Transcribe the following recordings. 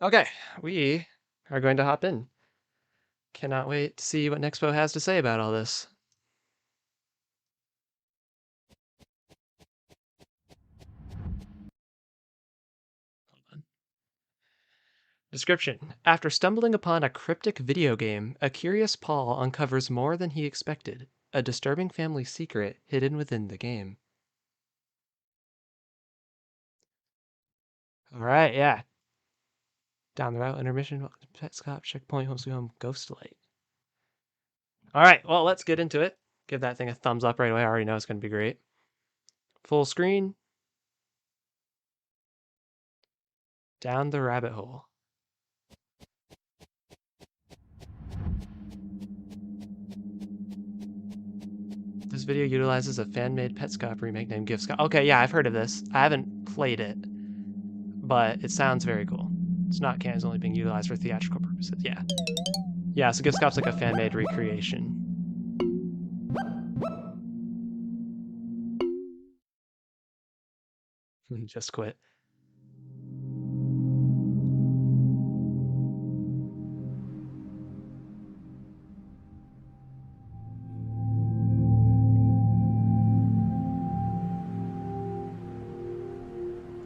Okay, we are going to hop in. Cannot wait to see what Nexpo has to say about all this. Hold on. Description. After stumbling upon a cryptic video game, a curious Paul uncovers more than he expected. A disturbing family secret hidden within the game. All right, yeah. Down the route, intermission, welcome to Petscop, checkpoint, home sweet home, ghost light. All right, well, let's get into it. Give that thing a thumbs up right away. I already know it's going to be great. Full screen. Down the rabbit hole. This video utilizes a fan-made Petscop remake named Gift. Okay, yeah, I've heard of this. I haven't played it, but it sounds very cool. It's not canon, it's only being utilized for theatrical purposes. Yeah. Yeah, so Gift like a fan-made recreation. Just quit.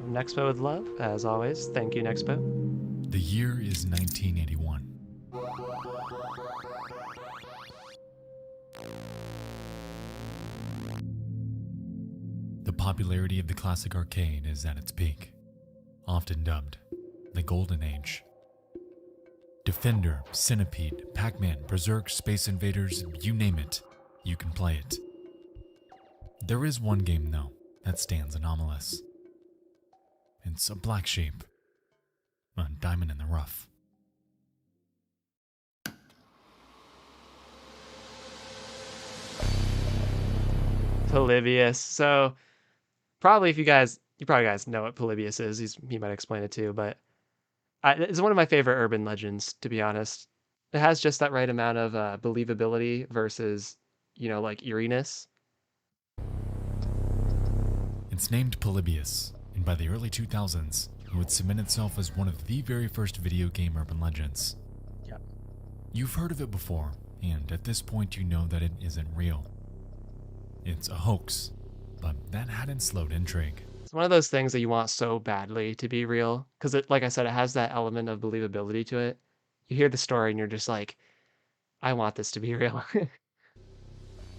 Nexpo with love, as always. Thank you, Nexpo. The year is 1981. The popularity of the classic arcade is at its peak, often dubbed the Golden Age. Defender, Centipede, Pac-Man, Berserk, Space Invaders, you name it, you can play it. There is one game, though, that stands anomalous. It's a black sheep, a diamond in the rough. Polybius. So, probably if you probably guys know what Polybius is. He might explain it too, but it's one of my favorite urban legends, to be honest. It has just that right amount of believability versus, like eeriness. It's named Polybius, and by the early 2000s, it would cement itself as one of the very first video game urban legends. Yep. You've heard of it before, and at this point you know that it isn't real. It's a hoax, but that hadn't slowed intrigue. It's one of those things that you want so badly to be real, because like I said, it has that element of believability to it. You hear the story and you're just like, I want this to be real.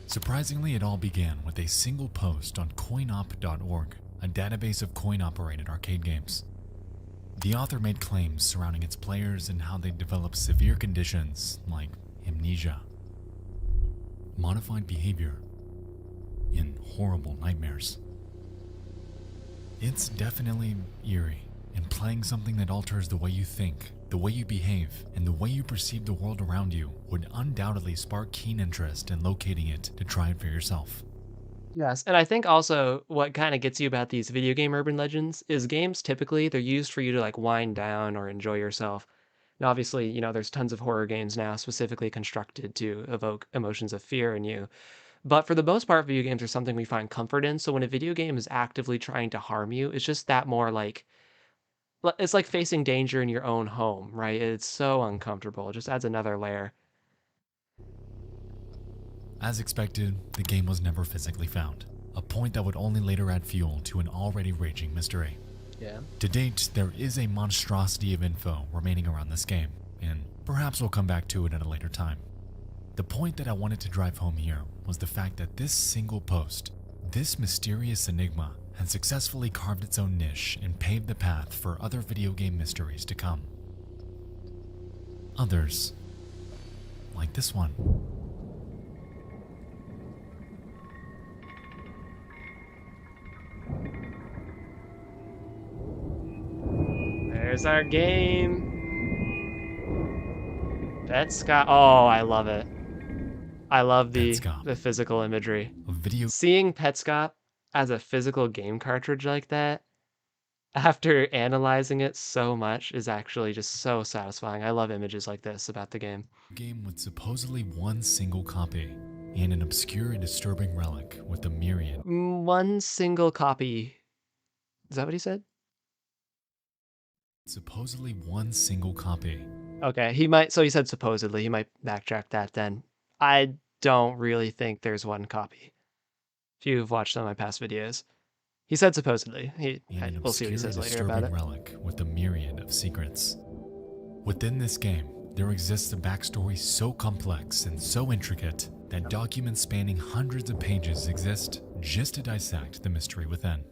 Surprisingly, it all began with a single post on coinop.org, a database of coin-operated arcade games. The author made claims surrounding its players and how they develop severe conditions like amnesia, modified behavior, and horrible nightmares. It's definitely eerie, and playing something that alters the way you think, the way you behave, and the way you perceive the world around you would undoubtedly spark keen interest in locating it to try it for yourself. Yes, and I think also what kind of gets you about these video game urban legends is games typically they're used for you to like wind down or enjoy yourself. And obviously, there's tons of horror games now specifically constructed to evoke emotions of fear in you. But for the most part, video games are something we find comfort in. So when a video game is actively trying to harm you, it's just that more like it's like facing danger in your own home, right? It's so uncomfortable. It just adds another layer. As expected, the game was never physically found, a point that would only later add fuel to an already raging mystery. Yeah. To date, there is a monstrosity of info remaining around this game, and perhaps we'll come back to it at a later time. The point that I wanted to drive home here was the fact that this single post, this mysterious enigma, had successfully carved its own niche and paved the path for other video game mysteries to come. Others, like this one. There's our game. Petscop. Oh, I love it. I love the physical imagery. Seeing Petscop as a physical game cartridge like that, after analyzing it so much, is actually just so satisfying. I love images like this about the game. Game with supposedly one single copy, and an obscure and disturbing relic with a myriad. One single copy. Is that what he said? supposedly one single copy. Okay, he might. So he said supposedly. He might backtrack that then. I don't really think there's one copy. If you've watched some of my past videos, he said supposedly. And an We'll see what he obscure and says later about disturbing it. relic with a myriad of secrets. Within this game, there exists a backstory so complex and so intricate that documents spanning hundreds of pages exist just to dissect the mystery within.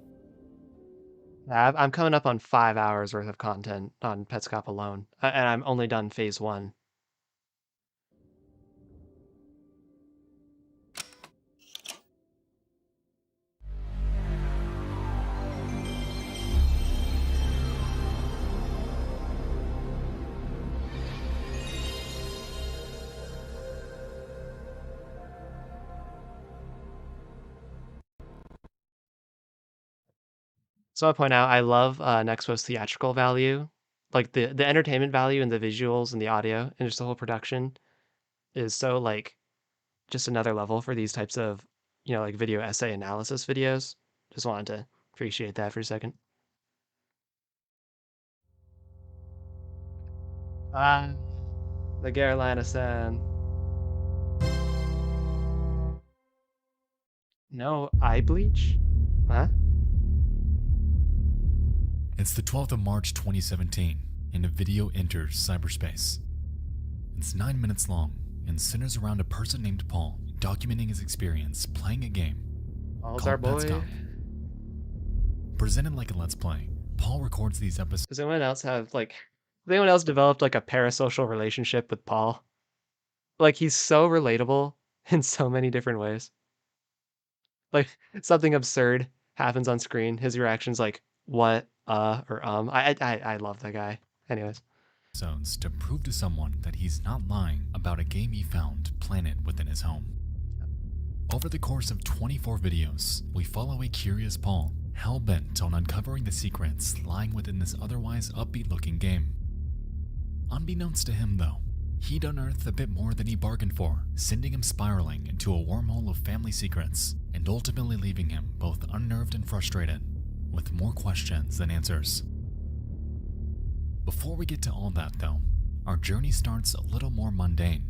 I'm coming up on 5 hours worth of content on Petscop alone, and I'm only done phase 1. So I point out, I love Nexpo's theatrical value, like the entertainment value and the visuals and the audio and just the whole production is so like just another level for these types of, like video essay analysis videos. Just wanted to appreciate that for a second. Ah, the Carolina-san. No eye bleach? Huh? It's the 12th of March 2017, and a video enters cyberspace. It's 9 minutes long and centers around a person named Paul documenting his experience playing a game Paul's our called boy. Petscop. Presented like a Let's Play, Paul records these episodes. Does anyone else developed like a parasocial relationship with Paul? Like he's so relatable in so many different ways. Like something absurd happens on screen, his reaction's like, what, or I love that guy. Anyways. To prove to someone that he's not lying about a game he found planted within his home. Over the course of 24 videos, we follow a curious Paul, hell-bent on uncovering the secrets lying within this otherwise upbeat-looking game. Unbeknownst to him, though, he'd unearthed a bit more than he bargained for, sending him spiraling into a wormhole of family secrets, and ultimately leaving him both unnerved and frustrated, with more questions than answers. Before we get to all that, though, our journey starts a little more mundane,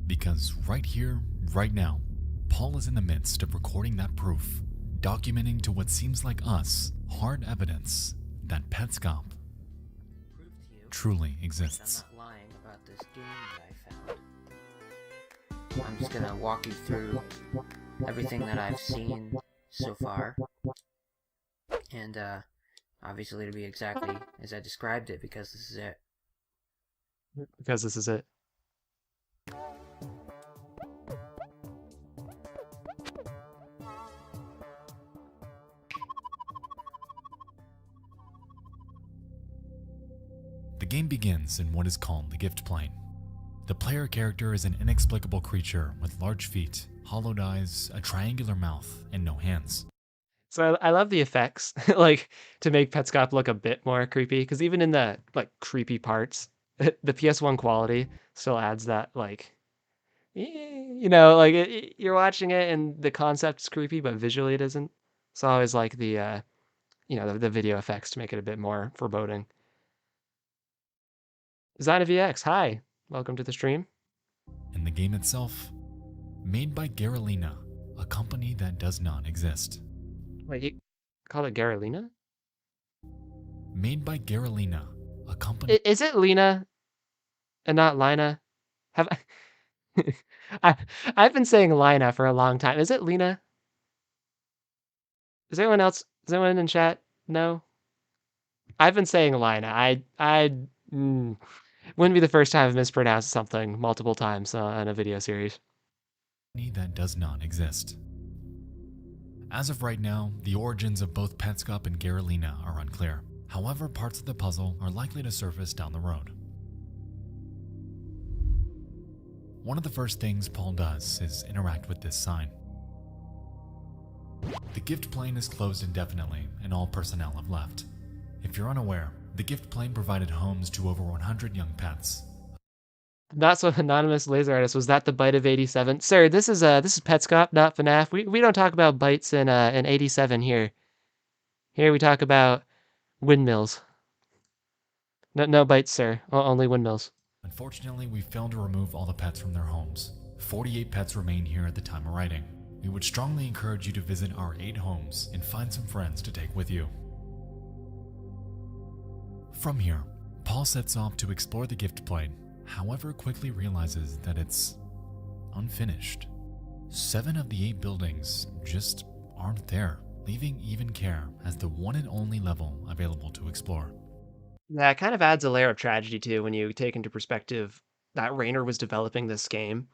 because right here, right now, Paul is in the midst of recording that proof, documenting to what seems like us hard evidence that Petscop truly exists. I'm not lying about this game that I found. I'm just gonna walk you through everything that I've seen so far, and obviously it'll be exactly as I described it because this is it. Because this is it. The game begins in what is called the gift plane. The player character is an inexplicable creature with large feet, hollowed eyes, a triangular mouth, and no hands. So I love the effects, like to make Petscop look a bit more creepy, because even in the like creepy parts, the PS1 quality still adds that like, you're watching it and the concept's creepy, but visually it isn't. So I always like the the video effects to make it a bit more foreboding. Design of VX, hi, welcome to the stream. And the game itself, made by Garalina, a company that does not exist. Wait, you call it Garalina? Made by Garalina, a company. Is it Lena and not Lina? Have I, I've been saying Lina for a long time. Is it Lena? Is anyone in chat? No? I've been saying Lina. Wouldn't be the first time I've mispronounced something multiple times in a video series. That does not exist. As of right now, the origins of both Petscop and Garalina are unclear. However, parts of the puzzle are likely to surface down the road. One of the first things Paul does is interact with this sign. The gift plane is closed indefinitely and all personnel have left. If you're unaware, the gift plane provided homes to over 100 young pets. Not so anonymous laser artist. Was that the bite of 87? Sir, this is Petscop, not FNAF. We don't talk about bites in 87 here. Here we talk about windmills. No bites, sir. Only windmills. Unfortunately, we failed to remove all the pets from their homes. 48 pets remain here at the time of writing. We would strongly encourage you to visit our 8 homes and find some friends to take with you. From here, Paul sets off to explore the gift plate, however quickly realizes that it's unfinished. 7 of the 8 buildings just aren't there, leaving Even Care as the one and only level available to explore. That kind of adds a layer of tragedy too when you take into perspective that Raynor was developing this game,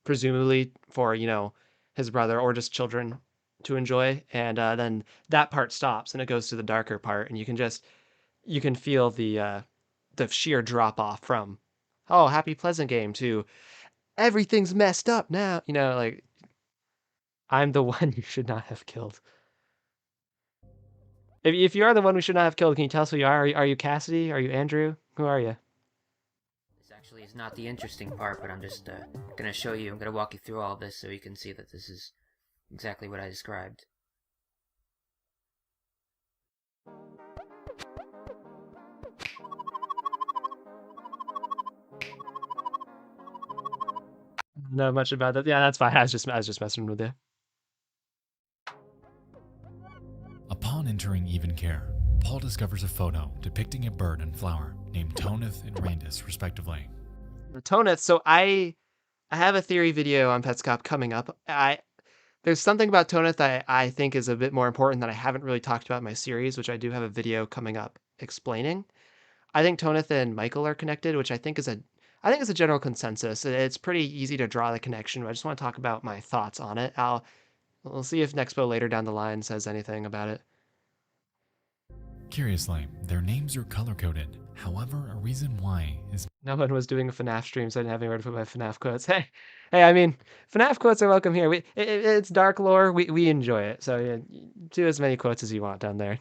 presumably for, his brother or just children to enjoy. And then that part stops and it goes to the darker part. And you can feel the sheer drop off from, oh, happy, pleasant game to everything's messed up now. Like, I'm the one you should not have killed. If you are the one we should not have killed, can you tell us who you are? Are you Cassidy? Are you Andrew? Who are you? This actually is not the interesting part, but I'm just gonna show you. I'm gonna walk you through all this so you can see that this is exactly what I described. Know much about that. Yeah, that's fine. I was just messing with you. Upon entering Even Care, Paul discovers a photo depicting a bird and flower named Toneth and Randus, respectively. Toneth. So I have a theory video on Petscop coming up. There's something about Toneth I think is a bit more important that I haven't really talked about in my series, which I do have a video coming up explaining. I think Toneth and Michael are connected, which I think is a general consensus. It's pretty easy to draw the connection, but I just want to talk about my thoughts on it. We'll see if Nexpo later down the line says anything about it. Curiously, their names are color-coded. However, a reason why is No one was doing a FNAF stream, so I didn't have anywhere to put my FNAF quotes. Hey, I mean, FNAF quotes are welcome here. It's dark lore. We enjoy it. So yeah, do as many quotes as you want down there.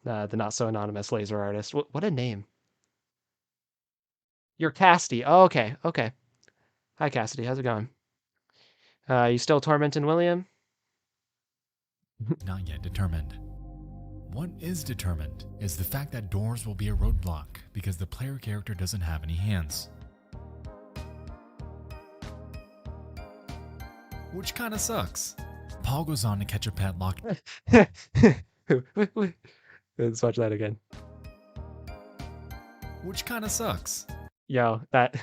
The not so anonymous laser artist. What a name. You're Cassidy. Oh, okay. Hi, Cassidy. How's it going? You still tormenting William? not yet determined. What is determined is the fact that doors will be a roadblock because the player character doesn't have any hands. Which kinda sucks. Paul goes on to catch a pet locked. Let's watch that again. Which kinda sucks. Yo, that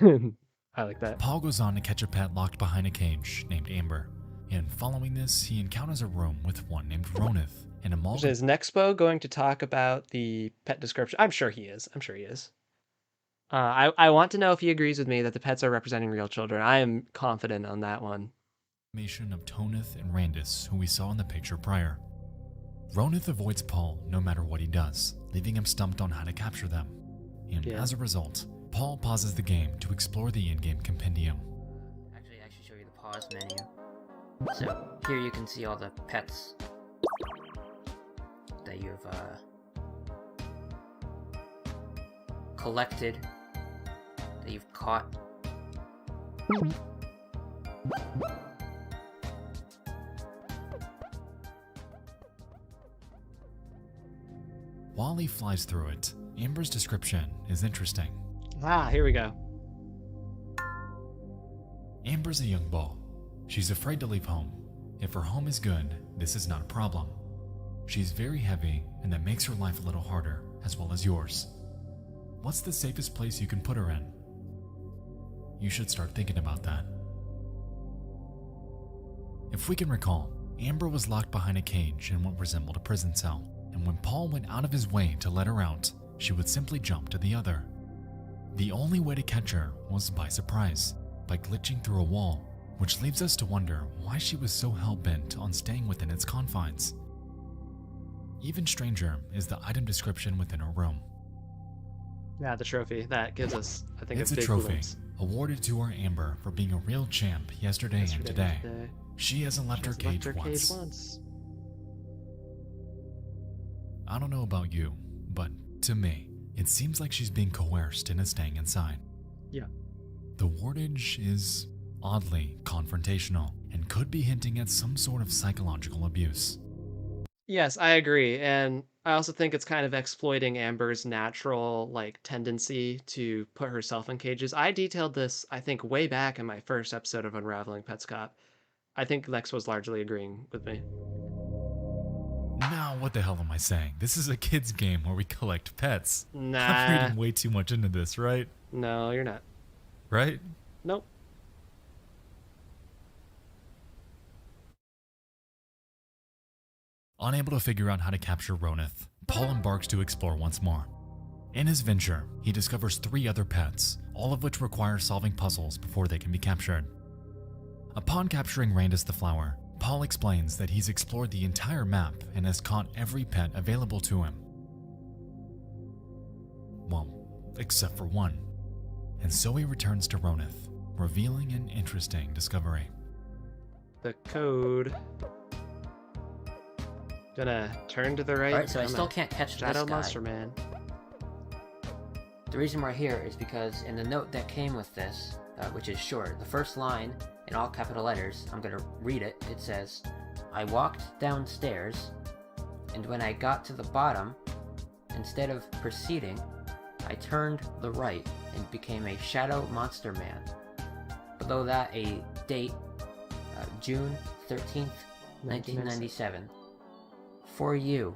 I like that. Paul goes on to catch a pet locked behind a cage named Amber, and following this, he encounters a room with one named Ronith and a mall. Is Nexpo going to talk about the pet description? I'm sure he is. I want to know if he agrees with me that the pets are representing real children. I am confident on that one. Of Toneth and Randus, who we saw in the picture prior. Ronith avoids Paul no matter what he does, leaving him stumped on how to capture them. And as a result, Paul pauses the game to explore the in-game compendium. Actually, I should show you the pause menu. So, here you can see all the pets that you've collected, that you've caught. While he flies through it, Amber's description is interesting. Here we go. Amber's a young beau. She's afraid to leave home. If her home is good, this is not a problem. She's very heavy, and that makes her life a little harder, as well as yours. What's the safest place you can put her in? You should start thinking about that. If we can recall, Amber was locked behind a cage in what resembled a prison cell, and when Paul went out of his way to let her out, she would simply jump to the other. The only way to catch her was by surprise, by glitching through a wall, which leaves us to wonder why she was so hell-bent on staying within its confines. Even stranger is the item description within her room. Yeah, the trophy. That gives us, I think, it's a big trophy glimpse. awarded to our Amber for being a real champ yesterday and today. She hasn't left her cage once. I don't know about you, but to me, it seems like she's being coerced into staying inside. Yeah. The wardage is oddly confrontational and could be hinting at some sort of psychological abuse. Yes, I agree. And I also think it's kind of exploiting Amber's natural like tendency to put herself in cages. I detailed this, I think, way back in my first episode of Unraveling Petscop. I think Lex was largely agreeing with me. Now, what the hell am I saying? This is a kid's game where we collect pets. Nah. I'm reading way too much into this, right? No, you're not. Right? Nope. Unable to figure out how to capture Ronith, Paul embarks to explore once more. In his venture, he discovers 3 other pets, all of which require solving puzzles before they can be captured. Upon capturing Randus the Flower, Paul explains that he's explored the entire map and has caught every pet available to him. Well, except for one. And so he returns to Ronith, revealing an interesting discovery. The code. Gonna turn to the right. Alright, so I still can't catch Shadow this guy. Monster Man. The reason we're here is because in the note that came with this, which is short, the first line in all capital letters, I'm gonna read it. It says, I walked downstairs, and when I got to the bottom, instead of proceeding, I turned the right and became a Shadow Monster Man. Below that, a date, June 13th, 1997. For you,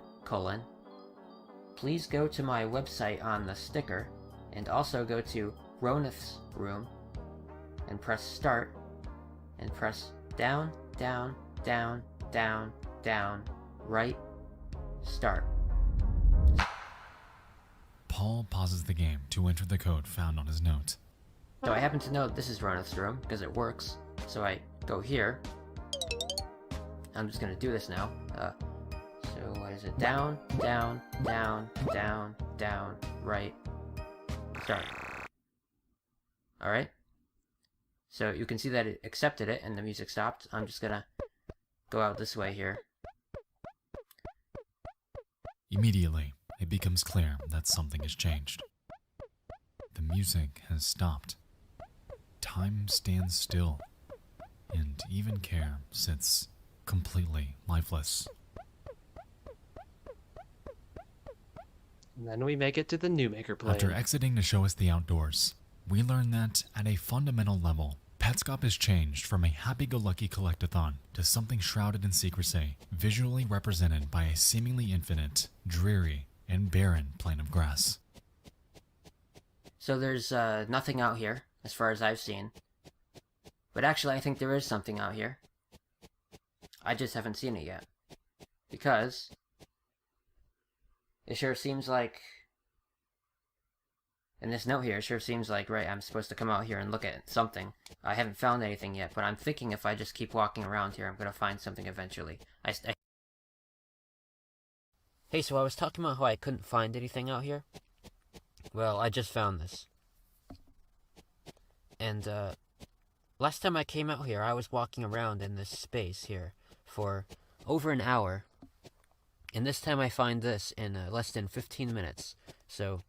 please go to my website on the sticker, and also go to Ronith's room, and press start, and press down, down, down, down, down, right, start. Paul pauses the game to enter the code found on his note. So I happen to know that this is Ronith's room, because it works, so I go here. I'm just gonna do this now. So what is it? Down, down, down, down, down, right, start. Alright? So you can see that it accepted it and the music stopped. I'm just gonna go out this way here. Immediately, it becomes clear that something has changed. The music has stopped. Time stands still, and even Care sits completely lifeless. And then we make it to the New Maker plane. After exiting to show us the outdoors, we learn that, at a fundamental level, Petscop has changed from a happy-go-lucky collectathon to something shrouded in secrecy, visually represented by a seemingly infinite, dreary, and barren plain of grass. So there's nothing out here, as far as I've seen. But actually, I think there is something out here. I just haven't seen it yet. Because it sure seems like, in this note here, it sure seems like, right, I'm supposed to come out here and look at something. I haven't found anything yet, but I'm thinking if I just keep walking around here, I'm going to find something eventually. Hey, so I was talking about how I couldn't find anything out here. Well, I just found this. And, last time I came out here, I was walking around in this space here for over an hour. And this time I find this in less than 15 minutes. So,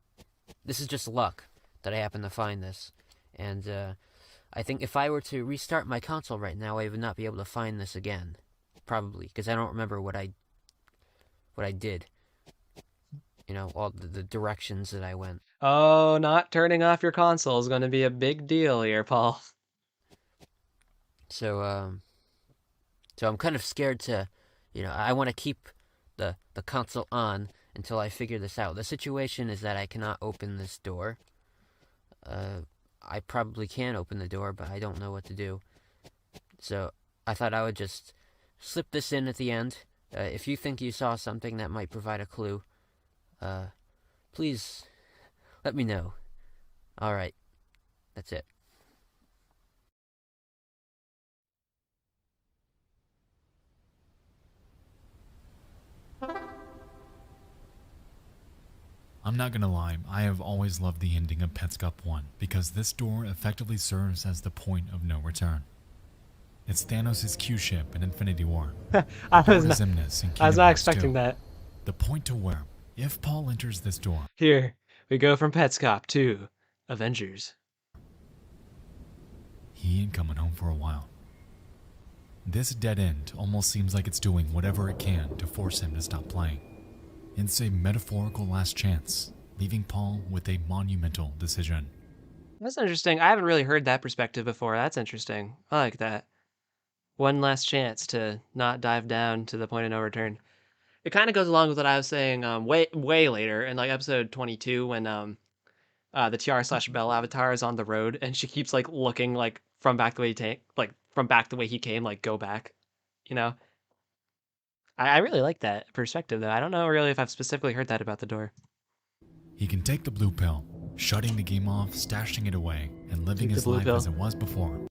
this is just luck that I happen to find this. And I think if I were to restart my console right now, I would not be able to find this again. Probably, because I don't remember what I did. You know, all the directions that I went. Oh, not turning off your console is going to be a big deal here, Paul. So, so I'm kind of scared to, you know, I want to keep the console on until I figure this out. The situation is that I cannot open this door. I probably can open the door, but I don't know what to do. So I thought I would just slip this in at the end. If you think you saw something that might provide a clue, please let me know. Alright, that's it. I'm not gonna lie, I have always loved the ending of Petscop 1 because this door effectively serves as the point of no return. It's Thanos' Q-ship in Infinity War. I was not Kingdom Hearts expecting 2. that. The point to where, if Paul enters this door, Here, we go from Petscop to Avengers. he ain't coming home for a while. This dead end almost seems like it's doing whatever it can to force him to stop playing. It's a metaphorical last chance, leaving Paul with a monumental decision. That's interesting. I haven't really heard that perspective before. That's interesting. I like that. One last chance to not dive down to the point of no return. It kind of goes along with what I was saying way later in like episode 22 when the Tiara/Bell avatar is on the road and she keeps like looking like from back the way from back the way he came, like go back. You know? I really like that perspective though. I don't know really if I've specifically heard that about the door. He can take the blue pill, shutting the game off, stashing it away, and living his life as it was before.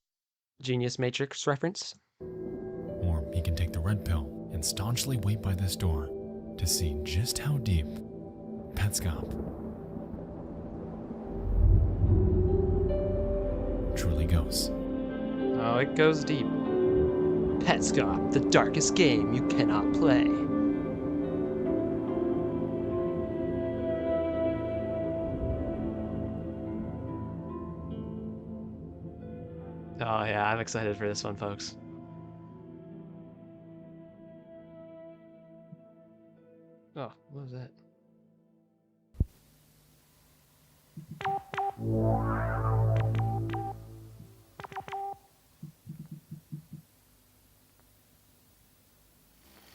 Genius Matrix reference. Or he can take the red pill and staunchly wait by this door to see just how deep Petscop truly goes. Oh, it goes deep. Petscop, the darkest game you cannot play. Oh yeah, I'm excited for this one, folks. Oh, what was that?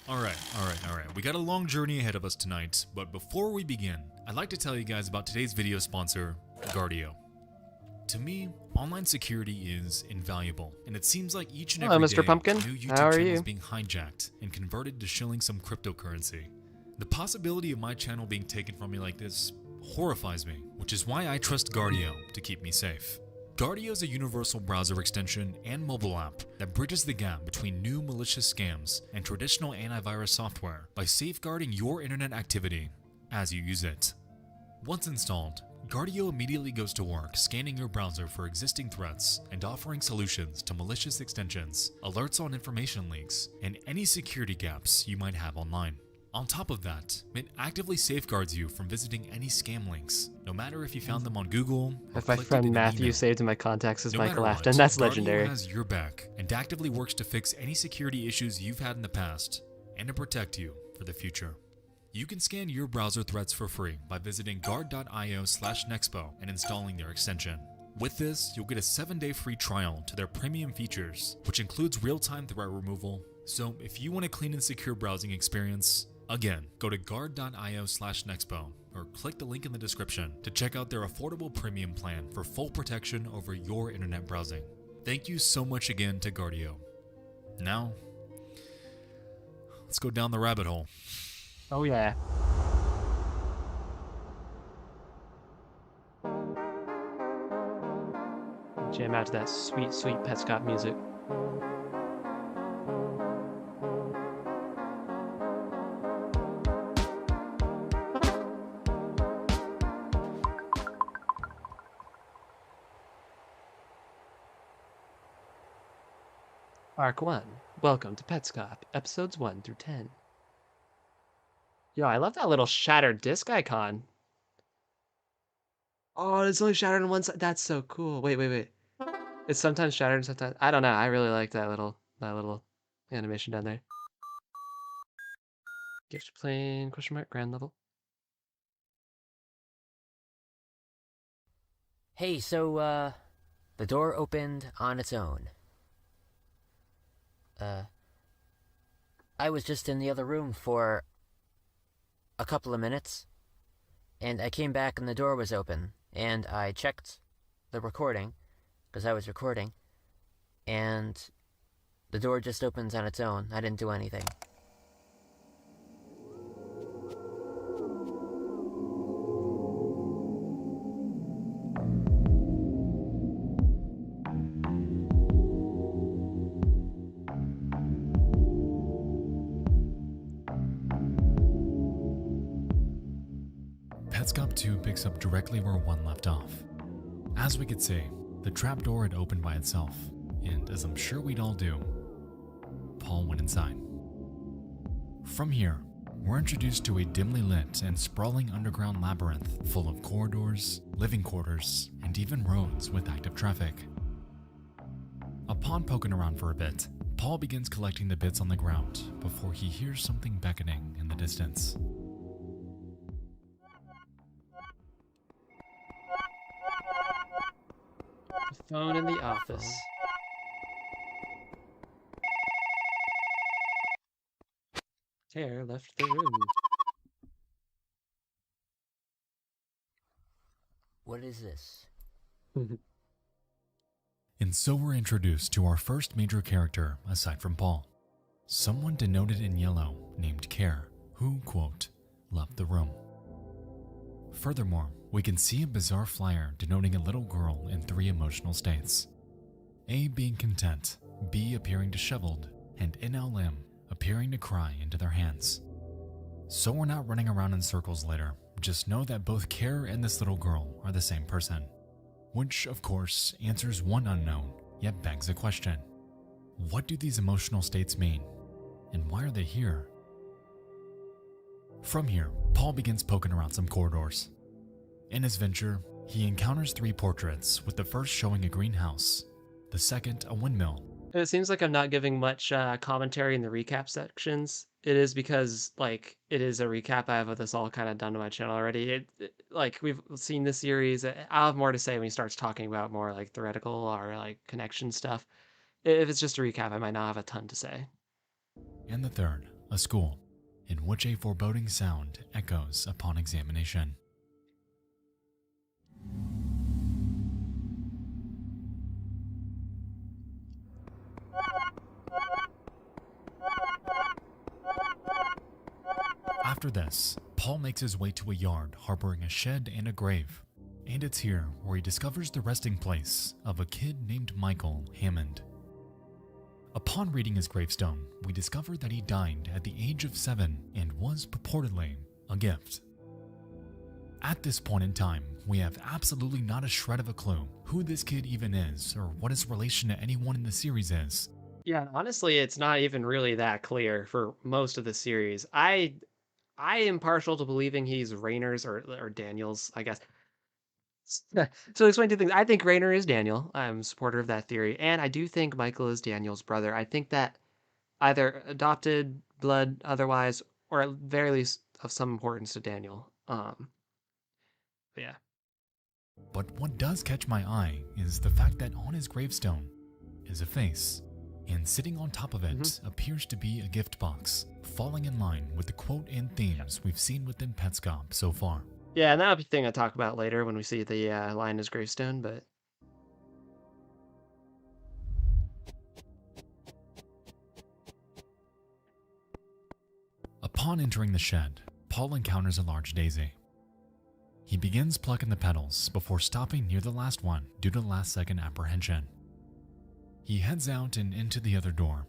Alright. We got a long journey ahead of us tonight, but before we begin, I'd like to tell you guys about today's video sponsor, Guardio. To me, online security is invaluable, and it seems like each and every Hello, Mr. day, Pumpkin. new YouTube How are channel you? is being hijacked and converted to shilling some cryptocurrency. The possibility of my channel being taken from me like this horrifies me, which is why I trust Guardio to keep me safe. Guardio is a universal browser extension and mobile app that bridges the gap between new malicious scams and traditional antivirus software by safeguarding your internet activity as you use it. Once installed, Guardio immediately goes to work scanning your browser for existing threats and offering solutions to malicious extensions, alerts on information leaks, and any security gaps you might have online. On top of that, it actively safeguards you from visiting any scam links, no matter if you found them on Google or If my clicked it friend in an Matthew email. saved in my contacts as No Michael matter Afton, what, that's Guardio legendary. has your back and actively works to fix any security issues you've had in the past and to protect you for the future. You can scan your browser threats for free by visiting guard.io/Nexpo and installing their extension. With this, you'll get a 7-day free trial to their premium features, which includes real-time threat removal. So if you want a clean and secure browsing experience, again, go to guard.io/Nexpo or click the link in the description to check out their affordable premium plan for full protection over your internet browsing. Thank you so much again to Guardio. Now, let's go down the rabbit hole. Oh yeah. Jam out to that sweet, sweet Petscop music. Arc 1. Welcome to Petscop, episodes 1 through 10. Yo, I love that little shattered disc icon. Oh, it's only shattered on one side. That's so cool. Wait. It's sometimes shattered and sometimes... I don't know. I really like that little animation down there. Gift plane, question mark, grand level. Hey, so, the door opened on its own. I was just in the other room for a couple of minutes, and I came back and the door was open, and I checked the recording, because I was recording, and the door just opens on its own. I didn't do anything. Petscop 2 picks up directly where 1 left off. As we could see, the trapdoor had opened by itself, and as I'm sure we'd all do, Paul went inside. From here, we're introduced to a dimly lit and sprawling underground labyrinth full of corridors, living quarters, and even roads with active traffic. Upon poking around for a bit, Paul begins collecting the bits on the ground before he hears something beckoning in the distance. Phone in the Phone. office. Care left the room. What is this? And so we're introduced to our first major character aside from Paul. Someone denoted in yellow named Care, who, quote, left the room. Furthermore, we can see a bizarre flyer denoting a little girl in 3 emotional states. A being content, B appearing disheveled, and NLM appearing to cry into their hands. So we're not running around in circles later, just know that both Care and this little girl are the same person. Which, of course, answers one unknown, yet begs a question. What do these emotional states mean? And why are they here? From here, Paul begins poking around some corridors. In his venture, he encounters 3 portraits, with the first showing a greenhouse, the second a windmill. It seems like I'm not giving much commentary in the recap sections. It is because, like, it is a recap. I have this all kind of done to my channel already. Like, we've seen the series. I'll have more to say when he starts talking about more, like, theoretical or, like, connection stuff. If it's just a recap, I might not have a ton to say. And the third, a school, in which a foreboding sound echoes upon examination. After this, Paul makes his way to a yard harboring a shed and a grave, and it's here where he discovers the resting place of a kid named Michael Hammond. Upon reading his gravestone, we discover that he died at the age of 7 and was purportedly a gift. At this point in time, we have absolutely not a shred of a clue who this kid even is or what his relation to anyone in the series is. Yeah, honestly, it's not even really that clear for most of the series. I am partial to believing he's Raynor's or Daniel's, I guess. So explain 2 things. I think Rayner is Daniel. I'm a supporter of that theory, and I do think Michael is Daniel's brother. I think that either adopted blood, otherwise, or at very least of some importance to Daniel. But yeah. But what does catch my eye is the fact that on his gravestone is a face, and sitting on top of it appears to be a gift box, falling in line with the quote and themes we've seen within Petscop so far. Yeah, and that'll be a thing I'll talk about later when we see the line as gravestone, but Upon entering the shed, Paul encounters a large daisy. He begins plucking the petals before stopping near the last one due to last-second apprehension. He heads out and into the other door,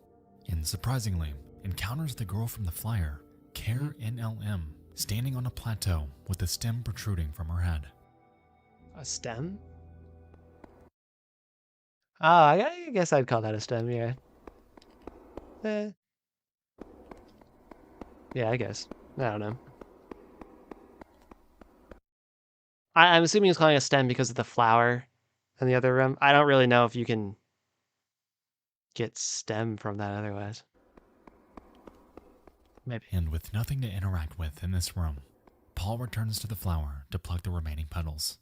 and surprisingly, encounters the girl from the flyer, Care NLM, standing on a plateau with a stem protruding from her head. a stem? Oh, I guess I'd call that a stem, yeah. Yeah, I guess. I don't know. I'm assuming he's calling it a stem because of the flower in the other room. I don't really know if you can get stem from that otherwise. Maybe. And with nothing to interact with in this room, Paul returns to the flower to pluck the remaining petals.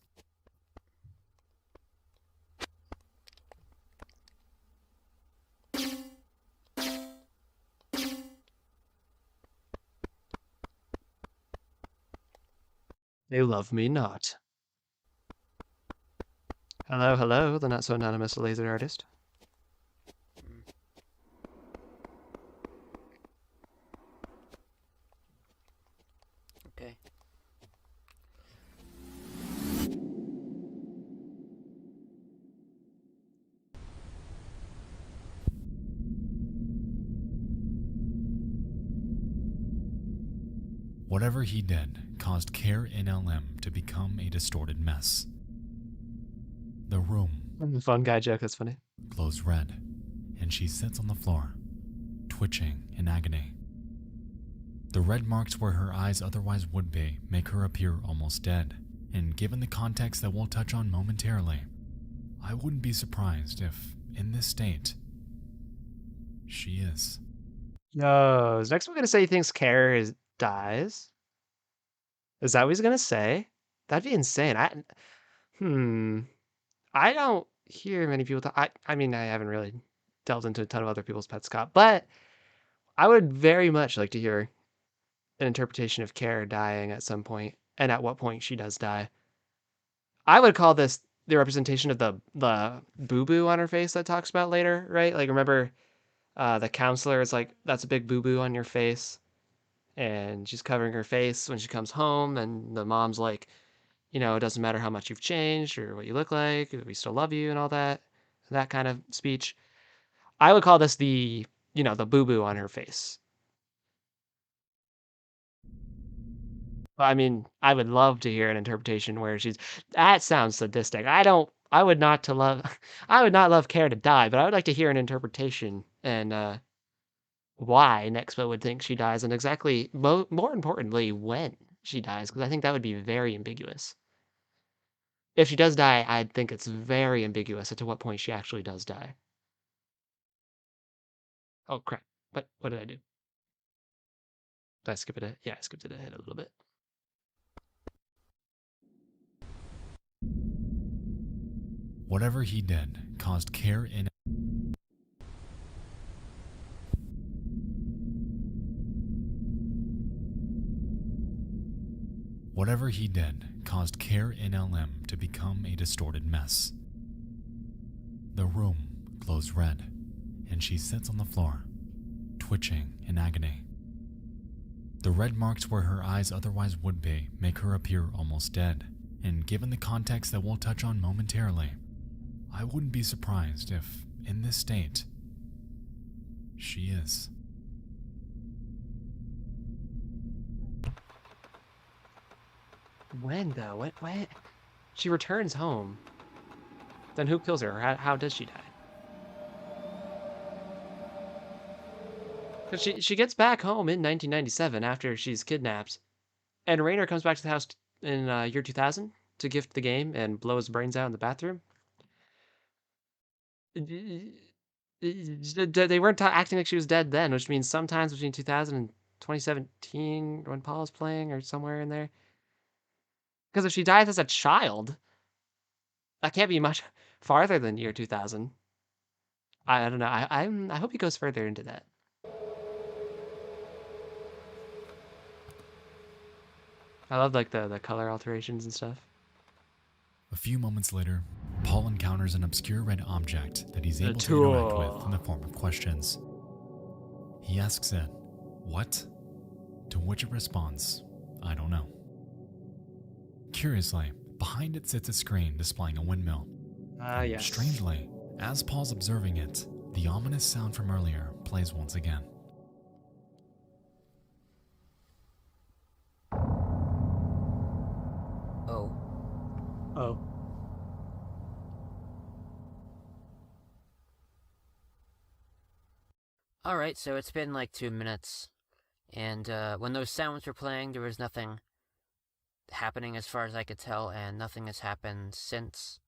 They love me not. Hello, hello, the not so anonymous laser artist. Okay. Whatever he did caused Care NLM to become a distorted mess. The room Fun guy joke, that's funny. glows red, and she sits on the floor, twitching in agony. The red marks where her eyes otherwise would be make her appear almost dead, and given the context that we'll touch on momentarily, I wouldn't be surprised if, in this state, she is. Yo, is Nexpo gonna say he thinks Care dies? Is that what he's gonna say? That'd be insane. I don't. hear many people talk. I mean, I haven't really delved into a ton of other people's Petscop, but I would very much like to hear an interpretation of Care dying at some point, and at what point she does die. I would call this the representation of the boo boo on her face that talks about later, right? Like, remember, the counselor is like, "That's a big boo boo on your face," and she's covering her face when she comes home, and the mom's like, it doesn't matter how much you've changed or what you look like, we still love you and all that kind of speech. I would call this the boo boo on her face. I mean, I would love to hear an interpretation where that sounds sadistic. I would not to love, I would not love Care to die, but I would like to hear an interpretation and why Nexpo would think she dies and exactly, more importantly, when she dies, because I think that would be very ambiguous. If she does die, I think it's very ambiguous as to what point she actually does die. Oh, crap. What did I do? Did I skip it? Yeah, I skipped it ahead a little bit. Whatever he did caused Care in Whatever he did caused Care in LM to become a distorted mess. The room glows red, and she sits on the floor, twitching in agony. The red marks where her eyes otherwise would be make her appear almost dead, and given the context that we'll touch on momentarily, I wouldn't be surprised if, in this state, she is. When, though? What? She returns home. Then who kills her? How does she die? Because she gets back home in 1997 after she's kidnapped, and Rainer comes back to the house in year 2000 to gift the game and blow his brains out in the bathroom. They weren't acting like she was dead then, which means sometimes between 2000 and 2017 when Paul was playing or somewhere in there. Because if she dies as a child, that can't be much farther than year 2000. I don't know. I hope he goes further into that. I love like the color alterations and stuff. A few moments later, Paul encounters an obscure red object that he's able to interact with in the form of questions. He asks it, "What?" To which it responds, "I don't know." Curiously, behind it sits a screen displaying a windmill. Yes. Strangely, as Paul's observing it, the ominous sound from earlier plays once again. Oh. Alright, so it's been like 2 minutes, and when those sounds were playing, there was nothing happening as far as I could tell, and nothing has happened since.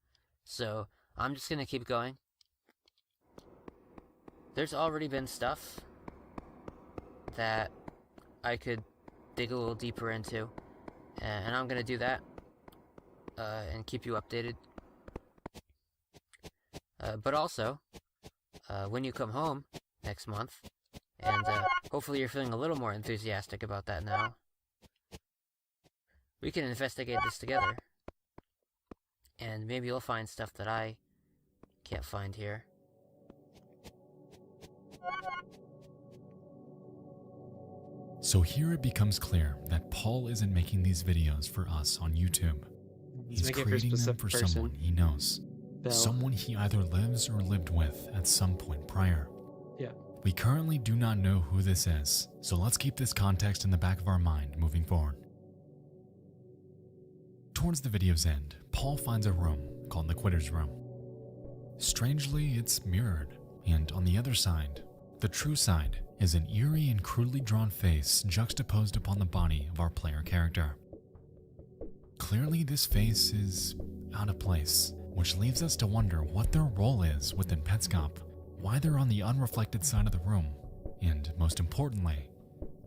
So I'm just gonna keep going. There's already been stuff that I could dig a little deeper into, and I'm gonna do that and keep you updated. But also, when you come home next month, and hopefully you're feeling a little more enthusiastic about that now, we can investigate this together, and maybe you'll find stuff that I can't find here. So here it becomes clear that Paul isn't making these videos for us on YouTube. He's creating them for someone he knows. Bill. Someone he either lives or lived with at some point prior. Yeah. We currently do not know who this is, so let's keep this context in the back of our mind moving forward. Towards the video's end, Paul finds a room called the Quitter's Room. Strangely, it's mirrored, and on the other side, the true side, is an eerie and crudely drawn face juxtaposed upon the body of our player character. Clearly, this face is out of place, which leaves us to wonder what their role is within Petscop, why they're on the unreflected side of the room, and most importantly,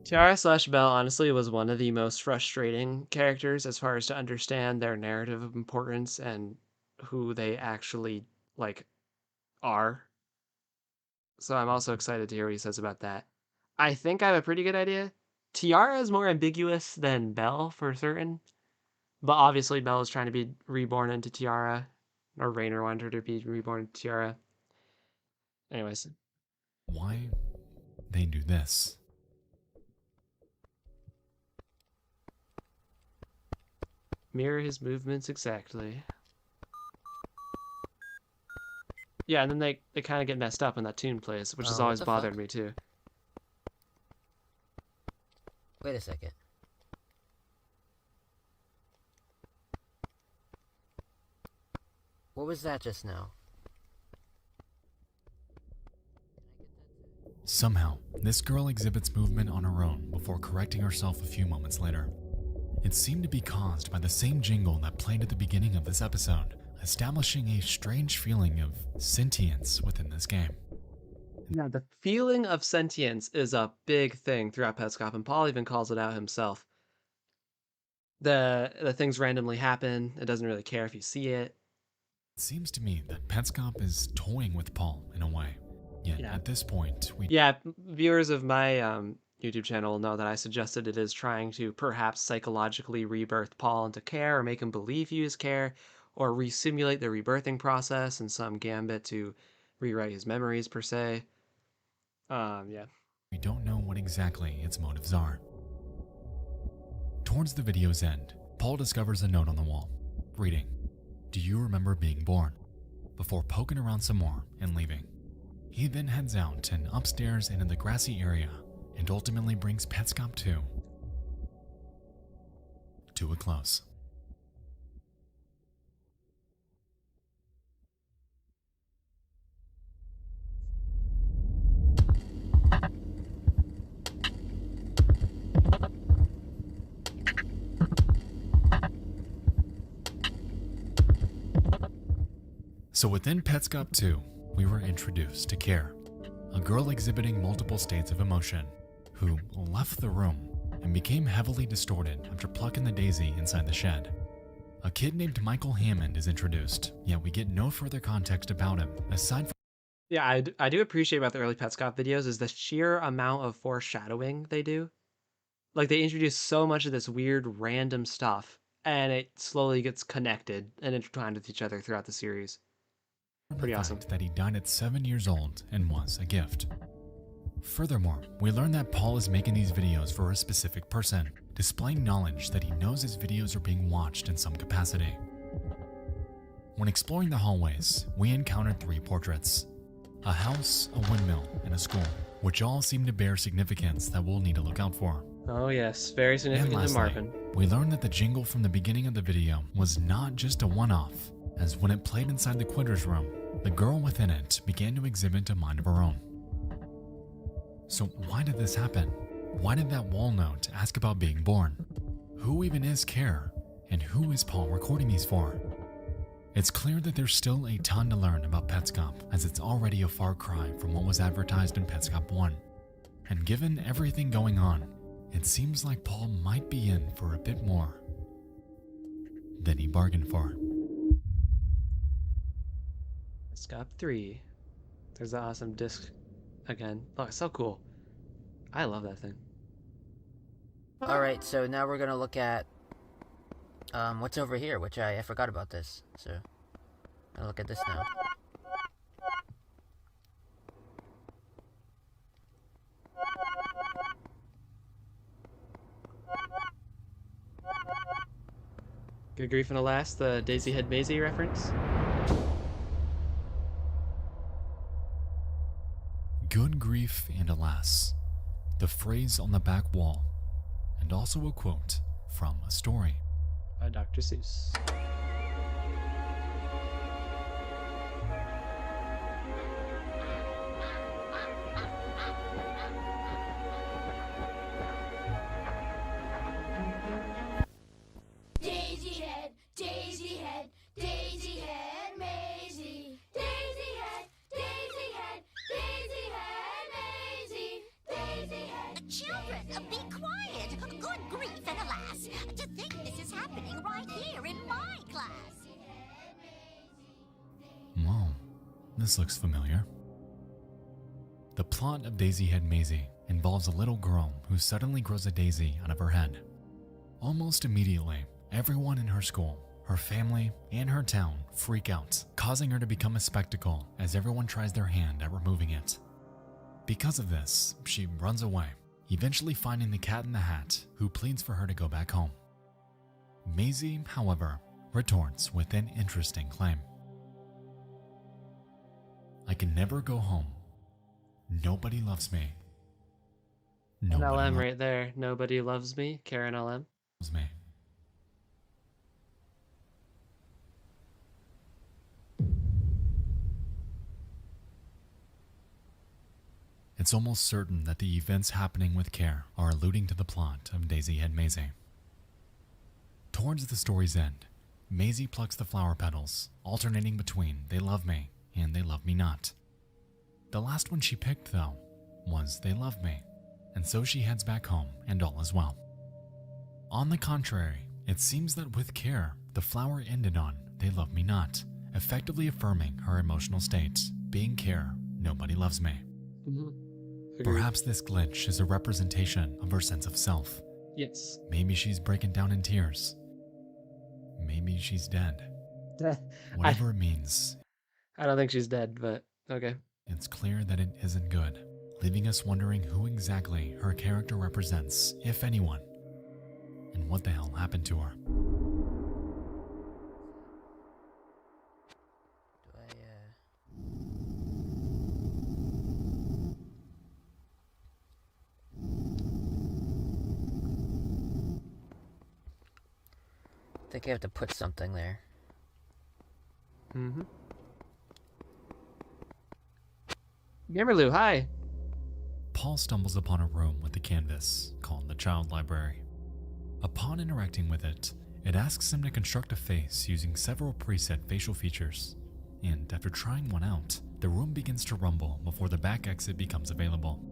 Tiara/Belle honestly was one of the most frustrating characters as far as to understand their narrative of importance and who they actually like are. So I'm also excited to hear what he says about that. I think I have a pretty good idea. Tiara is more ambiguous than Belle for certain, but obviously Belle is trying to be reborn into Tiara, or Rainer wanted her to be reborn into Tiara. Anyways. Why they do this? Mirror his movements exactly. Yeah, and then they kind of get messed up when that tune plays, which has always bothered me too. Wait a second. What was that just now? Somehow, this girl exhibits movement on her own before correcting herself a few moments later. It seemed to be caused by the same jingle that played at the beginning of this episode, establishing a strange feeling of sentience within this game. Yeah, the feeling of sentience is a big thing throughout Petscop, and Paul even calls it out himself. The things randomly happen, it doesn't really care if you see it. It seems to me that Petscop is toying with Paul in a way. Yet at this point, viewers of my YouTube channel know that I suggested it is trying to perhaps psychologically rebirth Paul into Care, or make him believe he is Care, or resimulate the rebirthing process in some gambit to rewrite his memories per se. We don't know what exactly its motives are. Towards the video's end, Paul discovers a note on the wall, reading, "Do you remember being born?" before poking around some more and leaving. He then heads out and upstairs into the grassy area and ultimately brings Petscop 2 to a close. So within Petscop 2, we were introduced to Care, a girl exhibiting multiple states of emotion, who left the room and became heavily distorted after plucking the daisy inside the shed. A kid named Michael Hammond is introduced, yet we get no further context about him, aside from... Yeah, I do appreciate about the early Petscop videos is the sheer amount of foreshadowing they do. Like, they introduce so much of this weird, random stuff, and it slowly gets connected and intertwined with each other throughout the series. Pretty awesome. That he died at 7 years old and was a gift. Furthermore, we learn that Paul is making these videos for a specific person, displaying knowledge that he knows his videos are being watched in some capacity. When exploring the hallways, we encountered 3 portraits: a house, a windmill, and a school, which all seem to bear significance that we'll need to look out for. Oh yes, very significant to Marvin. We learned that the jingle from the beginning of the video was not just a one-off, as when it played inside the Quitter's room, the girl within it began to exhibit a mind of her own. So why did this happen? Why did that wall note ask about being born? Who even is Care? And who is Paul recording these for? It's clear that there's still a ton to learn about Petscop, as it's already a far cry from what was advertised in Petscop 1. And given everything going on, it seems like Paul might be in for a bit more than he bargained for. Petscop 3. There's the awesome disc again. Oh, it's so cool. I love that thing. Alright, so now we're gonna look at what's over here, which I forgot about this. So I'll look at this now. Good grief and alas, the Daisy Head Maisie reference. Good grief and alas, the phrase on the back wall, and also a quote from a story By Dr. Seuss. Daisy head, Daisy head, Daisy head, Maisie. Daisy head, Daisy head, Daisy head, Maisie. Daisy head. Children, be quiet. Good grief and alas. To think this is happening right here in my this looks familiar. The plot of Daisy Head Maisie involves a little girl who suddenly grows a daisy out of her head. Almost immediately, everyone in her school, her family, and her town freak out, causing her to become a spectacle as everyone tries their hand at removing it. Because of this, she runs away, eventually finding the Cat in the Hat, who pleads for her to go back home. Maisie, however, retorts with an interesting claim. "I can never go home. Nobody loves me. Nobody LM right there. Nobody loves me. Karen LM. loves me." It's almost certain that the events happening with Care are alluding to the plot of Daisy Head Maisie. Towards the story's end, Maisie plucks the flower petals, alternating between "they love me" and "they love me not." The last one she picked, though, was "they love me," and so she heads back home and all is well. On the contrary, it seems that with Care, the flower ended on "they love me not," effectively affirming her emotional state, being Care, nobody loves me. Perhaps this glitch is a representation of her sense of self. Yes. Maybe she's breaking down in tears. Maybe she's dead. Whatever it means, I don't think she's dead, but okay. it's clear that it isn't good, leaving us wondering who exactly her character represents, if anyone, and what the hell happened to her. I think I have to put something there. Gamerloo, hi. Paul stumbles upon a room with a canvas called the Child Library. Upon interacting with it, it asks him to construct a face using several preset facial features, and after trying one out, the room begins to rumble before the back exit becomes available.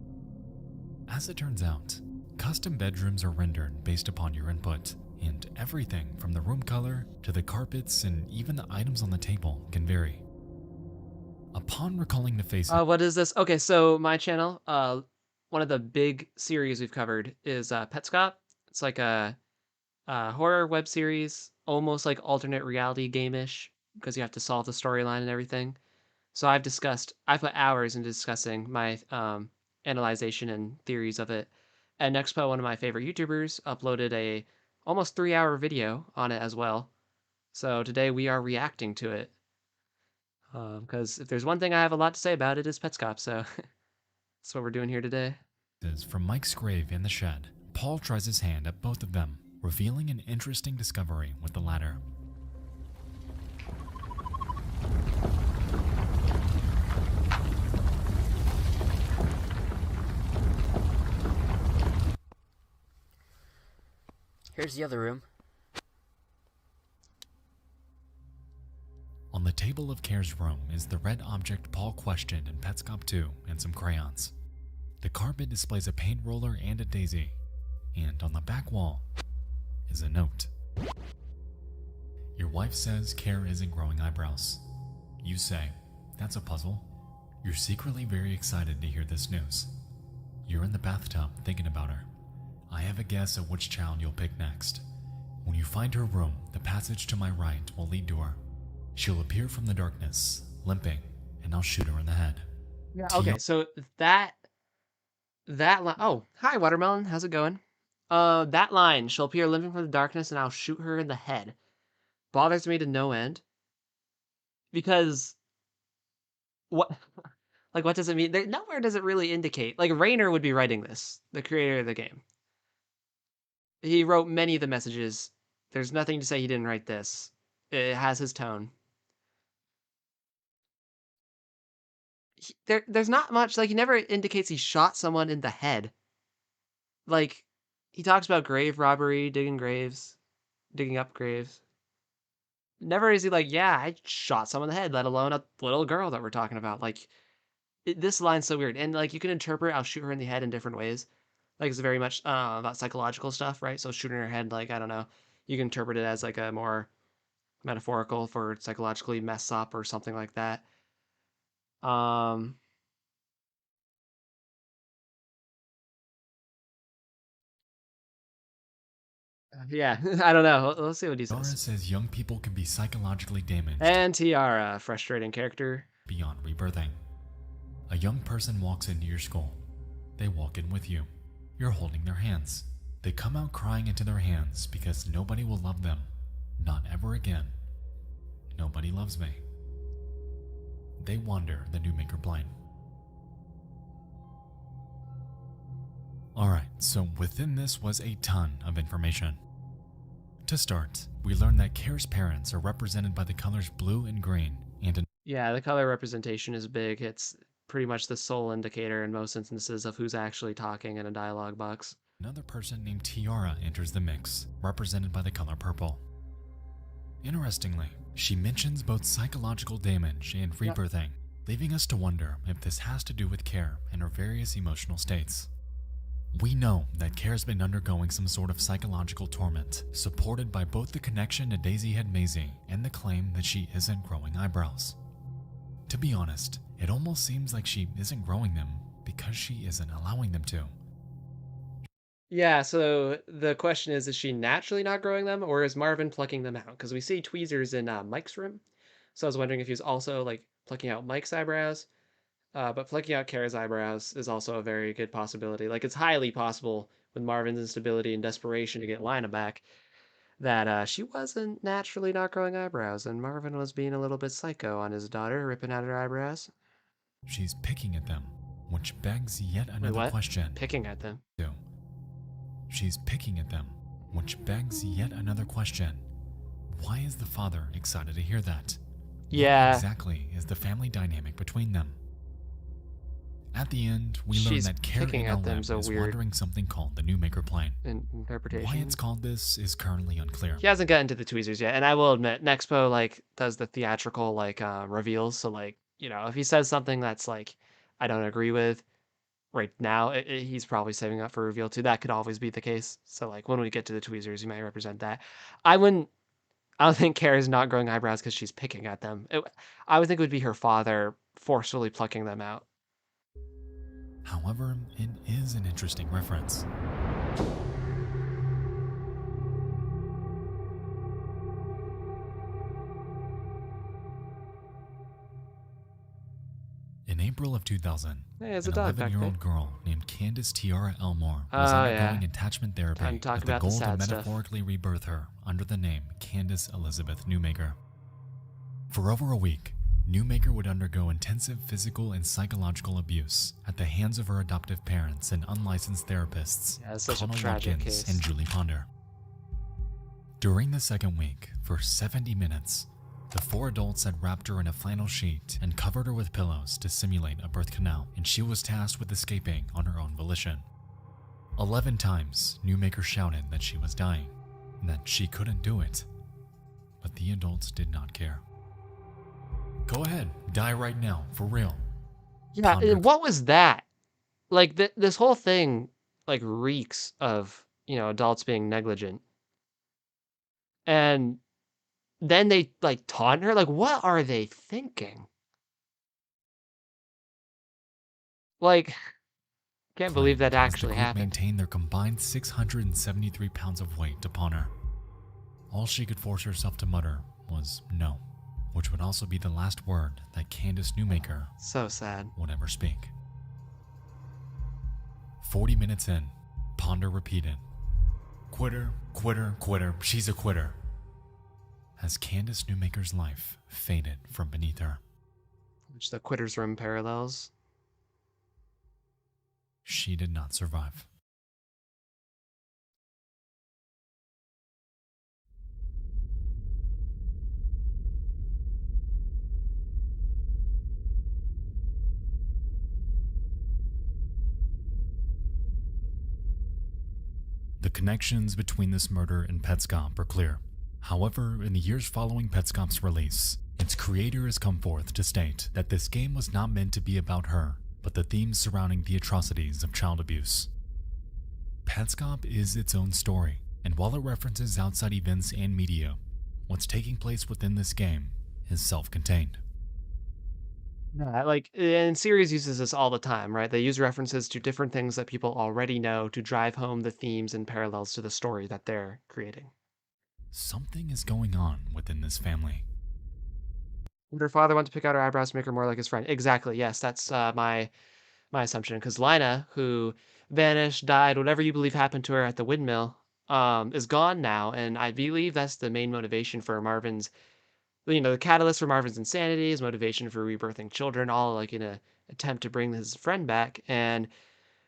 As it turns out, custom bedrooms are rendered based upon your input, and everything from the room color to the carpets and even the items on the table can vary. Upon recalling the faces, What is this? Okay, so my channel, one of the big series we've covered is Petscop. It's like a horror web series, almost like alternate reality game-ish, because you have to solve the storyline and everything. So I put hours into discussing my analyzation and theories of it. And Nexpo, one of my favorite YouTubers, uploaded a almost 3-hour video on it as well. So today we are reacting to it. Because if there's one thing I have a lot to say about it is Petscop, so that's what we're doing here today. from Mike's grave in the shed, Paul tries his hand at both of them, revealing an interesting discovery with the latter. Here's the other room. On the table of Care's room is the red object Paul questioned in Petscop 2 and some crayons. The carpet displays a paint roller and a daisy, and on the back wall is a note. Your wife says Care isn't growing eyebrows. You say, that's a puzzle. You're secretly very excited to hear this news. You're in the bathtub thinking about her. I have a guess at which child you'll pick next. When you find her room, the passage to my right will lead to her. She'll appear from the darkness, limping, and I'll shoot her in the head. Yeah. Okay. So that line. Oh, hi, Watermelon. How's it going? That line. She'll appear limping from the darkness, and I'll shoot her in the head. Bothers me to no end. Because what? Like, what does it mean? Nowhere does it really indicate. Like, Rainer would be writing this, the creator of the game. He wrote many of the messages. There's nothing to say he didn't write this. It has his tone. There's not much. Like, he never indicates he shot someone in the head. Like, he talks about grave robbery, digging up graves. Never is he like, yeah, I shot someone in the head, let alone a little girl that we're talking about. Like, this line's so weird. And, like, you can interpret I'll shoot her in the head in different ways. Like, it's very much about psychological stuff, right? So shooting her head, like, I don't know. You can interpret it as, like, a more metaphorical for psychologically mess up or something like that. Um, yeah, I don't know. Let's see what he Tiara says. says young people can be psychologically damaged And Tiara, frustrating character. beyond rebirthing. A young person walks into your school. They walk in with you. You're holding their hands. They come out crying into their hands because nobody will love them. Not ever again. Nobody loves me. They wander the New Maker plane. Alright, so within this was a ton of information. To start, we learned that Kare's parents are represented by the colors blue and green, and Yeah, the color representation is big. It's pretty much the sole indicator in most instances of who's actually talking in a dialogue box. another person named Tiara enters the mix, represented by the color purple. Interestingly, she mentions both psychological damage and rebirthing, leaving us to wonder if this has to do with Care and her various emotional states. We know that Care's been undergoing some sort of psychological torment, supported by both the connection to Daisyhead Maisie and the claim that she isn't growing eyebrows. To be honest, it almost seems like she isn't growing them because she isn't allowing them to. Yeah, so the question is she naturally not growing them, or is Marvin plucking them out? Because we see tweezers in Mike's room. So I was wondering if he was also like plucking out Mike's eyebrows. But plucking out Kara's eyebrows is also a very good possibility. Like, it's highly possible with Marvin's instability and desperation to get Lina back that she wasn't naturally not growing eyebrows, and Marvin was being a little bit psycho on his daughter, ripping out her eyebrows. She's picking at them, which begs yet Wait, another what? question. Picking at them. She's picking at them, which begs yet another question. Why is the father excited to hear that? Yeah. What exactly is the family dynamic between them? At the end, we learn She's that Care picking at them is so weird. wandering something called the New Maker plane. Interpretation. Why it's called this is currently unclear. He hasn't gotten to the tweezers yet, and I will admit, Nexpo like does the theatrical like reveals. So like, you know, if he says something that's like I don't agree with right now, he's probably saving up for reveal too. That could always be the case. So like when we get to the tweezers, he might represent that. I wouldn't. I don't think Kara's not growing eyebrows because she's picking at them. I would think it would be her father forcefully plucking them out. However, it is an interesting reference. In April of 2000, Hey, there's a an dog back there. 11-year-old girl named Candace Tiara Elmore was Oh, undergoing yeah. attachment therapy Time to talk with the about the goal to sad stuff. metaphorically rebirth her under the name Candace Elizabeth Newmaker. For over a week, Newmaker would undergo intensive physical and psychological abuse at the hands of her adoptive parents and unlicensed therapists, Yeah, it's such a Connell tragic Watkins case. and Julie Ponder. During the second week, for 70 minutes, the four adults had wrapped her in a flannel sheet and covered her with pillows to simulate a birth canal, and she was tasked with escaping on her own volition. 11 times, Newmaker shouted that she was dying, and that she couldn't do it. But the adults did not care. Go ahead, die right now, for real. Yeah, Ponder- what was that? Like this whole thing like reeks of, you know, adults being negligent. And then they like taunt her. Like, what are they thinking? Like, can't believe that claimed as actually the group happened. maintained their combined 673 pounds of weight upon her. All she could force herself to mutter was no, which would also be the last word that Candace Newmaker So sad. would ever speak. 40 minutes in, Ponder repeated, "Quitter, quitter, quitter, she's a quitter," as Candace Newmaker's life faded from beneath her. Which the quitter's room parallels. She did not survive. The connections between this murder and Petscop are clear. However, in the years following Petscop's release, its creator has come forth to state that this game was not meant to be about her, but the themes surrounding the atrocities of child abuse. Petscop is its own story, and while it references outside events and media, what's taking place within this game is self-contained. Yeah, like, and series uses this all the time, right? They use references to different things that people already know to drive home the themes and parallels to the story that they're creating. Something is going on within this family. Would her father want to pick out her eyebrows to make her more like his friend? Exactly. Yes, that's my assumption. Because Lina, who vanished, died, whatever you believe happened to her at the windmill, is gone now, and I believe that's the main motivation for Marvin's. The catalyst for Marvin's insanity is motivation for rebirthing children, all like in a attempt to bring his friend back. And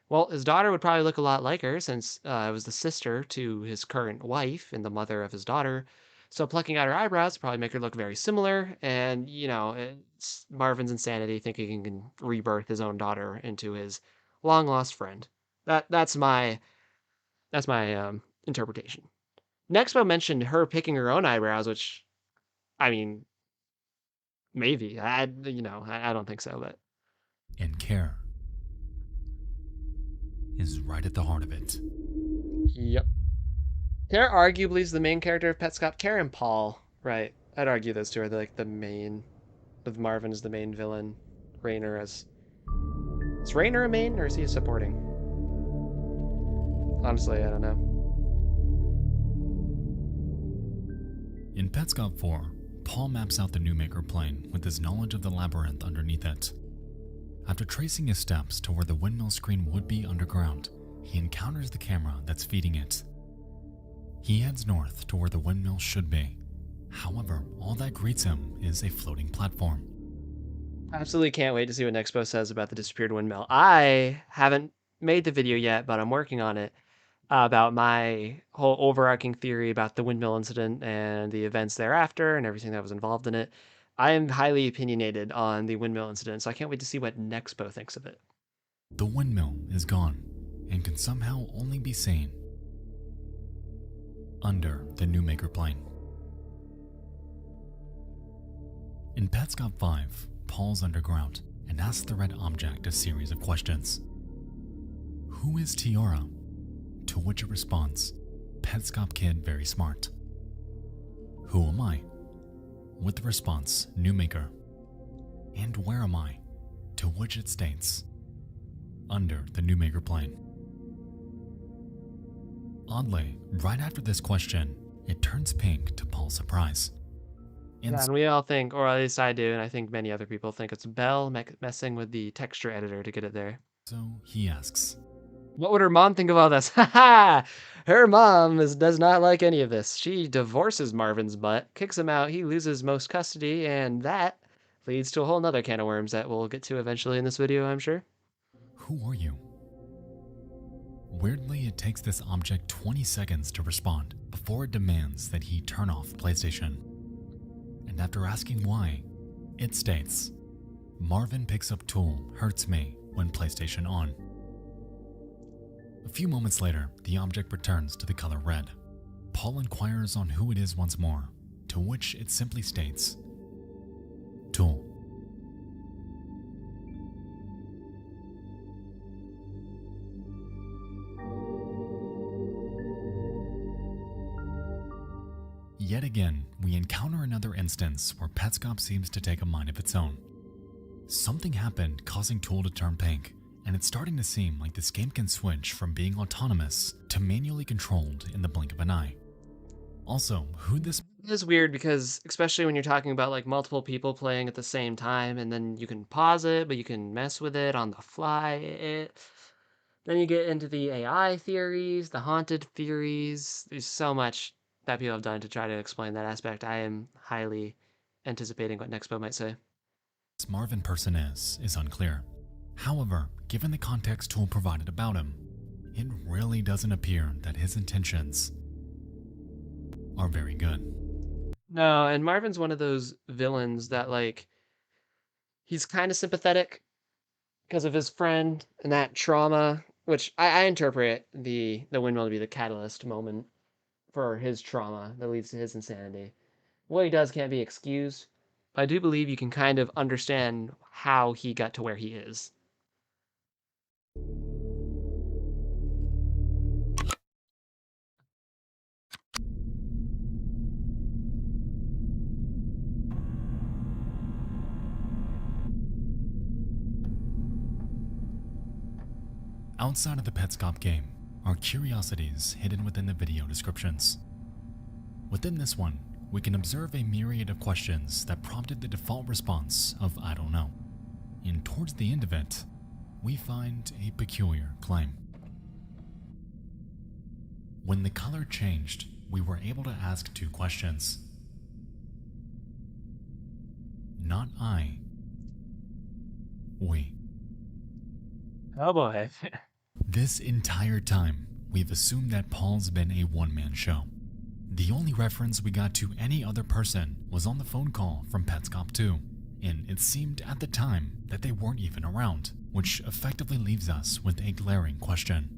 well, his daughter would probably look a lot like her since it was the sister to his current wife and the mother of his daughter. So plucking out her eyebrows would probably make her look very similar. And, it's Marvin's insanity thinking he can rebirth his own daughter into his long lost friend. That's my interpretation. Nexpo mentioned her picking her own eyebrows, which I mean, maybe. I don't think so, but And care is right at the heart of it. yep. Kara arguably is the main character of Petscop. Kara and Paul, right? I'd argue those two are like the main. With Marvin as the main villain, Raynor as is Raynor a main or is he a supporting? Honestly, I don't know. In Petscop 4, Paul maps out the Newmaker plane with his knowledge of the labyrinth underneath it. After tracing his steps to where the windmill screen would be underground, he encounters the camera that's feeding it. He heads north to where the windmill should be. However, all that greets him is a floating platform. Absolutely can't wait to see what Nexpo says about the disappeared windmill. I haven't made the video yet, but I'm working on it about my whole overarching theory about the windmill incident and the events thereafter and everything that was involved in it. I am highly opinionated on the windmill incident, so I can't wait to see what Nexpo thinks of it. The windmill is gone and can somehow only be seen under the Newmaker plane. In Petscop 5, Paul's underground and asks the red object a series of questions. Who is Tiara? To which it responds, Petscop Kid very smart. Who am I? With the response, Newmaker. And where am I? To which it states, under the Newmaker plane. Oddly, right after this question, it turns pink to Paul's surprise. Yeah, and we all think, or at least I do, and I think many other people think it's Belle messing with the texture editor to get it there. So he asks, What would her mom think of all this? Ha! Her mom does not like any of this. She divorces Marvin's butt, kicks him out, he loses most custody, and that leads to a whole nother can of worms that we'll get to eventually in this video, I'm sure. who are you? Weirdly, it takes this object 20 seconds to respond before it demands that he turn off PlayStation. And after asking why, it states, Marvin picks up tool, hurts me when PlayStation on. A few moments later, the object returns to the color red. Paul inquires on who it is once more, to which it simply states, Tool. Yet again, we encounter another instance where Petscop seems to take a mind of its own. Something happened causing Tool to turn pink, and it's starting to seem like this game can switch from being autonomous to manually controlled in the blink of an eye. Also, who this It is weird because, especially when you're talking about like multiple people playing at the same time, and then you can pause it, but you can mess with it on the fly. Then you get into the AI theories, the haunted theories. There's so much that people have done to try to explain that aspect. I am highly anticipating what Nexpo might say. Marvin person is unclear. However, given the context Tool provided about him, it really doesn't appear that his intentions are very good. No, and Marvin's one of those villains that like he's kind of sympathetic because of his friend and that trauma, which I interpret the windmill to be the catalyst moment for his trauma that leads to his insanity. What he does can't be excused, but I do believe you can kind of understand how he got to where he is. Outside of the Petscop game are curiosities hidden within the video descriptions. Within this one, we can observe a myriad of questions that prompted the default response of "I don't know." And towards the end of it, we find a peculiar claim. When the color changed, we were able to ask 2 questions. Not I. We. Oh boy. This entire time, we've assumed that Paul's been a one-man show. The only reference we got to any other person was on the phone call from Petscop 2, and it seemed at the time that they weren't even around, which effectively leaves us with a glaring question.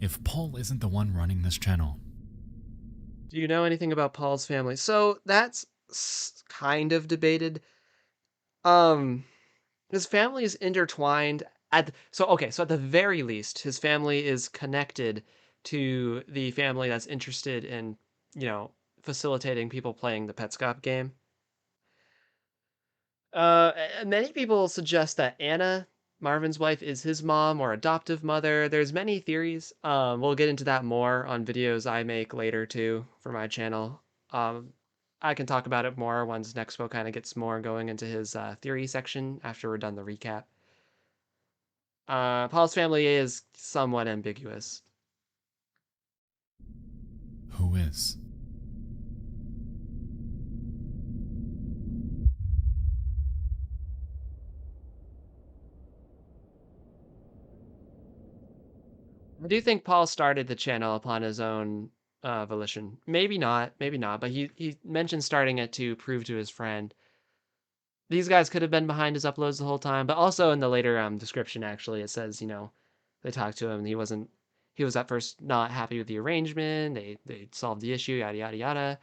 If Paul isn't the one running this channel, Do you know anything about Paul's family? So that's kind of debated. Um, his family is intertwined so at the very least, his family is connected to the family that's interested in, facilitating people playing the Petscop game. Many people suggest that Anna, Marvin's wife, is his mom or adoptive mother. There's many theories. We'll get into that more on videos I make later too for my channel. I can talk about it more once Nexpo kind of gets more going into his theory section after we're done the recap. Paul's family is somewhat ambiguous. who is? I do think Paul started the channel upon his own volition. Maybe not, but he mentioned starting it to prove to his friend. These guys could have been behind his uploads the whole time, but also in the later description, actually, it says, they talked to him and he was at first not happy with the arrangement. They solved the issue, yada, yada, yada.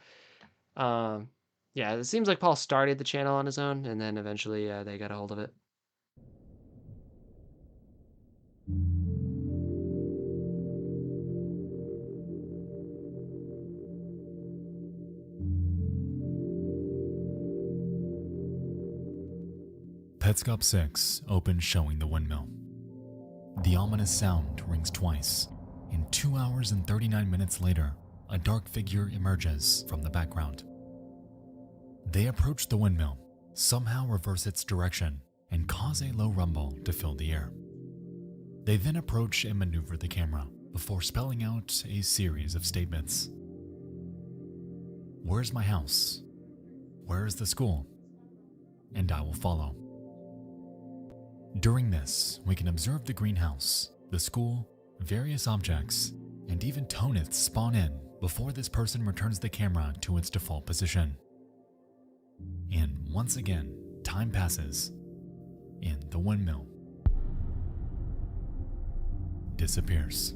Yeah, it seems like Paul started the channel on his own and then eventually they got a hold of it. Petscop 6 opens showing the windmill. The ominous sound rings twice, and 2 hours and 39 minutes later, a dark figure emerges from the background. They approach the windmill, somehow reverse its direction, and cause a low rumble to fill the air. They then approach and maneuver the camera before spelling out a series of statements. "Where's my house? Where is the school? And I will follow." During this, we can observe the greenhouse, the school, various objects, and even Tonith spawn in before this person returns the camera to its default position. And once again, time passes, and the windmill disappears.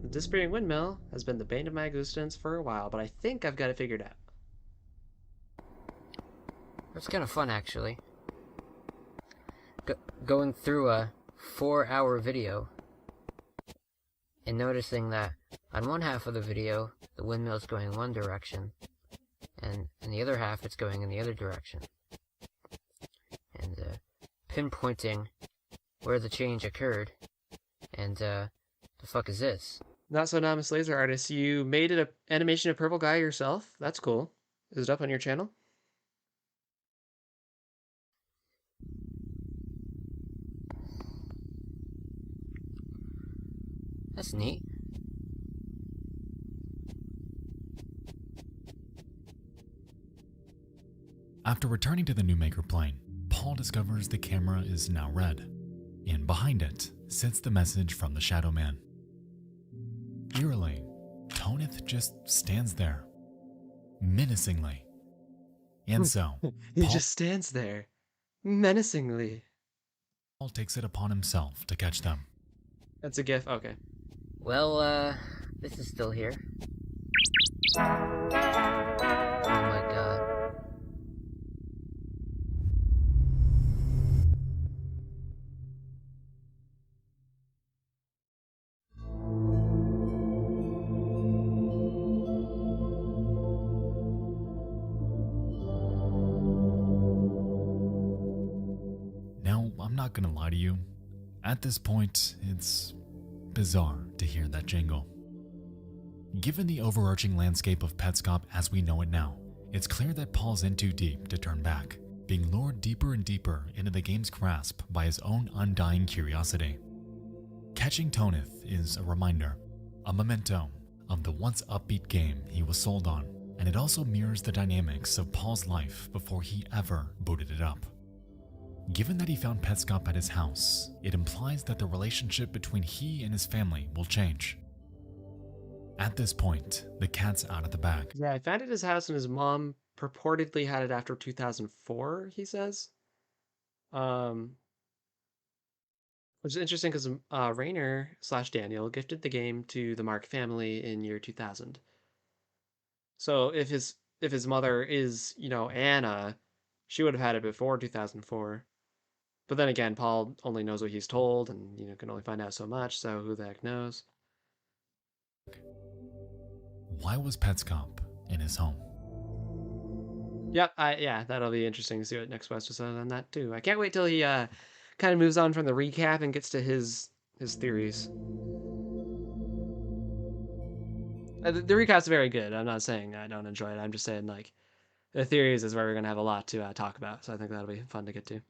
The disappearing windmill has been the bane of my existence for a while, but I think I've got it figured out. That's kind of fun, actually. Going through a 4-hour video and noticing that on one half of the video, the windmill's going one direction, and in the other half, it's going in the other direction. And pinpointing where the change occurred, and the fuck is this? Not so anonymous laser artist, you made an animation of Purple Guy yourself? That's cool. Is it up on your channel? That's neat. After returning to the new maker plane, Paul discovers the camera is now red, and behind it sits the message from the Shadow Man. Eerily, Tonith just stands there, menacingly. And so, He just stands there, menacingly. Paul takes it upon himself to catch them. That's a gif, okay. Well, this is still here. Oh my god. Now, I'm not gonna lie to you, At this point, it's bizarre to hear that jingle. Given the overarching landscape of Petscop as we know it now, it's clear that Paul's in too deep to turn back, being lured deeper and deeper into the game's grasp by his own undying curiosity. Catching Toneth is a reminder, a memento of the once upbeat game he was sold on, and it also mirrors the dynamics of Paul's life before he ever booted it up. Given that he found Petscop at his house, it implies that the relationship between he and his family will change. At this point, the cat's out of the bag. Yeah, I found it at his house and his mom purportedly had it after 2004, he says. Which is interesting because Rainer/Daniel gifted the game to the Mark family in year 2000. So if his mother is, Anna, she would have had it before 2004. But then again, Paul only knows what he's told and, can only find out so much, so who the heck knows? Why was Petscop in his home? Yep, yeah, that'll be interesting to see what Nexpo says on that too. I can't wait till he kind of moves on from the recap and gets to his theories. The recap's very good. I'm not saying I don't enjoy it. I'm just saying like the theories is where we're gonna have a lot to talk about. So I think that'll be fun to get to.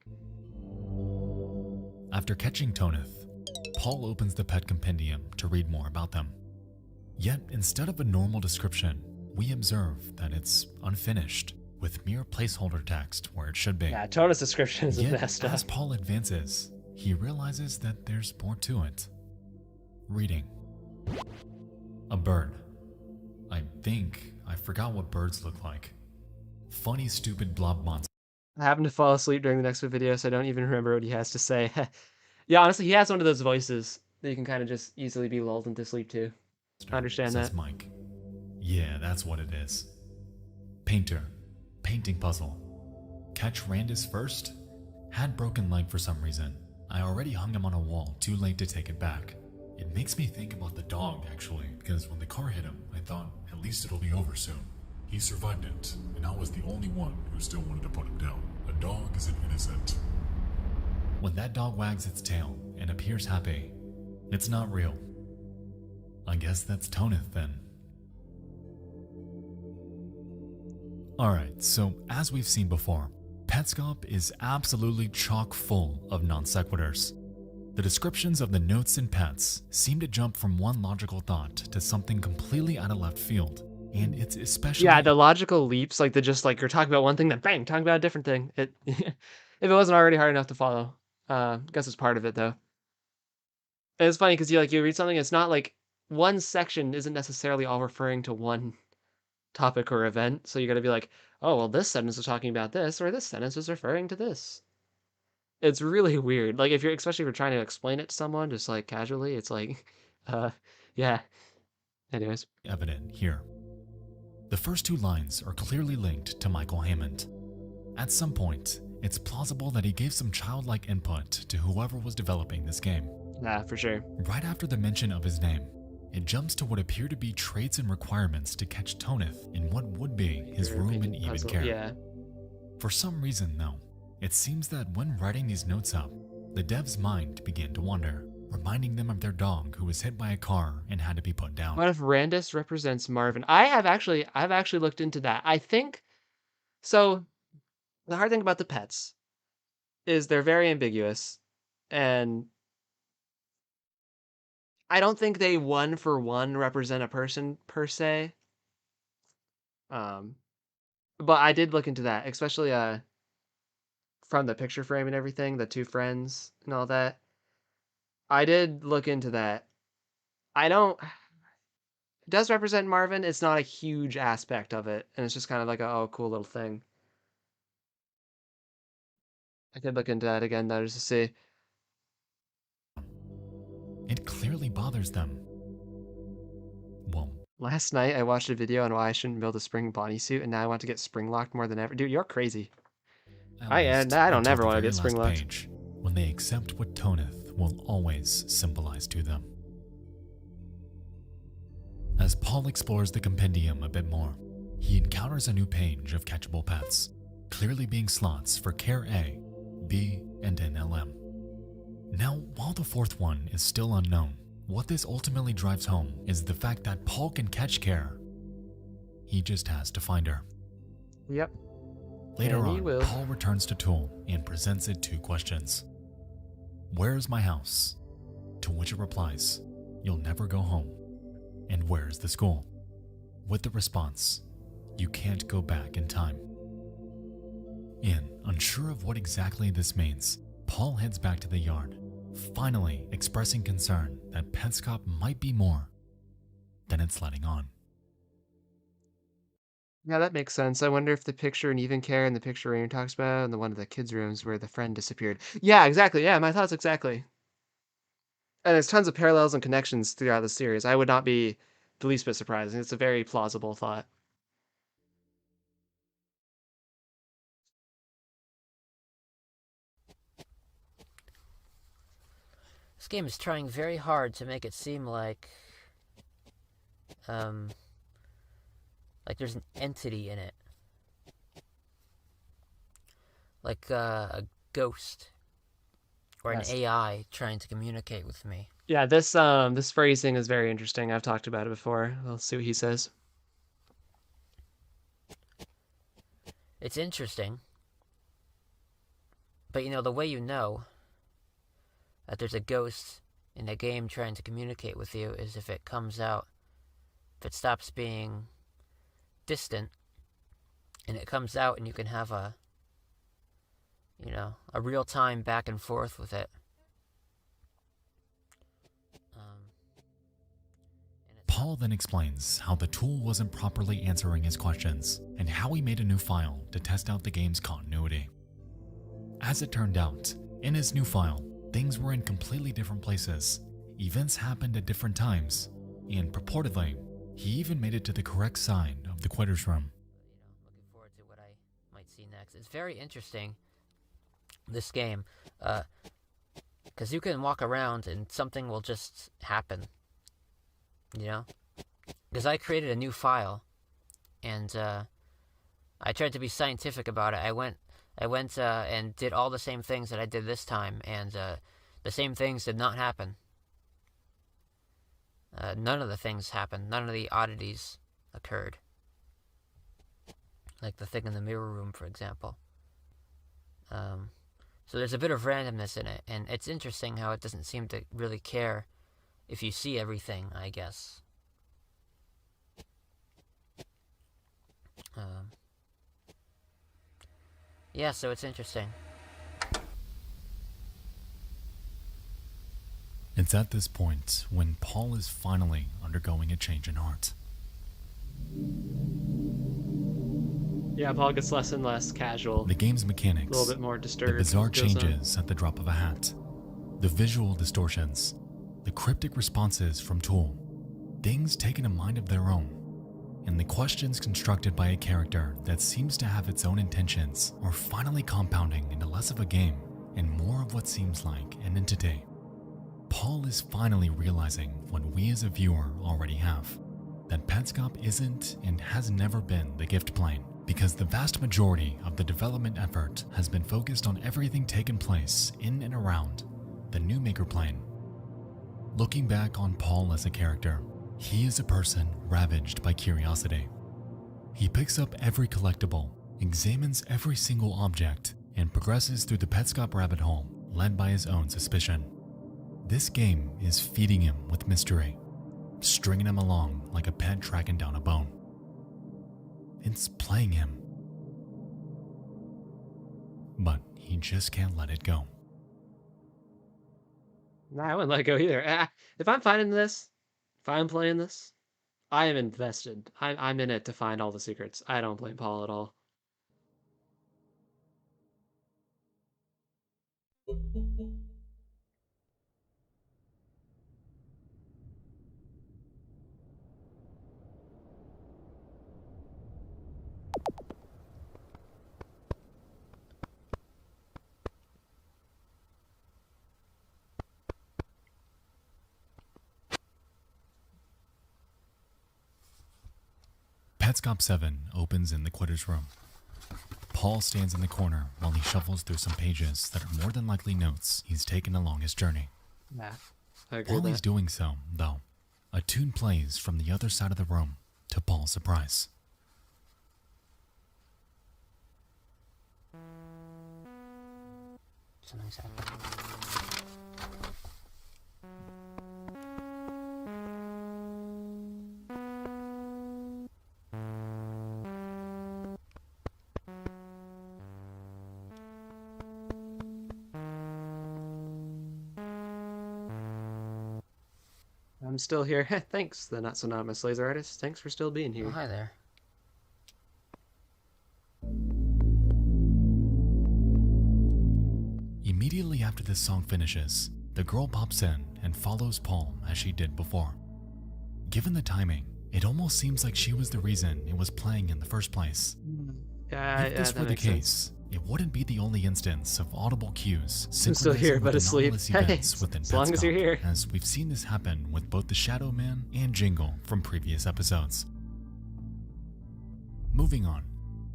After catching Toneth, Paul opens the pet compendium to read more about them. Yet, instead of a normal description, we observe that it's unfinished, with mere placeholder text where it should be. Yeah, Toneth's description is Yet, messed up. as Paul advances, he realizes that there's more to it. Reading. A bird. I forgot what birds look like. Funny, stupid blob monster. I happened to fall asleep during the Nexpo video, so I don't even remember what he has to say. Yeah, honestly, he has one of those voices that you can kind of just easily be lulled into sleep to. I understand says that. Mike. Yeah, that's what it is. Painter. Painting puzzle. Catch Randus first? Had broken leg for some reason. I already hung him on a wall, too late to take it back. It makes me think about the dog, actually, because when the car hit him, I thought, at least it'll be over soon. He survived it, and I was the only one who still wanted to put him down. A dog isn't innocent. When that dog wags its tail and appears happy, it's not real. I guess that's Toneth then. Alright, so as we've seen before, Petscop is absolutely chock full of non sequiturs. The descriptions of the notes in Pets seem to jump from one logical thought to something completely out of left field, and it's especially... Yeah, the logical leaps, like you're talking about one thing, then bang, talking about a different thing. If it wasn't already hard enough to follow. I guess it's part of it though. And it's funny because you read something, it's not like one section isn't necessarily all referring to one topic or event, so you gotta be like, oh, well, this sentence is talking about this, or this sentence is referring to this. It's really weird. Like, especially if you're trying to explain it to someone, just like casually, it's like, yeah. Anyways. Evident here. The first two lines are clearly linked to Michael Hammond. At some point, it's plausible that he gave some childlike input to whoever was developing this game. Yeah, for sure. Right after the mention of his name, it jumps to what appear to be traits and requirements to catch Toneth in what would be his room in even care. Yeah. For some reason, though, it seems that when writing these notes up, the dev's mind began to wander, reminding them of their dog who was hit by a car and had to be put down. What if Randus represents Marvin? I've actually looked into that. I think so. The hard thing about the pets is they're very ambiguous, and I don't think they one for one represent a person per se. But I did look into that, especially from the picture frame and everything, the two friends and all that. I did look into that. It does represent Marvin. It's not a huge aspect of it, and it's just kind of like a cool little thing. I could look into that again though, just to see. It clearly bothers them. Well, Last night I watched a video on why I shouldn't build a spring bodysuit, and now I want to get spring locked more than ever. Dude, you're crazy. I don't ever want to get spring locked. Page, when they accept what Toneth will always symbolize to them. As Paul explores the compendium a bit more, he encounters a new page of catchable pets, clearly being slots for Care A, B, and NLM. Now, while the fourth one is still unknown, what this ultimately drives home is the fact that Paul can catch Kara. He just has to find her. Yep. Later And he on, will. Paul returns to Tool and presents it two questions. Where's my house? To which it replies, you'll never go home. And where's the school? With the response, you can't go back in time. And unsure of what exactly this means, Paul heads back to the yard, finally expressing concern that Petscop might be more than it's letting on. Yeah, that makes sense. I wonder if the picture in Even Care and the picture Rainer talks about and the one of the kids' rooms where the friend disappeared. Yeah, exactly. Yeah, my thoughts exactly. And there's tons of parallels and connections throughout the series. I would not be the least bit surprised. It's a very plausible thought. This game is trying very hard to make it seem like there's an entity in it. Like a ghost or an Yes. AI trying to communicate with me. Yeah, this phrasing is very interesting. I've talked about it before. We'll see what he says. It's interesting, but the way you know that there's a ghost in a game trying to communicate with you is if it comes out, if it stops being distant, and it comes out and you can have a real-time back and forth with it. Paul then explains how the tool wasn't properly answering his questions and how he made a new file to test out the game's continuity. As it turned out, in his new file, things were in completely different places, events happened at different times, and purportedly, he even made it to the correct side of the quitter's room. Looking forward to what I might see next. It's very interesting, this game, because you can walk around and something will just happen. Because I created a new file, and I tried to be scientific about it. I went and did all the same things that I did this time, and the same things did not happen. None of the things happened. None of the oddities occurred. Like the thing in the mirror room, for example. So there's a bit of randomness in it, and it's interesting how it doesn't seem to really care if you see everything, I guess. Yeah, so it's interesting. It's at this point when Paul is finally undergoing a change in heart. Yeah, Paul gets less and less casual. The game's mechanics, A little bit more the disturbed. bizarre goes on. changes at the drop of a hat, the visual distortions, the cryptic responses from Tool, things taking a mind of their own, and the questions constructed by a character that seems to have its own intentions are finally compounding into less of a game and more of what seems like an entity. Paul is finally realizing what we as a viewer already have, that Petscop isn't and has never been the gift plane, because the vast majority of the development effort has been focused on everything taking place in and around the new maker plane. Looking back on Paul as a character, he is a person ravaged by curiosity. He picks up every collectible, examines every single object, and progresses through the Petscop rabbit hole, led by his own suspicion. This game is feeding him with mystery, stringing him along like a pet tracking down a bone. It's playing him. But he just can't let it go. Nah, I wouldn't let go either. If I'm finding this, if I'm playing this, I am invested. I'm in it to find all the secrets. I don't blame Paul at all. Petscop 7 opens in the quitter's room. Paul stands in the corner while he shuffles through some pages that are more than likely notes he's taken along his journey. Yeah, I agree While with he's that. doing so, though, a tune plays from the other side of the room, to Paul's surprise. It's a nice album. I'm still here. Thanks, the not so anonymous laser artist. Thanks for still being Oh, here. hi there. Immediately after this song finishes, the girl pops in and follows Paul as she did before. Given the timing, it almost seems like she was the reason it was playing in the first place. If this that were the makes sense. case, it wouldn't be the only instance of audible cues I'm still synchronizing here, with but asleep. anomalous Hey, events within as long as you're Petscop, here. as we've seen this happen with both the Shadow Man and Jingle from previous episodes. Moving on,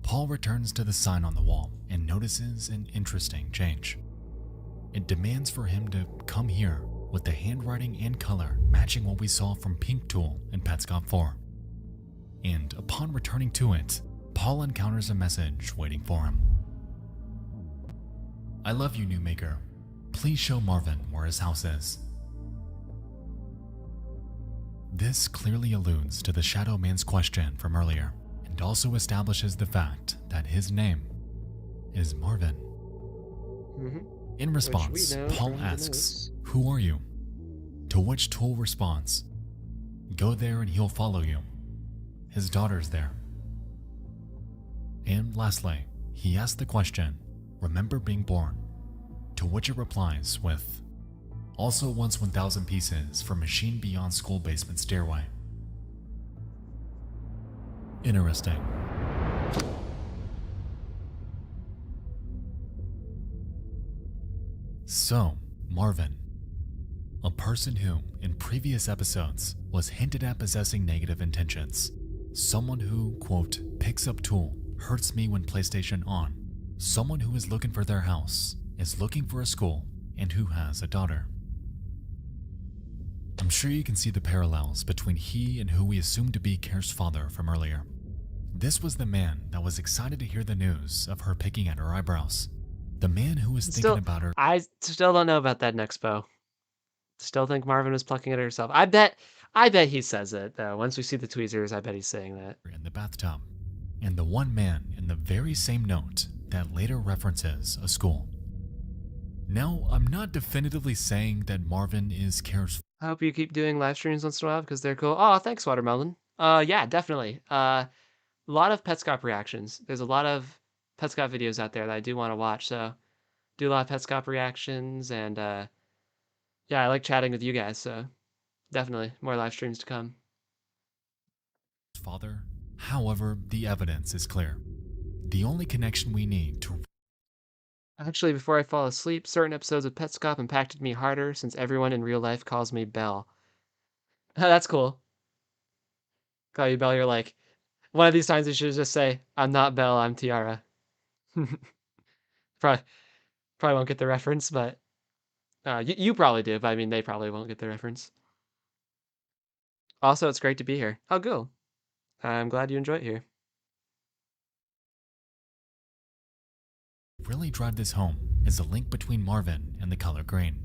Paul returns to the sign on the wall and notices an interesting change. It demands for him to come here, with the handwriting and color matching what we saw from Pink Tool in Petscop 4. And upon returning to it, Paul encounters a message waiting for him. I love you, new maker. Please show Marvin where his house is. This clearly alludes to the Shadow Man's question from earlier, and also establishes the fact that his name is Marvin. In response, know Paul from the asks, notes. "Who are you?" To which Tool responds, "Go there and he'll follow you. His daughter's there." And lastly, he asks the question, "Remember being born?" To which it replies with, "Also wants 1,000 pieces for machine beyond school basement stairway." Interesting. So, Marvin, a person who, in previous episodes, was hinted at possessing negative intentions, someone who, quote, picks up tool, hurts me when PlayStation on, someone who is looking for their house, is looking for a school, and who has a daughter. I'm sure you can see the parallels between he and who we assumed to be Kare's father from earlier. This was the man that was excited to hear the news of her picking at her eyebrows. The man who was thinking about her I still don't know about that Nexpo. Still think Marvin was plucking at herself. I bet he says it though. Once we see the tweezers, I bet he's saying that. in the bathtub, and the one man in the very same note that later references a school. Now, I'm not definitively saying that Marvin is Kare's I hope you keep doing live streams once in a while because they're cool. Oh, thanks, Watermelon. Yeah, definitely. A lot of Petscop reactions. There's a lot of Petscop videos out there that I do want to watch. So, do a lot of Petscop reactions, and yeah, I like chatting with you guys. So, definitely more live streams to come. father. However, the evidence is clear. The only connection we need to Actually, before I fall asleep, certain episodes of Petscop impacted me harder since everyone in real life calls me Belle. That's cool. Call you Belle, you're like, one of these times you should just say, I'm not Belle, I'm Tiara. probably, probably won't get the reference, but you probably do, but I mean, they probably won't get the reference. Also, it's great to be here. Oh, cool. I'm glad you enjoy it here. really drive this home is the link between Marvin and the color green.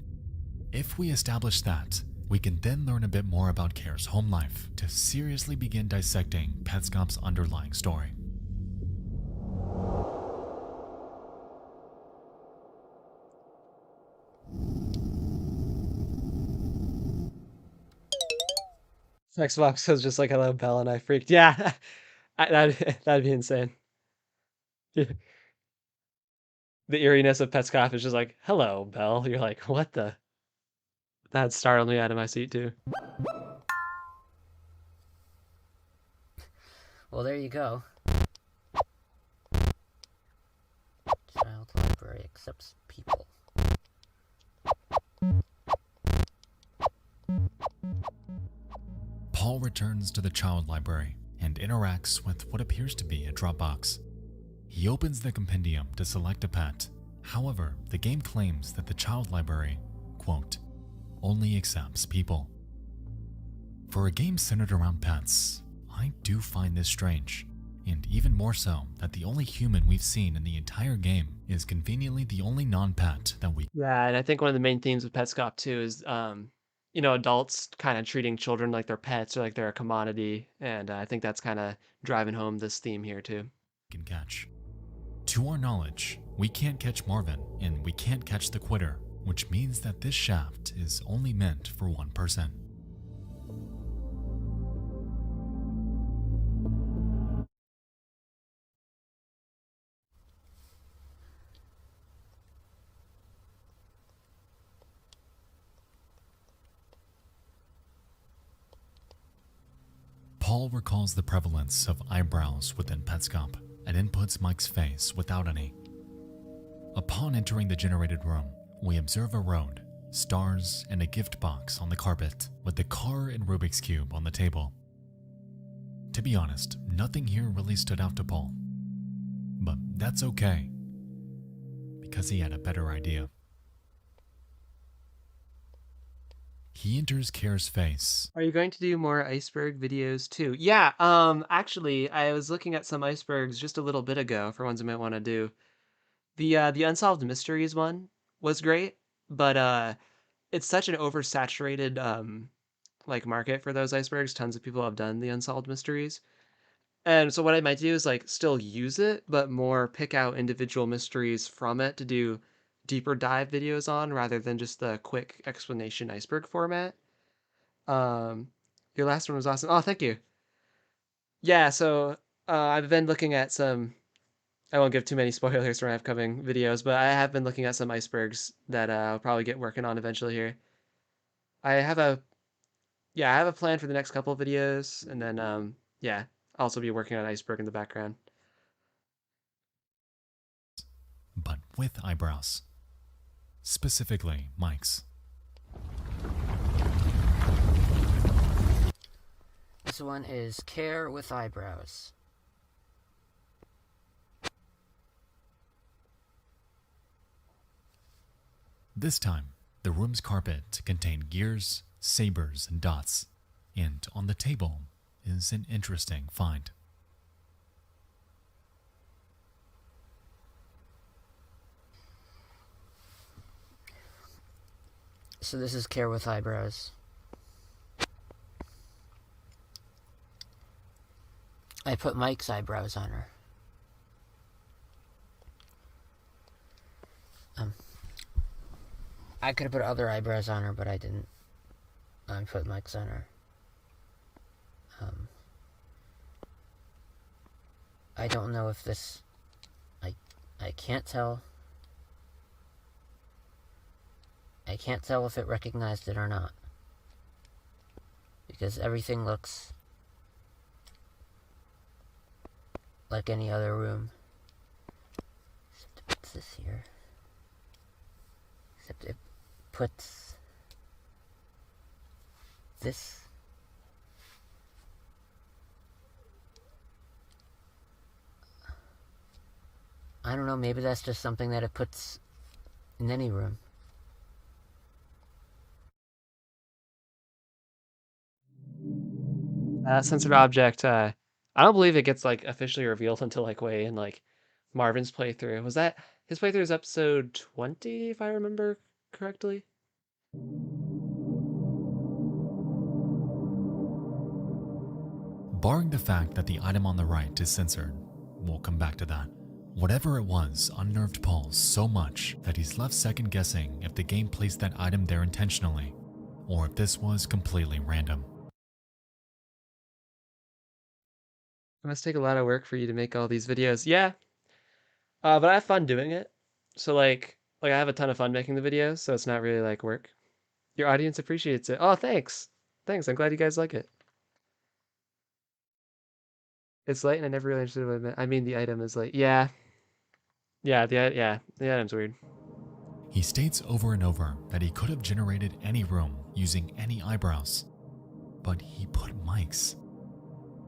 If we establish that, we can then learn a bit more about Kare's home life to seriously begin dissecting Petscop's underlying story. Xbox was just like, hello, Belle, and I freaked. Yeah, that'd be insane. The eeriness of Petscop is just like, hello, Belle. You're like, what the? That startled me out of my seat, too. Well, there you go. Child library accepts people. Paul returns to the child library and interacts with what appears to be a Dropbox. He opens the compendium to select a pet. However, the game claims that the child library, quote, only accepts people. For a game centered around pets, I do find this strange, and even more so that the only human we've seen in the entire game is conveniently the only non-pet that we. Yeah, and I think one of the main themes with Petscop too is, adults kind of treating children like they're pets or like they're a commodity, and I think that's kind of driving home this theme here too. Can catch. To our knowledge, we can't catch Marvin and we can't catch the Quitter, which means that this shaft is only meant for one person. Paul recalls the prevalence of eyebrows within Petscop and inputs Mike's face without any. Upon entering the generated room, we observe a road, stars, and a gift box on the carpet, with the car and Rubik's Cube on the table. To be honest, nothing here really stood out to Paul. But that's okay, because he had a better idea. He enters Kare's face. Are you going to do more iceberg videos too? Yeah, actually, I was looking at some icebergs just a little bit ago for ones I might want to do. The Unsolved Mysteries one was great, but it's such an oversaturated like market for those icebergs. Tons of people have done the Unsolved Mysteries. And so what I might do is like still use it, but more pick out individual mysteries from it to do deeper dive videos on rather than just the quick explanation iceberg format. Um, your last one was awesome. Oh, thank you. Yeah, so I've been looking at some. I won't give too many spoilers for my upcoming videos, but I have been looking at some icebergs that I'll probably get working on eventually here. I have a I have a plan for the next couple of videos, and then yeah, I'll also be working on iceberg in the background. But with eyebrows. Specifically, Mike's. This one is Care with eyebrows. This time, the room's carpet contained gears, sabers, and dots, and on the table is an interesting find. So this is Care with eyebrows. I put Mike's eyebrows on her. I could have put other eyebrows on her, but I didn't. I put Mike's on her. I don't know if this... I can't tell. I can't tell if it recognized it or not. Because everything looks like any other room. Except it puts this here. Except it puts this. I don't know, maybe that's just something that it puts in any room. Censored object. I don't believe it gets like officially revealed until like way in like Marvin's playthrough. Was that his playthrough is episode 20, if I remember correctly? Barring the fact that the item on the right is censored, we'll come back to that. Whatever it was unnerved Paul so much that he's left second guessing if the game placed that item there intentionally, or if this was completely random. It must take a lot of work for you to make all these videos. Yeah. But I have fun doing it. So like I have a ton of fun making the videos, so it's not really like work. Your audience appreciates it. Oh, thanks. Thanks. I'm glad you guys like it. It's late and I never really understood what it meant. I mean, the item is late. Yeah. Yeah, the item's weird. He states over and over that he could have generated any room using any eyebrows, but he put Mike's.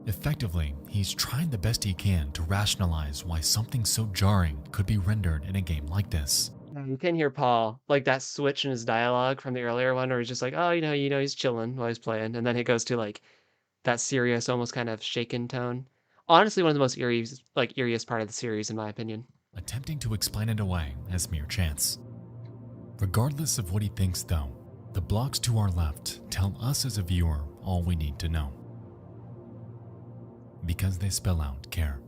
Effectively, he's trying the best he can to rationalize why something so jarring could be rendered in a game like this. You can hear Paul, like that switch in his dialogue from the earlier one where he's just like, oh, he's chilling while he's playing. And then it goes to like that serious, almost kind of shaken tone. Honestly, one of the most eeriest part of the series, in my opinion. Attempting to explain it away as mere chance. Regardless of what he thinks though, the blocks to our left tell us as a viewer all we need to know. Because they spell out care.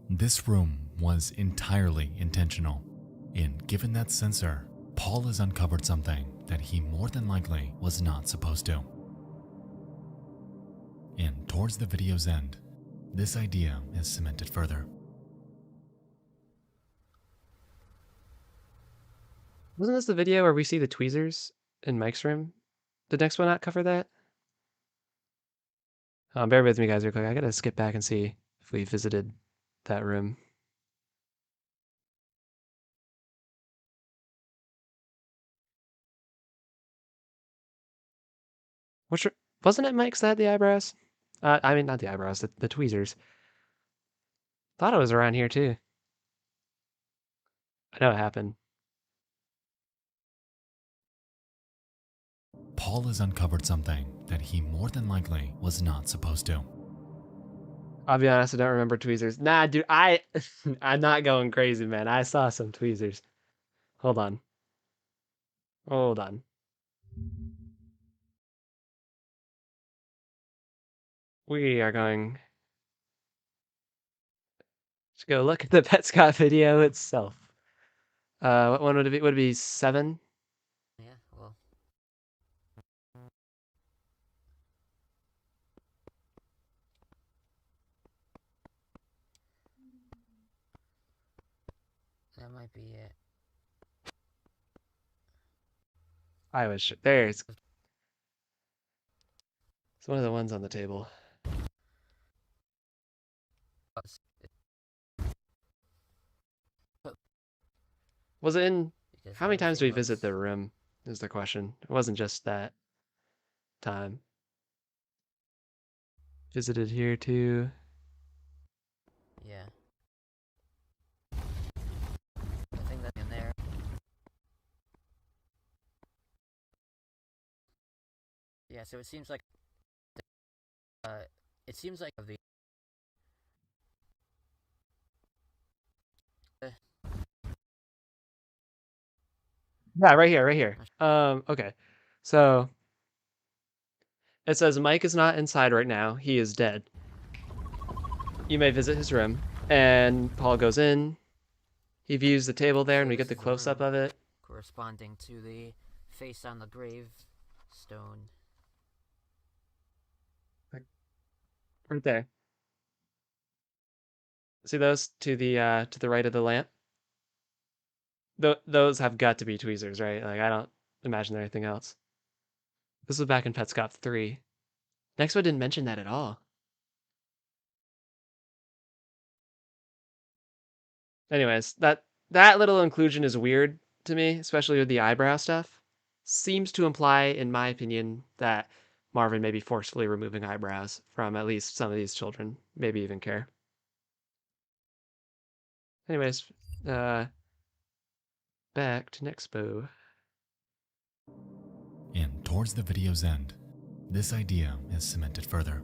This room was entirely intentional, and given that sensor, Paul has uncovered something that he more than likely was not supposed to. And towards the video's end, this idea is cemented further. Wasn't this the video where we see the tweezers in Mike's room? Did Nexpo not cover that? Bear with me, guys, real quick. I gotta skip back and see if we visited that room. Wasn't it Mike's that had the eyebrows? I mean, not the eyebrows, the tweezers. Thought it was around here, too. I know it happened. Paul has uncovered something that he more than likely was not supposed to. I'll be honest, I don't remember tweezers. Nah, dude, I'm not going crazy, man. I saw some tweezers. Hold on. Hold on. We are going to go look at the Petscop video itself. What one would it be? Would it be 7? Yeah, well. That might be it. I was sure. There's. It's one of the ones on the table. Was it in? Because How many times do we everything visit looks- the room? Is the question. It wasn't just that time. Visited here too. Yeah. I think that's in there. Yeah, so it seems like the Yeah, right here, right here. Okay. So it says Mike is not inside right now. He is dead. You may visit his room. And Paul goes in. He views the table there, and we get the close-up of it. corresponding to the face on the gravestone. Right there. See those to the right of the lamp? Those have got to be tweezers, right? Like, I don't imagine they're anything else. This was back in Petscop 3. Nexpo didn't mention that at all. Anyways, that little inclusion is weird to me, especially with the eyebrow stuff. Seems to imply, in my opinion, that Marvin may be forcefully removing eyebrows from at least some of these children, maybe even Care. Anyways, back to Nexpo. And towards the video's end, this idea is cemented further.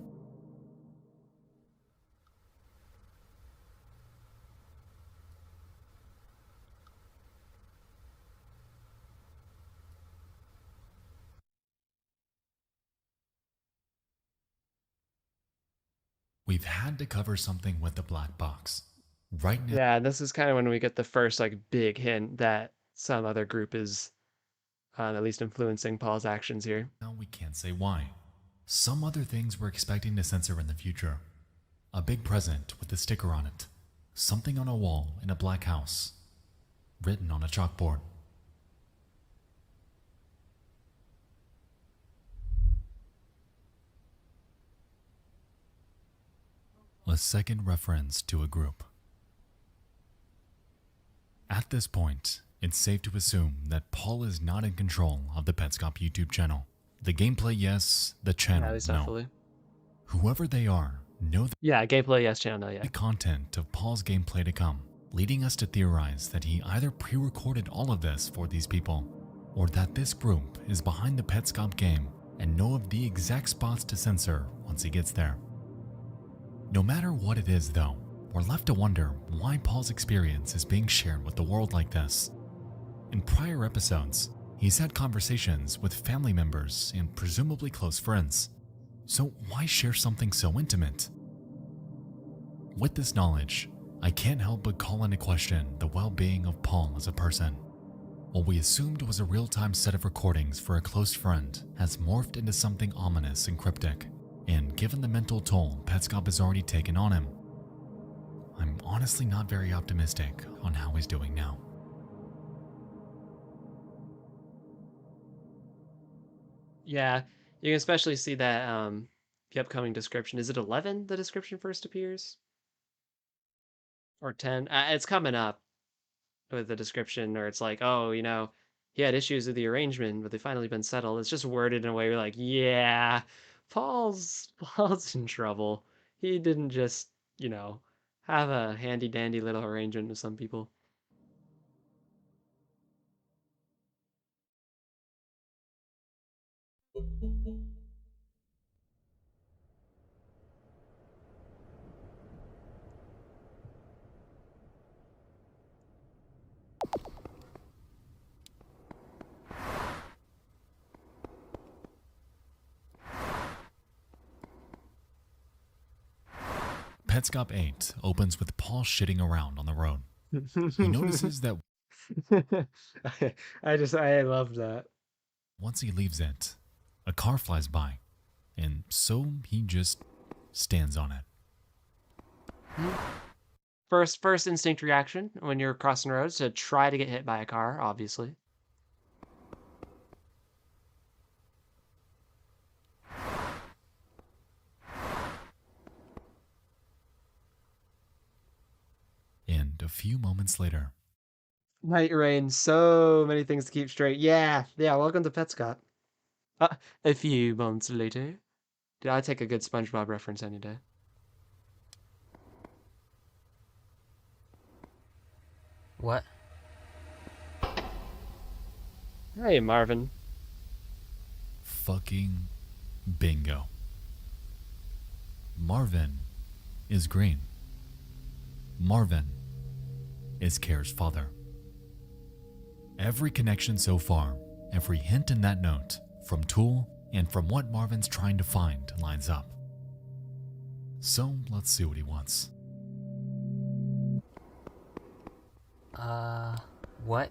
We've had to cover something with the black box. Right now, Yeah, this is kind of when we get the first like big hint that some other group is at least influencing Paul's actions here. we can't say why. Some other things we're expecting to censor in the future. A big present with a sticker on it. Something on a wall in a black house. Written on a chalkboard. A second reference to a group. At this point, it's safe to assume that Paul is not in control of the Petscop YouTube channel. The gameplay, yes. The Yeah, channel, at least not no. fully. Whoever they are, know Yeah, gameplay, yes, channel, no, yeah. the content of Paul's gameplay to come, leading us to theorize that he either pre-recorded all of this for these people, or that this group is behind the Petscop game and know of the exact spots to censor once he gets there. No matter what it is though, we're left to wonder why Paul's experience is being shared with the world like this. In prior episodes, he's had conversations with family members and presumably close friends. So why share something so intimate? With this knowledge, I can't help but call into question the well-being of Paul as a person. What we assumed was a real-time set of recordings for a close friend has morphed into something ominous and cryptic, and given the mental toll Petscop has already taken on him, I'm honestly not very optimistic on how he's doing now. Yeah, you can especially see that the upcoming description. Is it 11 the description first appears? Or 10? It's coming up with the description, or it's like, oh, he had issues with the arrangement, but they finally been settled. It's just worded in a way you're like, yeah, Paul's in trouble. He didn't just, have a handy dandy little arrangement with some people. Petscop 8 opens with Paul shitting around on the road. He notices that I love that. once he leaves it, a car flies by, and so he just stands on it. First instinct reaction when you're crossing roads to try to get hit by a car, obviously. And a few moments later, Night rain, so many things to keep straight. Yeah, welcome to Petscop. A few months later. Dude, I take a good SpongeBob reference any day. What? Hey, Marvin. fucking bingo. Marvin is green. Marvin is Care's father. Every connection so far, every hint in that note, from Tool and from what Marvin's trying to find, lines up. So let's see what he wants. What?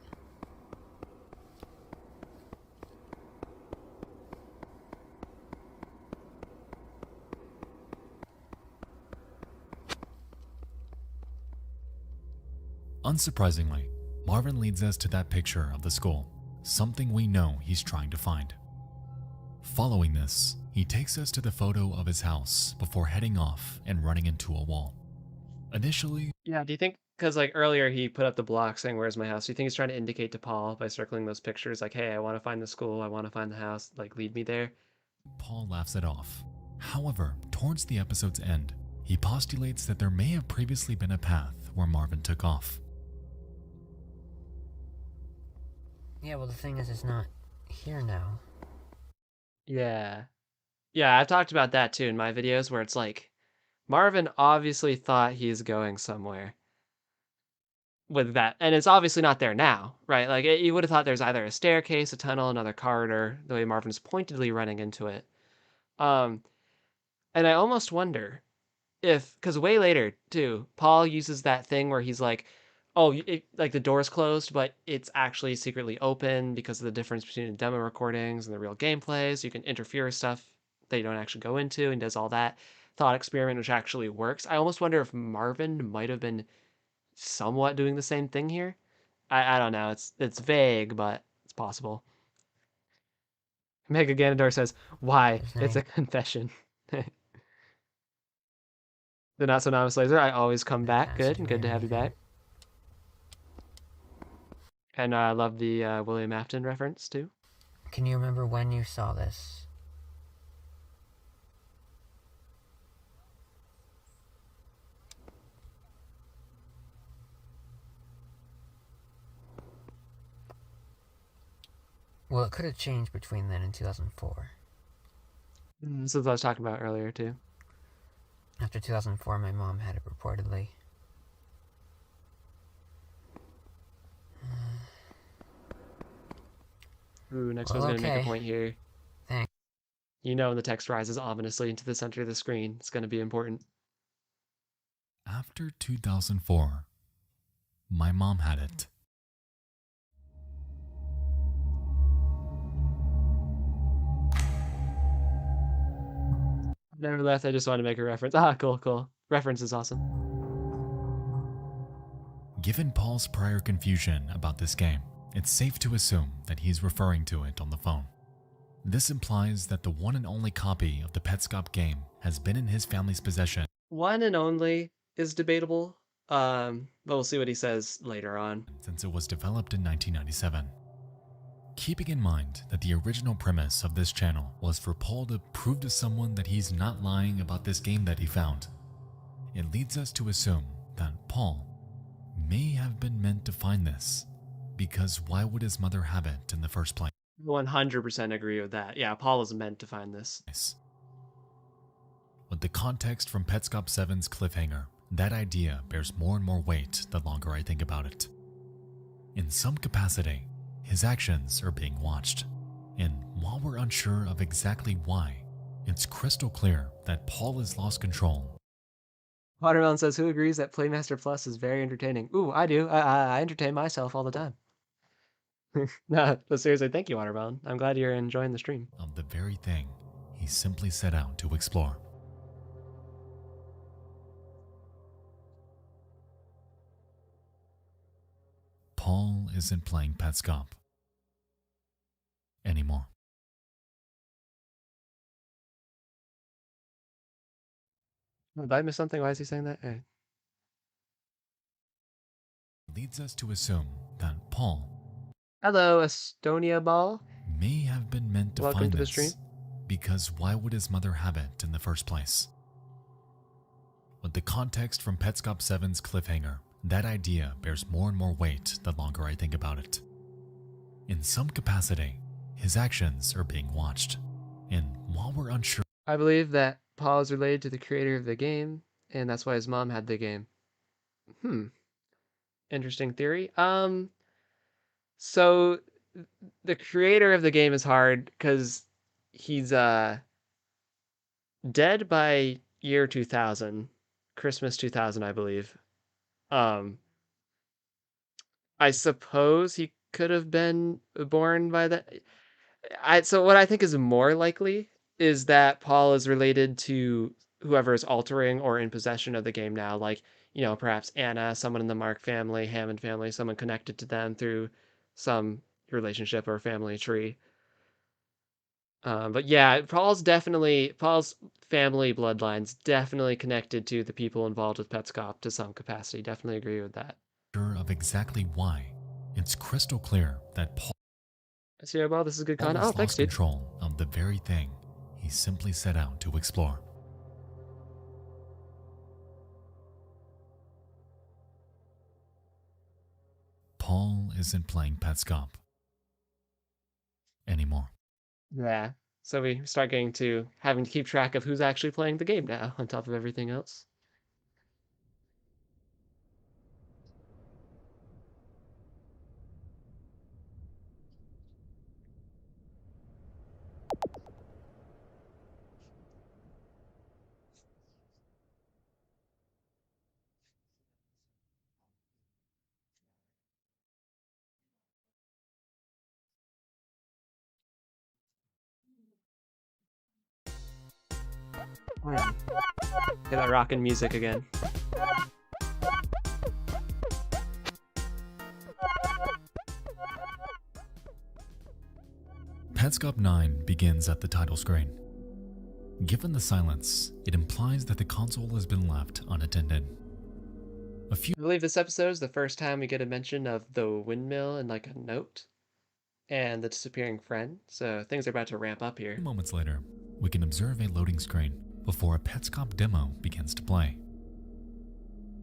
Unsurprisingly, Marvin leads us to that picture of the school, something we know he's trying to find. Following this, he takes us to the photo of his house before heading off and running into a wall. Initially, Yeah, do you think, because like earlier he put up the block saying, "Where's my house?" Do you think he's trying to indicate to Paul by circling those pictures, like, "Hey, I want to find the school, I want to find the house, like, lead me there"? Paul laughs it off. However, towards the episode's end, he postulates that there may have previously been a path where Marvin took off. Yeah, well, the thing is, it's not here now. Yeah. Yeah, I've talked about that too in my videos where it's like, Marvin obviously thought he's going somewhere with that, and it's obviously not there now, right? Like, you would have thought there's either a staircase, a tunnel, another corridor, the way Marvin's pointedly running into it. And I almost wonder if, because way later too, Paul uses that thing where he's like, oh, like the door's closed, but it's actually secretly open because of the difference between the demo recordings and the real gameplay. So you can interfere with stuff that you don't actually go into, and does all that thought experiment, which actually works. I almost wonder if Marvin might have been somewhat doing the same thing here. I don't know. It's vague, but it's possible. Mega Ganondorf says, "Why? His It's a name. confession." The Not So Anonymous Laser, I always come That back. Good, passage and good to ran have you me back. And I love the William Afton reference too. Can you remember when you saw this? Well, it could have changed between then and 2004. This is what I was talking about earlier, too. After 2004, my mom had it reportedly. Ooh, Nexpo's Well, gonna make a okay. point here. Thanks. You know when the text rises ominously into the center of the screen, it's gonna be important. After 2004, my mom had it. Never left, I just wanted to make a reference. Ah, cool. Reference is awesome. Given Paul's prior confusion about this game, it's safe to assume that he's referring to it on the phone. This implies that the one and only copy of the Petscop game has been in his family's possession. One and only is debatable, but we'll see what he says later on. Since it was developed in 1997. Keeping in mind that the original premise of this channel was for Paul to prove to someone that he's not lying about this game that he found, it leads us to assume that Paul may have been meant to find this, because why would his mother have it in the first place? 100% agree with that. Yeah, Paul is meant to find this. With the context from Petscop 7's cliffhanger, that idea bears more and more weight the longer I think about it. In some capacity, his actions are being watched, and while we're unsure of exactly why, it's crystal clear that Paul has lost control. Watermelon says, who agrees that Playmaster Plus is very entertaining? Ooh, I do. I entertain myself all the time. No, but seriously, thank you, Watermelon. I'm glad you're enjoying the stream. Of the very thing he simply set out to explore. Paul isn't playing Petscop anymore. Oh, did I miss something? Why is he saying that? Leads us to assume that Paul Hello, Estonia Ball. may have been meant to Welcome find to the this, stream. because why would his mother have it in the first place? With the context from Petscop 7's cliffhanger, that idea bears more and more weight the longer I think about it. In some capacity, his actions are being watched, and while we're unsure, I believe that Paul is related to the creator of the game, and that's why his mom had the game. Interesting theory. So the creator of the game is hard because he's dead by year 2000, Christmas 2000, I believe. I suppose he could have been born by that. So what I think is more likely is that Paul is related to whoever is altering or in possession of the game now, like, you know, perhaps Anna, someone in the Mark family, Hammond family, someone connected to them through some relationship or family tree. But yeah, Paul's family bloodline's definitely connected to the people involved with Petscop to some capacity. Definitely agree with that. of exactly why, it's crystal clear that Paul So, well, this is good content. Oh, has thanks, lost dude. control of the very thing he simply set out to explore. Paul isn't playing Petscop anymore. Yeah. So we start getting to having to keep track of who's actually playing the game now, on top of everything else. Oh, yeah. Hear that rockin' music again. Petscop 9 begins at the title screen. Given the silence, it implies that the console has been left unattended. A few I believe this episode is the first time we get a mention of the windmill and like a note and the disappearing friend. So things are about to ramp up here. moments later, we can observe a loading screen before a Petscop demo begins to play.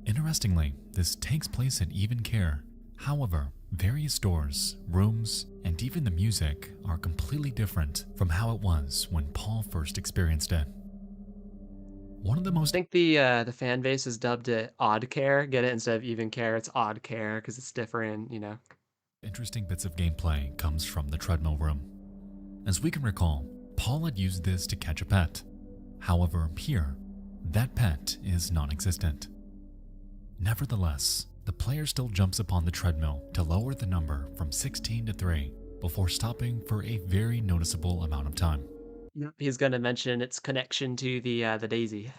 Interestingly, this takes place at even care, However, various doors, rooms, and even the music are completely different from how it was when Paul first experienced it. One of the I most think the fan base has dubbed it odd care. Get it? Instead of even care, it's odd care because it's different, you know. interesting bits of gameplay comes from the treadmill room. As we can recall, Paul had used this to catch a pet. However, here, that pet is non-existent. Nevertheless, the player still jumps upon the treadmill to lower the number from 16 to 3 before stopping for a very noticeable amount of time. Yep. He's going to mention its connection to the daisy.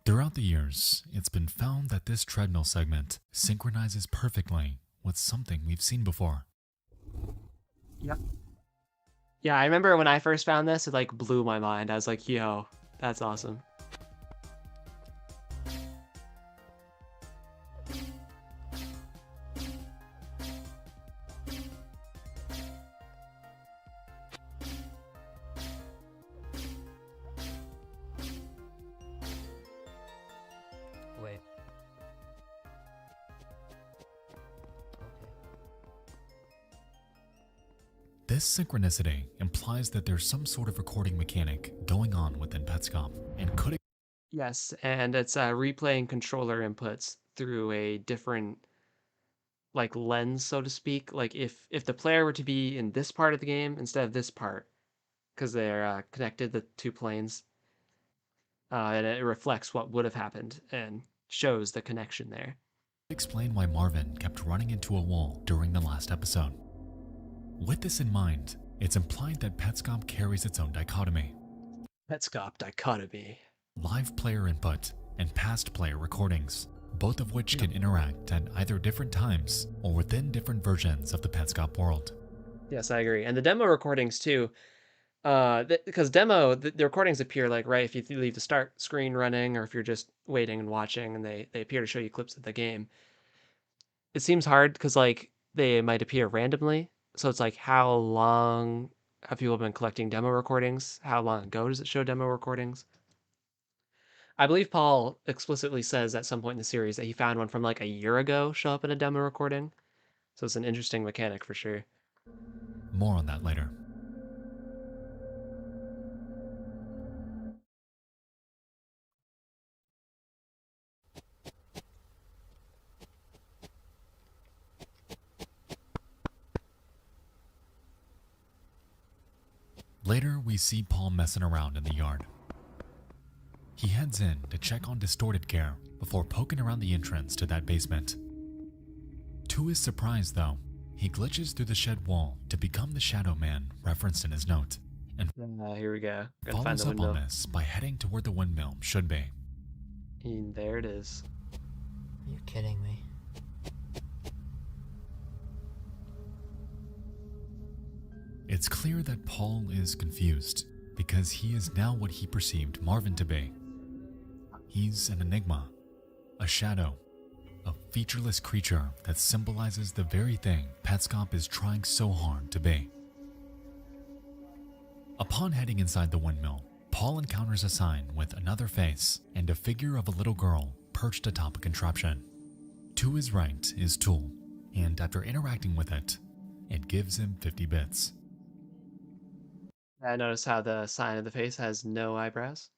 Throughout the years, it's been found that this treadmill segment synchronizes perfectly with something we've seen before. Yep. Yeah, I remember when I first found this, it like blew my mind. I was like, yo, that's awesome. Wait. Okay. This synchronicity implies that there's some sort of recording mechanic going on within Petscop, and could Yes, and it's replaying controller inputs through a different like lens, so to speak. Like if the player were to be in this part of the game instead of this part, because they're connected, the two planes, and it reflects what would have happened and shows the connection there. explain why Marvin kept running into a wall during the last episode. With this in mind, it's implied that Petscop carries its own dichotomy: Petscop dichotomy. live player input and past player recordings, both of which can interact at either different times or within different versions of the Petscop world. Yes, I agree. And the demo recordings too, because the recordings appear like right if you leave the start screen running or if you're just waiting and watching, and they appear to show you clips of the game. It seems hard because like they might appear randomly, so it's like how long have people been collecting demo recordings? How long ago does it show demo recordings? I believe Paul explicitly says at some point in the series that he found one from like a year ago show up in a demo recording. So it's an interesting mechanic for sure. More on that later. Later, we see Paul messing around in the yard. He heads in to check on Distorted Care before poking around the entrance to that basement. To his surprise, though, he glitches through the shed wall to become the Shadow Man referenced in his note, and Here we go. Gotta find follows the up on windmill. this by heading to where the windmill should be. And there it is. Are you kidding me? It's clear that Paul is confused because he is now what he perceived Marvin to be. He's an enigma, a shadow, a featureless creature that symbolizes the very thing Petscop is trying so hard to be. Upon heading inside the windmill, Paul encounters a sign with another face and a figure of a little girl perched atop a contraption. To his right is Tool, and after interacting with it, it gives him 50 bits. I notice how the sign of the face has no eyebrows.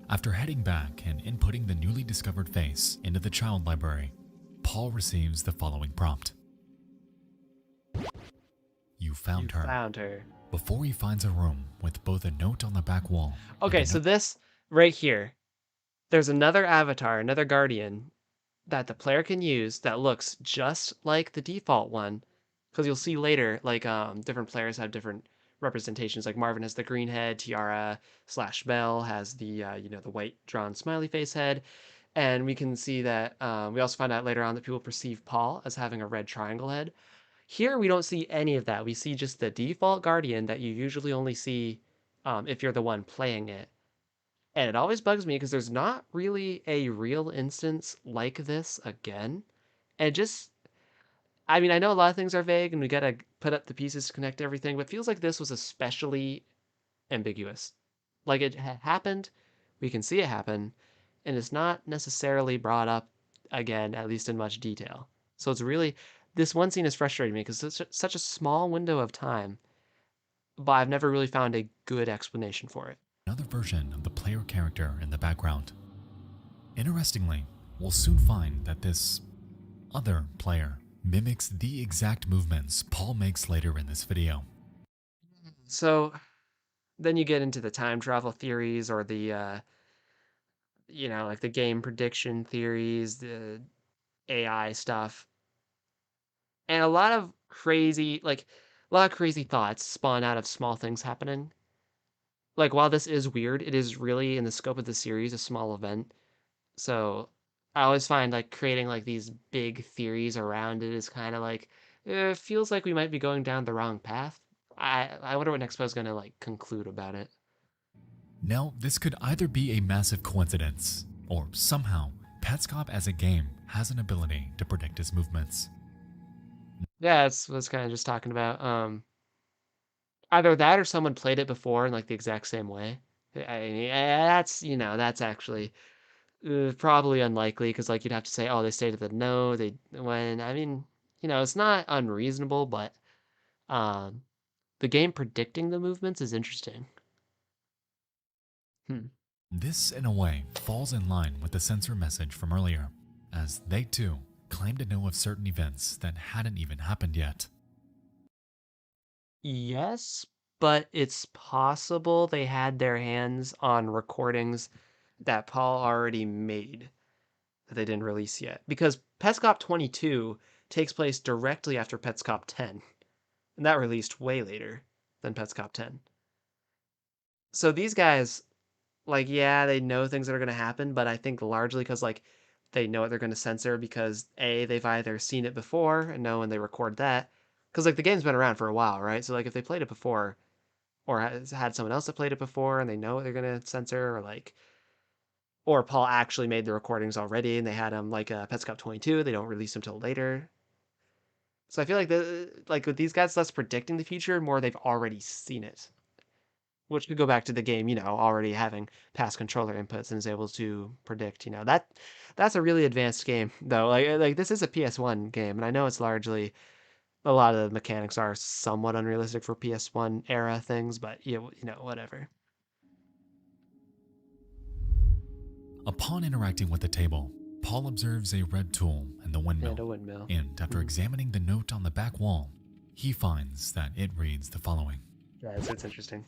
After heading back and inputting the newly discovered face into the child library, Paul receives the following prompt. You found her. Found her. Before he finds a room with both a note on the back wall. Okay, and a so this right here, there's another avatar, another guardian that the player can use that looks just like the default one. Because you'll see later, like different players have different representations. Like Marvin has the green head, Tiara slash Bell has the the white drawn smiley face head, and we can see that we also find out later on that people perceive Paul as having a red triangle head. Here we don't see any of that. We see just the default guardian that you usually only see if you're the one playing it. And it always bugs me because there's not really a real instance like this again. And just, I mean, I know a lot of things are vague and we gotta put up the pieces to connect everything, but it feels like this was especially ambiguous. Like it happened, we can see it happen, and it's not necessarily brought up again, at least in much detail. So it's really, this one scene is frustrating me because it's such a small window of time, but I've never really found a good explanation for it. Another version of the player character in the background. Interestingly, we'll soon find that this other player mimics the exact movements Paul makes later in this video. So then you get into the time travel theories or the, like the game prediction theories, the AI stuff, and a lot of crazy thoughts spawn out of small things happening. Like while this is weird, it is really in the scope of the series a small event. So I always find like creating like these big theories around it is kind of like it feels like we might be going down the wrong path. I wonder what Nexpo is gonna like conclude about it. Now, this could either be a massive coincidence, or somehow, Petscop as a game has an ability to predict its movements. Yeah, that's what I was kind of just talking about. Either that or someone played it before in like the exact same way. That's actually probably unlikely because like you'd have to say, oh, they stayed at the no, they when I mean, it's not unreasonable, but um, the game predicting the movements is interesting. Hmm. This, in a way, falls in line with the censor message from earlier, as they too claim to know of certain events that hadn't even happened yet. Yes, but it's possible they had their hands on recordings that Paul already made that they didn't release yet. Because Petscop 22 takes place directly after Petscop 10, and that released way later than Petscop 10. So these guys, like, yeah, they know things that are going to happen, but I think largely because, like, they know what they're going to censor because, A, they've either seen it before and know when they record that. Because, like, the game's been around for a while, right? So, like, if they played it before, or has had someone else that played it before and they know what they're going to censor, or, like, or Paul actually made the recordings already and they had them, like, Petscop 22, they don't release them till later. So I feel like like with these guys, less predicting the future, more they've already seen it, which could go back to the game, already having past controller inputs and is able to predict. That's a really advanced game though. Like this is a PS1 game, and I know it's largely a lot of the mechanics are somewhat unrealistic for PS1 era things, but whatever. Upon interacting with the table, Paul observes a red tool in the windmill, And a windmill. and after examining the note on the back wall, he finds that it reads the following. Yeah, it's interesting.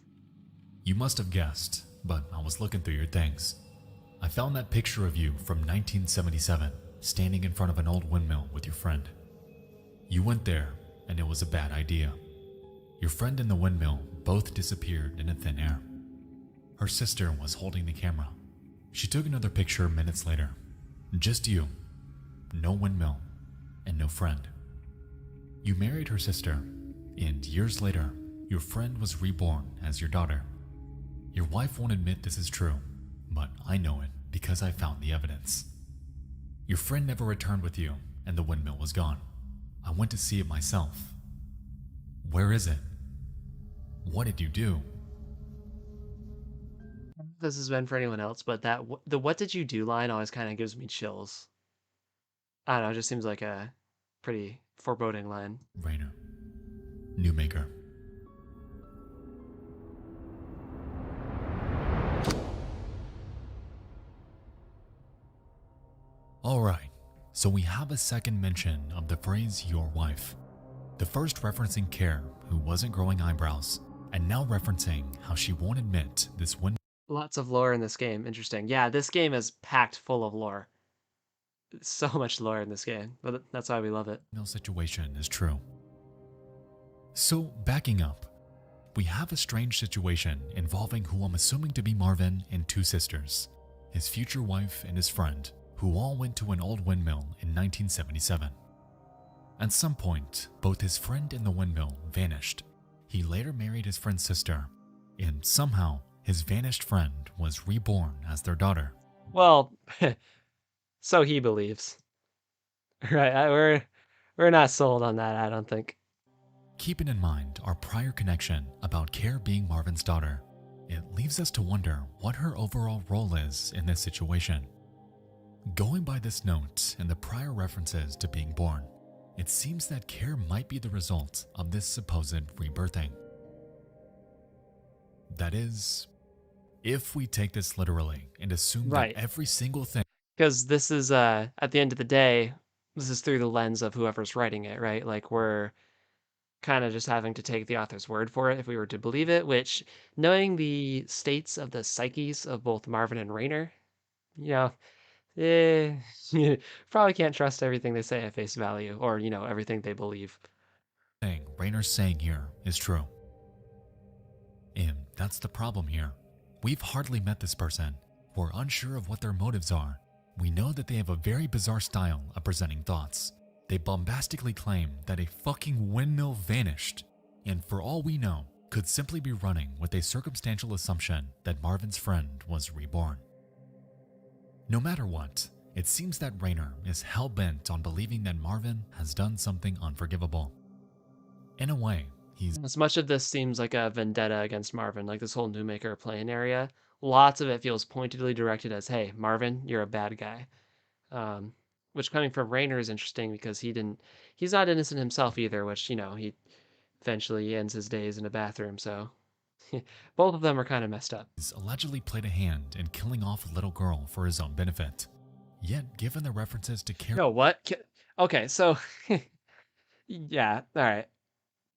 You must have guessed, but I was looking through your things. I found that picture of you from 1977, standing in front of an old windmill with your friend. You went there, and it was a bad idea. Your friend and the windmill both disappeared into thin air. Her sister was holding the camera. She took another picture minutes later. Just you, no windmill, and no friend. You married her sister, and years later, your friend was reborn as your daughter. Your wife won't admit this is true, but I know it because I found the evidence. Your friend never returned with you, and the windmill was gone. I went to see it myself. Where is it? What did you do? This has been for anyone else, but the "what did you do" line always kind of gives me chills. I don't know, it just seems like a pretty foreboding line. Rainer, new maker. Alright, so we have a second mention of the phrase your wife. The first referencing Care, who wasn't growing eyebrows, and now referencing how she won't admit this windmill Lots of lore in this game. Interesting. Yeah, this game is packed full of lore. So much lore in this game, but that's why we love it. situation is true. So, backing up, we have a strange situation involving who I'm assuming to be Marvin and two sisters, his future wife and his friend, who all went to an old windmill in 1977. At some point, both his friend and the windmill vanished. He later married his friend's sister, and somehow his vanished friend was reborn as their daughter. Well, so he believes. Right, we're not sold on that, I don't think. Keeping in mind our prior connection about Care being Marvin's daughter, it leaves us to wonder what her overall role is in this situation. Going by this note and the prior references to being born, it seems that Care might be the result of this supposed rebirthing. That is, if we take this literally and assume Right. that every single thing Because this is, at the end of the day, this is through the lens of whoever's writing it, right? Like, we're kind of just having to take the author's word for it if we were to believe it, which, knowing the states of the psyches of both Marvin and Rainer, you know, you probably can't trust everything they say at face value, or, everything they believe. Rainer's saying here is true. And that's the problem here. We've hardly met this person. We're unsure of what their motives are. We know that they have a very bizarre style of presenting thoughts. They bombastically claim that a fucking windmill vanished, and for all we know, could simply be running with a circumstantial assumption that Marvin's friend was reborn. No matter what, it seems that Rainer is hell-bent on believing that Marvin has done something unforgivable. In a way, he's As much of this seems like a vendetta against Marvin, like this whole Newmaker playing area, lots of it feels pointedly directed as, hey, Marvin, you're a bad guy. Which coming from Rainer is interesting because he's not innocent himself either, which, he eventually ends his days in a bathroom, so both of them are kind of messed up. allegedly played a hand in killing off a little girl for his own benefit. Yet, given the references to Carol No, what? Okay, so yeah, all right.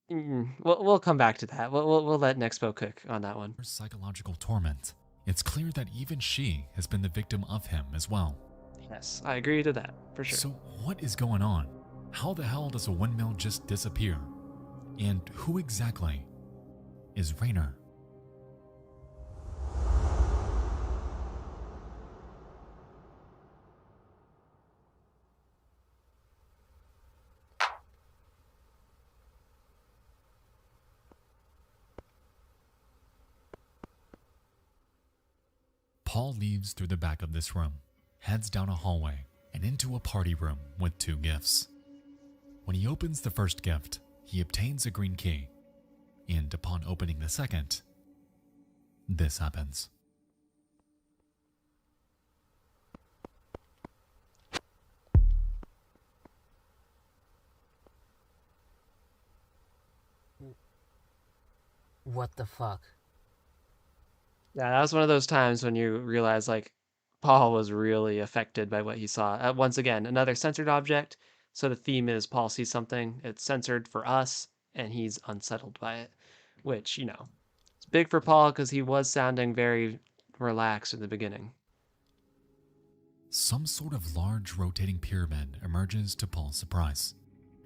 We'll come back to that. We'll let Nexpo cook on that one. psychological torment, it's clear that even she has been the victim of him as well. Yes, I agree to that, for sure. So what is going on? How the hell does a windmill just disappear? And who exactly is Rainer? Paul leaves through the back of this room, heads down a hallway, and into a party room with 2 gifts. When he opens the first gift, he obtains a green key, and upon opening the second, this happens. What the fuck? Yeah, that was one of those times when you realize, like, Paul was really affected by what he saw. Once again, another censored object. So the theme is Paul sees something, it's censored for us, and he's unsettled by it. Which, it's big for Paul because he was sounding very relaxed in the beginning. Some sort of large rotating pyramid emerges to Paul's surprise,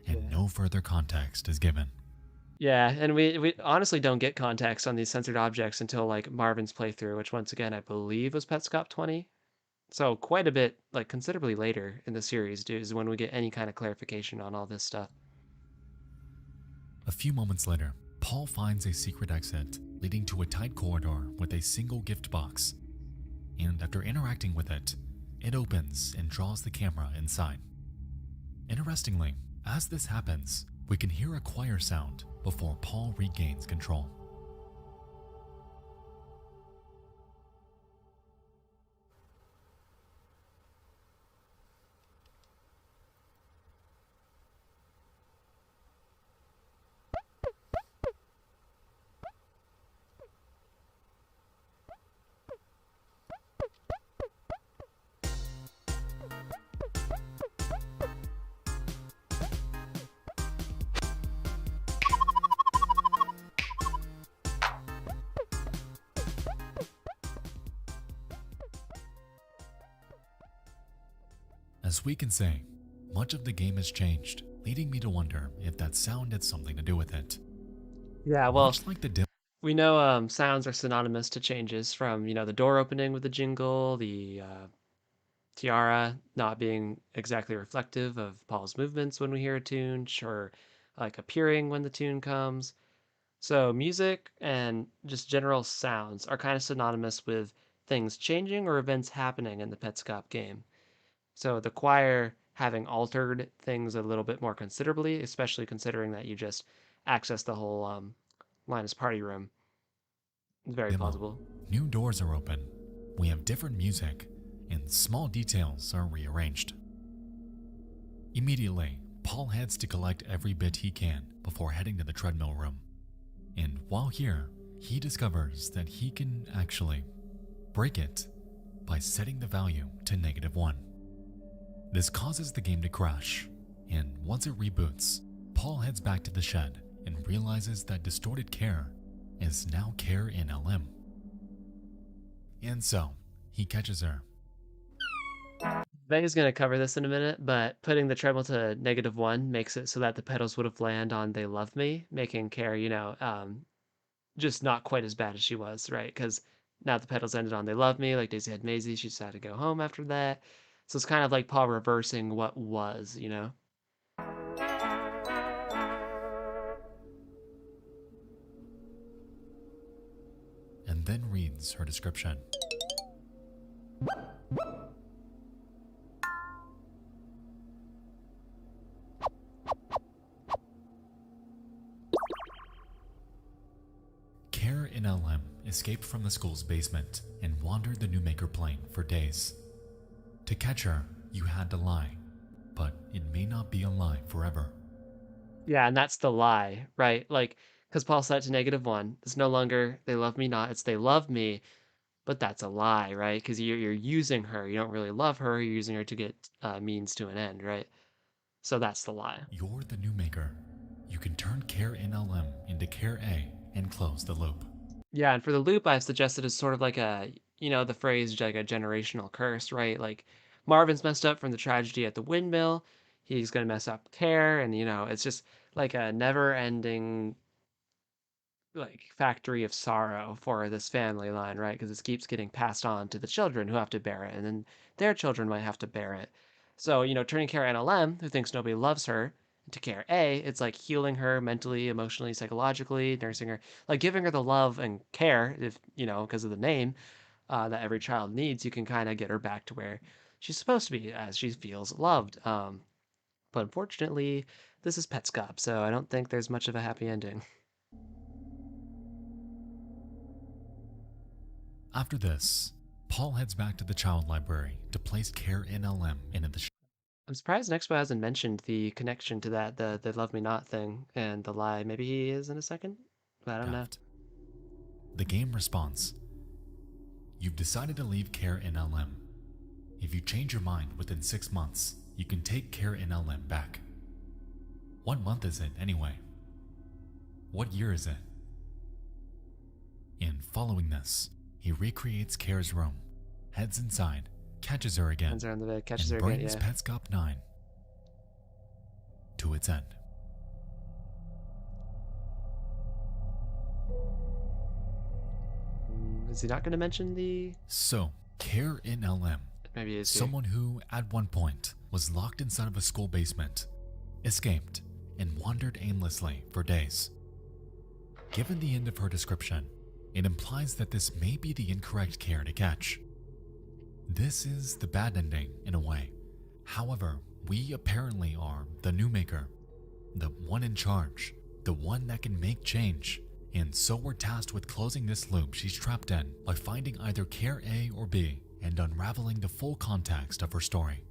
and no further context is given. Yeah, and we honestly don't get context on these censored objects until, like, Marvin's playthrough, which once again I believe was Petscop 20. So quite a bit, like, considerably later in the series, is when we get any kind of clarification on all this stuff. A few moments later, Paul finds a secret exit leading to a tight corridor with a single gift box, and after interacting with it, it opens and draws the camera inside. Interestingly, as this happens, we can hear a choir sound before Paul regains control. As we can say, much of the game has changed, leading me to wonder if that sound had something to do with it. Yeah, well, Much like the we know sounds are synonymous to changes from, the door opening with the jingle, the tiara not being exactly reflective of Paul's movements when we hear a tune, or like appearing when the tune comes. So music and just general sounds are kind of synonymous with things changing or events happening in the Petscop game. So the choir having altered things a little bit more considerably, especially considering that you just access the whole Linus party room, is very Demo. plausible. New doors are open. We have different music, and small details are rearranged. Immediately, Paul heads to collect every bit he can before heading to the treadmill room. And while here, he discovers that he can actually break it by setting the value to -1. This causes the game to crash, and once it reboots, Paul heads back to the shed and realizes that distorted care is now care in LM. And so, he catches her. Vega's going to cover this in a minute, but putting the treble to -1 makes it so that the pedals would have landed on They Love Me, making Care, just not quite as bad as she was, right? Because now the pedals ended on They Love Me, like Daisy had Maisie, she just had to go home after that. So it's kind of like Paul reversing what was, And then reads her description. Care in LM escaped from the school's basement and wandered the Newmaker plane for days. To catch her, you had to lie, but it may not be a lie forever. Yeah, and that's the lie, right? Like, because Paul set it to -1. It's no longer They Love Me Not, it's They Love Me, but that's a lie, right? Because you're using her. You don't really love her. You're using her to get means to an end, right? So that's the lie. You're the Newmaker. You can turn Care in LM into Care A and close the loop. Yeah, and for the loop, I've suggested is sort of like the phrase like a generational curse, right? Like Marvin's messed up from the tragedy at the windmill. He's gonna mess up Care, and it's just like a never-ending like factory of sorrow for this family line, right? Because it keeps getting passed on to the children who have to bear it, and then their children might have to bear it. So, turning Care NLM, who thinks nobody loves her, to Care A, it's like healing her mentally, emotionally, psychologically, nursing her, like giving her the love and care, if, because of the name, that every child needs, you can kind of get her back to where she's supposed to be as she feels loved. But unfortunately, this is Petscop, so I don't think there's much of a happy ending. After this, Paul heads back to the child library to place Care in LM into the I'm surprised Nexpo hasn't mentioned the connection to that, the Love Me Not thing and the lie. Maybe he is in a second? But I don't know. shaft. The game responds. You've decided to leave Care in LM. If you change your mind within 6 months, you can take Care in LM back. What month is it anyway? What year is it? In following this, he recreates Care's room, heads inside, catches her again, Hands her on the bed, catches and her again, brings yeah. Petscop 9 to its end. Is he not going to mention the... So, Care in LM, Maybe he is here. someone who, at one point, was locked inside of a school basement, escaped, and wandered aimlessly for days. Given the end of her description, it implies that this may be the incorrect Care to catch. This is the bad ending, in a way. However, we apparently are the Newmaker, the one in charge, the one that can make change, and so we're tasked with closing this loop she's trapped in by finding either Care A or B and unraveling the full context of her story.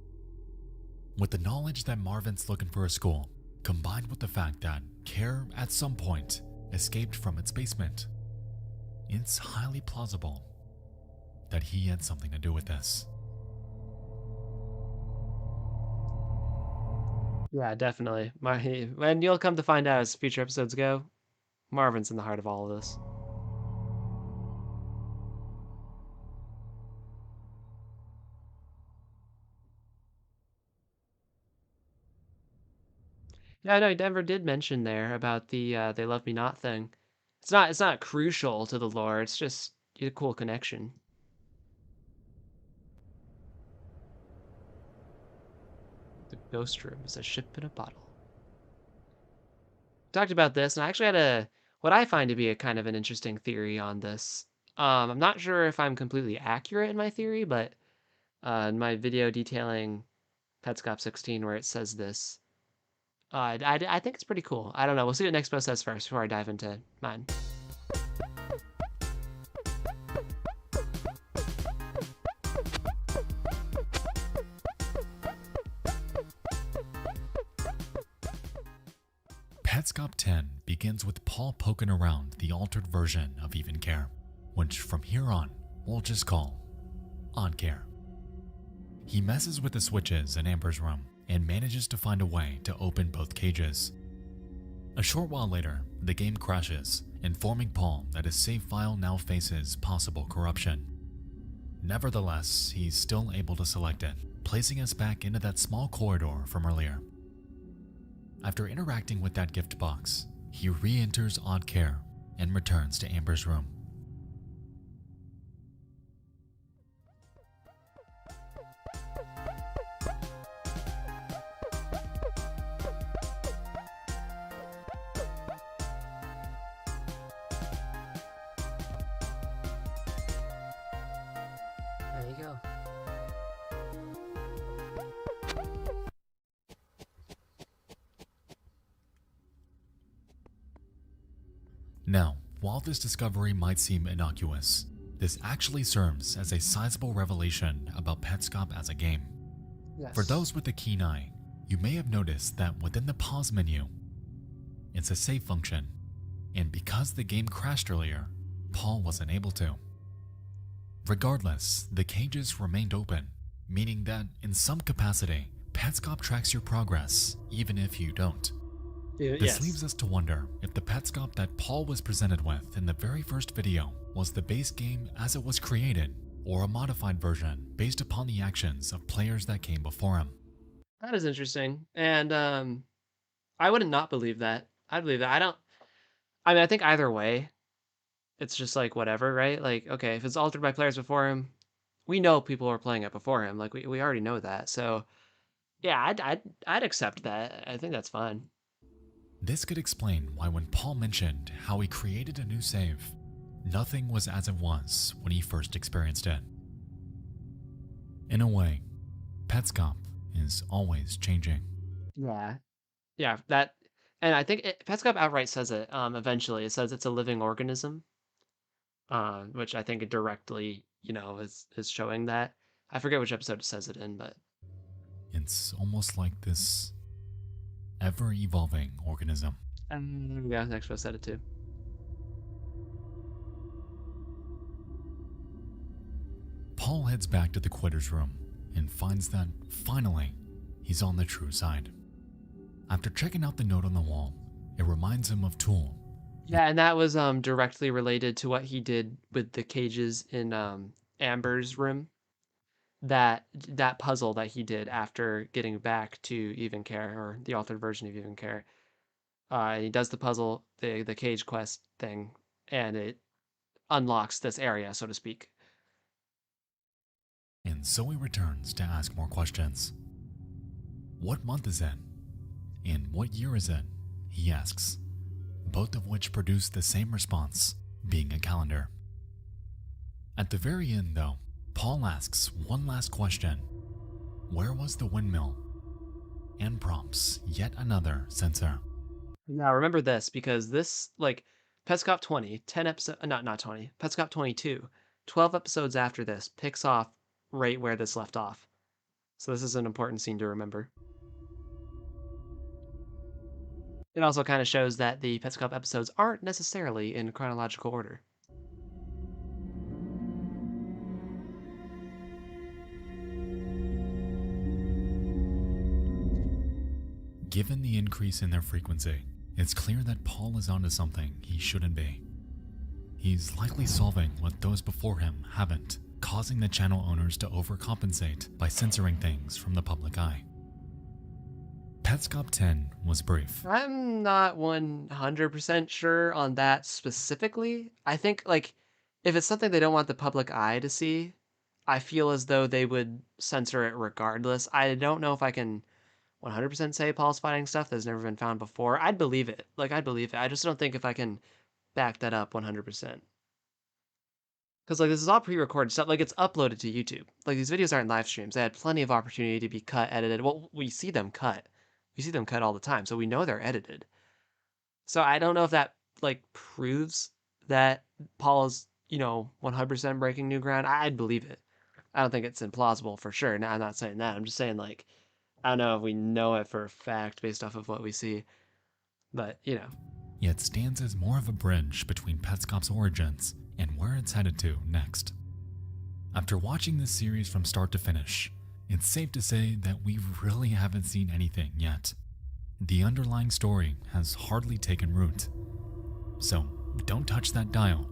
With the knowledge that Marvin's looking for a school, combined with the fact that Care at some point escaped from its basement, it's highly plausible that he had something to do with this. Yeah, definitely. And you'll come to find out as future episodes go, Marvin's in the heart of all of this. Yeah, I know Denver did mention there about the They Love Me Not thing. It's not crucial to the lore, it's just a cool connection. Ghost Room is a ship in a bottle. Talked about this, and I actually had what I find to be a kind of an interesting theory on this. I'm not sure if I'm completely accurate in my theory, but in my video detailing Petscop 16 where it says this, I think it's pretty cool. I don't know. We'll see what Nexpo says first before I dive into mine. Petscop 10 begins with Paul poking around the altered version of Even Care, which from here on we'll just call Odd Care. He messes with the switches in Amber's room and manages to find a way to open both cages. A short while later, the game crashes, informing Paul that his save file now faces possible corruption. Nevertheless, he's still able to select it, placing us back into that small corridor from earlier. After interacting with that gift box, he re-enters Odd Care and returns to Amber's room. There you go. Now, while this discovery might seem innocuous, this actually serves as a sizable revelation about Petscop as a game. Yes. For those with a keen eye, you may have noticed that within the pause menu, it's a save function, and because the game crashed earlier, Paul wasn't able to. Regardless, the cages remained open, meaning that in some capacity, Petscop tracks your progress even if you don't. This leaves us to wonder if the Petscop that Paul was presented with in the very first video was the base game as it was created, or a modified version based upon the actions of players that came before him. That is interesting, and I wouldn't not believe that. I'd believe that. I mean, I think either way, it's just like whatever, right? Like, okay, if it's altered by players before him, we know people were playing it before him. Like, we already know that. So, yeah, I'd accept that. I think that's fine. This could explain why when Paul mentioned how he created a new save, nothing was as it was when he first experienced it. In a way, Petscop is always changing. Yeah. Yeah, that, and I think Petscop outright says it. Eventually, it says it's a living organism, which I think it directly, is showing that. I forget which episode it says it in, but It's almost like this ever-evolving organism. yeah, Nexpo said it too. Paul heads back to the quitter's room and finds that, finally, he's on the true side. After checking out the note on the wall, it reminds him of Tool. Yeah, and that was directly related to what he did with the cages in Amber's room. That puzzle that he did after getting back to Even Care, or the altered version of Even Care. He does the puzzle, the cage quest thing, and it unlocks this area, so to speak. And so he returns to ask more questions. What month is it? And what year is it? He asks, both of which produce the same response, being a calendar. At the very end, though, Paul asks one last question. Where was the windmill? And prompts yet another sensor. Now remember this, because this, like, Petscop 20, 10 episodes, not 20, Petscop 22, 12 episodes after this, picks off right where this left off. So this is an important scene to remember. It also kind of shows that the Petscop episodes aren't necessarily in chronological order. Given the increase in their frequency, it's clear that Paul is onto something he shouldn't be. He's likely solving what those before him haven't, causing the channel owners to overcompensate by censoring things from the public eye. Petscop 10 was brief. I'm not 100% sure on that specifically. I think, like, if it's something they don't want the public eye to see, I feel as though they would censor it regardless. I don't know if I can 100% say Paul's finding stuff that's never been found before, I'd believe it. Like, I'd believe it. I just don't think if I can back that up 100%. Because, like, this is all pre-recorded stuff. Like, it's uploaded to YouTube. Like, these videos aren't live streams. They had plenty of opportunity to be cut, edited. Well, we see them cut. We see them cut all the time, so we know they're edited. So I don't know if that, like, proves that Paul is, 100% breaking new ground. I'd believe it. I don't think it's implausible for sure. Now, I'm not saying that. I'm just saying, like, I don't know if we know it for a fact based off of what we see. But, Yet stands as more of a bridge between Petscop's origins and where it's headed to next. After watching this series from start to finish, it's safe to say that we really haven't seen anything yet. The underlying story has hardly taken root. So don't touch that dial.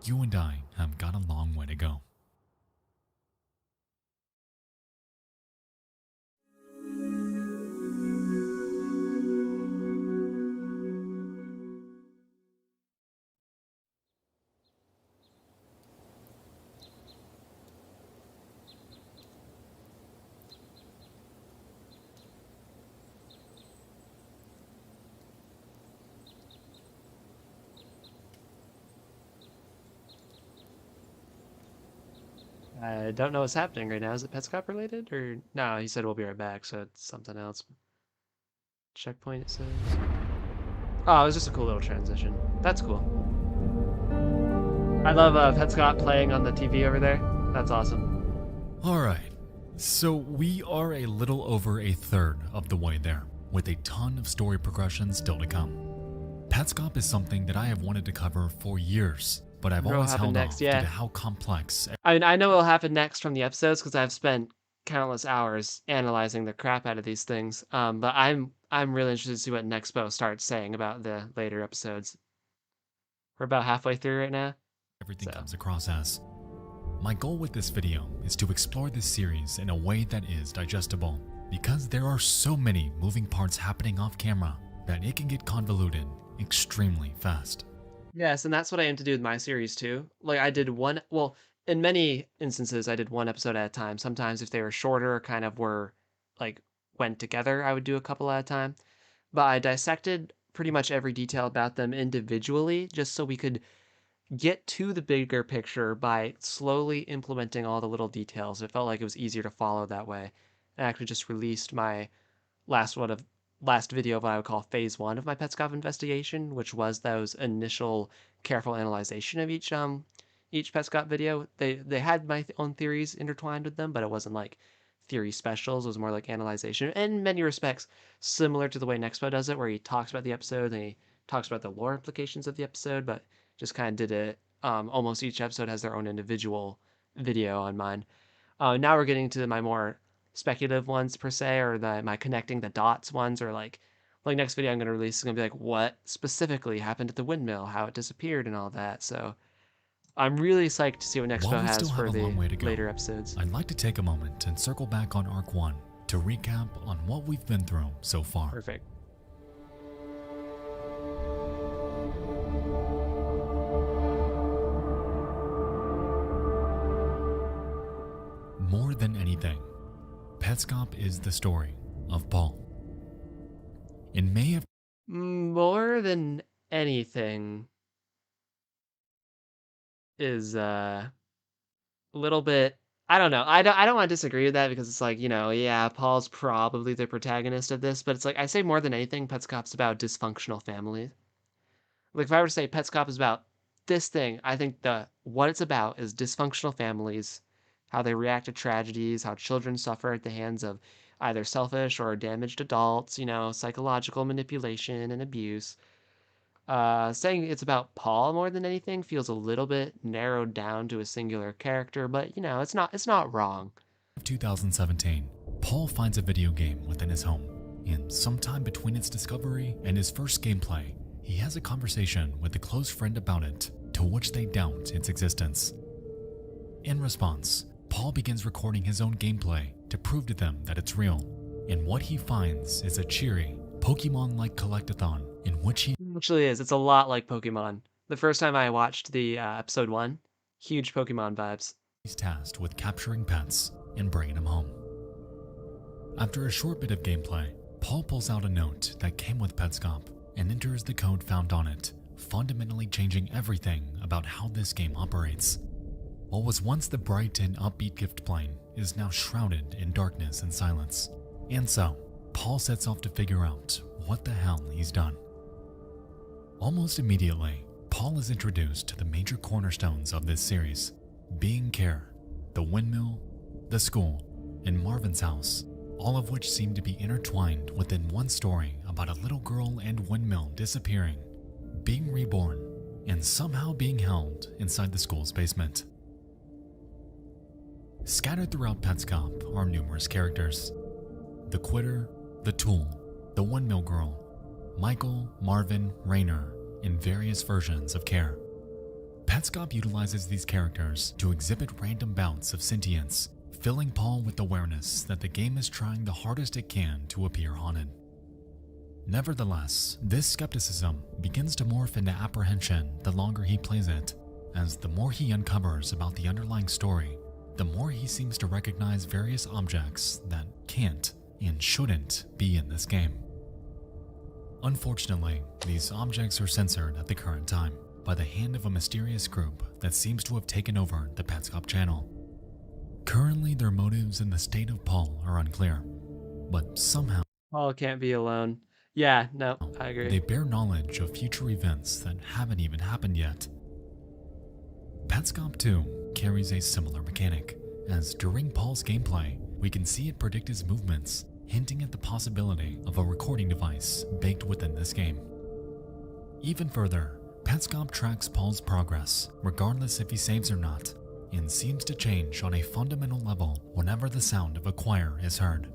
You and I have got a long way to go. I don't know what's happening right now. Is it Petscop related? Or no, he said we'll be right back, so it's something else. Checkpoint, it says. Oh, it was just a cool little transition. That's cool. I love Petscop playing on the TV over there. That's awesome. Alright, so we are a little over a third of the way there, with a ton of story progression still to come. Petscop is something that I have wanted to cover for years, but I've always held off due to how complex. I mean, I know what'll happen next from the episodes because I've spent countless hours analyzing the crap out of these things. But I'm really interested to see what Nexpo starts saying about the later episodes. We're about halfway through right now. Everything comes across as. My goal with this video is to explore this series in a way that is digestible, because there are so many moving parts happening off camera that it can get convoluted extremely fast. Yes, and that's what I aim to do with my series too. Like I did one, well, in many instances I did one episode at a time. Sometimes if they were shorter, kind of were like went together, I would do a couple at a time. But I dissected pretty much every detail about them individually just so we could get to the bigger picture by slowly implementing all the little details. It felt like it was easier to follow that way. I actually just released my last video of what I would call phase 1 of my Petscop investigation, which was those initial careful analyzation of each Petscop video. They had my own theories intertwined with them, but it wasn't like theory specials. It was more like analyzation. In many respects, similar to the way Nexpo does it, where he talks about the episode and he talks about the lore implications of the episode, but just kind of did it. Almost each episode has their own individual video on mine. Now we're getting to my more speculative ones per se, or my connecting the dots ones, or like next video I'm going to release is going to be like what specifically happened at the windmill, how it disappeared and all that. So I'm really psyched to see what Nexpo has for the later episodes. I'd like to take a moment and circle back on Arc 1 to recap on what we've been through so far. Perfect. More than anything, Petscop is the story of Paul. In May of More than anything is a little bit, I don't know. I don't want to disagree with that because it's like, yeah, Paul's probably the protagonist of this, but it's like I say more than anything, Petscop's about dysfunctional families. Like if I were to say Petscop is about this thing, I think what it's about is dysfunctional families, how they react to tragedies, how children suffer at the hands of either selfish or damaged adults, psychological manipulation and abuse. Saying it's about Paul more than anything feels a little bit narrowed down to a singular character, but it's not wrong. 2017, Paul finds a video game within his home, and sometime between its discovery and his first gameplay, he has a conversation with a close friend about it, to which they doubt its existence. In response, Paul begins recording his own gameplay to prove to them that it's real, and what he finds is a cheery, Pokemon-like collectathon in which he Actually is. It's a lot like Pokemon. The first time I watched the episode 1, huge Pokemon vibes. He's tasked with capturing pets and bringing him home. After a short bit of gameplay, Paul pulls out a note that came with Petscop and enters the code found on it, fundamentally changing everything about how this game operates. What was once the bright and upbeat gift plane is now shrouded in darkness and silence. And so, Paul sets off to figure out what the hell he's done. Almost immediately, Paul is introduced to the major cornerstones of this series, being care, the windmill, the school, and Marvin's house, all of which seem to be intertwined within one story about a little girl and windmill disappearing, being reborn, and somehow being held inside the school's basement. Scattered throughout Petscop are numerous characters. The Quitter, the Tool, the Windmill Girl, Michael, Marvin, Rainer, and various versions of Care. Petscop utilizes these characters to exhibit random bouts of sentience, filling Paul with awareness that the game is trying the hardest it can to appear haunted. Nevertheless, this skepticism begins to morph into apprehension the longer he plays it, as the more he uncovers about the underlying story, the more he seems to recognize various objects that can't and shouldn't be in this game. Unfortunately, these objects are censored at the current time by the hand of a mysterious group that seems to have taken over the Petscop channel. Currently, their motives in the state of Paul are unclear, but somehow Paul can't be alone. Yeah, no, I agree. they bear knowledge of future events that haven't even happened yet. Petscop 2 carries a similar mechanic, as during Paul's gameplay, we can see it predict his movements, hinting at the possibility of a recording device baked within this game. Even further, Petscop tracks Paul's progress, regardless if he saves or not, and seems to change on a fundamental level whenever the sound of a choir is heard.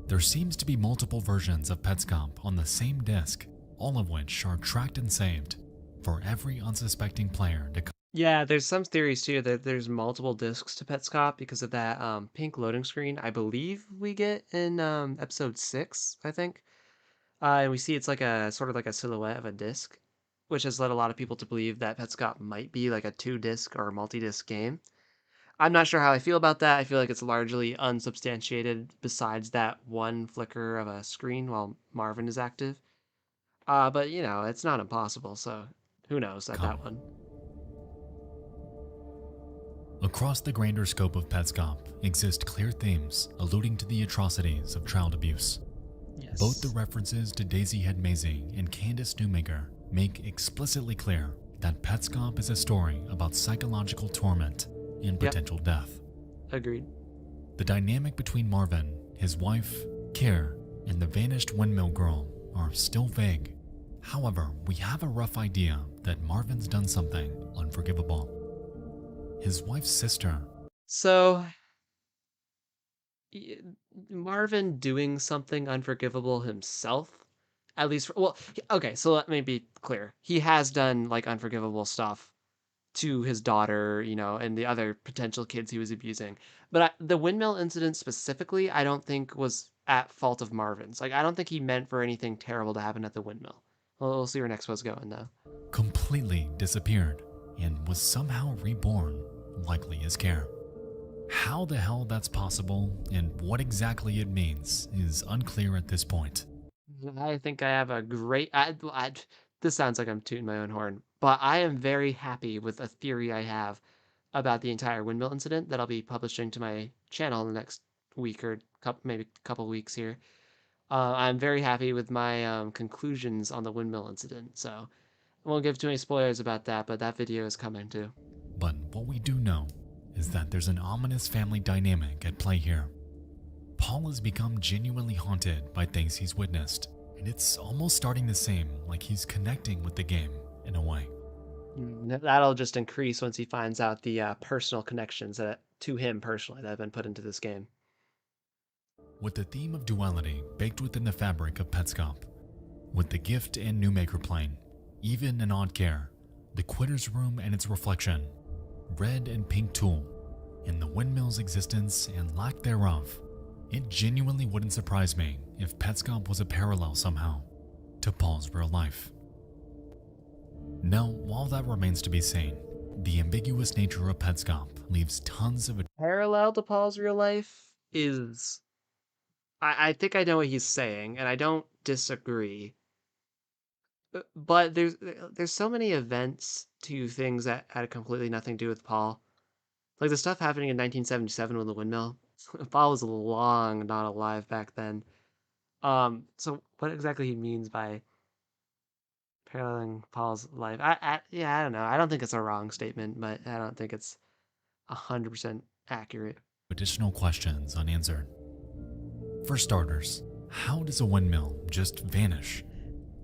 There seems to be multiple versions of Petscop on the same disc, all of which are tracked and saved for every unsuspecting player to Yeah, there's some theories too that there's multiple discs to Petscop because of that pink loading screen I believe we get in episode 6, I think. And we see it's like a sort of like a silhouette of a disc, which has led a lot of people to believe that Petscop might be like a 2-disc or multi-disc game. I'm not sure how I feel about that. I feel like it's largely unsubstantiated besides that one flicker of a screen while Marvin is active. But you know, it's not impossible, so who knows at come. that one. Across the grander scope of Petscop exist clear themes alluding to the atrocities of child abuse. Yes. Both the references to Daisy Head Maisie and Candace Newmaker make explicitly clear that Petscop is a story about psychological torment and potential death. Agreed. The dynamic between Marvin, his wife, Care, and the vanished windmill girl are still vague. However, we have a rough idea that Marvin's done something unforgivable. His wife's sister. So, Marvin doing something unforgivable himself, at least, well, okay, so let me be clear. He has done like unforgivable stuff to his daughter, you know, and the other potential kids he was abusing. But the windmill incident specifically, I don't think was at fault of Marvin's. Like, I don't think he meant for anything terrible to happen at the windmill. Well, we'll see where Nexpo's going though. Completely disappeared and was somehow reborn, likely as Care. How the hell that's possible and what exactly it means is unclear at this point. I think I have a great. This sounds like I'm tooting my own horn, but I am very happy with a theory I have about the entire windmill incident that I'll be publishing to my channel in the next week or maybe a couple weeks here. I'm very happy with my conclusions on the windmill incident, so I won't give too many spoilers about that, but that video is coming too. But what we do know is that there's an ominous family dynamic at play here. Paul has become genuinely haunted by things he's witnessed, and it's almost starting to seem like he's connecting with the game in a way. That'll just increase once he finds out the personal connections that to him personally that have been put into this game. With the theme of duality baked within the fabric of Petscop, with the gift and new maker plane, even and odd Care, the Quitter's room and its reflection, red and pink tool, and the windmill's existence and lack thereof, it genuinely wouldn't surprise me if Petscop was a parallel somehow to Paul's real life. Now, while that remains to be seen, The ambiguous nature of Petscop leaves tons of Parallel to Paul's real life is... I think I know what he's saying, and I don't disagree. But there's so many events to things that had completely nothing to do with Paul. Like the stuff happening in 1977 with the windmill. Paul was long not alive back then. So what exactly he means by paralleling Paul's life? Yeah, I don't know. I don't think it's a wrong statement, but I don't think it's 100% accurate. additional questions unanswered. For starters, how does a windmill just vanish?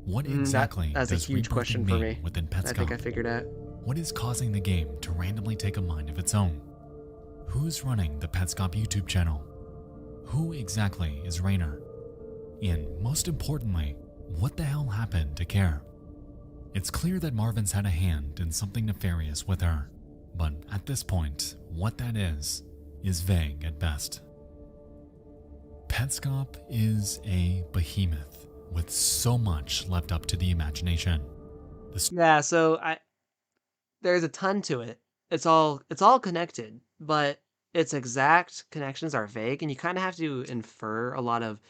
What exactly that's a does huge question rebirthing for mean me. within Petscop? I think I figured out. What is causing the game to randomly take a mind of its own? Who's running the Petscop YouTube channel? Who exactly is Rainer? And most importantly, what the hell happened to Care? It's clear that Marvin's had a hand in something nefarious with her, but at this point, what that is vague at best. Petscop is a behemoth with so much left up to the imagination. Yeah, so there's a ton to it. It's all connected, but its exact connections are vague, and you kind of have to infer a lot of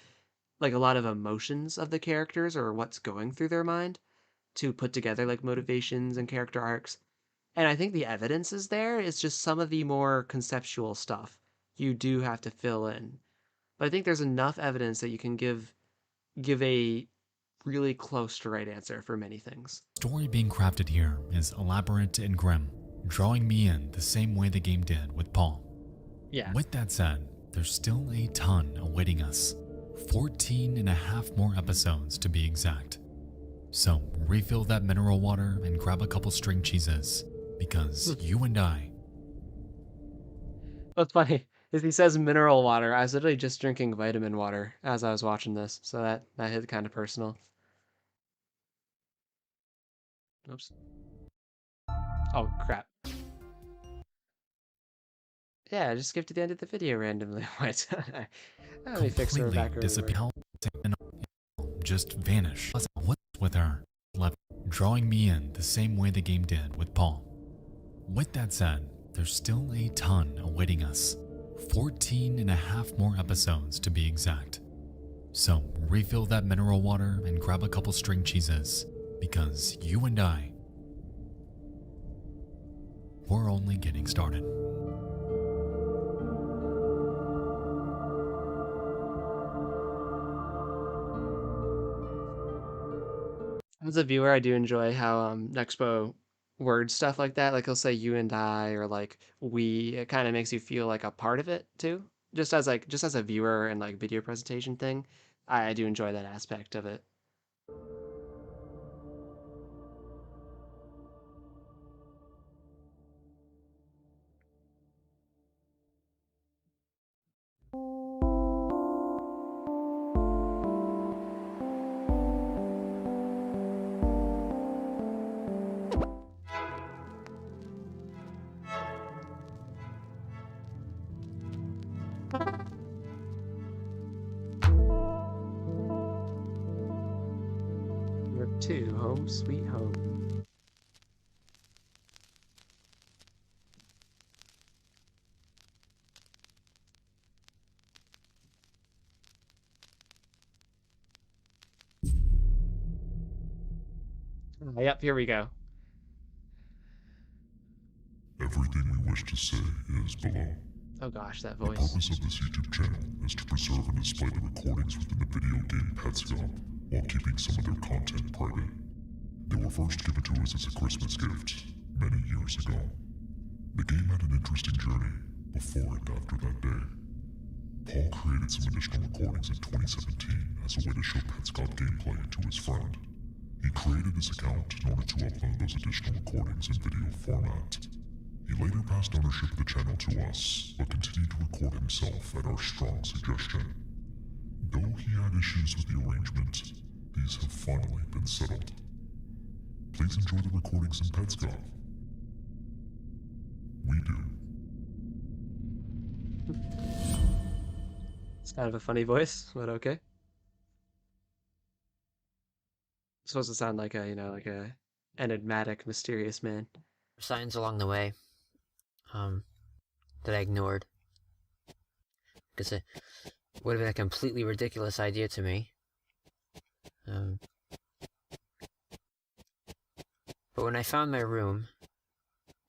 emotions of the characters or what's going through their mind to put together like motivations and character arcs. And I think the evidence is there. It's just some of the more conceptual stuff you do have to fill in. But I think there's enough evidence that you can give a really close to right answer for many things. The story being crafted here is elaborate and grim, drawing me in the same way the game did with Paul. Yeah. With that said, there's still a ton awaiting us. 14 and a half more episodes to be exact. So refill that mineral water and grab a couple string cheeses, because you and I... What's funny is he says mineral water. I was literally just drinking vitamin water as I was watching this, so that hit kind of personal. Oops. Oh, crap. Yeah, I just skipped to the end of the video randomly. Wait, let me fix her back over. Just vanish. What's with her? Left, drawing me in the same way the game did with Paul. With that said, there's still a ton awaiting us. 14 and a half more episodes to be exact. So refill that mineral water and grab a couple string cheeses, because you and I, we're only getting started. As a viewer, I do enjoy how Nexpo words stuff like that. Like he'll say "you and I" or like "we." It kind of makes you feel like a part of it too. Just as a viewer and like video presentation thing, I do enjoy that aspect of it. Number 2, Home Sweet Home. Yep, here we go. Everything we wish to say is below. Oh gosh, that The voice. purpose of this YouTube channel is to preserve and display the recordings within the video game Petscop, while keeping some of their content private. They were first given to us as a Christmas gift, many years ago. The game had an interesting journey, before and after that day. Paul created some additional recordings in 2017 as a way to show Petscop gameplay to his friend. He created this account in order to upload those additional recordings in video format. He later passed ownership of the channel to us, but continued to record himself at our strong suggestion. Though he had issues with the arrangement, these have finally been settled. Please enjoy the recordings in Petscop. We do. It's kind of a funny voice, but okay. It's supposed to sound like an enigmatic, mysterious man. signs along the way that I ignored because it would have been a completely ridiculous idea to me. But when I found my room,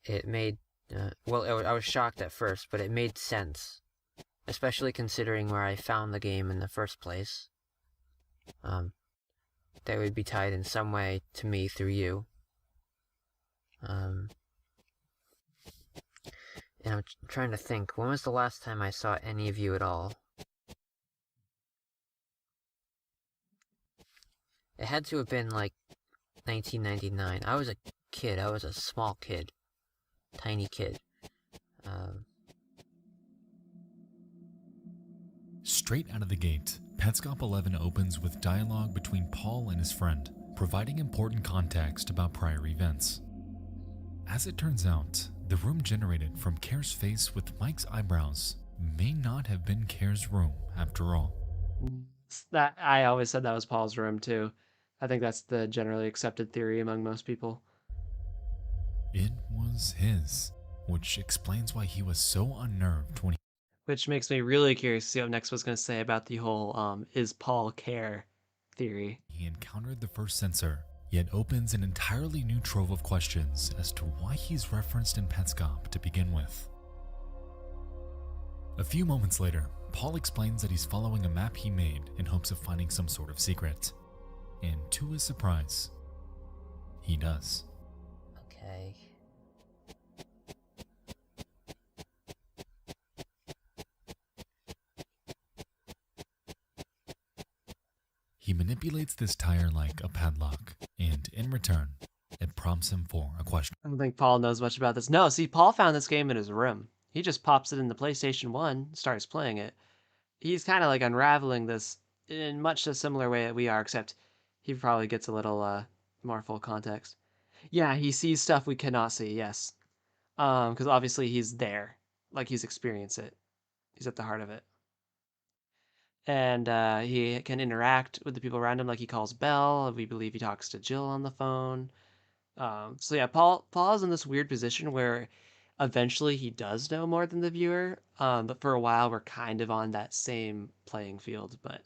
it made, I was shocked at first, but it made sense. Especially considering where I found the game in the first place. They would be tied in some way to me through you. And I'm trying to think, when was the last time I saw any of you at all? It had to have been like 1999. I was a kid. I was a small kid. Tiny kid. Straight out of the gate, Petscop 11 opens with dialogue between Paul and his friend, providing important context about prior events. As it turns out, the room generated from Care's face with Mike's eyebrows may not have been Care's room after all. That I always said that was Paul's room too. I think that's the generally accepted theory among most people. It was his, which explains why he was so unnerved when Which makes me really curious to see what Nexpo was going to say about the whole is Paul Care theory. he encountered the first sensor, yet opens an entirely new trove of questions as to why he's referenced in Petscop to begin with. A few moments later, Paul explains that he's following a map he made in hopes of finding some sort of secret. And to his surprise, he does. Okay. He manipulates this tire like a padlock, and in return, it prompts him for a question. I don't think Paul knows much about this. No, see, Paul found this game in his room. He just pops it in the PlayStation 1, starts playing it. He's kind of like unraveling this in much a similar way that we are, except he probably gets a little more full context. Yeah, he sees stuff we cannot see, yes. Because obviously he's there. Like, he's experienced it. He's at the heart of it. And he can interact with the people around him, like he calls Belle. We believe he talks to Jill on the phone. So yeah, Paul's in this weird position where eventually he does know more than the viewer. But for a while we're kind of on that same playing field. But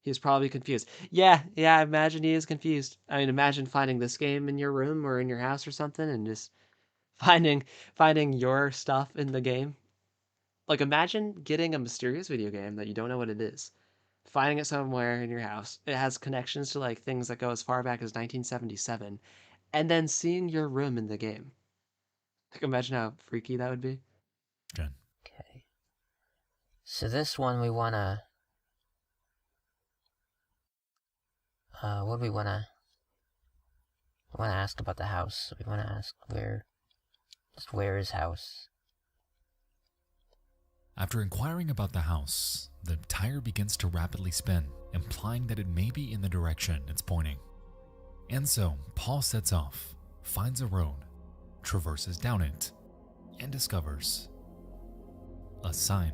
he's probably confused. Yeah, I imagine he is confused. I mean, imagine finding this game in your room or in your house or something, and just finding your stuff in the game. Like, imagine getting a mysterious video game that you don't know what it is, finding it somewhere in your house. It has connections to like things that go as far back as 1977, and then seeing your room in the game. Like, imagine how freaky that would be. Okay. So this one we wanna... what do we wanna... We wanna ask about the house. We wanna ask where is house? After inquiring about the house, the tire begins to rapidly spin, implying that it may be in the direction it's pointing. And so, Paul sets off, finds a road, traverses down it, and discovers a sign.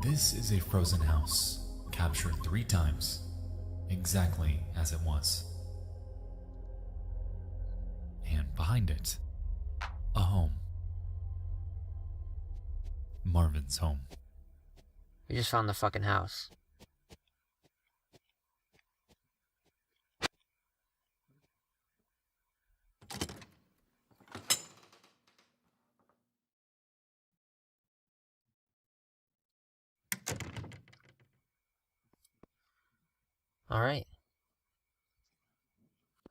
This is a frozen house, captured 3 times, exactly as it was. And behind it, a home. Marvin's home. We just found the fucking house. Alright.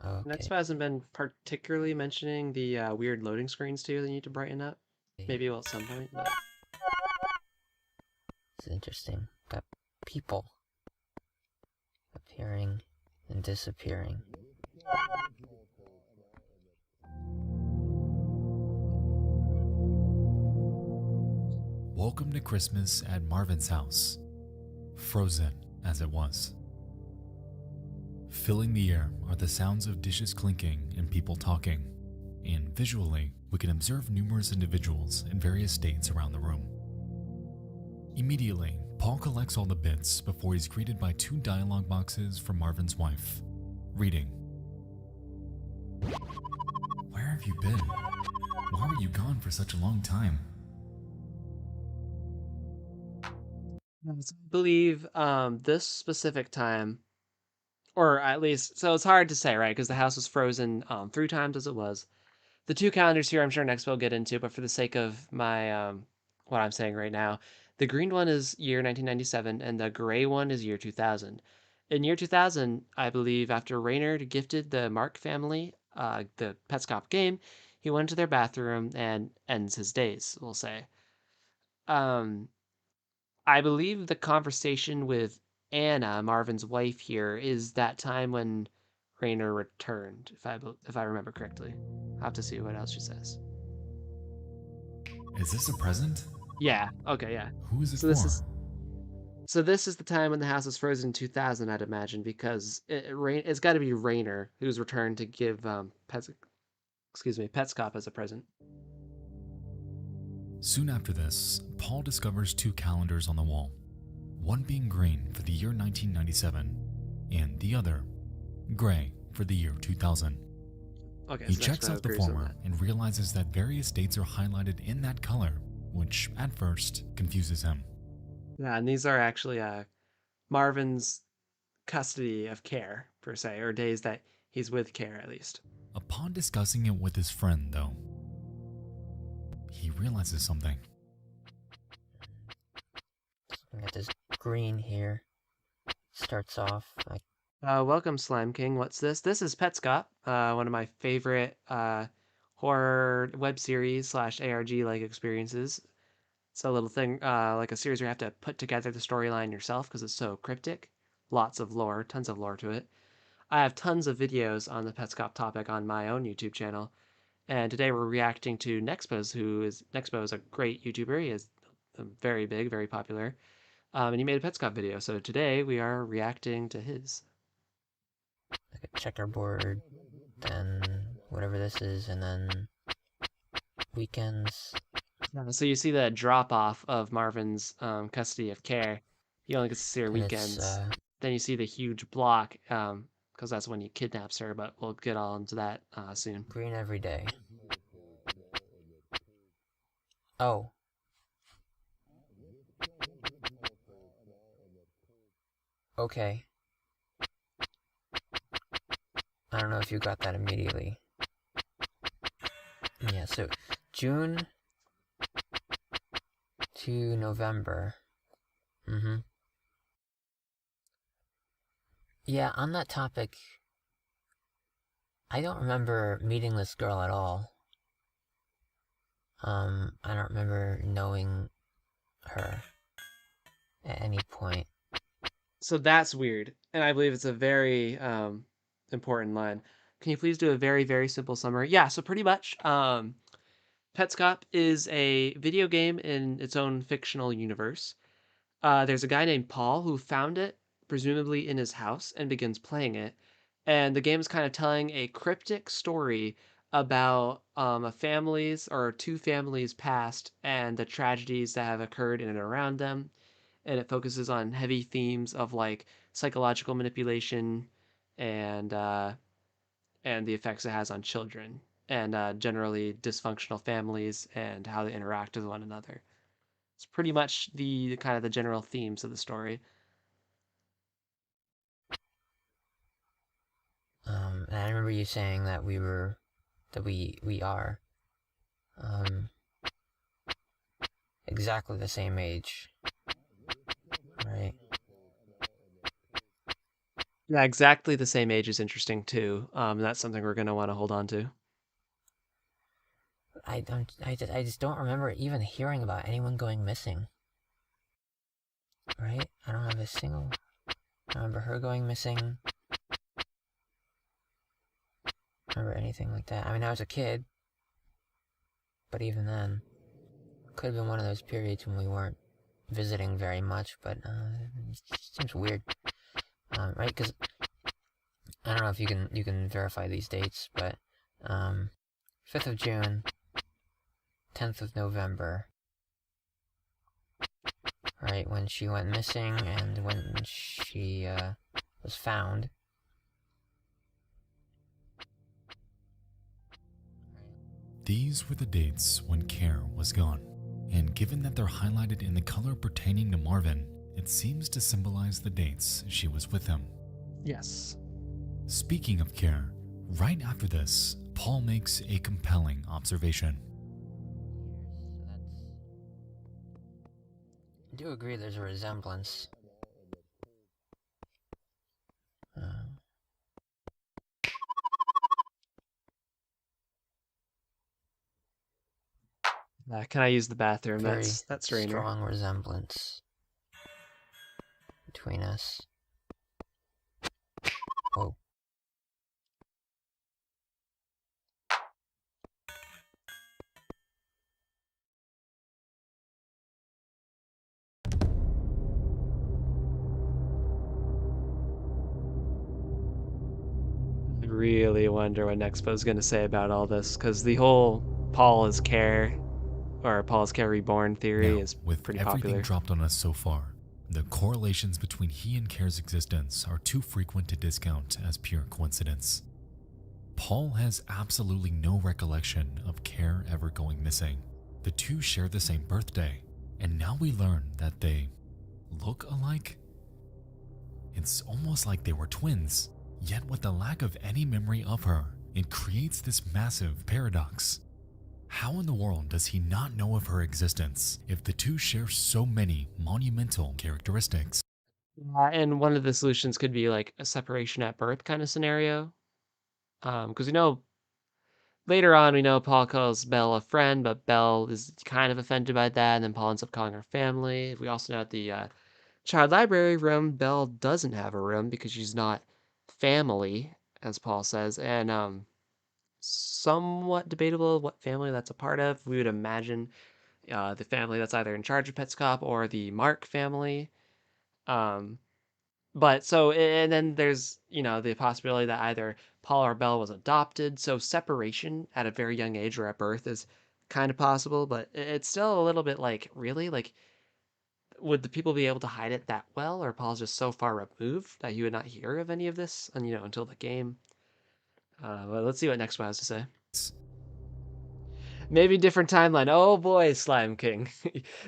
Okay. Nexpo hasn't been particularly mentioning the weird loading screens too that you need to brighten up. Maybe will at some point. But... It's interesting. Got people appearing and disappearing. Welcome to Christmas at Marvin's house, frozen as it was. Filling the air are the sounds of dishes clinking and people talking, and visually, we can observe numerous individuals in various states around the room. Immediately, Paul collects all the bits before he's greeted by 2 dialogue boxes from Marvin's wife, reading, Where have you been? Why were you gone for such a long time? So I believe this specific time, or at least, so it's hard to say, right? Because the house was frozen 3 times as it was. The two calendars here, I'm sure Nexpo will get into, but for the sake of my what I'm saying right now, the green one is year 1997, and the gray one is year 2000. In year 2000, I believe after Raynard gifted the Mark family the Petscop game, he went to their bathroom and ends his days, we'll say. Um, I believe the conversation with Anna, Marvin's wife here, is that time when Rayner returned, if I remember correctly. I'll have to see what else she says. Is this a present? Yeah. Okay. Yeah. Who is it So for? this is the time when the house was frozen in 2000, I'd imagine, because it's got to be Rayner who's returned to give Petscop as a present. Soon after this, Paul discovers 2 calendars on the wall, one being green for the year 1997, and the other, gray for the year 2000. Okay. He So checks Nexpo out the agrees on former that. and realizes that various dates are highlighted in that color, which at first confuses him. Yeah, and these are actually Marvin's custody of care per se, or days that he's with care at least. Upon discussing it with his friend, though, he realizes something. Looking at this green here. Starts off like Welcome, Slime King. What's this? This is Petscop, one of my favorite horror web series slash ARG like experiences. It's a little thing, like a series where you have to put together the storyline yourself because it's so cryptic. Lots of lore, tons of lore to it. I have tons of videos on the Petscop topic on my own YouTube channel, and today we're reacting to Nexpo is a great YouTuber. He is very big, very popular, and he made a Petscop video. So today we are reacting to his. a checkerboard, then whatever this is, and then weekends. So you see the drop off of Marvin's custody of care. He only gets to see her And weekends. it's Then you see the huge block, because that's when he kidnaps her. But we'll get all into that soon. green every day. Oh. Okay. I don't know if you got that immediately. Yeah, so June to November. Yeah, on that topic, I don't remember meeting this girl at all. I don't remember knowing her at any point. So that's weird, and I believe it's a very important line. Can you please do a very, very simple summary? Yeah, so pretty much, Petscop is a video game in its own fictional universe. There's a guy named Paul who found it, presumably in his house, and begins playing it. And the game is kind of telling a cryptic story about a family's or 2 families past and the tragedies that have occurred in and around them. And it focuses on heavy themes of like psychological manipulation and the effects it has on children and generally dysfunctional families and how they interact with one another. It's pretty much the kind of the general themes of the story. And I remember you saying that we are, exactly the same age, right? Yeah, exactly the same age is interesting too. That's something we're gonna want to hold on to. I just don't remember even hearing about anyone going missing. Right? I don't have a single. I remember her going missing. I remember anything like that. I mean, I was a kid, but even then, could have been one of those periods when we weren't visiting very much. But it seems weird, right? Because I don't know if you can verify these dates, but 5th of June. 10th of November, right, when she went missing and when she was found. These were the dates when Care was gone, and given that they're highlighted in the color pertaining to Marvin, it seems to symbolize the dates she was with him. Yes. Speaking of Care, right after this, Paul makes a compelling observation. I do agree there's a resemblance. Can I use the bathroom? Very That's Rainer. strong resemblance between us. Oh. I really wonder what Nexpo's going to say about all this, because the whole Paul is Care, or Paul is Care Reborn theory Now, is with pretty everything popular. dropped on us so far, the correlations between he and Care's existence are too frequent to discount as pure coincidence. Paul has absolutely no recollection of Care ever going missing. The two share the same birthday, and now we learn that they look alike. It's almost like they were twins, yet with the lack of any memory of her, it creates this massive paradox. How in the world does he not know of her existence if the two share so many monumental characteristics? And one of the solutions could be like a separation at birth kind of scenario. Because we know later on, we know Paul calls Belle a friend, but Belle is kind of offended by that, and then Paul ends up calling her family. We also know at the child library room, Belle doesn't have a room because she's not family, as Paul says, and somewhat debatable what family that's a part of. We would imagine the family that's either in charge of Petscop or the Mark family. Um, but so, and then there's, the possibility that either Paul or Belle was adopted. So separation at a very young age or at birth is kind of possible, but it's still a little bit like, really? Like, would the people be able to hide it that well? Or Paul's just so far removed that he would not hear of any of this, and, until the game? But let's see what Nexpo has to say. Maybe different timeline. Oh boy, Slime King.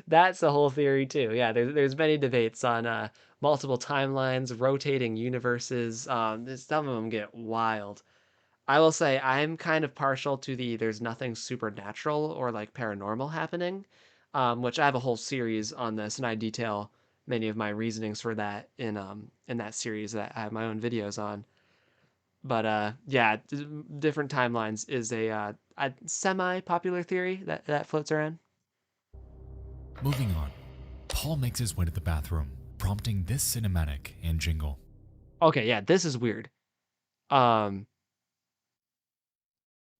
That's the whole theory too. Yeah, there's many debates on multiple timelines, rotating universes. Some of them get wild. I will say I'm kind of partial to the there's nothing supernatural or like paranormal happening, which I have a whole series on this, and I detail many of my reasonings for that in that series that I have my own videos on. But yeah, different timelines is a semi-popular theory that floats around. Moving on, Paul makes his way to the bathroom, prompting this cinematic and jingle. Okay, yeah, this is weird. Um,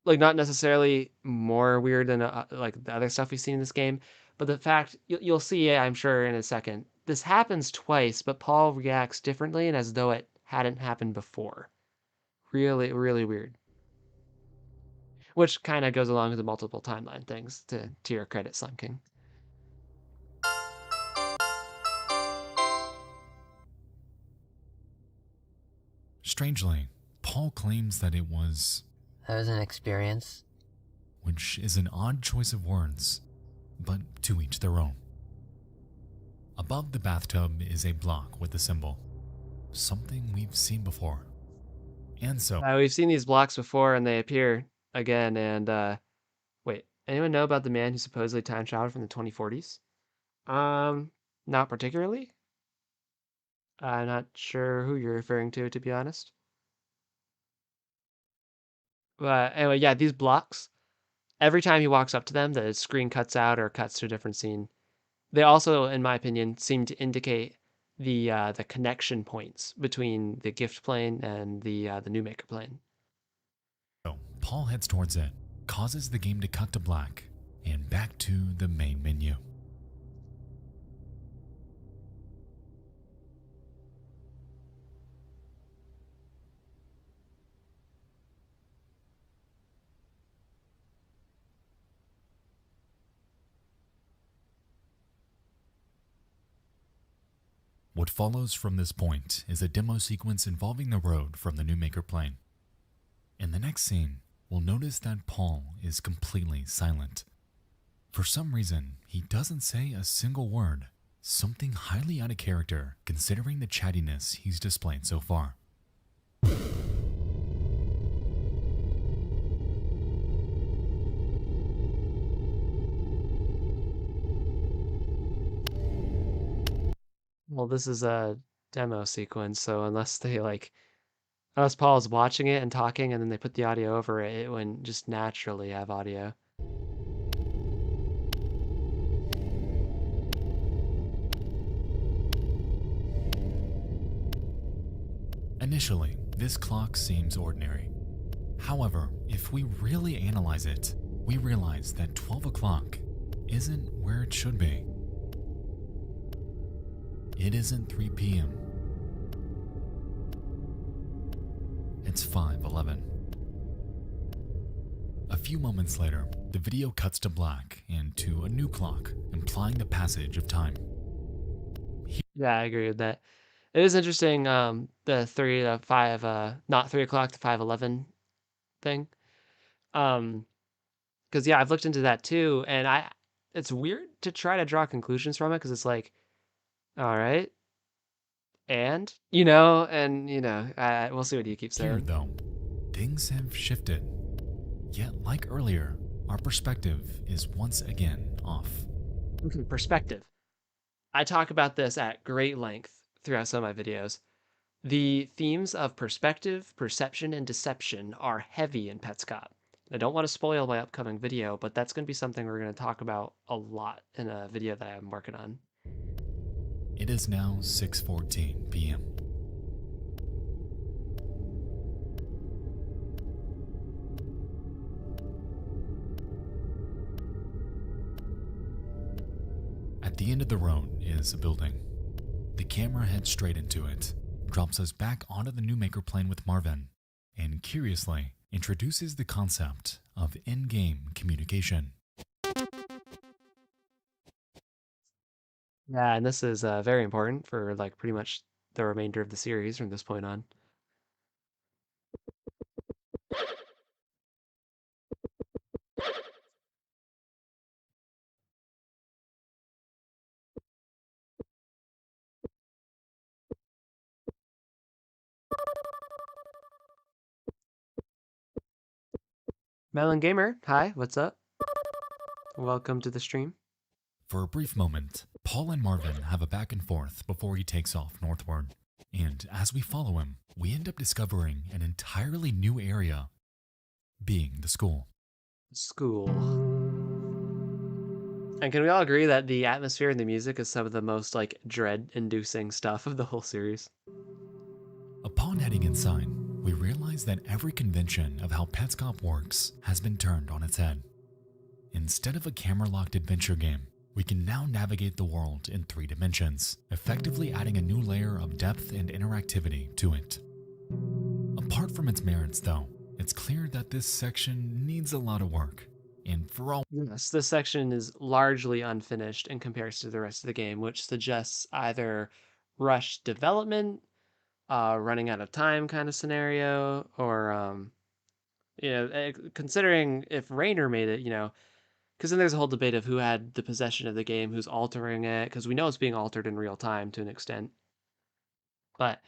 like not necessarily more weird than like the other stuff we've seen in this game, but the fact you'll see, I'm sure in a second, this happens twice, but Paul reacts differently and as though it hadn't happened before. Really, really weird. Which kind of goes along with the multiple timeline things, to your credit, Slime King. Strangely, Paul claims that it was, That was an experience. which is an odd choice of words, but to each their own. Above the bathtub is a block with a symbol, something we've seen before. And so, We've seen these blocks before, and they appear again. And wait, anyone know about the man who supposedly time traveled from the 2040s? Not particularly. I'm not sure who you're referring to be honest. But anyway, yeah, these blocks. Every time he walks up to them, the screen cuts out or cuts to a different scene. They also, in my opinion, seem to indicate the connection points between the gift plane and the new maker plane. Paul heads towards it, causes the game to cut to black, and back to the main menu. What follows from this point is a demo sequence involving the road from the New Maker plane. In the next scene, will notice that Paul is completely silent. For some reason, he doesn't say a single word, something highly out of character considering the chattiness he's displayed so far. Well, this is a demo sequence, so unless Paul's watching it and talking and then they put the audio over it, it wouldn't just naturally have audio. Initially, this clock seems ordinary. However, if we really analyze it, we realize that 12 o'clock isn't where it should be. It isn't 3 p.m. It's 5:11. A few moments later, the video cuts to black and to a new clock, implying the passage of time. Yeah, I agree with that. It is interesting, the 3 to 5, not 3 o'clock to 5:11 thing. Because yeah, I've looked into that too, and it's weird to try to draw conclusions from it because it's like, all right, we'll see what you keep Here, saying. though, things have shifted. Yet, like earlier, our perspective is once again off. Perspective. I talk about this at great length throughout some of my videos. The themes of perspective, perception, and deception are heavy in Petscop. I don't want to spoil my upcoming video, but that's going to be something we're going to talk about a lot in a video that I'm working on. It is now 6:14 p.m. At the end of the road is a building. The camera heads straight into it, drops us back onto the new maker plane with Marvin, and curiously introduces the concept of in-game communication. Yeah, and this is very important for like pretty much the remainder of the series from this point on. Melon Gamer, hi, what's up? Welcome to the stream. For a brief moment, Paul and Marvin have a back and forth before he takes off northward. And as we follow him, we end up discovering an entirely new area, being the school. School. And can we all agree that the atmosphere and the music is some of the most like dread-inducing stuff of the whole series? Upon heading inside, we realize that every convention of how Petscop works has been turned on its head. Instead of a camera-locked adventure game, we can now navigate the world in 3 dimensions, effectively adding a new layer of depth and interactivity to it. Apart from its merits though, it's clear that this section needs a lot of work. And for all Yes, this section is largely unfinished in comparison to the rest of the game, which suggests either rushed development, running out of time kind of scenario, or considering if Rainer made it, because then there's a whole debate of who had the possession of the game, who's altering it, because we know it's being altered in real time to an extent. But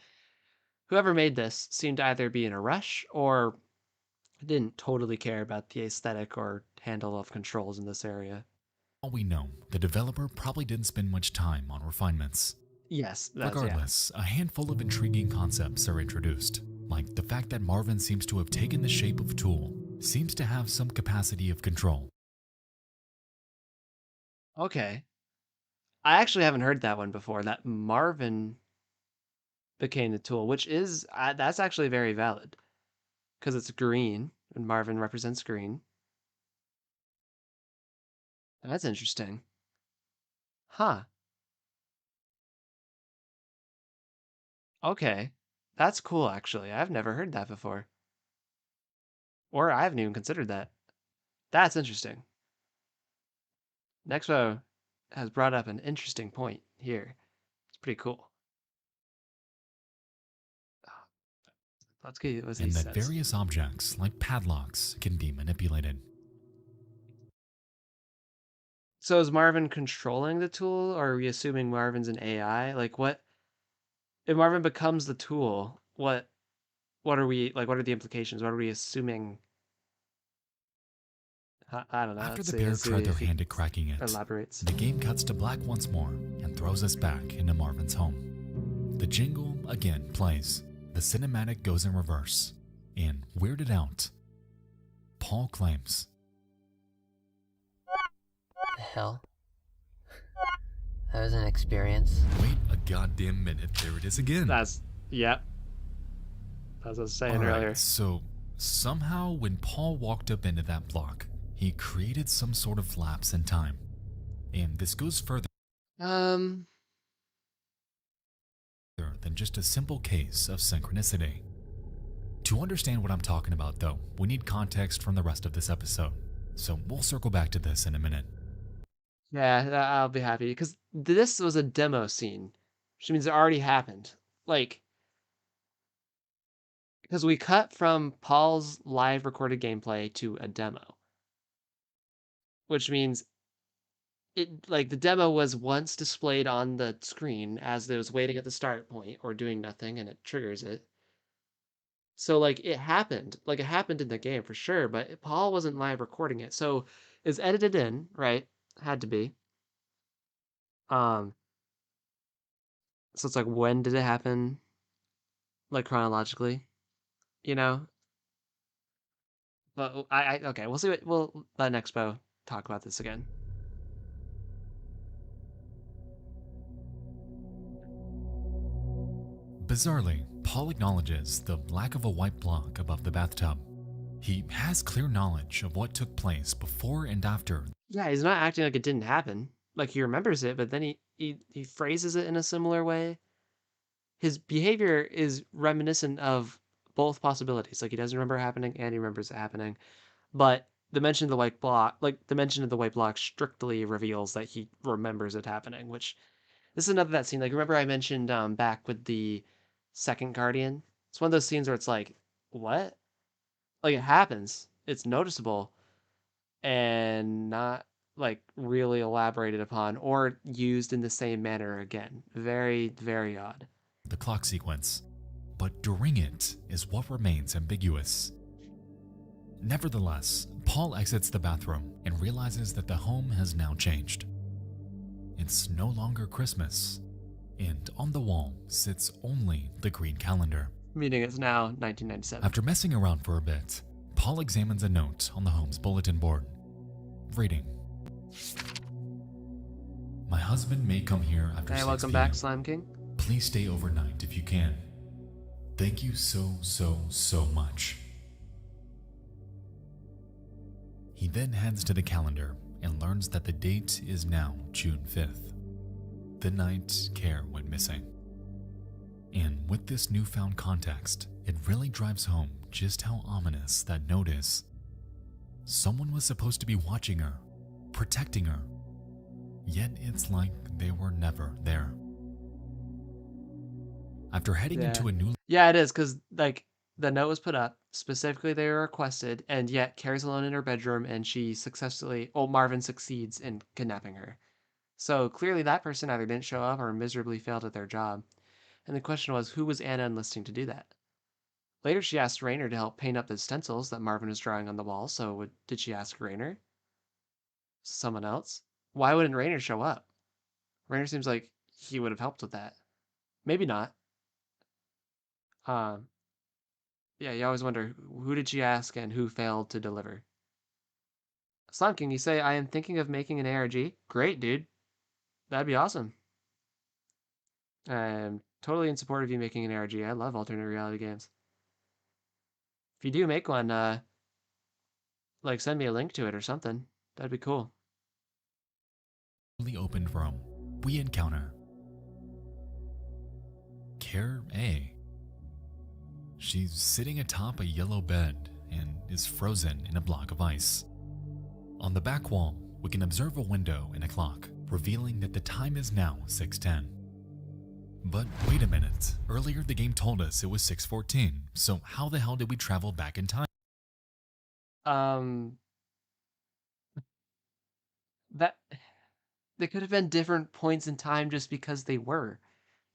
whoever made this seemed to either be in a rush or didn't totally care about the aesthetic or handle of controls in this area. we know, the developer probably didn't spend much time on refinements. Yes, Regardless, a handful of intriguing concepts are introduced, like the fact that Marvin seems to have taken the shape of Tool, seems to have some capacity of control. Okay. I actually haven't heard that one before, that Marvin became the tool, which is, that's actually very valid. Because it's green, and Marvin represents green. That's interesting. Huh. Okay. That's cool, actually. I've never heard that before. Or I haven't even considered that. That's interesting. Nexpo has brought up an interesting point here. It's pretty cool. Let's get what he and that says. various objects, like padlocks, can be manipulated. So is Marvin controlling the tool, or are we assuming Marvin's an AI? Like, what if Marvin becomes the tool? What are we like? What are the implications? What are we assuming? I don't know. After Let's the see. pair Let's see tried their if he hand at cracking it, elaborates. the game cuts to black once more and throws us back into Marvin's home. The jingle again plays. The cinematic goes in reverse, and weirded out, Paul claims, The hell? That was an experience. "Wait a goddamn minute, there it is again." Yep. As I was saying Alright, earlier. so somehow when Paul walked up into that block, he created some sort of lapse in time. And this goes further than just a simple case of synchronicity. To understand what I'm talking about, though, we need context from the rest of this episode, so we'll circle back to this in a minute. Yeah, I'll be happy because this was a demo scene, which means it already happened. Like, because we cut from Paul's live recorded gameplay to a demo, which means the demo was once displayed on the screen as it was waiting at the start point or doing nothing, and it triggers it. So it happened, it happened in the game for sure, but Paul wasn't live recording it, so it's edited in, right? Had to be. So it's like, when did it happen? Like, chronologically, you know? But okay, we'll see we'll let Nexpo talk about this again. Bizarrely, Paul acknowledges the lack of a white block above the bathtub. He has clear knowledge of what took place before and after. Yeah, he's not acting like it didn't happen. Like, he remembers it, but then he phrases it in a similar way. His behavior is reminiscent of both possibilities. Like, he doesn't remember it happening and he remembers it happening. But the mention of the white block, strictly reveals that he remembers it happening, which this is another that scene. Like, remember I mentioned back with the second Guardian? It's one of those scenes where it's like, what? Like, it happens. It's noticeable and not really elaborated upon or used in the same manner again. Very, very odd. The clock sequence, but during it is what remains ambiguous. Nevertheless, Paul exits the bathroom and realizes that the home has now changed. It's no longer Christmas, and on the wall sits only the green calendar. Meaning it's now 1997. After messing around for a bit, Paul examines a note on the home's bulletin board, reading, "My husband may come here after 6 Hey, welcome p.m. back, Slime King. Please stay overnight if you can. Thank you so much." He then heads to the calendar and learns that the date is now June 5th, the night Care went missing. And with this newfound context, it really drives home just how ominous that note is. Someone was supposed to be watching her, protecting her, yet it's like they were never there. After heading into a new... Yeah, it is, because the note was put up, specifically they were requested, and yet Carrie's alone in her bedroom and she Marvin succeeds in kidnapping her. So clearly that person either didn't show up or miserably failed at their job. And the question was, who was Anna enlisting to do that? Later she asked Rainer to help paint up the stencils that Marvin was drawing on the wall, so did she ask Rainer? Someone else? Why wouldn't Rainer show up? Rainer seems like he would have helped with that. Maybe not. Yeah, you always wonder, who did she ask and who failed to deliver? Slime King, you say, I am thinking of making an ARG? Great, dude. That'd be awesome. I'm totally in support of you making an ARG. I love alternate reality games. If you do make one, send me a link to it or something. That'd be cool. opened room, we encounter Care A. She's sitting atop a yellow bed and is frozen in a block of ice. On the back wall, we can observe a window and a clock, revealing that the time is now 6:10. But wait a minute, earlier the game told us it was 6:14, so how the hell did we travel back in time? That they could have been different points in time just because they were.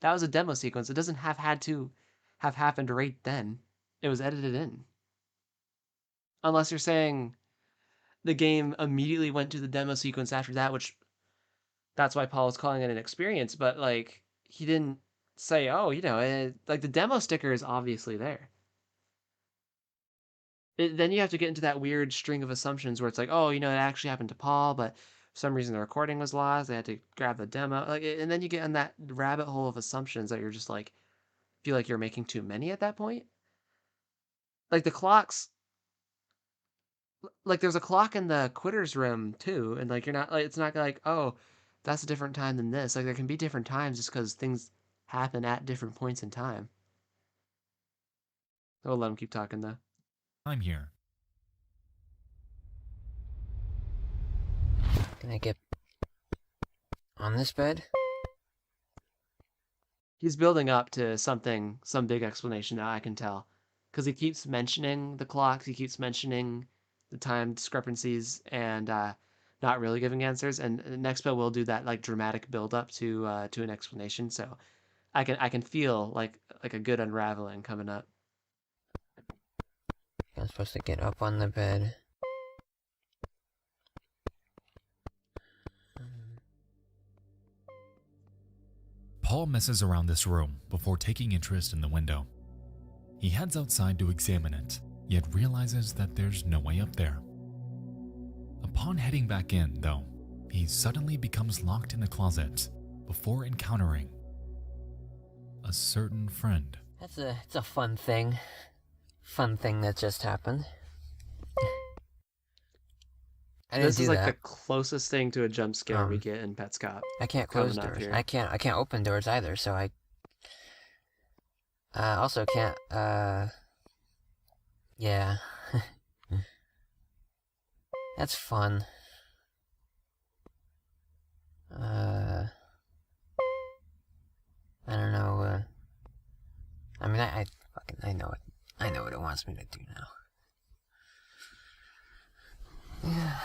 That was a demo sequence. It doesn't have had to have happened right then. It was edited in. Unless you're saying the game immediately went to the demo sequence after that, which that's why Paul is calling it an experience, but like he didn't say, oh, like the demo sticker is obviously there. Then you have to get into that weird string of assumptions where it's like, oh, it actually happened to Paul, but for some reason the recording was lost. They had to grab the demo, and then you get in that rabbit hole of assumptions that you're just like, feel like you're making too many at that point. Like the clocks, like there's a clock in the quitter's room too, and like you're not like it's not like, oh, that's a different time than this. Like there can be different times just because things happen at different points in time. We'll let him keep talking though. I'm here. Can I get on this bed? He's building up to something, some big explanation now, I can tell. Because he keeps mentioning the clocks, he keeps mentioning the time discrepancies, and not really giving answers. And Nexpo will do that like dramatic build up to an explanation. So I can feel like a good unraveling coming up. I'm supposed to get up on the bed. Paul messes around this room before taking interest in the window. He heads outside to examine it, yet realizes that there's no way up there. Upon heading back in, though, he suddenly becomes locked in a closet before encountering a certain friend. It's a fun thing. Fun thing that just happened. I didn't This do is like that. the closest thing to a jump scare we get in Petscop. I can't close coming up doors. here. I can't open doors either, so I also can't yeah. That's fun. I don't know, I mean I know it. I know what it wants me to do now. Yeah.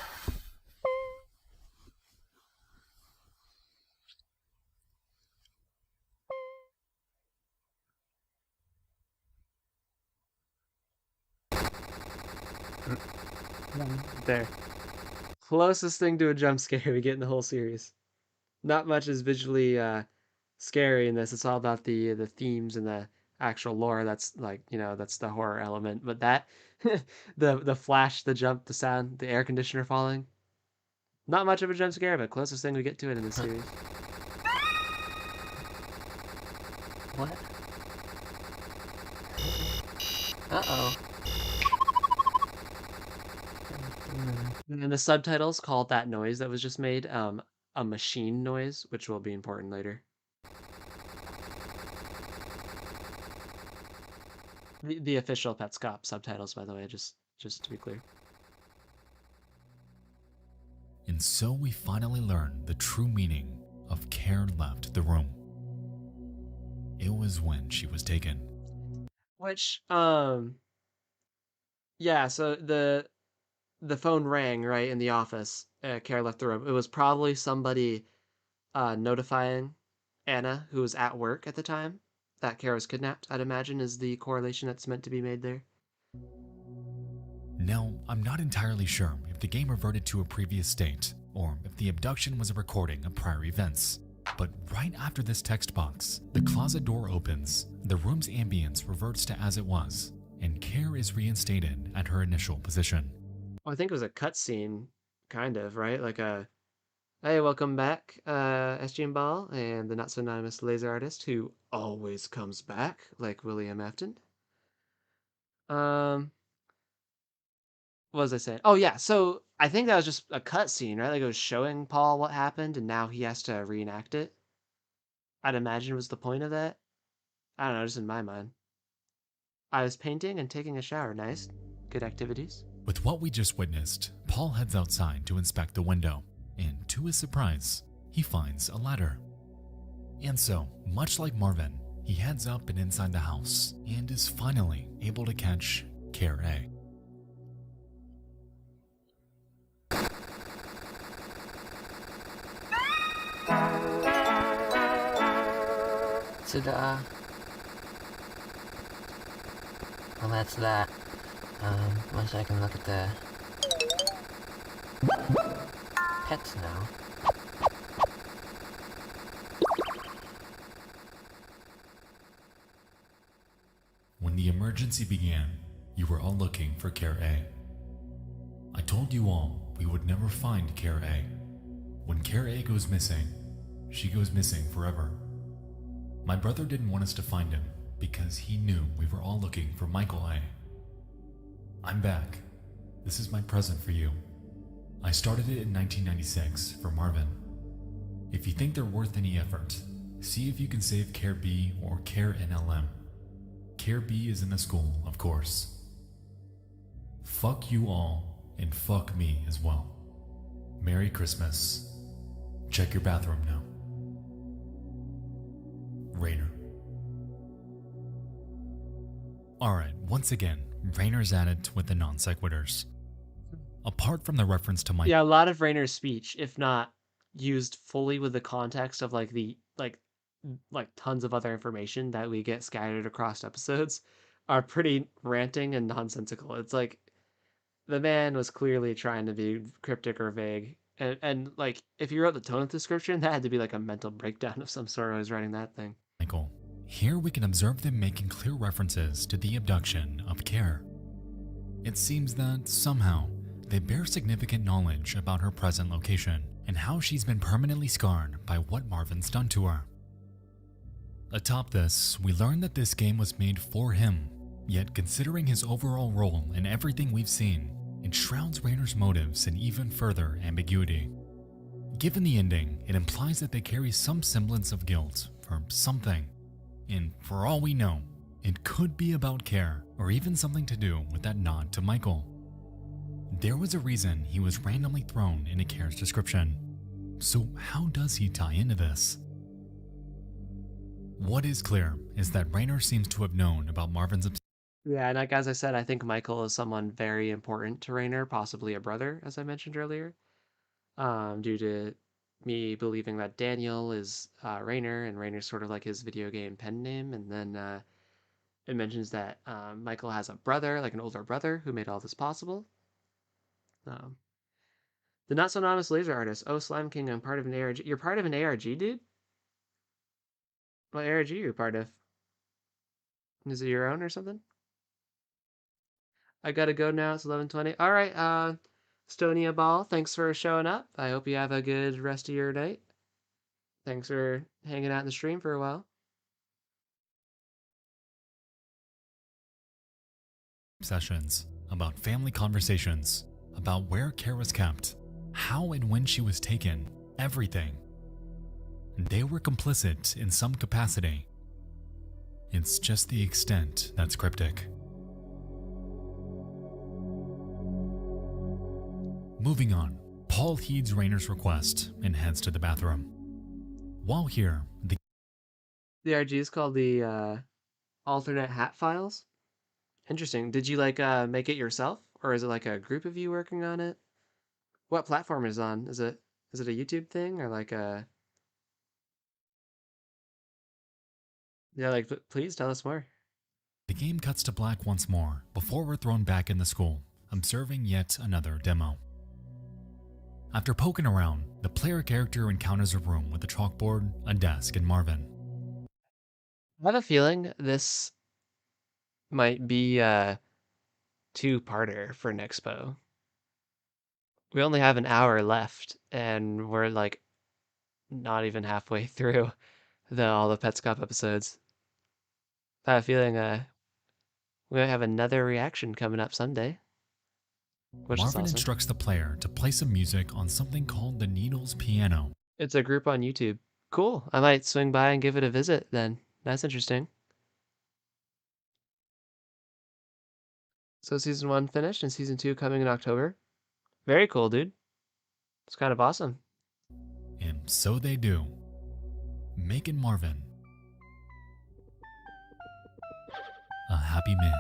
There. Closest thing to a jump scare we get in the whole series. Not much is visually scary in this. It's all about the themes and the actual lore. That's like, that's the horror element. But that the flash, the jump, the sound, the air conditioner falling. Not much of a jump scare, but closest thing we get to it in this series. What? Uh-oh. And the subtitles called that noise that was just made a machine noise, which will be important later. The official Petscop subtitles, by the way, just to be clear. And so we finally learn the true meaning of Care left the room. It was when she was taken. Which, yeah, so the phone rang, right, in the office. Kara left the room. It was probably somebody notifying Anna, who was at work at the time, that Kara was kidnapped, I'd imagine, is the correlation that's meant to be made there. Now, I'm not entirely sure if the game reverted to a previous state, or if the abduction was a recording of prior events. But right after this text box, the closet door opens, the room's ambience reverts to as it was, and Care is reinstated at her initial position. Well, I think it was a cutscene, kind of, right? Like hey, welcome back, SG Ball, and the not-so-anonymous laser artist, who always comes back, like William Afton. What was I saying? Oh, yeah, so I think that was just a cutscene, right? Like it was showing Paul what happened, and now he has to reenact it. I'd imagine was the point of that. I don't know, just in my mind. I was painting and taking a shower. Nice. Good activities. With what we just witnessed, Paul heads outside to inspect the window, and to his surprise, he finds a ladder. And so, much like Marvin, he heads up and inside the house and is finally able to catch Care A. Ta-da. Well, that's that. Wish I can look at the pets now. When the emergency began, you were all looking for Care A. I told you all we would never find Care A. When Care A goes missing, she goes missing forever. My brother didn't want us to find him because he knew we were all looking for Michael A. I'm back. This is my present for you. I started it in 1996 for Marvin. If you think they're worth any effort, see if you can save Care B or Care NLM. Care B is in the school, of course. Fuck you all, and fuck me as well. Merry Christmas. Check your bathroom now. Rainer. Alright, once again, Rainer's at it with the non sequiturs. Apart from the reference to Mike. Yeah, a lot of Rainer's speech, if not used fully with the context of like the like tons of other information that we get scattered across episodes, are pretty ranting and nonsensical. It's like the man was clearly trying to be cryptic or vague. And like if you wrote the tone of the description, that had to be like a mental breakdown of some sort. I was writing that thing. Michael. Here we can observe them making clear references to the abduction of Care. It seems that somehow they bear significant knowledge about her present location and how she's been permanently scarred by what Marvin's done to her. Atop this, we learn that this game was made for him, yet considering his overall role in everything we've seen, it shrouds Rainer's motives in even further ambiguity. Given the ending, it implies that they carry some semblance of guilt for something, and for all we know, it could be about Care or even something to do with that nod to Michael. There was a reason he was randomly thrown into Care's description, so how does he tie into this? What is clear is that Rainer seems to have known about Marvin's Yeah, and like as I said, I think Michael is someone very important to Rainer, possibly a brother, as I mentioned earlier. Due to me believing that Daniel is Rainer, and Rainer's sort of like his video game pen name, and then it mentions that Michael has a brother, like an older brother, who made all this possible. Um, the Not So Anonymous Laser Artist. Oh, Slime King, I'm part of an ARG. You're part of an ARG, dude? What ARG are you part of? Is it your own or something? I gotta go now. It's 11:20. All right, Stonia Ball, thanks for showing up. I hope you have a good rest of your night. Thanks for hanging out in the stream for a while. sessions, about family conversations, about where Care was kept, how and when she was taken, everything. They were complicit in some capacity. It's just the extent that's cryptic. Moving on, Paul heeds Rainer's request and heads to the bathroom. While here, The ARG is called the alternate hat files. Interesting. Did you like make it yourself, or is it like a group of you working on it? What platform is it on? Is it a YouTube thing or like a? Yeah, like please tell us more. the game cuts to black once more before we're thrown back in the school, observing yet another demo. After poking around, the player character encounters a room with a chalkboard, a desk, and Marvin. I have a feeling this might be a two-parter for Nexpo. We only have an hour left, and we're like not even halfway through all the Petscop episodes. I have a feeling we might have another reaction coming up someday. Which is Marvin awesome. instructs the player to play some music on something called the Needles Piano. It's a group on YouTube. Cool. I might swing by and give it a visit then. That's interesting. So season 1 finished and season 2 coming in October. Very cool, dude. It's kind of awesome. And so they do. making Marvin a happy man.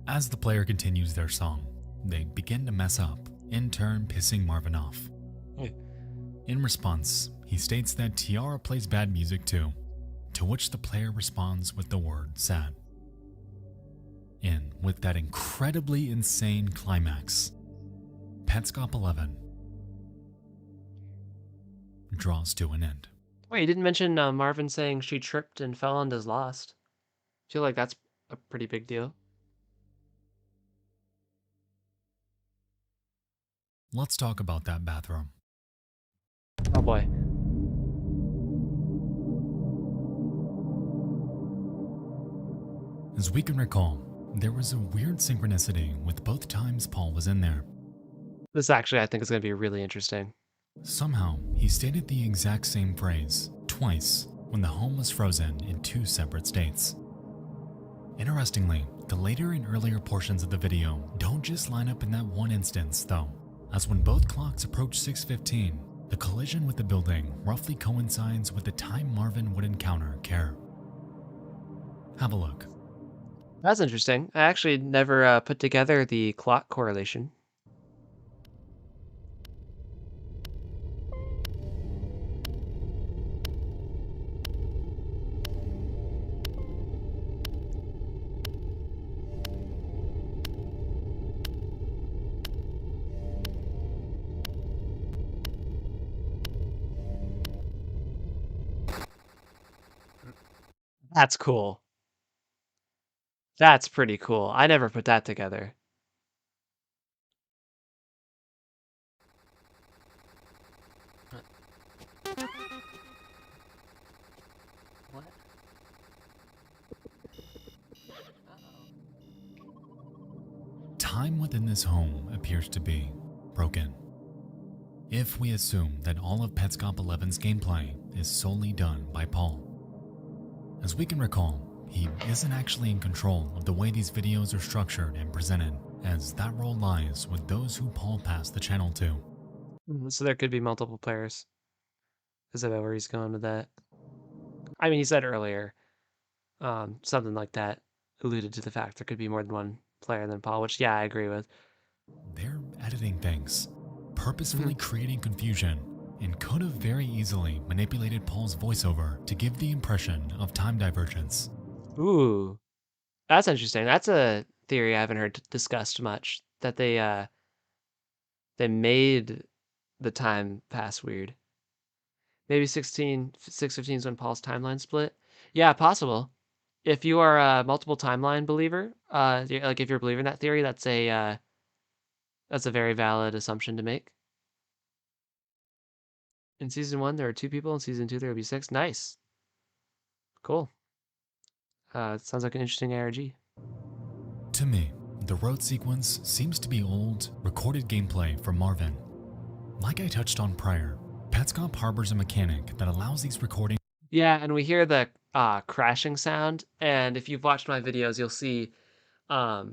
As the player continues their song, they begin to mess up, in turn pissing Marvin off. In response, he states that Tiara plays bad music too, to which the player responds with the word sad. And with that incredibly insane climax, Petscop 11 draws to an end. Wait, you didn't mention Marvin saying she tripped and fell and is lost. I feel like that's a pretty big deal. Let's talk about that bathroom. Oh boy. As we can recall, there was a weird synchronicity with both times Paul was in there. This actually, I think, is going to be really interesting. Somehow, he stated the exact same phrase twice when the home was frozen in two separate states. Interestingly, the later and earlier portions of the video don't just line up in that one instance though, as when both clocks approach 6:15, the collision with the building roughly coincides with the time Marvin would encounter Care. Have a look. That's interesting. I actually never put together the clock correlation. That's cool. That's pretty cool. I never put that together. What? Time within this home appears to be broken. If we assume that all of Petscop 11's gameplay is solely done by Paul. As we can recall, he isn't actually in control of the way these videos are structured and presented, as that role lies with those who Paul passed the channel to. So there could be multiple players. Is that where he's going with that? I mean, he said earlier, something like that alluded to the fact there could be more than one player than Paul, which, yeah, I agree with. They're editing things, purposefully creating confusion, and could have very easily manipulated Paul's voiceover to give the impression of time divergence. Ooh, that's interesting. That's a theory I haven't heard discussed much, that they made the time pass weird. Maybe 6:15 is when Paul's timeline split. Yeah, possible. If you are a multiple timeline believer, like if you're believing that theory, that's a very valid assumption to make. In season 1, there are 2 people. In season 2, there will be 6. Nice. Cool. It sounds like an interesting ARG. To me, the road sequence seems to be old, recorded gameplay from Marvin. Like I touched on prior, Petscop harbors a mechanic that allows these recordings. Yeah, and we hear the crashing sound, and if you've watched my videos, you'll see I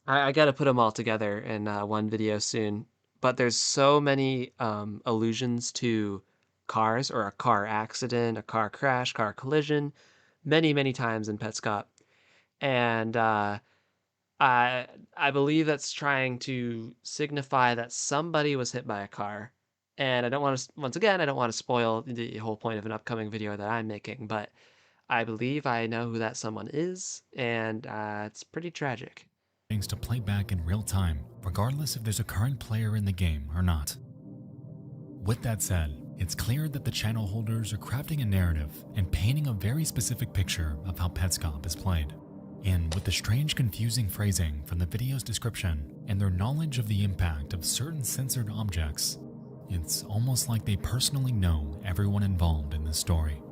got to put them all together in one video soon. But there's so many allusions to cars or a car accident, a car crash, car collision, many, many times in Petscop. And I I believe that's trying to signify that somebody was hit by a car. And I don't want to, once again, I don't want to spoil the whole point of an upcoming video that I'm making, but I believe I know who that someone is, and it's pretty tragic. To play back in real time, regardless if there's a current player in the game or not. With that said, it's clear that the channel holders are crafting a narrative and painting a very specific picture of how Petscop is played. And with the strange confusing phrasing from the video's description and their knowledge of the impact of certain censored objects, it's almost like they personally know everyone involved in this story.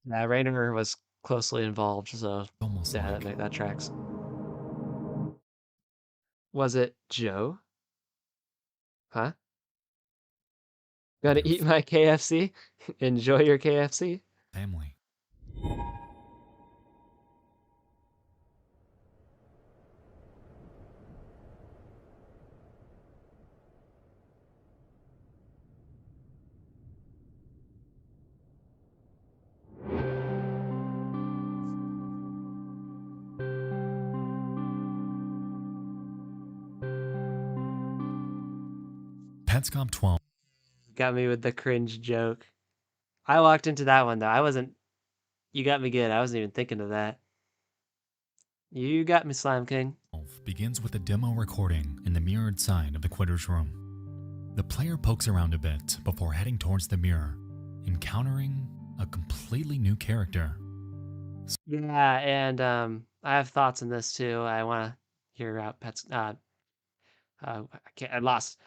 Yeah, Rainer was closely involved, so Almost yeah, like that tracks. Was it Joe? Huh? Gotta eat my KFC. Enjoy your KFC. family. Petscop 12. Got me with the cringe joke. I walked into that one though. I wasn't. You got me good. I wasn't even thinking of that. You got me, Slime King. Begins with a demo recording in the mirrored side of the Quitter's room. The player pokes around a bit before heading towards the mirror, encountering a completely new character. Yeah, and I have thoughts on this too. I want to hear about pets. I can't. I lost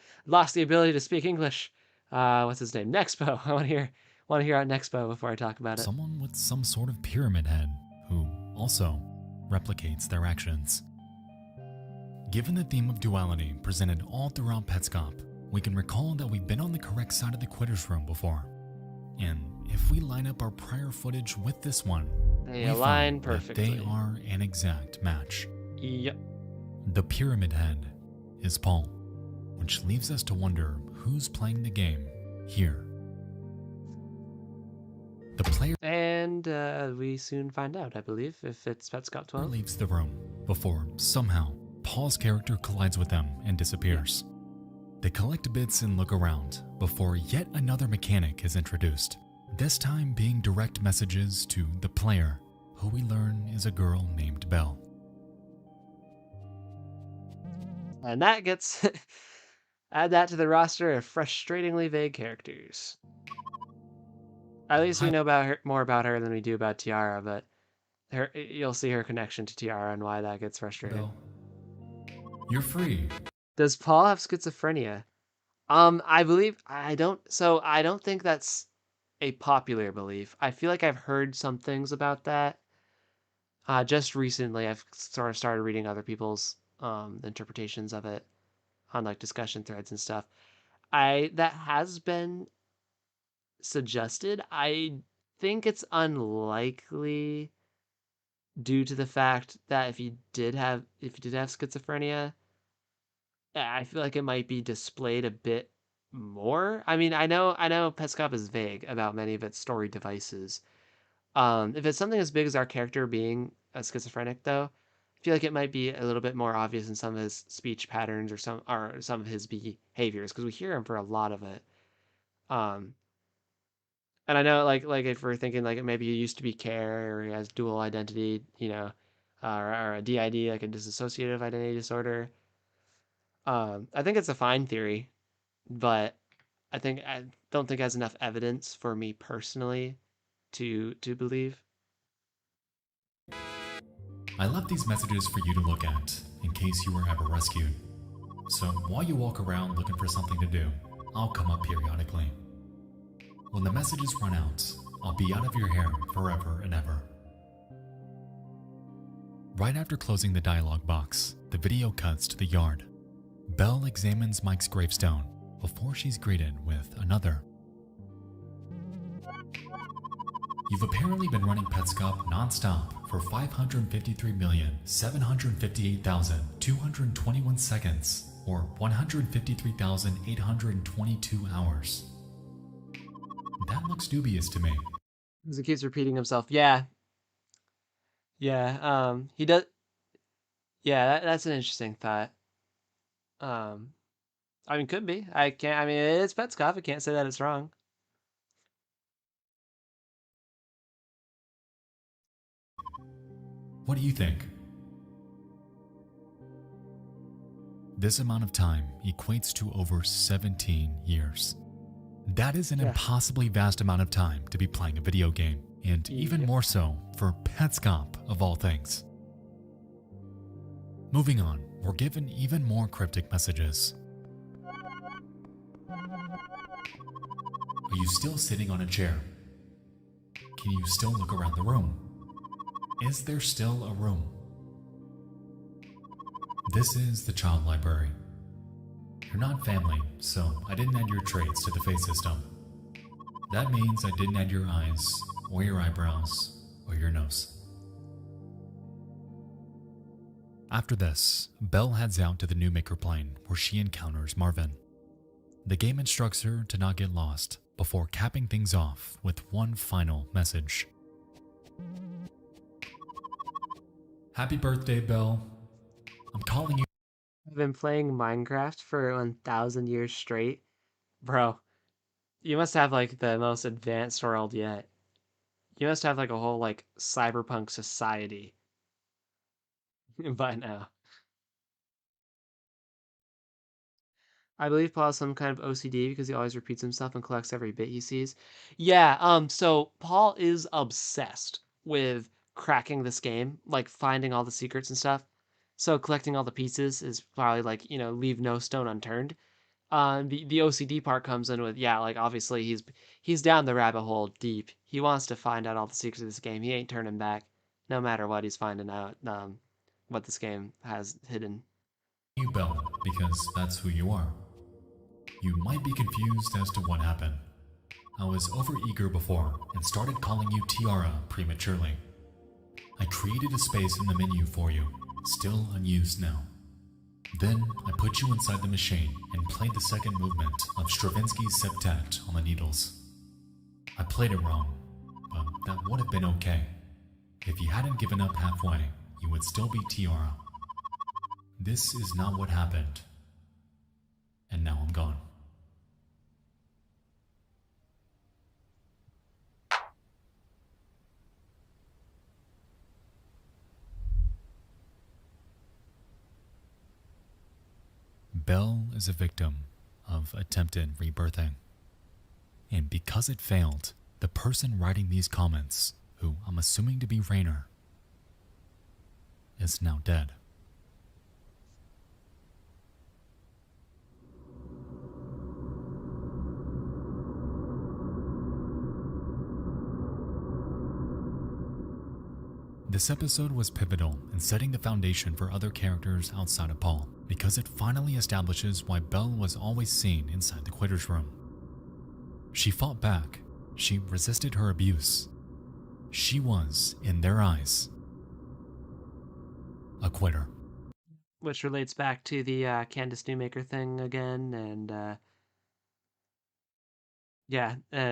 the ability to speak English. What's his name? Nexpo. I want to hear out Nexpo before I talk about it. Someone with some sort of pyramid head who also replicates their actions. Given the theme of duality presented all throughout Petscop, we can recall that we've been on the correct side of the Quitter's room before. And if we line up our prior footage with this one, They we align find that perfectly. they are an exact match. Yep. The pyramid head is Paul, which leaves us to wonder who's playing the game here. The player And we soon find out, I believe, if it's Petscop 12. leaves the room before somehow Paul's character collides with them and disappears. They collect bits and look around before yet another mechanic is introduced, this time being direct messages to the player, who we learn is a girl named Belle. And that gets add that to the roster of frustratingly vague characters. At least we know about her, more about her than we do about Tiara, but you'll see her connection to Tiara and why that gets frustrating. Belle, you're free. Does Paul have schizophrenia? I believe I don't. So I don't think that's a popular belief. I feel like I've heard some things about that. Just recently, I've sort of started reading other people's interpretations of it on like discussion threads and stuff. That has been suggested. I think it's unlikely due to the fact that if you did have schizophrenia, I feel like it might be displayed a bit more. I mean, I know Petscop is vague about many of its story devices. If it's something as big as our character being a schizophrenic, though, I feel like it might be a little bit more obvious in some of his speech patterns or some of his behaviors because we hear him for a lot of it. And I know like if we're thinking like maybe he used to be Care or he has dual identity, or a DID, like a dissociative identity disorder. I think it's a fine theory, but I don't think it has enough evidence for me personally to believe. I left these messages for you to look at in case you were ever rescued. So while you walk around looking for something to do, I'll come up periodically. When the messages run out, I'll be out of your hair forever and ever. Right after closing the dialogue box, the video cuts to the yard. Belle examines Mike's gravestone before she's greeted with another. You've apparently been running Petscop non-stop for 553,758,221 seconds, or 153,822 hours. That looks dubious to me. Because he keeps repeating himself. Yeah. He does. Yeah, that's an interesting thought. I mean, could be. I can't. I mean, it's Petscop. I can't say that it's wrong. What do you think? This amount of time equates to over 17 years. That is an impossibly vast amount of time to be playing a video game, and even more so for Petscop of all things. Moving on, we're given even more cryptic messages. Are you still sitting on a chair? Can you still look around the room? Is there still a room? This is the child library. You're not family, so I didn't add your traits to the face system. That means I didn't add your eyes, or your eyebrows, or your nose. After this, Belle heads out to the New Maker plane where she encounters Marvin. The game instructs her to not get lost before capping things off with one final message. Happy birthday, Belle. I'm calling you. I've been playing Minecraft for 1,000 years straight. Bro, you must have like the most advanced world yet. You must have like a whole like cyberpunk society by now. I believe Paul has some kind of OCD because he always repeats himself and collects every bit he sees. Yeah, so Paul is obsessed with cracking this game, like finding all the secrets and stuff. So collecting all the pieces is probably like, leave no stone unturned. The OCD part comes in with, yeah, like obviously he's down the rabbit hole deep. He wants to find out all the secrets of this game. He ain't turning back, no matter what. He's finding out what this game has hidden. You, Belle, because that's who you are. You might be confused as to what happened. I was overeager before and started calling you Tiara prematurely. I created a space in the menu for you, still unused now. Then I put you inside the machine and played the second movement of Stravinsky's Septet on the needles. I played it wrong, but that would have been okay. If you hadn't given up halfway, you would still be Tiara. This is not what happened. And now I'm gone. Belle is a victim of attempted rebirthing. And because it failed, the person writing these comments, who I'm assuming to be Rainer, is now dead. This episode was pivotal in setting the foundation for other characters outside of Paul, because it finally establishes why Belle was always seen inside the Quitter's room. She fought back. She resisted her abuse. She was, in their eyes, a quitter. Which relates back to the Candace Newmaker thing again, and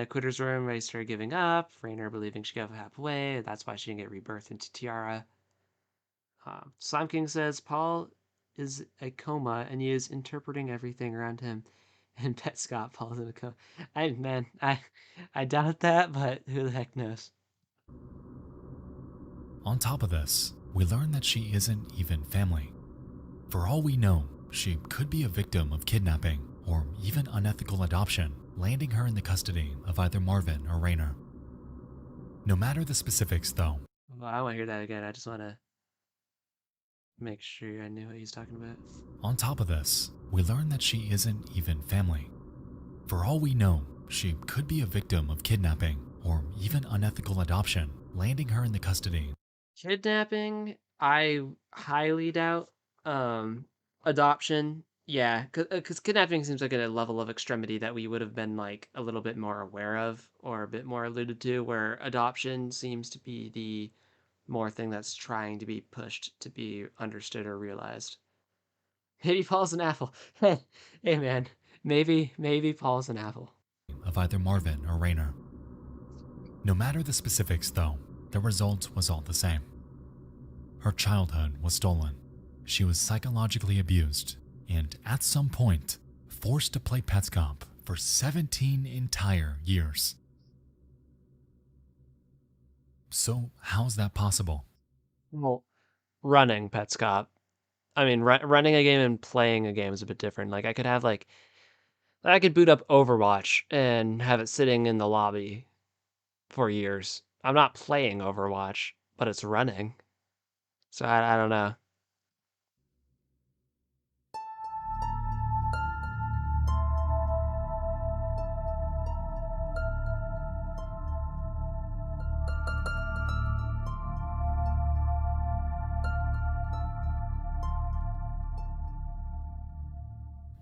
Quitter's room, raised her giving up, Rainer believing she gave up halfway, that's why she didn't get rebirthed into Tiara. Slime King says Paul is a coma and he is interpreting everything around him. And Petscop falls in a coma. I doubt that, but who the heck knows? On top of this, we learn that she isn't even family. For all we know, she could be a victim of kidnapping or even unethical adoption, landing her in the custody of either Marvin or Rainer. No matter the specifics, though. Well, I want to hear that again. I just want to make sure I knew what he's talking about. On top of this, we learn that she isn't even family. For all we know, she could be a victim of kidnapping or even unethical adoption, landing her in the custody. Kidnapping, I highly doubt. Adoption, yeah, because kidnapping seems like a level of extremity that we would have been like a little bit more aware of or a bit more alluded to, where adoption seems to be the more thing that's trying to be pushed to be understood or realized. Maybe Paul's an apple. Hey man, maybe Paul's an apple. Of either Marvin or Rainer. No matter the specifics, though, the result was all the same. Her childhood was stolen. She was psychologically abused, and at some point, forced to play Petscop for 17 entire years. So how's that possible? Well, running Petscop. I mean, running a game and playing a game is a bit different. Like, I could boot up Overwatch and have it sitting in the lobby for years. I'm not playing Overwatch, but it's running. So I don't know.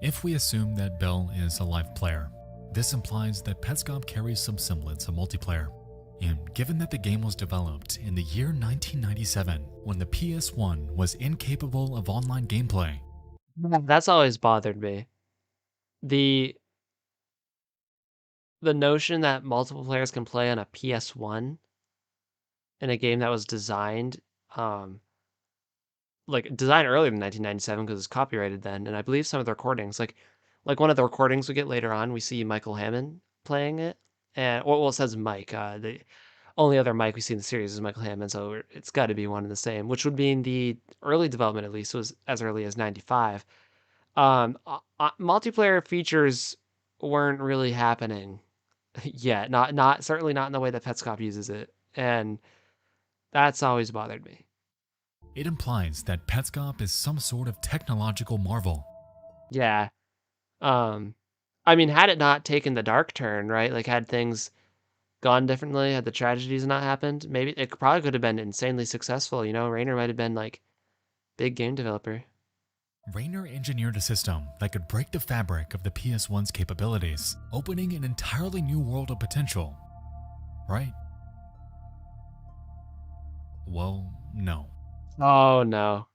If we assume that Bell is a live player, this implies that Petscop carries some semblance of multiplayer. And given that the game was developed in the year 1997, when the PS1 was incapable of online gameplay, That's always bothered me. The notion that multiple players can play on a PS1 in a game that was designed, like designed earlier than 1997 because it's copyrighted then, and I believe some of the recordings, like one of the recordings we get later on, we see Michael Hammond playing it, and well, it says Mike. The only other Mike we see in the series is Michael Hammond, so it's got to be one and the same, which would mean the early development at least was as early as 95. Multiplayer features weren't really happening yet, not certainly not in the way that Petscop uses it, and that's always bothered me. it implies that Petscop is some sort of technological marvel. Yeah. I mean, had it not taken the dark turn, right? Like, had things gone differently, had the tragedies not happened, maybe it probably could have been insanely successful. You know, Rainer might have been like big game developer. Rainer engineered a system that could break the fabric of the PS1's capabilities, opening an entirely new world of potential. Right? Well, no. Oh no.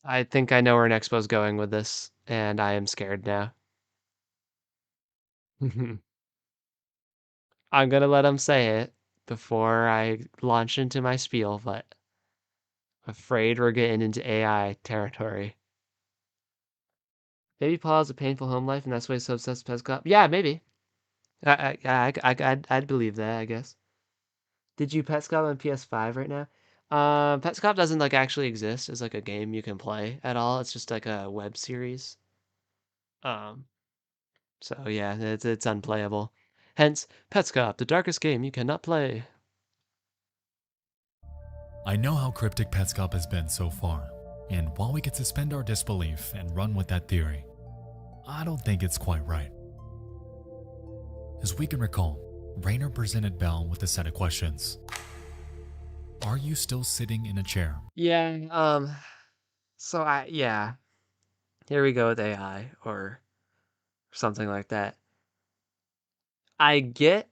I think I know where Nexpo's going with this, and I am scared now. I'm gonna let him say it before I launch into my spiel, but afraid we're getting into AI territory. Maybe Paul has a painful home life, and that's why he's so obsessed with Petscop. Yeah, maybe. I'd believe that, I guess. Did you Petscop on PS5 right now? Petscop doesn't like actually exist as like a game you can play at all. It's just like a web series. Um, so yeah, it's unplayable. Hence, Petscop, the darkest game you cannot play. I know how cryptic Petscop has been so far, and while we could suspend our disbelief and run with that theory, I don't think it's quite right. As we can recall, Rainer presented Bell with a set of questions. Are you still sitting in a chair? Yeah, so yeah. Here we go with AI or something like that. I get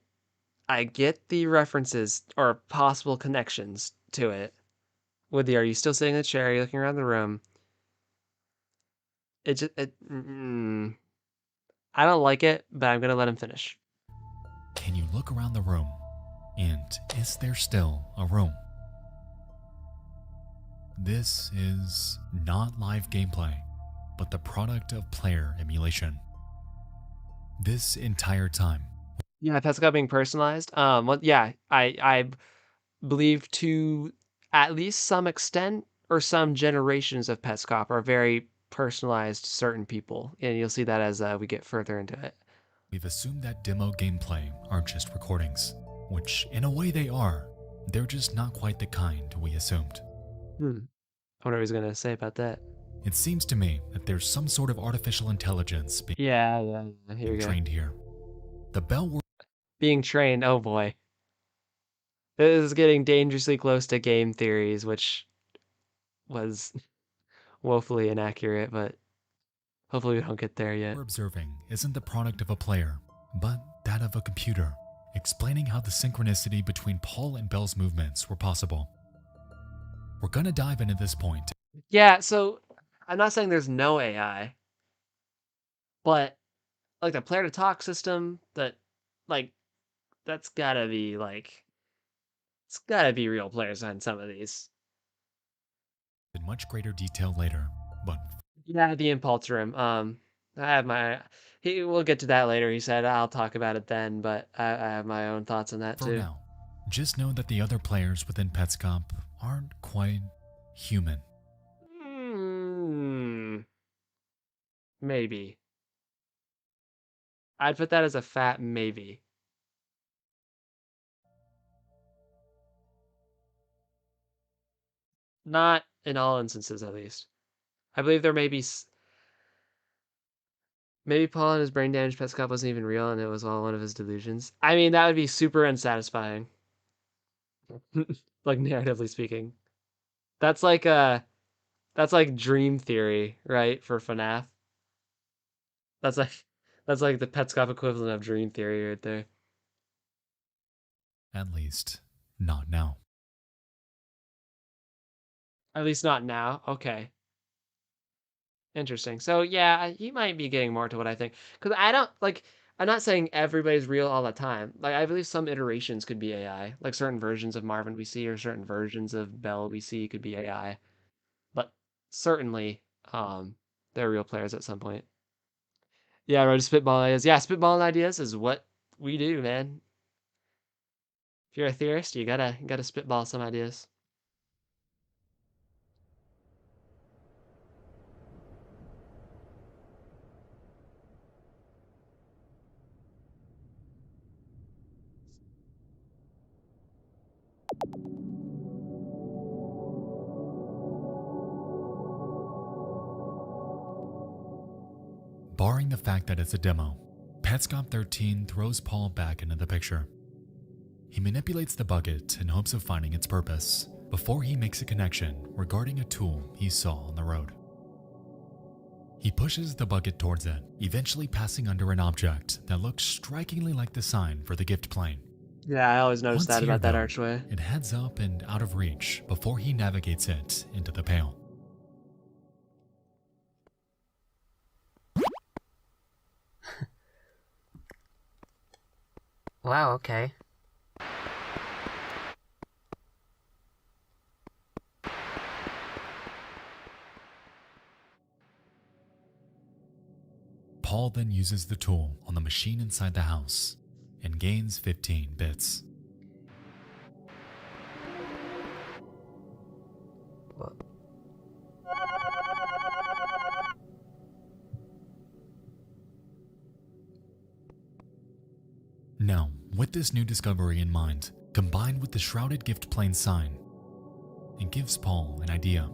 the references or possible connections to it. With the are you still sitting in the chair? Are you looking around the room? It just I don't like it, but I'm gonna let him finish. Can you look around the room? And is there still a room? This is not live gameplay, but the product of player emulation. This entire time, Yeah, Petscop being personalized. Well, yeah, I believe to at least some extent or some generations of Petscop are very personalized to certain people, and you'll see that as we get further into it. we've assumed that demo gameplay are just recordings, which in a way they are. They're just not quite the kind we assumed. I wonder what he's gonna say about that. It seems to me that there's some sort of artificial intelligence being Yeah, here we go. trained here. The Bell Being trained. Oh boy, this is getting dangerously close to game theories, which was woefully inaccurate, but hopefully we don't get there yet. we're observing isn't the product of a player, but that of a computer, explaining how the synchronicity between Paul and Bell's movements were possible. We're gonna dive into this point. Yeah, so I'm not saying there's no AI, but like the player to talk system that like that's gotta be like it's gotta be real players on some of these. In much greater detail later, but Yeah, the impulse room. I have my we'll get to that later. He said I'll talk about it then, but I have my own thoughts on that for too. now, just know that the other players within Petscop aren't quite human. Maybe. I'd put that as a fat maybe. Not in all instances, at least. I believe there may be maybe Paul and his brain damaged Petscop wasn't even real and it was all one of his delusions. I mean, that would be super unsatisfying. Like, narratively speaking. That's like Dream Theory, right? For FNAF. That's like that's like the Petscop equivalent of Dream Theory right there. At least, not now. At least not now. Okay. Interesting. So yeah, you might be getting more to what I think. Because I don't like I'm not saying everybody's real all the time. Like I believe some iterations could be AI. Like certain versions of Marvin we see or certain versions of Bell we see could be AI. But certainly, they're real players at some point. Yeah, right. Spitball ideas. Yeah, spitballing ideas is what we do, man. If you're a theorist, you gotta spitball some ideas. Barring the fact that it's a demo, Petscop 13 throws Paul back into the picture. He manipulates the bucket in hopes of finding its purpose before he makes a connection regarding a tool he saw on the road. He pushes the bucket towards it, eventually passing under an object that looks strikingly like the sign for the gift plane. Yeah, I always noticed Once that here, about that though, archway. it heads up and out of reach before he navigates it into the pail. Wow, okay. Paul then uses the tool on the machine inside the house and gains 15 bits. Well, Now, with this new discovery in mind, combined with the shrouded gift plane sign, it gives Paul an idea.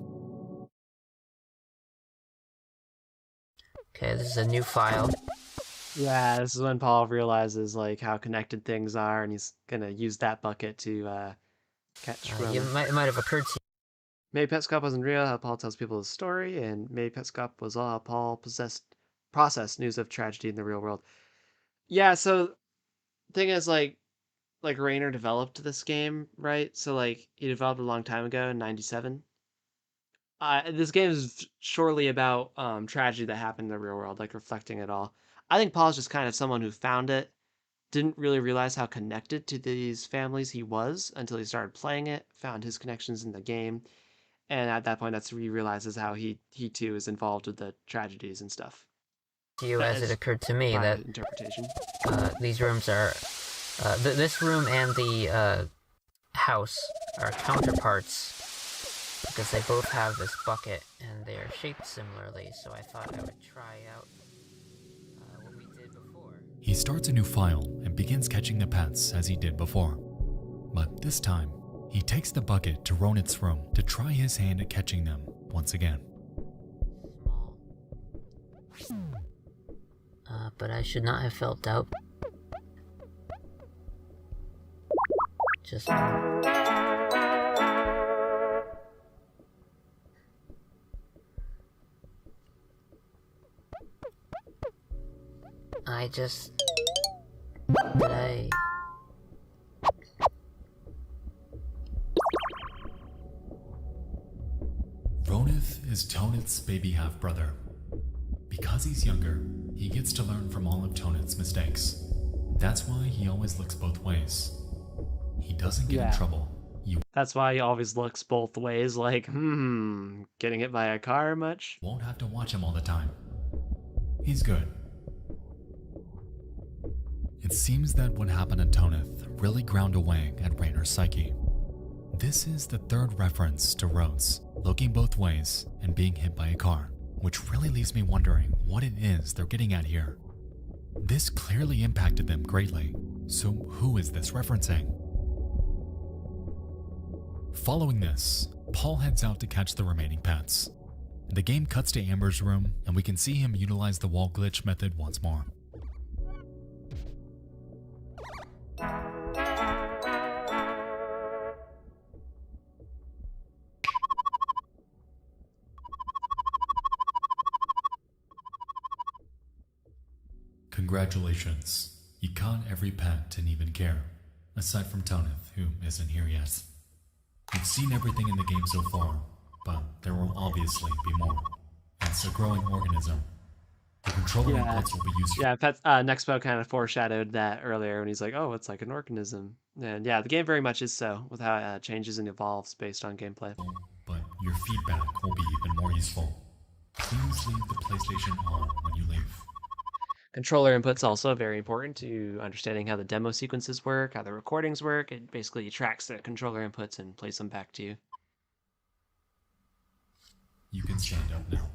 okay, this is a new file. Yeah, this is when Paul realizes like how connected things are, and he's gonna use that bucket to catch It Roman. might have occurred to Maybe Petscop wasn't real, how Paul tells people his story, and maybe Petscop was all how Paul processed news of tragedy in the real world. Yeah, so thing is like Rayner developed this game, right? So like he developed it a long time ago in '97. This game is surely about tragedy that happened in the real world, like reflecting it all. I think Paul's just kind of someone who found it, didn't really realize how connected to these families he was until he started playing it, found his connections in the game, and at that point, that's where he realizes how he too is involved with the tragedies and stuff. you That as it is occurred to me my that interpretation. these rooms are... this room and the house are counterparts because they both have this bucket and they are shaped similarly, so I thought I would try out what we did before. He starts a new file and begins catching the pets as he did before. But this time, he takes the bucket to Ronit's room to try his hand at catching them once again. Small. But I should not have felt doubt. Just... Did I... Ronith is Tonith's baby half-brother. Because he's younger, he gets to learn from all of Tonith's mistakes. That's why he always looks both ways. He doesn't get in trouble. You That's why he always looks both ways, like, getting hit by a car much? won't have to watch him all the time. He's good. It seems that what happened to Tonith really ground away at Rayner's psyche. This is the third reference to Rhodes looking both ways and being hit by a car, which really leaves me wondering what it is they're getting at here. This clearly impacted them greatly, so who is this referencing? Following this, Paul heads out to catch the remaining pets. The game cuts to Amber's room, and we can see him utilize the wall glitch method once more. Congratulations. You caught every pet and even care, aside from Tonith, who isn't here yet. You've seen everything in the game so far, but there will obviously be more. It's a growing organism. The controller inputs will be used Yeah, Nexpo kind of foreshadowed that earlier when he's like, oh, it's like an organism. And yeah, the game very much is so, with how it changes and evolves based on gameplay. but your feedback will be even more useful. Please leave the PlayStation on when you leave. Controller input's also very important to understanding how the demo sequences work, how the recordings work. It basically tracks the controller inputs and plays them back to you. You can stand up now.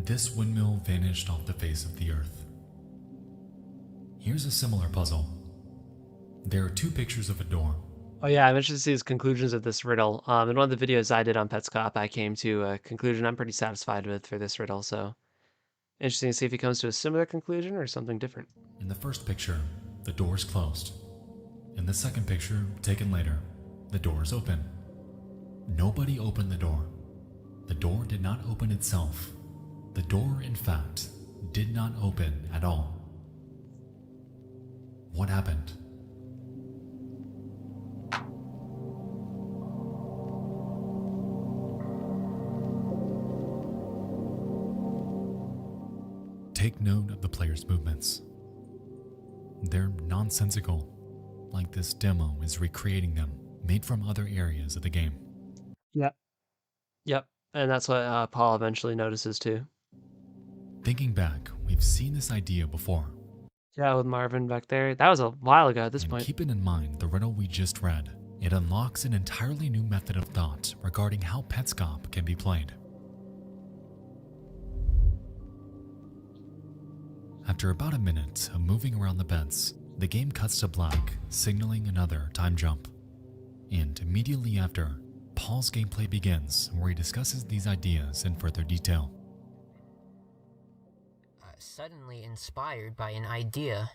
This windmill vanished off the face of the earth. Here's a similar puzzle. There are two pictures of a door. Oh yeah, I'm interested to see his conclusions of this riddle. In one of the videos I did on Petscop, I came to a conclusion I'm pretty satisfied with for this riddle, so interesting to see if he comes to a similar conclusion or something different. In the first picture, the door is closed. In the second picture, taken later, the door is open. Nobody opened the door. The door did not open itself. The door, in fact, did not open at all. What happened? Take note of the player's movements. They're nonsensical, like this demo is recreating them, made from other areas of the game. Yep, and that's what Paul eventually notices too. Thinking back, we've seen this idea before. Yeah, with Marvin back there. That was a while ago at this And point. keeping in mind the riddle we just read, it unlocks an entirely new method of thought regarding how Petscop can be played. After about a minute of moving around the beds, the game cuts to black, signaling another time jump. And immediately after, Paul's gameplay begins, where he discusses these ideas in further detail. Suddenly inspired by an idea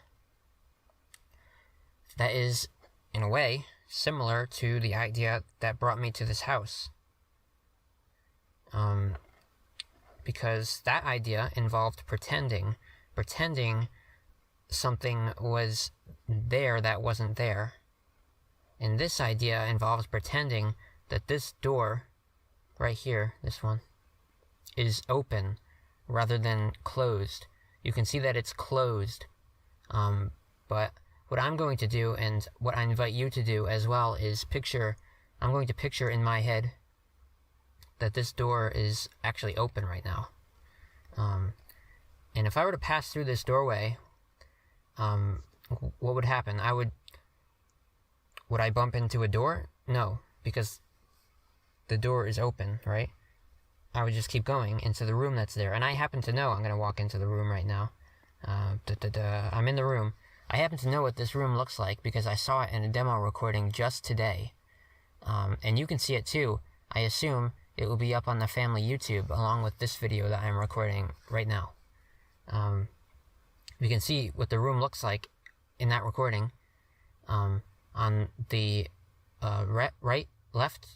that is, in a way, similar to the idea that brought me to this house. Because that idea involved pretending something was there that wasn't there. And this idea involves pretending that this door, right here, this one, is open rather than closed. You can see that it's closed, but what I'm going to do, and what I invite you to do as well, is I'm going to picture in my head that this door is actually open right now. And if I were to pass through this doorway, what would happen? Would I bump into a door? No, because the door is open, right? I would just keep going into the room that's there. And I happen to know I'm going to walk into the room right now. I'm in the room. I happen to know what this room looks like because I saw it in a demo recording just today. And you can see it too. I assume it will be up on the family YouTube along with this video that I'm recording right now. You can see what the room looks like in that recording on the left.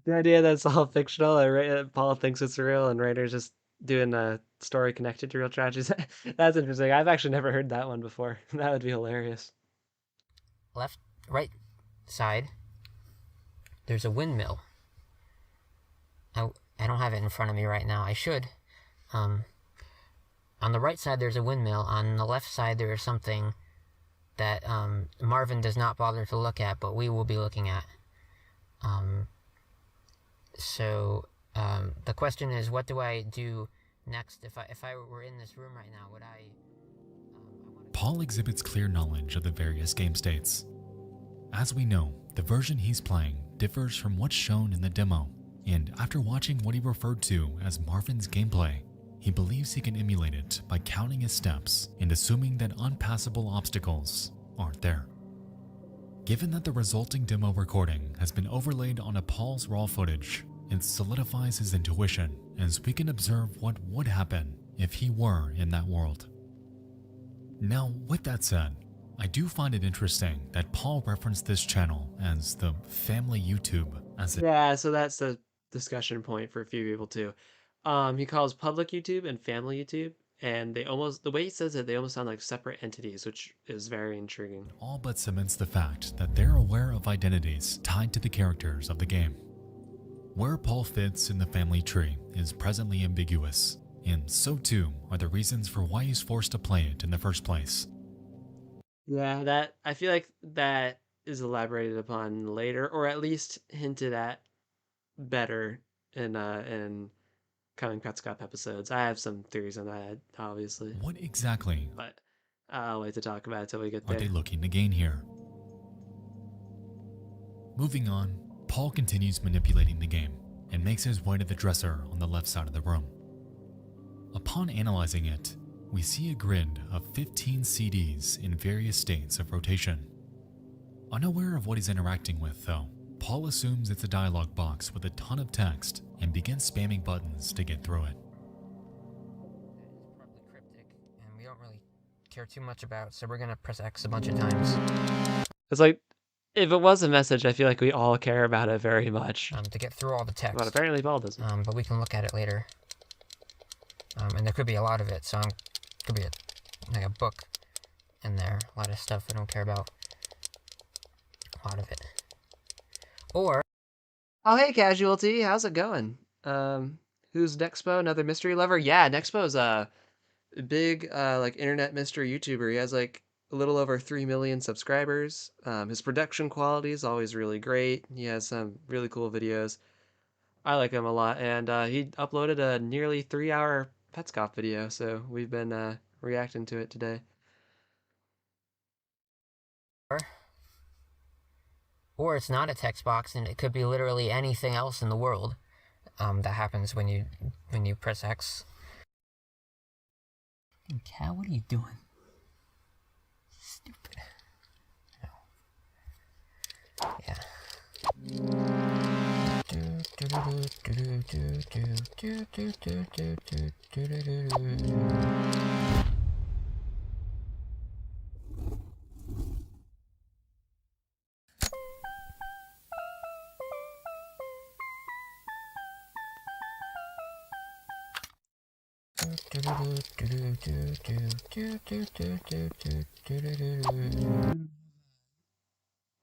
The idea that it's all fictional, Paul thinks it's real, and Raider's just doing a story connected to real tragedies. That's interesting. I've actually never heard that one before. That would be hilarious. Right side, there's a windmill. I don't have it in front of me right now. I should. On the right side, there's a windmill. On the left side, there is something that Marvin does not bother to look at, but we will be looking at. So the question is, what do I do Next, if I were in this room right now, would I Paul exhibits clear knowledge of the various game states. As we know, the version he's playing differs from what's shown in the demo, and after watching what he referred to as Marvin's gameplay, he believes he can emulate it by counting his steps and assuming that unpassable obstacles aren't there. Given that the resulting demo recording has been overlaid onto Paul's raw footage, it solidifies his intuition as we can observe what would happen if he were in that world. Now, with that said, I do find it interesting that Paul referenced this channel as the family YouTube as it Yeah, so that's a discussion point for a few people too. He calls public YouTube and family YouTube, and they almost, the way he says it, they almost sound like separate entities, which is very intriguing. all but cements the fact that they're aware of identities tied to the characters of the game. Where Paul fits in the family tree is presently ambiguous, and so too are the reasons for why he's forced to play it in the first place. Yeah, that I feel like that is elaborated upon later, or at least hinted at better in coming Petscop episodes. I have some theories on that, obviously, What exactly but I'll wait to talk about it till we get are there. they looking to gain here? Moving on, Paul continues manipulating the game and makes his way to the dresser on the left side of the room. Upon analyzing it, we see a grid of 15 CDs in various states of rotation. Unaware of what he's interacting with, though, Paul assumes it's a dialog box with a ton of text and begins spamming buttons to get through it. It's probably cryptic, and we don't really care too much about, so we're gonna press X a bunch of times It's like, if it was a message, I feel like we all care about it very much. to get through all the text. But apparently Paul doesn't. But we can look at it later. And there could be a lot of it, so could be like a book in there. A lot of stuff I don't care about. A lot of it. Or Oh, hey, Casualty, how's it going? Who's Nexpo? Another mystery lover? Yeah, Nexpo's a big, like, internet mystery YouTuber. He has, like, a little over 3 million subscribers. His production quality is always really great. He has some really cool videos. I like him a lot, and he uploaded a nearly 3-hour Petscop video, so we've been reacting to it today. or it's not a text box, and it could be literally anything else in the world that happens when you press X. Hey, Cat, what are you doing? Stupid. No. Yeah.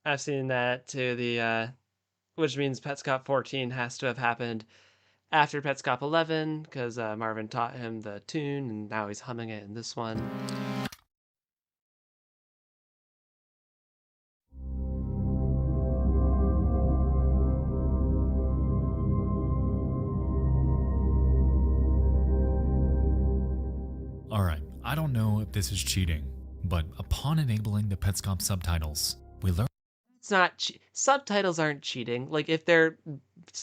I've seen that to the which means Petscop 14 has to have happened after Petscop 11, because Marvin taught him the tune, and now he's humming it in this one. Alright, I don't know if this is cheating, but upon enabling the Petscop subtitles, we learn It's not subtitles aren't cheating. Like, if they're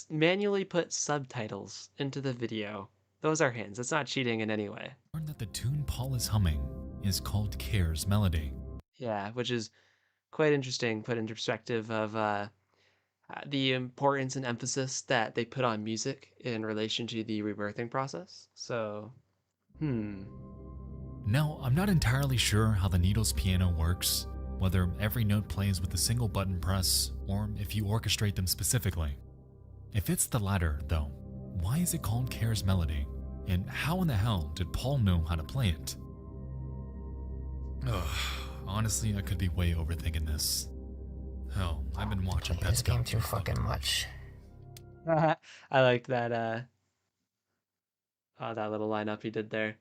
manually put subtitles into the video, those are hints. It's not cheating in any way. that the tune Paul is humming is called Care's Melody. Yeah, which is quite interesting, put into perspective of the importance and emphasis that they put on music in relation to the rebirthing process. So, Now, I'm not entirely sure how the Needles piano works, whether every note plays with a single button press, or if you orchestrate them specifically. If it's the latter, though, why is it called Care's Melody? And how in the hell did Paul know how to play it? Ugh, honestly, I could be way overthinking this. Hell, I've been watching This game Petscop too fucking much. I liked that that little lineup he did there.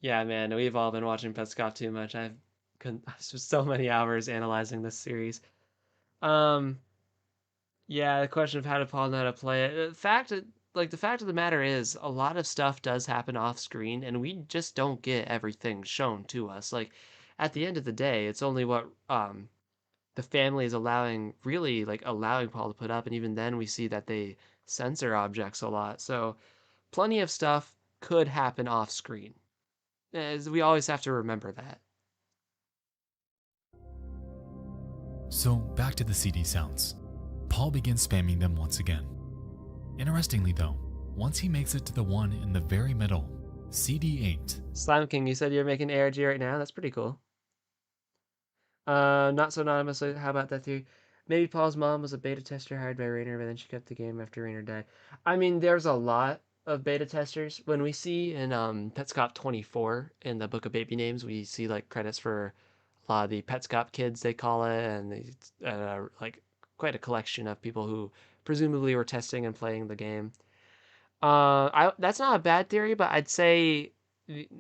Yeah, man, we've all been watching Petscop too much. I've spent so many hours analyzing this series. Yeah, the question of how to Paul know how to play it. The fact that like the fact of the matter is a lot of stuff does happen off screen and we just don't get everything shown to us. Like at the end of the day, it's only what the family is allowing Paul to put up, and even then we see that they censor objects a lot. So plenty of stuff could happen off screen. As we always have to remember that. So back to the CD sounds. Paul begins spamming them once again. Interestingly though, once he makes it to the one in the very middle, CD8. Slime King, you said you're making ARG right now? That's pretty cool. Not so anonymously, how about that theory? Maybe Paul's mom was a beta tester hired by Rainer, but then she kept the game after Rainer died. I mean, there's a lot of beta testers. When we see in Petscop 24 in the Book of Baby Names, we see like credits for a lot of the Petscop kids, they call it, and like quite a collection of people who presumably were testing and playing the game. That's not a bad theory, but I'd say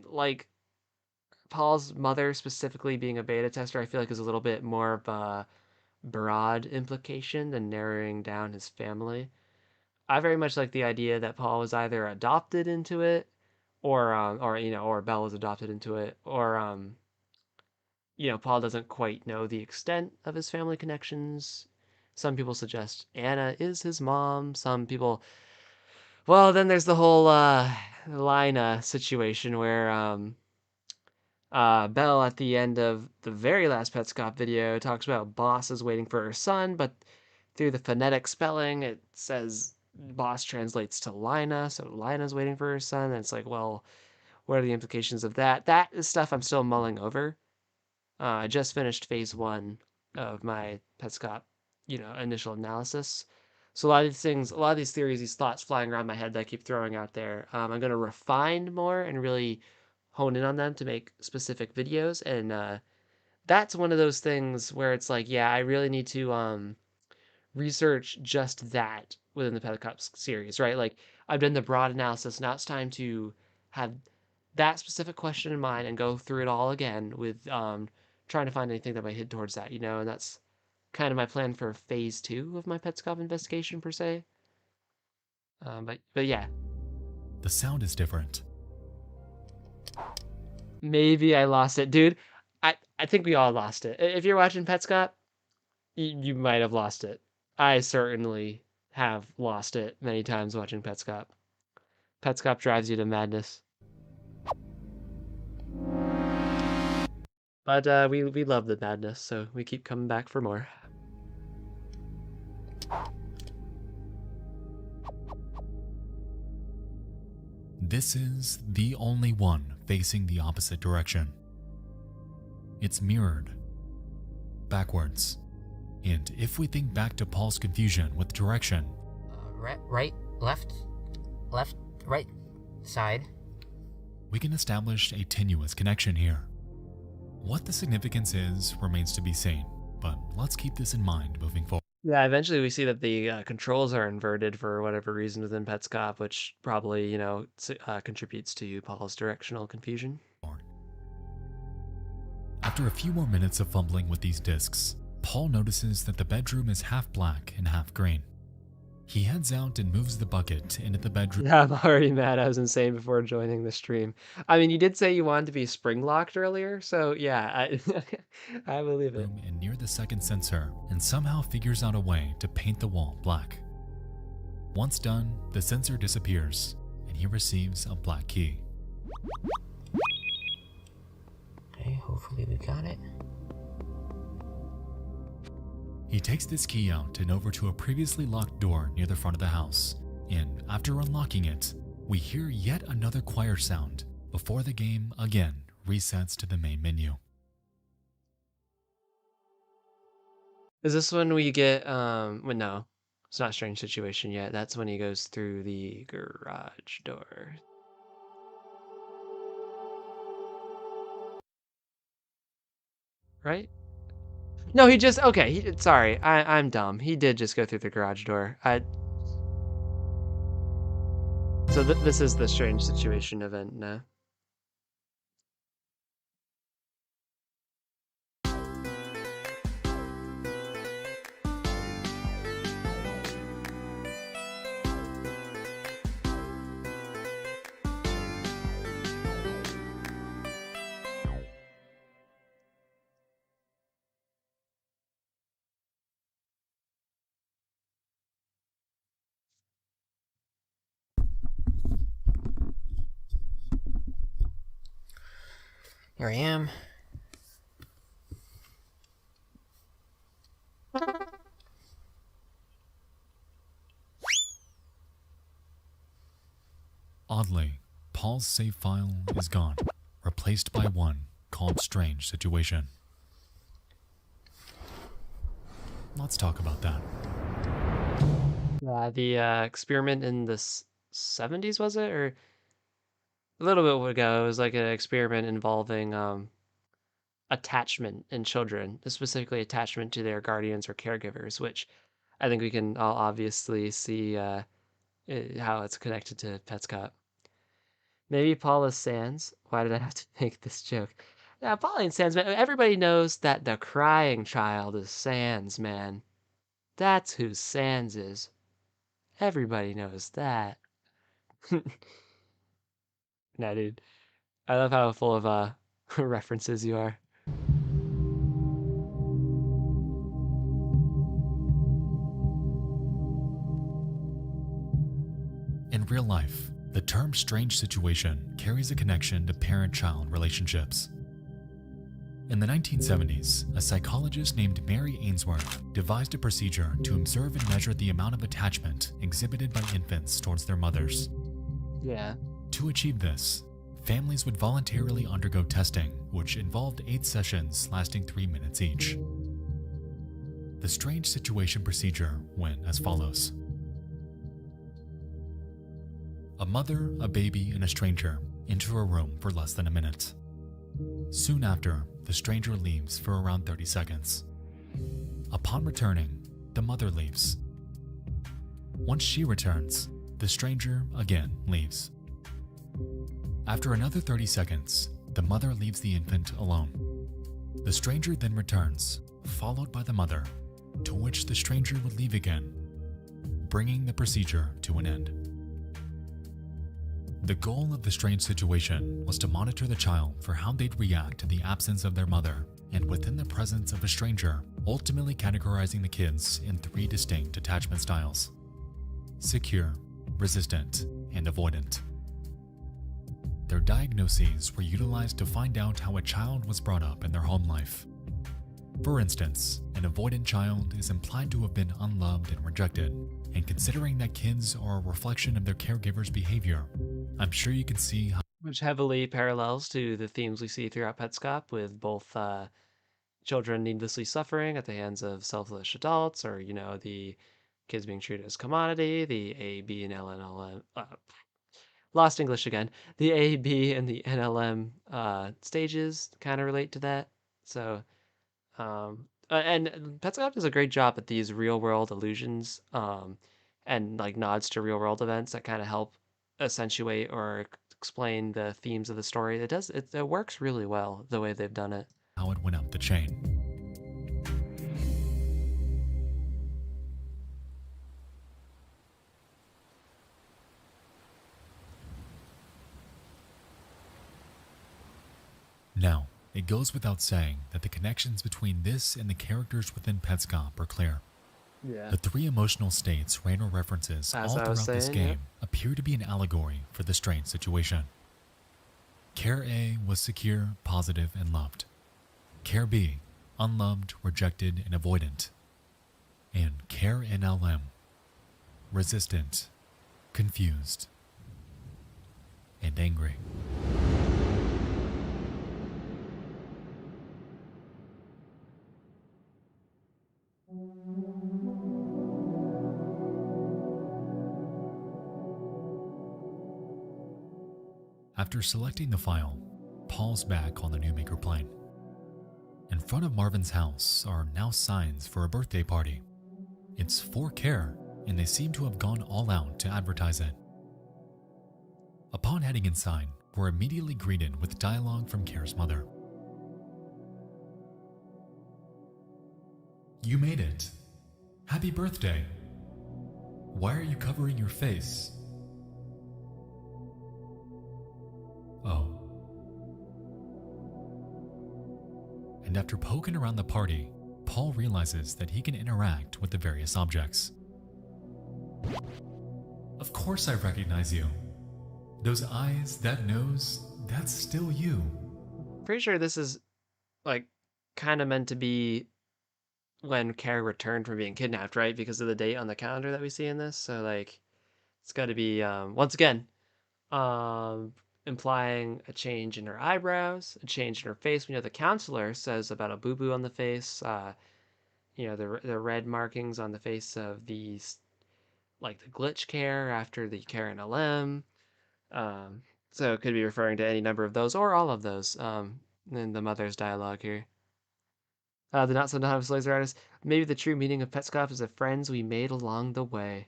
like Paul's mother specifically being a beta tester, I feel like is a little bit more of a broad implication than narrowing down his family. I very much like the idea that Paul was either adopted into it, or Belle was adopted into it, or Paul doesn't quite know the extent of his family connections. Some people suggest Anna is his mom. Some people, well, then there's the whole Lina situation where Belle at the end of the very last Petscop video talks about Boss is waiting for her son, but through the phonetic spelling, it says Boss translates to Lina, so Lina's waiting for her son. And it's like, well, what are the implications of that? That is stuff I'm still mulling over. I just finished phase 1 of my Petscop, initial analysis. So a lot of these things, a lot of these theories, these thoughts flying around my head that I keep throwing out there, I'm going to refine more and really hone in on them to make specific videos. And that's one of those things where it's like, yeah, I really need to research just that within the Petscop series, right? Like I've done the broad analysis. Now it's time to have that specific question in mind and go through it all again with trying to find anything that might hit towards that, and that's kind of my plan for phase 2 of my Petscop investigation per se. But yeah, The sound is different. maybe I lost it, dude. I think we all lost it. If you're watching Petscop, you might have lost it. I certainly have lost it many times watching Petscop. Petscop drives you to madness. But we love the madness, so we keep coming back for more. This is the only one facing the opposite direction. It's mirrored, backwards. And if we think back to Paul's confusion with direction, Right, left, right, side. we can establish a tenuous connection here. What the significance is remains to be seen, but let's keep this in mind moving forward. Yeah, eventually we see that the controls are inverted for whatever reason within Petscop, which probably, contributes to Paul's directional confusion. After a few more minutes of fumbling with these discs, Paul notices that the bedroom is half black and half green. He heads out and moves the bucket into the bedroom. Yeah, I'm already mad. I was insane before joining the stream. I mean, you did say you wanted to be spring locked earlier, so yeah, I believe it. And near the second sensor, and somehow figures out a way to paint the wall black. Once done, the sensor disappears, and he receives a black key. Okay, hopefully we got it. He takes this key out and over to a previously locked door near the front of the house, and after unlocking it, we hear yet another choir sound before the game again resets to the main menu. Is this when we get well, no, it's not Strange Situation yet. That's when he goes through the garage door. Right? No, he just okay. Sorry, I'm dumb. He did just go through the garage door. So this is the Strange Situation event now. Here I am. Oddly, Paul's save file is gone, replaced by one called Strange Situation. Let's talk about that. The experiment in the 70s, was it? Or a little bit ago, it was like an experiment involving attachment in children, specifically attachment to their guardians or caregivers, which I think we can all obviously see how it's connected to Petscop. Maybe Paula Sands. Why did I have to make this joke? Yeah, Paula and Sands, man. Everybody knows that the crying child is Sands, man. That's who Sands is. Everybody knows that. Nah, dude. I love how full of references you are. In real life, the term strange situation carries a connection to parent-child relationships. In the 1970s, a psychologist named Mary Ainsworth devised a procedure to observe and measure the amount of attachment exhibited by infants towards their mothers. Yeah. To achieve this, families would voluntarily undergo testing, which involved 8 sessions lasting 3 minutes each. The strange situation procedure went as follows. A mother, a baby, and a stranger enter a room for less than a minute. Soon after, the stranger leaves for around 30 seconds. Upon returning, the mother leaves. Once she returns, the stranger again leaves. After another 30 seconds, the mother leaves the infant alone. The stranger then returns, followed by the mother, to which the stranger would leave again, bringing the procedure to an end. The goal of the strange situation was to monitor the child for how they'd react to the absence of their mother, and within the presence of a stranger, ultimately categorizing the kids in 3 distinct attachment styles: secure, resistant, and avoidant. Their diagnoses were utilized to find out how a child was brought up in their home life. For instance, an avoidant child is implied to have been unloved and rejected, and considering that kids are a reflection of their caregiver's behavior, I'm sure you can see how Which heavily parallels to the themes we see throughout Petscop, with both children needlessly suffering at the hands of selfish adults, or, the kids being treated as commodity, the A, B, and LNLM. Lost English again. The A, B, and the NLM stages kind of relate to that. So, and Petscop does a great job at these real world allusions and like nods to real world events that kind of help accentuate or explain the themes of the story. It works really well the way they've done it. it went up the chain. Now, it goes without saying that the connections between this and the characters within Petscop are clear. Yeah. The 3 emotional states Randall references As all I was throughout this saying, game yep. appear to be an allegory for the strange situation. Care A was secure, positive, and loved. Care B, unloved, rejected, and avoidant. And Care NLM, resistant, confused, and angry. After selecting the file, Paul's back on the Newmaker plane. In front of Marvin's house are now signs for a birthday party. It's for Care, and they seem to have gone all out to advertise it. Upon heading inside, we're immediately greeted with dialogue from Care's mother. "You made it. Happy birthday. Why are you covering your face?" "Oh." And after poking around the party, Paul realizes that he can interact with the various objects. "Of course I recognize you. Those eyes, that nose, that's still you. Pretty sure this is like kind of meant to be when Kara returned from being kidnapped, right? Because of the date on the calendar that we see in this. So like it's got to be once again um implying a change in her eyebrows, a change in her face. We know the counselor says about a boo boo on the face. The red markings on the face of these like the glitch care after the Karen LM. Um, so it could be referring to any number of those or all of those in the mother's dialogue here. The not so novice laser artist. Maybe the true meaning of Petscop is the friends we made along the way.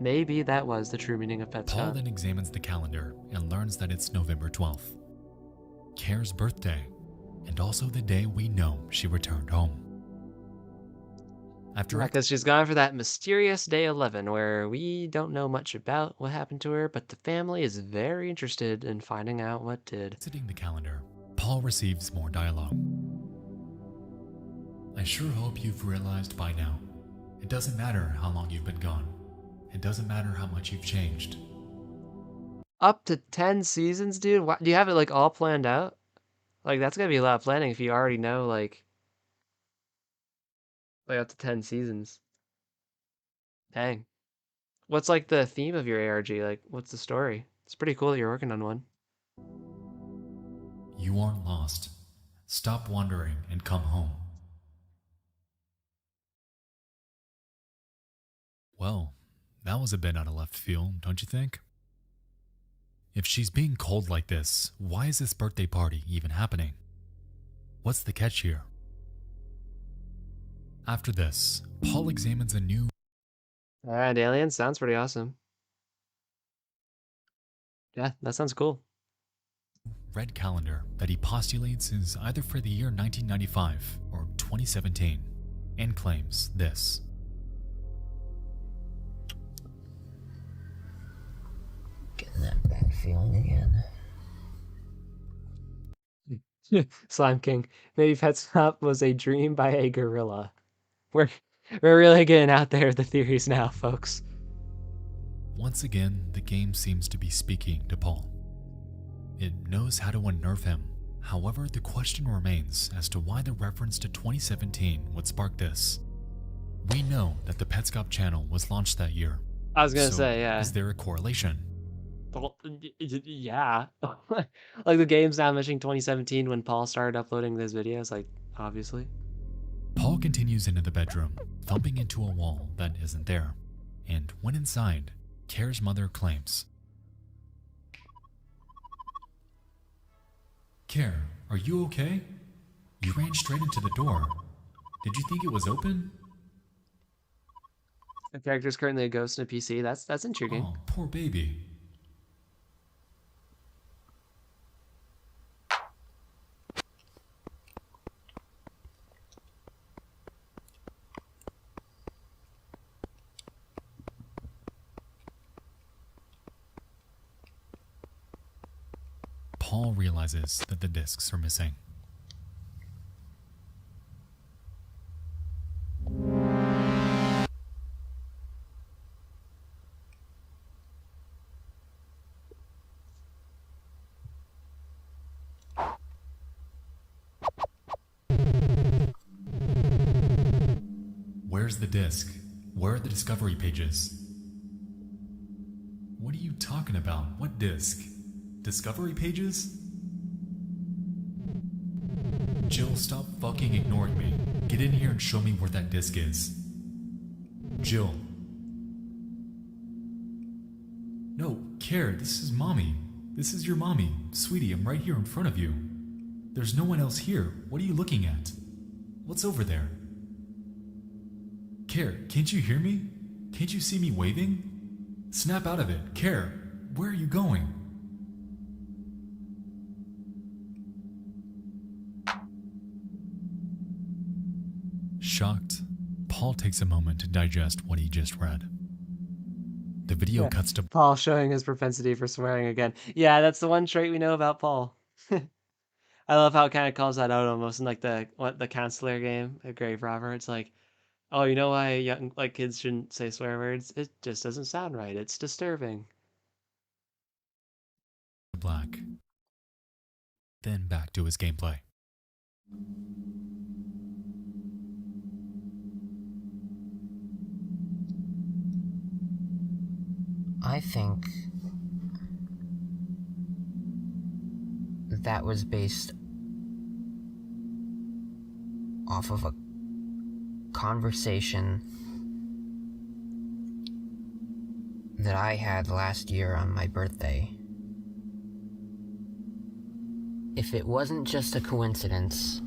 Maybe that was the true meaning of Paul Petscop. then examines the calendar and learns that it's November 12th, Kare's birthday, and also the day we know she returned home. After Because she's gone for that mysterious day 11 where we don't know much about what happened to her, but the family is very interested in finding out what did. exiting the calendar, Paul receives more dialogue. I sure hope you've realized by now, it doesn't matter how long you've been gone. It doesn't matter how much you've changed. Up to 10 seasons, dude? Do you have it like all planned out? Like that's gonna be a lot of planning if you already know like up to 10 seasons. Dang. What's like the theme of your ARG? Like what's the story? It's pretty cool that you're working on one. You aren't lost. Stop wandering and come home. Well, that was a bit out of left field, don't you think? If she's being cold like this, why is this birthday party even happening? What's the catch here? After this, Paul examines a new Alright, Alien, sounds pretty awesome. Yeah, that sounds cool. red calendar that he postulates is either for the year 1995 or 2017, and claims this. Getting that bad feeling again. Slime King. Maybe Petscop was a dream by a gorilla. We're really getting out there with the theories now, folks. Once again, the game seems to be speaking to Paul. It knows how to unnerve him. However, the question remains as to why the reference to 2017 would spark this. We know that the Petscop channel was launched that year. I was gonna So say, yeah. Is there a correlation? Well, yeah. Like the game's now mentioning 2017 when Paul started uploading those videos, like, obviously. Paul continues into the bedroom, thumping into a wall that isn't there. And when inside, Kare's mother claims, Care, are you okay? You ran straight into the door. Did you think it was open? The character's currently a ghost in a PC. That's intriguing. Oh, poor baby. Paul realizes that the discs are missing. Where's the disc? Where are the discovery pages? What are you talking about? What disc? Discovery pages? Jill, stop fucking ignoring me. Get in here and show me where that disc is. Jill. No, Care, this is Mommy. This is your mommy. Sweetie, I'm right here in front of you. There's no one else here. What are you looking at? What's over there? Care, can't you hear me? Can't you see me waving? Snap out of it. Care, where are you going? Shocked, Paul takes a moment to digest what he just read. The video cuts to Paul showing his propensity for swearing again. Yeah, that's the one trait we know about Paul. I love how it kind of calls that out almost in like the counselor game, a grave robber. It's like, oh, you know why young like kids shouldn't say swear words? It just doesn't sound right. It's disturbing. black. Then back to his gameplay. I think that was based off of a conversation that I had last year on my birthday. If it wasn't just a coincidence,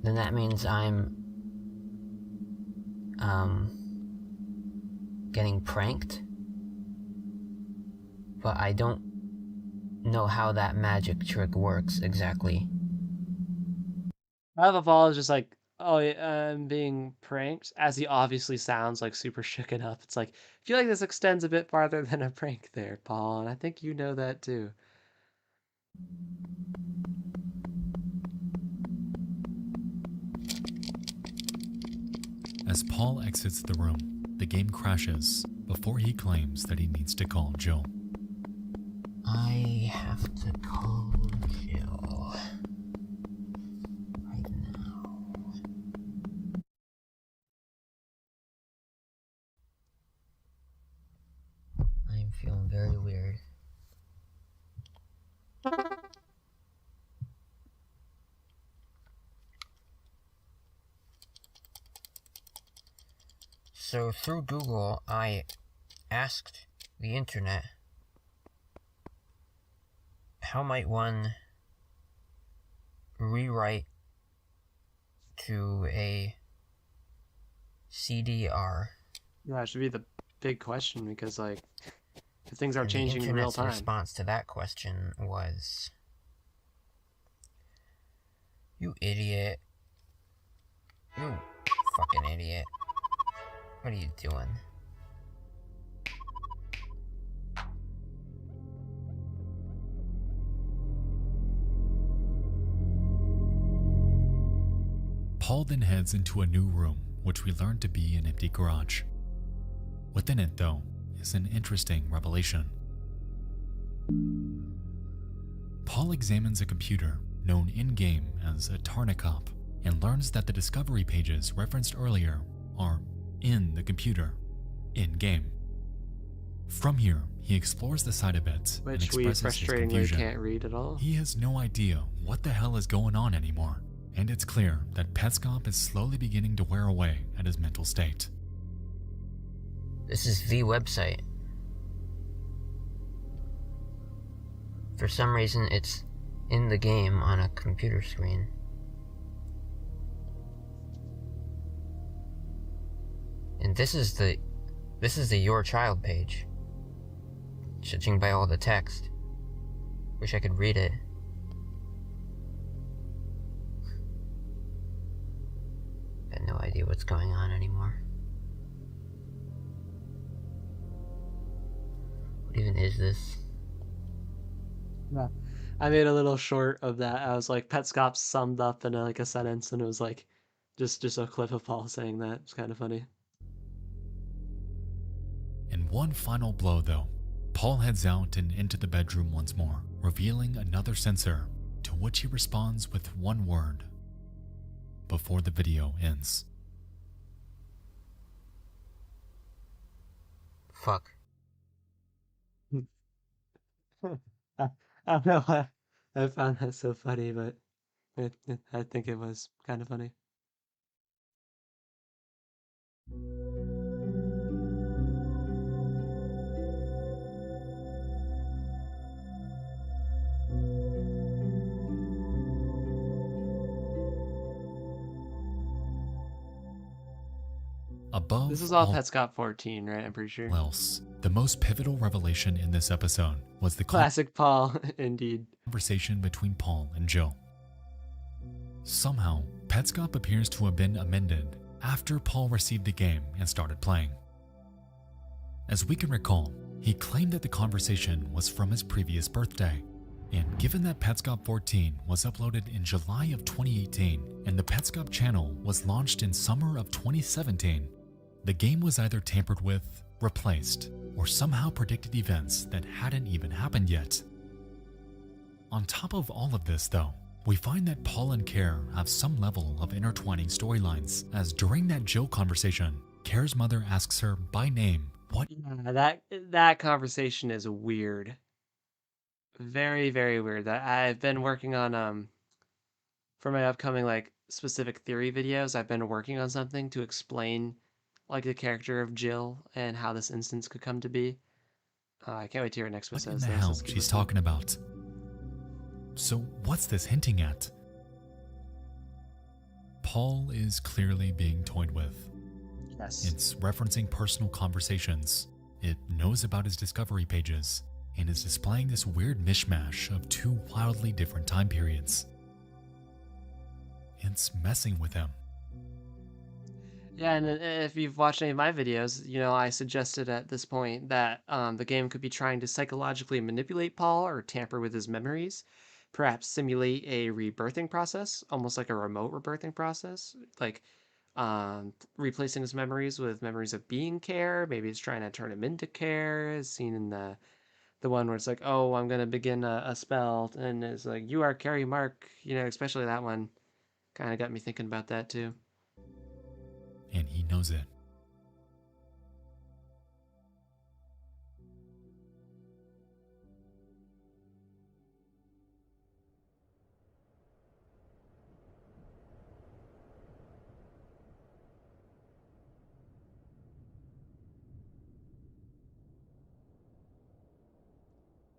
then that means I'm getting pranked, but I don't know how that magic trick works exactly. Half of all is just like, oh, I'm being pranked, as he obviously sounds like super shooken up. It's like, I feel like this extends a bit farther than a prank there, Paul, and I think you know that too. As Paul exits the room, the game crashes before he claims that he needs to call Jill. I have to call Jill right now. I'm feeling very weird. So through Google, I asked the internet, how might one rewrite to a CDR? Yeah, that should be the big question, because like, if things are And changing the in real internet's time. response to that question was, "You idiot. You fucking idiot. What are you doing?" Paul then heads into a new room, which we learn to be an empty garage. Within it, though, is an interesting revelation. Paul examines a computer known in-game as a Tarnikop and learns that the discovery pages referenced earlier are in the computer, in-game. From here, he explores the side of it and Which we expresses his frustratingly confusion. can't read at all. He has no idea what the hell is going on anymore, and it's clear that Petscop is slowly beginning to wear away at his mental state. This is the website. For some reason, it's in the game on a computer screen. And this is the Your Child page. Judging by all the text. Wish I could read it. Got no idea what's going on anymore. What even is this? Yeah. I made a little short of that. I was like, Petscop summed up in a sentence, and it was like, just a clip of Paul saying that. It's kind of funny. In one final blow, though, Paul heads out and into the bedroom once more, revealing another sensor, to which he responds with one word before the video ends. Fuck. I don't know why I found that so funny, but I think it was kind of funny. Above This is all all Petscop 14, right? I'm pretty sure. else, the most pivotal revelation in this episode was the Classic Paul, indeed. conversation between Paul and Jill. Somehow, Petscop appears to have been amended after Paul received the game and started playing. As we can recall, he claimed that the conversation was from his previous birthday, and given that Petscop 14 was uploaded in July of 2018 and the Petscop channel was launched in summer of 2017, the game was either tampered with, replaced, or somehow predicted events that hadn't even happened yet. On top of all of this, though, we find that Paul and Care have some level of intertwining storylines, as during that Jill conversation, Care's mother asks her by name what. Yeah, that conversation is weird. Very, very weird. That I've been working on for my upcoming like specific theory videos, I've been working on something to explain like the character of Jill and how this instance could come to be. I can't wait to hear what Nexpo What in says the though, so hell let's keep she's listening. talking about. So what's this hinting at? Paul is clearly being toyed with. Yes. It's referencing personal conversations. It knows about his discovery pages and is displaying this weird mishmash of two wildly different time periods. It's messing with him. Yeah, and if you've watched any of my videos, you know, I suggested at this point that the game could be trying to psychologically manipulate Paul or tamper with his memories, perhaps simulate a rebirthing process, almost like a remote rebirthing process, like replacing his memories with memories of being Care. Maybe it's trying to turn him into Care, as seen in the one where it's like, oh, I'm gonna begin a spell, and it's like, you are Carrie Mark, you know, especially that one kind of got me thinking about that too. And he knows it.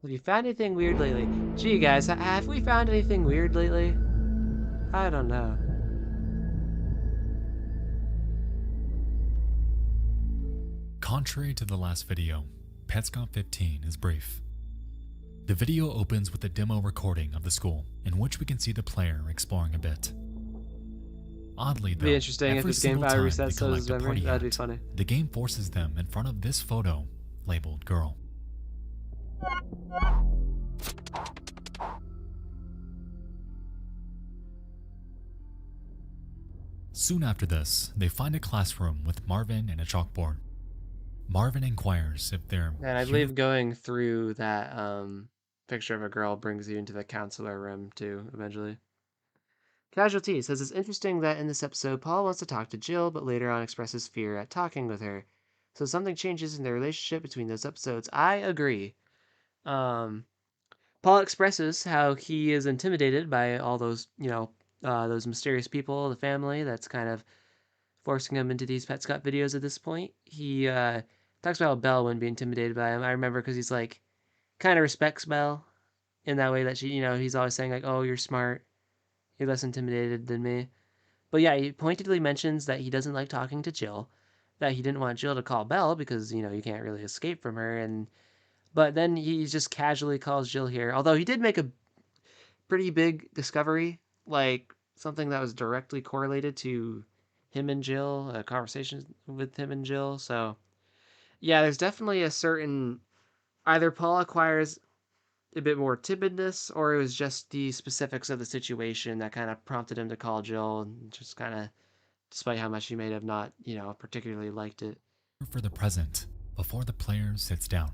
Have you found anything weird lately? Gee, guys, have we found anything weird lately? I don't know. Contrary to the last video, Petscop 15 is brief. The video opens with a demo recording of the school, in which we can see the player exploring a bit. Oddly, though, It'd be interesting if every this game single file time resets they collect his a memory. party That'd be hat, funny. the game forces them in front of this photo labeled girl. Soon after this, they find a classroom with Marvin and a chalkboard. Marvin inquires if they're And I here believe going through that picture of a girl brings you into the counselor room too, eventually. Casualty says it's interesting that in this episode, Paul wants to talk to Jill, but later on expresses fear at talking with her. So something changes in the relationship between those episodes. I agree. Um, Paul expresses how he is intimidated by all those, those mysterious people, the family that's kind of forcing him into these Petscop videos at this point. He talks about how Belle wouldn't be intimidated by him. I remember because he's like, kind of respects Belle in that way that she, he's always saying like, oh, you're smart. You're less intimidated than me. But yeah, he pointedly mentions that he doesn't like talking to Jill, that he didn't want Jill to call Belle because, you can't really escape from her. But then he just casually calls Jill here. Although he did make a pretty big discovery, like something that was directly correlated to him and Jill, a conversation with him and Jill. So yeah, there's definitely a certain either Paul acquires a bit more timidness, or it was just the specifics of the situation that kind of prompted him to call Jill, and just kind of, despite how much he may have not, particularly liked it. for the present before the player sits down.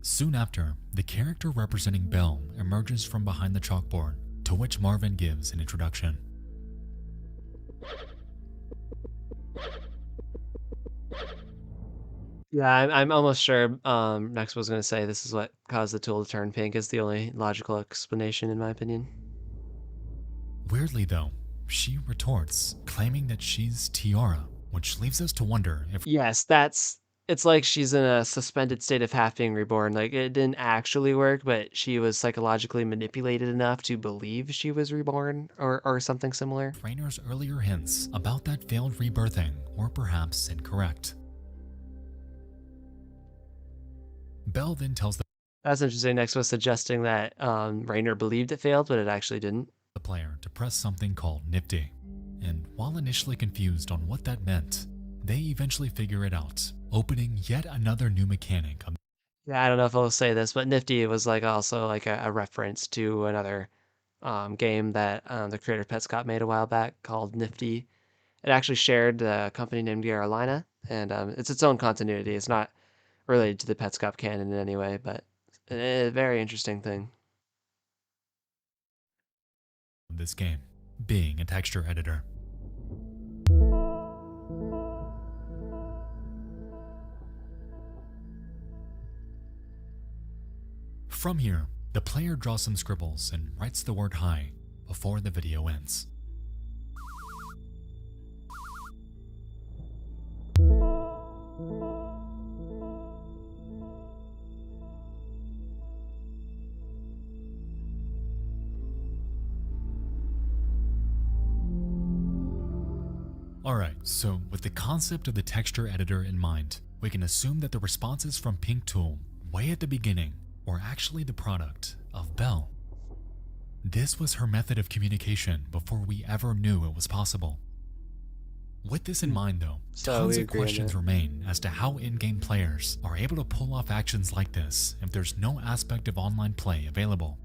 Soon after, the character representing Belle emerges from behind the chalkboard, to which Marvin gives an introduction. Yeah, I'm almost sure Next was going to say this is what caused the tool to turn pink is the only logical explanation, in my opinion. Weirdly, though, she retorts, claiming that she's Tiara, which leaves us to wonder if Yes, it's like she's in a suspended state of half being reborn. Like it didn't actually work, but she was psychologically manipulated enough to believe she was reborn or something similar. Rainer's earlier hints about that failed rebirthing were perhaps incorrect. Belle then tells That's interesting. Next was suggesting that Rainer believed it failed, but it actually didn't. the player to press something called Nifty, and while initially confused on what that meant, they eventually figure it out, opening yet another new mechanic. Yeah, I don't know if I'll say this, but Nifty was like also like a reference to another game that the creator of Petscop made a while back called Nifty. It actually shared a company named Carolina, and it's its own continuity. It's not related to the Petscop canon in any way, but a very interesting thing. of this game, being a texture editor. From here, the player draws some scribbles and writes the word hi before the video ends. Alright, so with the concept of the texture editor in mind, we can assume that the responses from Pink Tool way at the beginning were actually the product of Belle. This was her method of communication before we ever knew it was possible. With this in mind though, tons of questions remain as to how in-game players are able to pull off actions like this if there's no aspect of online play available.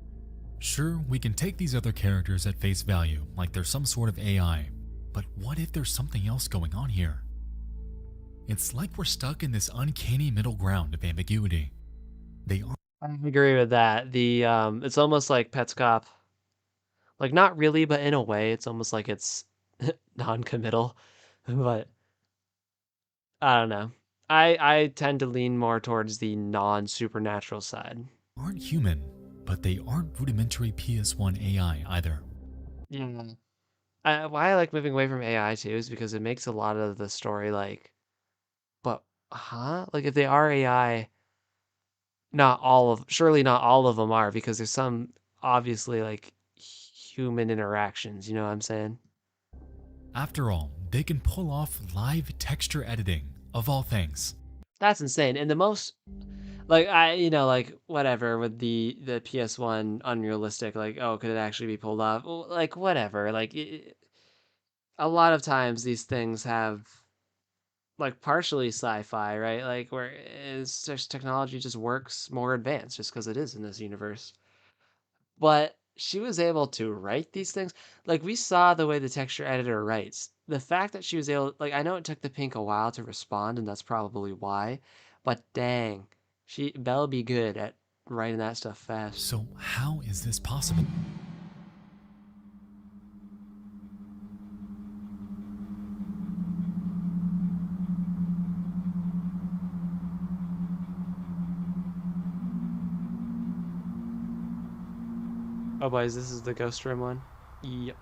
Sure, we can take these other characters at face value like they're some sort of AI, but what if there's something else going on here? It's like we're stuck in this uncanny middle ground of ambiguity. They are. I agree with that. It's almost like Petscop. Like, not really, but in a way, it's almost like it's non-committal. But I don't know. I tend to lean more towards the non-supernatural side. Aren't human, but they aren't rudimentary PS1 AI either. Yeah. Why I like moving away from AI too is because it makes a lot of the story like, but huh? Like if they are AI, surely not all of them are, because there's some obviously like human interactions, you know what I'm saying? After all, they can pull off live texture editing, of all things. That's insane. And the most like like whatever with the PS1 unrealistic, like, oh, could it actually be pulled off? Well, like whatever. Like a lot of times these things have like partially sci-fi, right? Like where it's just technology just works more advanced just because it is in this universe. But she was able to write these things. Like we saw the way the texture editor writes. The fact that she was able, like, I know it took the Pink a while to respond, and that's probably why. But dang, Belle be good at writing that stuff fast. So how is this possible? Oh boys, this is the Ghost Room one. Yep.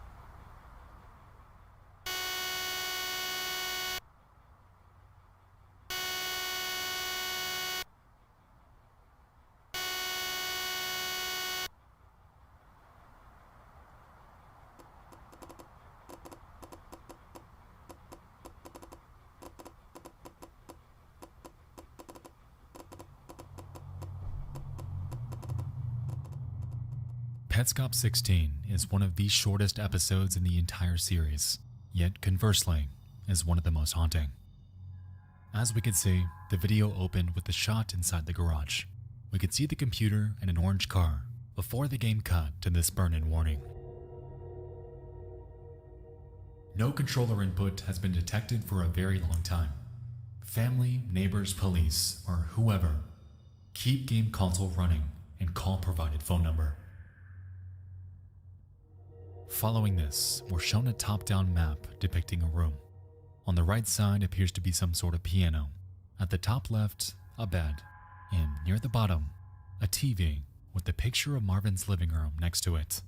Petscop 16 is one of the shortest episodes in the entire series, yet conversely, is one of the most haunting. As we could see, the video opened with the shot inside the garage. We could see the computer and an orange car before the game cut to this burn-in warning. No controller input has been detected for a very long time. Family, neighbors, police, or whoever, keep game console running and call provided phone number. Following this, we're shown a top-down map depicting a room. On the right side appears to be some sort of piano. At the top left, a bed. And near the bottom, a TV with the picture of Marvin's living room next to it.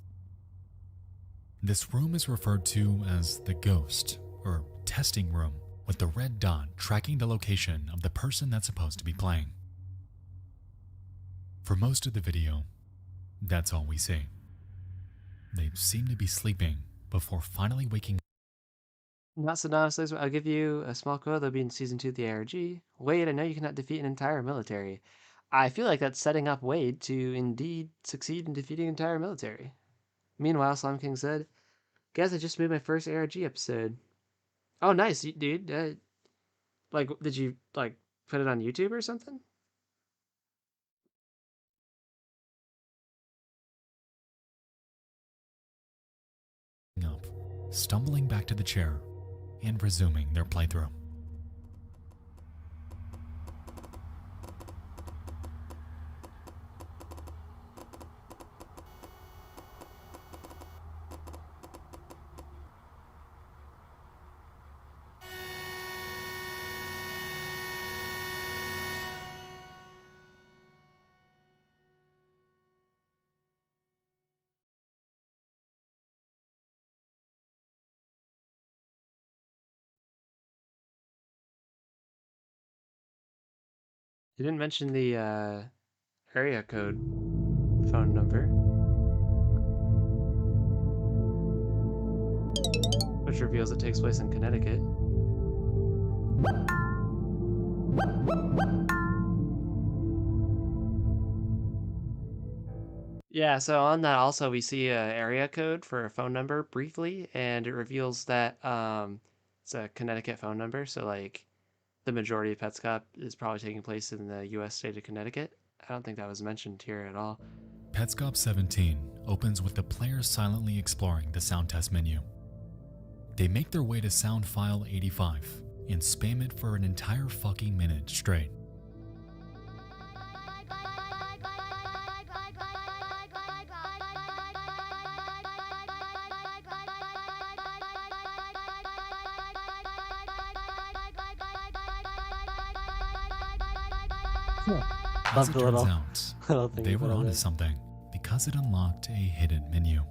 This room is referred to as the ghost, or testing room, with the red dot tracking the location of the person that's supposed to be playing. For most of the video, that's all we see. They seem to be sleeping before finally waking up. Not so nonsense. I'll give you a small quote. That'll be in season 2 of the ARG. Wade, I know you cannot defeat an entire military. I feel like that's setting up Wade to indeed succeed in defeating an entire military. Meanwhile, Slime King said, guess I just made my first ARG episode. Oh, nice, dude. Like, did you, like, put it on YouTube or something? Up, stumbling back to the chair, and resuming their playthrough. You didn't mention the area code phone number, which reveals it takes place in Connecticut. Yeah, so on that also we see a area code for a phone number briefly, and it reveals that it's a Connecticut phone number. So like the majority of Petscop is probably taking place in the U.S. state of Connecticut. I don't think that was mentioned here at all. Petscop 17 opens with the player silently exploring the sound test menu. They make their way to sound file 85 and spam it for an entire fucking minute straight. As it turns out, they were onto something because it unlocked a hidden menu.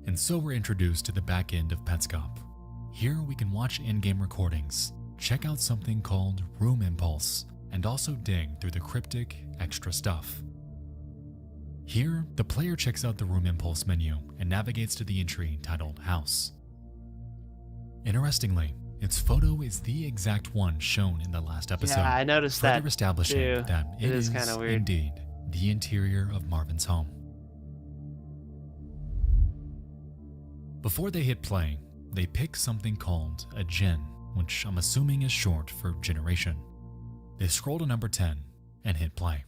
And so we're introduced to the back end of Petscop. Here we can watch in-game recordings, check out something called Room Impulse, and also dig through the cryptic extra stuff. Here, the player checks out the Room Impulse menu and navigates to the entry titled House. Interestingly, its photo is the exact one shown in the last episode. Yeah, I noticed further that establishing too. that it is kind of weird. indeed the interior of Marvin's home. Before they hit play, they pick something called a gen, which I'm assuming is short for generation. They scroll to number 10 and hit play.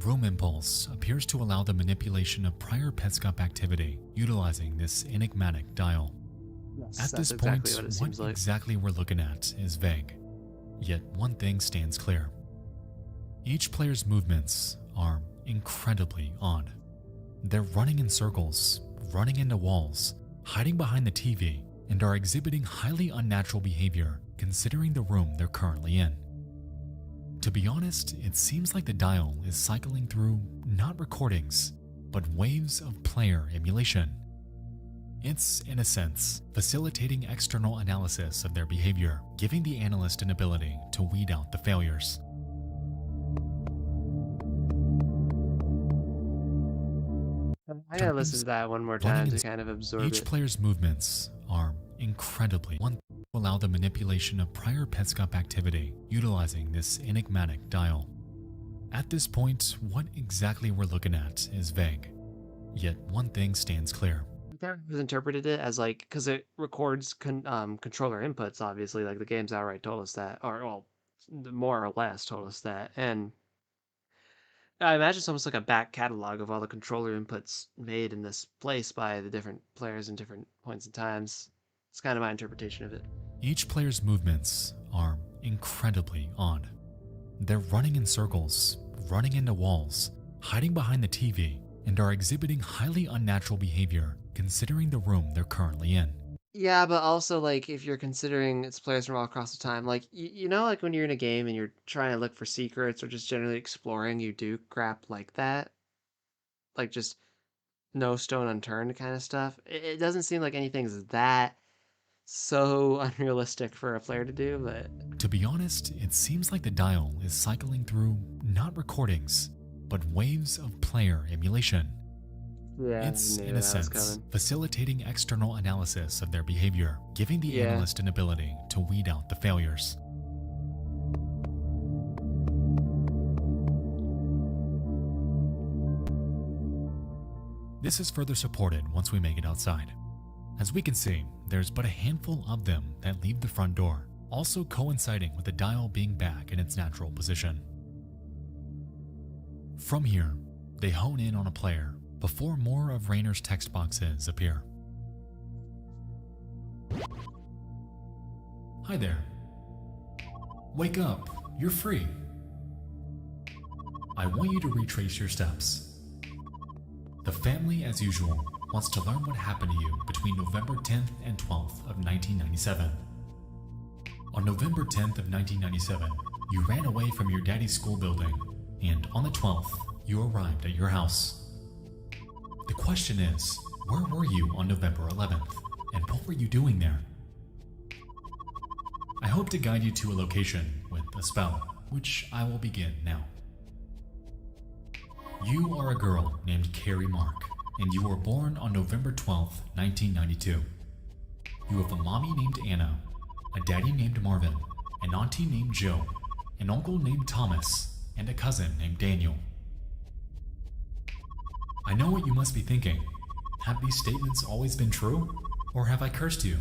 Room Impulse appears to allow the manipulation of prior Petscop activity utilizing this enigmatic dial. At this point, what exactly we're looking at is vague. Yet one thing stands clear. Each player's movements are incredibly odd. They're running in circles, running into walls, hiding behind the TV, and are exhibiting highly unnatural behavior considering the room they're currently in. To be honest, it seems like the dial is cycling through not recordings, but waves of player emulation. It's, in a sense, facilitating external analysis of their behavior, giving the analyst an ability to weed out the failures. I gotta listen to that one more time to kind of absorb it. Each player's movements are incredibly one to allow the manipulation of prior Petscop activity utilizing this enigmatic dial. At this point, what exactly we're looking at is vague. Yet one thing stands clear. I was interpreted it as like, because it records controller inputs, obviously, like the game's outright told us that, or well, more or less told us that, and I imagine it's almost like a back catalog of all the controller inputs made in this place by the different players in different points in times. It's kind of my interpretation of it. Each player's movements are incredibly odd. They're running in circles, running into walls, hiding behind the TV, and are exhibiting highly unnatural behavior considering the room they're currently in. Yeah, but also, like, if you're considering it's players from all across the time, like, you know, like when you're in a game and you're trying to look for secrets or just generally exploring, you do crap like that. Like, just no stone unturned kind of stuff. It doesn't seem like anything's that so unrealistic for a player to do, but... To be honest, it seems like the dial is cycling through not recordings, but waves of player emulation. Yeah, it's, in a sense, facilitating external analysis of their behavior, giving the analyst an ability to weed out the failures. This is further supported once we make it outside. As we can see, there's but a handful of them that leave the front door, also coinciding with the dial being back in its natural position. From here, they hone in on a player before more of Raynor's text boxes appear. Hi there. Wake up, you're free. I want you to retrace your steps. The family, as usual, wants to learn what happened to you between November 10th and 12th of 1997. On November 10th of 1997, you ran away from your daddy's school building, and on the 12th, you arrived at your house. The question is, where were you on November 11th, and what were you doing there? I hope to guide you to a location with a spell, which I will begin now. You are a girl named Carrie Mark, and you were born on November 12th, 1992. You have a mommy named Anna, a daddy named Marvin, an auntie named Joe, an uncle named Thomas, and a cousin named Daniel. I know what you must be thinking. Have these statements always been true, or have I cursed you?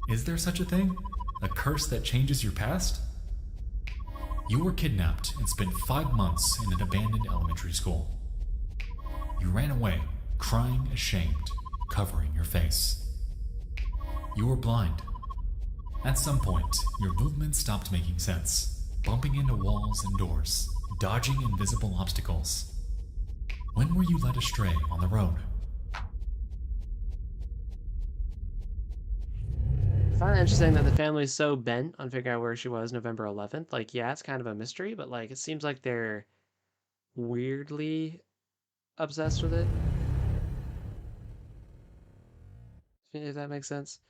Is there such a thing? A curse that changes your past? You were kidnapped and spent 5 months in an abandoned elementary school. You ran away, crying ashamed, covering your face. You were blind. At some point, your movements stopped making sense, bumping into walls and doors, dodging invisible obstacles. When were you led astray on the road? I find it interesting that the family's so bent on figuring out where she was November 11th. Like, yeah, it's kind of a mystery, but like, it seems like they're weirdly obsessed with it. If that makes sense.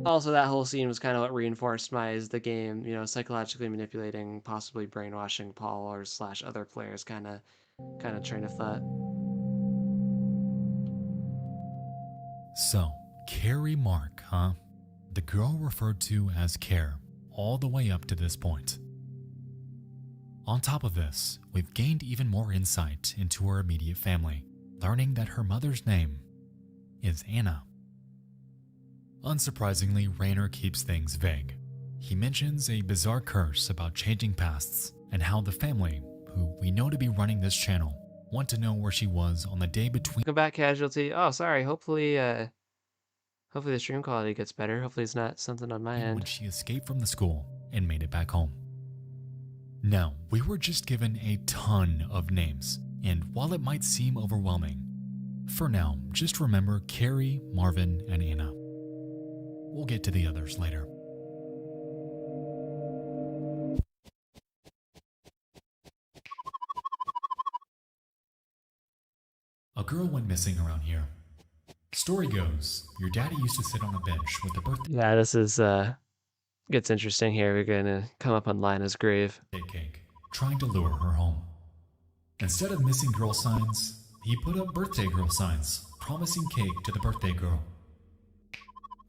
Also, that whole scene was kind of what reinforced my is the game, psychologically manipulating, possibly brainwashing Paul or slash other players kind of train of thought. So, Carrie Mark, huh? The girl referred to as Care, all the way up to this point. On top of this, we've gained even more insight into her immediate family, learning that her mother's name is Anna. Unsurprisingly, Raynor keeps things vague. He mentions a bizarre curse about changing pasts and how the family, who we know to be running this channel, want to know where she was on the day between. Welcome back, Casualty. Oh, sorry. Hopefully the stream quality gets better. Hopefully it's not something on my end. When she escaped from the school and made it back home. Now, we were just given a ton of names, and while it might seem overwhelming, for now, just remember Carrie, Marvin, and Anna. We'll get to the others later. A girl went missing around here. Story goes, your daddy used to sit on a bench with the birthday Yeah, this is gets interesting here. We're gonna come up on Lina's grave. cake, trying to lure her home. Instead of missing girl signs, he put up birthday girl signs, promising cake to the birthday girl.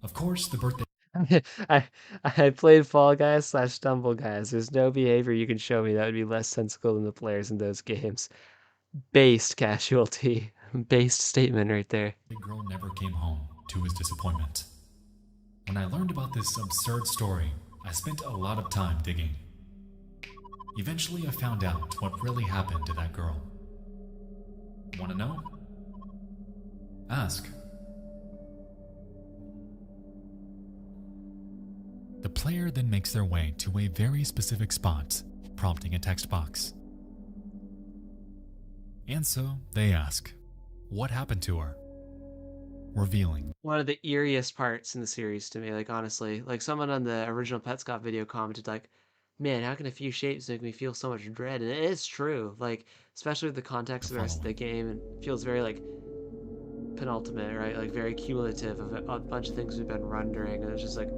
Of course, the birthday I played Fall Guys / Stumble Guys. There's no behavior you can show me that would be less sensible than the players in those games. Based Casualty. Based statement right there. girl never came home, to his disappointment. When I learned about this absurd story, I spent a lot of time digging. Eventually, I found out what really happened to that girl. Want to know? Ask. The player then makes their way to a very specific spot, prompting a text box. And so they ask, what happened to her? Revealing. One of the eeriest parts in the series to me, like honestly. Like someone on the original Petscop video commented like, man, how can a few shapes make me feel so much dread? And it is true, like, especially with the context of the rest of the game, and it feels very like penultimate, right? Like very cumulative of a bunch of things we've been wondering, and it's just like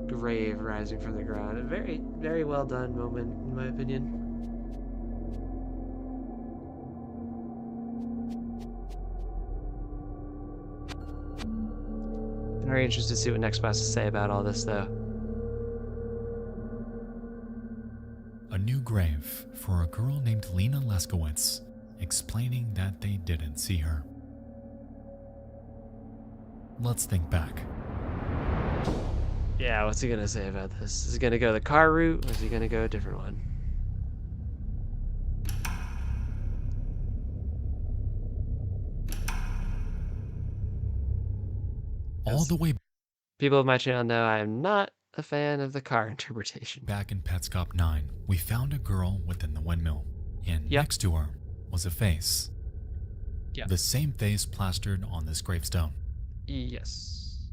grave rising from the ground. A very, very well done moment, in my opinion. Very interested to see what Nexpo has to say about all this, though. A new grave for a girl named Lena Leskowitz, explaining that they didn't see her. Let's think back. Yeah, what's he gonna say about this? Is he gonna go the car route, or is he gonna go a different one? All the way People of my channel know I am not a fan of the car interpretation. back in Petscop 9, we found a girl within the windmill, and Yep. next to her was a face. Yep. The same face plastered on this gravestone. Yes.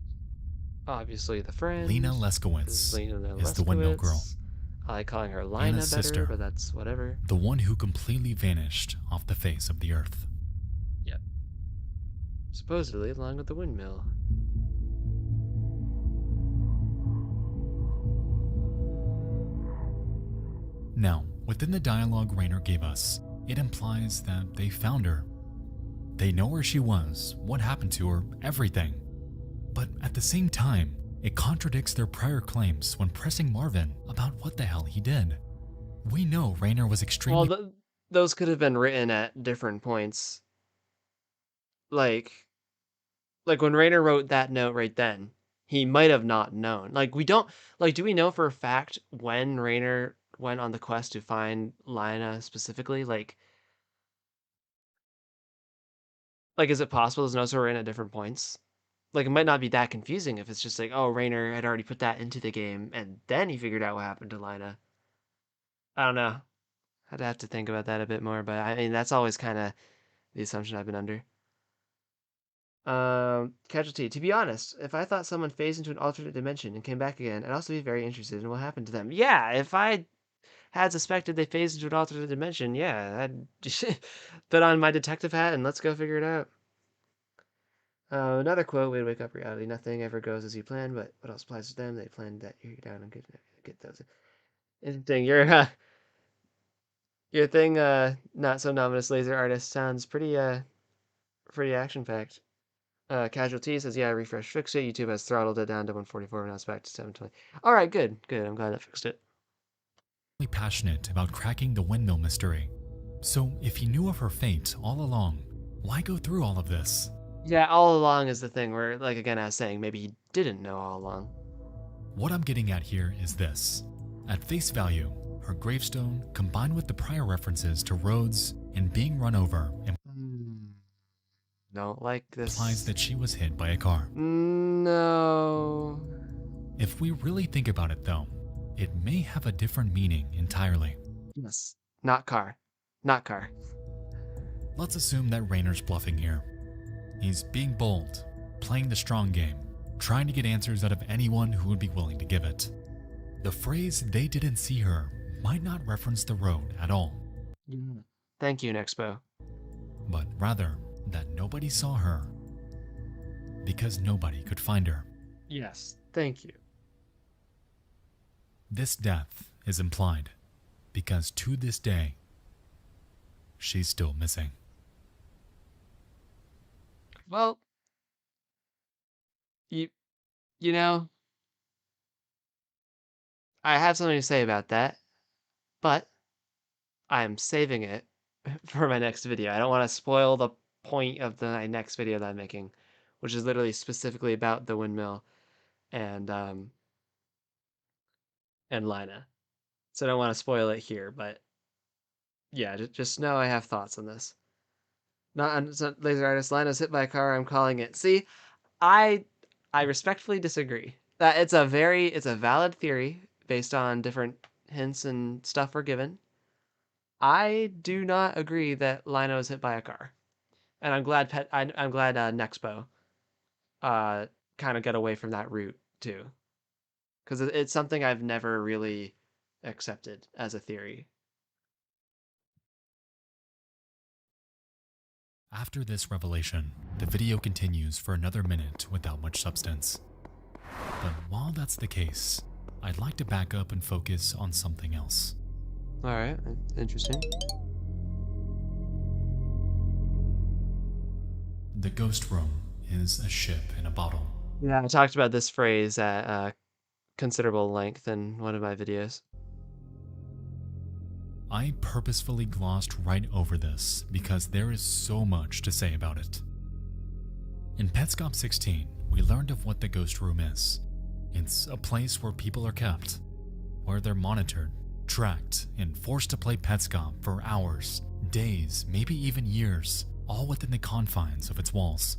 Obviously the friend. Lena This Leskowitz is Lena is the windmill girl. Leskowitz. I like calling her Lina Anna's better, sister. but that's whatever. The one who completely vanished off the face of the earth. Yep. Supposedly along with the windmill. Now, within the dialogue Rainer gave us, it implies that they found her. They know where she was, what happened to her, everything. But at the same time, it contradicts their prior claims when pressing Marvin about what the hell he did. We know Rainer was extremely... Well, those could have been written at different points. Like when Rainer wrote that note right then, he might have not known. Like, we don't... Like, do we know for a fact when Rainer went on the quest to find Lina specifically? Like, is it possible those notes were written at different points? Like, it might not be that confusing if it's just like, oh, Rainer had already put that into the game, and then he figured out what happened to Lina. I don't know. I'd have to think about that a bit more, but I mean, that's always kind of the assumption I've been under. Casualty. To be honest, if I thought someone phased into an alternate dimension and came back again, I'd also be very interested in what happened to them. Yeah, if I had suspected they phased into an alternate dimension, yeah, I'd put on my detective hat and let's go figure it out. Another quote, way to wake up reality. Nothing ever goes as you plan, but what else applies to them? They planned that you're down and get those. Interesting. Your thing, not so nominous laser artist sounds pretty action-packed. Casualty says, yeah, refresh fixed it. YouTube has throttled it down to 144, and now it's back to 720. All right, good. I'm glad that fixed it. passionate about cracking the windmill mystery. So if he knew of her fate all along, why go through all of this? Yeah, all along is the thing where, like, again, I was saying, maybe he didn't know all along. What I'm getting at here is this. At face value, her gravestone, combined with the prior references to roads and being run over, Don't like this. implies that she was hit by a car. No. If we really think about it though, it may have a different meaning entirely. Yes. Not car. Not car. Let's assume that Rainer's bluffing here. He's being bold, playing the strong game, trying to get answers out of anyone who would be willing to give it. The phrase "they didn't see her" might not reference the road at all. Thank you, Nexpo. But rather that nobody saw her because nobody could find her. Yes. Thank you. This death is implied because to this day, she's still missing. Well, you know, I have something to say about that, but I am saving it for my next video. I don't want to spoil the point of my next video that I'm making, which is literally specifically about the windmill and Lina. So I don't want to spoil it here, but yeah, just know I have thoughts on this. Not laser artist. Lina's hit by a car. I'm calling it. See, I respectfully disagree. That it's a valid theory based on different hints and stuff we're given. I do not agree that Lina was hit by a car, and I'm glad Nexpo kind of got away from that route too, because it's something I've never really accepted as a theory. After this revelation, the video continues for another minute without much substance. But while that's the case, I'd like to back up and focus on something else. All right, interesting. The ghost room is a ship in a bottle. Yeah, I talked about this phrase at considerable length in one of my videos. I purposefully glossed right over this because there is so much to say about it. In Petscop 16, we learned of what the Ghost Room is. It's a place where people are kept, where they're monitored, tracked, and forced to play Petscop for hours, days, maybe even years, all within the confines of its walls.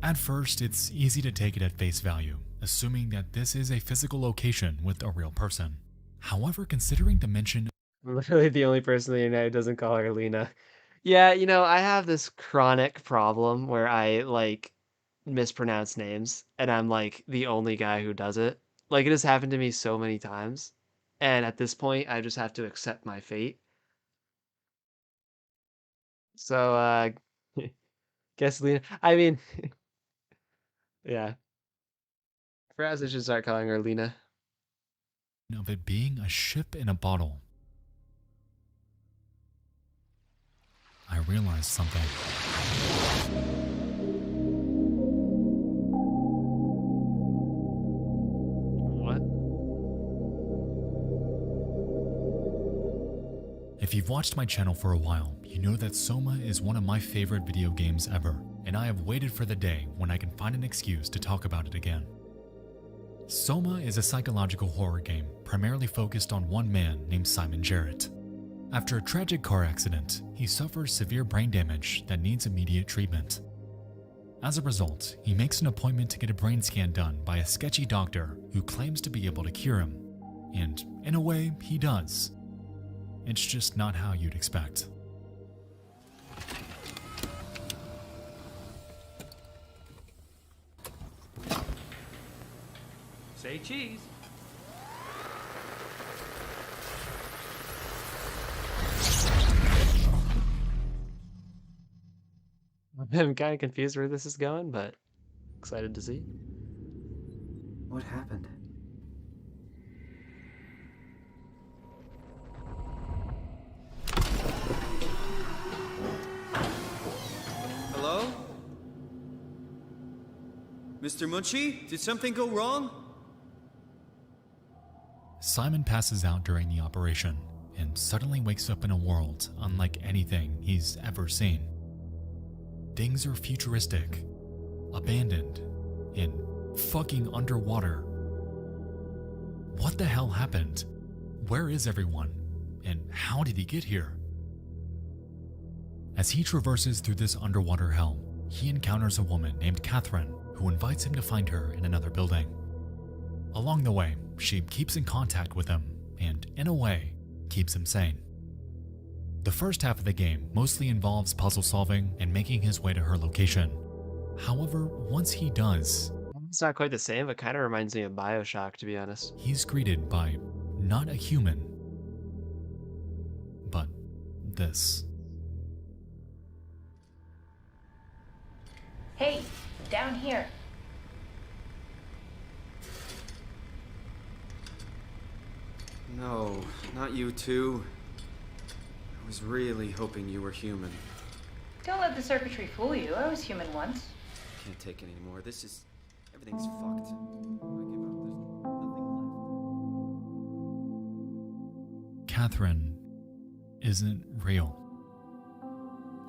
At first, it's easy to take it at face value, assuming that this is a physical location with a real person. However, considering the mention I'm literally the only person on the internet who doesn't call her Lena. Yeah, I have this chronic problem where I like mispronounce names, and I'm like the only guy who does it. Like it has happened to me so many times, and at this point, I just have to accept my fate. So, guess Lena. I mean, yeah. Perhaps I should start calling her Lena. of it being a ship in a bottle, I realized something. What? If you've watched my channel for a while, you know that Soma is one of my favorite video games ever, and I have waited for the day when I can find an excuse to talk about it again. Soma is a psychological horror game primarily focused on one man named Simon Jarrett. After a tragic car accident, he suffers severe brain damage that needs immediate treatment. As a result, he makes an appointment to get a brain scan done by a sketchy doctor who claims to be able to cure him. And in a way, he does. It's just not how you'd expect. Say cheese. I'm kind of confused where this is going, but excited to see. What happened? Hello? Mr. Munchie, did something go wrong? Simon passes out during the operation and suddenly wakes up in a world unlike anything he's ever seen. Things are futuristic, abandoned, and fucking underwater. What the hell happened? Where is everyone? And how did he get here? As he traverses through this underwater hell, he encounters a woman named Catherine who invites him to find her in another building. Along the way, she keeps in contact with him and, in a way, keeps him sane. The first half of the game mostly involves puzzle solving and making his way to her location. However, once he does, It's not quite the same, but kind of reminds me of BioShock, to be honest. he's greeted by not a human, but this. Hey, down here. No, not you two. I was really hoping you were human. Don't let the circuitry fool you. I was human once. Can't take it anymore. Everything's fucked. I give up. There's nothing left. Catherine isn't real.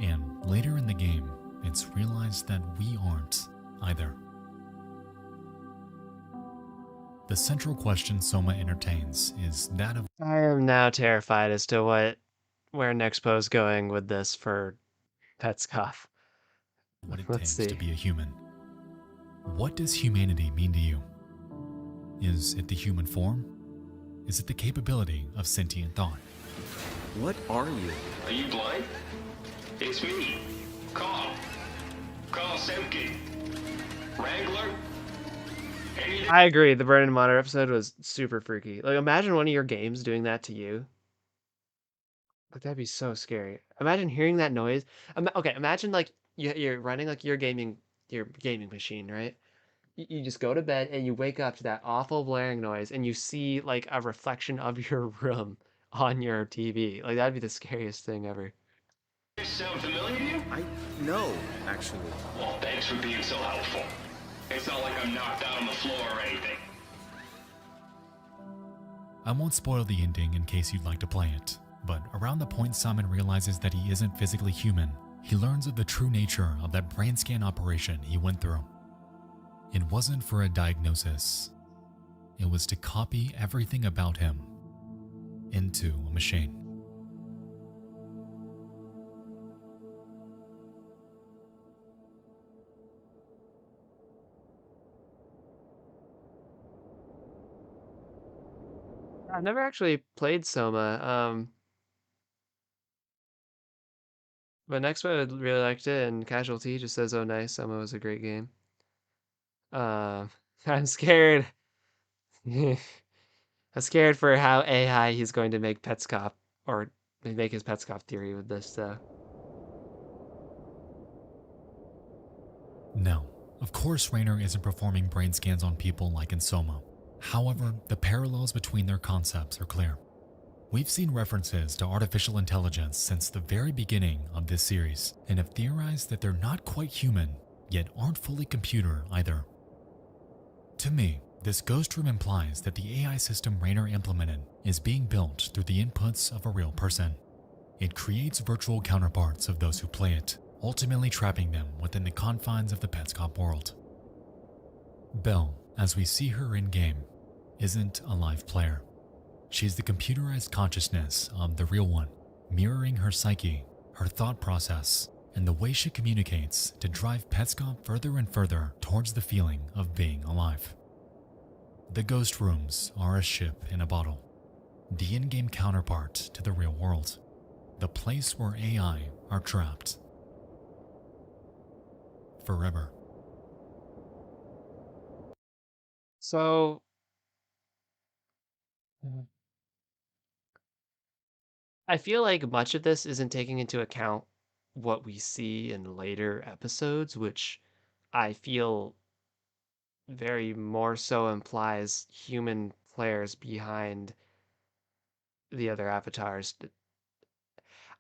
And later in the game, it's realized that we aren't either. The central question Soma entertains is that of I am now terrified as to where Nexpo is going with this for Petscop. what it Let's takes to see. be a human. What does humanity mean to you? Is it the human form? Is it the capability of sentient thought? What are you? Are you blind? It's me, Carl. Carl Semke. Wrangler. Anything? I agree. The Burn and Monitor episode was super freaky. Like, imagine one of your games doing that to you. Like, that'd be so scary. Imagine hearing that noise. Okay, imagine like you're running like your gaming machine, right? You just go to bed and you wake up to that awful blaring noise, and you see like a reflection of your room on your TV. Like, that'd be the scariest thing ever. This sound familiar to you? No, actually. Well, thanks for being so helpful. It's not like I'm knocked out on the floor or anything. I won't spoil the ending in case you'd like to play it, But around the point Simon realizes that he isn't physically human, he learns of the true nature of that brain scan operation he went through. It wasn't for a diagnosis. It was to copy everything about him into a machine. I've never actually played Soma, but Nexpo really liked it, and Casualty just says, "Oh, nice, Soma was a great game." Uh, I'm scared. I'm scared for how AI he's going to make Petscop, or make his Petscop theory with this, though. No, of course Raynor isn't performing brain scans on people like in Soma. However, the parallels between their concepts are clear. We've seen references to artificial intelligence since the very beginning of this series, and have theorized that they're not quite human, yet aren't fully computer either. To me, this ghost room implies that the AI system Raynor implemented is being built through the inputs of a real person. It creates virtual counterparts of those who play it, ultimately trapping them within the confines of the Petscop world. Belle, as we see her in-game, isn't a live player. She's the computerized consciousness of the real one, mirroring her psyche, her thought process, and the way she communicates to drive Petscop further and further towards the feeling of being alive. The ghost rooms are a ship in a bottle, the in-game counterpart to the real world, the place where AI are trapped. Forever. So, I feel like much of this isn't taking into account what we see in later episodes, which I feel very more so implies human players behind the other avatars.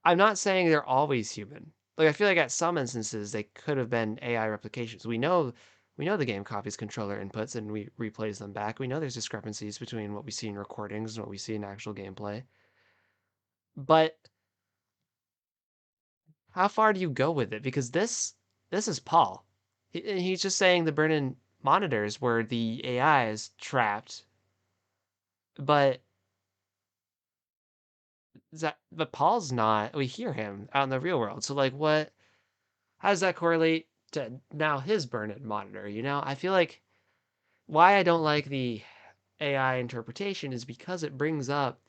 I'm not saying they're always human. Like I feel like at some instances they could have been AI replications. We know the game copies controller inputs and we replays them back. We know there's discrepancies between what we see in recordings and what we see in actual gameplay. But how far do you go with it? Because this is Paul. He's just saying the Brennan monitors were the AIs trapped, but but Paul's not. We hear him out in the real world. So like what how does that correlate to now his Brennan monitor, you know? I feel like why I don't like the AI interpretation is because it brings up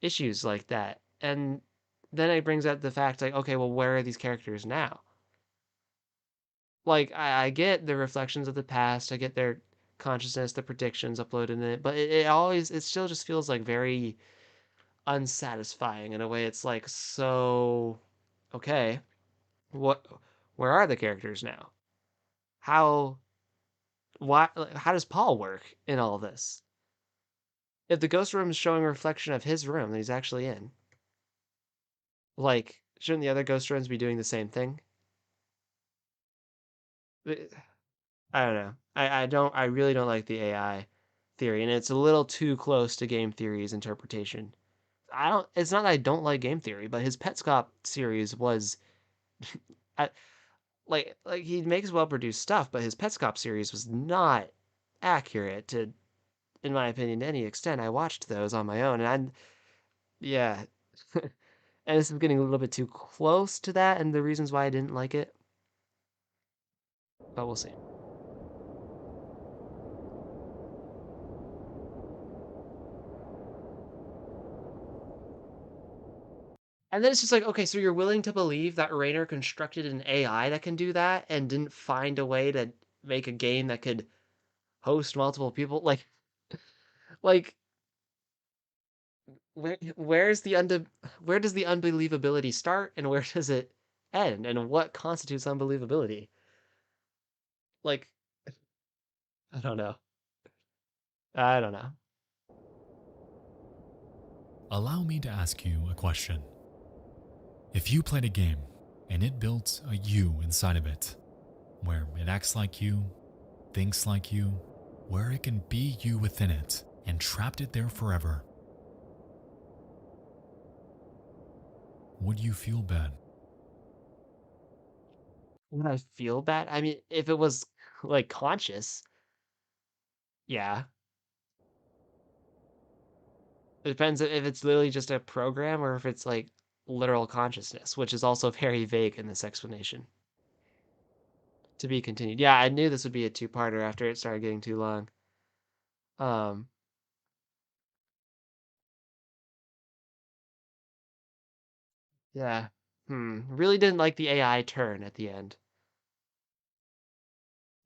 issues like that. And then it brings up the fact like, okay, well, where are these characters now? Like, I get the reflections of the past, I get their consciousness, the predictions uploaded in it, but it still just feels like very unsatisfying in a way. It's like, so, okay, what, where are the characters now? How, why, like, how does Paul work in all this? If the ghost room is showing a reflection of his room that he's actually in, like, shouldn't the other ghost rooms be doing the same thing? I don't know. I really don't like the AI theory, and it's a little too close to game theory's interpretation. It's not that I don't like game theory, but his Petscop series was I, like he makes well-produced stuff, but his Petscop series was not accurate to, in my opinion, to any extent. I watched those on my own, and yeah. And this is getting a little bit too close to that, and the reasons why I didn't like it. But we'll see. And then it's just like, okay, so you're willing to believe that Raynor constructed an AI that can do that and didn't find a way to make a game that could host multiple people? Like where does the unbelievability start and where does it end? And what constitutes unbelievability? Like, I don't know. I don't know. Allow me to ask you a question. If you played a game and it built a you inside of it, where it acts like you, thinks like you, where it can be you within it, and trapped it there forever, Would you feel bad? Would I feel bad? I mean, if it was like conscious, yeah. It depends if it's literally just a program or if it's like literal consciousness, which is also very vague in this explanation. To be continued. Yeah, I knew this would be a two-parter after it started getting too long. Um, yeah. Really didn't like the AI turn at the end.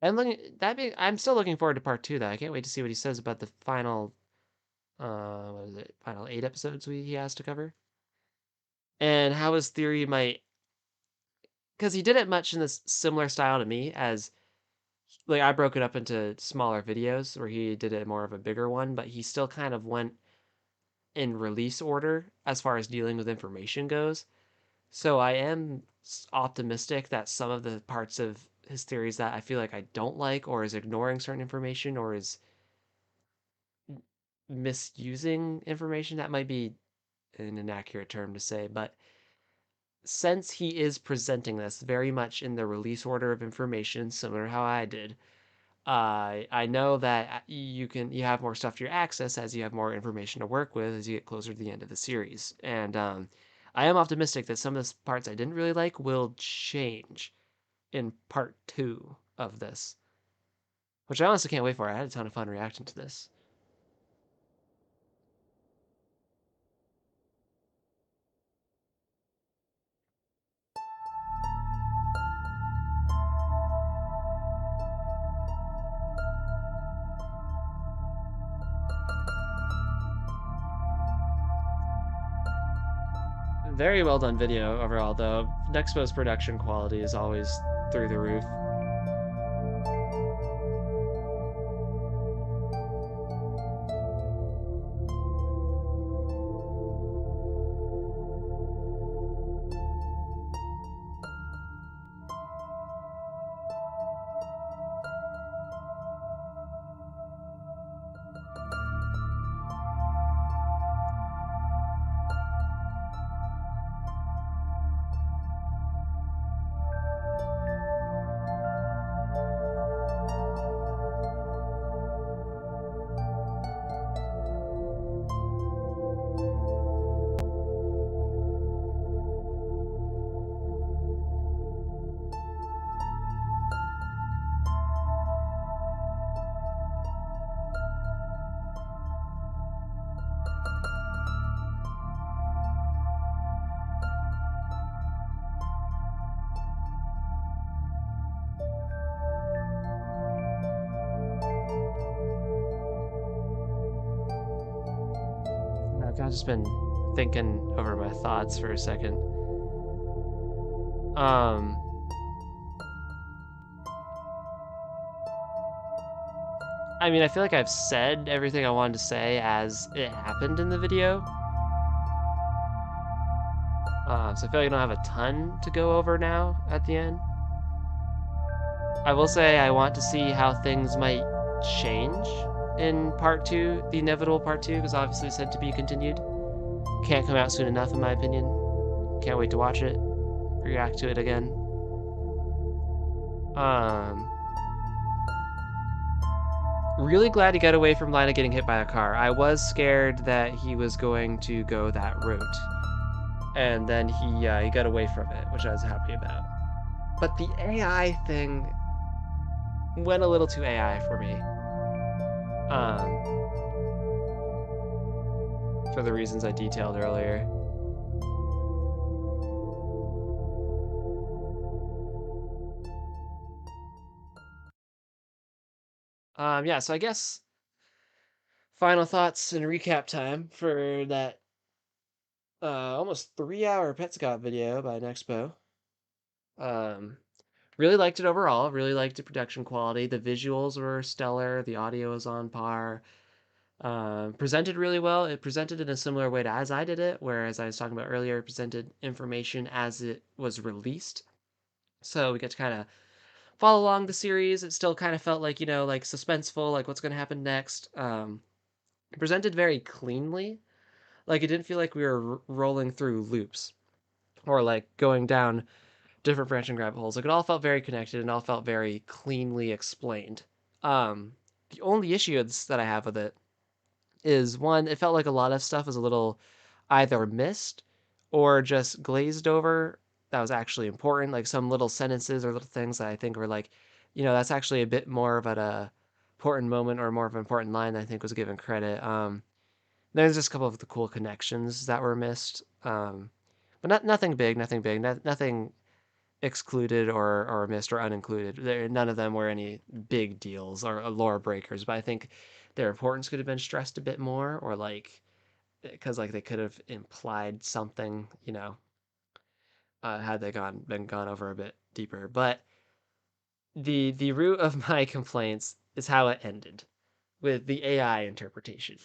I'm still looking forward to part two though. I can't wait to see what he says about the final what is it? Final 8 episodes he has to cover. And how his theory might, because he did it much in this similar style to me as like I broke it up into smaller videos where he did it more of a bigger one, but he still kind of went in release order as far as dealing with information goes. So I am optimistic that some of the parts of his theories that I feel like I don't like or is ignoring certain information or is misusing information, that might be an inaccurate term to say, but since he is presenting this very much in the release order of information, similar to how I did, I know that you have more stuff to your access as you have more information to work with as you get closer to the end of the series. And I am optimistic that some of the parts I didn't really like will change in part two of this, which I honestly can't wait for. I had a ton of fun reacting to this. Very well done video overall, though. Nexpo's production quality is always through the roof. I've kind of just been thinking over my thoughts for a second. Um, I mean, I feel like I've said everything I wanted to say as it happened in the video. So I feel like I don't have a ton to go over now at the end. I will say I want to see how things might change in part two, the inevitable part two, because obviously it's said to be continued. Can't come out soon enough, in my opinion. Can't wait to watch it, react to it again. Really glad he got away from Lina getting hit by a car. I was scared that he was going to go that route. And then he got away from it, which I was happy about. But the AI thing went a little too AI for me. For the reasons I detailed earlier. Yeah, so I guess final thoughts and recap time for that almost 3-hour Petscop video by Nexpo. Really liked it overall. Really liked the production quality. The visuals were stellar. The audio was on par. Presented really well. It presented in a similar way to as I did it, whereas I was talking about earlier, it presented information as it was released. So we get to kind of follow along the series. It still kind of felt like, like suspenseful, like what's going to happen next. Presented very cleanly. Like it didn't feel like we were rolling through loops. or like going down different branching rabbit holes. Like it all felt very connected and all felt very cleanly explained. The only issues that I have with it is one, it felt like a lot of stuff was a little either missed or just glazed over that was actually important. Like some little sentences or little things that I think were like, that's actually a bit more of an important moment or more of an important line that I think was given credit. There's just a couple of the cool connections that were missed. But nothing big, nothing big, nothing excluded or missed or unincluded. None of them were any big deals or lore breakers, but I think their importance could have been stressed a bit more, or like because like they could have implied something, had they been gone over a bit deeper. But the root of my complaints is how it ended with the AI interpretation.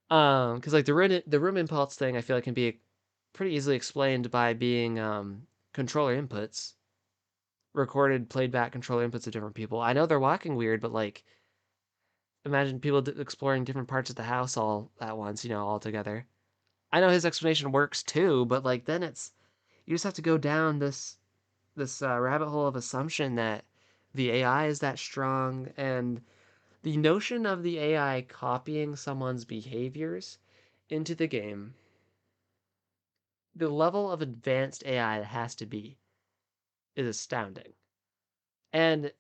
Because like the room impulse thing, I feel like can be pretty easily explained by being controller inputs recorded, played back controller inputs of different people. I know they're walking weird, but like, imagine people exploring different parts of the house all at once, all together. I know his explanation works too, but like, then you just have to go down this rabbit hole of assumption that the AI is that strong, and the notion of the AI copying someone's behaviors into the game, the level of advanced AI that has to be is astounding. And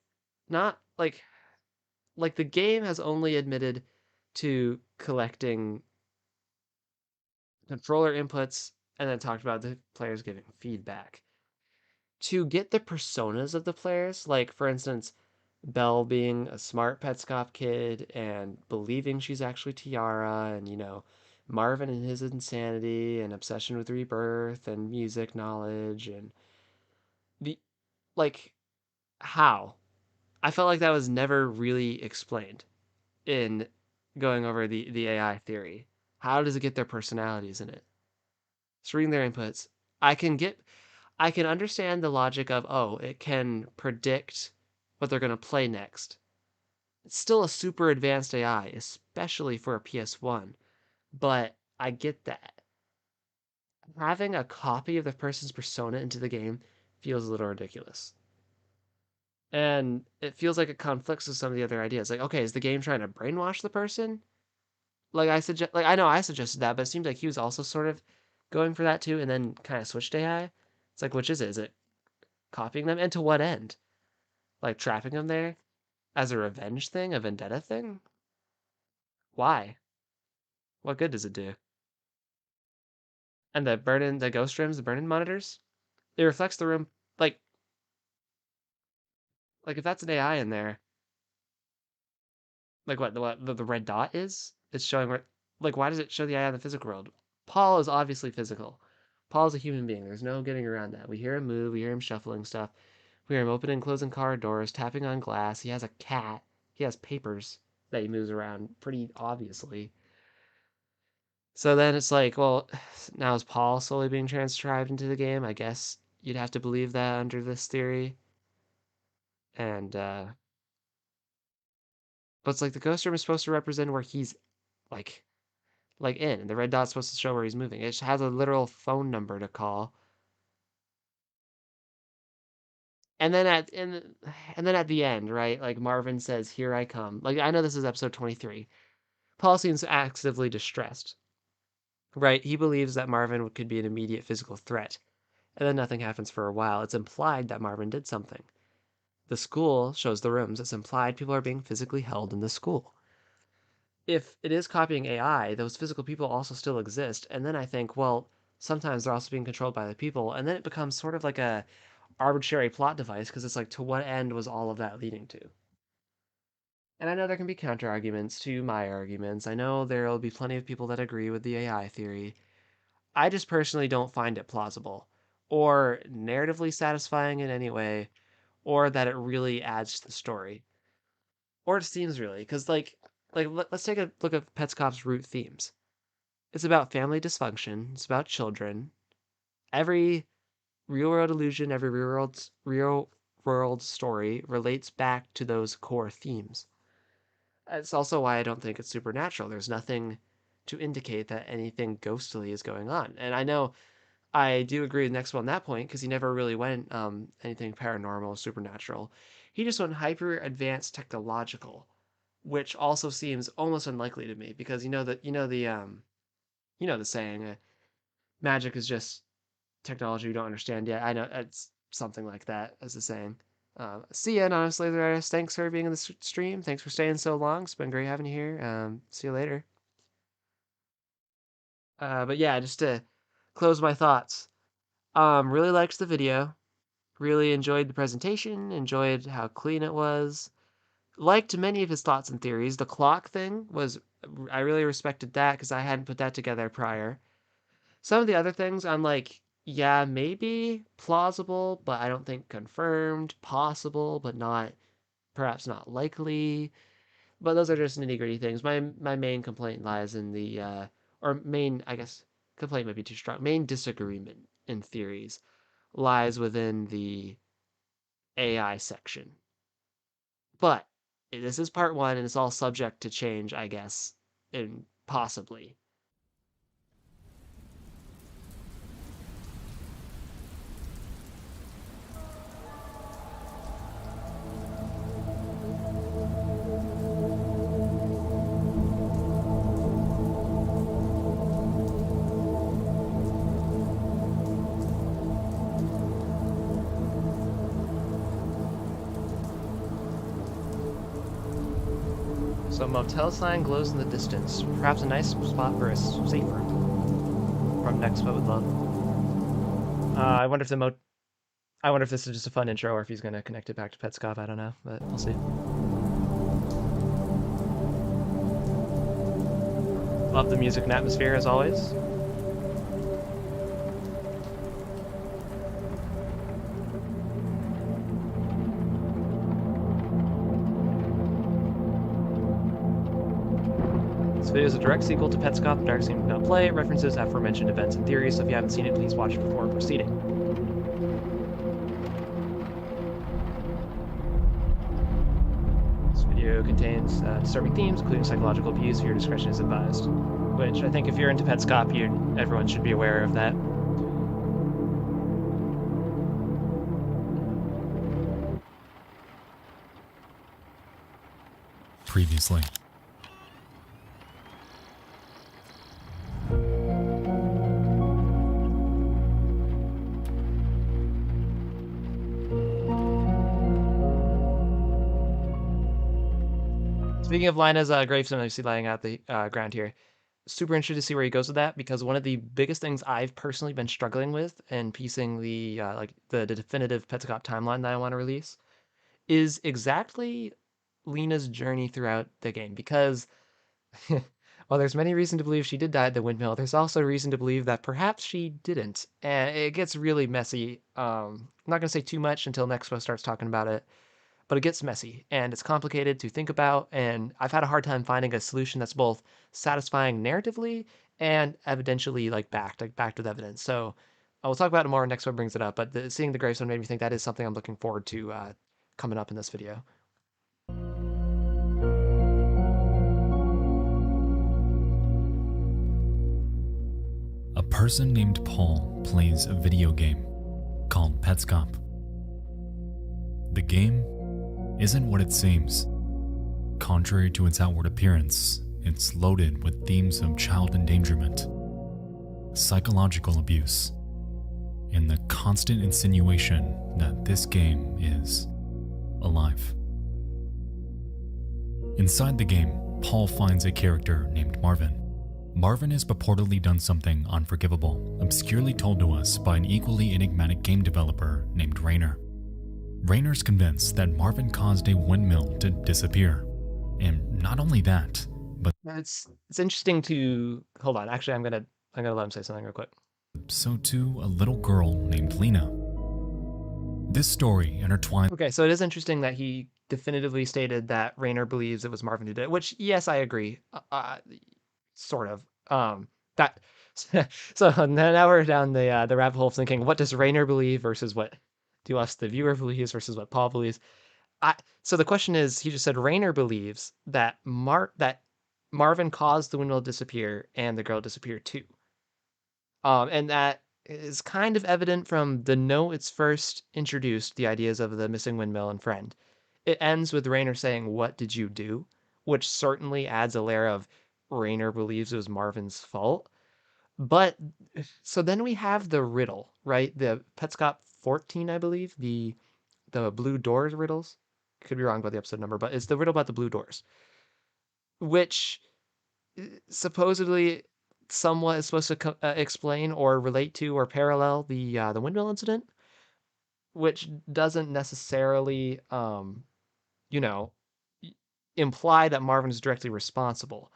not like the game has only admitted to collecting controller inputs and then talked about the players giving feedback. To get the personas of the players, like for instance, Belle being a smart Petscop kid and believing she's actually Tiara, and Marvin and his insanity and obsession with rebirth and music knowledge, and the like how. I felt like that was never really explained in going over the AI theory. How does it get their personalities in it? It's reading their inputs. I can understand the logic of, oh, it can predict what they're going to play next. It's still a super advanced AI, especially for a PS1, but I get that. Having a copy of the person's persona into the game feels a little ridiculous. And it feels like it conflicts with some of the other ideas. Like, okay, is the game trying to brainwash the person? Like I know I suggested that, but it seemed like he was also sort of going for that too, and then kind of switched AI. It's like, which is it? Is it copying them, and to what end? Like trapping them there as a revenge thing, a vendetta thing? Why? What good does it do? And the ghost rims, the burn-in monitors, it reflects the room. Like like if that's an AI in there, like what the red dot is, it's showing where. Like why does it show the AI in the physical world? Paul is obviously physical. Paul's a human being. There's no getting around that. We hear him move. We hear him shuffling stuff. We hear him opening and closing car doors, tapping on glass. He has a cat. He has papers that he moves around pretty obviously. So then it's like, well, now is Paul slowly being transcribed into the game? I guess you'd have to believe that under this theory. And but it's like the ghost room is supposed to represent where he's like in, and the red dot's supposed to show where he's moving. It has a literal phone number to call. And then at the end, right? Like Marvin says, "Here I come." Like I know this is episode 23. Paul seems actively distressed, right? He believes that Marvin could be an immediate physical threat, and then nothing happens for a while. It's implied that Marvin did something. The school shows the rooms. It's implied people are being physically held in the school. If it is copying AI, those physical people also still exist. And then I think, well, sometimes they're also being controlled by the people. And then it becomes sort of like a arbitrary plot device because it's like, to what end was all of that leading to? And I know there can be counter arguments to my arguments. I know there'll be plenty of people that agree with the AI theory. I just personally don't find it plausible, or narratively satisfying in any way, or that it really adds to the story, or it seems really, because let's take a look at Petscop's root themes. It's about family dysfunction. It's about children. Every real world illusion, every real world story relates back to those core themes. It's also why I don't think it's supernatural. There's nothing to indicate that anything ghostly is going on. And I know I do agree with Nexpo on that point because he never really went anything paranormal, supernatural. He just went hyper advanced technological, which also seems almost unlikely to me because you know the saying, magic is just technology we don't understand yet. I know it's something like that as a saying. See ya, honestly, Laser. Thanks for being in the stream. Thanks for staying so long. It's been great having you here. See you later. But yeah, just to close my thoughts. Really liked the video. Really enjoyed the presentation. Enjoyed how clean it was. Liked many of his thoughts and theories. The clock thing was, I really respected that because I hadn't put that together prior. Some of the other things I'm like, yeah, maybe plausible, but I don't think confirmed. Possible, but not, perhaps not likely. But those are just nitty-gritty things. My main complaint lies in the or main, I guess complaint might be too strong. Main disagreement in theories lies within the AI section. But this is part 1 and it's all subject to change, I guess, and possibly. So motel sign glows in the distance. Perhaps a nice spot for a safe room. From Nexpo would love. I wonder if this is just a fun intro or if he's gonna connect it back to Petscop. I don't know, but we'll see. Love the music and atmosphere as always. This video is a direct sequel to Petscop, the Dark Scene Do Not Play. It references aforementioned events and theories, so if you haven't seen it, please watch it before proceeding. This video contains disturbing themes, including psychological abuse. Your discretion is advised. Which I think if you're into Petscop, everyone should be aware of that. Previously. Speaking of Lina's gravestone, I see lying out the ground here. Super interested to see where he goes with that because one of the biggest things I've personally been struggling with and piecing the the definitive Petscop timeline that I want to release is exactly Lena's journey throughout the game because while there's many reasons to believe she did die at the windmill, there's also reason to believe that perhaps she didn't, and it gets really messy. I'm not gonna say too much until Nexpo starts talking about it, but it gets messy and it's complicated to think about, and I've had a hard time finding a solution that's both satisfying narratively and evidentially backed with evidence. So we'll talk about it more next one brings it up, but seeing the gravestone made me think that is something I'm looking forward to coming up in this video. A person named Paul plays a video game called Petscop. The game isn't what it seems. Contrary to its outward appearance, it's loaded with themes of child endangerment, psychological abuse, and the constant insinuation that this game is alive. Inside the game, Paul finds a character named Marvin. Marvin has purportedly done something unforgivable, obscurely told to us by an equally enigmatic game developer named Rainer. Rainer's convinced that Marvin caused a windmill to disappear. And not only that, but it's interesting to hold on. Actually, I'm gonna let him say something real quick. So too a little girl named Lena. This story intertwines. Okay, so it is interesting that he definitively stated that Rainer believes it was Marvin who did it, which yes, I agree. Sort of. That so now we're down the rabbit hole of thinking, what does Rainer believe versus what do us the viewer believes versus what Paul believes. So the question is, he just said Rainer believes that Marvin caused the windmill to disappear and the girl disappeared too. And that is kind of evident from the note it's first introduced the ideas of the missing windmill and friend. It ends with Raynor saying, "What did you do?" Which certainly adds a layer of Raynor believes it was Marvin's fault. But so then we have the riddle, right? The Petscop 14, I believe, the blue doors riddles. Could be wrong about the episode number, but it's the riddle about the blue doors, which supposedly somewhat is supposed to explain or relate to or parallel the windmill incident, which doesn't necessarily you know imply that Marvin is directly responsible.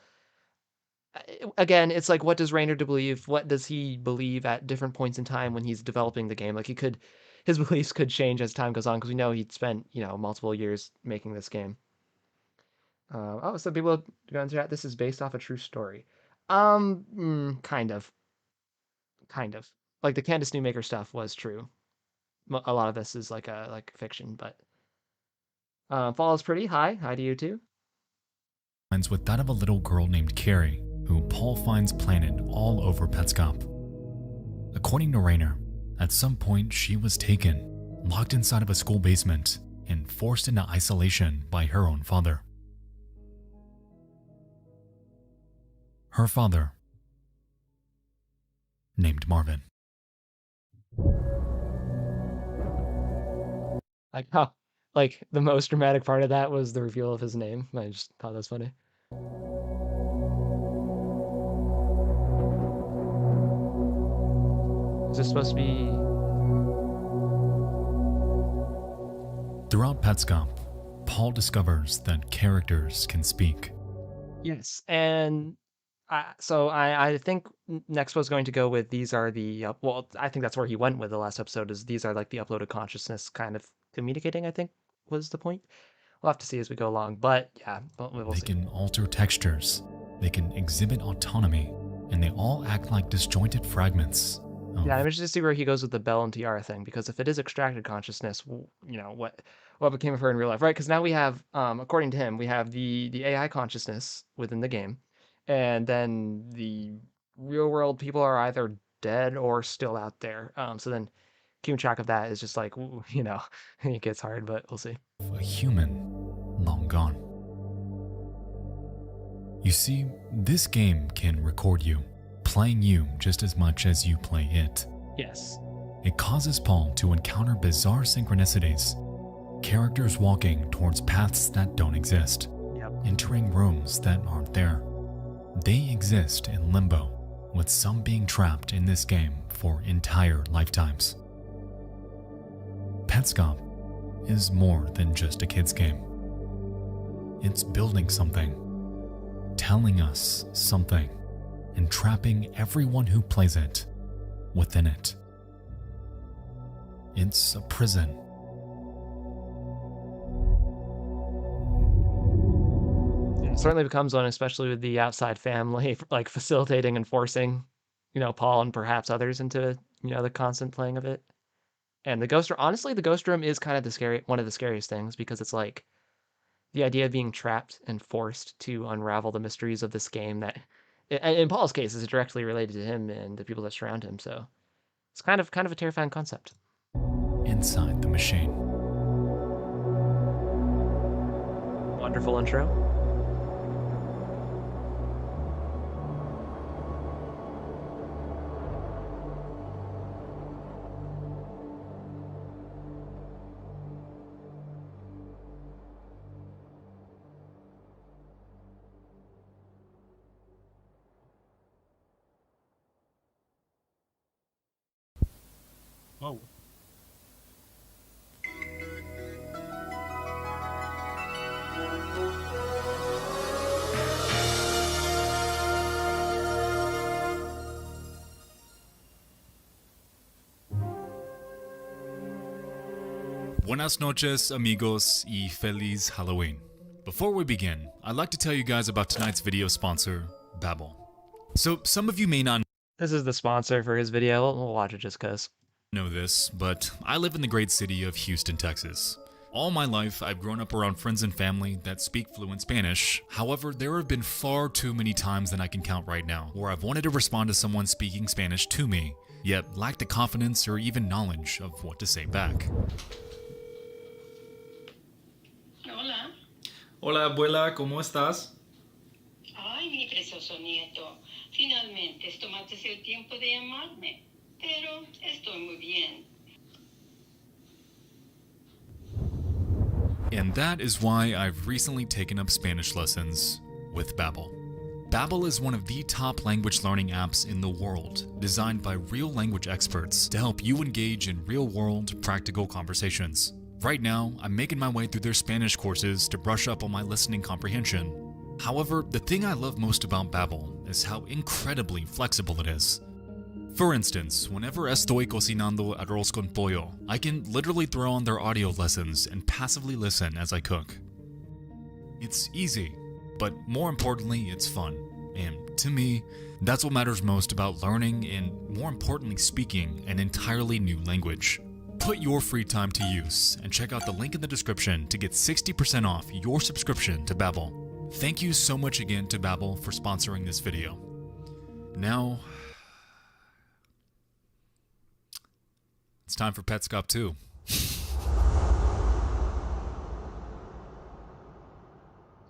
Again, it's like, what does Raynor to believe? What does he believe at different points in time when he's developing the game? Like his beliefs could change as time goes on because we know he'd spent multiple years making this game. So people go into chat. This is based off a true story. Kind of. Kind of. Like the Candace Newmaker stuff was true. A lot of this is like fiction, but Fall is pretty. Hi to you too. With that of a little girl named Carrie, who Paul finds planted all over Petscop. According to Raynor, at some point she was taken, locked inside of a school basement, and forced into isolation by her own father. Her father, named Marvin. Like how, like the most dramatic part of that was the reveal of his name. I just thought that was funny. Is this supposed to be? Throughout Petscop, Paul discovers that characters can speak. Yes, and I think Nexpo is going to go with these are the well, I think that's where he went with the last episode, is these are like the uploaded consciousness kind of communicating, I think was the point. We'll have to see as we go along, but yeah, we'll They see. can alter textures, they can exhibit autonomy, and they all act like disjointed fragments. Yeah, I'm interested to see where he goes with the Bell and Tiara thing, because if it is extracted consciousness, what became of her in real life, right? Because now we have, according to him, we have the AI consciousness within the game, and then the real world people are either dead or still out there. So then keeping track of that is just like, it gets hard, but we'll see. A human long gone. You see, this game can record you, playing you just as much as you play it. Yes. It causes Paul to encounter bizarre synchronicities, characters walking towards paths that don't exist, entering rooms that aren't there. They exist in limbo, with some being trapped in this game for entire lifetimes. Petscop is more than just a kid's game. It's building something, telling us something, and trapping everyone who plays it within it. It's a prison. It certainly becomes one, especially with the outside family, like facilitating and forcing, Paul and perhaps others into, the constant playing of it. And the ghost room, honestly, the ghost room is kind of one of the scariest things, because it's like the idea of being trapped and forced to unravel the mysteries of this game that, in Paul's case, is directly related to him and the people that surround him. So it's kind of a terrifying concept. Inside the machine. Wonderful intro. Whoa. Buenas noches, amigos, y feliz Halloween. Before we begin, I'd like to tell you guys about tonight's video sponsor, Babbel. So, some of you may not This is the sponsor for his video. We'll watch it just because. know this, but I live in the great city of Houston, Texas. All my life, I've grown up around friends and family that speak fluent Spanish. However, there have been far too many times than I can count right now where I've wanted to respond to someone speaking Spanish to me, yet lacked the confidence or even knowledge of what to say back. Hola. Hola, abuela, ¿cómo estás? Ay, mi precioso nieto. Finalmente tomaste el tiempo de llamarme. Pero estoy muy bien. And that is why I've recently taken up Spanish lessons with Babbel. Babbel is one of the top language learning apps in the world, designed by real language experts to help you engage in real-world, practical conversations. Right now, I'm making my way through their Spanish courses to brush up on my listening comprehension. However, the thing I love most about Babbel is how incredibly flexible it is. For instance, whenever estoy cocinando arroz con pollo, I can literally throw on their audio lessons and passively listen as I cook. It's easy, but more importantly, it's fun. And to me, that's what matters most about learning and, more importantly, speaking an entirely new language. Put your free time to use and check out the link in the description to get 60% off your subscription to Babbel. Thank you so much again to Babbel for sponsoring this video. Now, it's time for Petscop 2.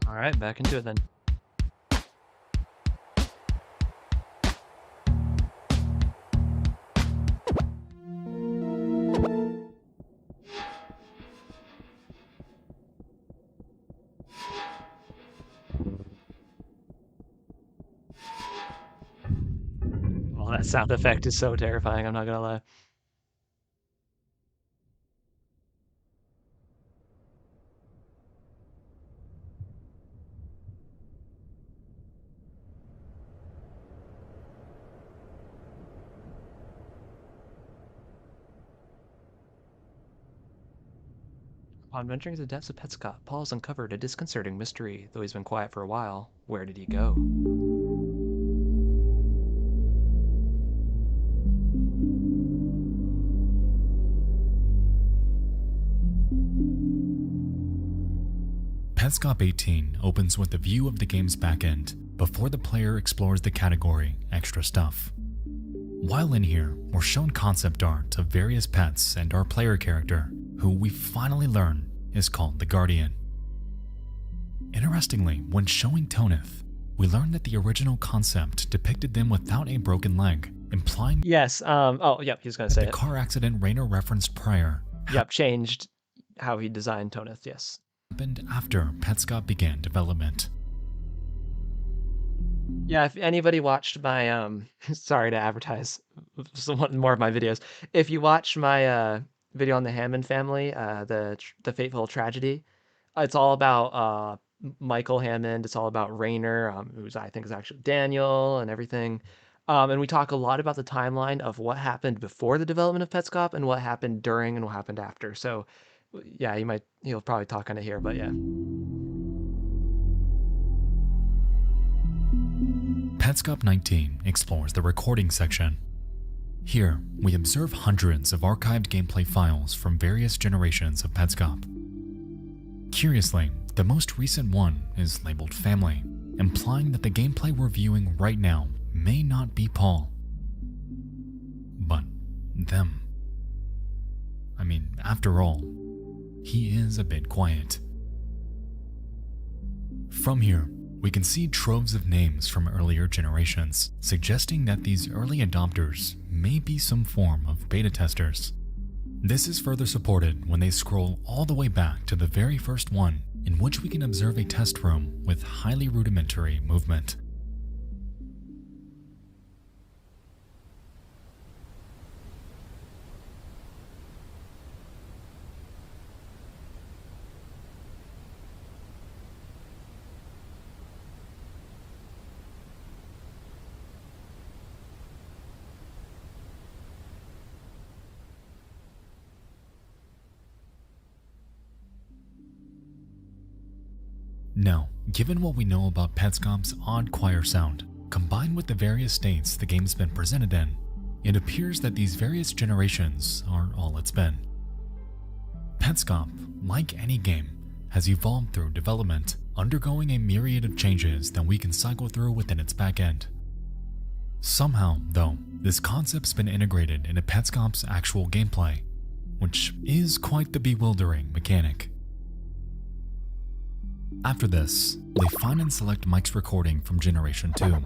Alright, back into it then. Well, that sound effect is so terrifying, I'm not gonna lie. Upon venturing to the depths of Petscop, Paul has uncovered a disconcerting mystery. Though he's been quiet for a while, where did he go? Petscop 18 opens with a view of the game's backend before the player explores the category Extra Stuff. While in here, we're shown concept art of various pets and our player character, who we finally learn is called the Guardian. Interestingly, when showing Toneth, we learned that the original concept depicted them without a broken leg, implying Yes, oh, yep, he was gonna say the it. car accident Rainer referenced prior Yep, changed how he designed Toneth, yes. happened after Petscop began development. Yeah, if anybody watched my, sorry to advertise somewhat more of my videos. If you watch my video on the Hammond family, the fateful tragedy, it's all about Michael Hammond. It's all about Rainer, who's I think is actually Daniel and everything. And we talk a lot about the timeline of what happened before the development of Petscop and what happened during and what happened after. So, yeah, he'll probably talk on it here, but yeah. Petscop 19 explores the recording section. Here, we observe hundreds of archived gameplay files from various generations of Petscop. Curiously, the most recent one is labeled Family, implying that the gameplay we're viewing right now may not be Paul, but them. I mean, after all, he is a bit quiet. From here, we can see troves of names from earlier generations, suggesting that these early adopters may be some form of beta testers. This is further supported when they scroll all the way back to the very first one, in which we can observe a test room with highly rudimentary movement. Now, given what we know about Petscop's odd choir sound, combined with the various states the game's been presented in, it appears that these various generations are all it's been. Petscop, like any game, has evolved through development, undergoing a myriad of changes that we can cycle through within its backend. Somehow, though, this concept's been integrated into Petscop's actual gameplay, which is quite the bewildering mechanic. After this, they find and select Mike's recording from Generation 2,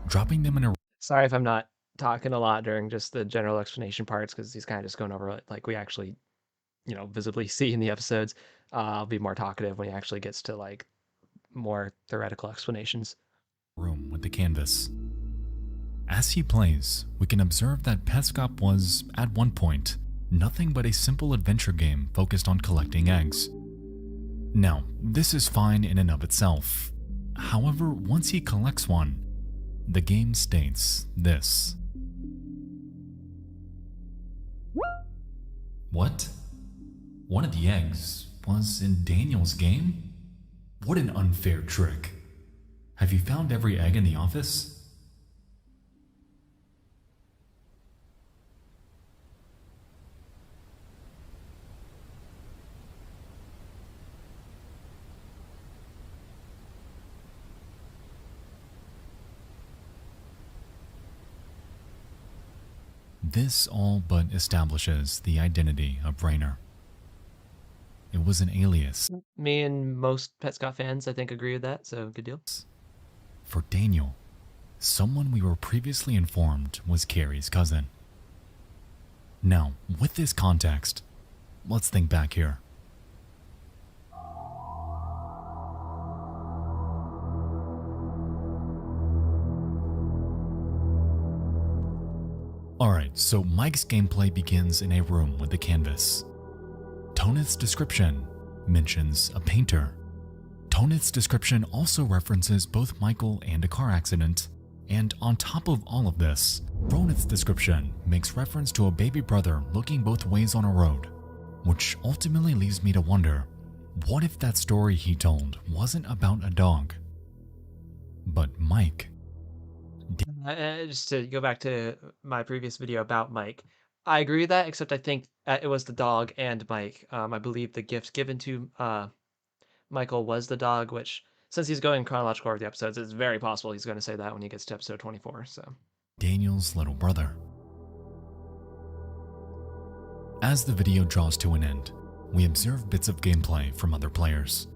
dropping them in a... Sorry if I'm not talking a lot during just the general explanation parts, because he's kind of just going over it like we actually, visibly see in the episodes. I'll be more talkative when he actually gets to like more theoretical explanations. Room with the canvas. As he plays, we can observe that Petscop was, at one point, nothing but a simple adventure game focused on collecting eggs. Now, this is fine in and of itself. However, once he collects one, the game states this. What? One of the eggs was in Daniel's game? What an unfair trick. Have you found every egg in the office? This all but establishes the identity of Rainer. It was an alias. Me and most Petscop fans, I think, agree with that, so good deal. For Daniel, someone we were previously informed was Carrie's cousin. Now, with this context, let's think back here. Alright, so Mike's gameplay begins in a room with a canvas. Tonith's description mentions a painter. Tonith's description also references both Michael and a car accident, and on top of all of this, Ronith's description makes reference to a baby brother looking both ways on a road, which ultimately leaves me to wonder, what if that story he told wasn't about a dog, but Mike? Just to go back to my previous video about Mike, I agree with that, except I think it was the dog and Mike. I believe the gift given to Michael was the dog, which, since he's going chronological over the episodes, it's very possible he's going to say that when he gets to episode 24. So, Daniel's little brother. As the video draws to an end, we observe bits of gameplay from other players.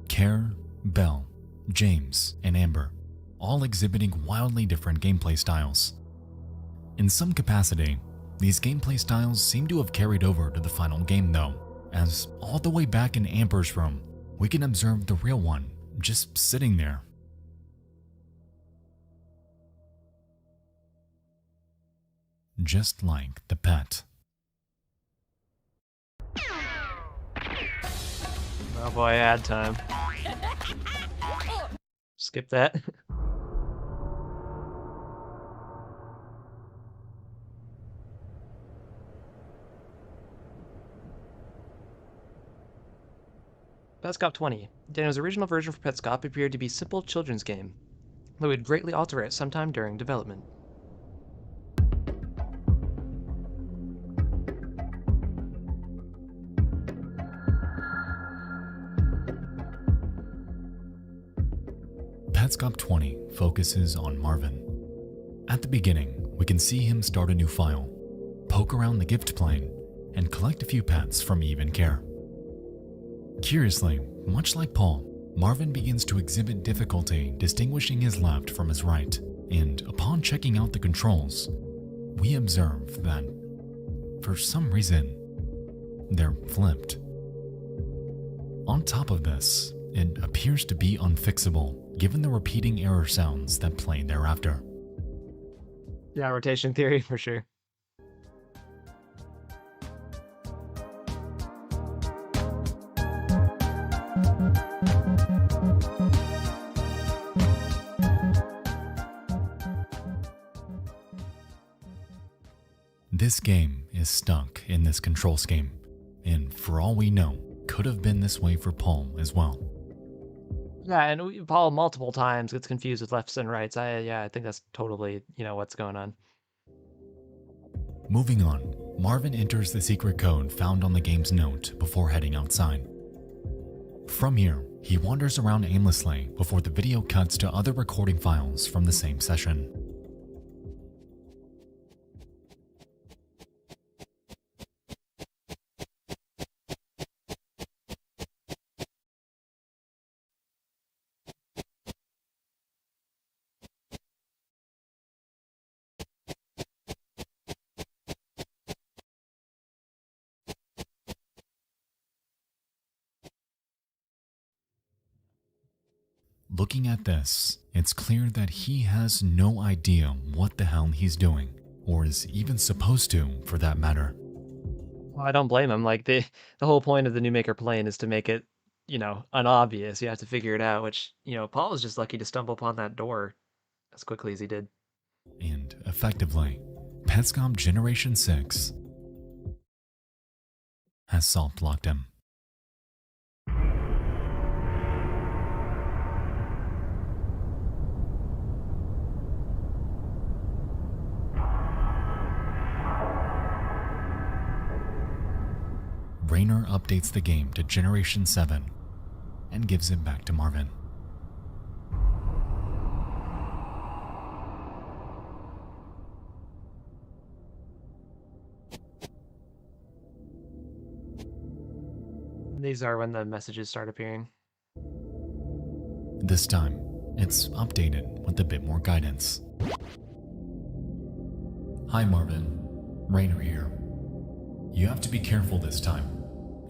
Care, Belle, James, and Amber, all exhibiting wildly different gameplay styles. In some capacity, these gameplay styles seem to have carried over to the final game though, as all the way back in Amber's room, we can observe the real one just sitting there. Just like the pet. oh boy, ad time. Skip that. Petscop 20. Daniel's original version for Petscop appeared to be a simple children's game, though we'd greatly alter it sometime during development. Petscop 20 focuses on Marvin. At the beginning, we can see him start a new file, poke around the gift plane, and collect a few pets from Eve and Care. Curiously, much like Paul, Marvin begins to exhibit difficulty distinguishing his left from his right, and upon checking out the controls, we observe that, for some reason, they're flipped. On top of this, it appears to be unfixable given the repeating error sounds that play thereafter. Yeah, rotation theory for sure. This game is stuck in this control scheme, and for all we know, could have been this way for Paul as well. Yeah, and Paul multiple times gets confused with lefts and rights. I think that's totally, what's going on. Moving on, Marvin enters the secret code found on the game's note before heading outside. From here, he wanders around aimlessly before the video cuts to other recording files from the same session. Looking at this, it's clear that he has no idea what the hell he's doing, or is even supposed to, for that matter. Well, I don't blame him. Like the whole point of the new maker plane is to make it, unobvious. You have to figure it out, which, Paul was just lucky to stumble upon that door as quickly as he did. And effectively, Petscop Generation 6 has soft locked him. Raynor updates the game to Generation 7 and gives it back to Marvin. These are when the messages start appearing. This time, it's updated with a bit more guidance. Hi Marvin, Raynor here. You have to be careful this time.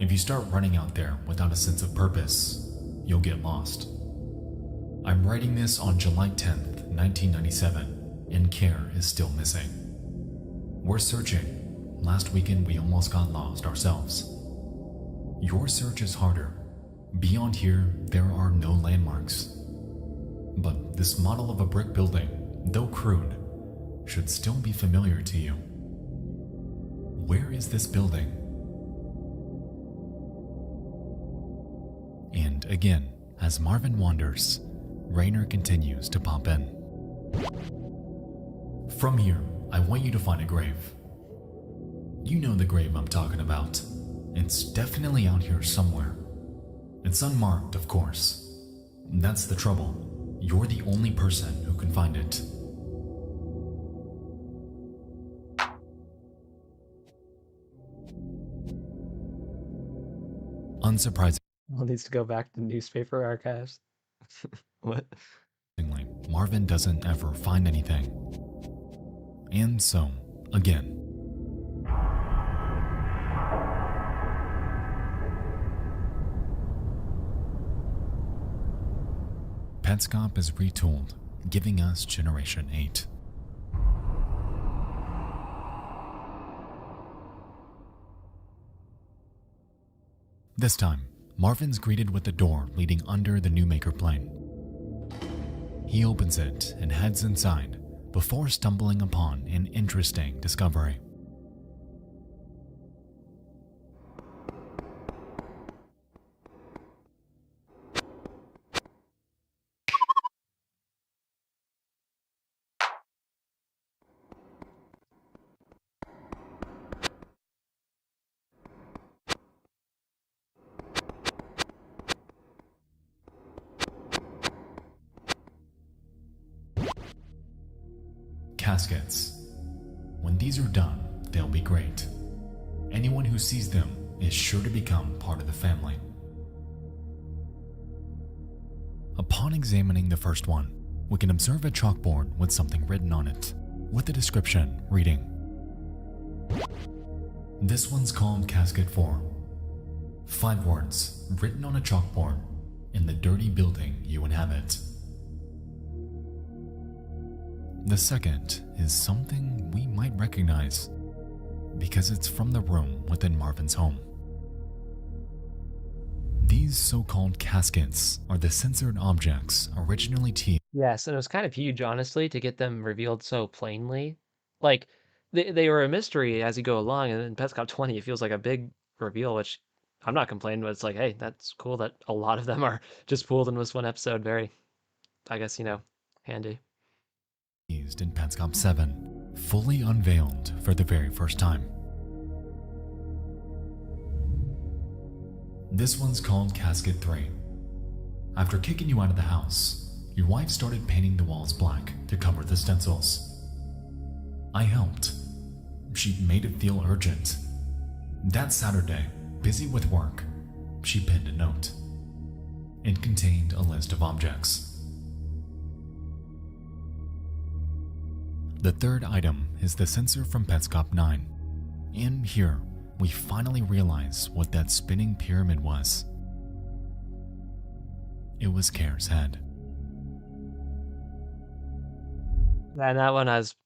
If you start running out there without a sense of purpose, you'll get lost. I'm writing this on July 10th, 1997, and Care is still missing. We're searching. Last weekend we almost got lost ourselves. Your search is harder. Beyond here, there are no landmarks. But this model of a brick building, though crude, should still be familiar to you. Where is this building? And again, as Marvin wanders, Raynor continues to pop in. From here, I want you to find a grave. You know the grave I'm talking about. It's definitely out here somewhere. It's unmarked, of course. That's the trouble. You're the only person who can find it. Unsurprisingly, Well, needs to go back to newspaper archives. What? Marvin doesn't ever find anything. And so, again, Petscop is retooled, giving us Generation 8. This time, Marvin's greeted with a door leading under the new maker plane. He opens it and heads inside before stumbling upon an interesting discovery. Caskets. When these are done, they'll be great. Anyone who sees them is sure to become part of the family. Upon examining the first one, we can observe a chalkboard with something written on it, with the description reading, "This one's called Casket 4. 5 words written on a chalkboard in the dirty building you inhabit." The second is something we might recognize because it's from the room within Marvin's home. These so-called caskets are the censored objects originally teased. Yes, and it was kind of huge, honestly, to get them revealed so plainly. Like, they were a mystery as you go along, and in Petscop 20, it feels like a big reveal, which I'm not complaining, but it's like, hey, that's cool that a lot of them are just pooled in this one episode. Very, I guess, handy. In Petscop 7, fully unveiled for the very first time. This one's called Casket 3. After kicking you out of the house, your wife started painting the walls black to cover the stencils. I helped. She made it feel urgent. That Saturday, busy with work, she pinned a note. It contained a list of objects. The third item is the sensor from Petscop 9. In here, we finally realize what that spinning pyramid was. It was Care's head. And that one I was,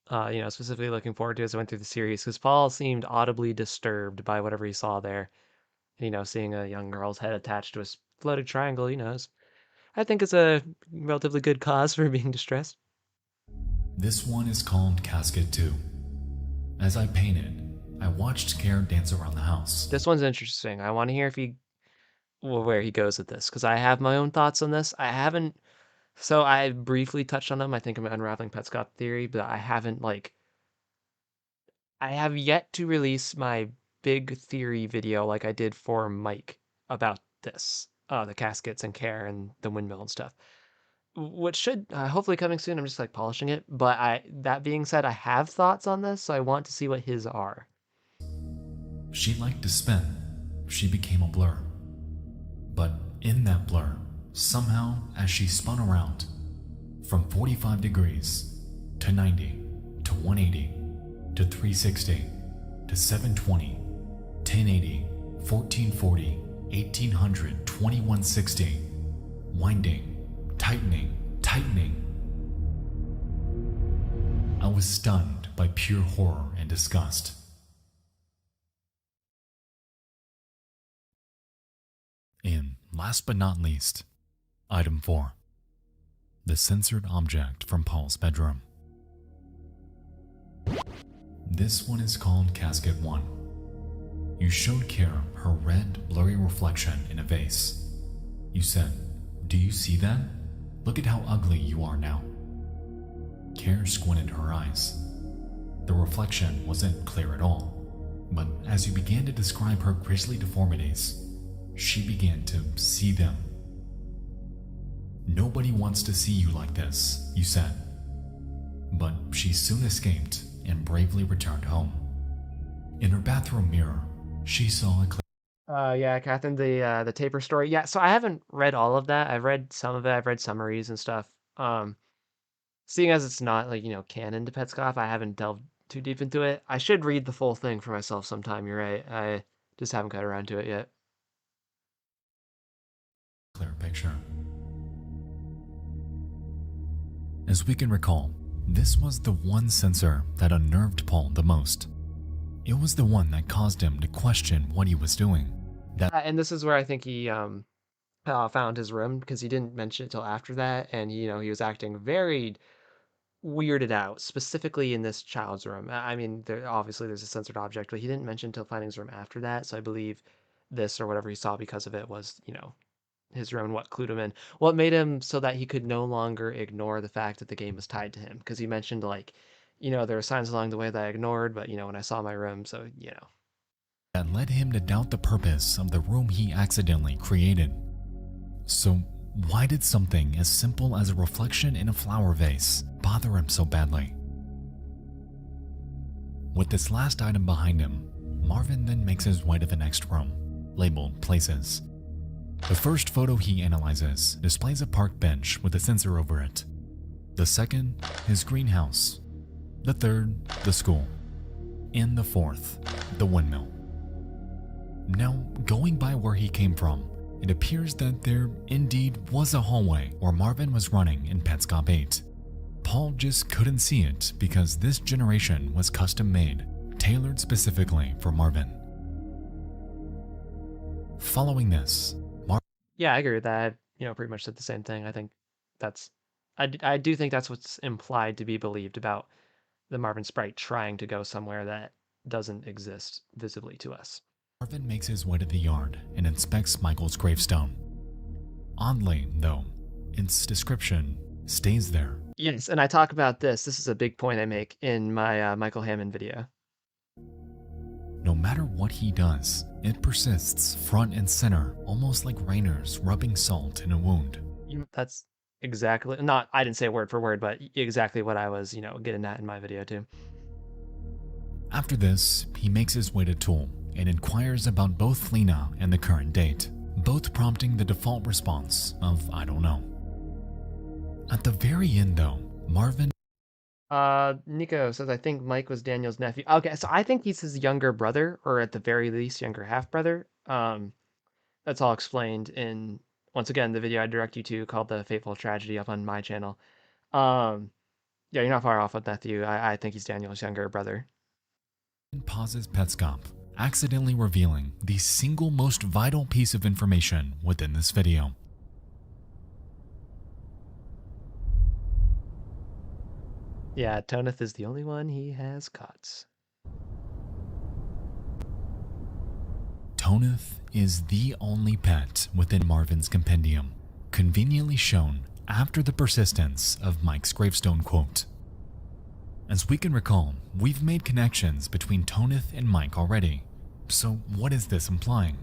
specifically looking forward to as I went through the series, because Paul seemed audibly disturbed by whatever he saw there. Seeing a young girl's head attached to a floating triangle, I think it's a relatively good cause for being distressed. This one is called Casket 2. As I painted, I watched Care dance around the house. This one's interesting. I want to hear where he goes with this, because I have my own thoughts on this. So I briefly touched on them, I think, in my Unraveling Petscop Theory, but I have yet to release my big theory video like I did for Mike about this, the caskets and Care and the windmill and stuff, which should hopefully coming soon. I'm just like polishing it, but that being said, I have thoughts on this, so I want to see what his are. She liked to spin. She became a blur. But in that blur, somehow, as she spun around, from 45 degrees to 90 to 180 to 360 to 720, 1080, 1440, 1800, 2160, winding, tightening. I was stunned by pure horror and disgust. And last but not least, item 4. The censored object from Paul's bedroom. This one is called Casket 1. You showed Care her red, blurry reflection in a vase. You said, "Do you see that? Look at how ugly you are now." Care squinted her eyes. The reflection wasn't clear at all, but as you began to describe her grisly deformities, she began to see them. "Nobody wants to see you like this," you said. But she soon escaped and bravely returned home. In her bathroom mirror, she saw a Yeah, Catherine, the taper story. Yeah, so I haven't read all of that. I've read some of it. I've read summaries and stuff. Seeing as it's not canon to Petscop, I haven't delved too deep into it. I should read the full thing for myself sometime. You're right. I just haven't got around to it yet. Clear picture. As we can recall, this was the one censor that unnerved Paul the most. It was the one that caused him to question what he was doing. And this is where I think he found his room, because he didn't mention it till after that, and he was acting very weirded out, specifically in this child's room. I mean, obviously there's a censored object, but he didn't mention till finding his room after that. So I believe this or whatever he saw because of it was, his room, what clued him in, what made him so that he could no longer ignore the fact that the game was tied to him. Because he mentioned there were signs along the way that I ignored, but when I saw my room, so that led him to doubt the purpose of the room he accidentally created. So why did something as simple as a reflection in a flower vase bother him so badly? With this last item behind him, Marvin then makes his way to the next room, labeled Places. The first photo he analyzes displays a park bench with a sensor over it. The second, his greenhouse. The third, the school. And the fourth, the windmill. Now, going by where he came from, it appears that there indeed was a hallway where Marvin was running in Petscop 8. Paul just couldn't see it because this generation was custom made, tailored specifically for Marvin. Following this, yeah, I agree with that. Pretty much said the same thing. I think I do think that's what's implied to be believed about the Marvin sprite trying to go somewhere that doesn't exist visibly to us. Marvin makes his way to the yard and inspects Michael's gravestone. Oddly, though, its description stays there. Yes, and I talk about this. This is a big point I make in my Michael Hammond video. No matter what he does, It persists front and center, almost like Rainer's rubbing salt in a wound. That's exactly, not, I didn't say word for word, but exactly what I was, getting at in my video too. After this, he makes his way to Tool and inquires about both Lena and the current date, both prompting the default response of I don't know. At the very end though, Marvin Nico says, I think Mike was Daniel's nephew. Okay, so I think he's his younger brother, or at the very least, younger half-brother. That's all explained in, once again, the video I direct you to called The Fateful Tragedy up on my channel. Yeah, you're not far off with Matthew. I think he's Daniel's younger brother. pauses Petscop, accidentally revealing the single most vital piece of information within this video. Yeah, Toneth is the only one he has caught. Toneth is the only pet within Marvin's compendium, conveniently shown after the persistence of Mike's gravestone quote. As we can recall, we've made connections between Toneth and Mike already, so what is this implying?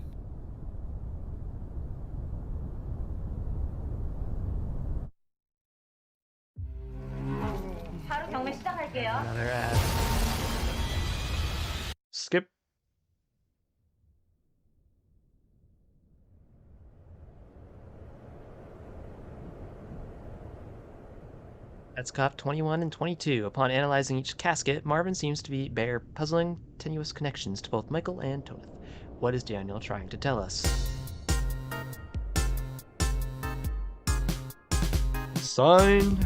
Another ad. Skip. Petscop 21 and 22. Upon analyzing each casket, Marvin seems to bear puzzling, tenuous connections to both Michael and Toneth. What is Daniel trying to tell us? Signed.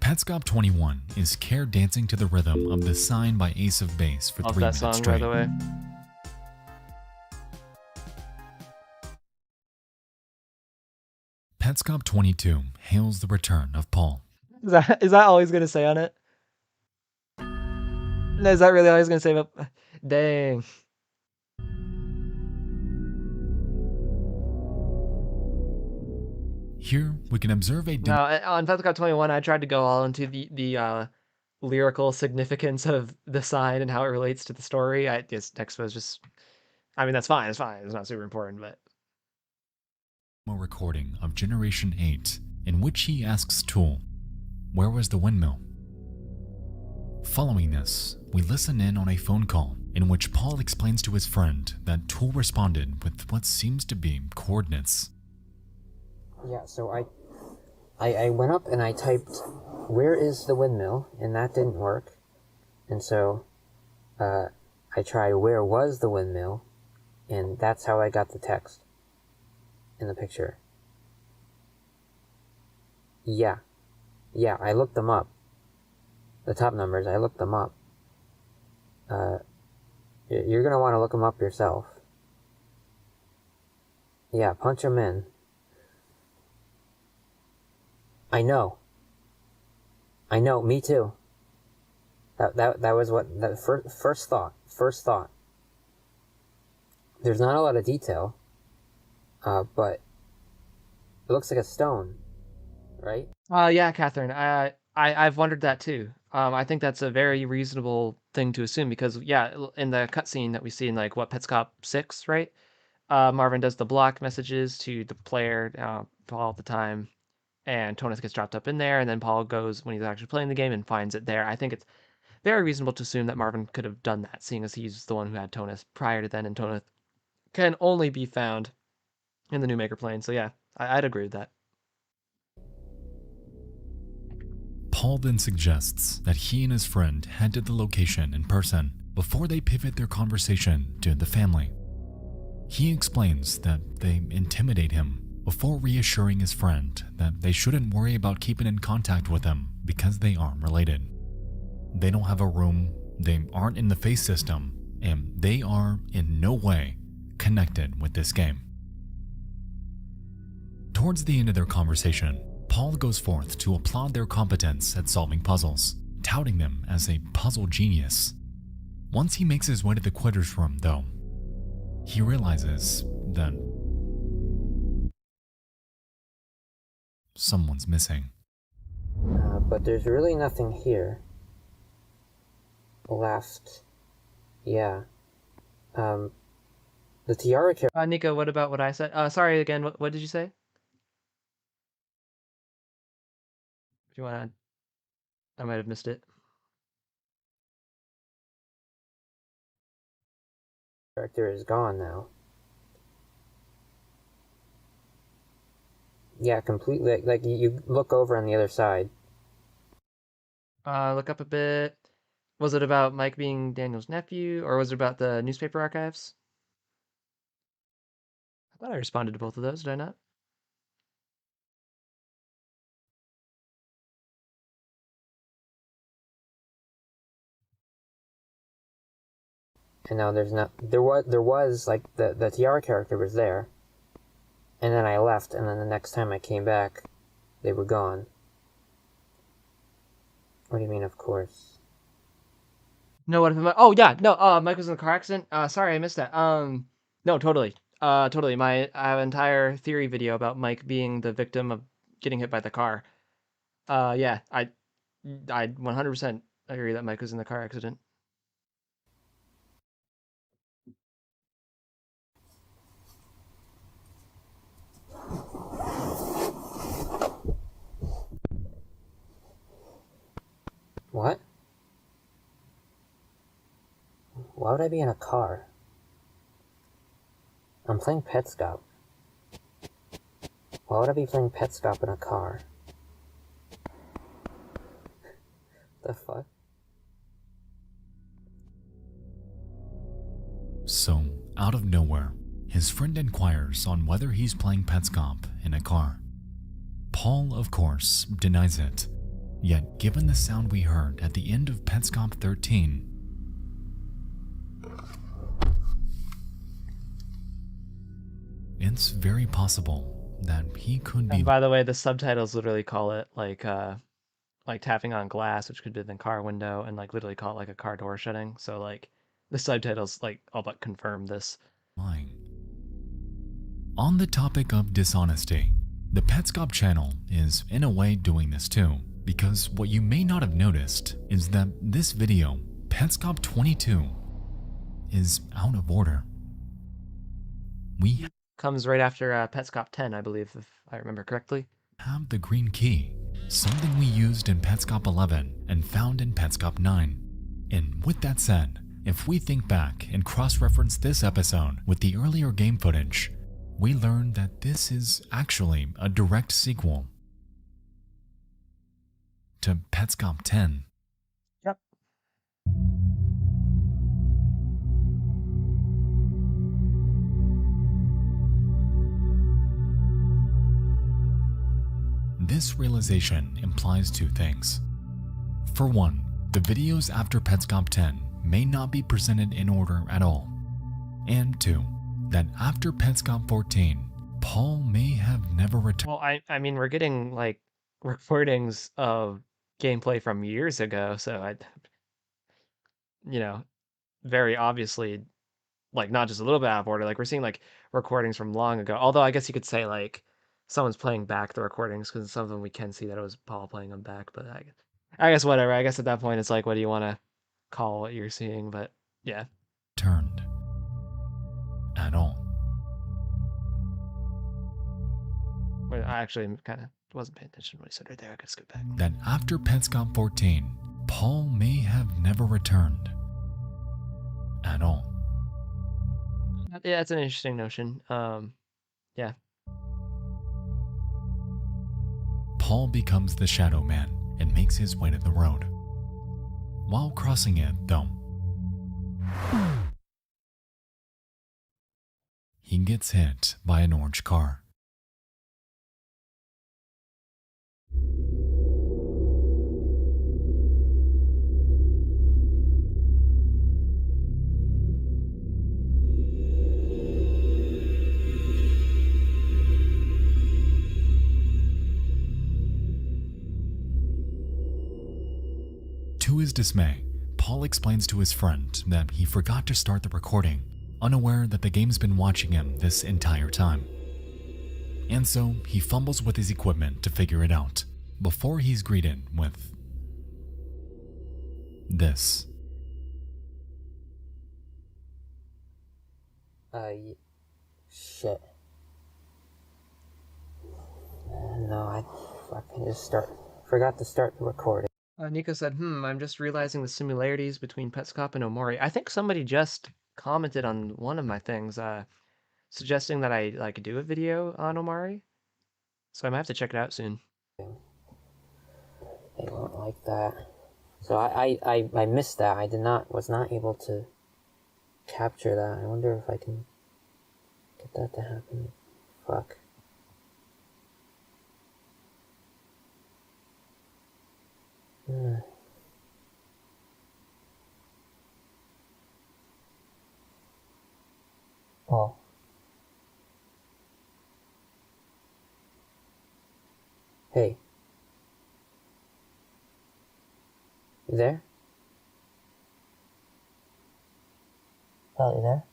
Petscop 21 is Care dancing to the rhythm of the Sign by Ace of Base for Love 3 that minutes song, straight. by the way. Petscop 22 hails the return of Paul. Is that all he's gonna say on it? No, is that really all he's gonna say about? Dang. Here we can observe a No, on Petscop 21, I tried to go all into the lyrical significance of the sign and how it relates to the story. I guess Nexpo is just, I mean, that's fine. It's fine. It's not super important, but recording of Generation 8 in which he asks Tool, where was the windmill? Following this, we listen in on a phone call in which Paul explains to his friend that Tool responded with what seems to be coordinates. Yeah, so I went up and I typed, where is the windmill? And that didn't work. And so I tried, where was the windmill? And that's how I got the text in the picture. Yeah, I looked them up. The top numbers, I looked them up. You're going to want to look them up yourself. Yeah, punch them in. I know, me too. That was what, that first thought. There's not a lot of detail, but it looks like a stone, right? yeah, Catherine, I've wondered that too. I think that's a very reasonable thing to assume because, yeah, in the cutscene that we see in like Petscop 6, right? Marvin does the block messages to the player all the time. And Toneth gets dropped up in there, and then Paul goes when he's actually playing the game and finds it there. I think it's very reasonable to assume that Marvin could have done that, seeing as he's the one who had Toneth prior to then, and Toneth can only be found in the new Maker plane. So yeah, I'd agree with that. Paul then suggests that he and his friend head to the location in person before they pivot their conversation to the family. He explains that they intimidate him before reassuring his friend that they shouldn't worry about keeping in contact with him because they aren't related. They don't have a room, they aren't in the face system, and they are in no way connected with this game. Towards the end of their conversation, Paul goes forth to applaud their competence at solving puzzles, touting them as a puzzle genius. Once he makes his way to the quitter's room, though, he realizes that someone's missing. But there's really nothing here. left. Yeah. The tiara character. Nico, what about what I said? Sorry again. What did you say? If you want to, I might have missed it. Character is gone now. Yeah, completely. Like you look over on the other side. Look up a bit. Was it about Mike being Daniel's nephew, or was it about the newspaper archives? I thought I responded to both of those, did I not? And now there's not. There was like the tiara character was there. And then I left, and then the next time I came back, they were gone. What do you mean, of course? No, what if oh yeah, no, Mike was in a car accident. Sorry, I missed that. No, totally. Totally. I have an entire theory video about Mike being the victim of getting hit by the car. Yeah, I 100% agree that Mike was in the car accident. What? Why would I be in a car? I'm playing Petscop. Why would I be playing Petscop in a car? The fuck? So, out of nowhere, his friend inquires on whether he's playing Petscop in a car. Paul, of course, denies it. Yet, given the sound we heard at the end of Petscop 13, it's very possible that he could be. And by the way, the subtitles literally call it like tapping on glass, which could be the car window, and like literally call it like a car door shutting. So like the subtitles like all but confirm this. Lying. On the topic of dishonesty, the Petscop channel is in a way doing this too, because what you may not have noticed is that this video, Petscop 22, is out of order. We Comes right after Petscop 10, I believe, if I remember correctly. have the green key, something we used in Petscop 11 and found in Petscop 9. And with that said, if we think back and cross-reference this episode with the earlier game footage, we learn that this is actually a direct sequel to Petscop 10. Yep. This realization implies two things. For one, the videos after Petscop 10 may not be presented in order at all. And two, that after Petscop 14, Paul may have never returned. Well, I mean, we're getting like recordings of gameplay from years ago, so very obviously, like not just a little bit out of order. Like we're seeing like recordings from long ago. Although I guess you could say like someone's playing back the recordings because some of them we can see that it was Paul playing them back. But I guess whatever. I guess at that point it's like, what do you want to call what you're seeing? But yeah. Turned at all. Well, I actually kind of wasn't paying attention to what he said right there. I could skip back. That after Petscop 14, Paul may have never returned at all. Yeah, that's an interesting notion. Yeah. Paul becomes the Shadow Man and makes his way to the road. While crossing it, though, he gets hit by an orange car. To his dismay, Paul explains to his friend that he forgot to start the recording, unaware that the game's been watching him this entire time. And so he fumbles with his equipment to figure it out, before he's greeted with this. Shit. No, I fucking just forgot to start the recording. Nico said, I'm just realizing the similarities between Petscop and Omori. I think somebody just commented on one of my things, suggesting that I like do a video on Omori. So I might have to check it out soon. They won't like that. So I missed that. Was not able to capture that. I wonder if I can get that to happen. Fuck. Oh. Hey. You there? Paul, you there?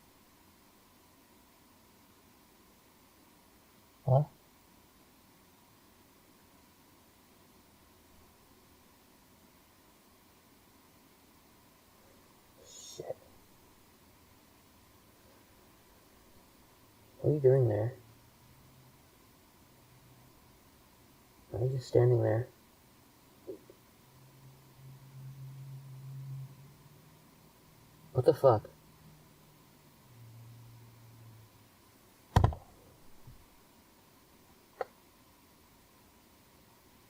Hello? Shit. What are you doing there? Why are you just standing there? What the fuck?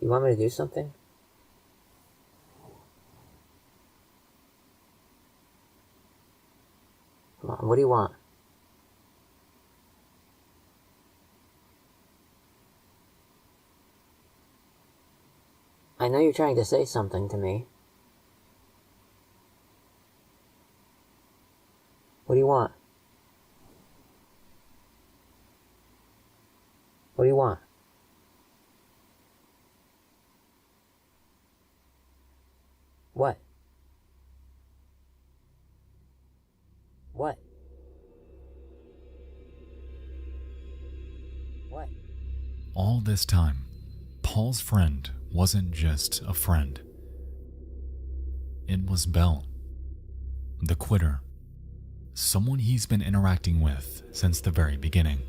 You want me to do something? Come on, what do you want? I know you're trying to say something to me. What do you want? What do you want? What? What? What? All this time, Paul's friend wasn't just a friend. It was Belle, the quitter, someone he's been interacting with since the very beginning.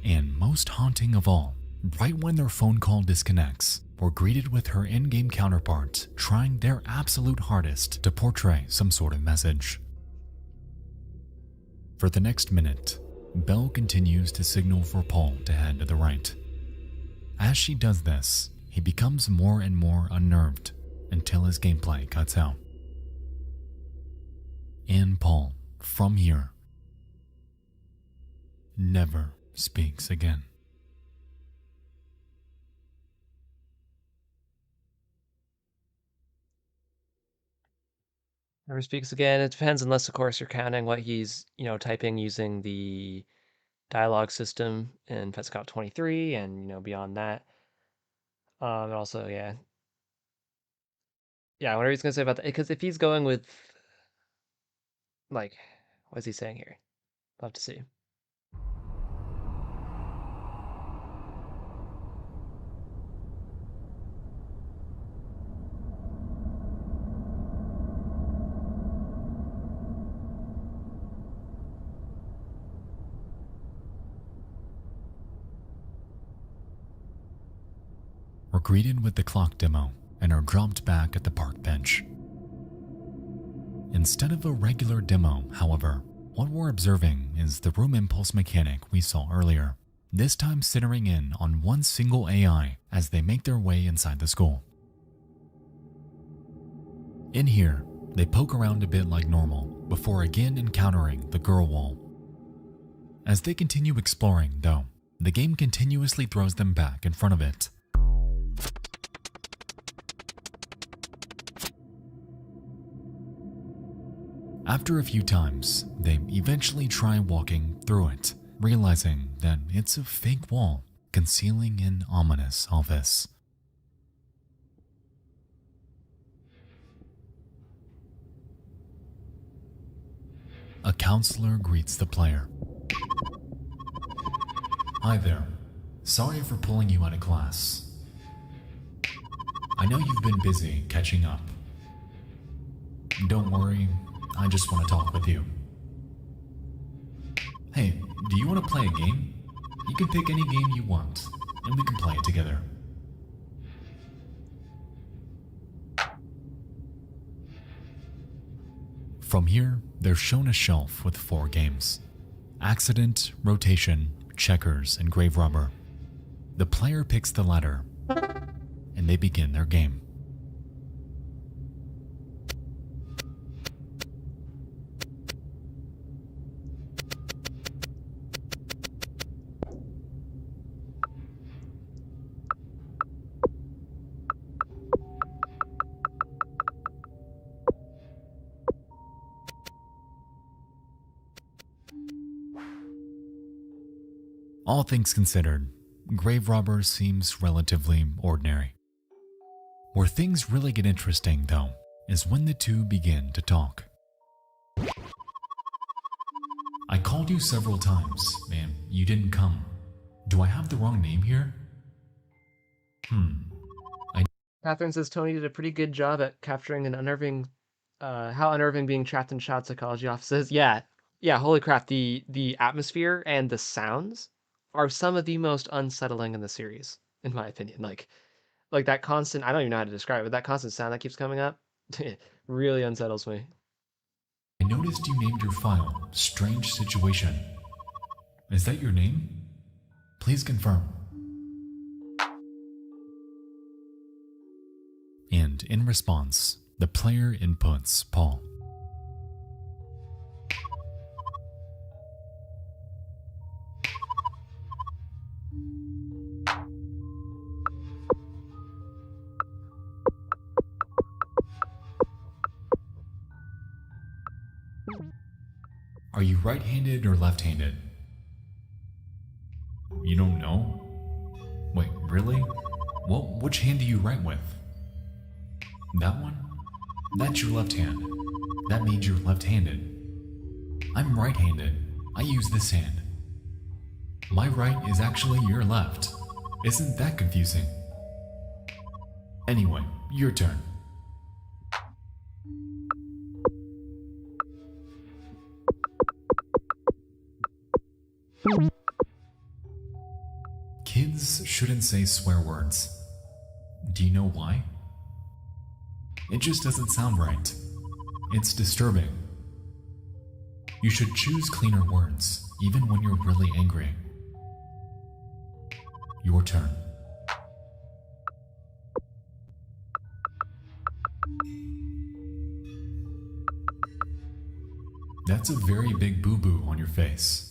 And most haunting of all, right when their phone call disconnects, we're greeted with her in-game counterparts trying their absolute hardest to portray some sort of message. For the next minute, Belle continues to signal for Paul to head to the right. As she does this, he becomes more and more unnerved until his gameplay cuts out. And Paul, from here, never speaks again. Never speaks again. It depends, unless of course you're counting what he's, typing using the dialogue system in Petscop 23 and, beyond that. And also, yeah. Yeah, whatever he's gonna say about that. Because if he's going with, like, what is he saying here? I'll have to see. We're greeted with the clock demo and are dropped back at the park bench. Instead of a regular demo, however, what we're observing is the room impulse mechanic we saw earlier, this time centering in on one single AI as they make their way inside the school. In here, they poke around a bit like normal before again encountering the girl wall. As they continue exploring, though, the game continuously throws them back in front of it. After a few times, they eventually try walking through it, realizing that it's a fake wall concealing an ominous office. A counselor greets the player. Hi there. Sorry for pulling you out of class. I know you've been busy catching up. Don't worry, I just want to talk with you. Hey, do you want to play a game? You can pick any game you want, and we can play it together. From here, they're shown a shelf with 4 games: Accident, Rotation, Checkers, and Grave Robber. The player picks the latter, and they begin their game. All things considered, Grave Robber seems relatively ordinary. Where things really get interesting, though, is when the two begin to talk. I called you several times, and you didn't come. Do I have the wrong name here? Catherine says Tony did a pretty good job at capturing an unnerving, how unnerving being trapped in child psychology offices. Yeah, holy crap, the atmosphere and the sounds are some of the most unsettling in the series, in my opinion. Like that constant, I don't even know how to describe it, that constant sound that keeps coming up, it really unsettles me. I noticed you named your file Strange Situation. Is that your name? Please confirm. And in response, the player inputs Paul. Are you right-handed or left-handed? You don't know? Wait, really? Well, which hand do you write with? That one? That's your left hand. That means you're left-handed. I'm right-handed. I use this hand. My right is actually your left. Isn't that confusing? Anyway, your turn. Kids shouldn't say swear words. Do you know why? It just doesn't sound right. It's disturbing. You should choose cleaner words, even when you're really angry. Your turn. That's a very big boo-boo on your face.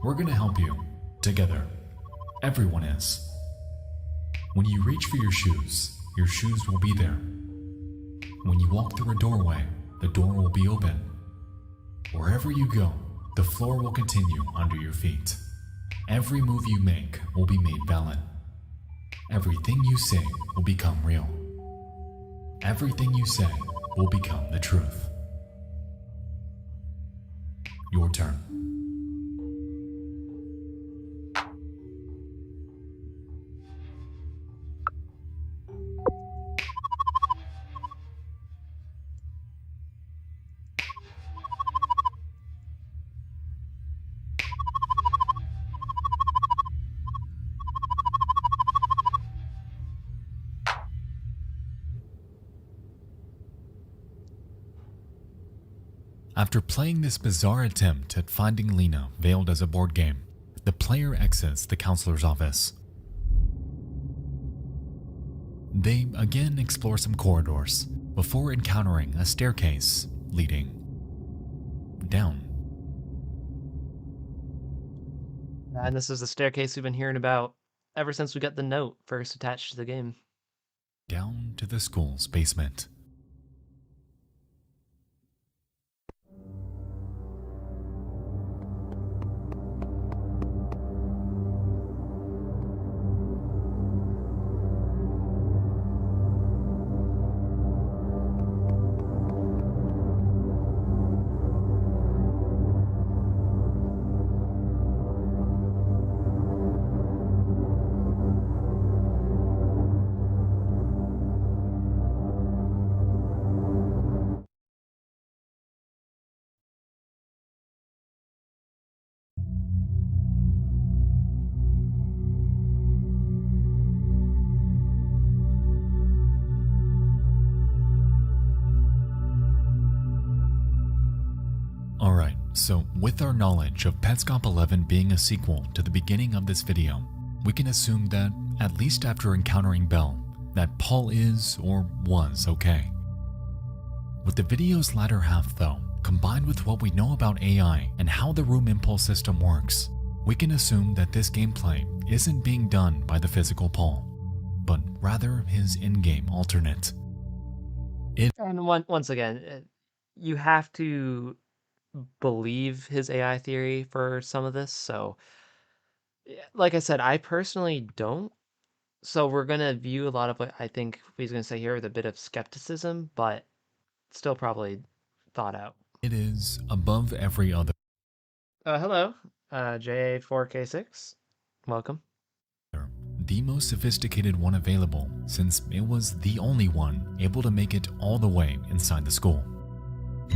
We're gonna help you, together. Everyone is. When you reach for your shoes will be there. When you walk through a doorway, the door will be open. Wherever you go, the floor will continue under your feet. Every move you make will be made valid. Everything you say will become real. Everything you say will become the truth. Your turn. After playing this bizarre attempt at finding Lena veiled as a board game, the player exits the counselor's office. They again explore some corridors before encountering a staircase leading down. And this is the staircase we've been hearing about ever since we got the note first attached to the game. Down to the school's basement. So, with our knowledge of Petscop 11 being a sequel to the beginning of this video, we can assume that, at least after encountering Belle, that Paul is or was okay. With the video's latter half though, combined with what we know about AI and how the room impulse system works, we can assume that this gameplay isn't being done by the physical Paul, but rather his in-game alternate. And once again, you have to believe his AI theory for some of this. So, like I said, I personally don't. So we're gonna view a lot of what I think he's gonna say here with a bit of skepticism, but still probably thought out. It is above every other. Hello, JA4K6. Welcome. The most sophisticated one available, since it was the only one able to make it all the way inside the school.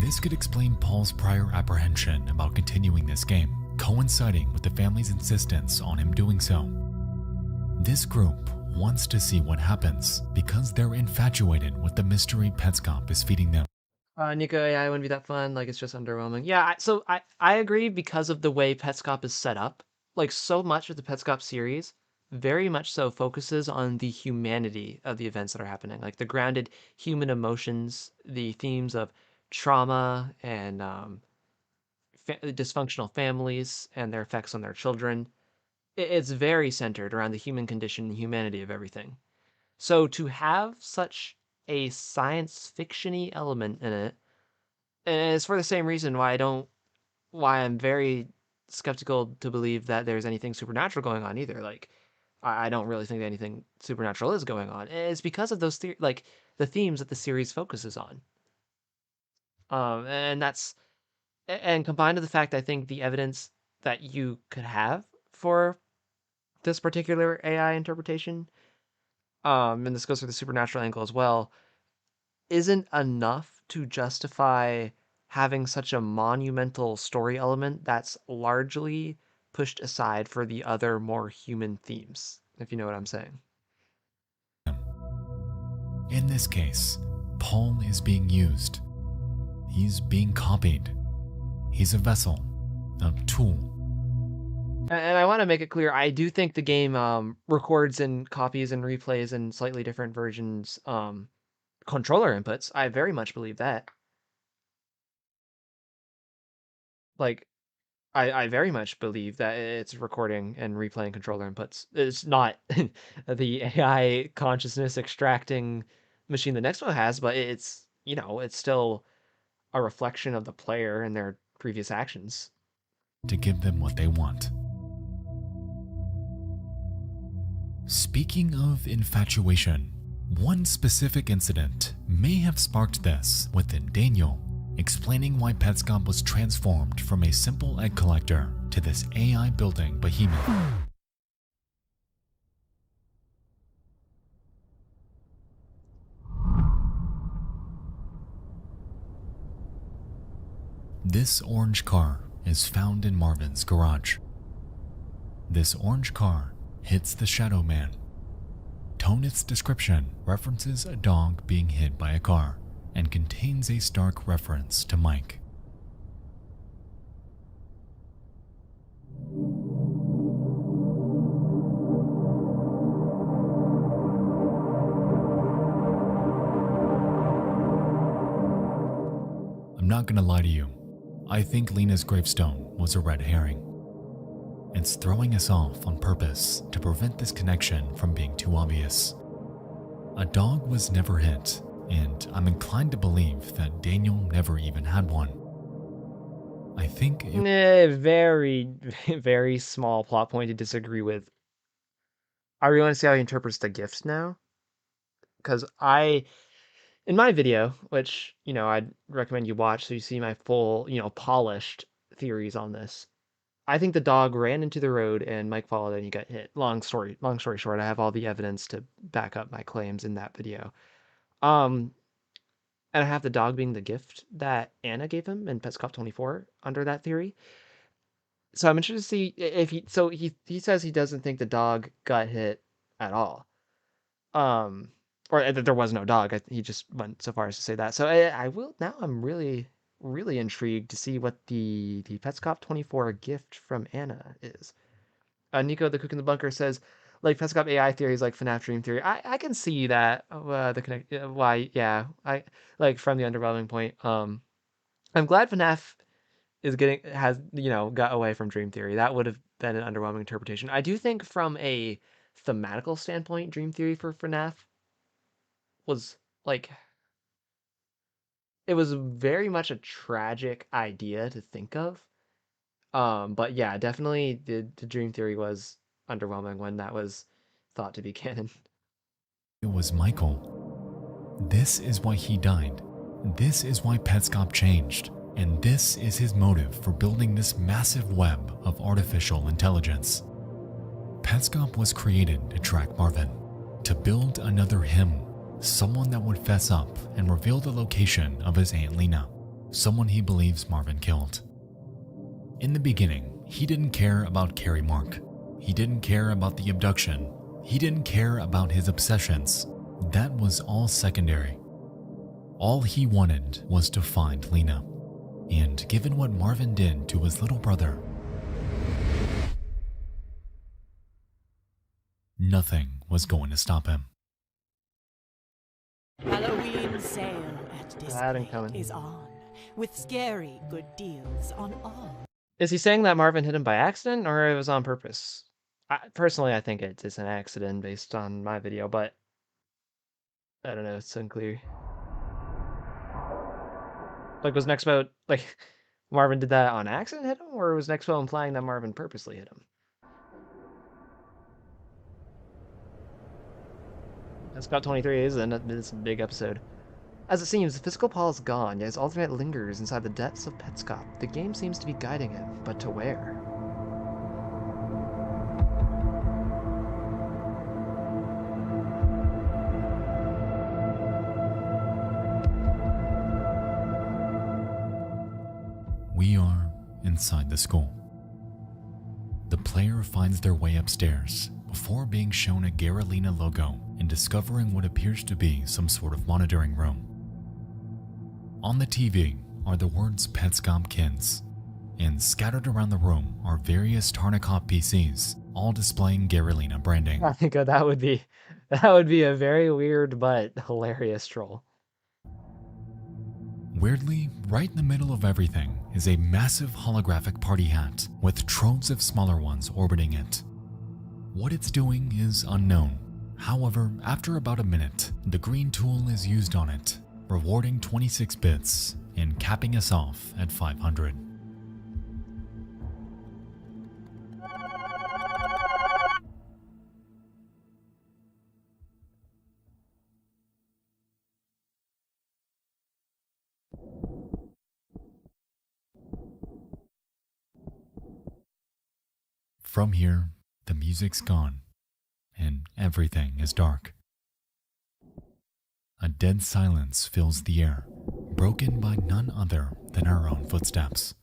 This could explain Paul's prior apprehension about continuing this game, coinciding with the family's insistence on him doing so. This group wants to see what happens because they're infatuated with the mystery Petscop is feeding them. Nico AI wouldn't be that fun, like it's just underwhelming. Yeah, so I agree because of the way Petscop is set up. Like so much of the Petscop series very much so focuses on the humanity of the events that are happening, like the grounded human emotions, the themes of trauma and dysfunctional families and their effects on their children. It's very centered around the human condition and humanity of everything. So to have such a science fiction-y element in it, and it's for the same reason why I'm very skeptical to believe that there's anything supernatural going on either. Like, I don't really think that anything supernatural is going on. It's because of those like the themes that the series focuses on. And that's and combined with the fact I think the evidence that you could have for this particular AI interpretation, and this goes for the supernatural angle as well, isn't enough to justify having such a monumental story element that's largely pushed aside for the other more human themes, if you know what I'm saying. In this case, Paul is being used. He's being copied. He's a vessel, a tool. And I want to make it clear, I do think the game records and copies and replays in slightly different versions controller inputs. I very much believe that. Like, I very much believe that it's recording and replaying controller inputs. It's not the AI consciousness extracting machine the Nexpo has, but it's, it's still a reflection of the player and their previous actions. To give them what they want. Speaking of infatuation, one specific incident may have sparked this within Daniel, explaining why Petscop was transformed from a simple egg collector to this AI building behemoth. This orange car is found in Marvin's garage. This orange car hits the Shadow Man. Tonith's description references a dog being hit by a car and contains a stark reference to Mike. I'm not gonna lie to you, I think Lena's gravestone was a red herring. It's throwing us off on purpose to prevent this connection from being too obvious. A dog was never hit, and I'm inclined to believe that Daniel never even had one. I think very, very small plot point to disagree with. I really want to see how he interprets the gifts now. Because in my video, which, I'd recommend you watch so you see my full, polished theories on this. I think the dog ran into the road and Mike followed and he got hit. Long story short, I have all the evidence to back up my claims in that video. And I have the dog being the gift that Anna gave him in Petscop 24 under that theory. So I'm interested to see if he says he doesn't think the dog got hit at all. Or that there was no dog. He just went so far as to say that. So I will now. I'm really really intrigued to see what the Petscop 24 gift from Anna is. Nico the Cook in the Bunker says, like Petscop AI theories like FNAF Dream Theory. I can see that the connect why I like from the underwhelming point. I'm glad FNAF has got away from Dream Theory. That would have been an underwhelming interpretation. I do think from a thematical standpoint, Dream Theory for FNAF was like it was very much a tragic idea to think of. But yeah, definitely the Dream Theory was underwhelming when that was thought to be canon. It was Michael. This is why he died. This is why Petscop changed. And this is his motive for building this massive web of artificial intelligence. Petscop was created to track Marvin, to build another him, someone that would fess up and reveal the location of his Aunt Lena, someone he believes Marvin killed. In the beginning, he didn't care about Carrie Mark. He didn't care about the abduction. He didn't care about his obsessions. That was all secondary. All he wanted was to find Lena. And given what Marvin did to his little brother, nothing was going to stop him. Halloween sale at Display is on, with scary good deals on all. Is he saying that Marvin hit him by accident or it was on purpose? Personally, I think it's an accident based on my video, but I don't know, it's unclear. Like, was Nexpo, like, Marvin did that on accident hit him, or was Nexpo implying that Marvin purposely hit him? Petscop 23 is it's a big episode. As it seems, the physical Paul is gone, yet his alternate lingers inside the depths of Petscop. The game seems to be guiding him, but to where? We are inside the school. The player finds their way upstairs before being shown a Garalina logo and discovering what appears to be some sort of monitoring room. On the TV are the words Petscop Kids, and scattered around the room are various Tarnikov PCs, all displaying Garalina branding. I think that would be a very weird but hilarious troll. Weirdly, right in the middle of everything is a massive holographic party hat with troves of smaller ones orbiting it. What it's doing is unknown. However, after about a minute, the green tool is used on it, rewarding 26 bits and capping us off at 500. From here, the music's gone, and everything is dark. A dead silence fills the air, broken by none other than our own footsteps.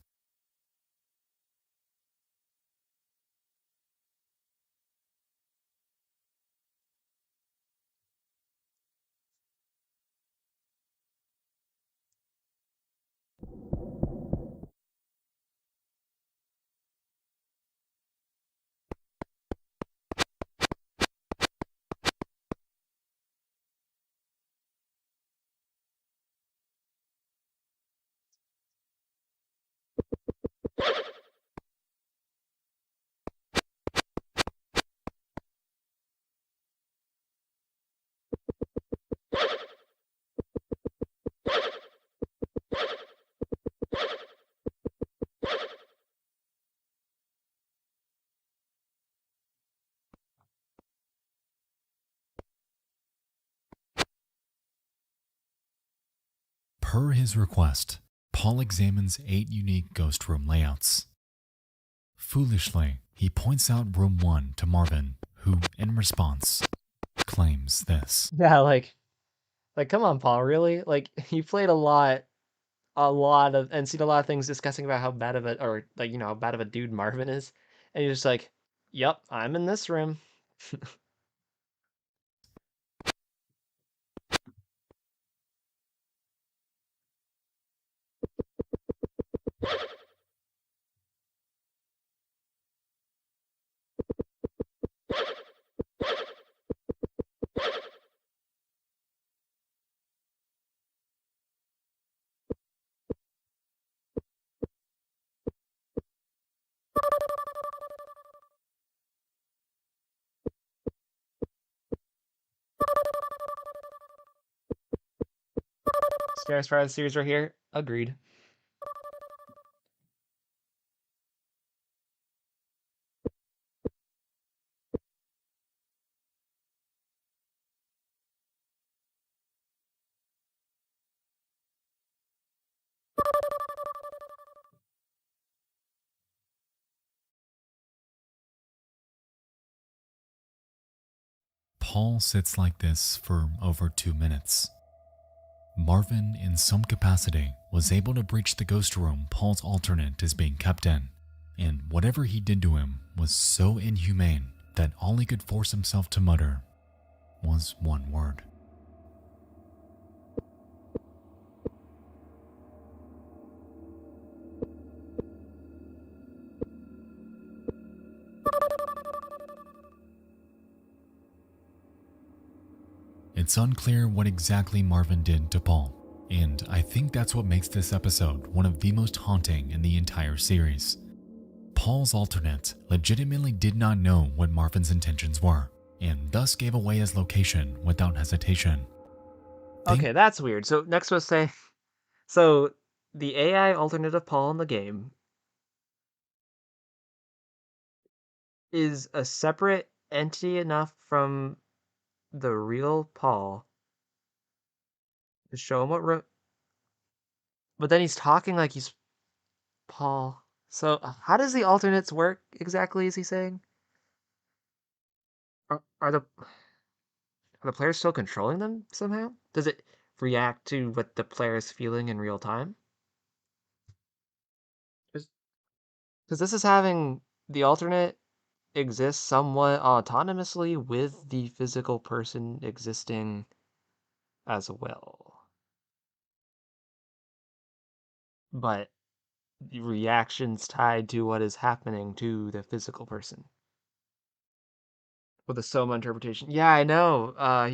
Per his request, Paul examines 8 unique ghost room layouts. Foolishly, he points out room 1 to Marvin, who, in response, claims this. Yeah, like come on, Paul, really? Like, you played a lot of, and seen a lot of things discussing about how bad of how bad of a dude Marvin is, and you're just like, yep, I'm in this room. Scariest part of the series right here. Agreed. Paul sits like this for over 2 minutes. Marvin, in some capacity, was able to breach the ghost room Paul's alternate is being kept in, and whatever he did to him was so inhumane that all he could force himself to mutter was one word. It's unclear what exactly Marvin did to Paul, and I think that's what makes this episode one of the most haunting in the entire series. Paul's alternate legitimately did not know what Marvin's intentions were, and thus gave away his location without hesitation. Okay, that's weird. So Nexpo say, so the AI alternate of Paul in the game is a separate entity enough from the real Paul to show him what but then he's talking like he's Paul. So how does the alternates work exactly, is he saying? Are the players still controlling them somehow? Does it react to what the player is feeling in real time? Because this is having the alternate exist somewhat autonomously with the physical person existing as well. But the reactions tied to what is happening to the physical person. With the Soma interpretation. Yeah, I know. I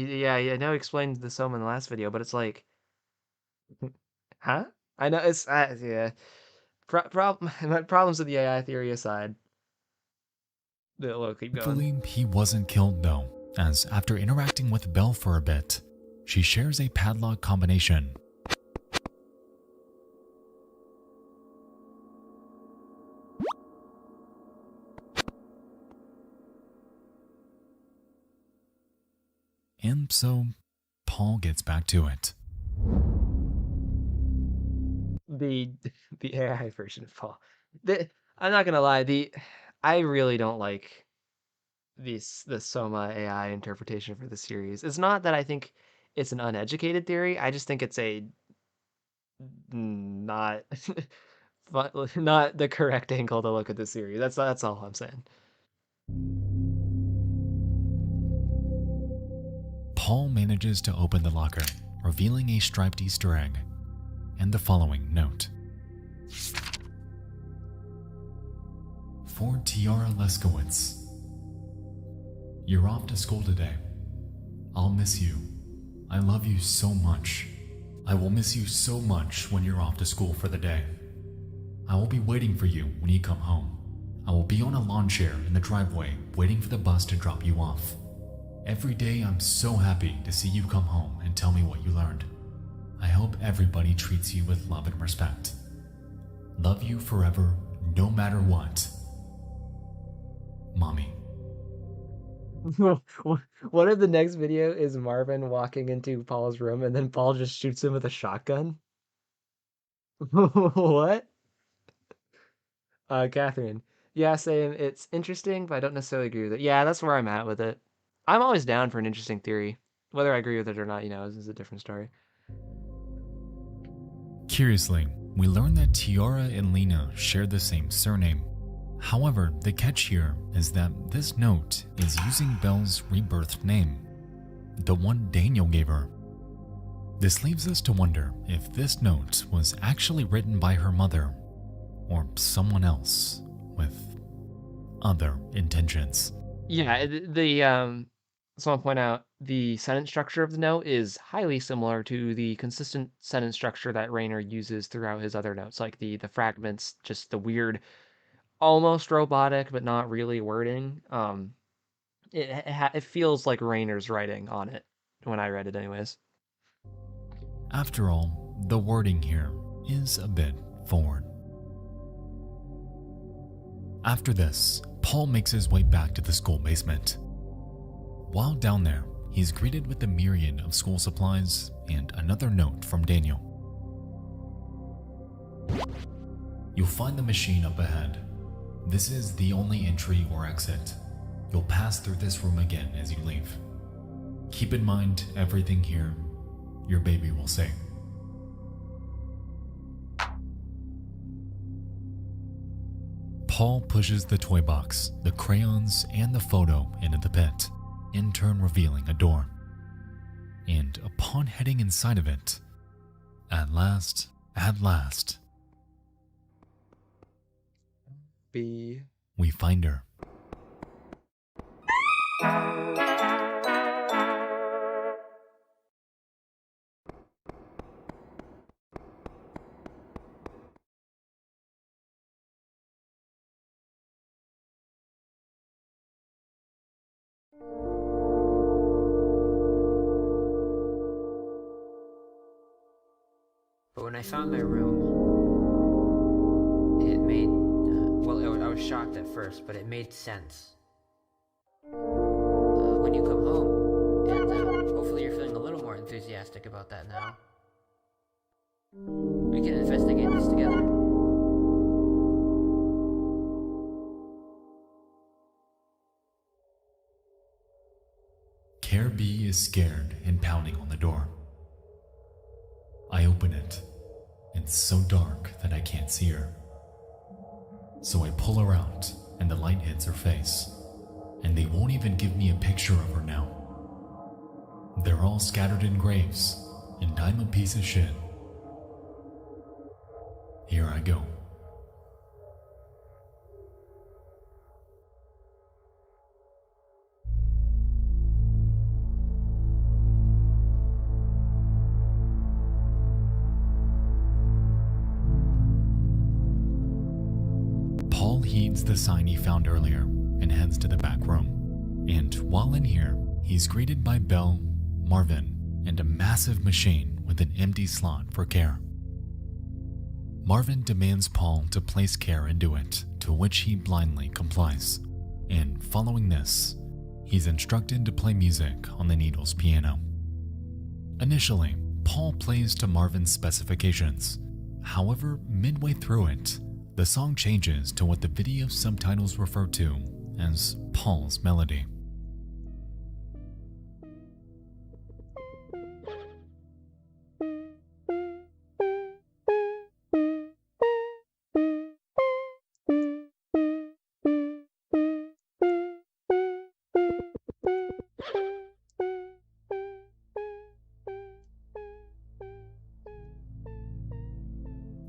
know he explained the Soma in the last video, but it's like, huh? I know it's yeah. Problems with the AI theory aside. Keep going. Thankfully, he wasn't killed though, as after interacting with Belle for a bit, she shares a padlock combination. And so, Paul gets back to it. The AI version of Paul. I'm not gonna lie, I really don't like the Soma AI interpretation for the series. It's not that I think it's an uneducated theory. I just think it's a not not the correct angle to look at the series. That's all I'm saying. Paul manages to open the locker, revealing a striped Easter egg, and the following note. For Tiara Leskowitz. You're off to school today. I'll miss you. I love you so much. I will miss you so much when you're off to school for the day. I will be waiting for you when you come home. I will be on a lawn chair in the driveway waiting for the bus to drop you off. Every day I'm so happy to see you come home and tell me what you learned. I hope everybody treats you with love and respect. Love you forever, no matter what. Mommy. What if the next video is Marvin walking into Paul's room and then Paul just shoots him with a shotgun? What? Catherine. Yeah, same. It's interesting, but I don't necessarily agree with it. Yeah, that's where I'm at with it. I'm always down for an interesting theory. Whether I agree with it or not, is a different story. Curiously, we learned that Tiara and Lena share the same surname. However, the catch here is that this note is using Belle's rebirthed name, the one Daniel gave her. This leaves us to wonder if this note was actually written by her mother or someone else with other intentions. Yeah, so I'll point out the sentence structure of the note is highly similar to the consistent sentence structure that Rayner uses throughout his other notes, like the fragments, just the weird, almost robotic but not really wording. It feels like Rayner's writing on it when I read it, anyways. After all, the wording here is a bit forward. After this, Paul makes his way back to the school basement. While down there, he's greeted with a myriad of school supplies and another note from Daniel. You'll find the machine up ahead. This is the only entry or exit. You'll pass through this room again as you leave. Keep in mind everything here your baby will say. Paul pushes the toy box, the crayons, and the photo into the pit, in turn revealing a door. And upon heading inside of it, at last, we find her. But when I found my room, it made, I was shocked at first, but it made sense. When you come home, and hopefully you're feeling a little more enthusiastic about that now, we can investigate this together. Care B is scared and pounding on the door. I open it. It's so dark that I can't see her. So I pull her out and the light hits her face, and they won't even give me a picture of her now. They're all scattered in graves, and I'm a piece of shit. Here I go. Paul heeds the sign he found earlier and heads to the back room. And while in here, he's greeted by Belle, Marvin, and a massive machine with an empty slot for Care. Marvin demands Paul to place Care into it, to which he blindly complies. And following this, he's instructed to play music on the Needles piano. Initially, Paul plays to Marvin's specifications. However, midway through it, the song changes to what the video subtitles refer to as Paul's melody.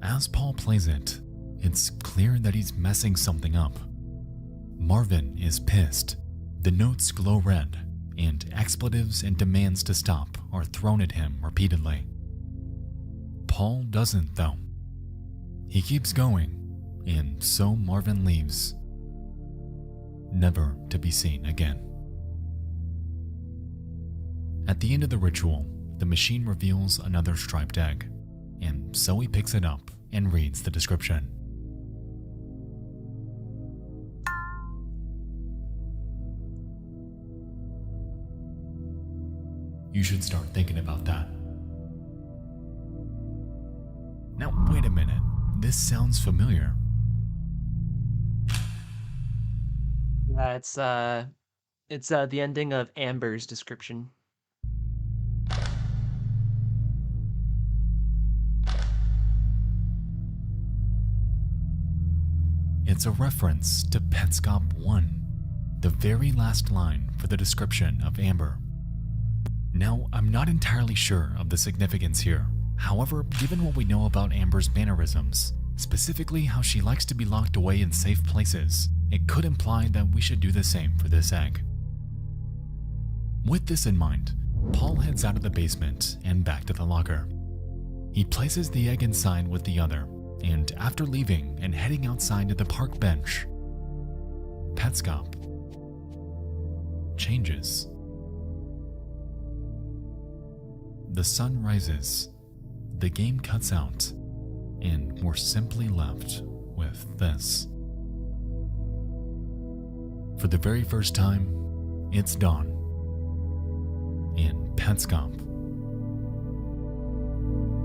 As Paul plays it, it's clear that he's messing something up. Marvin is pissed. The notes glow red, and expletives and demands to stop are thrown at him repeatedly. Paul doesn't, though. He keeps going, and so Marvin leaves, never to be seen again. At the end of the ritual, the machine reveals another striped egg, and so he picks it up and reads the description. You should start thinking about that. Now, wait a minute. This sounds familiar. It's the ending of Amber's description. It's a reference to Petscop 1, the very last line for the description of Amber. Now, I'm not entirely sure of the significance here. However, given what we know about Amber's mannerisms, specifically how she likes to be locked away in safe places, it could imply that we should do the same for this egg. With this in mind, Paul heads out of the basement and back to the locker. He places the egg inside with the other, and after leaving and heading outside to the park bench, Petscop changes. The sun rises, the game cuts out, and we're simply left with this. For the very first time, it's dawn. And Petscop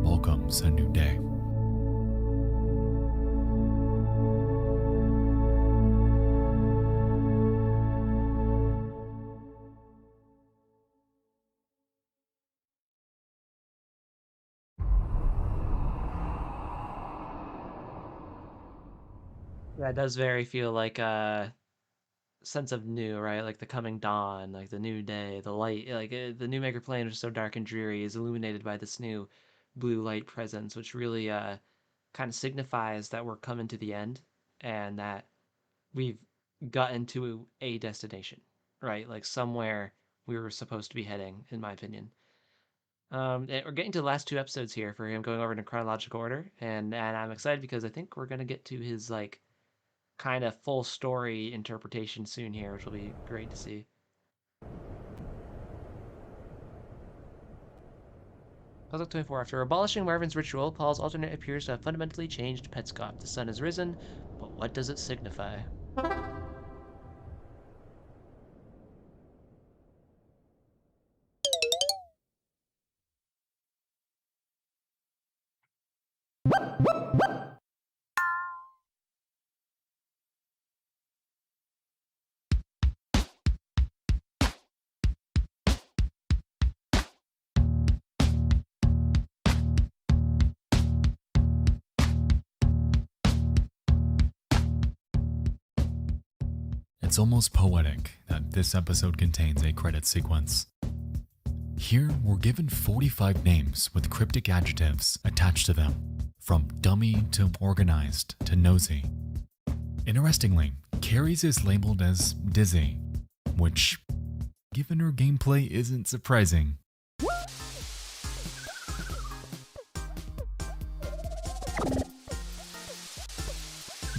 welcomes a new day. That does very feel like a sense of new, right? Like the coming dawn, like the new day, the light, like the new Maker Plane, which is so dark and dreary, is illuminated by this new blue light presence, which really kind of signifies that we're coming to the end and that we've gotten to a destination, right? Like somewhere we were supposed to be heading, in my opinion. We're getting to the last two episodes here for him going over in a chronological order, and I'm excited because I think we're gonna get to his like kind of full story interpretation soon here, which will be great to see. Puzzle 24. After abolishing Marvin's ritual, Paul's alternate appears to have fundamentally changed Petscop. The sun has risen, but what does it signify? It's almost poetic that this episode contains a credit sequence. Here, we're given 45 names with cryptic adjectives attached to them, from dummy to organized to nosy. Interestingly, Carrie's is labeled as dizzy, which, given her gameplay, isn't surprising.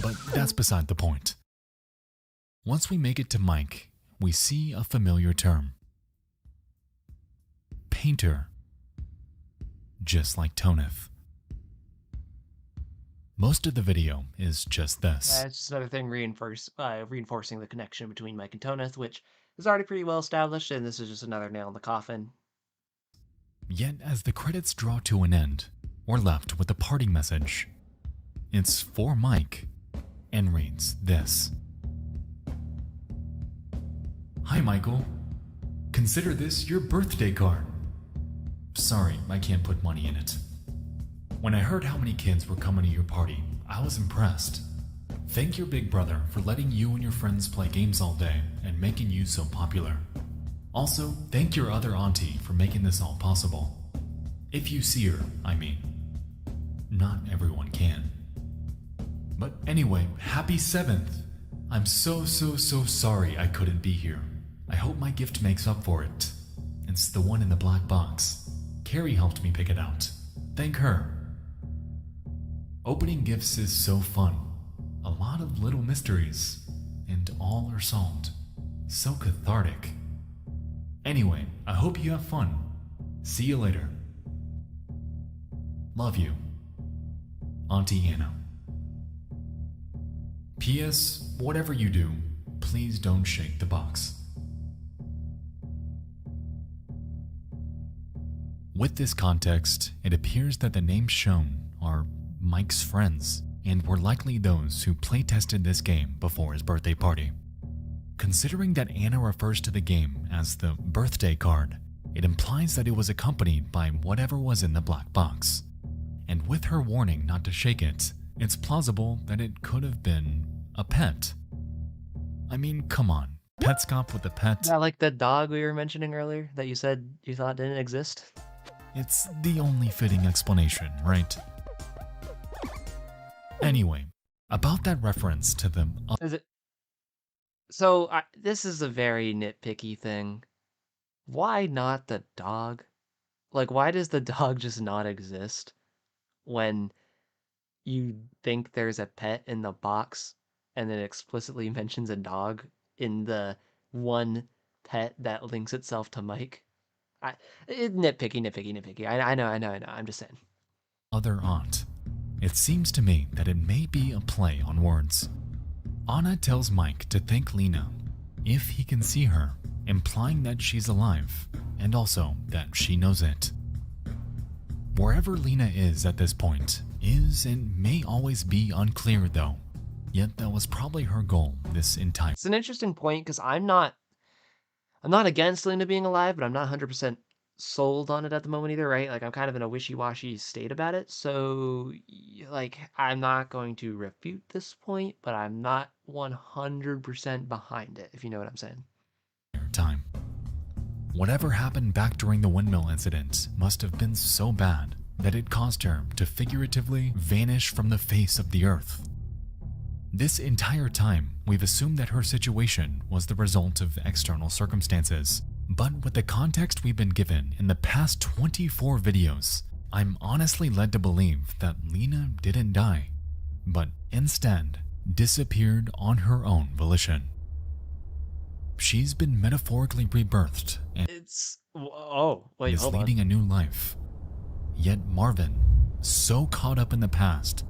But that's beside the point. Once we make it to Mike, we see a familiar term. Painter. Just like Toneth. Most of the video is just this. That's just another thing reinforcing the connection between Mike and Toneth, which is already pretty well established, and this is just another nail in the coffin. Yet, as the credits draw to an end, we're left with a parting message. It's for Mike, and reads this. Hi, Michael. Consider this your birthday card. Sorry, I can't put money in it. When I heard how many kids were coming to your party, I was impressed. Thank your big brother for letting you and your friends play games all day and making you so popular. Also, thank your other auntie for making this all possible. If you see her, I mean. Not everyone can. But anyway, happy 7th. I'm so sorry I couldn't be here. I hope my gift makes up for it. It's the one in the black box. Carrie helped me pick it out. Thank her. Opening gifts is so fun. A lot of little mysteries, and all are solved. So cathartic. Anyway, I hope you have fun. See you later. Love you. Auntie Anna. P.S. Whatever you do, please don't shake the box. With this context, it appears that the names shown are Mike's friends, and were likely those who playtested this game before his birthday party. Considering that Anna refers to the game as the birthday card, it implies that it was accompanied by whatever was in the black box. And with her warning not to shake it, it's plausible that it could have been a pet. I mean, come on, Petscop with a pet. Yeah, like the dog we were mentioning earlier that you said you thought didn't exist. It's the only fitting explanation, right? Anyway, about that reference to them. Is it? So this is a very nitpicky thing. Why not the dog? Like, why does the dog just not exist when you think there's a pet in the box and it explicitly mentions a dog in the one pet that links itself to Mike? Nitpicky. I know. I'm just saying. other aunt. It seems to me that it may be a play on words. Anna tells Mike to thank Lena if he can see her, implying that she's alive, and also that she knows it. Wherever Lena is at this point is and may always be unclear though, yet that was probably her goal this entire— It's an interesting point because I'm not against Lena being alive, but I'm not 100% sold on it at the moment either, right? Like, I'm kind of in a wishy-washy state about it, so, like, I'm not going to refute this point, but I'm not 100% behind it, if you know what I'm saying. Time. Whatever happened back during the windmill incident must have been so bad that it caused her to figuratively vanish from the face of the earth. This entire time, we've assumed that her situation was the result of external circumstances. But with the context we've been given in the past 24 videos, I'm honestly led to believe that Lena didn't die, but instead disappeared on her own volition. She's been metaphorically rebirthed and is leading a new life. Yet Marvin, so caught up in the past,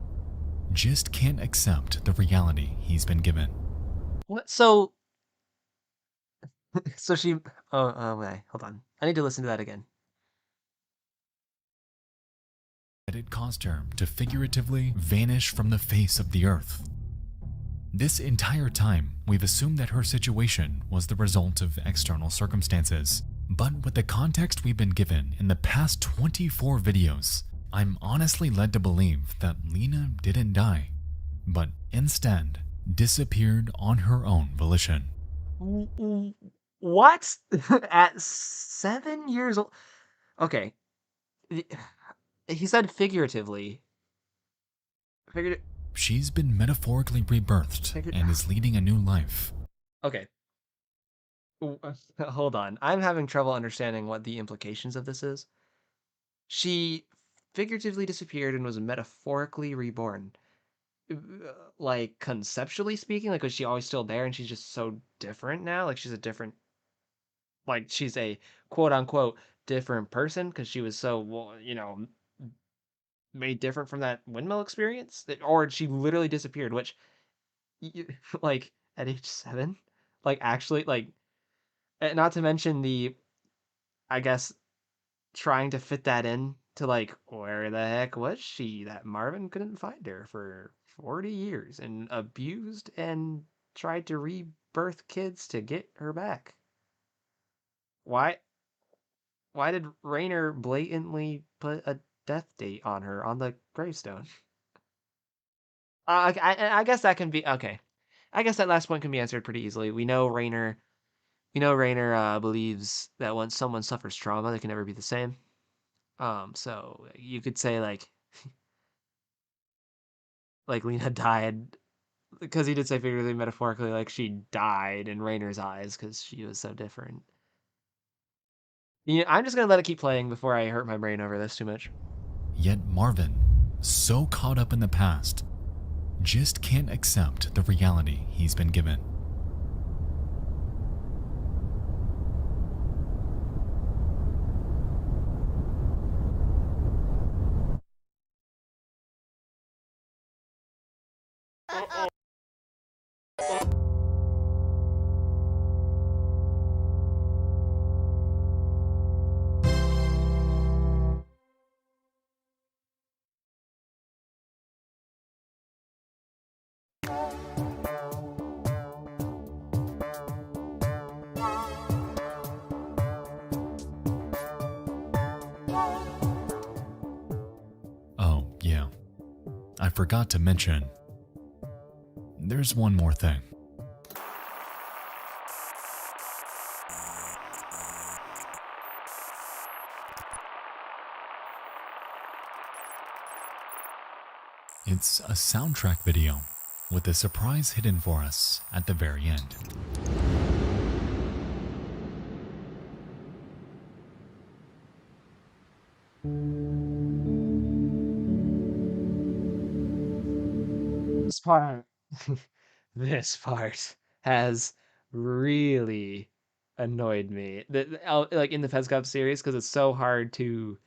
just can't accept the reality he's been given. What? So she... wait, hold on. I need to listen to that again. It caused her to figuratively vanish from the face of the earth. This entire time, we've assumed that her situation was the result of external circumstances. But with the context we've been given in the past 24 videos, I'm honestly led to believe that Lena didn't die, but instead disappeared on her own volition. What? At 7 years old? Okay. He said figuratively. She's been metaphorically rebirthed and is leading a new life. Okay. Hold on. I'm having trouble understanding what the implications of this is. She figuratively disappeared and was metaphorically reborn. Like, conceptually speaking, like, was she always still there and she's just so different now? Like, she's a different... Like, she's a quote-unquote different person because she was so, well, you know, made different from that windmill experience? Or she literally disappeared, which, like, at age 7? Like, actually, like... Not to mention the, I guess, trying to fit that in to, like, where the heck was she that Marvin couldn't find her for 40 years and abused and tried to rebirth kids to get her back? Why did Rainer blatantly put a death date on her on the gravestone? I guess that can be, okay. I guess that last point can be answered pretty easily. We know Rainer believes that once someone suffers trauma, they can never be the same. So you could say like Lena died because he did say figuratively, metaphorically, like she died in Rainer's eyes because she was so different. Yeah, I'm just gonna let it keep playing before I hurt my brain over this too much. Yet Marvin, so caught up in the past, just can't accept the reality he's been given. Oh, yeah. I forgot to mention, there's one more thing. It's a soundtrack video with a surprise hidden for us at the very end. This part has really annoyed me. Like in the Petscop series, because it's so hard to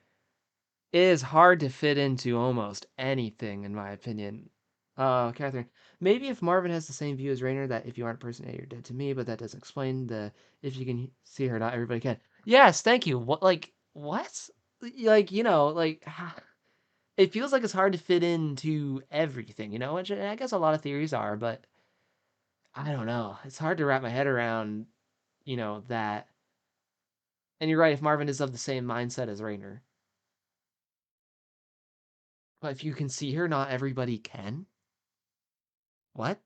is hard to fit into almost anything, in my opinion. Catherine, maybe if Marvin has the same view as Rainer, that if you aren't a person A, you're dead to me, but that doesn't explain the if you can see her, not everybody can. Yes, thank you. What, like, what? Like, you know, like, it feels like it's hard to fit into everything, you know, which I guess a lot of theories are, but I don't know. It's hard to wrap my head around, you know, that. And you're right, if Marvin is of the same mindset as Rainer. But if you can see her, not everybody can? What?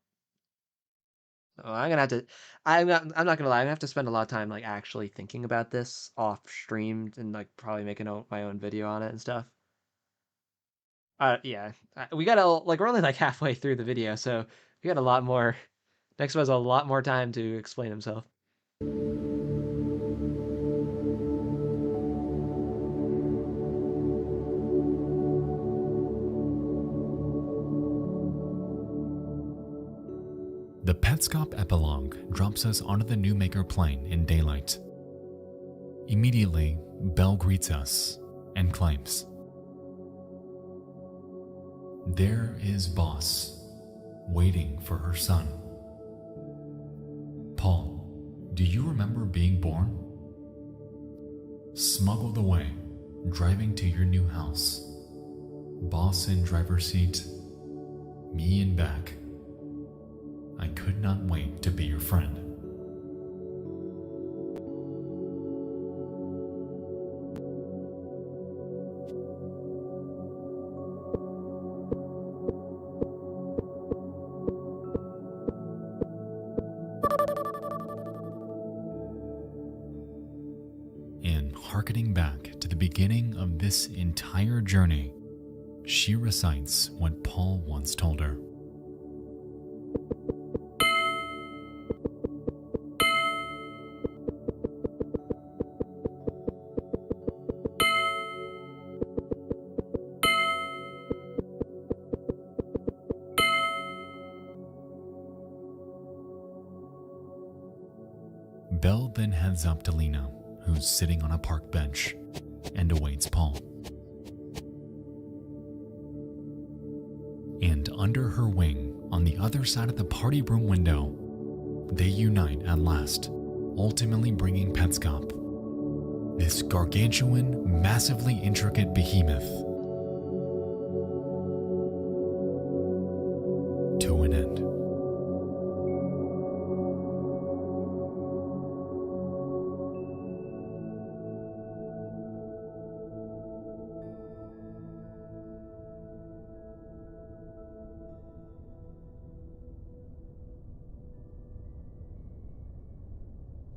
Oh, I'm gonna have to. I'm not gonna lie. I'm gonna have to spend a lot of time like actually thinking about this off stream and like probably making my own video on it and stuff. Yeah, we gotta like we're only like halfway through the video, so we got a lot more. Nexpo has a lot more time to explain himself. The Petscop epilogue drops us onto the New Maker plane in daylight. Immediately, Belle greets us and claims, "There is Boss, waiting for her son." Paul, do you remember being born? Smuggled away, driving to your new house. Boss in driver's seat, me in back. I could not wait to be your friend. And hearkening back to the beginning of this entire journey, she recites what Paul once told her. Belle then heads up to Lena, who's sitting on a park bench, and awaits Paul. And under her wing, on the other side of the party room window, they unite at last, ultimately bringing Petscop, this gargantuan, massively intricate behemoth, to an end.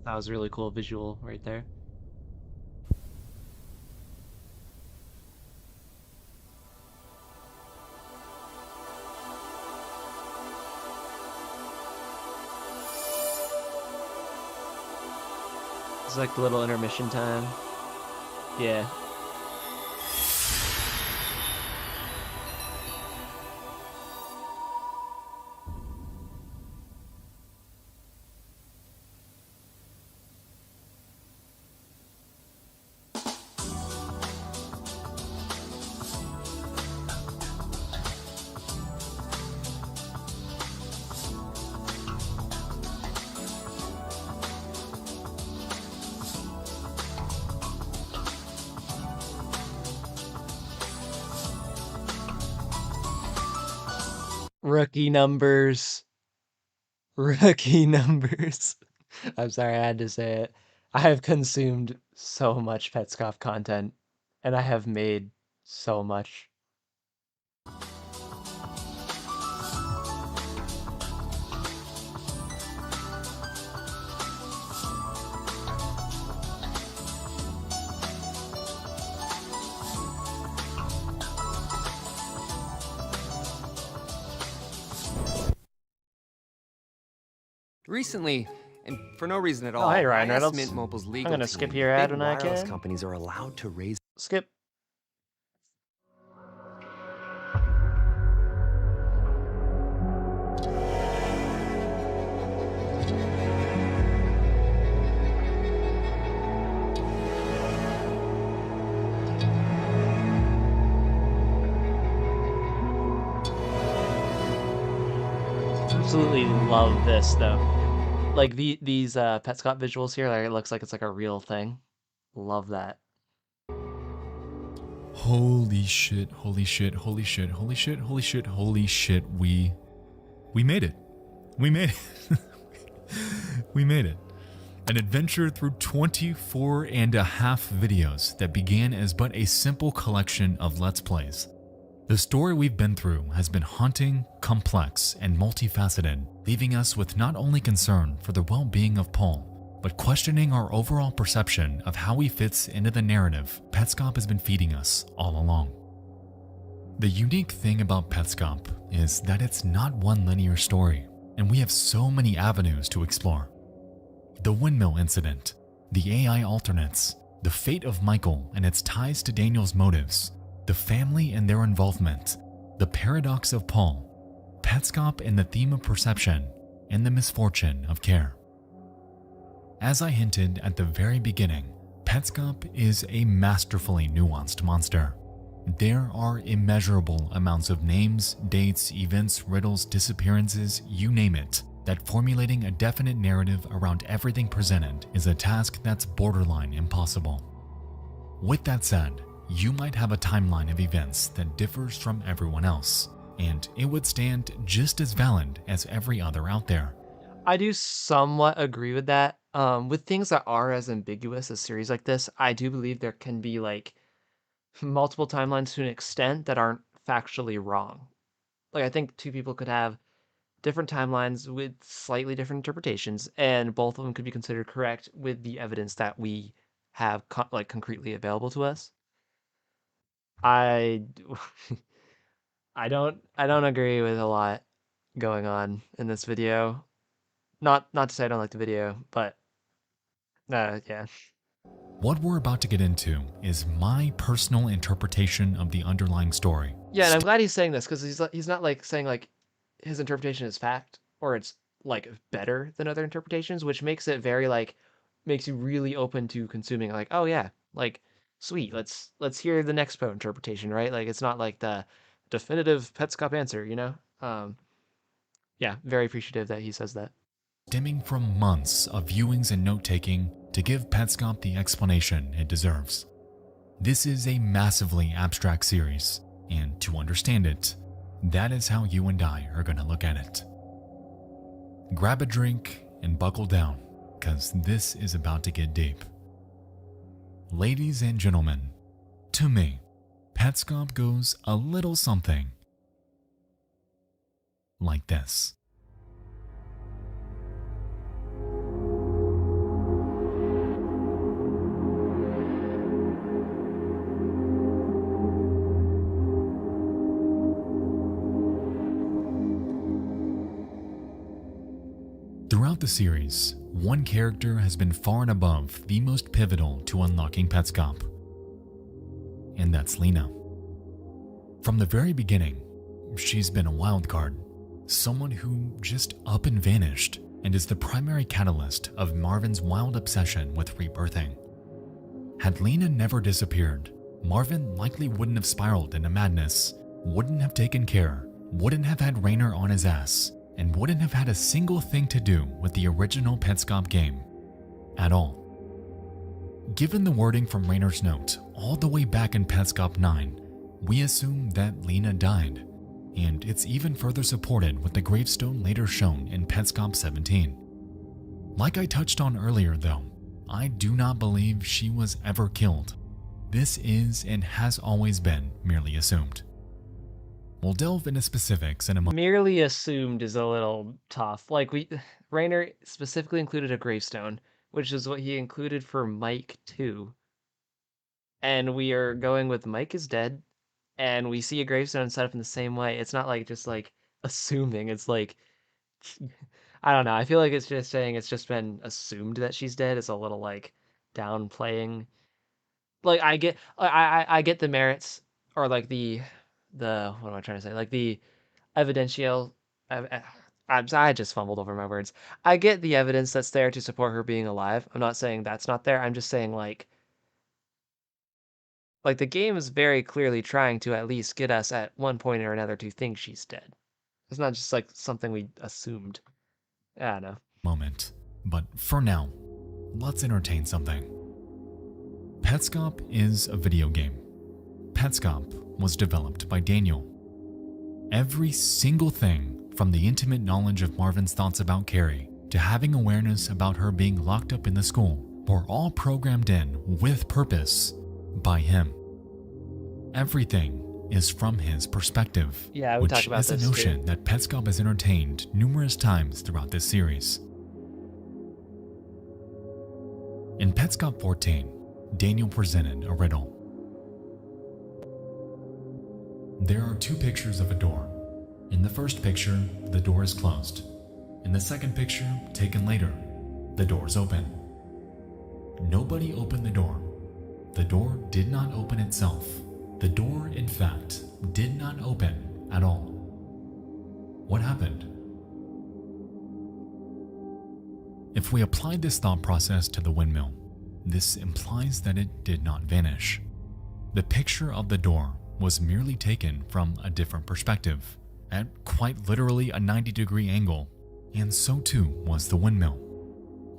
That was a really cool visual right there. It's like the little intermission time. Yeah. Rookie numbers. Rookie numbers. I'm sorry, I had to say it. I have consumed so much Petscop content, and I have made so much. Recently, and for no reason at all, hey, Ryan I asked Reynolds. Mint Mobile's legal I'm gonna team skip your if ad big when I wireless can. companies are allowed to raise. Skip. absolutely love this though. Like these Petscop visuals here, like it looks like it's like a real thing. Love that. Holy shit, holy shit, holy shit, holy shit, holy shit, holy shit. We made it. We made it. We made it. An adventure through 24 and a half videos that began as but a simple collection of Let's Plays. The story we've been through has been haunting, complex, and multifaceted, leaving us with not only concern for the well-being of Paul, but questioning our overall perception of how he fits into the narrative Petscop has been feeding us all along. The unique thing about Petscop is that it's not one linear story, and we have so many avenues to explore. The windmill incident, the AI alternates, the fate of Michael and its ties to Daniel's motives, the family and their involvement, the paradox of Paul, Petscop and the theme of perception, and the misfortune of care. As I hinted at the very beginning, Petscop is a masterfully nuanced monster. There are immeasurable amounts of names, dates, events, riddles, disappearances, you name it, that formulating a definite narrative around everything presented is a task that's borderline impossible. With that said, you might have a timeline of events that differs from everyone else, and it would stand just as valid as every other out there. I do somewhat agree with that. With things that are as ambiguous as series like this, I do believe there can be like multiple timelines to an extent that aren't factually wrong. Like I think two people could have different timelines with slightly different interpretations, and both of them could be considered correct with the evidence that we have like concretely available to us. I I don't agree with a lot going on in this video. Not to say I don't like the video, but yeah. What we're about to get into is my personal interpretation of the underlying story. Yeah, and I'm glad he's saying this because he's not like saying like his interpretation is fact or it's like better than other interpretations, which makes it very like makes you really open to consuming like, oh yeah, like sweet, let's hear the Nexpo interpretation, right? Like it's not like the definitive Petscop answer, you know? Yeah, very appreciative that he says that. Stemming from months of viewings and note-taking to give Petscop the explanation it deserves. This is a massively abstract series, and to understand it, that is how you and I are going to look at it. Grab a drink and buckle down, because this is about to get deep. Ladies and gentlemen, to me, Petscop goes a little something like this. Throughout the series, one character has been far and above the most pivotal to unlocking Petscop, and that's Lena. From the very beginning, she's been a wild card, someone who just up and vanished and is the primary catalyst of Marvin's wild obsession with rebirthing. Had Lena never disappeared, Marvin likely wouldn't have spiraled into madness, wouldn't have taken care, wouldn't have had Raynor on his ass, and wouldn't have had a single thing to do with the original Petscop game at all. Given the wording from Raynor's note all the way back in Petscop 9, we assume that Lena died, and it's even further supported with the gravestone later shown in Petscop 17. Like I touched on earlier though, I do not believe she was ever killed. This is and has always been merely assumed. We'll delve into specifics in a moment. Merely assumed is a little tough. Like Raynor specifically included a gravestone, which is what he included for Mike too. And we are going with Mike is dead, and we see a gravestone set up in the same way. It's not like just like assuming. It's like I don't know. I feel like it's just saying it's just been assumed that she's dead. It's a little like downplaying. Like I get the merits or like the what am I trying to say? Like the evidential. I just fumbled over my words. I get the evidence that's there to support her being alive. I'm not saying that's not there. I'm just saying like the game is very clearly trying to at least get us at one point or another to think she's dead. It's not just like something we assumed. I don't know. Moment. But for now, let's entertain something. Petscop is a video game. Petscop was developed by Daniel. Every single thing, from the intimate knowledge of Marvin's thoughts about Carrie to having awareness about her being locked up in the school, were all programmed in with purpose by him. Everything is from his perspective, Yeah, we which talked about is a this notion too. that Petscop has entertained numerous times throughout this series. In Petscop 14, Daniel presented a riddle. There are two pictures of a door. In the first picture, the door is closed. In the second picture, taken later, the door is open. Nobody opened the door. The door did not open itself. The door, in fact, did not open at all. What happened? If we applied this thought process to the windmill, this implies that it did not vanish. The picture of the door was merely taken from a different perspective, at quite literally a 90-degree angle, and so too was the windmill.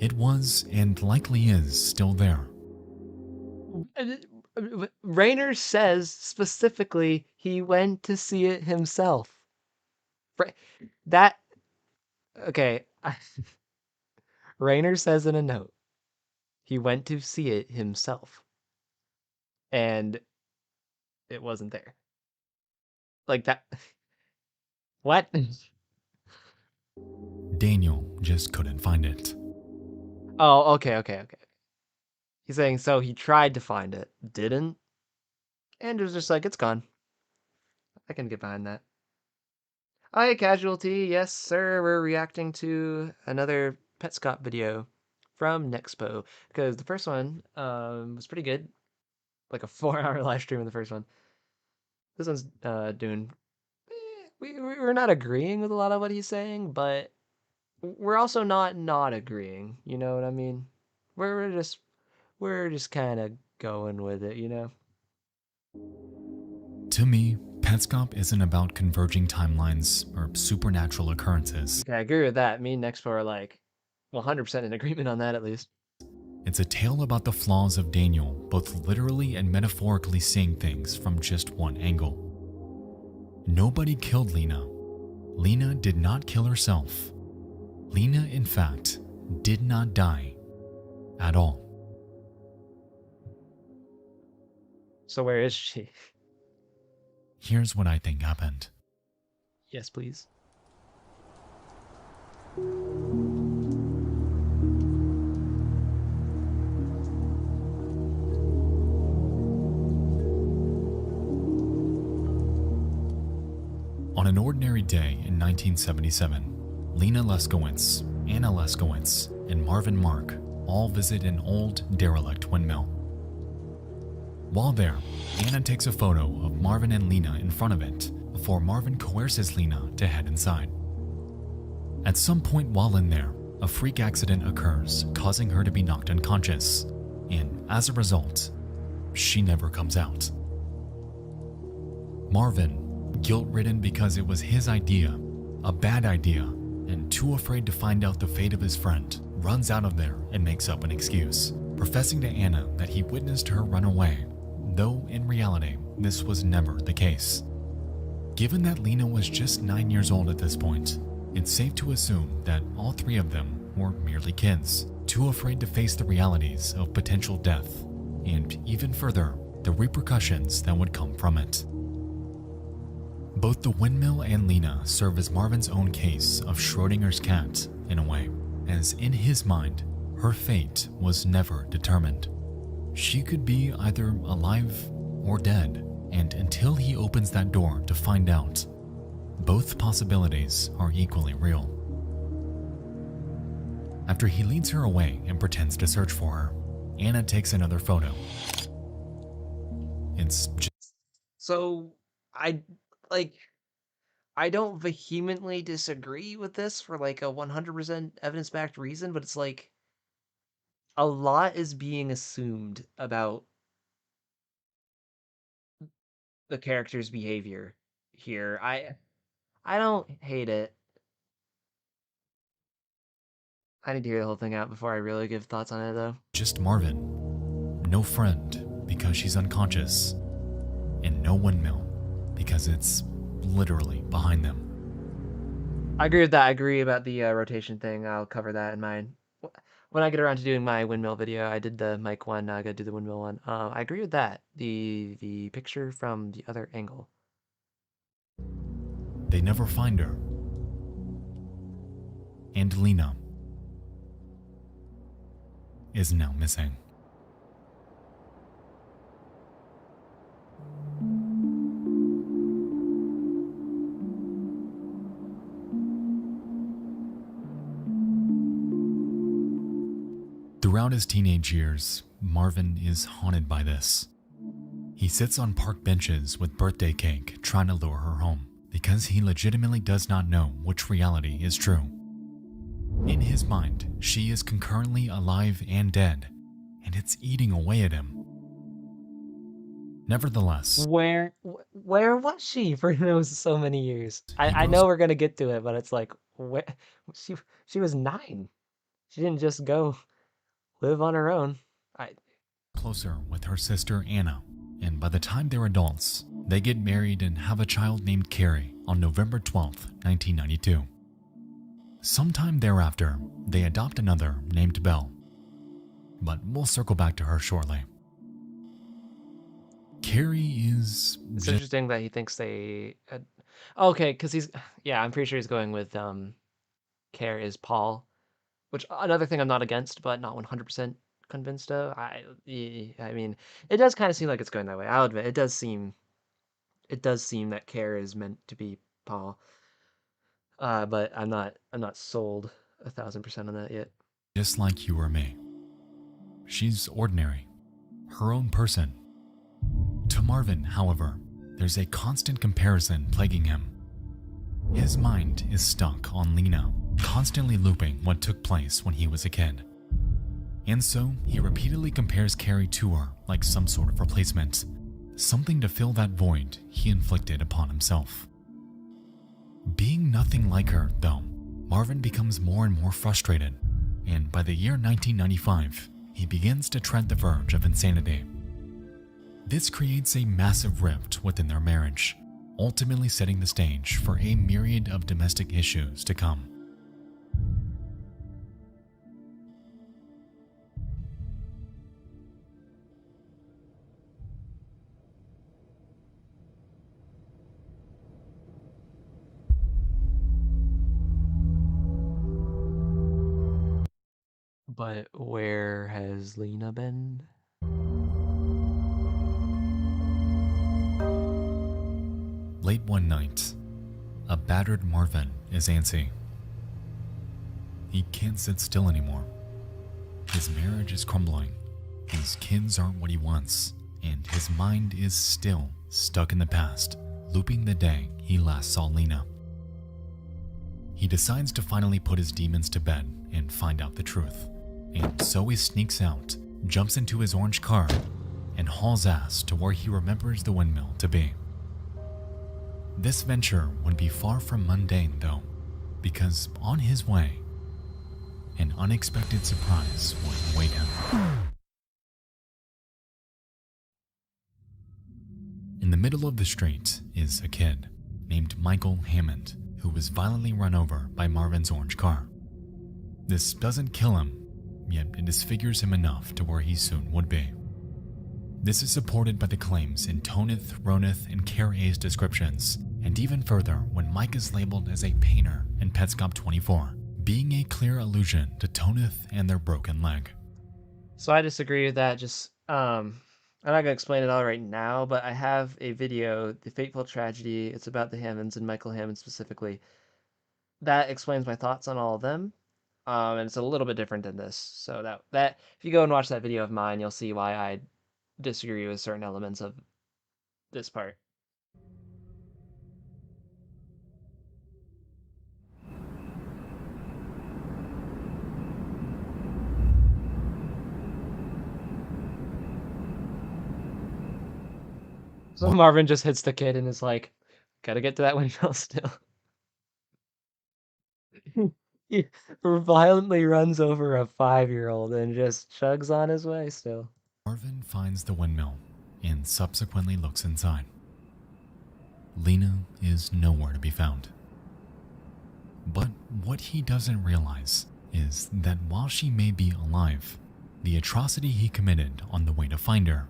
It was, and likely is, still there. Rainer says specifically he went to see it himself. Okay. Rainer says in a note, he went to see it himself. And it wasn't there. Like that. What? Daniel just couldn't find it. Oh, okay. He's saying so he tried to find it, didn't, and it was just like, it's gone. I can get behind that. Hi, Casualty. Yes, sir. We're reacting to another Petscop video from Nexpo, because the first one was pretty good. Like a 4-hour live stream of the first one. This one's doing... We're not agreeing with a lot of what he's saying, but we're also not agreeing. You know what I mean? We're just kind of going with it, you know? To me, Petscop isn't about converging timelines or supernatural occurrences. Okay, I agree with that. Me and Nexpo are like 100% in agreement on that, at least. It's a tale about the flaws of Daniel, both literally and metaphorically seeing things from just one angle. Nobody killed Lena. Lena did not kill herself. Lena, in fact, did not die at all. So where is she? Here's what I think happened. Yes, please. On an ordinary day in 1977, Lena Leskowitz, Anna Leskowitz, and Marvin Mark all visit an old, derelict windmill. While there, Anna takes a photo of Marvin and Lena in front of it before Marvin coerces Lena to head inside. At some point while in there, a freak accident occurs, causing her to be knocked unconscious, and as a result, she never comes out. Marvin, guilt-ridden because it was his idea, a bad idea, and too afraid to find out the fate of his friend, runs out of there and makes up an excuse, professing to Anna that he witnessed her run away, though in reality, this was never the case. Given that Lena was just 9 years old at this point, it's safe to assume that all three of them were merely kids, too afraid to face the realities of potential death, and even further, the repercussions that would come from it. Both the windmill and Lena serve as Marvin's own case of Schrodinger's cat, in a way, as in his mind, her fate was never determined. She could be either alive or dead, and until he opens that door to find out, both possibilities are equally real. After he leads her away and pretends to search for her, Anna takes another photo. It's just... So, I don't vehemently disagree with this for like a 100% evidence-backed reason, but it's like a lot is being assumed about the character's behavior here. I don't hate it. I need to hear the whole thing out before I really give thoughts on it, though. Just Marvin. No friend, because she's unconscious. And no windmill, because it's literally behind them. I agree with that. I agree about the rotation thing. I'll cover that in mine. When I get around to doing my windmill video, I did the mic one, now I gotta do the windmill one. I agree with that. The picture from the other angle. They never find her. And Lena is now missing. Throughout his teenage years, Marvin is haunted by this. He sits on park benches with birthday cake trying to lure her home because he legitimately does not know which reality is true. In his mind, she is concurrently alive and dead, and it's eating away at him. Nevertheless, Where was she for those so many years? I know we're gonna get to it, but it's like, where she was 9. She didn't just go live on her own. Closer with her sister Anna, and by the time they're adults, they get married and have a child named Carrie on November 12th, 1992. Sometime thereafter, they adopt another named Belle, but we'll circle back to her shortly. Carrie is... It's interesting that he thinks they... okay, because he's... Yeah, I'm pretty sure he's going with Care is Paul, which another thing I'm not against, but not 100% convinced of. I mean, it does kind of seem like it's going that way. I'll admit, it does seem that Care is meant to be Paul. But I'm not sold 1,000% on that yet. Just like you or me. She's ordinary, her own person. To Marvin, however, there's a constant comparison plaguing him. His mind is stuck on Lena, constantly looping what took place when he was a kid. And so, he repeatedly compares Carrie to her like some sort of replacement, something to fill that void he inflicted upon himself. Being nothing like her, though, Marvin becomes more and more frustrated, and by the year 1995, he begins to tread the verge of insanity. This creates a massive rift within their marriage, ultimately setting the stage for a myriad of domestic issues to come. But where has Lena been? Late one night, a battered Marvin is antsy. He can't sit still anymore. His marriage is crumbling, his kids aren't what he wants, and his mind is still stuck in the past, looping the day he last saw Lena. He decides to finally put his demons to bed and find out the truth, and so he sneaks out, jumps into his orange car, and hauls ass to where he remembers the windmill to be. This venture would be far from mundane, though, because on his way, an unexpected surprise would await him. In the middle of the street is a kid named Michael Hammond, who was violently run over by Marvin's orange car. This doesn't kill him, yet it disfigures him enough to where he soon would be. This is supported by the claims in Tonith, Ronith, and Care A's descriptions, and even further when Mike is labeled as a painter in Petscop 24, being a clear allusion to Tonith and their broken leg. So I disagree with that. Just I'm not gonna explain it all right now, but I have a video, The Fateful Tragedy. It's about the Hammonds and Michael Hammond specifically. That explains my thoughts on all of them. And it's a little bit different than this. So that if you go and watch that video of mine, you'll see why I disagree with certain elements of this part. So Marvin just hits the kid and is like, gotta get to that windmill still. He violently runs over a 5-year-old and just chugs on his way still. Marvin finds the windmill and subsequently looks inside. Lena is nowhere to be found. But what he doesn't realize is that while she may be alive, the atrocity he committed on the way to find her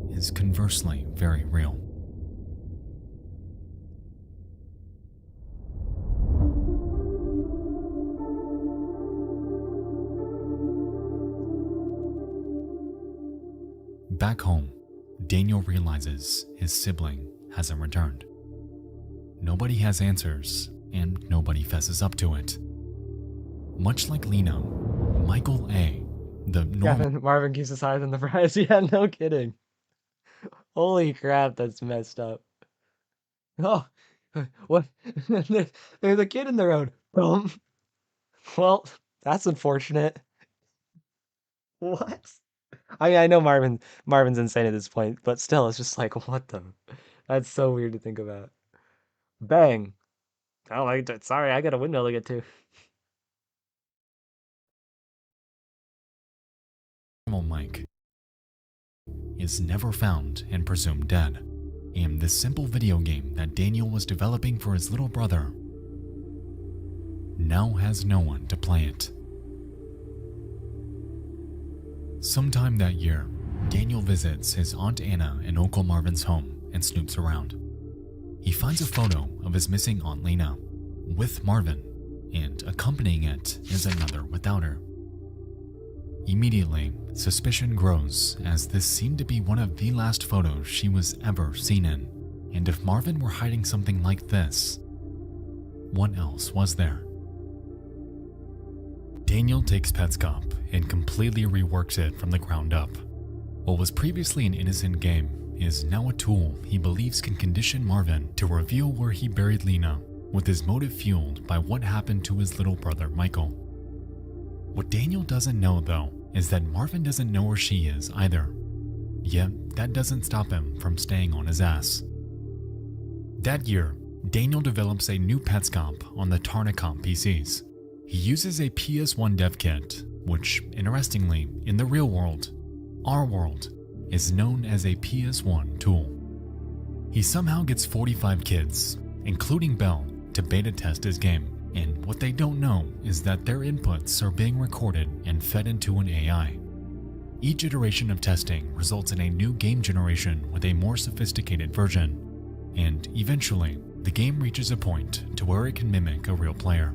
is conversely very real. Back home, Daniel realizes his sibling hasn't returned. Nobody has answers, and nobody fesses up to it. Much like Lena, Michael A., the normal... Marvin keeps us higher than the prize. Yeah, no kidding. Holy crap, that's messed up. Oh, what? There's a kid in the road. Well, that's unfortunate. What? I mean, I know Marvin's insane at this point, but still, it's just like, what the? That's so weird to think about. Bang. Oh, sorry, I got a windmill to get to. Mike is never found and presumed dead, and this simple video game that Daniel was developing for his little brother now has no one to play it. Sometime that year, Daniel visits his Aunt Anna and Uncle Marvin's home and snoops around. He finds a photo of his missing Aunt Lena with Marvin, and accompanying it is another without her. Immediately, suspicion grows as this seemed to be one of the last photos she was ever seen in, and if Marvin were hiding something like this, what else was there? Daniel takes Petscop and completely reworks it from the ground up. What was previously an innocent game is now a tool he believes can condition Marvin to reveal where he buried Lena, with his motive fueled by what happened to his little brother Michael. What Daniel doesn't know, though, is that Marvin doesn't know where she is either. Yet, that doesn't stop him from staying on his ass. That year, Daniel develops a new Petscop on the Tarnicom PCs. He uses a PS1 dev kit, which, interestingly, in the real world, our world, is known as a PS1 tool. He somehow gets 45 kids, including Belle, to beta test his game, and what they don't know is that their inputs are being recorded and fed into an AI. Each iteration of testing results in a new game generation with a more sophisticated version, and eventually, the game reaches a point to where it can mimic a real player.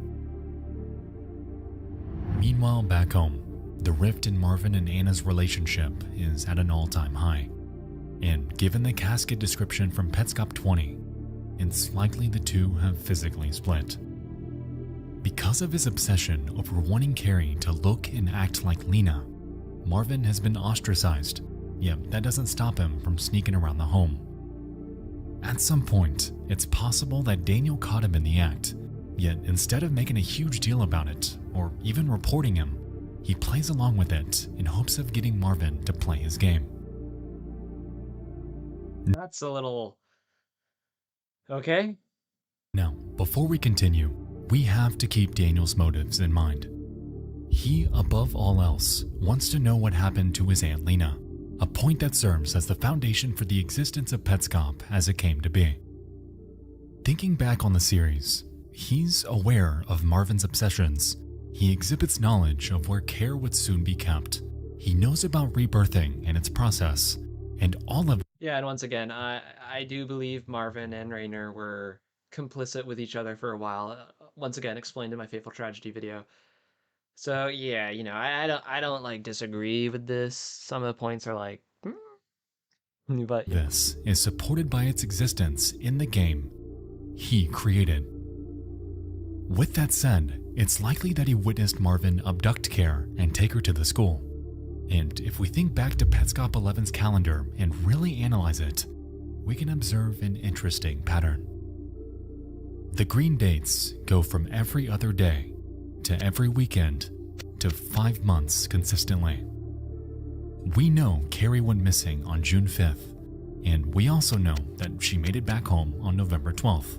Meanwhile, back home, the rift in Marvin and Anna's relationship is at an all-time high, and given the casket description from Petscop 20, it's likely the two have physically split. Because of his obsession over wanting Carrie to look and act like Lena, Marvin has been ostracized, yet that doesn't stop him from sneaking around the home. At some point, it's possible that Daniel caught him in the act, yet instead of making a huge deal about it, or even reporting him, he plays along with it in hopes of getting Marvin to play his game. That's a little... Okay? Now, before we continue, we have to keep Daniel's motives in mind. He, above all else, wants to know what happened to his Aunt Lena, a point that serves as the foundation for the existence of Petscop as it came to be. Thinking back on the series, he's aware of Marvin's obsessions. He exhibits knowledge of where care would soon be kept. He knows about rebirthing and its process, and all of... Yeah, and once again, I do believe Marvin and Rainer were complicit with each other for a while. Once again, explained in my Fateful Tragedy video. So yeah, you know, I don't like disagree with this. Some of the points are like, but this is supported by its existence in the game he created. With that said, it's likely that he witnessed Marvin abduct Care and take her to the school. And if we think back to Petscop 11's calendar and really analyze it, we can observe an interesting pattern. The green dates go from every other day to every weekend to 5 months consistently. We know Carrie went missing on June 5th, And we also know that she made it back home on November 12th.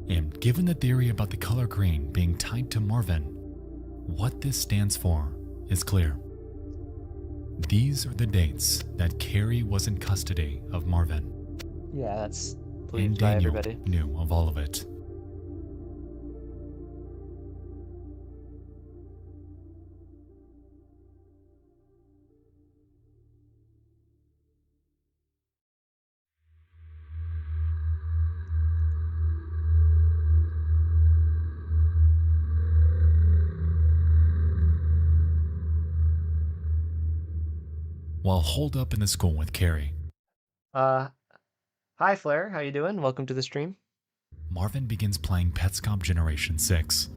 And given the theory about the color green being tied to Marvin, what this stands for is clear. These are the dates that Carrie was in custody of Marvin. Yeah, that's And believed by Daniel everybody. knew of all of it. While holed up in the school with Carrie, Hi Flair, how you doing? Welcome to the stream. Marvin begins playing Petscop Generation 6.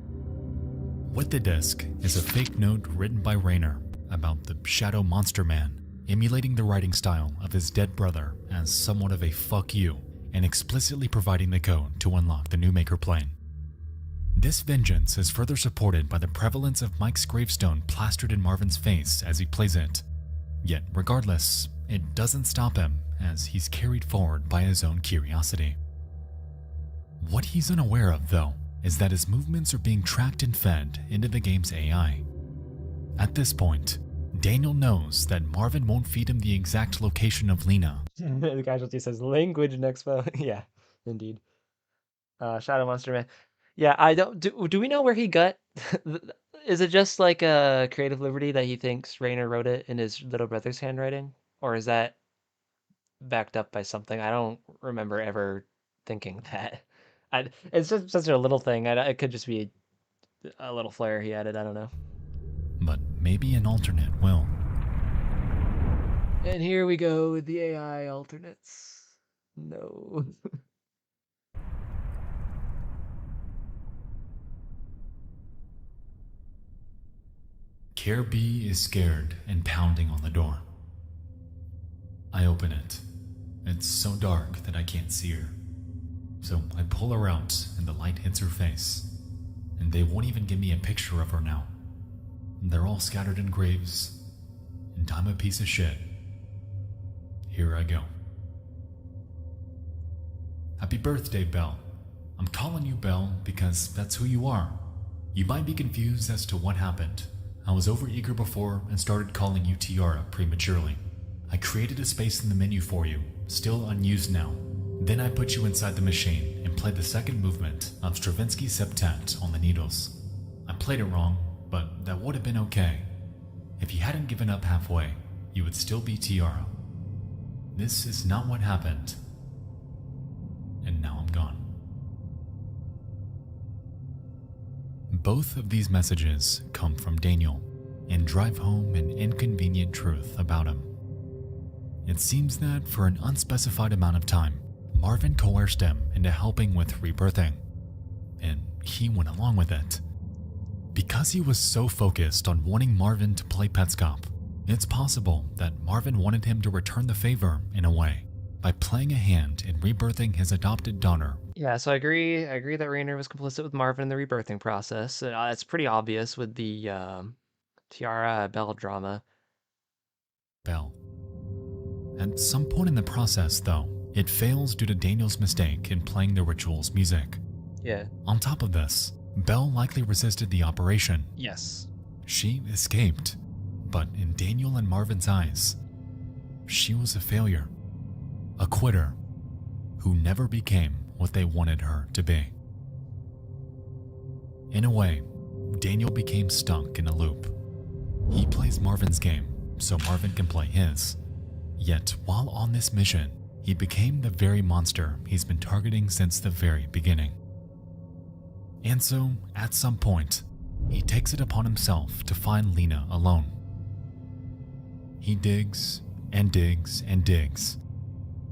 With the disc is a fake note written by Rainer about the Shadow Monster Man, emulating the writing style of his dead brother as somewhat of a fuck you, and explicitly providing the code to unlock the new Maker plane. This vengeance is further supported by the prevalence of Mike's gravestone plastered in Marvin's face as he plays it. Yet regardless, it doesn't stop him as he's carried forward by his own curiosity. What he's unaware of, though, is that his movements are being tracked and fed into the game's AI. At this point, Daniel knows that Marvin won't feed him the exact location of Lena. The casualty says language Nexpo. Yeah, indeed. Shadow Monster Man. Yeah, I don't. Do we know where he got? Is it just like a creative liberty that he thinks Rainer wrote it in his little brother's handwriting, or is that backed up by something? I don't remember ever thinking that. It's just such a little thing. It could just be a little flair he added. I don't know. But maybe an alternate will. And here we go with the AI alternates. No. Care B is scared and pounding on the door. I open it. It's so dark that I can't see her. So I pull her out and the light hits her face. And they won't even give me a picture of her now. They're all scattered in graves. And I'm a piece of shit. Here I go. Happy birthday, Belle. I'm calling you Belle because that's who you are. You might be confused as to what happened. I was overeager before and started calling you Tiara prematurely. I created a space in the menu for you, still unused now. Then I put you inside the machine and played the second movement of Stravinsky's Septet on the needles. I played it wrong, but that would have been okay. If you hadn't given up halfway, you would still be Tiara. This is not what happened. And now I'm gone. Both of these messages come from Daniel and drive home an inconvenient truth about him. It seems that for an unspecified amount of time, Marvin coerced him into helping with rebirthing, and he went along with it. Because he was so focused on wanting Marvin to play Petscop, it's possible that Marvin wanted him to return the favor in a way, by playing a hand in rebirthing his adopted daughter. Yeah, so I agree that Rainer was complicit with Marvin in the rebirthing process. It's pretty obvious with the Tiara Belle drama. Belle. At some point in the process, though, it fails due to Daniel's mistake in playing the ritual's music. Yeah. On top of this, Belle likely resisted the operation. Yes. She escaped, but in Daniel and Marvin's eyes, she was a failure. A quitter who never became what they wanted her to be. In a way, Daniel became stuck in a loop. He plays Marvin's game so Marvin can play his. Yet while on this mission, he became the very monster he's been targeting since the very beginning. And so, at some point, he takes it upon himself to find Lena alone. He digs and digs and digs.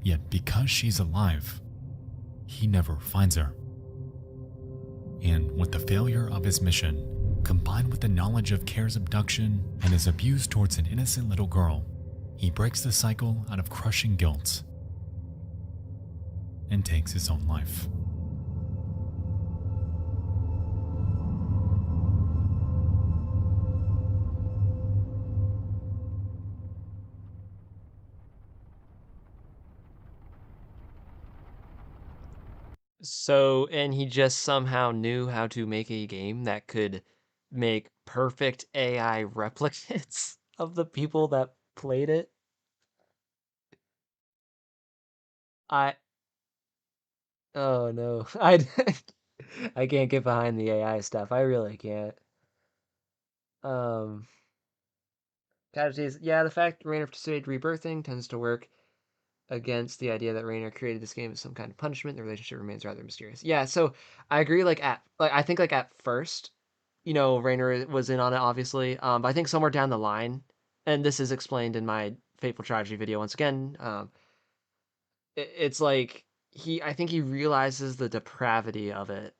Yet because she's alive, he never finds her. And with the failure of his mission, combined with the knowledge of Care's abduction and his abuse towards an innocent little girl, he breaks the cycle out of crushing guilt and takes his own life. So, and he just somehow knew how to make a game that could make perfect AI replicates of the people that played it. Oh no, I can't get behind the AI stuff. I really can't. Um, Casualties, yeah, the fact Rainer pursued rebirthing tends to work against the idea that Rainer created this game as some kind of punishment. The relationship remains rather mysterious. Yeah, so I agree. I think at first, Rainer was in on it, obviously. But I think somewhere down the line, and this is explained in my Fateful Tragedy video once again. It's like I think he realizes the depravity of it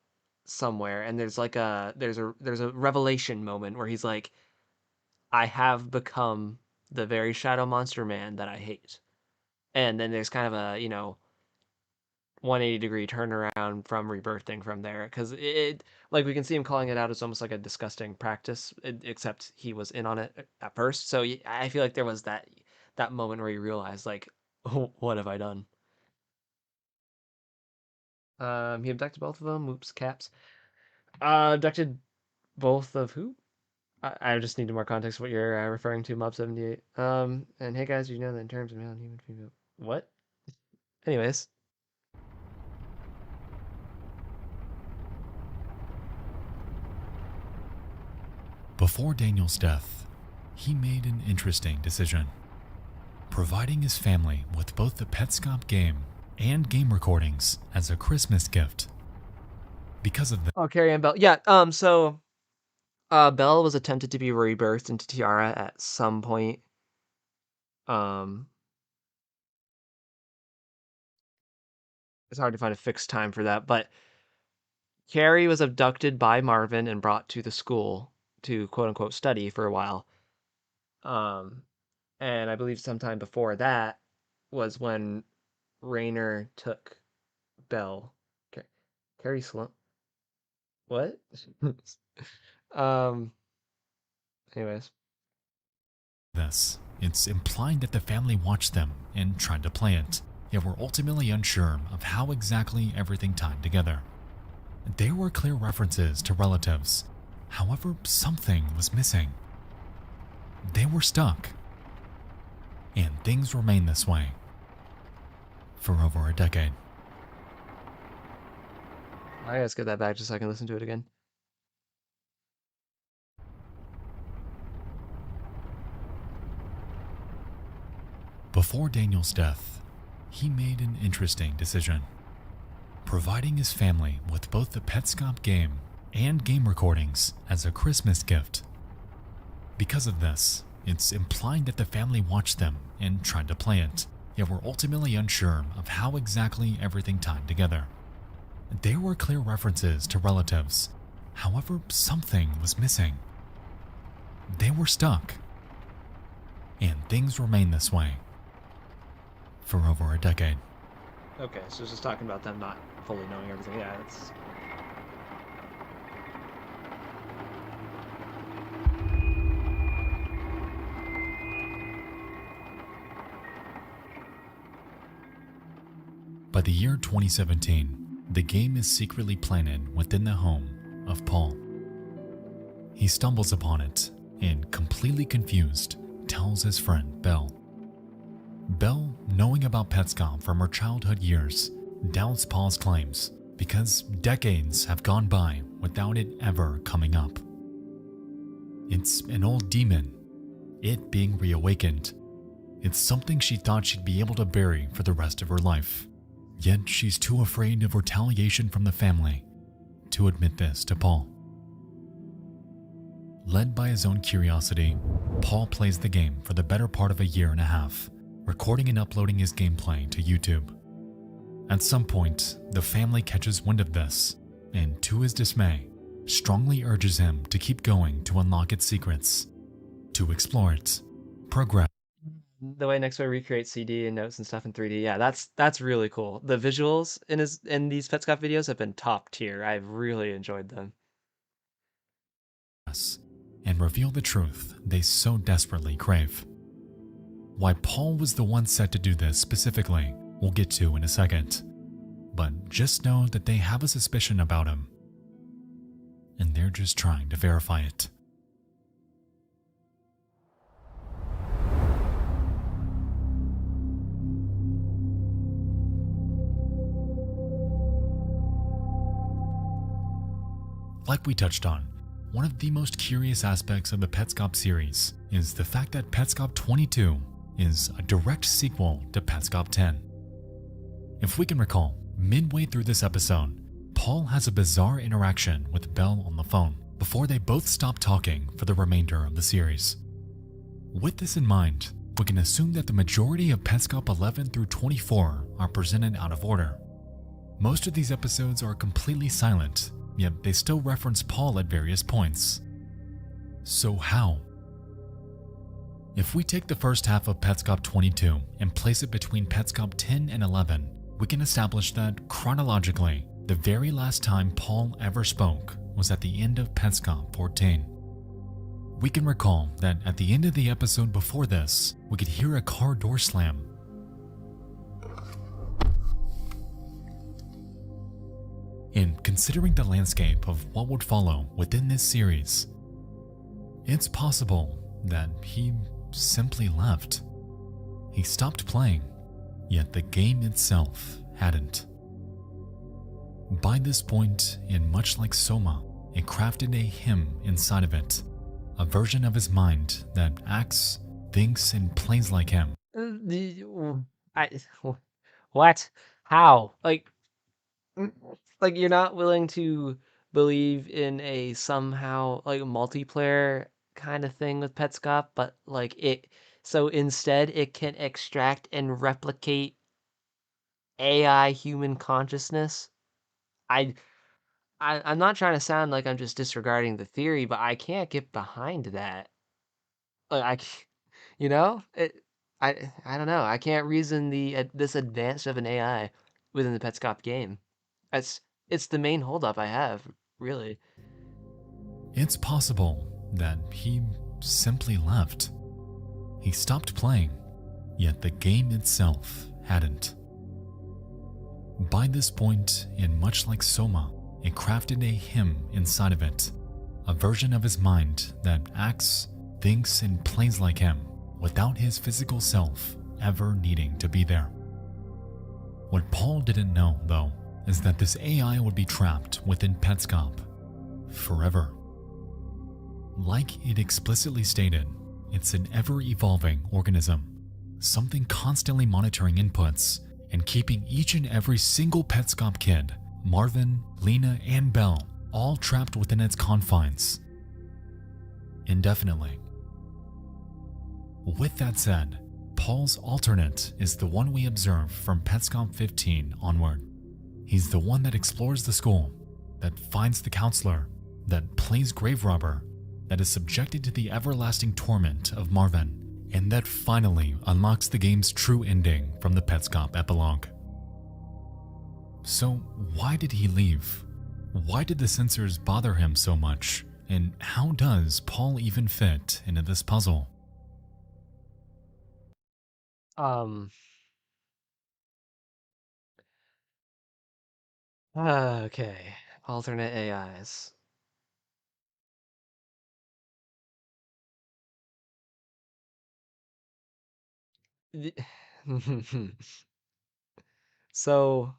somewhere, and there's a revelation moment where he's like, I have become the very shadow monster man that I hate. And then there's kind of a 180-degree turnaround from rebirthing from there, because it like we can see him calling it out as almost like a disgusting practice, except he was in on it at first. So I feel like there was that moment where he realized, like, oh, what have I done? He abducted both of them. Oops, caps. Abducted both of who? I just need more context of what you're referring to, Mob 78. And hey guys, you know that in terms of male and human female. What? Anyways. Before Daniel's death, he made an interesting decision, providing his family with both the Petscop game and game recordings as a Christmas gift. Because of the Carrie Ann Bell. Yeah, so Belle was attempted to be rebirthed into Tiara at some point. It's hard to find a fixed time for that, but Carrie was abducted by Marvin and brought to the school to quote unquote study for a while. And I believe sometime before that was when Rainer took Belle. Carrie Sloan. What? Anyways. This, it's implied that the family watched them and tried to play it, yet were ultimately unsure of how exactly everything tied together. There were clear references to relatives, however, something was missing. They were stuck. And things remained this way for over a decade. I gotta get that back just so I can listen to it again. Before Daniel's death, he made an interesting decision, providing his family with both the Petscop game and game recordings as a Christmas gift. Because of this, it's implied that the family watched them and tried to play it, yet were ultimately unsure of how exactly everything tied together. There were clear references to relatives, however, something was missing. They were stuck. And things remained this way for over a decade. Okay, so it's just talking about them not fully knowing everything. Yeah, it's... By the year 2017, the game is secretly planted within the home of Paul. He stumbles upon it and, completely confused, tells his friend Belle. Belle, knowing about Petscop from her childhood years, doubts Paul's claims because decades have gone by without it ever coming up. It's an old demon, it being reawakened. It's something she thought she'd be able to bury for the rest of her life. Yet she's too afraid of retaliation from the family to admit this to Paul. Led by his own curiosity, Paul plays the game for the better part of a year and a half, recording and uploading his gameplay to YouTube. At some point, the family catches wind of this, and to his dismay, strongly urges him to keep going to unlock its secrets, to explore it, progress. The way Nexpo recreates CD and notes and stuff in 3D, yeah, that's really cool. The visuals in these Petscop videos have been top tier. I've really enjoyed them. And reveal the truth they so desperately crave. Why Paul was the one set to do this specifically, we'll get to in a second. but just know that they have a suspicion about him, and they're just trying to verify it. Like we touched on, one of the most curious aspects of the Petscop series is the fact that Petscop 22 is a direct sequel to Petscop 10. If we can recall, midway through this episode, Paul has a bizarre interaction with Belle on the phone before they both stop talking for the remainder of the series. With this in mind, we can assume that the majority of Petscop 11 through 24 are presented out of order. Most of these episodes are completely silent, yet they still reference Paul at various points. So how? If we take the first half of Petscop 22 and place it between Petscop 10 and 11, we can establish that, chronologically, the very last time Paul ever spoke was at the end of Petscop 14. We can recall that at the end of the episode before this, we could hear a car door slam. And considering the landscape of what would follow within this series, it's possible that he simply left. He stopped playing, yet the game itself hadn't. By this point, and much like Soma, it crafted a him inside of it, a version of his mind that acts, thinks, and plays like him. What? How? Like you're not willing to believe in a somehow like multiplayer kind of thing with Petscop, but like so instead it can extract and replicate AI human consciousness. I'm not trying to sound like I'm just disregarding the theory, but I can't get behind that. Like you know, I don't know. I can't reason this advanced of an AI within the Petscop game. It's the main holdup I have, really. It's possible that he simply left. He stopped playing, yet the game itself hadn't. By this point, and much like Soma, it crafted a him inside of it, a version of his mind that acts, thinks, and plays like him without his physical self ever needing to be there. What Paul didn't know, though, is that this AI would be trapped within Petscop forever. Like it explicitly stated, it's an ever-evolving organism, something constantly monitoring inputs and keeping each and every single Petscop kid, Marvin, Lena, and Belle, all trapped within its confines indefinitely. With that said, Paul's alternate is the one we observe from Petscop 15 onward. He's the one that explores the school, that finds the counselor, that plays grave robber, that is subjected to the everlasting torment of Marvin, and that finally unlocks the game's true ending from the Petscop epilogue. So why did he leave? Why did the censors bother him so much? And how does Paul even fit into this puzzle? Okay. Alternate AIs. So,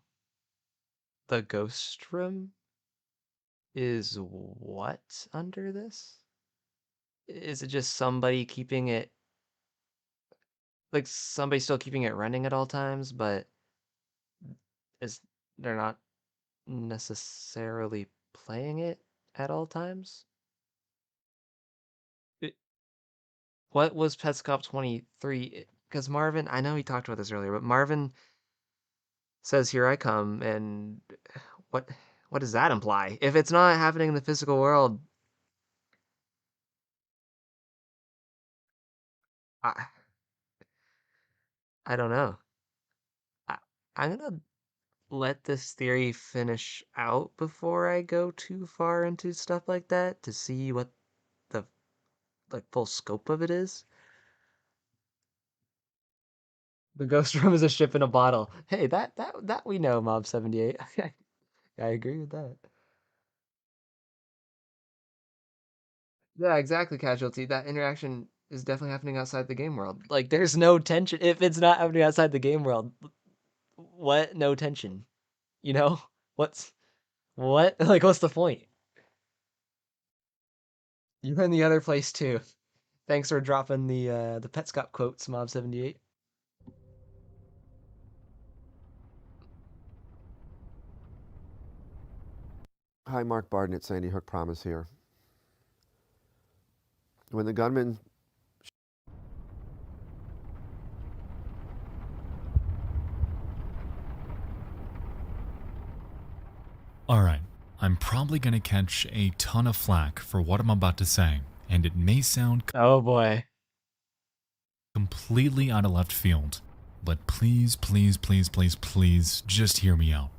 the ghost room is what under this? Is it just somebody keeping it, like somebody still keeping it running at all times, but is they're not necessarily playing it at all times? What was Petscop 23? Because Marvin, I know he talked about this earlier, but Marvin says, "Here I come," and what what does that imply? If it's not happening in the physical world, I I don't know. I, I'm gonna let this theory finish out before I go too far into stuff like that to see what the like full scope of it is. The ghost room is a ship in a bottle. Hey, that we know, Mob 78. I agree with that. Yeah, exactly, Casualty. That interaction is definitely happening outside the game world. Like, there's no tension. If it's not happening outside the game world, what? No tension. You know? What? Like, what's the point? You're in the other place too. Thanks for dropping the Petscop quotes, Mob 78. Hi, Mark Barden at Sandy Hook Promise here. When the gunman Alright, I'm probably gonna catch a ton of flack for what I'm about to say, and it may sound oh boy, completely out of left field, but please, please, please, please, please, just hear me out.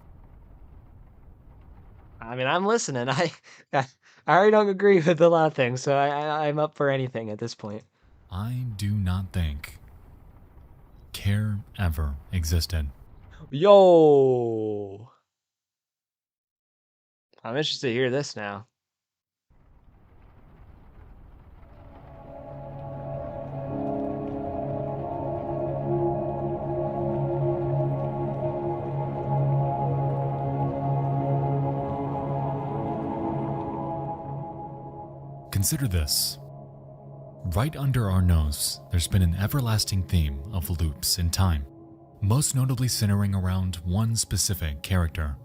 I mean, I'm listening. I already don't agree with a lot of things, so I'm up for anything at this point. I do not think care ever existed. Yo! I'm interested to hear this now. Consider this. Right under our nose, there's been an everlasting theme of loops in time, most notably centering around one specific character,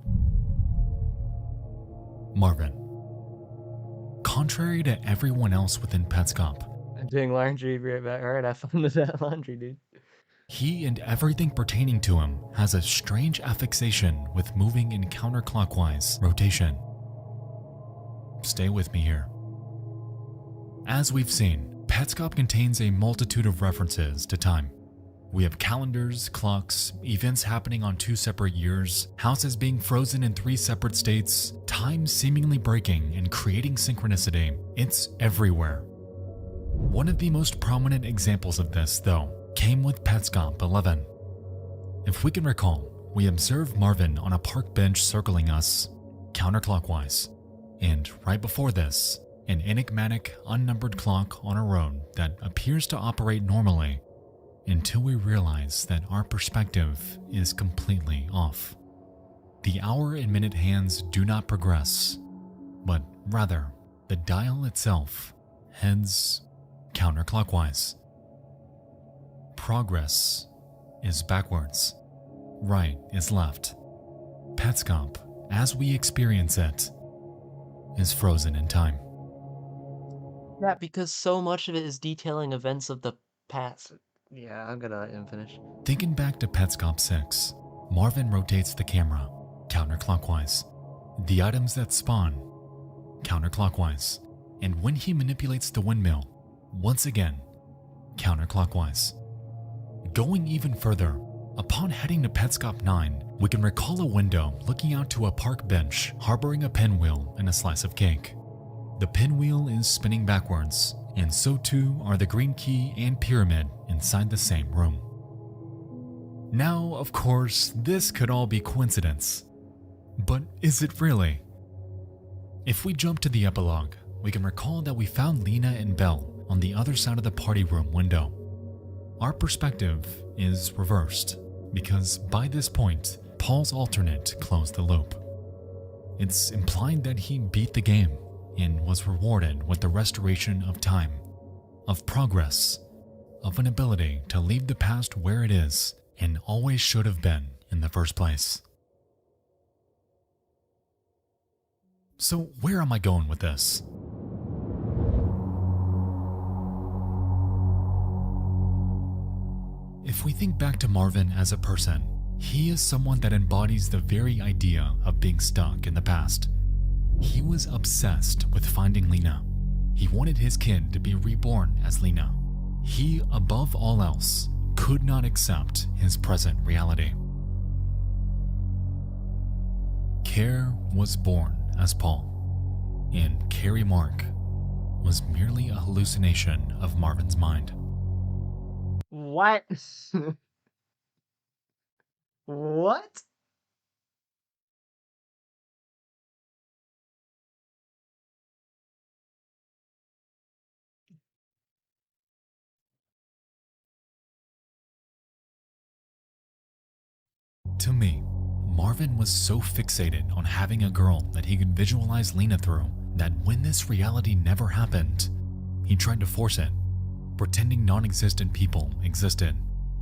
Marvin. Contrary to everyone else within Petscop, I'm doing laundry right back. Alright, have fun with that laundry, dude. He and everything pertaining to him has a strange affixation with moving in counterclockwise rotation. Stay with me here. As we've seen, Petscop contains a multitude of references to time. We have calendars, clocks, events happening on 2 separate years, houses being frozen in 3 separate states, time seemingly breaking and creating synchronicity. It's everywhere. One of the most prominent examples of this, though, came with Petscop 11. If we can recall, we observe Marvin on a park bench circling us, counterclockwise, and right before this, an enigmatic, unnumbered clock on a road that appears to operate normally until we realize that our perspective is completely off. The hour and minute hands do not progress, but rather, the dial itself heads counterclockwise. Progress is backwards. Right is left. Petscop, as we experience it, is frozen in time. Yeah, because so much of it is detailing events of the past. Yeah, I'm gonna let him finish. Thinking back to Petscop 6, Marvin rotates the camera counterclockwise. The items that spawn counterclockwise. And when he manipulates the windmill, once again, counterclockwise. Going even further, upon heading to Petscop 9, we can recall a window looking out to a park bench harboring a pinwheel and a slice of cake. The pinwheel is spinning backwards, and so too are the green key and pyramid inside the same room. Now, of course, this could all be coincidence. But is it really? If we jump to the epilogue, we can recall that we found Lena and Belle on the other side of the party room window. Our perspective is reversed, because by this point, Paul's alternate closed the loop. It's implied that he beat the game and was rewarded with the restoration of time, of progress, of an ability to leave the past where it is and always should have been in the first place. So where am I going with this? If we think back to Marvin as a person, he is someone that embodies the very idea of being stuck in the past. He was obsessed with finding Lena. He wanted his kid to be reborn as Lena. He, above all else, could not accept his present reality. Care was born as Paul, and Carrie Mark was merely a hallucination of Marvin's mind. What? What? To me, Marvin was so fixated on having a girl that he could visualize Lena through that when this reality never happened, he tried to force it, pretending non-existent people existed,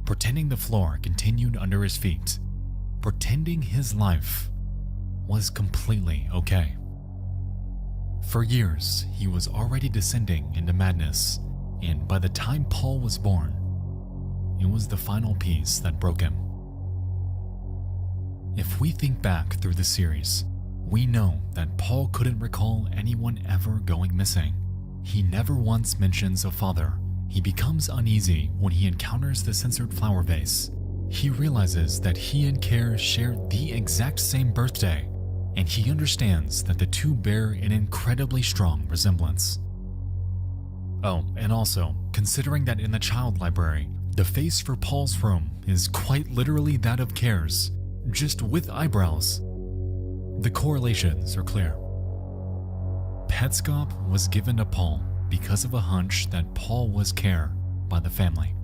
pretending the floor continued under his feet, pretending his life was completely okay. For years, he was already descending into madness, and by the time Paul was born, it was the final piece that broke him. If we think back through the series, we know that Paul couldn't recall anyone ever going missing. He never once mentions a father. He becomes uneasy when he encounters the censored flower vase. He realizes that he and Care share the exact same birthday, and he understands that the two bear an incredibly strong resemblance. Oh, and also, considering that in the child library, the face for Paul's room is quite literally that of Care's, just with eyebrows. The correlations are clear. Petscop was given to Paul because of a hunch that Paul was Care by the family.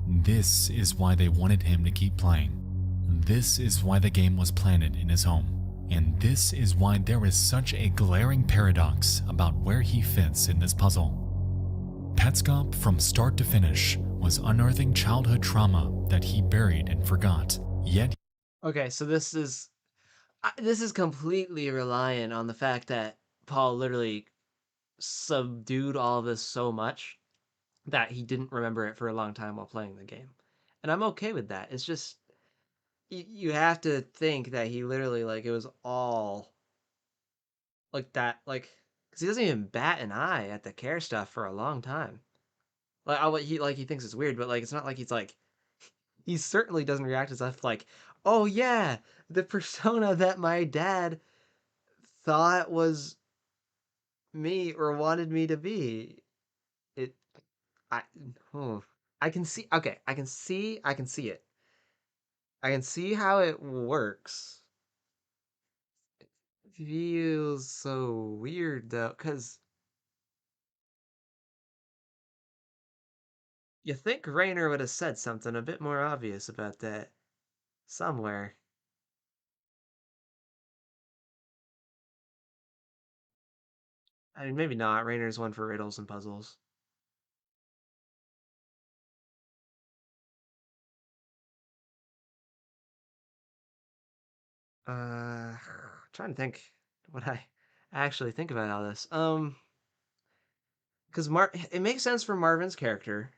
This is why they wanted him to keep playing. This is why the game was planted in his home. And this is why there is such a glaring paradox about where he fits in this puzzle. Petscop, from start to finish, was unearthing childhood trauma that he buried and forgot, yet Okay, so this is completely reliant on the fact that Paul literally subdued all of this so much that he didn't remember it for a long time while playing the game. And I'm okay with that. It's just you have to think that he literally like it was all like that cuz he doesn't even bat an eye at the Care stuff for a long time. He thinks it's weird, but like it's not like he's like he certainly doesn't react as if like, "Oh yeah, the persona that my dad thought was me or wanted me to be." It I oh, I can see okay, I can see it. I can see how it works. It feels so weird though, cuz you think Rainer would have said something a bit more obvious about that somewhere. I mean, maybe not. Rainer's one for riddles and puzzles. Trying to think what I actually think about all this. Because it makes sense for Marvin's character,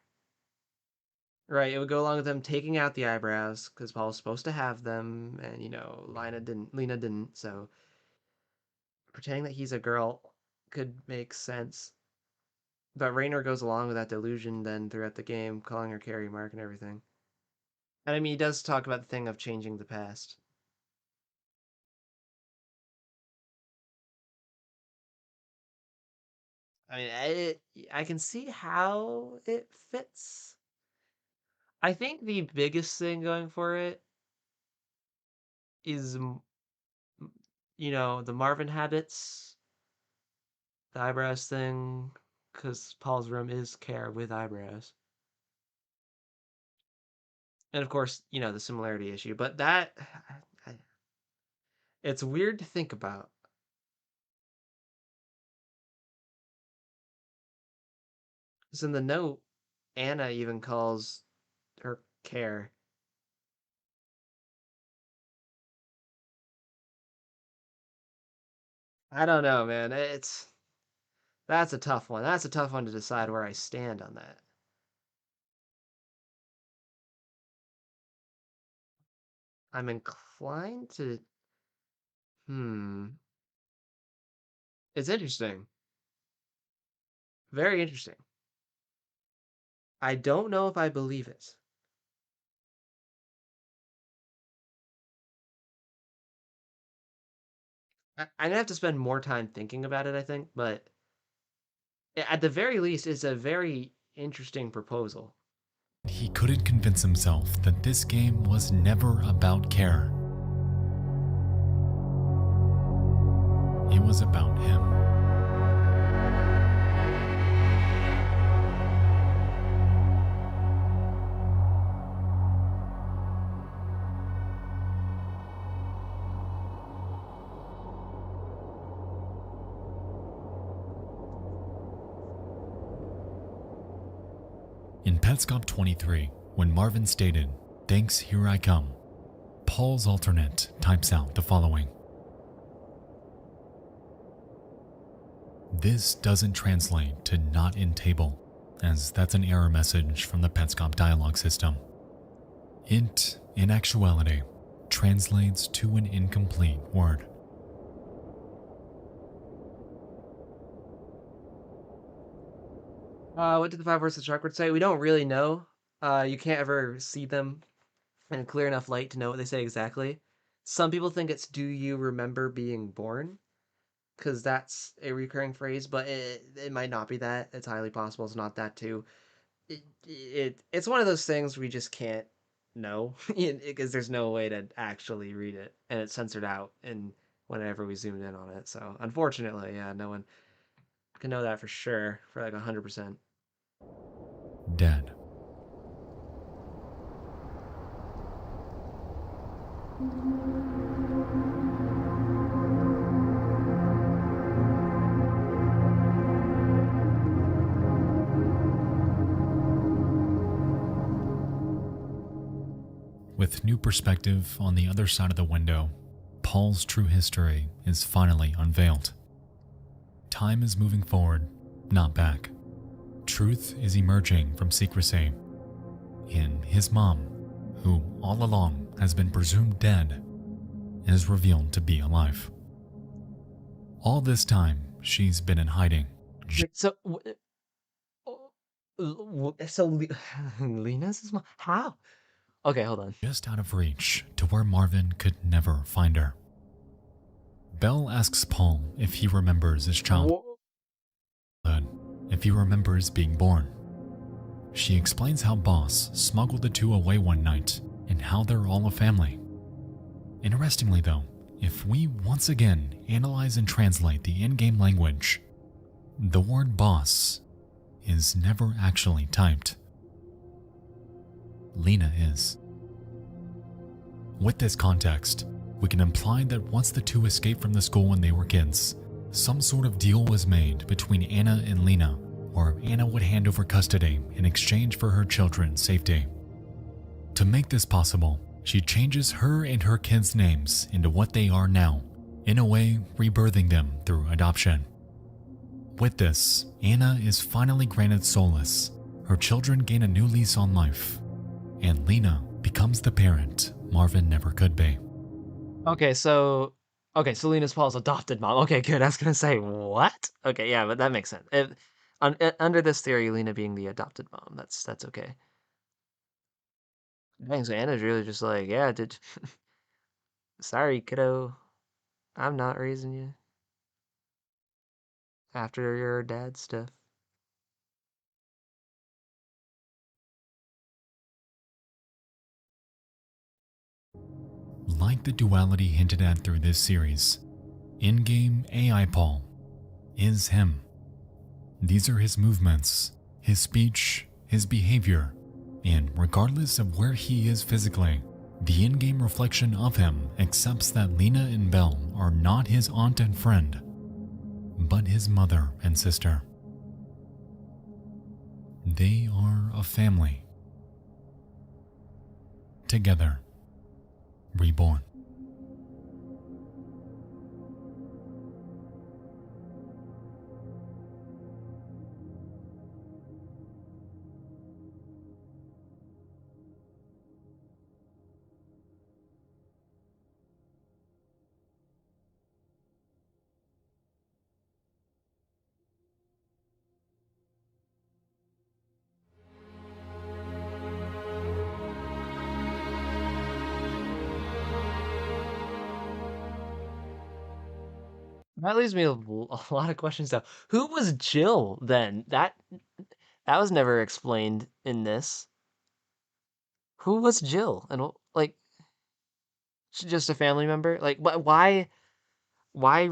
right? It would go along with them taking out the eyebrows because Paul's supposed to have them, and Lena didn't. So pretending that he's a girl could make sense. But Raynor goes along with that delusion then throughout the game, calling her Carrie Mark and everything. And I mean, he does talk about the thing of changing the past. I mean, I can see how it fits. I think the biggest thing going for it is, the Marvin habits, the eyebrows thing, because Paul's room is Care with eyebrows. And of course, the similarity issue. But it's weird to think about. Because in the note, Anna even calls her Care. I don't know, man. That's a tough one. That's a tough one to decide where I stand on that. I'm inclined to. Hmm. It's interesting. Very interesting. I don't know if I believe it. I'm gonna have to spend more time thinking about it, I think, but at the very least, it's a very interesting proposal. He couldn't convince himself that this game was never about care. It was about him. In Petscop 23, when Marvin stated, "Thanks, here I come," Paul's alternate types out the following. This doesn't translate to "not in table," as that's an error message from the Petscop dialogue system. It, in actuality, translates to an incomplete word. What did the Five Words of the Shark say? We don't really know. You can't ever see them in clear enough light to know what they say exactly. Some people think it's "Do you remember being born?" Because that's a recurring phrase, but it might not be that. It's highly possible it's not that too. It's one of those things we just can't know because there's no way to actually read it, and it's censored out and whenever we zoomed in on it. So unfortunately, yeah, no one can know that for sure for like 100%. Dead. With new perspective on the other side of the window, Paul's true history is finally unveiled. Time is moving forward, not back. Truth is emerging from secrecy. And his mom, who all along has been presumed dead, is revealed to be alive. All this time, she's been in hiding. So Lena's his mom? How? Okay, hold on. Just out of reach to where Marvin could never find her. Belle asks Paul if he remembers his childhood, if he remembers being born. She explains how Boss smuggled the two away one night and how they're all a family. Interestingly though, if we once again analyze and translate the in-game language, the word boss is never actually typed. Lena is. With this context, we can imply that once the two escaped from the school when they were kids, some sort of deal was made between Anna and Lena, where Anna would hand over custody in exchange for her children's safety. To make this possible, she changes her and her kids' names into what they are now, in a way rebirthing them through adoption. With this, Anna is finally granted solace, her children gain a new lease on life, and Lena becomes the parent Marvin never could be. Okay, so Lena's Paul's adopted mom. Okay, good. I was gonna say what? Okay, yeah, but that makes sense. Under this theory, Lena being the adopted mom, that's okay. Dang, so Anna's really just like, yeah, sorry, kiddo, I'm not raising you after your dad's stuff. Like the duality hinted at through this series, in-game AI Paul is him. These are his movements, his speech, his behavior, and regardless of where he is physically, the in-game reflection of him accepts that Lena and Belle are not his aunt and friend, but his mother and sister. They are a family. Together. Reborn. That leaves me a lot of questions though. Who was Jill then? That was never explained in this. Who was Jill? And like, she's just a family member? Like, why, why,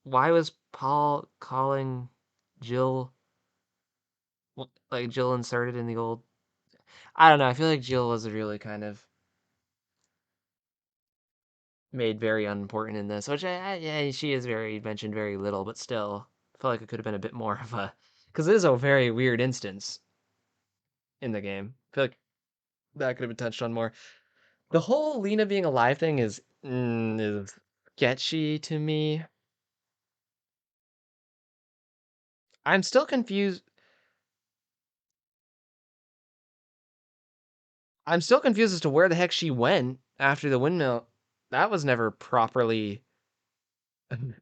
why was Paul calling Jill, like Jill inserted in the old? I don't know. I feel like Jill was really kind of made very unimportant in this, which yeah, she is very mentioned very little, but still, I feel like it could have been a bit more of a, because it is a very weird instance in the game. I feel like that could have been touched on more. The whole Lena being alive thing is sketchy to me. I'm still confused. I'm still confused as to where the heck she went after the windmill. That was never properly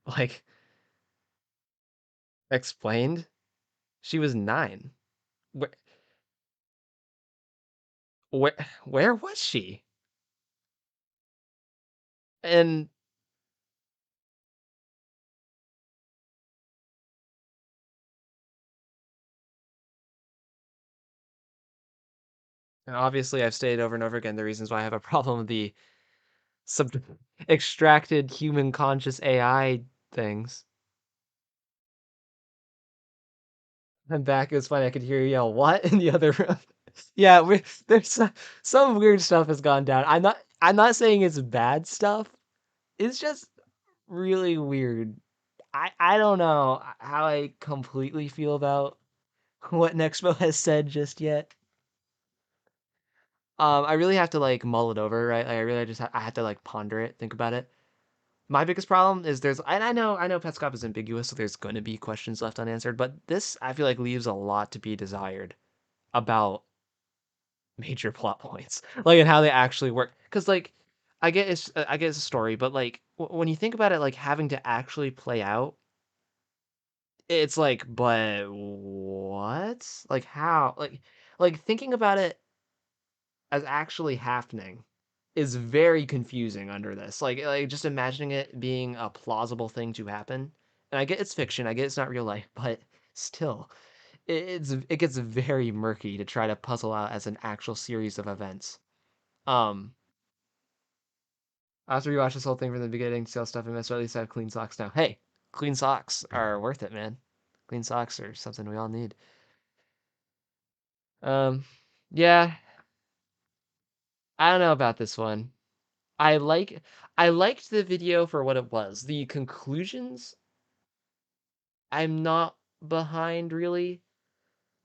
like explained. She was 9. Where where was she? And obviously I've stated over and over again the reasons why I have a problem with the sub extracted human conscious AI things. I'm back. It was funny. I could hear you yell, "What?" in the other room. Yeah, there's some weird stuff has gone down. I'm not saying it's bad stuff. It's just really weird. I don't know how I completely feel about what Nexpo has said just yet. I really have to like mull it over, right? Like, I really just I have to like ponder it, think about it. My biggest problem is and I know Petscop is ambiguous, so there's going to be questions left unanswered, but this I feel like leaves a lot to be desired about major plot points, like and how they actually work. Because like I get it's a story, but like when you think about it, like having to actually play out, it's like, but what? Like how? Like thinking about it as actually happening is very confusing under this. Like just imagining it being a plausible thing to happen. And I get it's fiction, I get it's not real life, but still, it gets very murky to try to puzzle out as an actual series of events. Um, I have to rewatch this whole thing from the beginning to see all stuff I missed, or at least I have clean socks now. Hey, clean socks are worth it, man. Clean socks are something we all need. Um, yeah, I don't know about this one. I like I liked the video for what it was. The conclusions, I'm not behind really.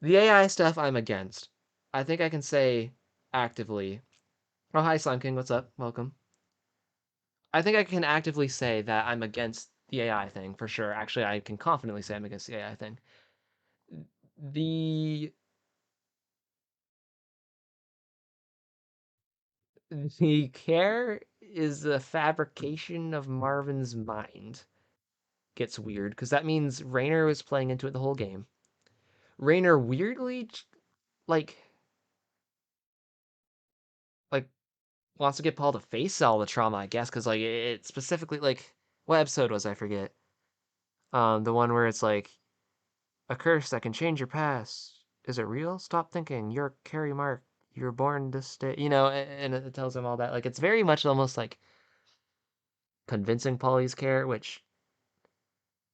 The AI stuff I'm against. I think I can say actively. Oh, hi Slime King, what's up? Welcome. I think I can actively say that I'm against the AI thing for sure. Actually, I can confidently say I'm against the AI thing. The the care is a fabrication of Marvin's mind. Gets weird because that means Raynor was playing into it the whole game. Raynor weirdly like like wants to get Paul to face all the trauma, I guess, because like it specifically like what episode was I forget? The one where it's like a curse that can change your past. Is it real? Stop thinking. You're Carrie Mark. You're born to stay. And it tells him all that. Like it's very much almost like convincing Polly's care, which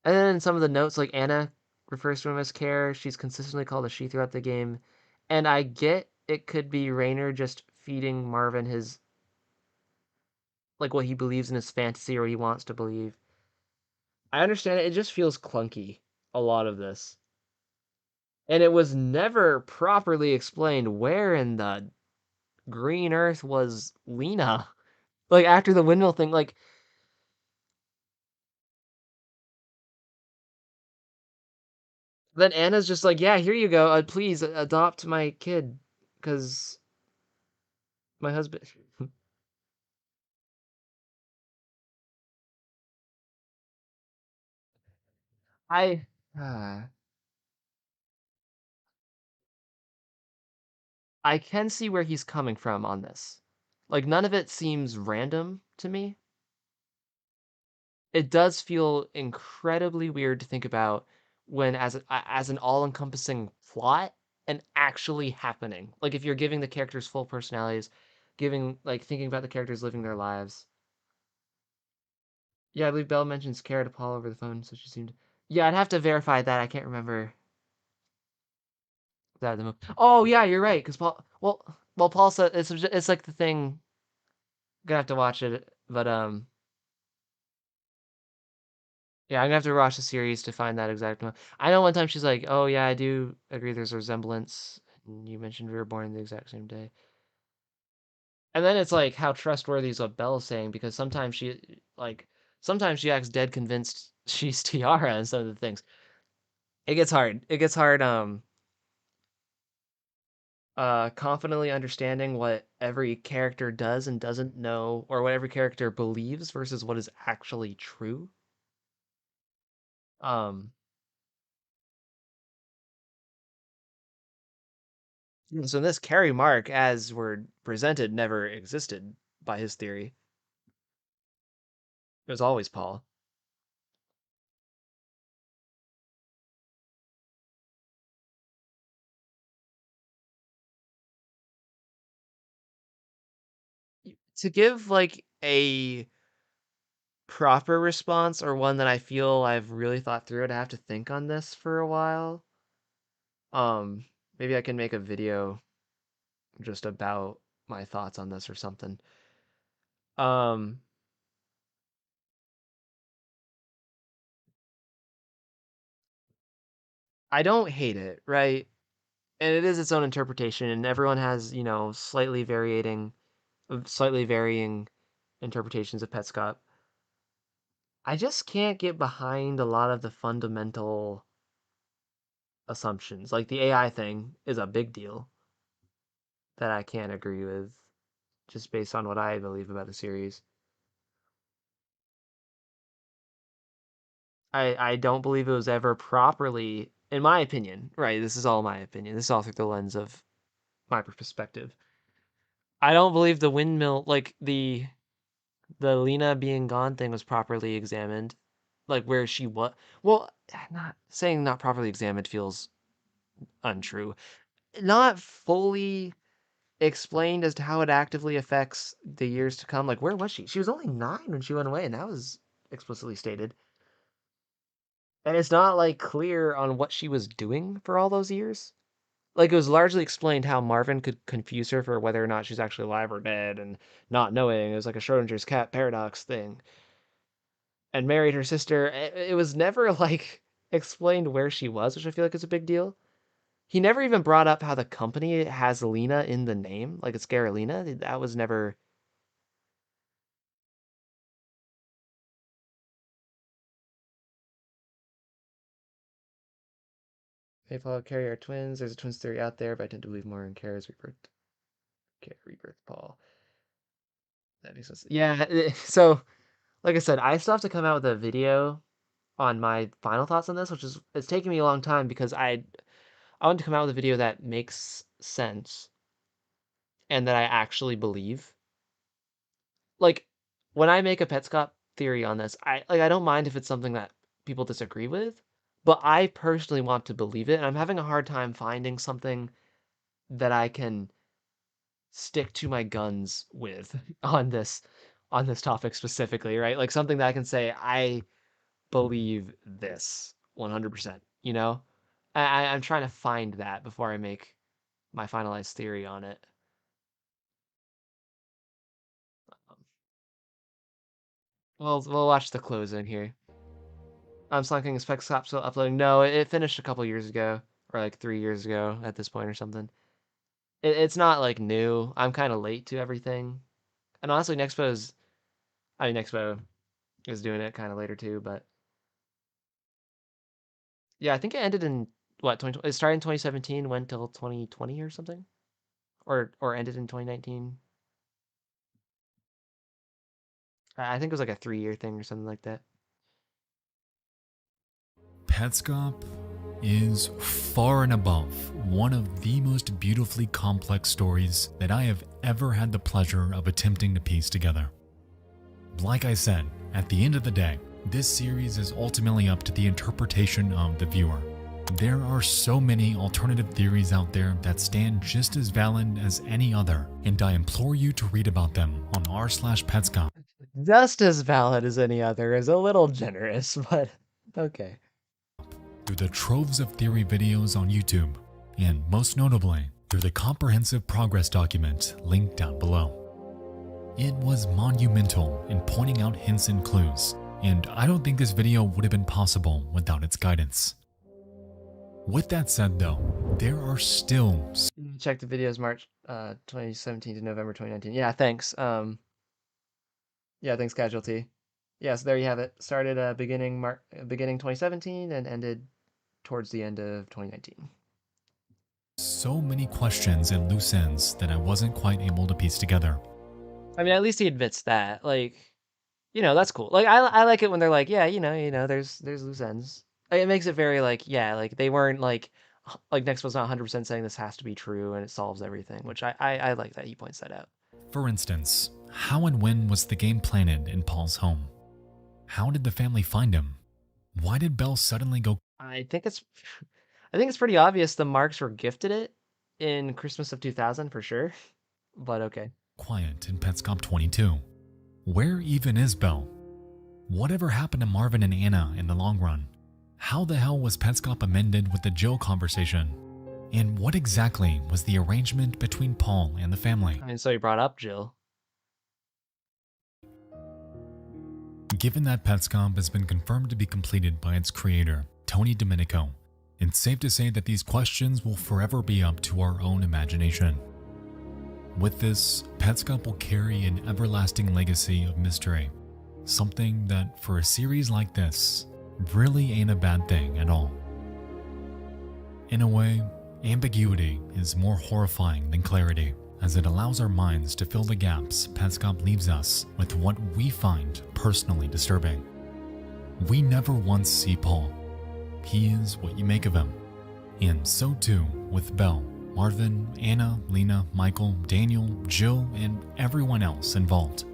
and then some of the notes like Anna refers to him as care. She's consistently called a she throughout the game. And I get it could be Raynor just feeding Marvin his like what he believes in his fantasy or what he wants to believe. I understand it. It just feels clunky, a lot of this. And it was never properly explained where in the green earth was Lena. Like after the windmill thing, like then Anna's just like, yeah, here you go. Please adopt my kid, because my husband. I, I can see where he's coming from on this. Like none of it seems random to me. It does feel incredibly weird to think about when as an all-encompassing plot and actually happening. Like if you're giving the characters full personalities, thinking about the characters living their lives. Yeah, I believe Belle mentions Kara to Paul over the phone, so she seemed. Yeah, I'd have to verify that. I can't remember that. Oh yeah, you're right. Because Paul, well, Paul said it's like the thing. Gonna have to watch it, but yeah, I'm gonna have to watch the series to find that exact one. I know one time she's like, "Oh yeah, I do agree. There's a resemblance." And you mentioned we were born the exact same day. And then it's like, how trustworthy is what Belle's saying? Because sometimes sometimes she acts dead convinced she's Tiara and some of the things. It gets hard. It gets hard. Confidently understanding what every character does and doesn't know, or what every character believes versus what is actually true. Um. So this Carrie Mark, as were presented, never existed by his theory. It was always Paul. To give like a proper response, or one that I feel I've really thought through, I'd have to think on this for a while. Maybe I can make a video just about my thoughts on this or something. Um, I don't hate it, right? And it is its own interpretation, and everyone has, slightly varying interpretations of Petscop. I just can't get behind a lot of the fundamental assumptions. Like the AI thing is a big deal that I can't agree with, just based on what I believe about the series. I don't believe it was ever properly, in my opinion, right? This is all my opinion. This is all through the lens of my perspective. I don't believe the windmill, like the Lena being gone thing, was properly examined. Like where she was. Well, not saying not properly examined feels untrue. Not fully explained as to how it actively affects the years to come. Like, where was she? She was only 9 when she went away, and that was explicitly stated. And it's not like clear on what she was doing for all those years. Like, it was largely explained how Marvin could confuse her for whether or not she's actually alive or dead, and not knowing. It was like a Schrodinger's cat paradox thing. And married her sister. It was never like explained where she was, which I feel like is a big deal. He never even brought up how the company has Lena in the name, like it's Garalina. That was never. PayPal carrier twins. There's a twins theory out there, but I tend to believe more in Kara's rebirth. Rebirth Paul. That makes sense. Yeah. So, like I said, I still have to come out with a video on my final thoughts on this, which is it's taking me a long time because I want to come out with a video that makes sense and that I actually believe. Like when I make a Petscop theory on this, I don't mind if it's something that people disagree with, but I personally want to believe it, and I'm having a hard time finding something that I can stick to my guns with on this topic specifically, right? Like something that I can say I believe this 100%, you know? I'm trying to find that before I make my finalized theory on it. We'll watch the close in here. I'm slunking is Petscop still uploading? No, it finished a couple years ago, or like 3 years ago at this point or something. It's not like new. I'm kind of late to everything. And honestly, Nexpo is doing it kind of later too, but yeah, I think it ended in what 2020. It started in 2017, went till 2020 or something, or ended in 2019. I think it was like a 3-year thing or something like that. Petscop is far and above one of the most beautifully complex stories that I have ever had the pleasure of attempting to piece together. Like I said, at the end of the day, this series is ultimately up to the interpretation of the viewer. There are so many alternative theories out there that stand just as valid as any other, and I implore you to read about them on r/Petscop. Just as valid as any other is a little generous, but okay. Through the troves of theory videos on YouTube, and most notably, through the comprehensive progress document linked down below. It was monumental in pointing out hints and clues, and I don't think this video would have been possible without its guidance. With that said though, there are still... Check the videos March 2017 to November 2019. Yeah, thanks. Yeah, thanks Casualty. Yeah, so there you have it. Started beginning 2017 and ended towards the end of 2019. So many questions and loose ends that I wasn't quite able to piece together. I mean, at least he admits that. Like, you know, that's cool. Like, I like it when they're like, yeah, you know, there's loose ends. It makes it very like, yeah, like they weren't like Nexpo's not 100% saying this has to be true and it solves everything, which I like that he points that out. For instance, how and when was the game planted in Paul's home? How did the family find him? Why did Belle suddenly go... I think it's pretty obvious the Marks were gifted it in Christmas of 2000 for sure, but okay. Quiet in Petscop 22. Where even is Belle? Whatever happened to Marvin and Anna in the long run? How the hell was Petscop amended with the Jill conversation? And what exactly was the arrangement between Paul and the family? I mean, so he brought up Jill. Given that Petscop has been confirmed to be completed by its creator, Tony Domenico, it's safe to say that these questions will forever be up to our own imagination. With this, Petscop will carry an everlasting legacy of mystery, something that, for a series like this, really ain't a bad thing at all. In a way, ambiguity is more horrifying than clarity, as it allows our minds to fill the gaps Petscop leaves us with what we find personally disturbing. We never once see Paul. He is what you make of him. And so too with Belle, Marvin, Anna, Lena, Michael, Daniel, Jill, and everyone else involved.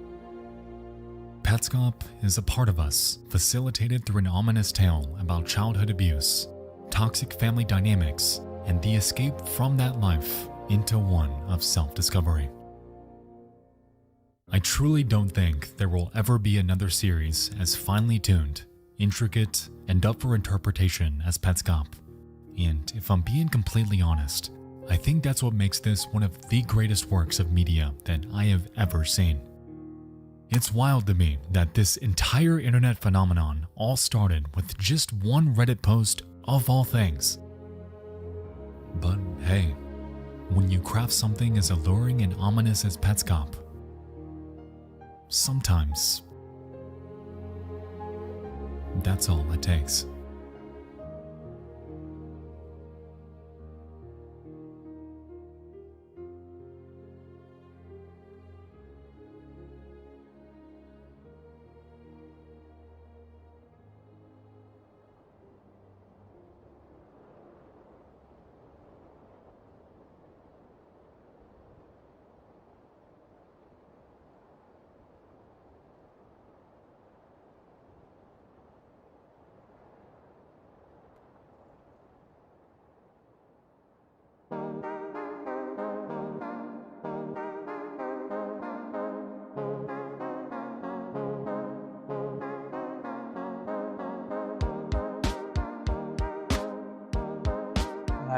Petscop is a part of us, facilitated through an ominous tale about childhood abuse, toxic family dynamics, and the escape from that life into one of self-discovery. I truly don't think there will ever be another series as finely tuned, intricate, and up for interpretation as Petscop. And if I'm being completely honest, I think that's what makes this one of the greatest works of media that I have ever seen. It's wild to me that this entire internet phenomenon all started with just one Reddit post of all things. But hey, when you craft something as alluring and ominous as Petscop, sometimes that's all it takes.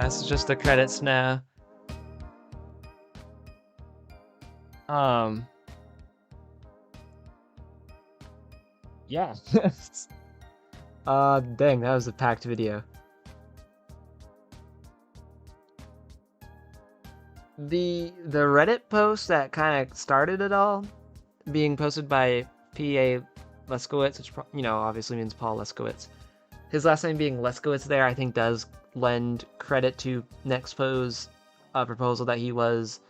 This is just the credits now. Yeah. Dang, that was a packed video. The Reddit post that kind of started it all, being posted by P.A. Leskowitz, which, you know, obviously means Paul Leskowitz. His last name being Leskowitz there, I think, does lend credit to Nexpo's proposal that he was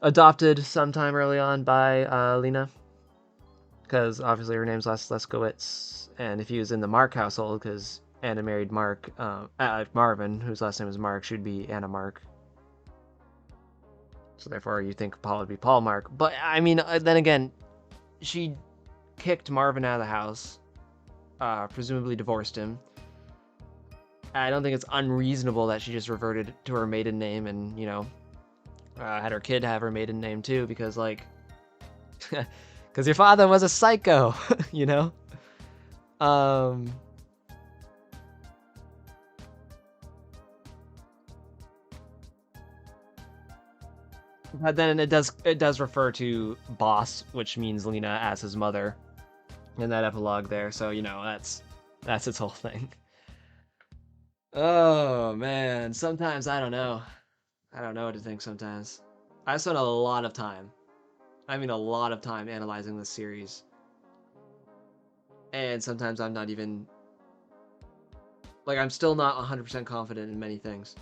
adopted sometime early on by Lena, because obviously her name's Leskowitz, and if he was in the Mark household, because Anna married Mark, Marvin, whose last name is Mark, should be Anna Mark. So therefore you think Paul would be Paul Mark. But I mean, then again, she kicked Marvin out of the house, presumably divorced him, I don't think it's unreasonable that she just reverted to her maiden name and, you know, had her kid have her maiden name too, because, like, because your father was a psycho, you know? Um, but then it does refer to Boss, which means Lena as his mother in that epilogue there. So, you know, that's its whole thing. Oh man, sometimes I don't know. I don't know what to think sometimes. I spent a lot of time. I mean a lot of time analyzing this series. And sometimes I'm not even like I'm still not 100% confident in many things.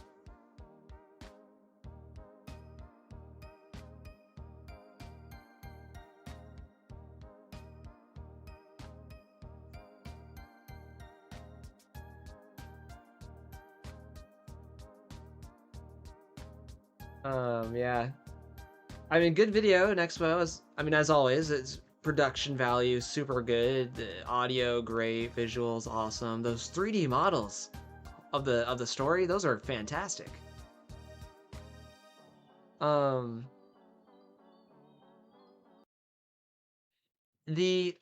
Yeah. I mean, good video. Nexpo is, I mean, as always, it's production value super good, the audio great, visuals awesome. Those 3D models of the story, those are fantastic. Um, the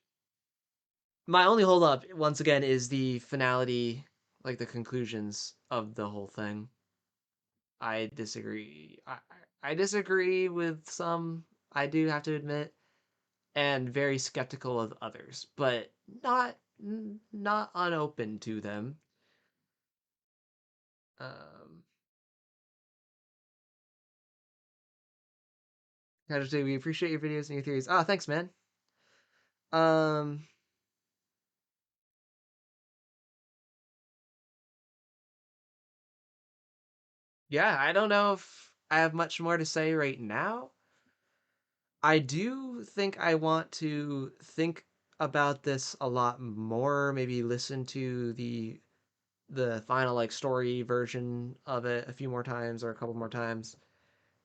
my only hold up once again is the finality, like the conclusions of the whole thing. I disagree. I disagree with some, I do have to admit, and very skeptical of others, but not unopen to them. Um, Casualty, we appreciate your videos and your theories. Ah, thanks, man. Um, yeah, I don't know if I have much more to say right now. I do think I want to think about this a lot more, maybe listen to the final like story version of it a few more times or a couple more times,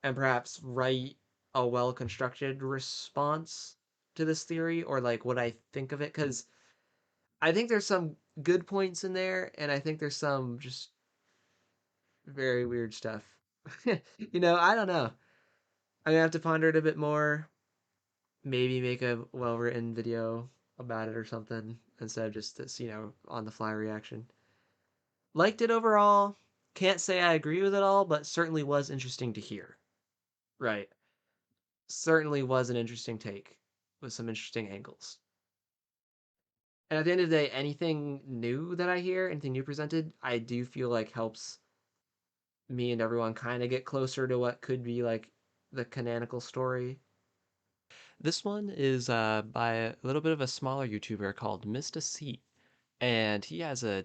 and perhaps write a well-constructed response to this theory or like what I think of it, because I think there's some good points in there, and I think there's some just very weird stuff. You know, I don't know. I'm gonna have to ponder it a bit more. Maybe make a well-written video about it or something instead of just this, you know, on the fly reaction. Liked it overall. Can't say I agree with it all, but certainly was interesting to hear. Right. Certainly was an interesting take with some interesting angles. And at the end of the day, anything new that I hear, anything new presented, I do feel like helps me and everyone kind of get closer to what could be like the canonical story. This one is by a little bit of a smaller YouTuber called Mysticete, and he has a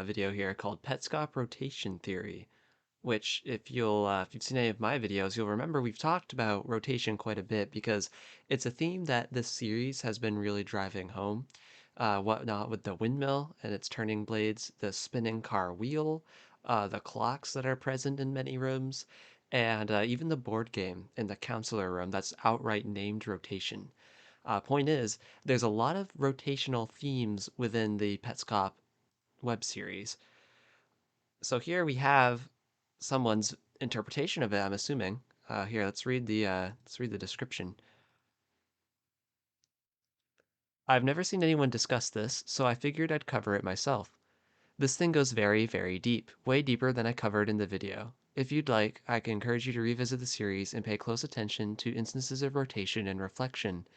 video here called Petscop Rotation Theory, which if you've seen any of my videos, you'll remember we've talked about rotation quite a bit because it's a theme that this series has been really driving home. Whatnot with the windmill and its turning blades, the spinning car wheel, the clocks that are present in many rooms, and even the board game in the counselor room that's outright named rotation. Point is, there's a lot of rotational themes within the Petscop web series. So here we have someone's interpretation of it, I'm assuming. Here, let's read the description. I've never seen anyone discuss this, so I figured I'd cover it myself. This thing goes very, very deep, way deeper than I covered in the video. If you'd like, I can encourage you to revisit the series and pay close attention to instances of rotation and reflection.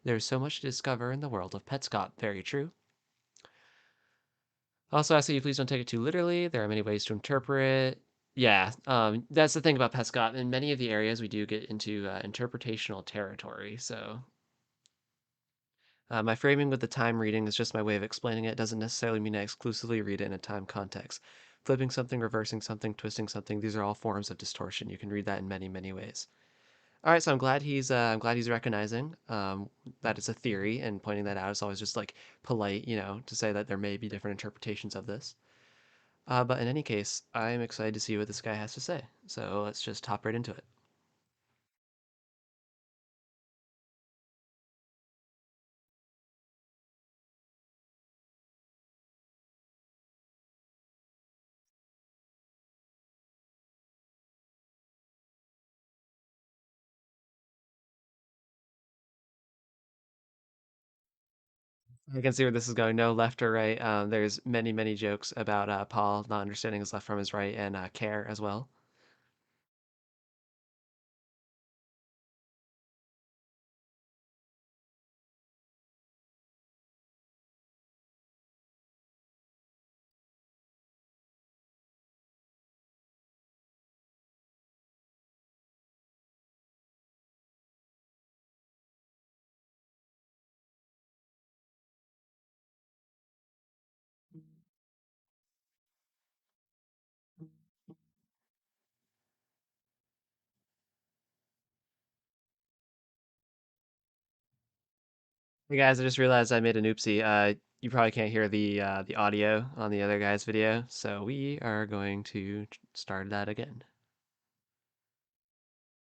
There's so much to discover in the world of Petscop. Very true. Also, I ask that you please don't take it too literally. There are many ways to interpret. Yeah, that's the thing about Petscop. In many of the areas, we do get into interpretational territory. So my framing with the time reading is just my way of explaining it. It doesn't necessarily mean I exclusively read it in a time context. Flipping something, reversing something, twisting something, these are all forms of distortion. You can read that in many, many ways. All right, so I'm glad he's recognizing that it's a theory and pointing that out. It's always just like polite, you know, to say that there may be different interpretations of this. But in any case, I'm excited to see what this guy has to say. So let's just hop right into it. I can see where this is going. No left or right. There's many jokes about Paul not understanding his left from his right, and Care as well. Hey guys, I just realized I made an oopsie. You probably can't hear the audio on the other guy's video, so we are going to start that again.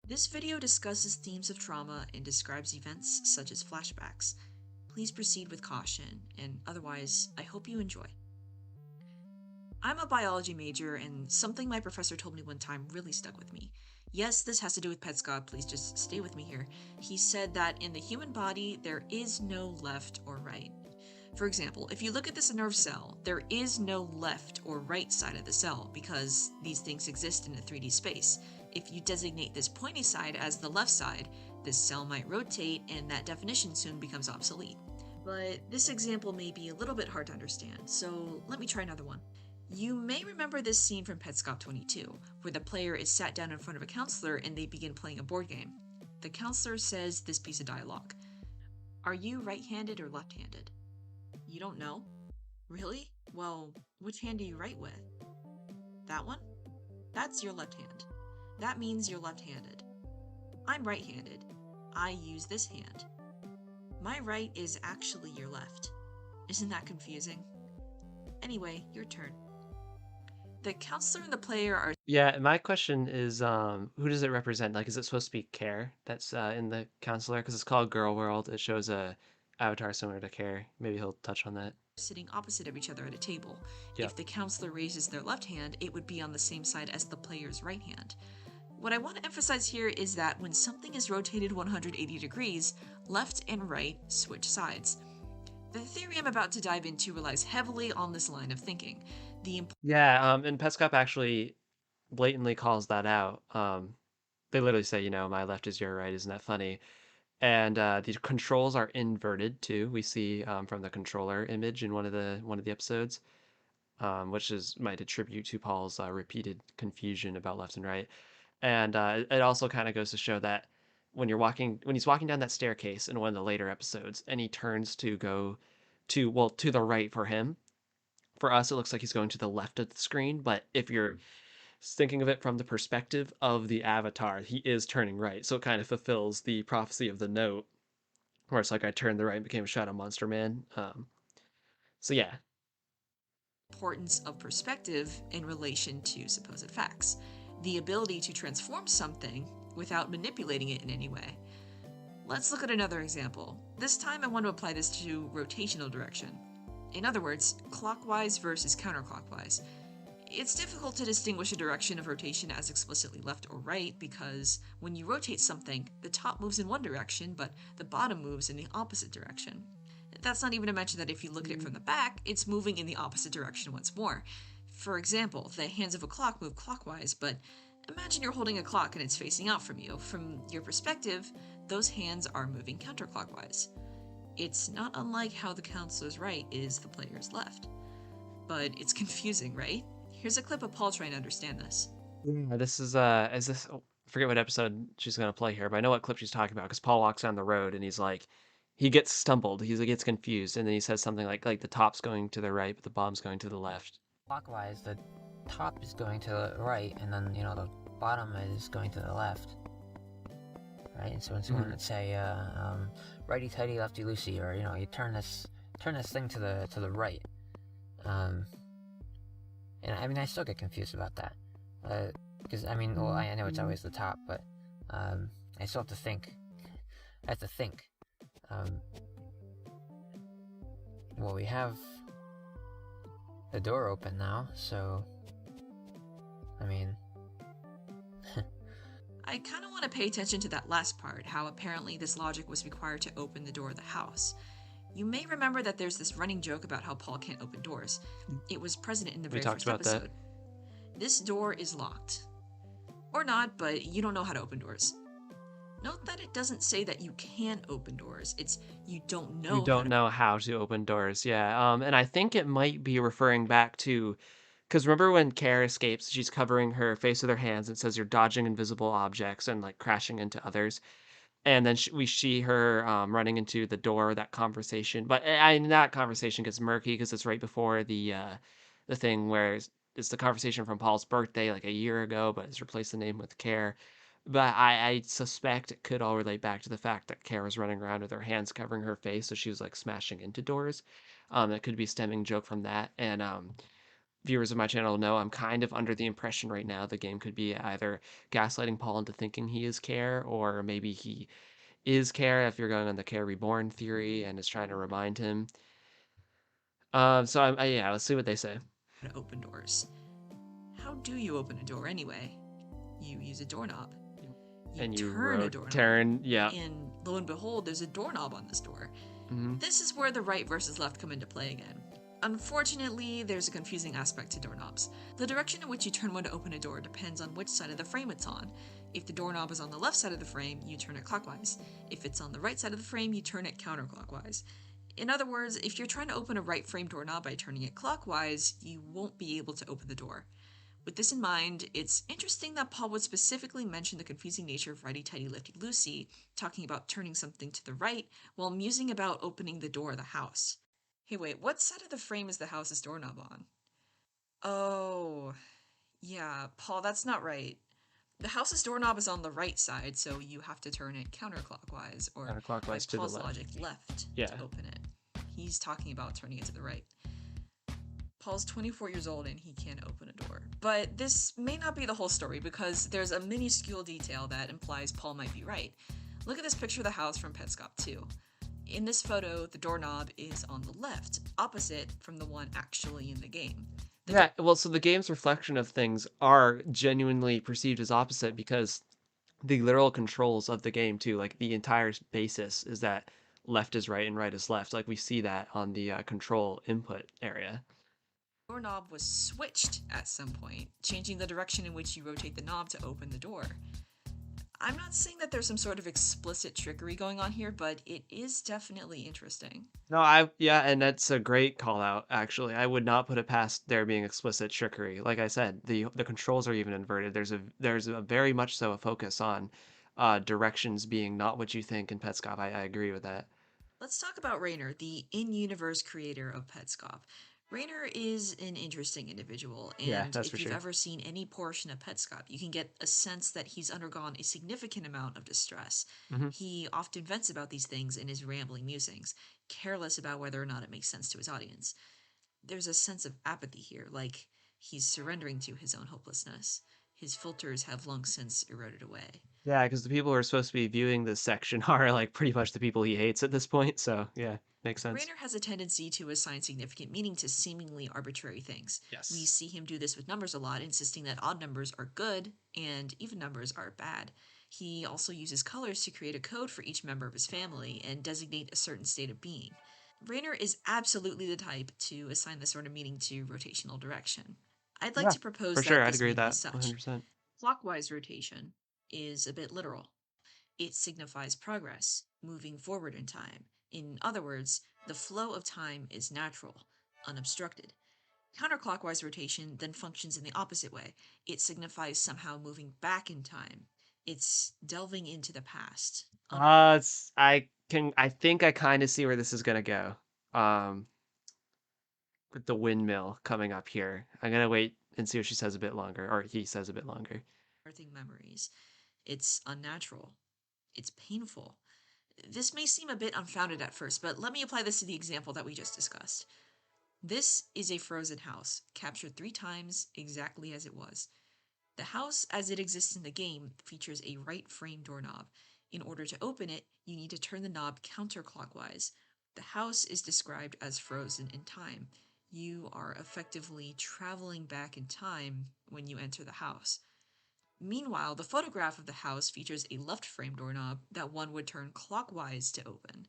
This video discusses themes of trauma and describes events such as flashbacks. Please proceed with caution, and otherwise, I hope you enjoy. I'm a biology major, and something my professor told me one time really stuck with me. Yes, this has to do with Petscop, please just stay with me here. He said that in the human body, there is no left or right. For example, if you look at this nerve cell, there is no left or right side of the cell because these things exist in a 3D space. If you designate this pointy side as the left side, this cell might rotate and that definition soon becomes obsolete. But this example may be a little bit hard to understand, so let me try another one. You may remember this scene from Petscop 22, where the player is sat down in front of a counselor and they begin playing a board game. The counselor says this piece of dialogue. Are you right-handed or left-handed? You don't know? Really? Well, which hand do you write with? That one? That's your left hand. That means you're left-handed. I'm right-handed. I use this hand. My right is actually your left. Isn't that confusing? Anyway, your turn. The counselor and the player are... Yeah, my question is, who does it represent? Like, is it supposed to be Care that's in the counselor? Because it's called Girl World. It shows a avatar similar to Care. Maybe he'll touch on that. Sitting opposite of each other at a table. Yep. If the counselor raises their left hand, it would be on the same side as the player's right hand. What I want to emphasize here is that when something is rotated 180 degrees, left and right switch sides. The theory I'm about to dive into relies heavily on this line of thinking. And Petscop actually blatantly calls that out. They literally say, my left is your right, isn't that funny? And the controls are inverted too. We see from the controller image in one of the episodes, which might attribute to Paul's repeated confusion about left and right. And it also kind of goes to show that when he's walking down that staircase in one of the later episodes, and he turns to go to the right for him. For us, it looks like he's going to the left of the screen, but if you're thinking of it from the perspective of the avatar, he is turning right. So it kind of fulfills the prophecy of the note, where it's like I turned the right and became a Shadow Monster Man. So yeah. Importance of perspective in relation to supposed facts. The ability to transform something without manipulating it in any way. Let's look at another example. This time I want to apply this to rotational direction. In other words, clockwise versus counterclockwise. It's difficult to distinguish a direction of rotation as explicitly left or right because when you rotate something, the top moves in one direction, but the bottom moves in the opposite direction. That's not even to mention that if you look at it from the back, it's moving in the opposite direction once more. For example, the hands of a clock move clockwise, but imagine you're holding a clock and it's facing out from you. From your perspective, those hands are moving counterclockwise. It's not unlike how the counselor's right is the player's left. But it's confusing, right? Here's a clip of Paul trying to understand this. Yeah, this is I forget what episode she's going to play here, but I know what clip she's talking about because Paul walks down the road and he's like, he gets stumbled, he gets confused, and then he says something like the top's going to the right, but the bottom's going to the left. Clockwise, the top is going to the right, and then, the bottom is going to the left. Right? And so when someone would say, righty-tighty, lefty-loosey, or, you turn this thing to the right. And I still get confused about that. Because, I know it's always the top, but, I still have to think. Well, we have the door open now, so, I kind of want to pay attention to that last part, how apparently this logic was required to open the door of the house. You may remember that there's this running joke about how Paul can't open doors. It was present in the very first episode. This door is locked. Or not, but you don't know how to open doors. Note that it doesn't say that you can open doors. It's you don't know. You don't know how to open doors, yeah. And I think it might be referring back to, because remember when Kara escapes, she's covering her face with her hands and says you're dodging invisible objects and like crashing into others. And then we see her running into the door, that conversation. But that conversation gets murky because it's right before the thing where it's the conversation from Paul's birthday like a year ago, but it's replaced the name with Care. But I suspect it could all relate back to the fact that Care was running around with her hands covering her face, so she was like smashing into doors. That could be stemming joke from that. And viewers of my channel know I'm kind of under the impression right now the game could be either gaslighting Paul into thinking he is Care, or maybe he is Care if you're going on the Care Reborn theory and is trying to remind him. So yeah, let's see what they say. To open doors. How do you open a door anyway? You use a doorknob. You turn a doorknob. Yeah. And lo and behold, there's a doorknob on this door. Mm-hmm. This is where the right versus left come into play again. Unfortunately, there's a confusing aspect to doorknobs. The direction in which you turn one to open a door depends on which side of the frame it's on. If the doorknob is on the left side of the frame, you turn it clockwise. If it's on the right side of the frame, you turn it counterclockwise. In other words, if you're trying to open a right frame doorknob by turning it clockwise, you won't be able to open the door. With this in mind, it's interesting that Paul would specifically mention the confusing nature of righty-tighty lefty-loosey, talking about turning something to the right, while musing about opening the door of the house. Hey wait, what side of the frame is the house's doorknob on? Oh, yeah, Paul, that's not right. The house's doorknob is on the right side, so you have to turn it counterclockwise, or by to Paul's the left. logic, left to open it. He's talking about turning it to the right. Paul's 24 years old and he can't open a door. But this may not be the whole story because there's a minuscule detail that implies Paul might be right. Look at this picture of the house from Petscop 2. In this photo, the doorknob is on the left, opposite from the one actually in the game. Yeah, well, so the game's reflection of things are genuinely perceived as opposite because the literal controls of the game too, like the entire basis is that left is right and right is left. Like we see that on the control input area. The doorknob was switched at some point, changing the direction in which you rotate the knob to open the door. I'm not saying that there's some sort of explicit trickery going on here, but it is definitely interesting. No, and that's a great call out, actually. I would not put it past there being explicit trickery. Like I said, the controls are even inverted. There's a very much so a focus on directions being not what you think in Petscop. I agree with that. Let's talk about Rainer, the in-universe creator of Petscop. Rainer is an interesting individual, and if you've ever seen any portion of Petscop, you can get a sense that he's undergone a significant amount of distress. Mm-hmm. He often vents about these things in his rambling musings, careless about whether or not it makes sense to his audience. There's a sense of apathy here, like he's surrendering to his own hopelessness. His filters have long since eroded away. Yeah, because the people who are supposed to be viewing this section are like pretty much the people he hates at this point, so yeah. Makes sense. Rainer has a tendency to assign significant meaning to seemingly arbitrary things. Yes. We see him do this with numbers a lot, insisting that odd numbers are good and even numbers are bad. He also uses colors to create a code for each member of his family and designate a certain state of being. Rainer is absolutely the type to assign this sort of meaning to rotational direction. I'd like to propose for that sure. I'd this agree with meaning that. is such. 100%. Clockwise rotation is a bit literal. It signifies progress, moving forward in time. In other words, the flow of time is natural, unobstructed. Counterclockwise rotation then functions in the opposite way. It signifies somehow moving back in time. It's delving into the past. I think I kind of see where this is gonna go. With the windmill coming up here. I'm gonna wait and see what she says a bit longer, or he says a bit longer. Unearthing memories. It's unnatural. It's painful. This may seem a bit unfounded at first, but let me apply this to the example that we just discussed. This is a frozen house, captured 3 times exactly as it was. The house, as it exists in the game, features a right frame doorknob. In order to open it, you need to turn the knob counterclockwise. The house is described as frozen in time. You are effectively traveling back in time when you enter the house. Meanwhile, the photograph of the house features a left frame doorknob that one would turn clockwise to open.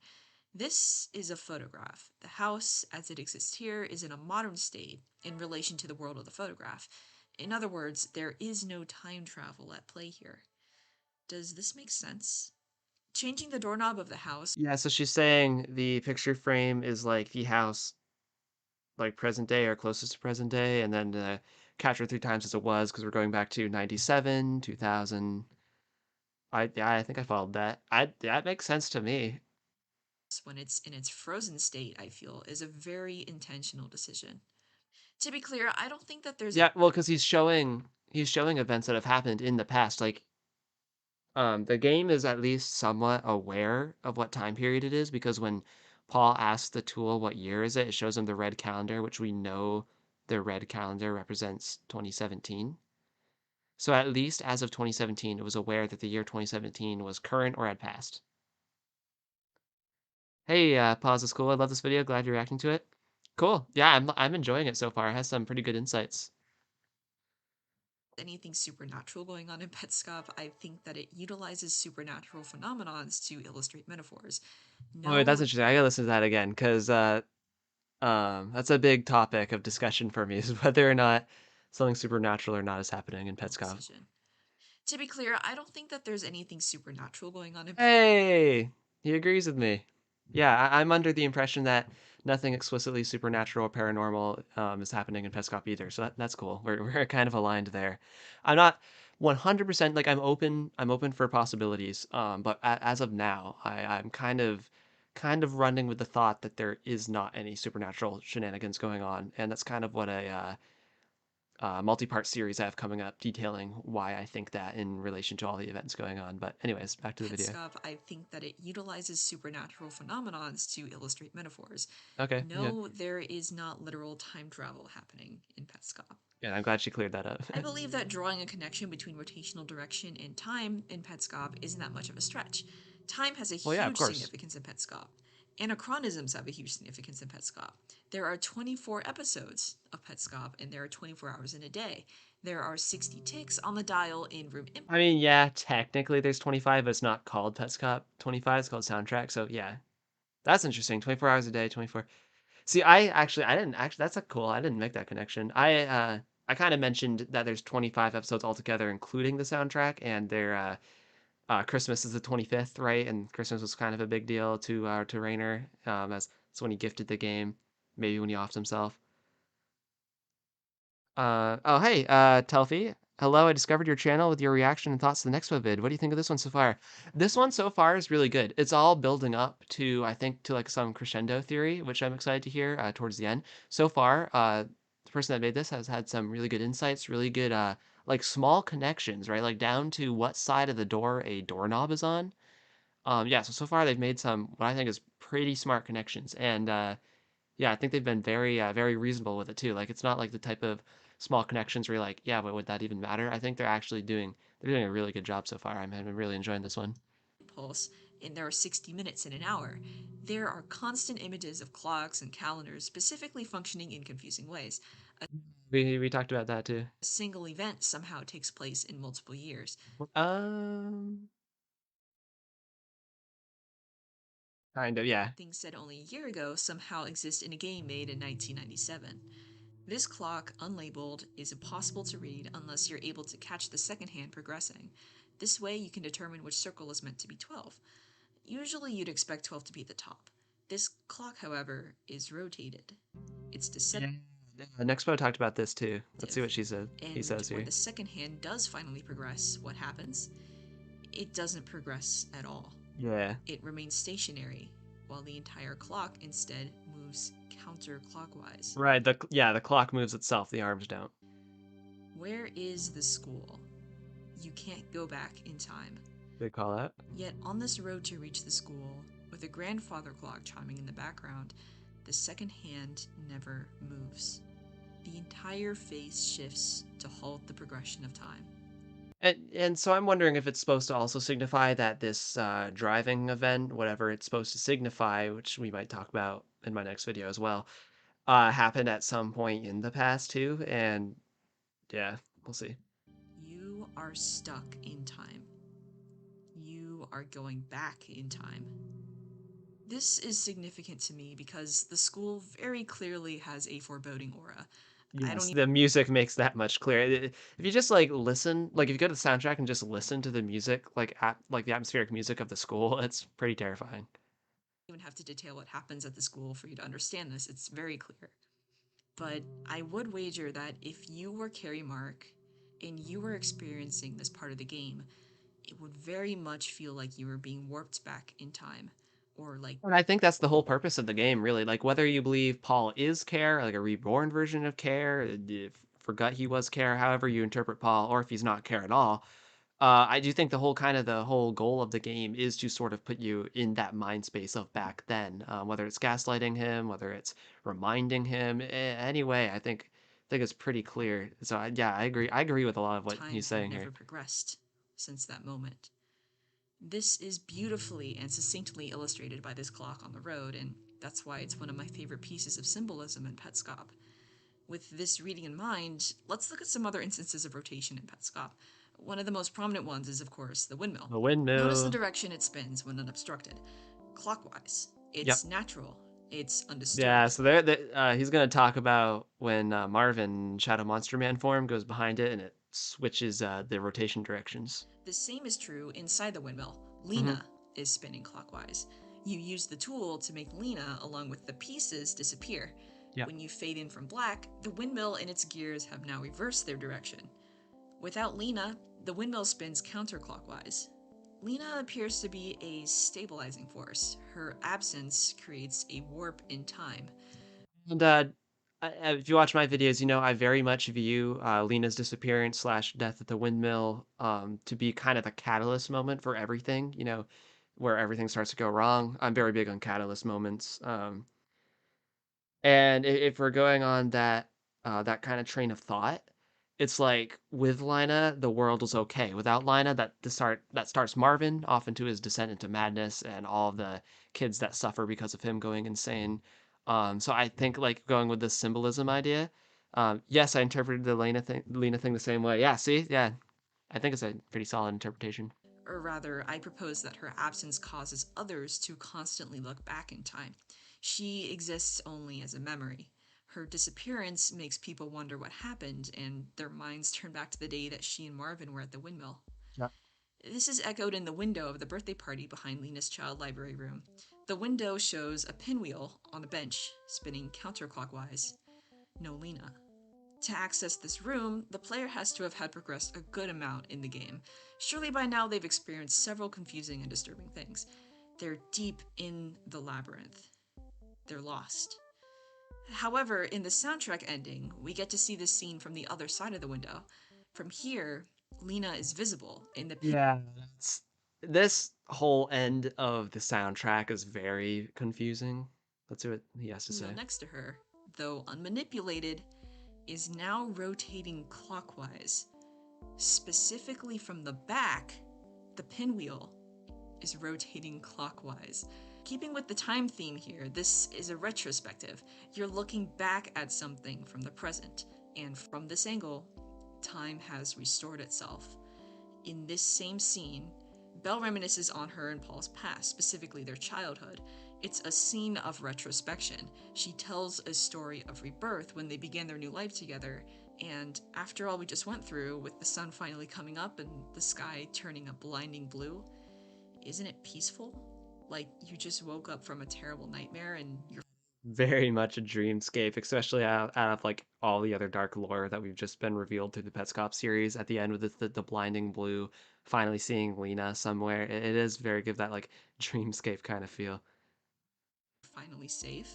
This is a photograph. The house, as it exists here, is in a modern state in relation to the world of the photograph. In other words, there is no time travel at play here. Does this make sense? Changing the doorknob of the house. Yeah, so she's saying the picture frame is like the house, like present day or closest to present day, and then capture 3 times as it was because we're going back to 97, 2000. I think I followed that. That makes sense to me. When it's in its frozen state, I feel, is a very intentional decision. To be clear, I don't think that there's well, because he's showing events that have happened in the past. Like, the game is at least somewhat aware of what time period it is because when Paul asks the tool what year is it, it shows him the red calendar, which we know the red calendar represents 2017. So at least as of 2017, it was aware that the year 2017 was current or had passed. Hey, Pause is cool. I love this video. Glad you're reacting to it. Cool. Yeah, I'm enjoying it so far. It has some pretty good insights. anything supernatural going on in Petscop. I think that it utilizes supernatural phenomenons to illustrate metaphors. Oh, wait, that's interesting. I gotta listen to that again because that's a big topic of discussion for me is whether or not something supernatural or not is happening in Petscop. To be clear, I don't think that there's anything supernatural going on in Hey, he agrees with me. Yeah, I'm under the impression that nothing explicitly supernatural or paranormal is happening in Petscop either. So that's cool. We're kind of aligned there. I'm not 100% like I'm open for possibilities. But as of now, I'm kind of running with the thought that there is not any supernatural shenanigans going on, and that's kind of what a multi-part series I have coming up detailing why I think that in relation to all the events going on. But anyways, back to the video. Petscop. I think that it utilizes supernatural phenomenons to illustrate metaphors. Okay. No, there is not literal time travel happening in Petscop. Yeah, I'm glad she cleared that up. I believe that drawing a connection between rotational direction and time in Petscop isn't that much of a stretch. Time has a huge significance in Petscop. Anachronisms have a huge significance in Petscop. There are 24 episodes of Petscop, and there are 24 hours in a day. There are 60 ticks on the dial in room. I mean, yeah, technically there's 25, but it's not called Petscop 25. It's called Soundtrack. So yeah, that's interesting. 24 hours a day, 24. See, I didn't actually. That's a cool. I didn't make that connection. I kind of mentioned that there's 25 episodes altogether, including the soundtrack, and their Christmas is the 25th, right? And Christmas was kind of a big deal to Rainer, as it's when he gifted the game, maybe when he offed himself. Oh, hey, Telfi. Hello, I discovered your channel with your reaction and thoughts to the Nexpo vid. What do you think of this one so far? This one so far is really good. It's all building up to, I think, to like some crescendo theory, which I'm excited to hear towards the end. So far, the person that made this has had some really good insights, really good, like small connections, right? Like down to what side of the door a doorknob is on. Yeah, so far they've made some, what I think is pretty smart connections. And, yeah, I think they've been very reasonable with it too. Like it's not like the type of small connections where you're like, yeah, but would that even matter? I think they're doing a really good job so far. I'm really enjoying this one. Pulse, and there are 60 minutes in an hour. There are constant images of clocks and calendars specifically functioning in confusing ways. We talked about that too. A single event somehow takes place in multiple years. Kind of, yeah. Things said only a year ago somehow exist in a game made in 1997. This clock, unlabeled, is impossible to read unless you're able to catch the second hand progressing. This way you can determine which circle is meant to be 12. Usually you'd expect 12 to be at the top. This clock, however, is rotated. It's deceptive. Yeah. Nexpo talked about this too. Let's see what he says here. When the second hand does finally progress, what happens? It doesn't progress at all. Yeah. It remains stationary, while the entire clock instead moves counterclockwise. Right, the clock moves itself, the arms don't. Where is the school? You can't go back in time. Good call out. Yet on this road to reach the school, with a grandfather clock chiming in the background, the second hand never moves. The entire face shifts to halt the progression of time. And so I'm wondering if it's supposed to also signify that this driving event, whatever it's supposed to signify, which we might talk about in my next video as well, happened at some point in the past too. And yeah, we'll see. You are stuck in time. You are going back in time. This is significant to me because the school very clearly has a foreboding aura. I don't Yes, the music makes that much clearer. If you just like listen, like if you go to the soundtrack and just listen to the music, like the atmospheric music of the school, it's pretty terrifying. even have to detail what happens at the school for you to understand this. It's very clear. But I would wager that if you were Carrie Mark and you were experiencing this part of the game, it would very much feel like you were being warped back in time. Or like, And I think that's the whole purpose of the game, really. Like whether you believe Paul is Care, like a reborn version of Care, forgot he was Care, however you interpret Paul, or if he's not Care at all. I do think the whole goal of the game is to sort of put you in that mind space of back then, whether it's gaslighting him, whether it's reminding him. Anyway, I think it's pretty clear. So yeah, I agree. I agree with a lot of what time he's had saying never here. progressed since that moment. This is beautifully and succinctly illustrated by this clock on the road, and that's why it's one of my favorite pieces of symbolism in Petscop. With this reading in mind, let's look at some other instances of rotation in Petscop. One of the most prominent ones is, of course, the windmill. The Notice the windmill. direction it spins when unobstructed. Clockwise. Yep. It's natural. It's Yeah, undisturbed. so he's going to talk about when Marvin, Shadow Monster Man form, goes behind it and it switches the rotation directions. The same is true inside the windmill. Mm-hmm. Lena is spinning clockwise. You use the tool to make Lena, along with the pieces, disappear. Yep. When you fade in from black, the windmill and its gears have now reversed their direction. Without Lena, the windmill spins counterclockwise. Lena appears to be a stabilizing force. Her absence creates a warp in time. And if you watch my videos, you know I very much view Lena's disappearance slash death at the windmill to be kind of a catalyst moment for everything, you know, where everything starts to go wrong. I'm very big on catalyst moments. And if we're going on that kind of train of thought, it's like with Lina, the world was okay. Without Lina, that starts Marvin off into his descent into madness and all of the kids that suffer because of him going insane. So I think like going with this symbolism idea, yes, I interpreted the Lena thing the same way. Yeah, see, yeah, I think it's a pretty solid interpretation. Or rather, I propose that her absence causes others to constantly look back in time. She exists only as a memory. Her disappearance makes people wonder what happened, and their minds turn back to the day that she and Marvin were at the windmill. Yeah. This is echoed in the window of the birthday party behind Lena's child library room. The window shows a pinwheel on a bench, spinning counterclockwise. No Lena. To access this room, the player has to have had progressed a good amount in the game. Surely by now they've experienced several confusing and disturbing things. They're deep in the labyrinth. They're lost. However, in the soundtrack ending, we get to see this scene from the other side of the window. From here, Lena is visible in the Yeah, this whole end of the soundtrack is very confusing. Let's see what he has to say. pinwheel next to her, though unmanipulated, is now rotating clockwise. Specifically from the back, the pinwheel is rotating clockwise. Keeping with the time theme here, this is a retrospective. You're looking back at something from the present, and from this angle, time has restored itself. In this same scene, Belle reminisces on her and Paul's past, specifically their childhood. It's a scene of retrospection. She tells a story of rebirth when they began their new life together, and after all we just went through, with the sun finally coming up and the sky turning a blinding blue, isn't it peaceful? Like you just woke up from a terrible nightmare and you're Very much a dreamscape, especially out of like all the other dark lore that we've just been revealed through the Petscop series. At the end with the blinding blue, finally seeing Lena somewhere, it is very give that like dreamscape kind of feel. finally safe.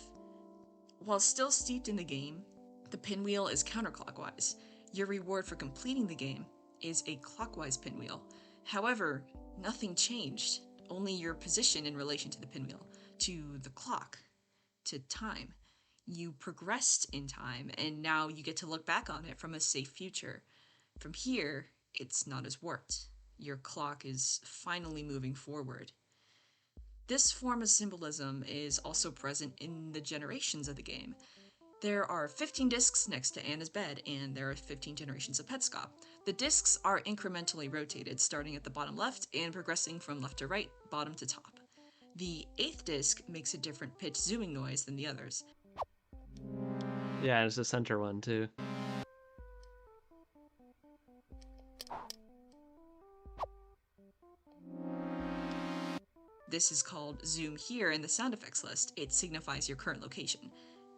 While still steeped in the game, the pinwheel is counterclockwise. Your reward for completing the game is a clockwise pinwheel. However, nothing changed, only your position in relation to the pinwheel, to the clock, to time. You progressed in time, and now you get to look back on it from a safe future. From here, it's not as warped. Your clock is finally moving forward. This form of symbolism is also present in the generations of the game. There are 15 discs next to Anna's bed, and there are 15 generations of Petscop. The discs are incrementally rotated, starting at the bottom left and progressing from left to right, bottom to top. The 8th disc makes a different pitch zooming noise than the others. Yeah, it's the center one too. This is called zoom here in the sound effects list. It signifies your current location.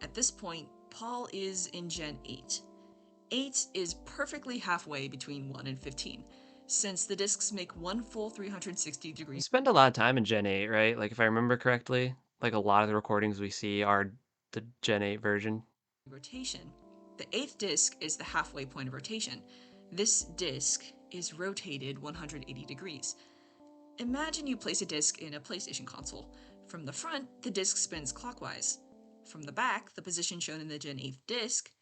At this point, Paul is in Gen 8. 8 is perfectly halfway between 1 and 15, since the discs make one full 360 You degrees. spend a lot of time in Gen 8, right? Like if I remember correctly, like a lot of the recordings we see are the Gen 8 version. Rotation. The 8th disc is the halfway point of rotation. This disc is rotated 180 degrees. Imagine you place a disc in a PlayStation console. From the front, the disc spins clockwise. From the back, the position shown in the Gen 8th disc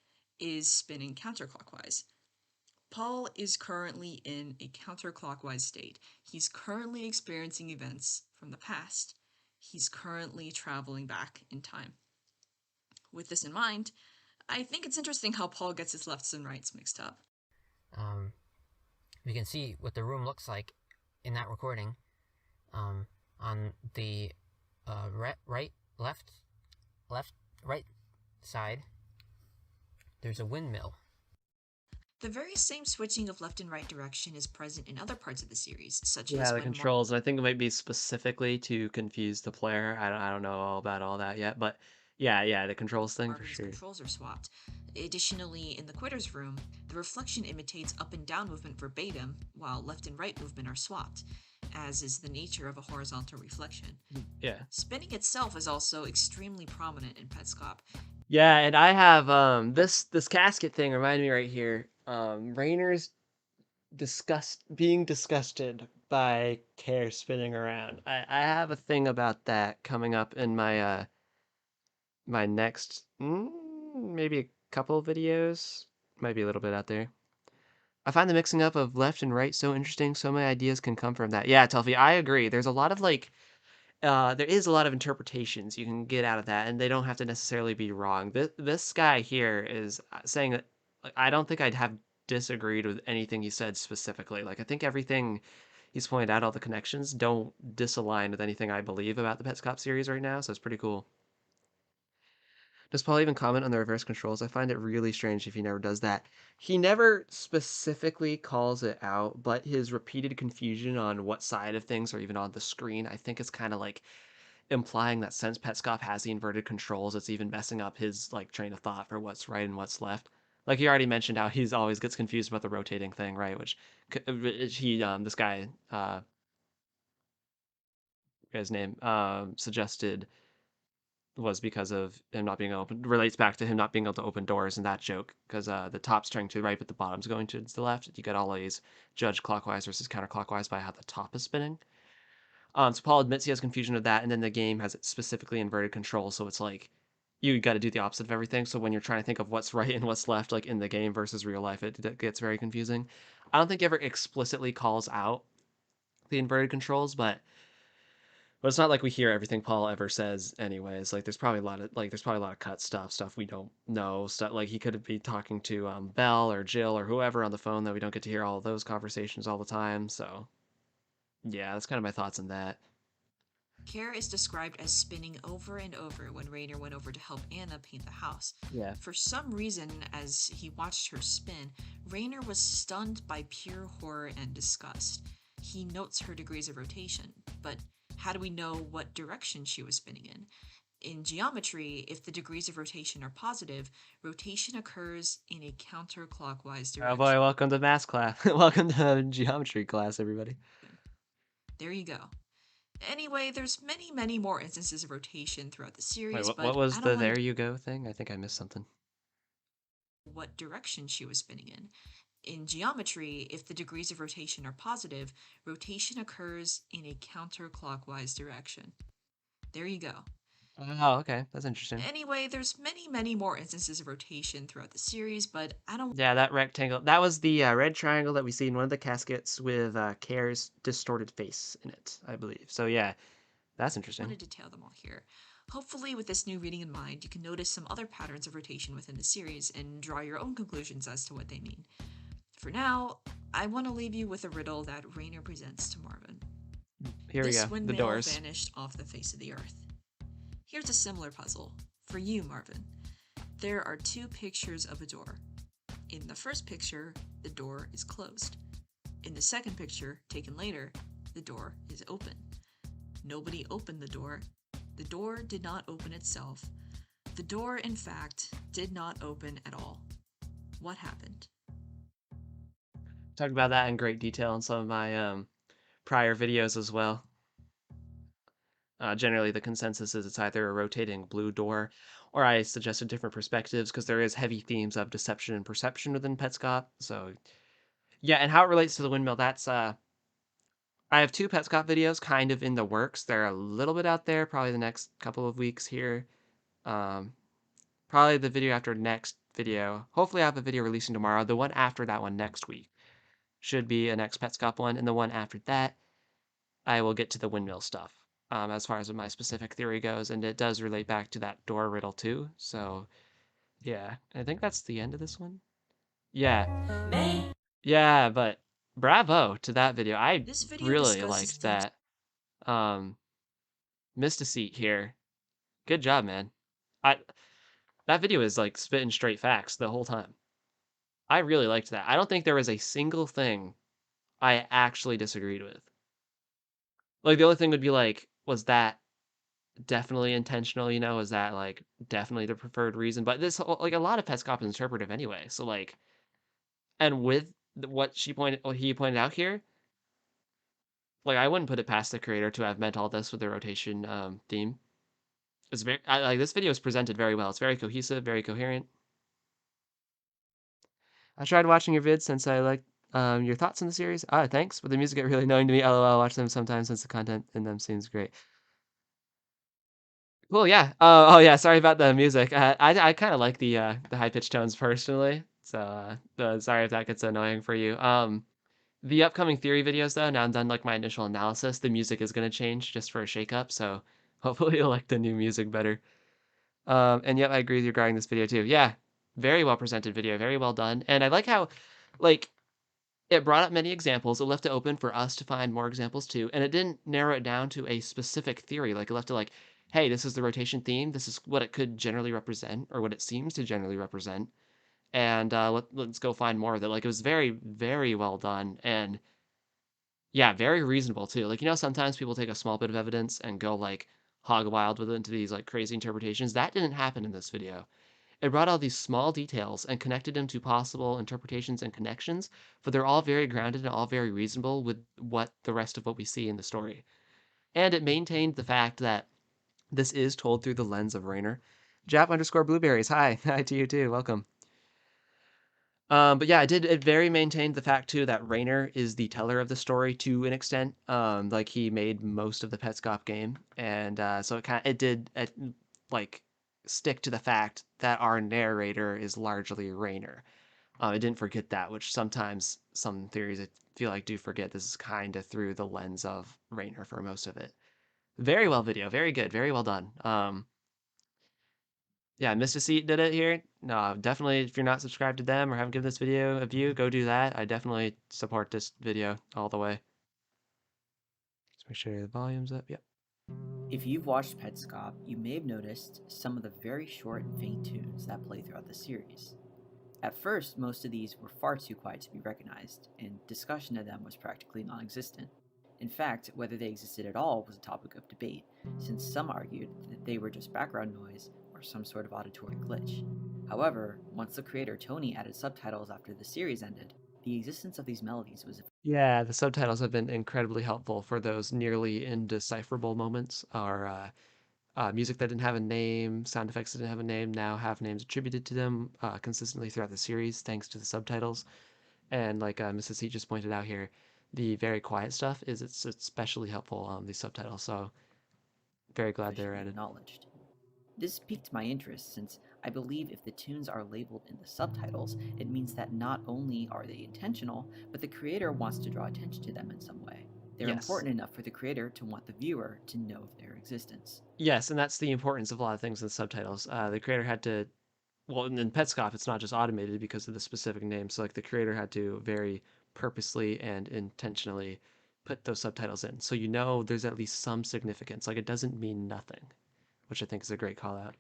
is spinning counterclockwise. Paul is currently in a counterclockwise state. He's currently experiencing events from the past. He's currently traveling back in time. With this in mind, I think it's interesting how Paul gets his lefts and rights mixed up. We can see what the room looks like in that recording. On the right side, there's a windmill. The very same switching of left and right direction is present in other parts of the series, such Yeah, as the when controls, and I think it might be specifically to confuse the player. I don't know all about all that yet, but yeah, the controls thing for Marvin's sure. controls are swapped. Additionally, in the Quitter's room, the reflection imitates up and down movement verbatim, while left and right movement are swapped, as is the nature of a horizontal reflection. Yeah. Spinning itself is also extremely prominent in Petscop. Yeah, and I have this casket thing reminded me right here. Rainer's being disgusted by Care spinning around. I have a thing about that coming up in my my next maybe a couple videos, might be a little bit out there. I find the mixing up of left and right so interesting. So many ideas can come from that. Yeah, Telfie, I agree. There's a lot of like there is a lot of interpretations you can get out of that, and they don't have to necessarily be wrong. This guy here is saying that like, I don't think I'd have disagreed with anything he said specifically. Like I think everything he's pointed out, all the connections, don't disalign with anything I believe about the Petscop series right now, so it's pretty cool. Does Paul even comment on the reverse controls? I find it really strange if he never does that. He never specifically calls it out, but his repeated confusion on what side of things are even on the screen, I think is kind of like implying that since Petscop has the inverted controls, it's even messing up his like train of thought for what's right and what's left. Like he already mentioned how he's always gets confused about the rotating thing, right? Which he this guy guy's name suggested was because of him not being open, relates back to him not being able to open doors in that joke, because the top's turning to the right but the bottom's going to the left. You get all these judged clockwise versus counterclockwise by how the top is spinning. So Paul admits he has confusion with that, and then the game has it specifically inverted control, so it's like you got to do the opposite of everything. So when you're trying to think of what's right and what's left, like in the game versus real life, it gets very confusing. I don't think he ever explicitly calls out the inverted controls, but it's not like we hear everything Paul ever says anyways. Like there's probably a lot of cut stuff we don't know. Stuff like he could be talking to Belle or Jill or whoever on the phone that we don't get to hear all of those conversations all the time. So yeah, that's kind of my thoughts on that. Care is described as spinning over and over when Rainer went over to help Anna paint the house. Yeah. For some reason, as he watched her spin, Rainer was stunned by pure horror and disgust. He notes her degrees of rotation, but how do we know what direction she was spinning in? In geometry, if the degrees of rotation are positive, rotation occurs in a counterclockwise direction. Oh boy, welcome to math class. Welcome to geometry class, everybody. There you go. Anyway, there's many more instances of rotation throughout the series. Wait, what was the there you go thing? I think I missed something. What direction she was spinning in. In geometry, if the degrees of rotation are positive, rotation occurs in a counterclockwise direction. There you go. Oh, okay. That's interesting. Anyway, there's many more instances of rotation throughout the series, but I don't... Yeah, that rectangle. That was the red triangle that we see in one of the caskets with Care's distorted face in it, I believe. So yeah, that's interesting. I want to detail them all here. Hopefully, with this new reading in mind, you can notice some other patterns of rotation within the series and draw your own conclusions as to what they mean. For now, I want to leave you with a riddle that Rainer presents to Marvin. Here we this go. The windmill doors. vanished off the face of the earth. Here's a similar puzzle for you, Marvin. There are two pictures of a door. In the first picture, the door is closed. In the second picture, taken later, the door is open. Nobody opened the door. The door did not open itself. The door, in fact, did not open at all. What happened? Talked about that in great detail in some of my prior videos as well. Generally, the consensus is it's either a rotating blue door, or I suggested different perspectives because there is heavy themes of deception and perception within Petscop. So, yeah, and how it relates to the windmill, that's I have 2 Petscop videos kind of in the works. They're a little bit out there, probably the next couple of weeks here. Probably the video after next video. Hopefully I have a video releasing tomorrow. The one after that one next week should be a next Petscop one, and the one after that, I will get to the windmill stuff. As far as my specific theory goes, and it does relate back to that door riddle too. So, yeah, I think that's the end of this one. Yeah. Yeah, but bravo to that video. I This video really discusses liked that. Mysticete here. Good job, man. That video is like spitting straight facts the whole time. I really liked that. I don't think there was a single thing I actually disagreed with. Like the only thing would be like, was that definitely intentional, you know? Is that like definitely the preferred reason? But this like a lot of Petscop is interpretive anyway. So like, and with what he pointed out here, like I wouldn't put it past the creator to have meant all this with the rotation theme. It's very like this video is presented very well. It's very cohesive, very coherent. I tried watching your vids since I like your thoughts on the series. Thanks, but the music get really annoying to me. LOL, I watch them sometimes since the content in them seems great. Cool, yeah. Oh yeah, sorry about the music. I kind of like the high pitched tones personally, so sorry if that gets annoying for you. The upcoming theory videos though, now I'm done like my initial analysis, the music is gonna change just for a shakeup, so hopefully you'll like the new music better. And yep, I agree with you regarding this video too. Yeah, very well presented video, very well done, and I like how, like, it brought up many examples. It left it open for us to find more examples too, and it didn't narrow it down to a specific theory. Like it left it like, hey, this is the rotation theme. This is what it could generally represent, or what it seems to generally represent, and let's go find more of it. Like it was very, very well done, and yeah, very reasonable too. Like, you know, sometimes people take a small bit of evidence and go like hog wild with it into these like crazy interpretations. That didn't happen in this video. It brought all these small details and connected them to possible interpretations and connections, but they're all very grounded and all very reasonable with what the rest of what we see in the story. And it maintained the fact that this is told through the lens of Rainer. Jap_blueberries, hi. Hi to you too, welcome. But yeah, it very maintained the fact too that Rainer is the teller of the story to an extent. Like he made most of the Petscop game, and so it did like stick to the fact that our narrator is largely Rainer. It didn't forget that, which sometimes some theories I feel like do forget. This is kind of through the lens of Rainer for most of it. Very well video, very good, very well done. Yeah, Mysticete did it here. No, definitely, if you're not subscribed to them or haven't given this video a view, go do that. I definitely support this video all the way. Let's make sure the volume's up. Yep. If you've watched Petscop, you may have noticed some of the very short and faint tunes that play throughout the series. At first, most of these were far too quiet to be recognized, and discussion of them was practically non-existent. In fact, whether they existed at all was a topic of debate, since some argued that they were just background noise or some sort of auditory glitch. However, once the creator Tony added subtitles after the series ended, the existence of these melodies was... Yeah, the subtitles have been incredibly helpful for those nearly indecipherable moments, or music that didn't have a name, sound effects that didn't have a name, now have names attributed to them consistently throughout the series, thanks to the subtitles. And like Mrs. C just pointed out here, the very quiet stuff it's especially helpful on these subtitles, so very glad they're added. Acknowledged. This piqued my interest since I believe if the tunes are labeled in the subtitles, it means that not only are they intentional, but the creator wants to draw attention to them in some way. They're important enough for the creator to want the viewer to know of their existence. Yes, and that's the importance of a lot of things in the subtitles. The creator had to, well, in Petscop, it's not just automated because of the specific name. So like the creator had to very purposely and intentionally put those subtitles in. So you know there's at least some significance. Like it doesn't mean nothing, which I think is a great call out.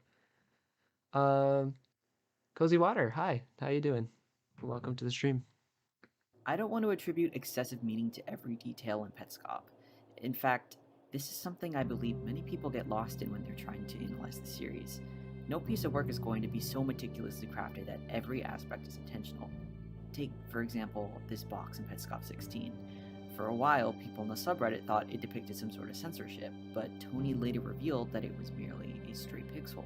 Cozy Water, hi. How you doing? Welcome to the stream. I don't want to attribute excessive meaning to every detail in Petscop. In fact, this is something I believe many people get lost in when they're trying to analyze the series. No piece of work is going to be so meticulously crafted that every aspect is intentional. Take, for example, this box in Petscop 16. For a while, people in the subreddit thought it depicted some sort of censorship, but Tony later revealed that it was merely a stray pixel.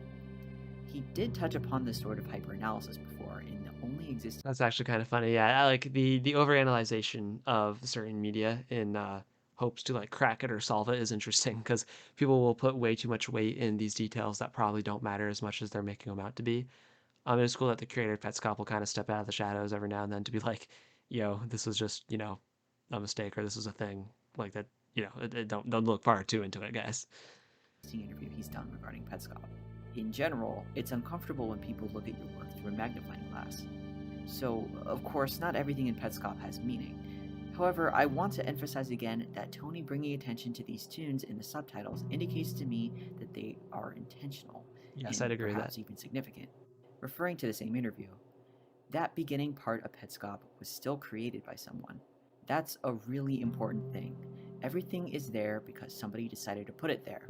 He did touch upon this sort of hyper-analysis before, and the only existing... That's actually kind of funny. Yeah, I like the overanalyzation of certain media in hopes to like crack it or solve it is interesting because people will put way too much weight in these details that probably don't matter as much as they're making them out to be. It's cool that the creator of Petscop will kind of step out of the shadows every now and then to be like, yo, this was just, you know, a mistake or this is a thing like that, you know, don't look far too into it, guys. Interview he's done regarding Petscop. In general, it's uncomfortable when people look at your work through a magnifying glass. So, of course, not everything in Petscop has meaning. However, I want to emphasize again that Tony bringing attention to these tunes in the subtitles indicates to me that they are intentional. Yes, and I'd agree with perhaps that. even significant. Referring to the same interview, that beginning part of Petscop was still created by someone. That's a really important thing. Everything is there because somebody decided to put it there.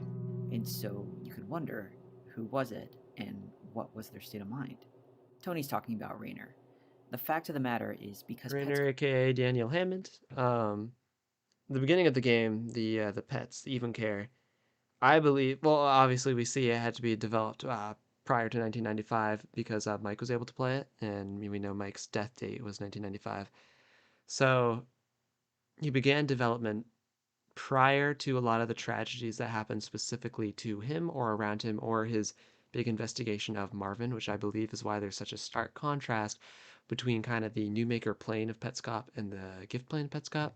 And so you could wonder, who was it, and what was their state of mind? Tony's talking about Rainer. The fact of the matter is because Rainer, aka Daniel Hammond, the beginning of the game, the pets, the even care, I believe, well, obviously we see it had to be developed prior to 1995 because Mike was able to play it, and we know Mike's death date was 1995. So he began development prior to a lot of the tragedies that happened specifically to him or around him or his big investigation of Marvin, which I believe is why there's such a stark contrast between kind of the new maker plane of Petscop and the gift plane of Petscop.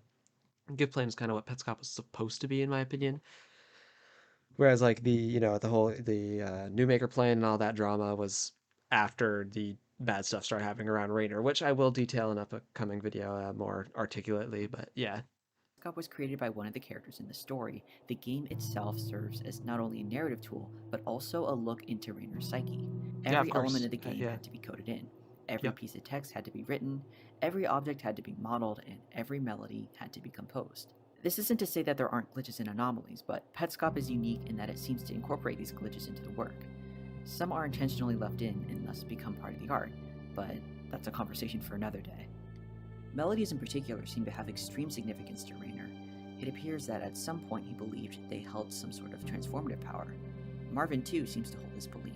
Gift plane is kind of what Petscop was supposed to be, in my opinion. Whereas like the, you know, the new maker plane and all that drama was after the bad stuff started happening around Rainer, which I will detail in an upcoming video more articulately, but yeah. Petscop was created by one of the characters in the story. The game itself serves as not only a narrative tool, but also a look into Rainer's psyche. Every element of the game had to be coded in. Every piece of text had to be written, every object had to be modeled, and every melody had to be composed. This isn't to say that there aren't glitches and anomalies, but Petscop is unique in that it seems to incorporate these glitches into the work. Some are intentionally left in and thus become part of the art, but that's a conversation for another day. Melodies in particular seem to have extreme significance to Rainer. It appears that at some point he believed they held some sort of transformative power. Marvin too seems to hold this belief.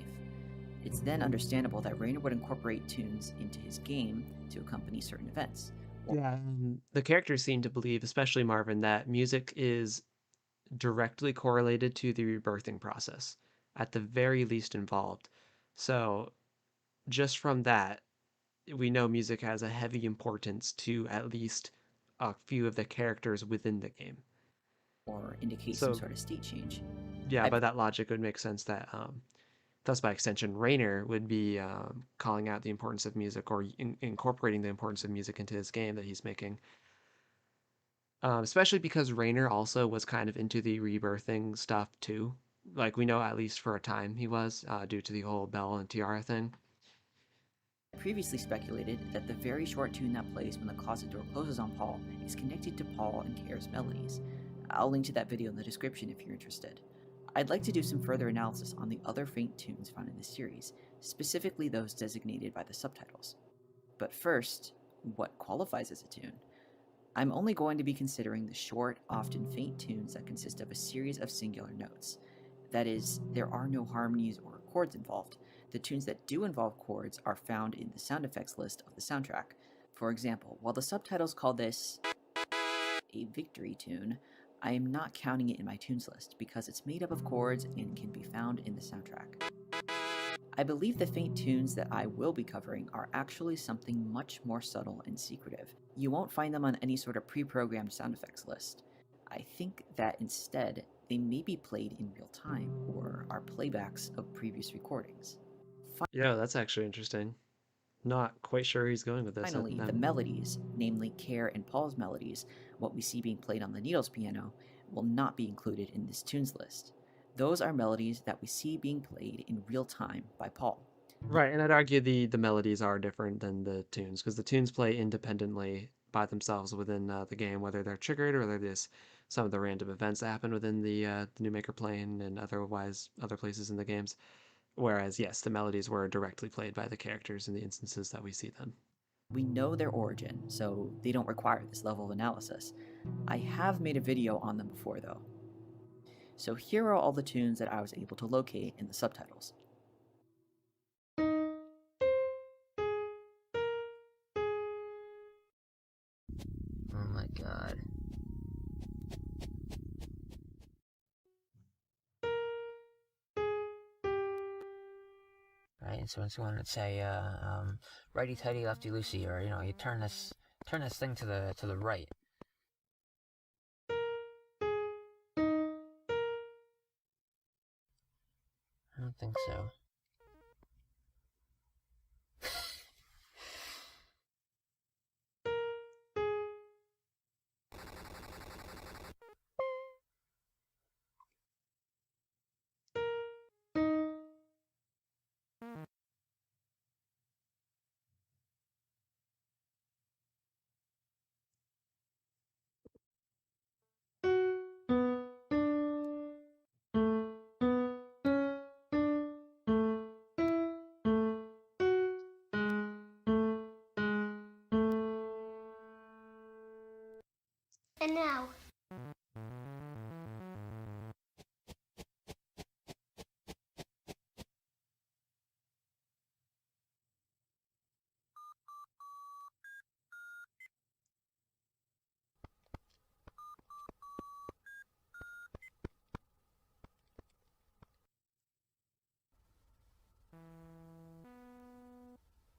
It's then understandable that Rainer would incorporate tunes into his game to accompany certain events. Yeah, the characters seem to believe, especially Marvin, that music is directly correlated to the rebirthing process, at the very least involved. So just from that, we know music has a heavy importance to at least a few of the characters within the game. Or indicate some sort of state change. Yeah, by that logic, it would make sense that, thus by extension, Rainer would be calling out the importance of music or incorporating the importance of music into his game that he's making. Especially because Rainer also was kind of into the rebirthing stuff too. Like we know at least for a time he was, due to the whole Bell and Tiara thing. Previously speculated that the very short tune that plays when the closet door closes on Paul is connected to Paul and Kare's melodies. I'll link to that video in the description if you're interested. I'd like to do some further analysis on the other faint tunes found in the series, specifically those designated by the subtitles. But first, what qualifies as a tune? I'm only going to be considering the short, often faint tunes that consist of a series of singular notes. That is, there are no harmonies or chords involved. The tunes that do involve chords are found in the sound effects list of the soundtrack. For example, while the subtitles call this a victory tune, I am not counting it in my tunes list because it's made up of chords and can be found in the soundtrack. I believe the faint tunes that I will be covering are actually something much more subtle and secretive. You won't find them on any sort of pre-programmed sound effects list. I think that instead, they may be played in real time or are playbacks of previous recordings. Yeah, that's actually interesting. Not quite sure where he's going with this. Finally, the melodies, namely Care and Paul's melodies, what we see being played on the Needles piano, will not be included in this tunes list. Those are melodies that we see being played in real time by Paul. Right, and I'd argue the melodies are different than the tunes, because the tunes play independently by themselves within the game, whether they're triggered or whether there's some of the random events that happen within the New Maker plane and otherwise other places in the games. Whereas, yes, the melodies were directly played by the characters in the instances that we see them. We know their origin, so they don't require this level of analysis. I have made a video on them before, though. So here are all the tunes that I was able to locate in the subtitles. Oh my god. Right, and so it's going to say, righty tighty, lefty loosey, or you turn this thing to the right. I don't think so. And now.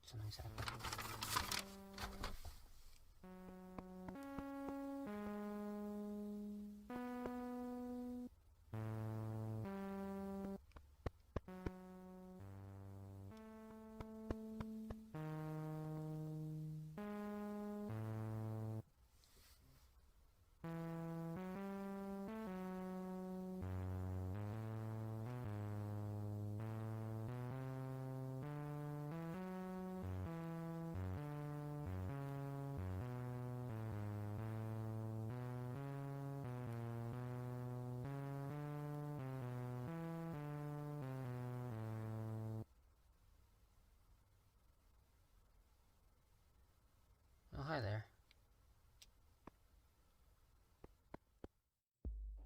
Something's happening. Oh, hi there.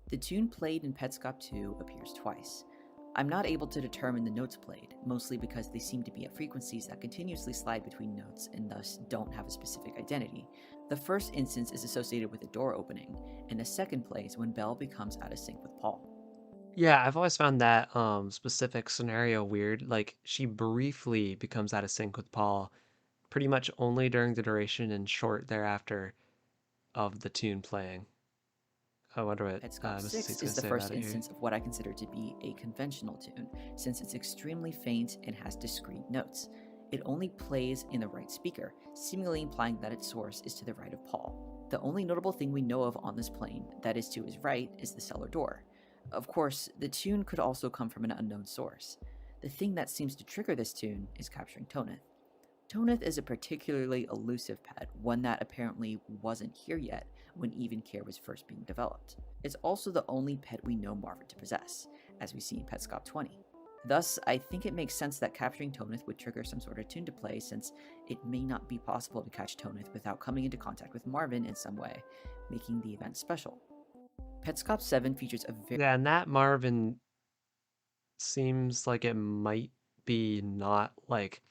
The tune played in Petscop 2 appears twice. I'm not able to determine the notes played, mostly because they seem to be at frequencies that continuously slide between notes and thus don't have a specific identity. The first instance is associated with a door opening, and the second plays when Belle becomes out of sync with Paul. Yeah, I've always found that specific scenario weird. Like, she briefly becomes out of sync with Paul, pretty much only during the duration and short thereafter of the tune playing. I wonder what Petscop Mrs. 6 Seat's is gonna the say first about it here. instance of what I consider to be a conventional tune, since it's extremely faint and has discrete notes. It only plays in the right speaker, seemingly implying that its source is to the right of Paul. The only notable thing we know of on this plane that is to his right is the cellar door. Of course, the tune could also come from an unknown source. The thing that seems to trigger this tune is capturing Toneth. Toneth is a particularly elusive pet, one that apparently wasn't here yet when Even Care was first being developed. It's also the only pet we know Marvin to possess, as we see in Petscop 20. Thus, I think it makes sense that capturing Toneth would trigger some sort of tune to play, since it may not be possible to catch Toneth without coming into contact with Marvin in some way, making the event special. Petscop 7 features a very... Yeah, and that Marvin seems like it might be not, like,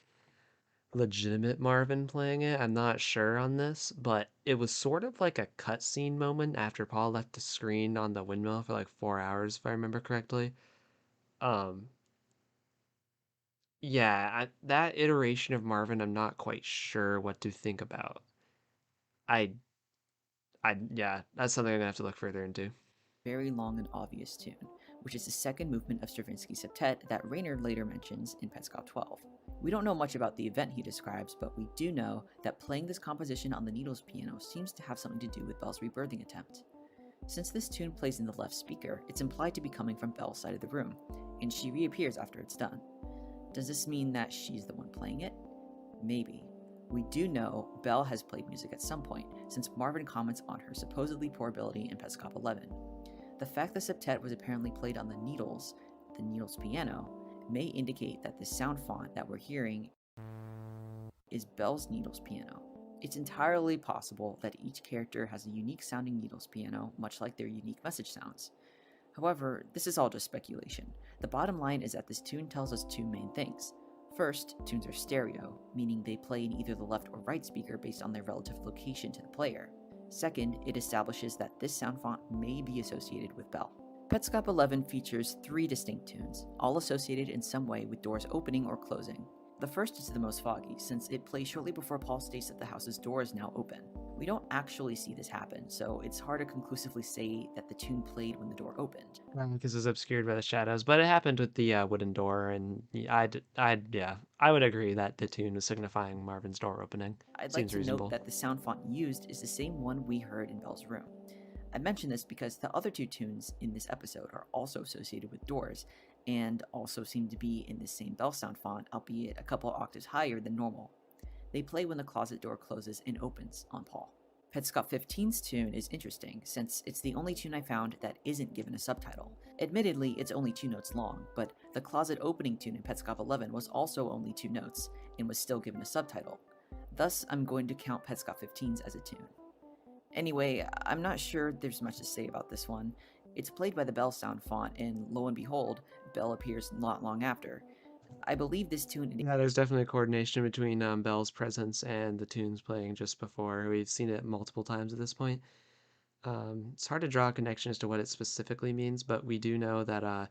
legitimate Marvin playing it. I'm not sure on this, but it was sort of like a cutscene moment after Paul left the screen on the windmill for like 4 hours, if I remember correctly. Um, yeah, that iteration of Marvin, I'm not quite sure what to think about. I, yeah, that's something I'm gonna have to look further into. Very long and obvious tune, which is the second movement of Stravinsky's septet that Raynor later mentions in Petscop 12. We don't know much about the event he describes, but we do know that playing this composition on the Needles piano seems to have something to do with Belle's rebirthing attempt. Since this tune plays in the left speaker, it's implied to be coming from Belle's side of the room, and she reappears after it's done. Does this mean that she's the one playing it? Maybe. We do know Belle has played music at some point, since Marvin comments on her supposedly poor ability in Petscop 11. The fact the septet was apparently played on the Needles piano, may indicate that the sound font that we're hearing is Belle's Needles piano. It's entirely possible that each character has a unique sounding Needles piano, much like their unique message sounds. However, this is all just speculation. The bottom line is that this tune tells us two main things. First, tunes are stereo, meaning they play in either the left or right speaker based on their relative location to the player. Second, it establishes that this sound font may be associated with Belle. Petscop 11 features 3 distinct tunes, all associated in some way with doors opening or closing. The first is the most foggy, since it plays shortly before Paul states that the house's door is now open. We don't actually see this happen, so it's hard to conclusively say that the tune played when the door opened. Because it's obscured by the shadows, but it happened with the wooden door, and I would agree that the tune was signifying Marvin's door opening. I'd like Seems to reasonable. note that the sound font used is the same one we heard in Belle's room. I mention this because the other 2 tunes in this episode are also associated with doors, and also seem to be in the same Belle sound font, albeit a couple octaves higher than normal. They play when the closet door closes and opens on Paul. Petscop 15's tune is interesting, since it's the only tune I found that isn't given a subtitle. Admittedly, it's only 2 notes long, but the closet opening tune in Petscop 11 was also only 2 notes, and was still given a subtitle. Thus, I'm going to count Petscop 15's as a tune. Anyway, I'm not sure there's much to say about this one. It's played by the Belle sound font, and lo and behold, Belle appears not long after. I believe this tune... Yeah, there's definitely a coordination between Belle's presence and the tunes playing just before. We've seen it multiple times at this point. It's hard to draw a connection as to what it specifically means, but we do know that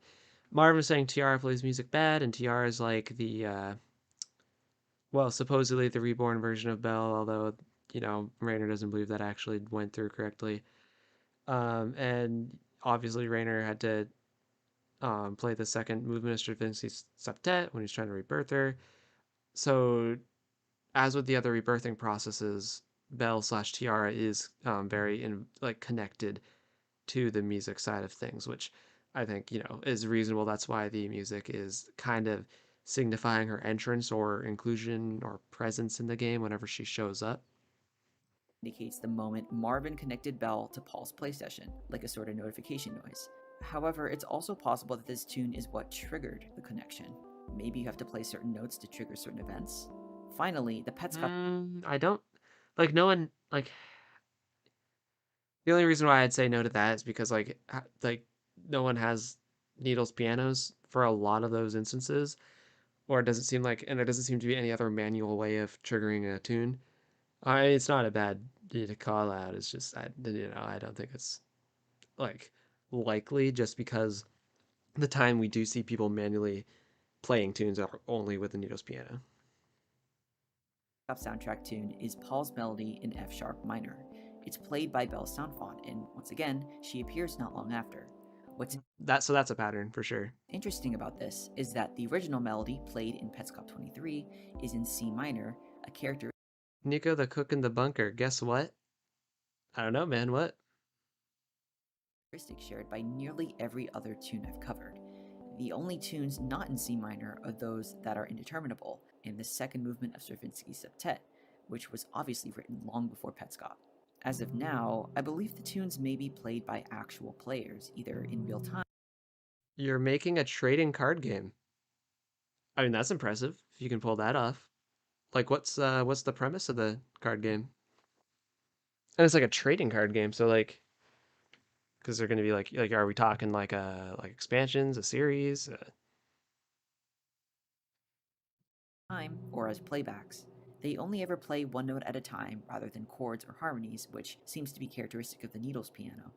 Marvin was saying Tiara plays music bad, and Tiara is like the, well, supposedly the reborn version of Belle, although, you know, Rainer doesn't believe that actually went through correctly. And obviously Rainer had to play the second movement of Stravinsky's septet when he's trying to rebirth her. So, as with the other rebirthing processes, Belle/Tiara is very connected to the music side of things, which I think, you know, is reasonable. That's why the music is kind of signifying her entrance or inclusion or presence in the game whenever she shows up. Indicates the moment Marvin connected Belle to Paul's play session, like a sort of notification noise. However, it's also possible that this tune is what triggered the connection. Maybe you have to play certain notes to trigger certain events. Finally, the Petscop... I don't... Like, no one... Like... The only reason why I'd say no to that is because, like no one has Needles pianos for a lot of those instances, or it doesn't seem like... And there doesn't seem to be any other manual way of triggering a tune. It's not a bad idea to call out. It's just, I don't think it's, like, likely, just because the time we do see people manually playing tunes are only with the Needles piano. Soundtrack tune is Paul's melody in F sharp minor. It's played by Belle's sound font, and once again, she appears not long after. So that's a pattern for sure. Interesting about this is that the original melody played in Petscop 23 is in C minor, a character... Nico the cook in the bunker, guess what? I don't know, man, what? Shared by nearly every other tune I've covered. The only tunes not in C minor are those that are indeterminable, in the second movement of Stravinsky's septet, which was obviously written long before Petscop. As of now, I believe the tunes may be played by actual players, either in real time... You're making a trading card game. I mean, that's impressive, if you can pull that off. Like, what's the premise of the card game? And it's like a trading card game, so like, because they're gonna be like, are we talking like expansions, a series? Time or as playbacks. They only ever play one note at a time rather than chords or harmonies, which seems to be characteristic of the Needles piano.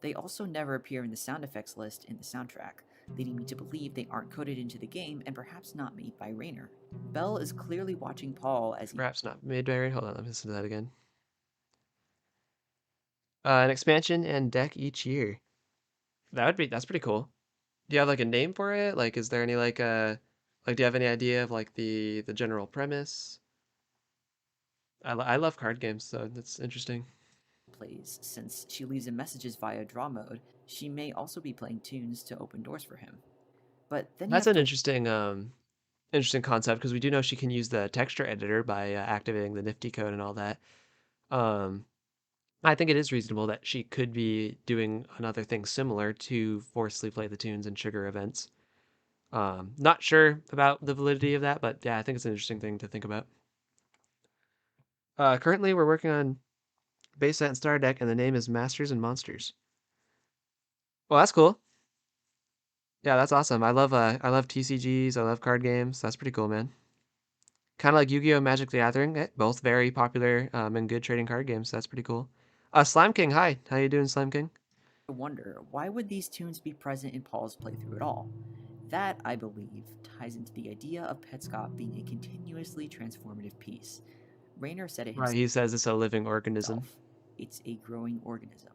They also never appear in the sound effects list in the soundtrack, leading me to believe they aren't coded into the game and perhaps not made by Rainer. Belle is clearly watching Paul as he... Perhaps not made by Rainer? Hold on, let me listen to that again. An expansion and deck each year. That's pretty cool. Do you have like a name for it? Like, is there any like Like, do you have any idea of like the general premise? I love card games, so that's interesting. Plays, since she leaves him messages via draw mode, she may also be playing tunes to open doors for him. But then you That's have an to interesting concept because we do know she can use the texture editor by activating the Nifty code and all that. Um, I think it is reasonable that she could be doing another thing similar to forcefully play the tunes and trigger events. Not sure about the validity of that, but yeah, I think it's an interesting thing to think about. Currently, we're working on base set and starter deck, and the name is Masters and Monsters. Well, that's cool. Yeah, that's awesome. I love TCGs. I love card games. That's pretty cool, man. Kind of like Yu-Gi-Oh! Magic the Gathering, both very popular and good trading card games. That's pretty cool. Slime King, hi. How you doing, Slime King? wonder, why would these tunes be present in Paul's playthrough at all? That, I believe, ties into the idea of Petscop being a continuously transformative piece. Rayner said it Right, himself. he says it's a living organism. It's a growing organism.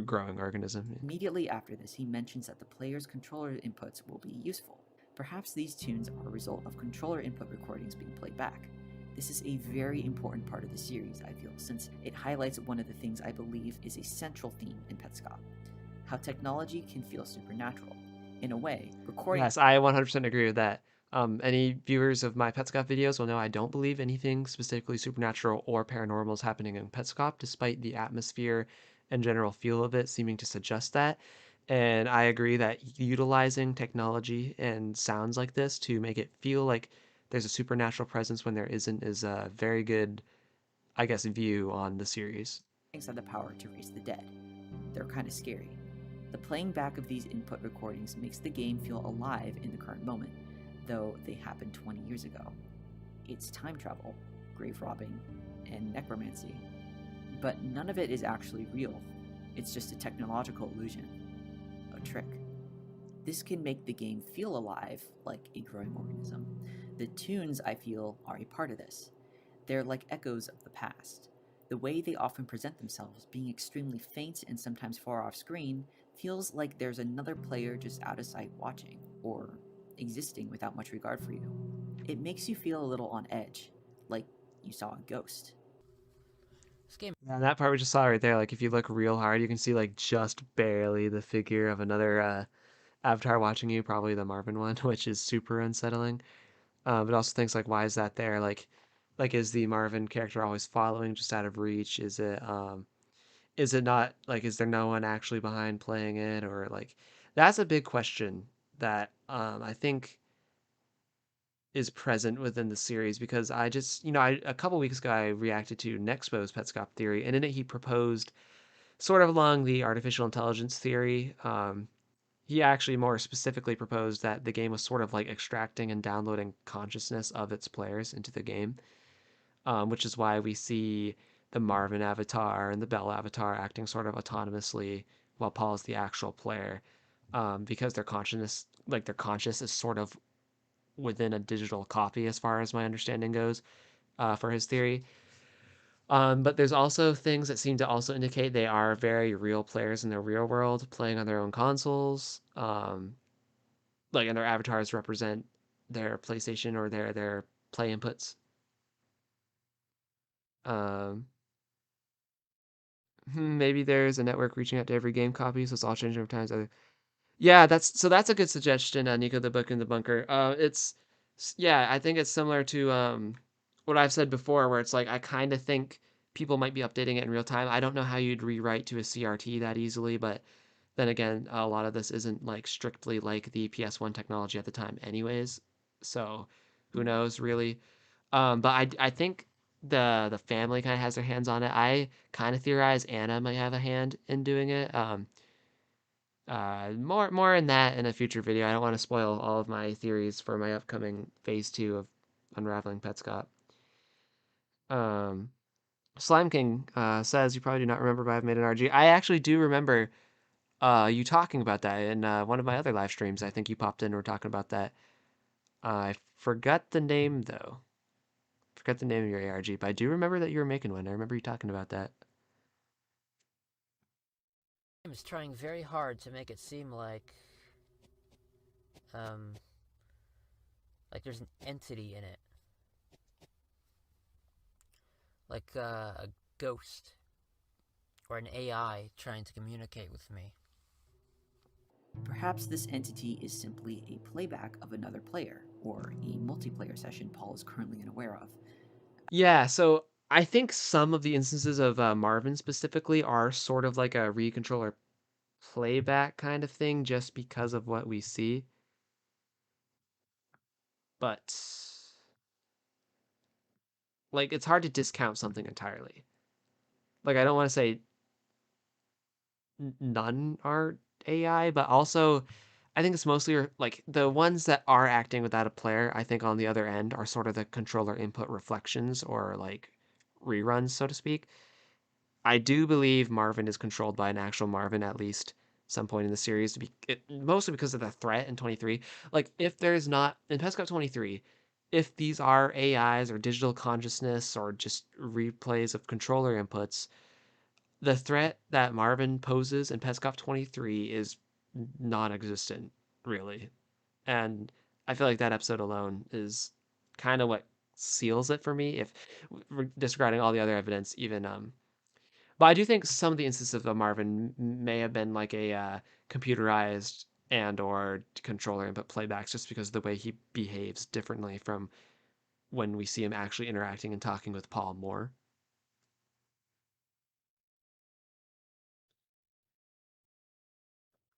Growing organism. Immediately after this, he mentions that the player's controller inputs will be useful. Perhaps these tunes are a result of controller input recordings being played back. This is a very important part of the series, I feel, since it highlights one of the things I believe is a central theme in Petscop: how technology can feel supernatural. In a way, recording... Yes, I 100% agree with that. Any viewers of my Petscop videos will know I don't believe anything specifically supernatural or paranormal is happening in Petscop, despite the atmosphere and general feel of it seeming to suggest that. And I agree that utilizing technology and sounds like this to make it feel like there's a supernatural presence when there isn't is a very good, I guess, view on the series. have the power to raise the dead. They're kind of scary. The playing back of these input recordings makes the game feel alive in the current moment, though they happened 20 years ago. It's time travel, grave robbing, and necromancy. But none of it is actually real. It's just a technological illusion. A trick. This can make the game feel alive, like a growing organism. The tunes, I feel, are a part of this. They're like echoes of the past. The way they often present themselves, being extremely faint and sometimes far off screen, feels like there's another player just out of sight watching, or existing without much regard for you. It makes you feel a little on edge, like you saw a ghost. Yeah, that part we just saw right there, like if you look real hard, you can see like just barely the figure of another avatar watching you, probably the Marvin one, which is super unsettling. But also things like, why is that there? Like is the Marvin character always following, just out of reach? Is it not like, is there no one actually behind playing it, or like that's a big question that I think is present within the series because I just, a couple weeks ago I reacted to Nexpo's Petscop Theory, and in it he proposed sort of along the artificial intelligence theory. He actually more specifically proposed that the game was sort of like extracting and downloading consciousness of its players into the game, which is why we see the Marvin avatar and the Bell avatar acting sort of autonomously while Paul is the actual player, because their conscious is sort of within a digital copy, as far as my understanding goes, for his theory. But there's also things that seem to also indicate they are very real players in the real world, playing on their own consoles. And their avatars represent their PlayStation or their play inputs. Um, Maybe there's a network reaching out to every game copy, so it's all changing over time. Yeah, that's a good suggestion, Nico, the book in the bunker. Yeah, I think it's similar to what I've said before, where it's like I kind of think people might be updating it in real time. I don't know how you'd rewrite to a CRT that easily, but then again, a lot of this isn't like strictly like the PS1 technology at the time, anyways. So who knows, really? But I think the family kind of has their hands on it. I kind of theorize Anna might have a hand in doing it. More in that in a future video. I don't want to spoil all of my theories for my upcoming phase 2 of unraveling Petscop. Slime King says you probably do not remember, but I've made an RG. I actually do remember you talking about that in one of my other live streams. I think you popped in and were talking about that. I forgot the name though. Forgot the name of your ARG, but I do remember that you were making one. I remember you talking about that. Is trying very hard to make it seem like Like there's an entity in it. Like a ghost or an AI trying to communicate with me. Perhaps this entity is simply a playback of another player, or a multiplayer session Paul is currently unaware of. Yeah, so I think some of the instances of Marvin specifically are sort of like a recontroller playback kind of thing just because of what we see. But like it's hard to discount something entirely. Like I don't want to say none are AI, but also I think it's mostly like the ones that are acting without a player, I think on the other end are sort of the controller input reflections or like reruns, so to speak. I do believe Marvin is controlled by an actual Marvin at least some point in the series, mostly because of the threat in 23. Like if there's not in Petscop 23, if these are AIs or digital consciousness or just replays of controller inputs, the threat that Marvin poses in Petscop 23 is non-existent, really. And I feel like that episode alone is kind of what seals it for me, if disregarding all the other evidence, even but I do think some of the instances of Marvin may have been like a computerized and or controller input playbacks just because of the way he behaves differently from when we see him actually interacting and talking with Paul more.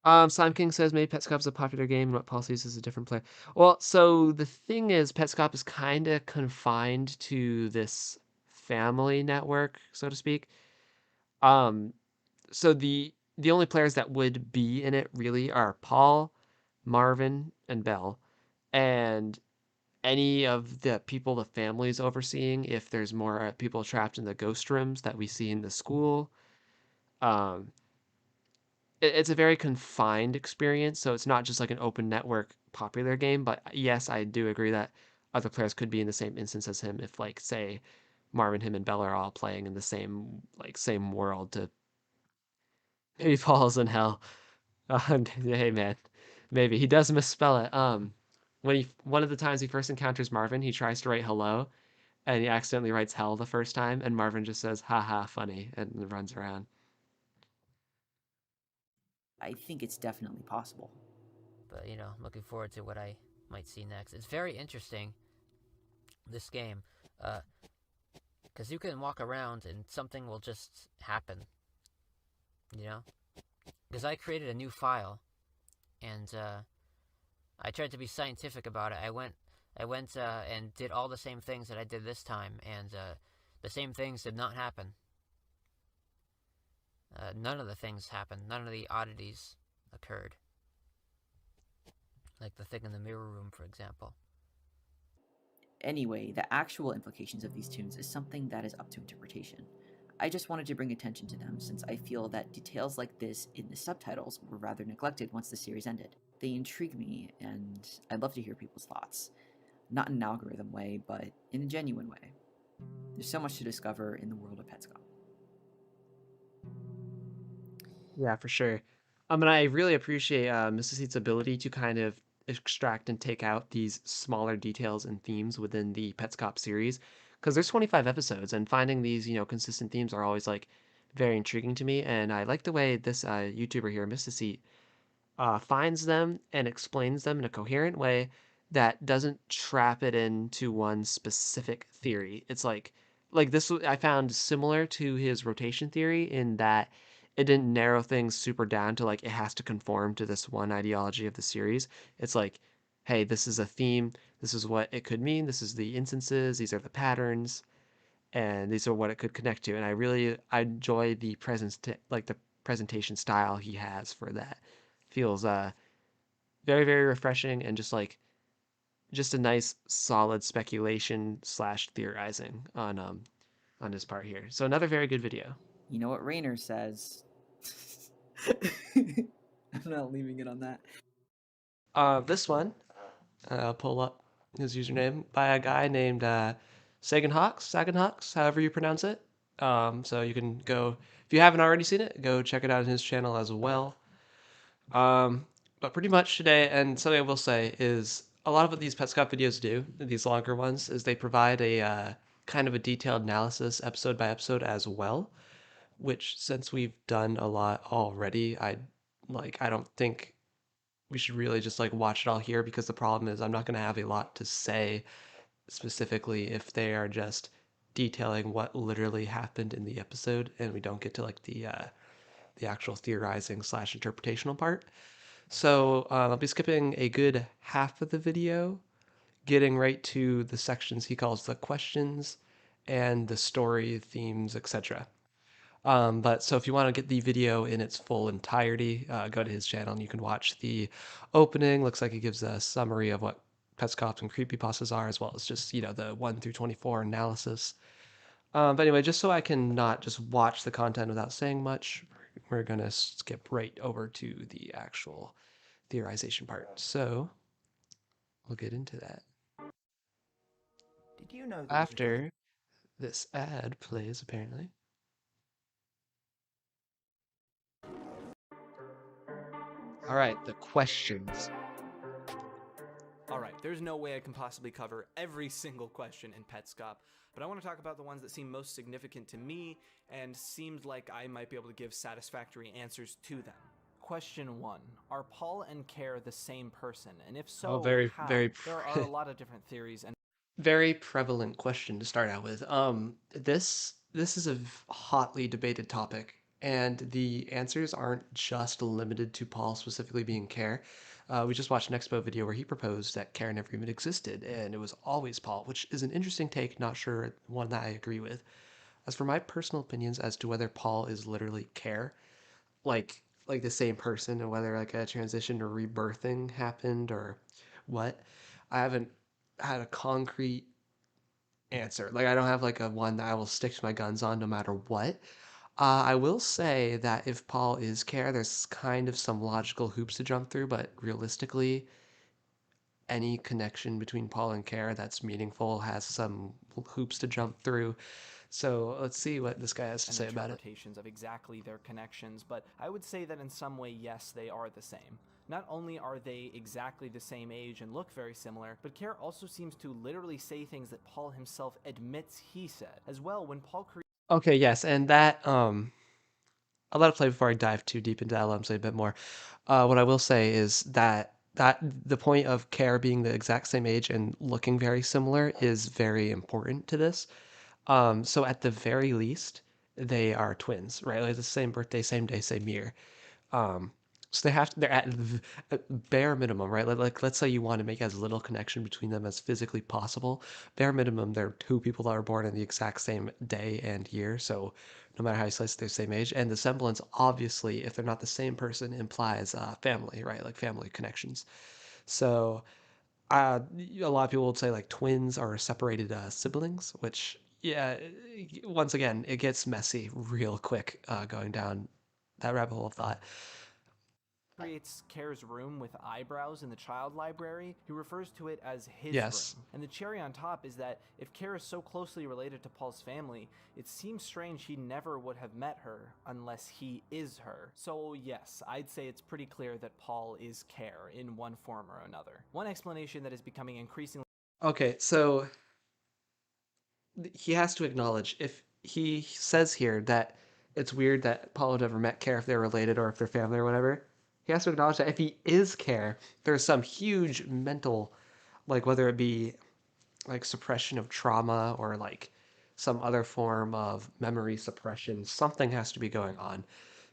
Slime King says maybe Petscop's a popular game and what Paul sees as a different player. Well, so the thing is, Petscop is kind of confined to this family network, so to speak. So the only players that would be in it really are Paul, Marvin, and Belle, and any of the people the family's overseeing. If there's more people trapped in the ghost rooms that we see in the school, um, it's a very confined experience. So it's not just like an open network popular game. But yes, I do agree that other players could be in the same instance as him if, like, say, Marvin, him, and Belle are all playing in the same world to maybe Paul's in hell. Hey man, maybe he does misspell it. When one of the times he first encounters Marvin, he tries to write hello, and he accidentally writes hell the first time, and Marvin just says "haha, funny" and runs around. I think it's definitely possible. But you know, I'm looking forward to what I might see next. It's very interesting, this game, because you can walk around and something will just happen. You know, because I created a new file, and I tried to be scientific about it. I went and did all the same things that I did this time, and the same things did not happen. None of the things happened. None of the oddities occurred. Like the thing in the mirror room, for example. Anyway, the actual implications of these tunes is something that is up to interpretation. I just wanted to bring attention to them since I feel that details like this in the subtitles were rather neglected once the series ended. They intrigue me, and I'd love to hear people's thoughts. Not in an algorithm way, but in a genuine way. There's so much to discover in the world of Petscop. Yeah, for sure. And I really appreciate Mysticete's ability to kind of extract and take out these smaller details and themes within the Petscop series, because there's 25 episodes, and finding these, consistent themes are always like very intriguing to me. And I like the way this YouTuber here, Mysticete, finds them and explains them in a coherent way that doesn't trap it into one specific theory. It's like this I found similar to his rotation theory in that it didn't narrow things super down to like it has to conform to this one ideology of the series. It's like, hey, this is a theme. This is what it could mean. This is the instances. These are the patterns, and these are what it could connect to. And I enjoy the the presentation style he has for that. Feels very, very refreshing and just a nice solid speculation slash theorizing on his part here. So another very good video. You know what Rainer says? I'm not leaving it on that. This one, I'll pull up his username by a guy named SaganHawkes, however you pronounce it. So you can go, if you haven't already seen it, go check it out on his channel as well. But pretty much today, and something I will say is, a lot of what these Petscop videos do, these longer ones, is they provide a kind of a detailed analysis episode by episode as well, which since we've done a lot already, I don't think we should really just like watch it all here, because the problem is I'm not going to have a lot to say specifically if they are just detailing what literally happened in the episode and we don't get to like the actual theorizing slash interpretational part. So I'll be skipping a good half of the video, getting right to the sections he calls the questions and the story, themes, etc. But so if you want to get the video in its full entirety, go to his channel and you can watch the opening. Looks like he gives a summary of what Petscops and creepypastas are, as well as just, the 1 through 24 analysis. But anyway, just so I can not just watch the content without saying much, we're going to skip right over to the actual theorization part. So we'll get into that. Did you know that After this ad plays, apparently. All right, the questions. Alright, there's no way I can possibly cover every single question in Petscop, but I want to talk about the ones that seem most significant to me and seemed like I might be able to give satisfactory answers to them. Question 1. Are Paul and Care the same person? And if so, how? There are a lot of different theories and very prevalent question to start out with. This is a hotly debated topic, and the answers aren't just limited to Paul specifically being Care. We just watched an Nexpo video where he proposed that Care never even existed, and it was always Paul, which is an interesting take, not sure one that I agree with. As for my personal opinions as to whether Paul is literally Care, like the same person, and whether like a transition or rebirthing happened or what, I haven't had a concrete answer. Like I don't have like a one that I will stick to my guns on no matter what. I will say that if Paul is Care, there's kind of some logical hoops to jump through, but realistically, any connection between Paul and Care that's meaningful has some hoops to jump through. So let's see what this guy has to say about it. Interpretations of exactly their connections, but I would say that in some way, yes, they are the same. Not only are they exactly the same age and look very similar, but Care also seems to literally say things that Paul himself admits he said. As well, when Paul Okay, yes, and that I'll let it play before I dive too deep into that. Let him say a bit more. What I will say is that the point of Care being the exact same age and looking very similar is very important to this. So at the very least, they are twins, right? Like the same birthday, same day, same year. So they're at bare minimum, right? Like let's say you want to make as little connection between them as physically possible. Bare minimum, they're two people that are born in the exact same day and year. So no matter how you slice it, they're the same age. And the semblance, obviously, if they're not the same person, implies family, right? Like family connections. So a lot of people would say like twins are separated siblings, which yeah, once again, it gets messy real quick going down that rabbit hole of thought. creates Care's room with eyebrows in the child library, he refers to it as his Yes. room. And the cherry on top is that if Care is so closely related to Paul's family, it seems strange he never would have met her unless he is her. So yes, I'd say it's pretty clear that Paul is Care in one form or another. One explanation that is becoming increasingly Okay, so he has to acknowledge, if he says here that it's weird that Paul would ever met Care if they're related or if they're family or whatever, he has to acknowledge that if he is Care, there's some huge mental, like whether it be like suppression of trauma or like some other form of memory suppression, something has to be going on.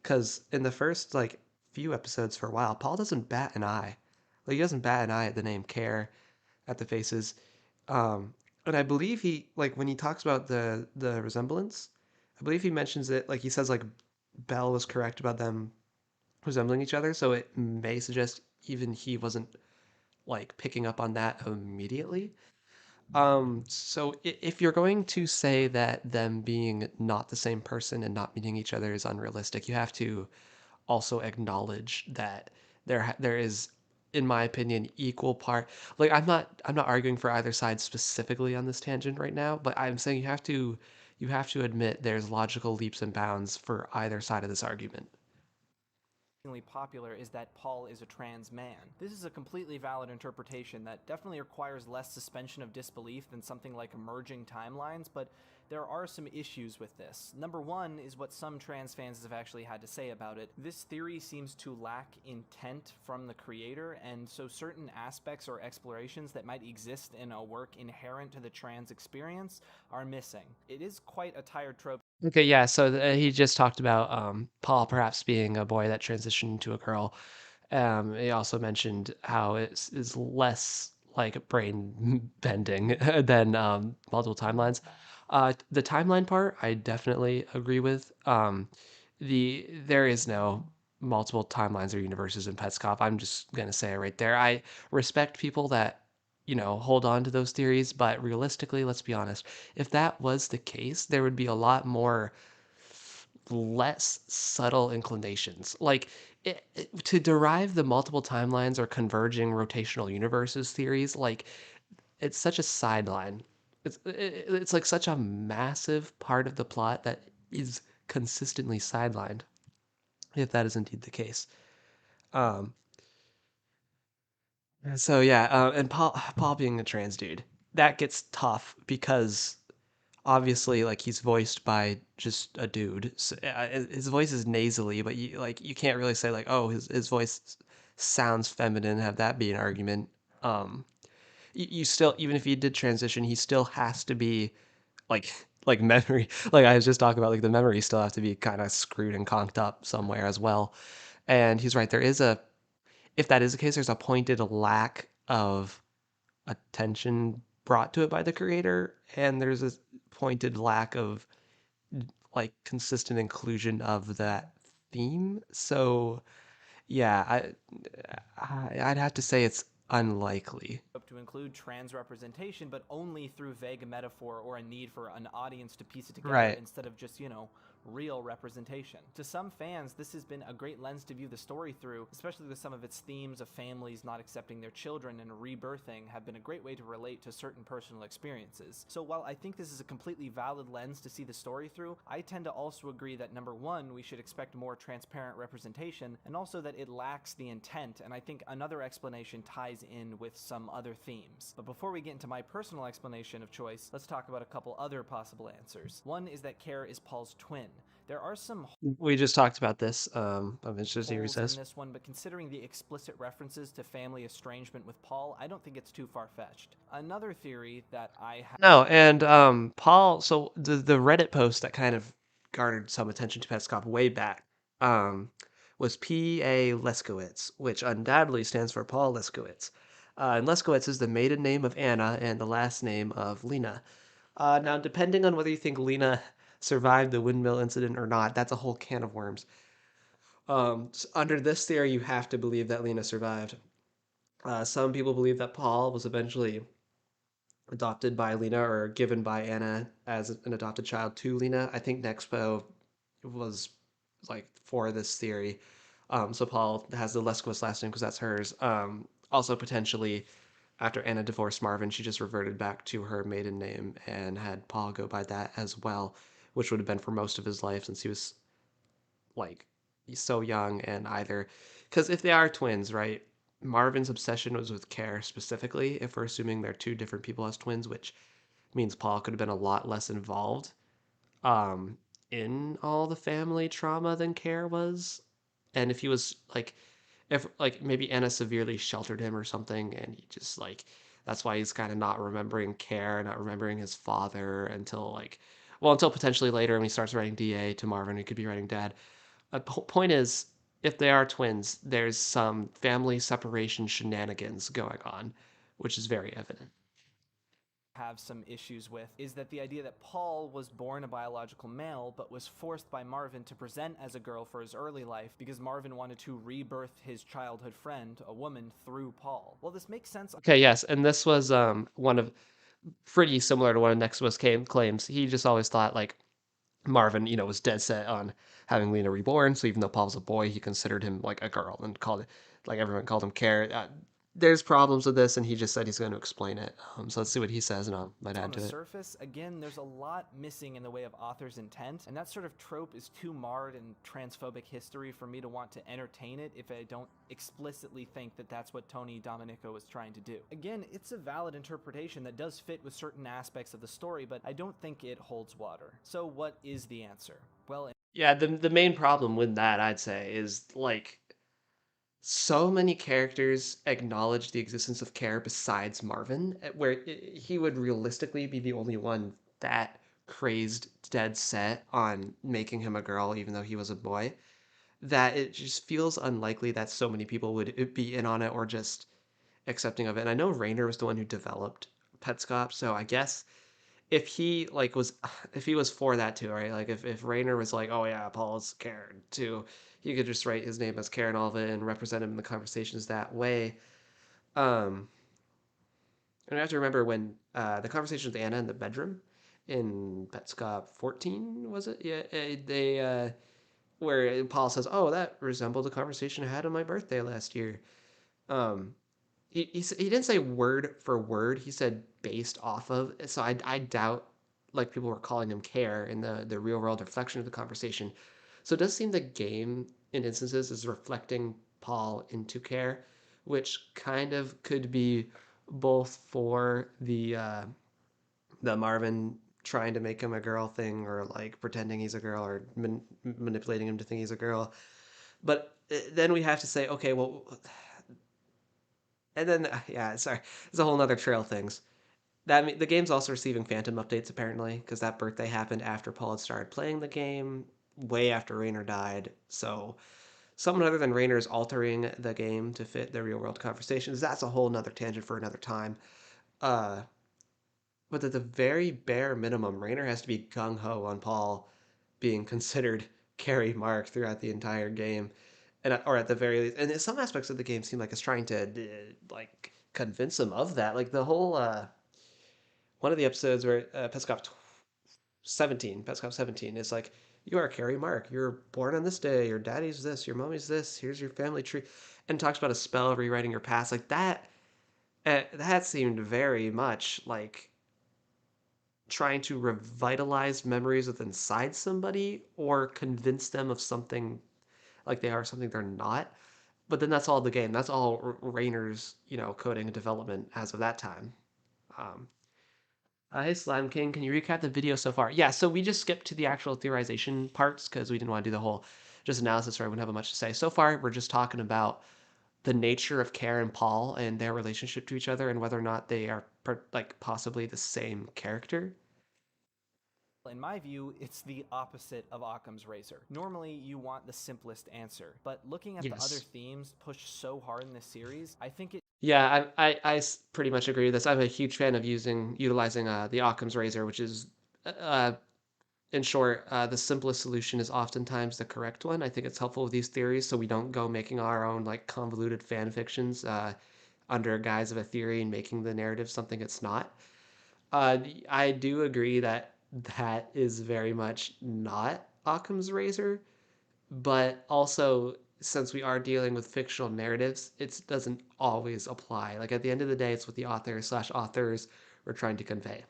Because in the first like few episodes for a while, Paul doesn't bat an eye. Like he doesn't bat an eye at the name Care, at the faces. And I believe he like when he talks about the resemblance, I believe he mentions it like he says like Belle was correct about them resembling each other, so it may suggest even he wasn't like picking up on that immediately. So if you're going to say that them being not the same person and not meeting each other is unrealistic, you have to also acknowledge that there is, in my opinion, equal part. Like I'm not arguing for either side specifically on this tangent right now, but I'm saying you have to admit there's logical leaps and bounds for either side of this argument. popular is that Paul is a trans man. This is a completely valid interpretation that definitely requires less suspension of disbelief than something like emerging timelines, but there are some issues with this. Number one is what some trans fans have actually had to say about it. This theory seems to lack intent from the creator, and so certain aspects or explorations that might exist in a work inherent to the trans experience are missing. It is quite a tired trope. Okay, yeah, so he just talked about Paul perhaps being a boy that transitioned to a girl. He also mentioned how it is less like brain bending than multiple timelines. The timeline part, I definitely agree with. There is no multiple timelines or universes in Petscop. I'm just gonna say it right there. I respect people that hold on to those theories, but realistically, let's be honest. If that was the case, there would be a lot more less subtle inclinations. Like to derive the multiple timelines or converging rotational universes theories, like it's such a sideline. It's like such a massive part of the plot that is consistently sidelined, if that is indeed the case. Um, so yeah, and Paul being a trans dude, that gets tough because obviously like he's voiced by just a dude. So, his voice is nasally, but you can't really say like, oh, his voice sounds feminine, have that be an argument. Um you still, even if he did transition, he still has to be like memory. Like I was just talking about, like the memories still have to be kind of screwed and conked up somewhere as well. And he's right, there is a, if that is the case, there's a pointed lack of attention brought to it by the creator, and there's a pointed lack of like consistent inclusion of that theme. So yeah, I'd have to say it's unlikely. To include trans representation, but only through vague metaphor or a need for an audience to piece it together, Right. instead of just, real representation. To some fans, this has been a great lens to view the story through, especially with some of its themes of families not accepting their children and rebirthing have been a great way to relate to certain personal experiences. So while I think this is a completely valid lens to see the story through, I tend to also agree that number one, we should expect more transparent representation, and also that it lacks the intent, and I think another explanation ties in with some other themes. But before we get into my personal explanation of choice, let's talk about a couple other possible answers. One is that Care is Paul's twin. There are some We just talked about this. Of Mr. Theory holes says. in this one, but considering the explicit references to family estrangement with Paul, I don't think it's too far-fetched. Another theory that I have... No, and Paul. So the Reddit post that kind of garnered some attention to Petscop way back was P.A. Leskowitz, which undoubtedly stands for Paul Leskowitz. And Leskowitz is the maiden name of Anna and the last name of Lena. Now, depending on whether you think Lena survived the windmill incident or not, that's a whole can of worms. Under this theory, you have to believe that Lena survived. Some people believe that Paul was eventually adopted by Lena or given by Anna as an adopted child to Lena. I think Nexpo was like for this theory. So Paul has the Leskowitz last name because that's hers. Also potentially after Anna divorced Marvin, she just reverted back to her maiden name and had Paul go by that as well, which would have been for most of his life since he was like so young. And either because if they are twins, right, Marvin's obsession was with Care specifically, if we're assuming they're two different people as twins, which means Paul could have been a lot less involved in all the family trauma than Care was. And if he was like, if like maybe Anna severely sheltered him or something, and he just like, that's why he's kind of not remembering Care, not remembering his father until like, well, until potentially later when he starts writing DA to Marvin, he could be writing Dad. Point is, if they are twins, there's some family separation shenanigans going on, which is very evident. Have some issues with is that the idea that Paul was born a biological male but was forced by Marvin to present as a girl for his early life because Marvin wanted to rebirth his childhood friend, a woman, through Paul. Well, this makes sense. Okay, yes, and this was one of pretty similar to one of Nexpo's claims. He just always thought like Marvin, was dead set on having Lena reborn. So even though Paul was a boy, he considered him like a girl and called it like everyone called him Care. there's problems with this, and he just said he's going to explain it. So let's see what he says, and I might On add the to it. surface, again, there's a lot missing in the way of author's intent, and that sort of trope is too marred in transphobic history for me to want to entertain it if I don't explicitly think that that's what Tony Domenico was trying to do. Again, it's a valid interpretation that does fit with certain aspects of the story, but I don't think it holds water. So what is the answer? Well, Yeah, the main problem with that, I'd say, is like so many characters acknowledge the existence of care besides Marvin, where he would realistically be the only one that crazed dead set on making him a girl, even though he was a boy, that it just feels unlikely that so many people would be in on it or just accepting of it. And I know Rainer was the one who developed Petscop, so I guess if he like was if he was for that too, right? Like if Rainer was like, oh yeah, Paul's Karen too, he could just write his name as Karen all of it and represent him in the conversations that way. And I have to remember when the conversation with Anna in the bedroom in Petscop 14, was it? Yeah, they where Paul says, "Oh, that resembled the conversation I had on my birthday last year." Um, he didn't say word for word. He said based off of. So I doubt like people were calling him care in the real world reflection of the conversation. So it does seem the game in instances is reflecting Paul into care, which kind of could be both for the Marvin trying to make him a girl thing or like pretending he's a girl or manipulating him to think he's a girl. But then we have to say, okay, well, and then yeah, sorry, there's a whole nother trail of things. That the game's also receiving phantom updates apparently because that birthday happened after Paul had started playing the game, way after Rainer died. So someone other than Rainer is altering the game to fit the real world conversations. That's a whole nother tangent for another time. Uh, but at the very bare minimum, Rainer has to be gung ho on Paul being considered carry Mark throughout the entire game, and or at the very least, and some aspects of the game seem like it's trying to like convince him of that. Like the whole one of the episodes where Petscop 17 is like, you are Carrie Mark. You're born on this day. Your daddy's this. Your mommy's this. Here's your family tree, and talks about a spell rewriting your past. Like that. That seemed very much like trying to revitalize memories with inside somebody or convince them of something like they are something they're not. But then that's all the game. That's all Rainer's, coding and development as of that time. Um, hey, Slime King, can you recap the video so far? Yeah, so we just skipped to the actual theorization parts because we didn't want to do the whole just analysis or I wouldn't have much to say. So far, we're just talking about the nature of Care and Paul and their relationship to each other and whether or not they are like possibly the same character. in my view, it's the opposite of Occam's razor. Normally, you want the simplest answer, but looking at the other themes pushed so hard in this series, I think it. Yeah, I pretty much agree with this. I'm a huge fan of utilizing the Occam's razor, which is, in short, the simplest solution is oftentimes the correct one. I think it's helpful with these theories so we don't go making our own like convoluted fan fictions under a guise of a theory and making the narrative something it's not. I do agree that that is very much not Occam's razor, but also since we are dealing with fictional narratives, it doesn't always apply. Like at the end of the day, it's what the author/authors were trying to convey.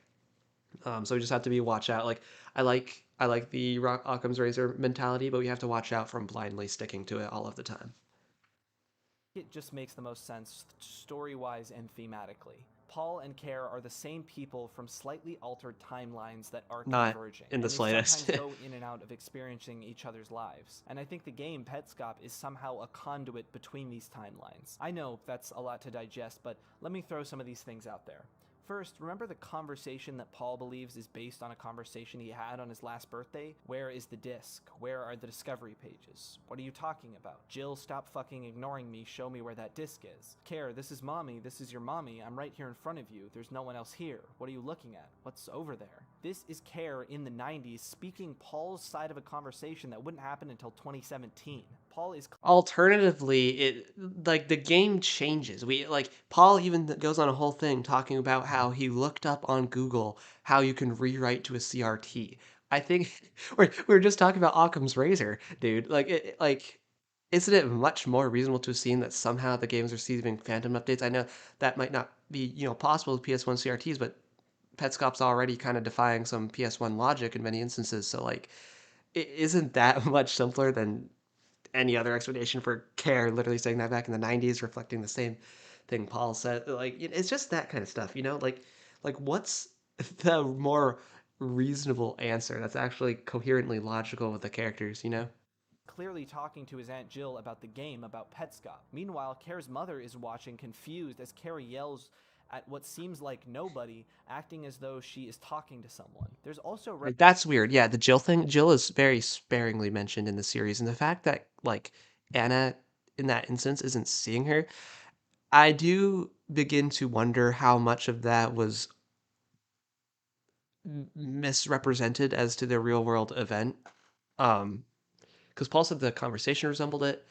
So we just have to be watch out. Like I like the Occam's razor mentality, but we have to watch out from blindly sticking to it all of the time. It just makes the most sense story-wise and thematically. Paul and Care are the same people from slightly altered timelines that are converging. Not in the slightest. They sometimes go in and out of experiencing each other's lives. And I think the game Petscop is somehow a conduit between these timelines. I know that's a lot to digest, but let me throw some of these things out there. First, remember the conversation that Paul believes is based on a conversation he had on his last birthday? Where is the disc? Where are the discovery pages? What are you talking about? Jill, stop fucking ignoring me. Show me where that disc is. Care, this is mommy. This is your mommy. I'm right here in front of you. There's no one else here. What are you looking at? What's over there? This is Care in the 90s speaking Paul's side of a conversation that wouldn't happen until 2017. Paul is Alternatively, it like the game changes. We like Paul even goes on a whole thing talking about how he looked up on Google how you can rewrite to a CRT. I think we're just talking about Occam's razor, dude. Like isn't it much more reasonable to assume that somehow the game's receiving phantom updates? I know that might not be, possible with PS1 CRTs, but Petscop's already kind of defying some PS1 logic in many instances. So like, it isn't that much simpler than any other explanation for Care literally saying that back in the 90s, reflecting the same thing Paul said. Like, it's just that kind of stuff, like what's the more reasonable answer that's actually coherently logical with the characters? Clearly talking to his Aunt Jill about the game about Petscop. Meanwhile, Care's mother is watching confused as Care yells at what seems like nobody, acting as though she is talking to someone. There's also Like, that's weird. Yeah, the Jill thing. Jill is very sparingly mentioned in the series, and the fact that like Anna in that instance isn't seeing her, I do begin to wonder how much of that was misrepresented as to the real world event. Because Paul said the conversation resembled it.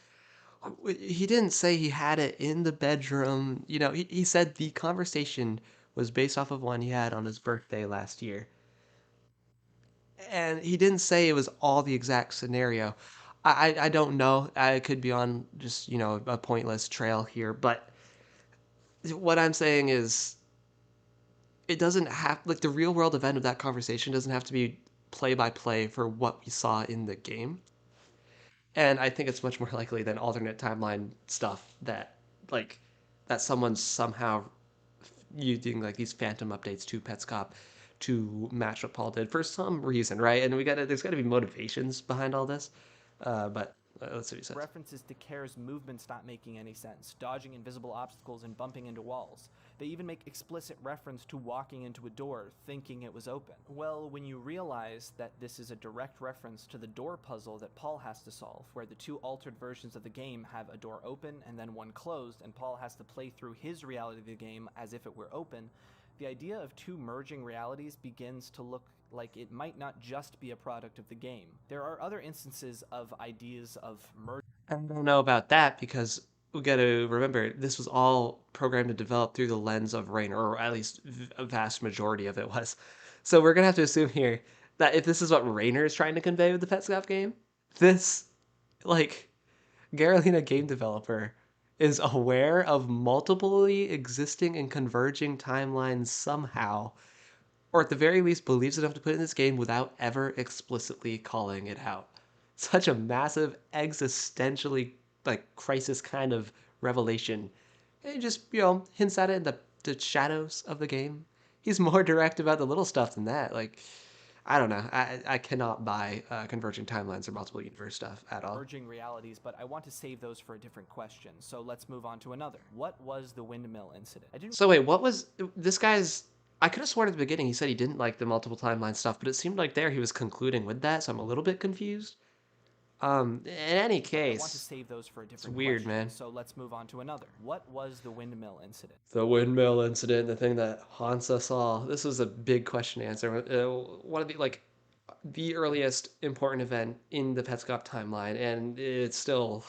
He didn't say he had it in the bedroom. He said the conversation was based off of one he had on his birthday last year. And he didn't say it was all the exact scenario. I don't know. I could be on just, a pointless trail here. But what I'm saying is it doesn't have, like, the real world event of that conversation doesn't have to be play by play for what we saw in the game. And I think it's much more likely than alternate timeline stuff that someone's somehow using like these phantom updates to Petscop to match what Paul did for some reason, right? And there's gotta be motivations behind all this. But let's see what he says. References to Care's movements not making any sense, dodging invisible obstacles and bumping into walls. They even make explicit reference to walking into a door, thinking it was open. Well, when you realize that this is a direct reference to the door puzzle that Paul has to solve, where the two altered versions of the game have a door open and then one closed, and Paul has to play through his reality of the game as if it were open, the idea of two merging realities begins to look like it might not just be a product of the game. There are other instances of ideas of merging. I don't know about that because we got to remember this was all programmed and developed through the lens of Rainer, or at least a vast majority of it was. So we're gonna have to assume here that if this is what Rainer is trying to convey with the Petscop game, this, like, Garalina game developer is aware of multiply existing and converging timelines somehow, or at the very least believes enough to put it in this game without ever explicitly calling it out. Such a massive, existentially, like, crisis kind of revelation. It just, hints at it in the shadows of the game. He's more direct about the little stuff than that. Like, I don't know. I cannot buy converging timelines or multiple universe stuff at all. Merging realities, but I want to save those for a different question. So let's move on to another. What was the windmill incident? So wait, what was this guy's? I could have sworn at the beginning he said he didn't like the multiple timeline stuff, but it seemed like there he was concluding with that, so I'm a little bit confused. In any case, I want to save those for a different it's weird, question, man. So let's move on to another. What was the windmill incident? The windmill incident, the thing that haunts us all. This was a big question to answer. One of the earliest important event in the Petscop timeline, and it's still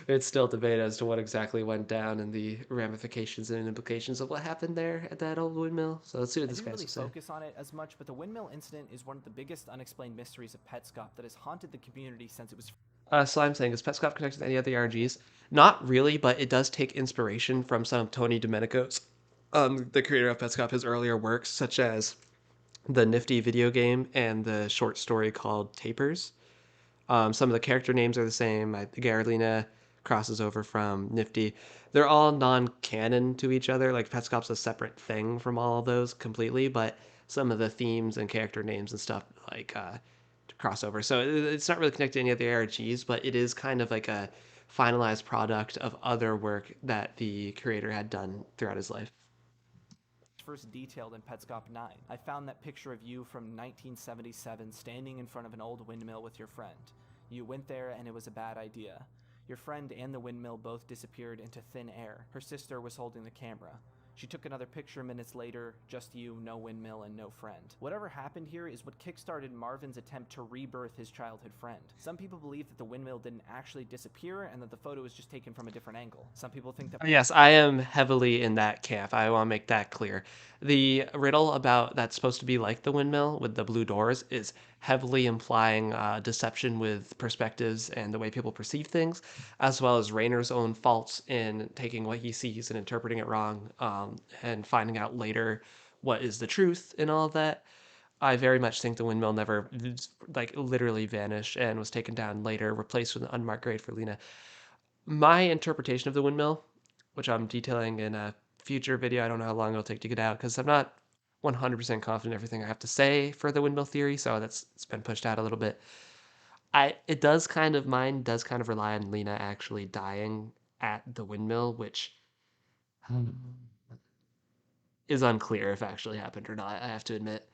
it's still debate as to what exactly went down and the ramifications and implications of what happened there at that old windmill. So let's see what this I didn't guy's really to say. focus on it as much, but the windmill incident is one of the biggest unexplained mysteries of Petscop that has haunted the community since it was. So I'm saying, is Petscop connected to any other RGs? Not really, but it does take inspiration from some of Tony Domenico's, the creator of Petscop, his earlier works, such as the Nifty video game and the short story called Tapers. Some of the character names are the same. Garalina crosses over from Nifty. They're all non-canon to each other. Like, Petscop's a separate thing from all of those completely, but some of the themes and character names and stuff, like, crossover. So it's not really connected to any of the ARGs, but it is kind of like a finalized product of other work that the creator had done throughout his life. First detailed in Petscop 9. I found that picture of you from 1977 standing in front of an old windmill with your friend. You went there and it was a bad idea. Your friend and the windmill both disappeared into thin air. Her sister was holding the camera. She took another picture minutes later, just you, no windmill, and no friend. Whatever happened here is what kickstarted Marvin's attempt to rebirth his childhood friend. Some people believe that the windmill didn't actually disappear and that the photo was just taken from a different angle. Some people think that... Yes, I am heavily in that camp. I want to make that clear. The riddle about that's supposed to be like the windmill with the blue doors is heavily implying deception with perspectives and the way people perceive things, as well as Rayner's own faults in taking what he sees and interpreting it wrong, and finding out later what is the truth in all of that. I very much think the windmill never, like, literally vanished and was taken down later, replaced with an unmarked grave for Lena. My interpretation of the windmill, which I'm detailing in a future video, I don't know how long it'll take to get out because I'm not 100% confident in everything I have to say for the windmill theory, so it's been pushed out a little bit. Mine does kind of rely on Lena actually dying at the windmill, which is unclear if actually happened or not, I have to admit.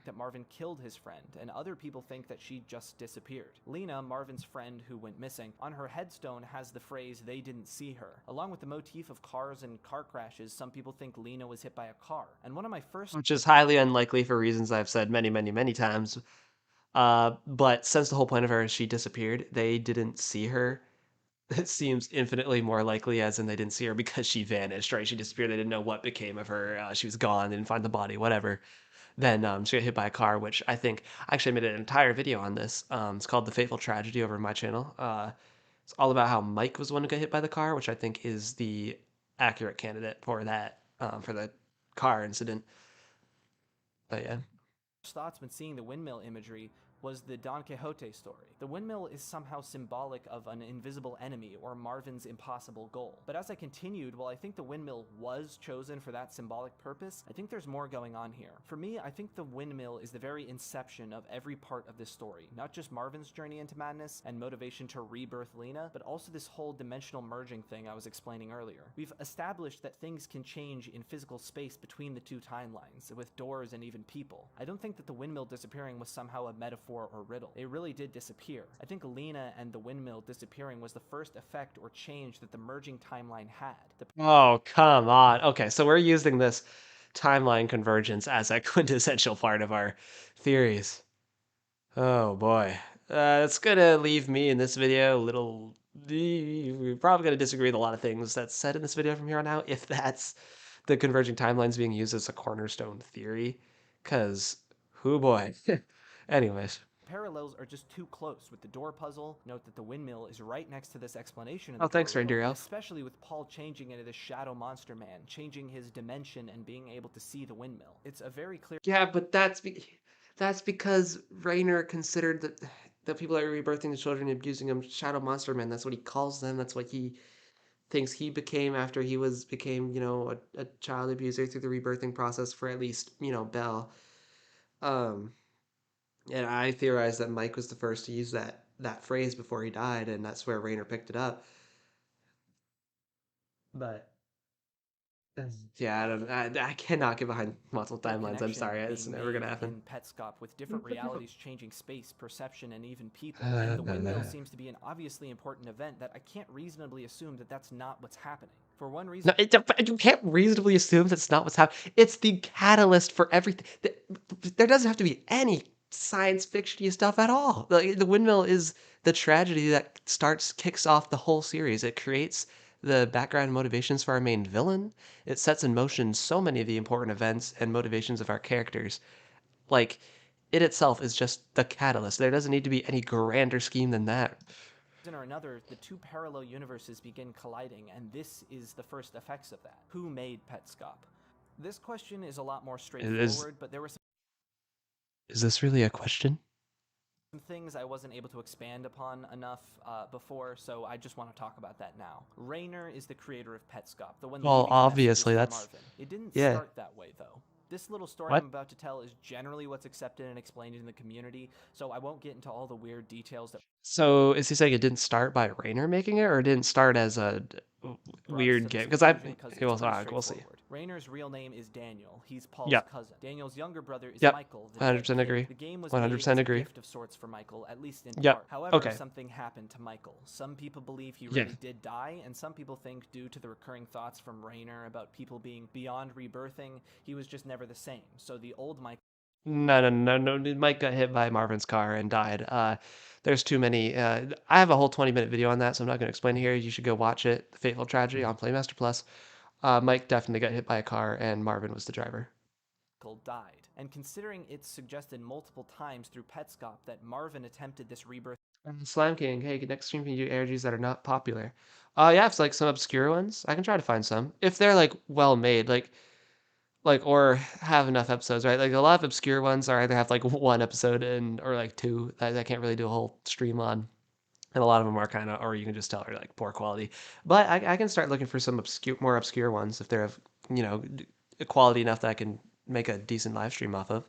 That Marvin killed his friend, and other people think that she just disappeared. Lena, Marvin's friend who went missing, on her headstone has the phrase, "they didn't see her." Along with the motif of cars and car crashes, some people think Lena was hit by a car. And one of my first... Which is highly unlikely for reasons I've said many, many, many times. But since the whole point of her is she disappeared, they didn't see her. It seems infinitely more likely, as in they didn't see her because she vanished, right? She disappeared. They didn't know what became of her. She was gone. They didn't find the body, whatever. Then she got hit by a car, which I think I actually made an entire video on this. It's called The Fateful Tragedy over my channel. It's all about how Mike was the one who got hit by the car, which I think is the accurate candidate for that, for the car incident. But yeah. Thoughts when seeing the windmill imagery was the Don Quixote story. The windmill is somehow symbolic of an invisible enemy or Marvin's impossible goal. But as I continued, while I think the windmill was chosen for that symbolic purpose, I think there's more going on here. For me, I think the windmill is the very inception of every part of this story, not just Marvin's journey into madness and motivation to rebirth Lena, but also this whole dimensional merging thing I was explaining earlier. We've established that things can change in physical space between the two timelines, with doors and even people. I don't think that the windmill disappearing was somehow a metaphor or riddle. It really did disappear. I think Lena and the windmill disappearing was the first effect or change that the merging timeline had. Oh, come on. Okay, so we're using this timeline convergence as a quintessential part of our theories. Oh boy. It's gonna leave me in this video a little... We're probably gonna disagree with a lot of things that's said in this video from here on out, if that's the converging timelines being used as a cornerstone theory. Because, whoo boy. Anyways. Parallels are just too close with the door puzzle. Note that the windmill is right next to this explanation in Oh, the thanks, tutorial, Reindeer and Elf. especially with Paul changing into this shadow monster man, changing his dimension and being able to see the windmill. It's a very clear... Yeah, but that's because Rayner considered that the people that are rebirthing the children and abusing them shadow monster men. That's what he calls them. That's what he thinks he became after he became, you know, a child abuser through the rebirthing process for at least, you know, Belle. And I theorize that Mike was the first to use that phrase before he died, and that's where Rayner picked it up. But yeah, I cannot get behind multiple timelines. I'm sorry, it's never gonna happen. In Petscop, with different realities changing space, perception, and even people. And the windmill seems to be an obviously important event that I can't reasonably assume that that's not what's happening. For one reason... No, you can't reasonably assume that's not what's happening. It's the catalyst for everything. There doesn't have to be any science fiction-y stuff at all. The windmill is the tragedy that kicks off the whole series. It creates the background motivations for our main villain. It sets in motion so many of the important events and motivations of our characters. Like, it itself is just the catalyst. There doesn't need to be any grander scheme than that. Or another, the two parallel universes begin colliding, and this is the first effects of that. Who made Petscop? This question is a lot more straightforward, but there were some... Is this really a question? Some things I wasn't able to expand upon enough before, so I just want to talk about that now. Rayner is the creator of Petscop, the one. Well, obviously that's... Marvin. It didn't yeah. start that way, though. This little story What? I'm about to tell is generally what's accepted and explained in the community, so I won't get into all the weird details that... So, is he saying it didn't start by Rayner making it, or it didn't start as a weird game? Because we'll see. Rayner's real name is Daniel. He's Paul's Yep. cousin. Daniel's younger brother is Yep. Michael. 100% agree. The game was 100% made as agree. a gift of sorts for Michael, at least in Yep. part. However, Okay. something happened to Michael. Some people believe he Yeah. really did die, and some people think due to the recurring thoughts from Rayner about people being beyond rebirthing, he was just never the same. So the old Michael... No. Mike got hit by Marvin's car and died. There's too many. I have a whole 20-minute video on that, so I'm not going to explain it here. You should go watch it. The Fateful Tragedy on Playmaster Plus. Mike definitely got hit by a car, and Marvin was the driver. died. And considering it's suggested multiple times through Petscop that Marvin attempted this rebirth. Slime King, hey, next stream can you do ARGs that are not popular? Yeah, it's like some obscure ones. I can try to find some if they're like well made, like or have enough episodes, right? Like a lot of obscure ones are either have like one episode and or like two that I can't really do a whole stream on, and a lot of them are kind of, or you can just tell are like poor quality. But I can start looking for some more obscure ones if they're of quality enough that I can make a decent live stream off of.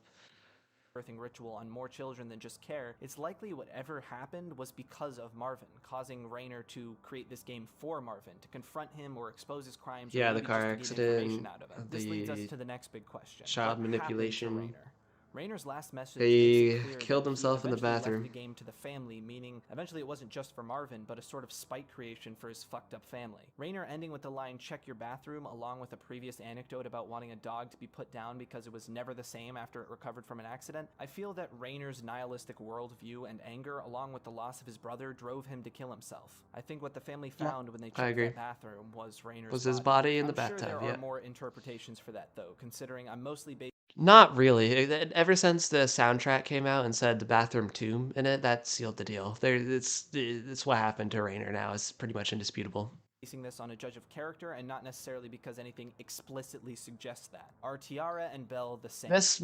Birthing ritual on more children than just care, it's likely whatever happened was because of Marvin, causing Rainer to create this game for Marvin, to confront him or expose his crimes. Yeah, or the maybe car just to get information accident, out of him. This leads us to the next big question. child What manipulation. happened to Rainer? Rainer's last message He makes it clear killed that himself he in the eventually bathroom. left the game to the family, meaning eventually it wasn't just for Marvin, but a sort of spite creation for his fucked up family. Rainer ending with the line, "check your bathroom," along with a previous anecdote about wanting a dog to be put down because it was never the same after it recovered from an accident. I feel that Rainer's nihilistic worldview and anger, along with the loss of his brother, drove him to kill himself. I think what the family found when they checked that bathroom was Rainer's his body in the I'm sure bathtub, there are yeah. more interpretations for that, though, considering I'm mostly based. Not really. Ever since the soundtrack came out and said the bathroom tomb in it, that sealed the deal. It's what happened to Rainer now. It's pretty much indisputable. Basing this on a judge of character and not necessarily because anything explicitly suggests that. Are Tiara and Belle the same? This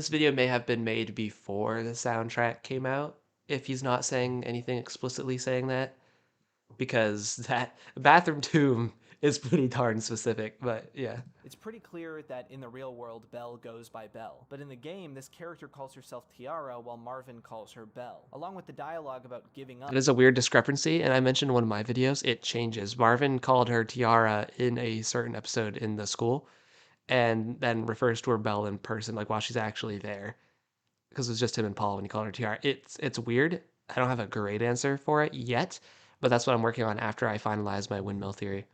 video may have been made before the soundtrack came out, if he's not saying anything explicitly saying that, because that bathroom tomb is pretty darn specific, but yeah. It's pretty clear that in the real world, Belle goes by Belle, but in the game, this character calls herself Tiara while Marvin calls her Belle. Along with the dialogue about giving up. It is a weird discrepancy, and I mentioned in one of my videos, it changes. Marvin called her Tiara in a certain episode in the school, and then refers to her Belle in person, like while she's actually there, because it was just him and Paul when he called her Tiara. It's weird. I don't have a great answer for it yet, but that's what I'm working on after I finalize my windmill theory.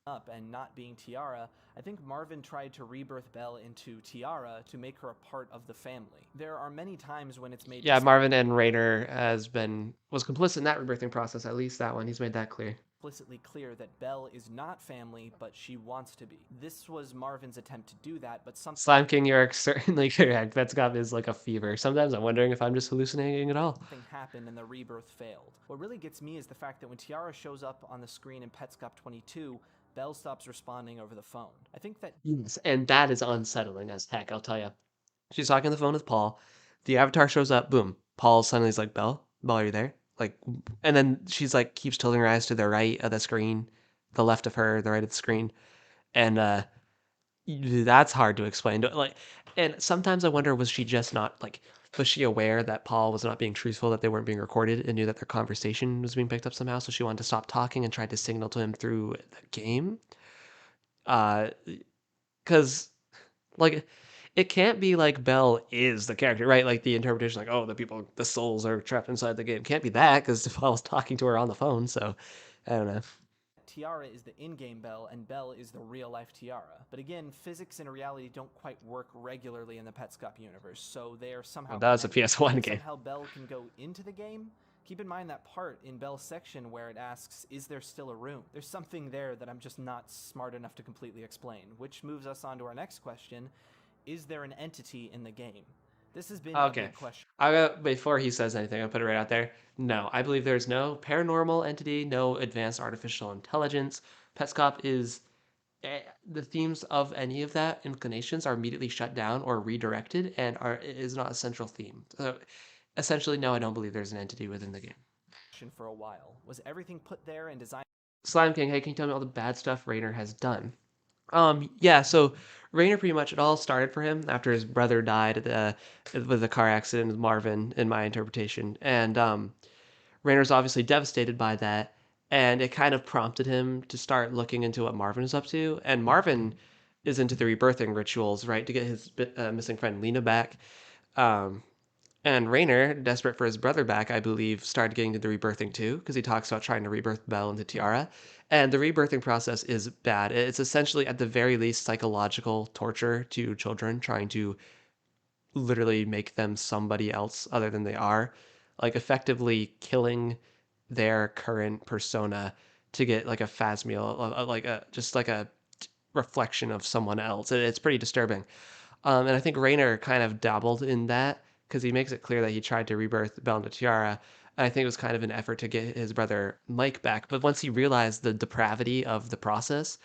Up and not being Tiara, I think Marvin tried to rebirth Belle into Tiara to make her a part of the family. There are many times when it's made. Yeah, Marvin and Rainer was complicit in that rebirthing process. At least that one, he's made that clear. Explicitly clear that Belle is not family, but she wants to be. This was Marvin's attempt to do that, but some Slime King, you're certainly correct. Petscop is like a fever. Sometimes I'm wondering if I'm just hallucinating at all. Something happened and the rebirth failed. What really gets me is the fact that when Tiara shows up on the screen in Petscop 22, Belle stops responding over the phone. I think that. Yes, and that is unsettling as heck, I'll tell you. She's talking on the phone with Paul. The avatar shows up, boom. Paul suddenly is like, Belle, are you there? Like, and then she's like, keeps tilting her eyes to the right of the screen, the left of her, the right of the screen. And that's hard to explain. Like, and sometimes I wonder, was she just not like, was she aware that Paul was not being truthful, that they weren't being recorded, and knew that their conversation was being picked up somehow, so she wanted to stop talking and tried to signal to him through the game? Because, like, it can't be like Belle is the character, right? Like, the interpretation, like, oh, the souls are trapped inside the game. It can't be that, because Paul was talking to her on the phone, so, I don't know. Tiara is the in-game Belle, and Belle is the real-life Tiara. But again, physics and reality don't quite work regularly in the Petscop universe, so they are somehow. Well, that was a PS1 game. Somehow Belle can go into the game. Keep in mind that part in Belle's section where it asks, "Is there still a room?" There's something there that I'm just not smart enough to completely explain, which moves us on to our next question: is there an entity in the game? This has been a big question. Before he says anything, I'll put it right out there. No, I believe there's no paranormal entity, no advanced artificial intelligence. Petscop is the themes of any of that inclinations are immediately shut down or redirected, and is not a central theme. So, essentially, no, I don't believe there's an entity within the game. For a while, was everything put there and designed? Slime King, hey, can you tell me all the bad stuff Rainer has done? Yeah, so Rainer pretty much, it all started for him after his brother died with a car accident with Marvin, in my interpretation. And Rainer's obviously devastated by that, and it kind of prompted him to start looking into what Marvin is up to. And Marvin is into the rebirthing rituals, right, to get his missing friend Lena back. And Rainer, desperate for his brother back, I believe, started getting into the rebirthing too, because he talks about trying to rebirth Belle into Tiara. And the rebirthing process is bad. It's essentially, at the very least, psychological torture to children, trying to literally make them somebody else other than they are. Like, effectively killing their current persona to get, like, a phasmiel, just like a reflection of someone else. It's pretty disturbing. And I think Raynor kind of dabbled in that because he makes it clear that he tried to rebirth Bell into Tiara. And I think it was kind of an effort to get his brother Mike back. But once he realized the depravity of the process,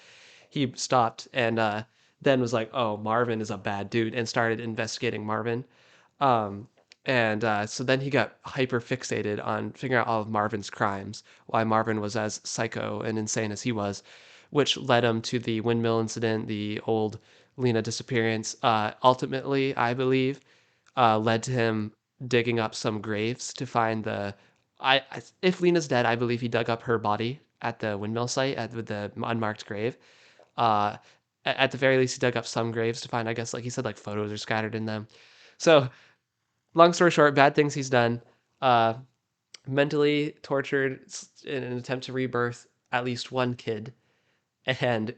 he stopped and then was like, "Oh, Marvin is a bad dude," and started investigating Marvin. Um, and so then he got hyper fixated on figuring out all of Marvin's crimes, why Marvin was as psycho and insane as he was, which led him to the windmill incident, the old Lena disappearance. Ultimately, I believe, led to him digging up some graves to find the. If Lena's dead, I believe he dug up her body at the windmill site with the unmarked grave. Uh, at the very least, he dug up some graves to find, I guess, like he said, like photos are scattered in them. So, long story short, bad things he's done. Uh, Mentally tortured in an attempt to rebirth at least one kid, and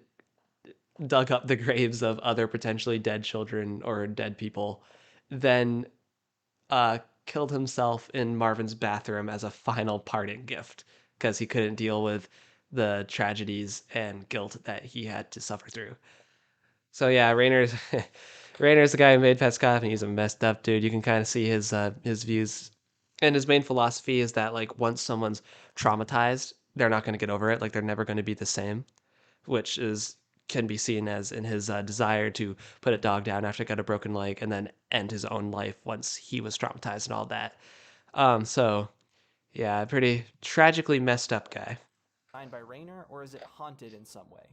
dug up the graves of other potentially dead children or dead people. Then killed himself in Marvin's bathroom as a final parting gift because he couldn't deal with the tragedies and guilt that he had to suffer through. So yeah, Raynor's Raynor's the guy who made Petscop, and he's a messed up dude. You can kind of see his views, and his main philosophy is that like once someone's traumatized, they're not going to get over it. Like they're never going to be the same, which is can be seen as in his desire to put a dog down after he got a broken leg, and then end his own life once he was traumatized and all that. So yeah, pretty tragically messed up guy. Designed by Raynor, or is it haunted in some way?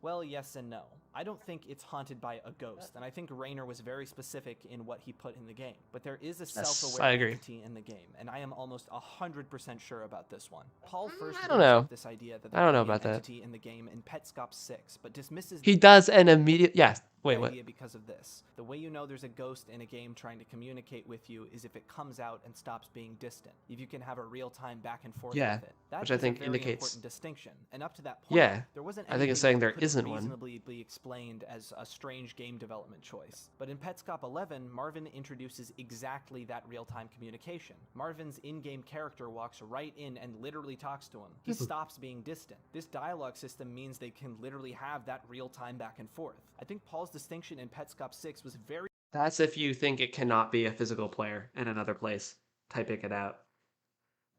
Well, yes and no. I don't think it's haunted by a ghost, and I think Raynor was very specific in what he put in the game. But there is a self-aware entity in the game, and I am almost 100% sure about this one. Paul first I don't know. This idea that I don't know there about an that. entity in the game in Petscop 6, but dismisses He does an immediate Wait, what? idea because of this. The way you know there's a ghost in a game trying to communicate with you is if it comes out and stops being distant. If you can have a real-time back and forth with it. That which is I think a very indicates important distinction. And up to that point, there wasn't I think it's saying anything there that isn't could one. reasonably be explained as a strange game development choice. But in Petscop 11, Marvin introduces exactly that real-time communication. Marvin's in-game character walks right in and literally talks to him. He stops being distant. This dialogue system means they can literally have that real-time back and forth. I think Paul's distinction in Petscop 6 was very... That's if you think it cannot be a physical player in another place typing it out.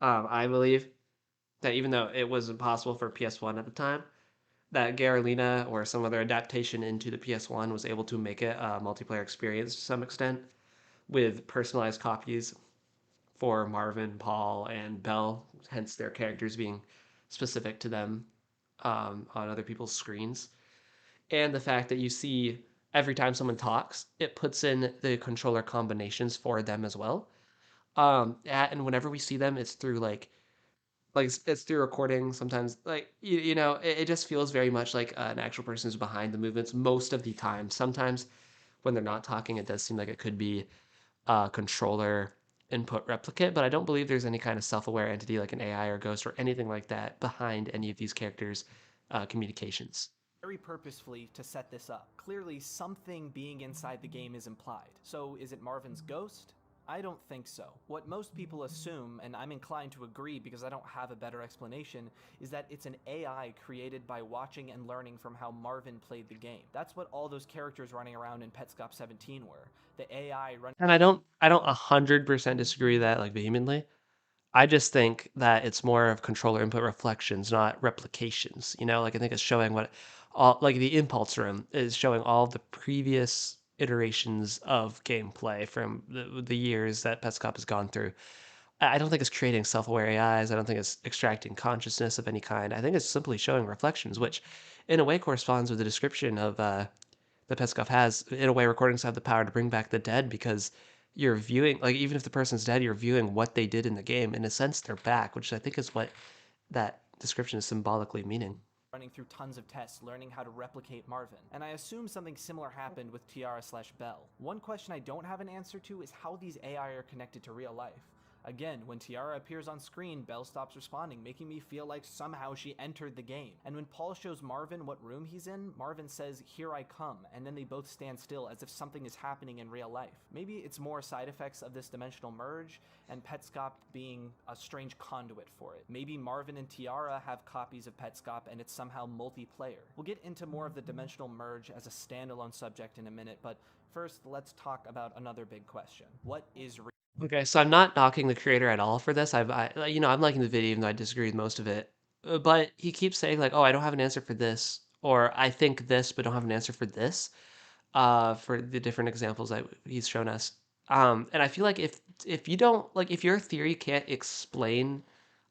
I believe that even though it was impossible for PS1 at the time, that Garalina or some other adaptation into the PS1 was able to make it a multiplayer experience to some extent with personalized copies for Marvin, Paul, and Belle, hence their characters being specific to them on other people's screens. And the fact that you see every time someone talks, it puts in the controller combinations for them as well. And whenever we see them, it's through like it's through recording. Sometimes like it just feels very much like an actual person who's behind the movements most of the time. Sometimes when they're not talking, it does seem like it could be a controller input replicate, but I don't believe there's any kind of self-aware entity like an AI or ghost or anything like that behind any of these characters' communications. very purposefully to set this up. Clearly, something being inside the game is implied. So, is it Marvin's ghost? I don't think so. What most people assume, and I'm inclined to agree because I don't have a better explanation, is that it's an AI created by watching and learning from how Marvin played the game. That's what all those characters running around in Petscop 17 were. The AI running... And I don't 100% disagree with that like vehemently. I just think that it's more of controller input reflections, not replications. Like I think it's showing what all like the impulse room is showing all the previous iterations of gameplay from the years that Petscop has gone through. I don't think it's creating self-aware AIs. I don't think it's extracting consciousness of any kind. I think it's simply showing reflections, which in a way corresponds with the description of that Petscop has. In a way, recordings have the power to bring back the dead because you're viewing, like, even if the person's dead, you're viewing what they did in the game. In a sense, they're back, which I think is what that description is symbolically meaning. Running through tons of tests, learning how to replicate Marvin. And I assume something similar happened with Tiara/Belle. One question I don't have an answer to is how these AI are connected to real life. Again, when Tiara appears on screen, Belle stops responding, making me feel like somehow she entered the game. And when Paul shows Marvin what room he's in, Marvin says, "Here I come," and then they both stand still as if something is happening in real life. Maybe it's more side effects of this dimensional merge, and Petscop being a strange conduit for it. Maybe Marvin and Tiara have copies of Petscop and it's somehow multiplayer. We'll get into more of the dimensional merge as a standalone subject in a minute, but first let's talk about another big question. What is Okay, so I'm not knocking the creator at all for this. I'm liking the video even though I disagree with most of it. But he keeps saying like, "Oh, I don't have an answer for this," or "I think this, but don't have an answer for this." For the different examples that he's shown us. And I feel like if you don't like if your theory can't explain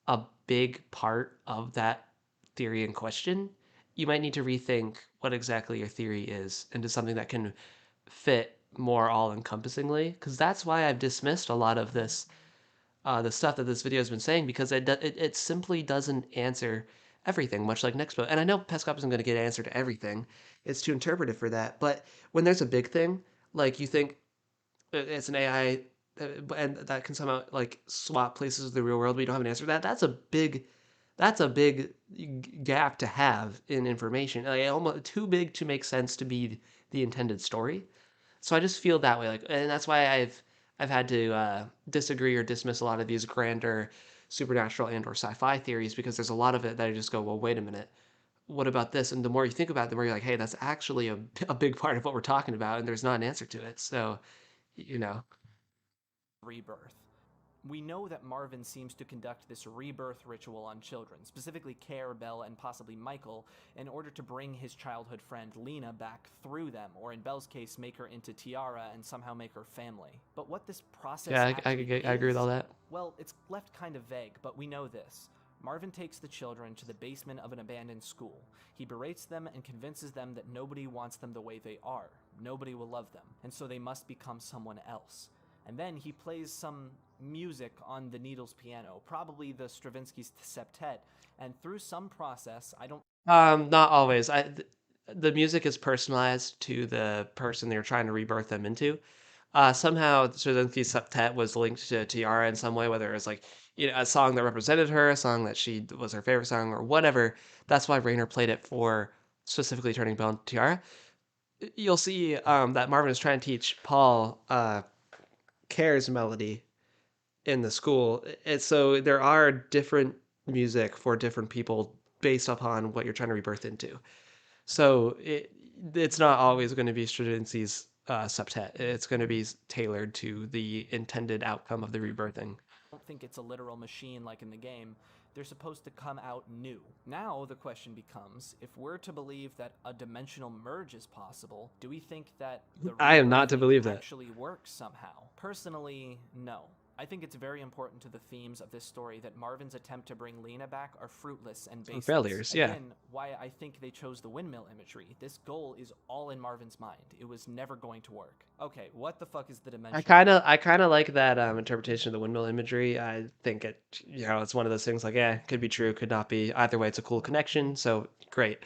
a big part of that theory in question, you might need to rethink what exactly your theory is into something that can fit more all-encompassingly. Because that's why I've dismissed a lot of this, the stuff that this video has been saying, because it simply doesn't answer everything, much like Nexpo. And I know Petscop isn't going to get an answer to everything. It's too interpretive for that. But when there's a big thing, like you think it's an AI and that can somehow like swap places with the real world, but you don't have an answer to that, that's a big gap to have in information. Like, almost too big to make sense to be the intended story. So I just feel that way, like, and that's why I've had to disagree or dismiss a lot of these grander supernatural and or sci-fi theories, because there's a lot of it that I just go, well, wait a minute, what about this? And the more you think about it, the more you're like, hey, that's actually a big part of what we're talking about, and there's not an answer to it. So, rebirth? We know that Marvin seems to conduct this rebirth ritual on children, specifically Care, Belle, and possibly Michael, in order to bring his childhood friend Lena back through them, or in Belle's case, make her into Tiara and somehow make her family. But what this process I agree with all that. Well, it's left kind of vague, but we know this. Marvin takes the children to the basement of an abandoned school. He berates them and convinces them that nobody wants them the way they are. Nobody will love them, and so they must become someone else. And then he plays some music on the Needles piano, probably the Stravinsky's septet, and through some process, I don't... Not always. The music is personalized to the person they're trying to rebirth them into. Somehow Stravinsky's septet was linked to Tiara in some way, whether it was like, a song that represented her, a song that she was her favorite song, or whatever. That's why Rainer played it for specifically turning Belle into Tiara. You'll see that Marvin is trying to teach Paul Care's melody in the school. And so there are different music for different people based upon what you're trying to rebirth into. So it's not always going to be Stravinsky's septet. It's going to be tailored to the intended outcome of the rebirthing. I don't think it's a literal machine like in the game. They're supposed to come out new. Now the question becomes, if we're to believe that a dimensional merge is possible, do we think that the I am not to believe that actually works somehow? Personally, no. I think it's very important to the themes of this story that Marvin's attempt to bring Lena back are fruitless and baseless. Failures, yeah. Again, why I think they chose the windmill imagery. This goal is all in Marvin's mind. It was never going to work. Okay, what the fuck is the dimension? I kind of like that interpretation of the windmill imagery. I think it's one of those things like, could be true, could not be. Either way, it's a cool connection, so great.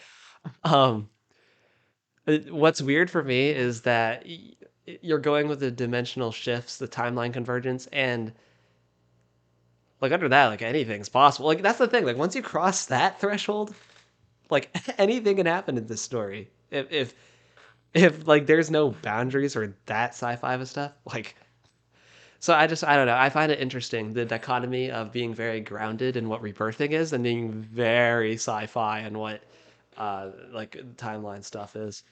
What's weird for me is that you're going with the dimensional shifts, the timeline convergence, and like under that, like anything's possible. Like that's the thing. Like once you cross that threshold, like anything can happen in this story. If like there's no boundaries or that sci-fi of stuff, like. So I don't know. I find it interesting, the dichotomy of being very grounded in what rebirthing is and being very sci-fi and what like timeline stuff is.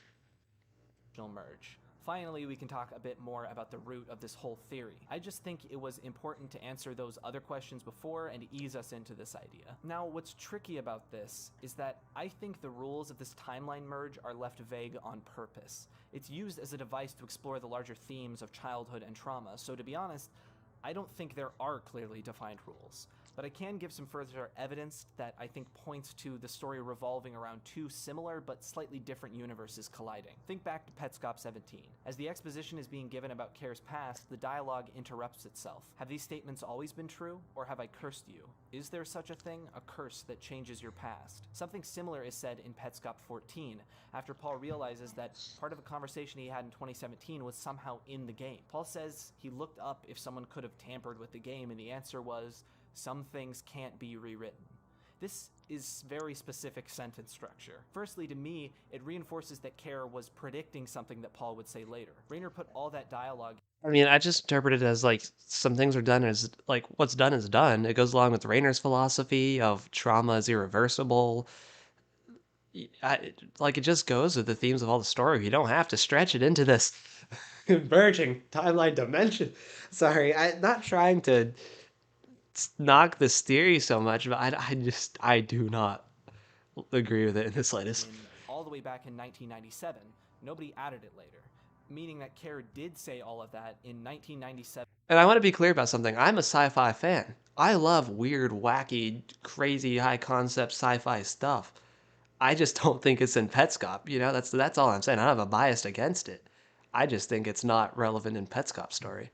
Merge. Finally, we can talk a bit more about the root of this whole theory. I just think it was important to answer those other questions before and ease us into this idea. Now, what's tricky about this is that I think the rules of this timeline merge are left vague on purpose. It's used as a device to explore the larger themes of childhood and trauma, so to be honest, I don't think there are clearly defined rules. But I can give some further evidence that I think points to the story revolving around two similar but slightly different universes colliding. Think back to Petscop 17. As the exposition is being given about Care's past, the dialogue interrupts itself. Have these statements always been true, or have I cursed you? Is there such a thing, a curse that changes your past? Something similar is said in Petscop 14, after Paul realizes that part of a conversation he had in 2017 was somehow in the game. Paul says he looked up if someone could have have tampered with the game, and the answer was, some things can't be rewritten. This is very specific sentence structure. Firstly, to me, it reinforces that Care was predicting something that Paul would say later. Rayner put all that dialogue. I mean, I just interpret it as like some things are done as like what's done is done. It goes along with Rayner's philosophy of trauma is irreversible. Like it just goes with the themes of all the story. You don't have to stretch it into this converging timeline dimension. Sorry, I'm not trying to knock this theory so much, but I do not agree with it in the slightest. All the way back in 1997, nobody added it later, meaning that Care did say all of that in 1997. And I want to be clear about something. I'm a sci-fi fan. I love weird, wacky, crazy, high concept sci-fi stuff. I just don't think it's in Petscop. You know, that's all I'm saying. I don't have a bias against it. I just think it's not relevant in Petscop's story.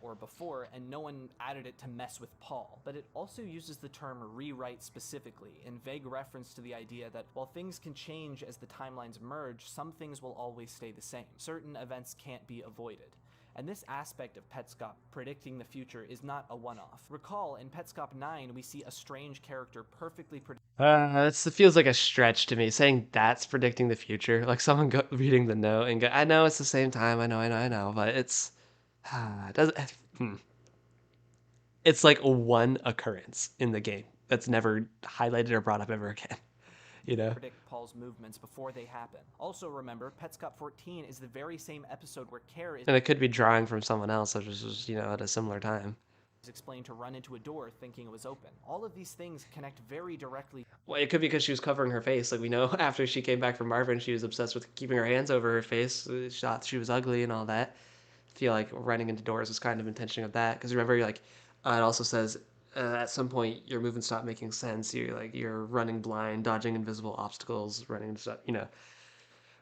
Or before, and no one added it to mess with Paul. But it also uses the term rewrite specifically, in vague reference to the idea that while things can change as the timelines merge, some things will always stay the same. Certain events can't be avoided. And this aspect of Petscop predicting the future is not a one-off. Recall, in Petscop 9, we see a strange character perfectly It feels like a stretch to me, saying that's predicting the future. Like someone reading the note and go, I know it's the same time, I know, but it's... It's like one occurrence in the game that's never highlighted or brought up ever again. You know? Predict Paul's movements before they happen. Also remember, Petscop 14 is the very same episode where Care is... And it could be drawing from someone else, which was, you know, at a similar time. Explained to run into a door thinking it was open. All of these things connect very directly. Well, it could be because she was covering her face. Like we know after she came back from Marvin, she was obsessed with keeping her hands over her face. She thought she was ugly and all that. I feel like running into doors was kind of intention of that. Because remember, like, it also says at some point your movements stop making sense. You're running blind, dodging invisible obstacles, running into stuff, you know.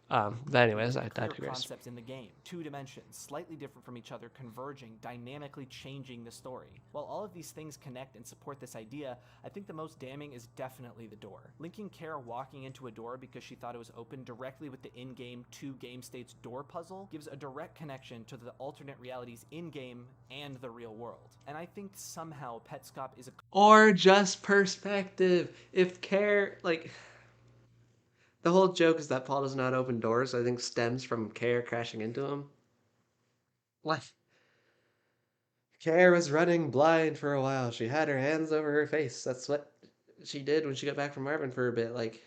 But anyways, I digress. Concepts in the game, 2 dimensions, slightly different from each other, converging, dynamically changing the story. While all of these things connect and support this idea, I think the most damning is definitely the door. Linking Care walking into a door because she thought it was open directly with the in-game 2 game states door puzzle gives a direct connection to the alternate realities in-game and the real world. And I think somehow Petscop is a... Or just perspective. If Care, like... The whole joke is that Paul does not open doors, I think stems from Care crashing into him. What? Care was running blind for a while. She had her hands over her face. That's what she did when she got back from Marvin for a bit. Like,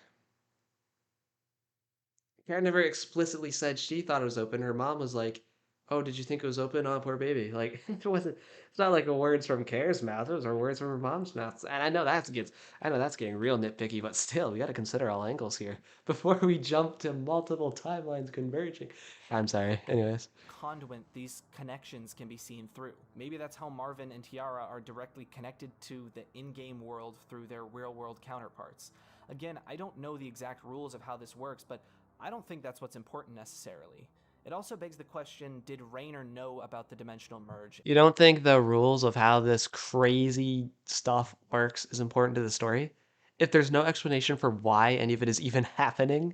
Care never explicitly said she thought it was open. Her mom was like, oh, did you think it was open? Oh, poor baby. Like, it's not like words from Care's mouth. Those are words from her mom's mouth. And I know that's getting real nitpicky, but still, we got to consider all angles here before we jump to multiple timelines converging. I'm sorry. Anyways. Conduit these connections can be seen through. Maybe that's how Marvin and Tiara are directly connected to the in-game world through their real-world counterparts. Again, I don't know the exact rules of how this works, but I don't think that's what's important necessarily. It also begs the question, did Rayner know about the dimensional merge? You don't think the rules of how this crazy stuff works is important to the story? If there's no explanation for why any of it is even happening,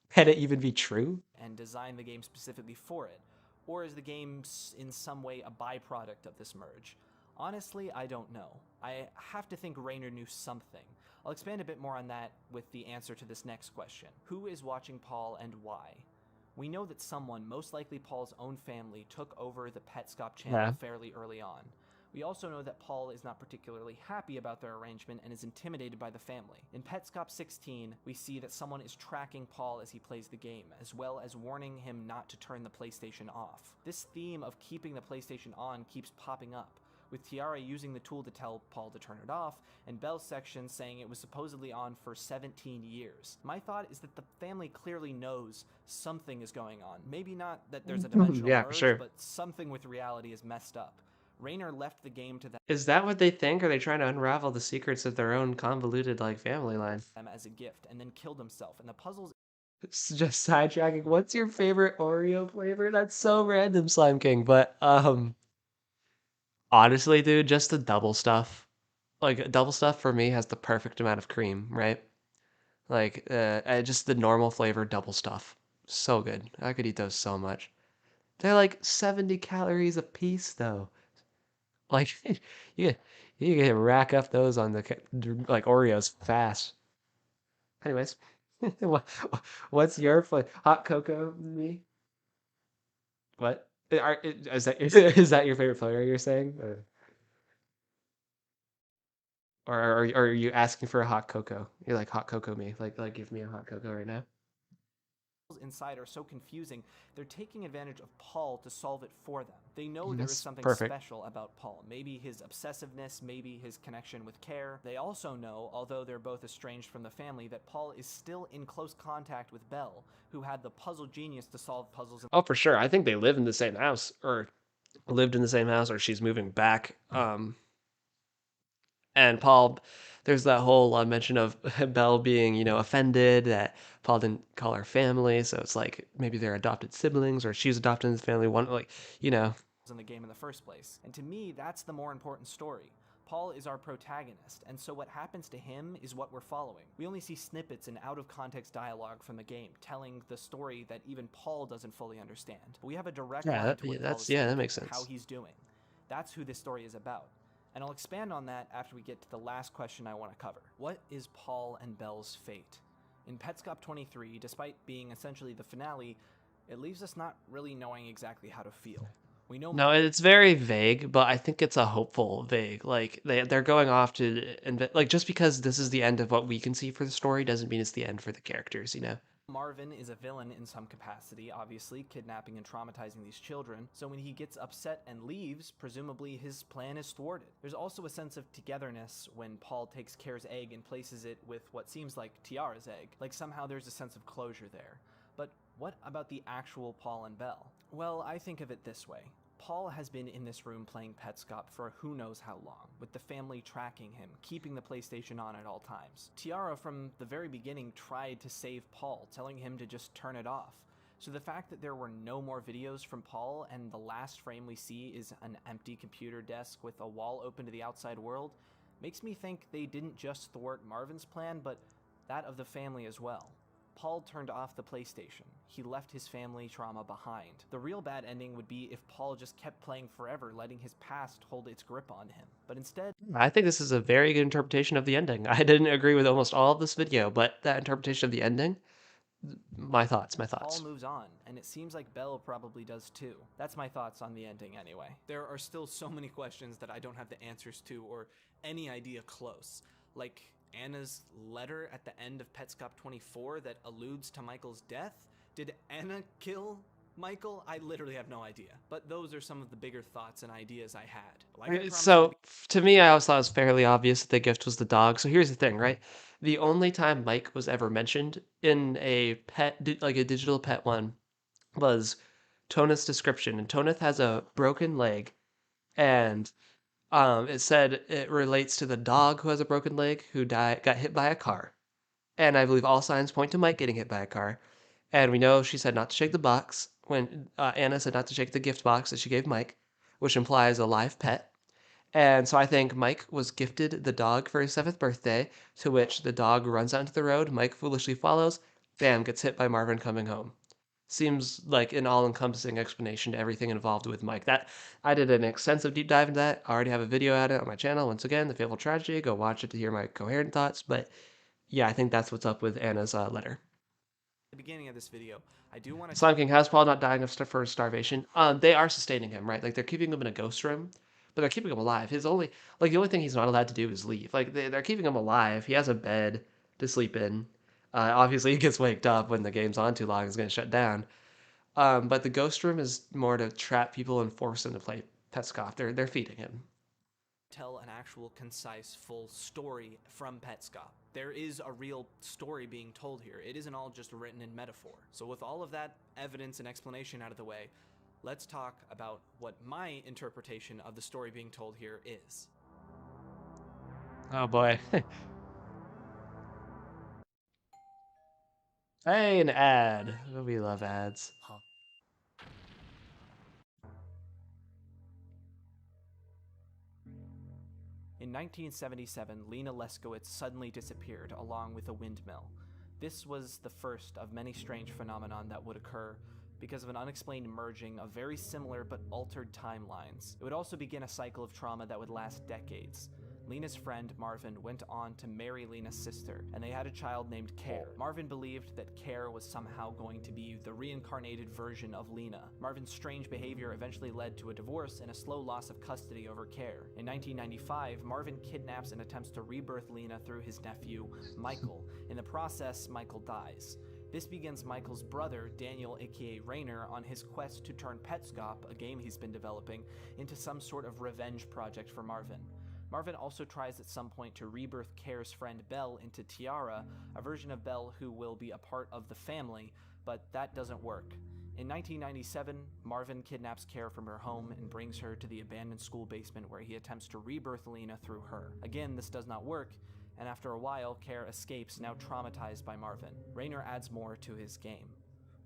can it even be true? And design the game specifically for it? Or is the game in some way a byproduct of this merge? Honestly, I don't know. I have to think Rayner knew something. I'll expand a bit more on that with the answer to this next question. Who is watching Paul and why? We know that someone, most likely Paul's own family, took over the Petscop channel fairly early on. We also know that Paul is not particularly happy about their arrangement and is intimidated by the family. In Petscop 16, we see that someone is tracking Paul as he plays the game, as well as warning him not to turn the PlayStation off. This theme of keeping the PlayStation on keeps popping up, with Tiara using the tool to tell Paul to turn it off, and Belle's section saying it was supposedly on for 17 years. My thought is that the family clearly knows something is going on. Maybe not that there's a dimensional merge, but something with reality is messed up. Rayner left the game to them. Is that what they think? Or are they trying to unravel the secrets of their own convoluted, like, family line? As a gift, and then killed himself, and the puzzles... It's just sidetracking. What's your favorite Oreo flavor? That's so random, Slime King, but, honestly, dude, just the double stuff. Like, double stuff for me has the perfect amount of cream, right? Like, just the normal flavor double stuff. So good. I could eat those so much. They're like 70 calories a piece, though. Like you you can rack up those on the like Oreos fast. Anyways, what what's your hot cocoa me? What? Is that is that your favorite flavor you're saying? Or are you asking for a hot cocoa? You're like hot cocoa me. Like give me a hot cocoa right now. Inside are so confusing, they're taking advantage of Paul to solve it for them. They know there is That's something perfect. special about Paul. Maybe his obsessiveness, maybe his connection with Care. They also know, although they're both estranged from the family, that Paul is still in close contact with Belle, who had the puzzle genius to solve puzzles. Oh, for sure. I think they live in the same house, or lived in the same house, or she's moving back. And Paul, there's that whole mention of Belle being, offended that Paul didn't call her family. So it's like maybe they're adopted siblings, or she's adopted in the family. One, like, In the game in the first place. And to me, that's the more important story. Paul is our protagonist, and so what happens to him is what we're following. We only see snippets and out-of-context dialogue from the game, telling the story that even Paul doesn't fully understand. But we have a direct line to what Paul is that thinking, makes sense. how he's doing. That's who this story is about. And I'll expand on that after we get to the last question I want to cover. What is Paul and Belle's fate? In Petscop 23, despite being essentially the finale, it leaves us not really knowing exactly how to feel. We know No, it's very vague, but I think it's a hopeful vague. Like they're going off to like just because this is the end of what we can see for the story doesn't mean it's the end for the characters, Marvin is a villain in some capacity, obviously, kidnapping and traumatizing these children, so when he gets upset and leaves, presumably his plan is thwarted. There's also a sense of togetherness when Paul takes Care's egg and places it with what seems like Tiara's egg, like somehow there's a sense of closure there. But what about the actual Paul and Belle? Well, I think of it this way. Paul has been in this room playing Petscop for who knows how long, with the family tracking him, keeping the PlayStation on at all times. Tiara from the very beginning tried to save Paul, telling him to just turn it off. So the fact that there were no more videos from Paul and the last frame we see is an empty computer desk with a wall open to the outside world makes me think they didn't just thwart Marvin's plan, but that of the family as well. Paul turned off the PlayStation. He left his family trauma behind. The real bad ending would be if Paul just kept playing forever, letting his past hold its grip on him. But instead, I think this is a very good interpretation of the ending. I didn't agree with almost all of this video, but that interpretation of the ending, my thoughts. Paul moves on, and it seems like Belle probably does too. That's my thoughts on the ending anyway. There are still so many questions that I don't have the answers to or any idea close. Like Anna's letter at the end of Petscop 24 that alludes to Michael's death? Did Anna kill Michael? I literally have no idea. But those are some of the bigger thoughts and ideas I had. So to me, I always thought it was fairly obvious that the gift was the dog. So here's the thing, right? The only time Mike was ever mentioned in a pet, like a digital pet one, was Tonith's description. And Tonith has a broken leg, and it said it relates to the dog who has a broken leg who got hit by a car. And I believe all signs point to Mike getting hit by a car. And we know she said not to shake the box when Anna said not to shake the gift box that she gave Mike, which implies a live pet. And so I think Mike was gifted the dog for his 7th birthday, to which the dog runs out into the road. Mike foolishly follows, bam, gets hit by Marvin coming home. Seems like an all-encompassing explanation to everything involved with Mike. That I did an extensive deep dive into that. I already have a video at it on my channel. Once again, The Fateful Tragedy. Go watch it to hear my coherent thoughts. But yeah, I think that's what's up with Anna's letter. At the beginning of this video, I do want to... Slime King, how's Paul not dying of for starvation? They are sustaining him, right? Like, they're keeping him in a ghost room, but they're keeping him alive. The only thing he's not allowed to do is leave. Like, they're keeping him alive. He has a bed to sleep in. Obviously, he gets waked up when the game's on too long. It's going to shut down. But the ghost room is more to trap people and force them to play Petscop. They're feeding him. Tell an actual, concise, full story from Petscop. There is a real story being told here. It isn't all just written in metaphor. So with all of that evidence and explanation out of the way, let's talk about what my interpretation of the story being told here is. Oh boy. Hey, an ad. We love ads. In 1977, Lena Leskowitz suddenly disappeared along with a windmill. This was the first of many strange phenomenon that would occur because of an unexplained merging of very similar but altered timelines. It would also begin a cycle of trauma that would last decades. Lena's friend, Marvin, went on to marry Lena's sister, and they had a child named Care. Marvin believed that Care was somehow going to be the reincarnated version of Lena. Marvin's strange behavior eventually led to a divorce and a slow loss of custody over Care. In 1995, Marvin kidnaps and attempts to rebirth Lena through his nephew, Michael. In the process, Michael dies. This begins Michael's brother, Daniel aka Rainer, on his quest to turn Petscop, a game he's been developing, into some sort of revenge project for Marvin. Marvin also tries at some point to rebirth Care's friend Belle into Tiara, a version of Belle who will be a part of the family, but that doesn't work. In 1997, Marvin kidnaps Care from her home and brings her to the abandoned school basement where he attempts to rebirth Lena through her. Again, this does not work, and after a while, Care escapes, now traumatized by Marvin. Rainer adds more to his game.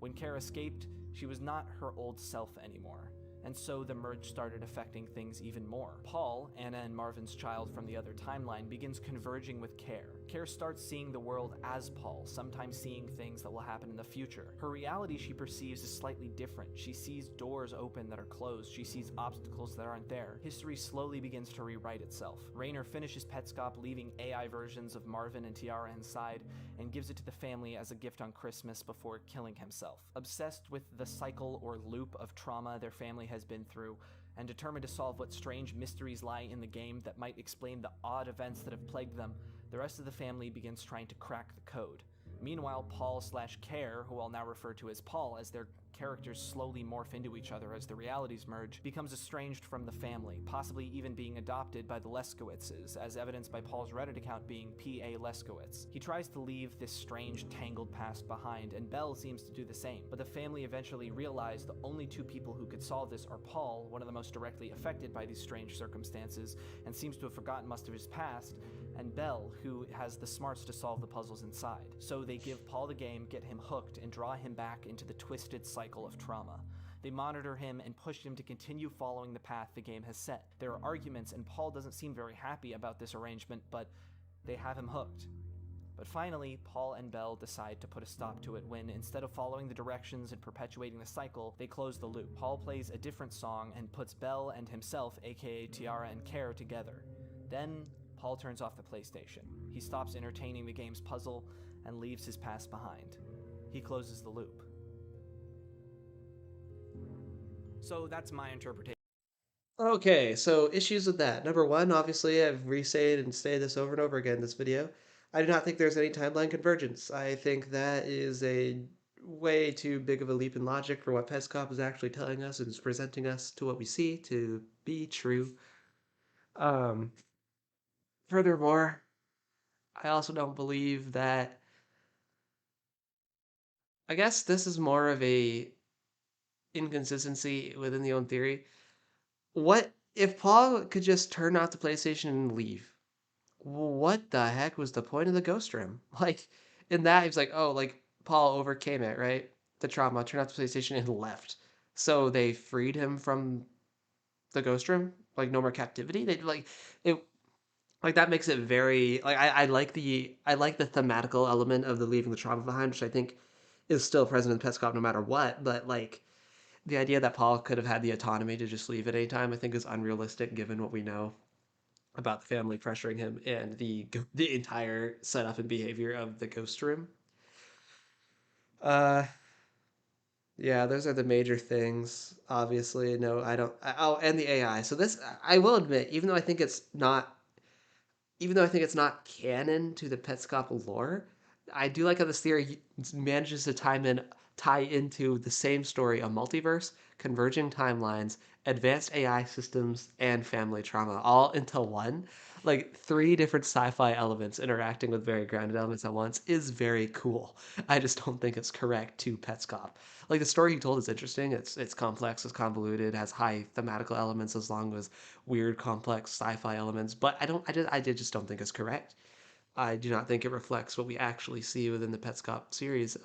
When Care escaped, she was not her old self anymore, and so the merge started affecting things even more. Paul, Anna and Marvin's child from the other timeline, begins converging with Care. Care starts seeing the world as Paul, sometimes seeing things that will happen in the future. Her reality she perceives is slightly different. She sees doors open that are closed. She sees obstacles that aren't there. History slowly begins to rewrite itself. Rainer finishes Petscop, leaving AI versions of Marvin and Tiara inside, and gives it to the family as a gift on Christmas before killing himself. Obsessed with the cycle or loop of trauma their family has been through, and determined to solve what strange mysteries lie in the game that might explain the odd events that have plagued them, the rest of the family begins trying to crack the code. Meanwhile, Paul/Care, who I'll now refer to as Paul as their characters slowly morph into each other as the realities merge, becomes estranged from the family, possibly even being adopted by the Leskowitzes, as evidenced by Paul's Reddit account being P.A. Leskowitz. He tries to leave this strange, tangled past behind, and Belle seems to do the same, but the family eventually realize the only two people who could solve this are Paul, one of the most directly affected by these strange circumstances, and seems to have forgotten most of his past, and Belle, who has the smarts to solve the puzzles inside. So they give Paul the game, get him hooked, and draw him back into the twisted cycle of trauma. They monitor him and push him to continue following the path the game has set. There are arguments, and Paul doesn't seem very happy about this arrangement, but they have him hooked. But finally, Paul and Belle decide to put a stop to it when, instead of following the directions and perpetuating the cycle, they close the loop. Paul plays a different song and puts Belle and himself, aka Tiara and Care, together. Then, Paul turns off the PlayStation. He stops entertaining the game's puzzle and leaves his past behind. He closes the loop. So that's my interpretation. Okay, so issues with that. Number one, obviously, I've re-said and say this over and over again in this video. I do not think there's any timeline convergence. I think that is a way too big of a leap in logic for what Petscop is actually telling us and is presenting us to what we see to be true. Furthermore, I also don't believe that. I guess this is more of a inconsistency within the own theory. What if Paul could just turn off the PlayStation and leave? What the heck was the point of the ghost room? Like, in that, he was like, oh, like, Paul overcame it, right? The trauma, turned off the PlayStation and left. So they freed him from the ghost room? Like, no more captivity? They, like, it, like, that makes it very, like, I like the thematical element of the leaving the trauma behind, which I think is still present in Petscop no matter what, but, like, the idea that Paul could have had the autonomy to just leave at any time, I think, is unrealistic given what we know about the family pressuring him and the entire setup and behavior of the ghost room. Yeah, those are the major things. Obviously, no, I don't. Oh, and the AI. So this, I will admit, even though I think it's not canon to the Petscop lore, I do like how this theory manages to tie into the same story, a multiverse, converging timelines, advanced AI systems, and family trauma, all into one. Like, three different sci-fi elements interacting with very grounded elements at once is very cool. I just don't think it's correct to Petscop. Like, the story you told is interesting. It's complex, it's convoluted, has high thematical elements as long as weird, complex sci-fi elements. But I just don't think it's correct. I do not think it reflects what we actually see within the Petscop series.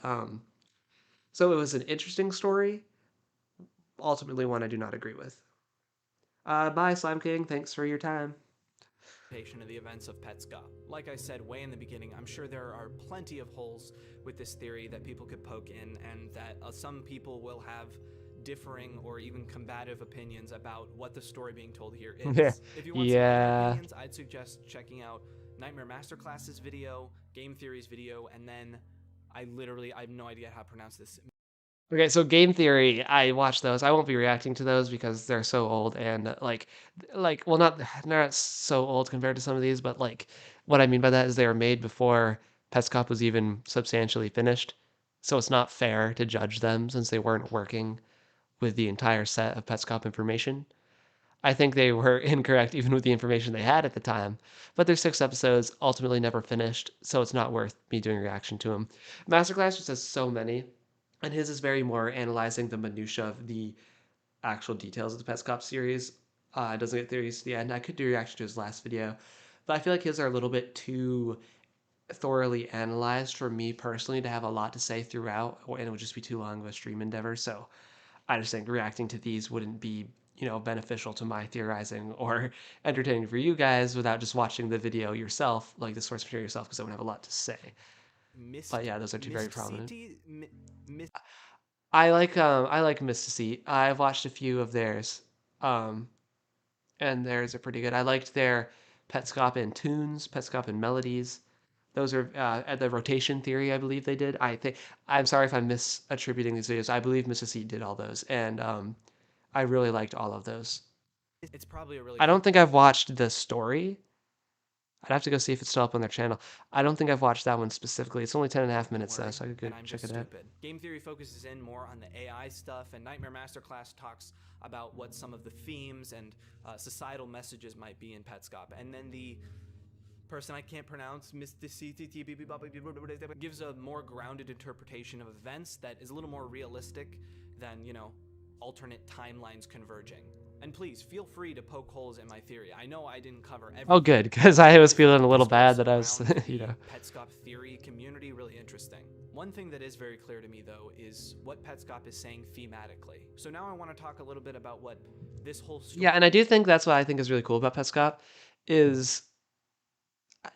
So it was an interesting story. Ultimately, one I do not agree with. Bye, Slime King. Thanks for your time. interpretation of the events of Petscop. Like I said way in the beginning, I'm sure there are plenty of holes with this theory that people could poke in, and that some people will have differing or even combative opinions about what the story being told here is. If you want some other opinions, I'd suggest checking out Nightmare Masterclass's video, Game Theory's video, and then I have no idea how to pronounce this. Okay, so Game Theory, I watched those. I won't be reacting to those because they're so old and well, not so old compared to some of these, but like what I mean by that is they were made before Petscop was even substantially finished. So it's not fair to judge them since they weren't working with the entire set of Petscop information. I think they were incorrect even with the information they had at the time, but their 6 episodes ultimately never finished, so it's not worth me doing a reaction to them. Masterclass just has so many, and his is very more analyzing the minutia of the actual details of the Petscop series. It doesn't get theories to the end. I could do a reaction to his last video, but I feel like his are a little bit too thoroughly analyzed for me personally to have a lot to say throughout, and it would just be too long of a stream endeavor. So I just think reacting to these wouldn't be, beneficial to my theorizing or entertaining for you guys without just watching the video yourself, like the source material yourself, because I would have a lot to say. But yeah, those are two very prominent. I like Mysticete. I've watched a few of theirs, and theirs are pretty good. I liked their Petscop and Tunes, Petscop and Melodies. Those are at the rotation theory, I believe they did. I'm sorry if I'm misattributing these videos. I believe Mysticete did all those, and I really liked all of those. It's probably a really. I don't think I've watched the story. I'd have to go see if it's still up on their channel. I don't think I've watched that one specifically. It's only 10.5 minutes though, so I could go check it out. Game Theory focuses in more on the AI stuff, and Nightmare Masterclass talks about what some of the themes and societal messages might be in Petscop. And then the person I can't pronounce, Mysticete, gives a more grounded interpretation of events that is a little more realistic than, alternate timelines converging. And please, feel free to poke holes in my theory. I know I didn't cover everything. Oh, good, because I was feeling a little bad that I was, Petscop theory community, really interesting. One thing that is very clear to me, though, is what Petscop is saying thematically. So now I want to talk a little bit about what this whole story... Yeah, and I do think that's what I think is really cool about Petscop, is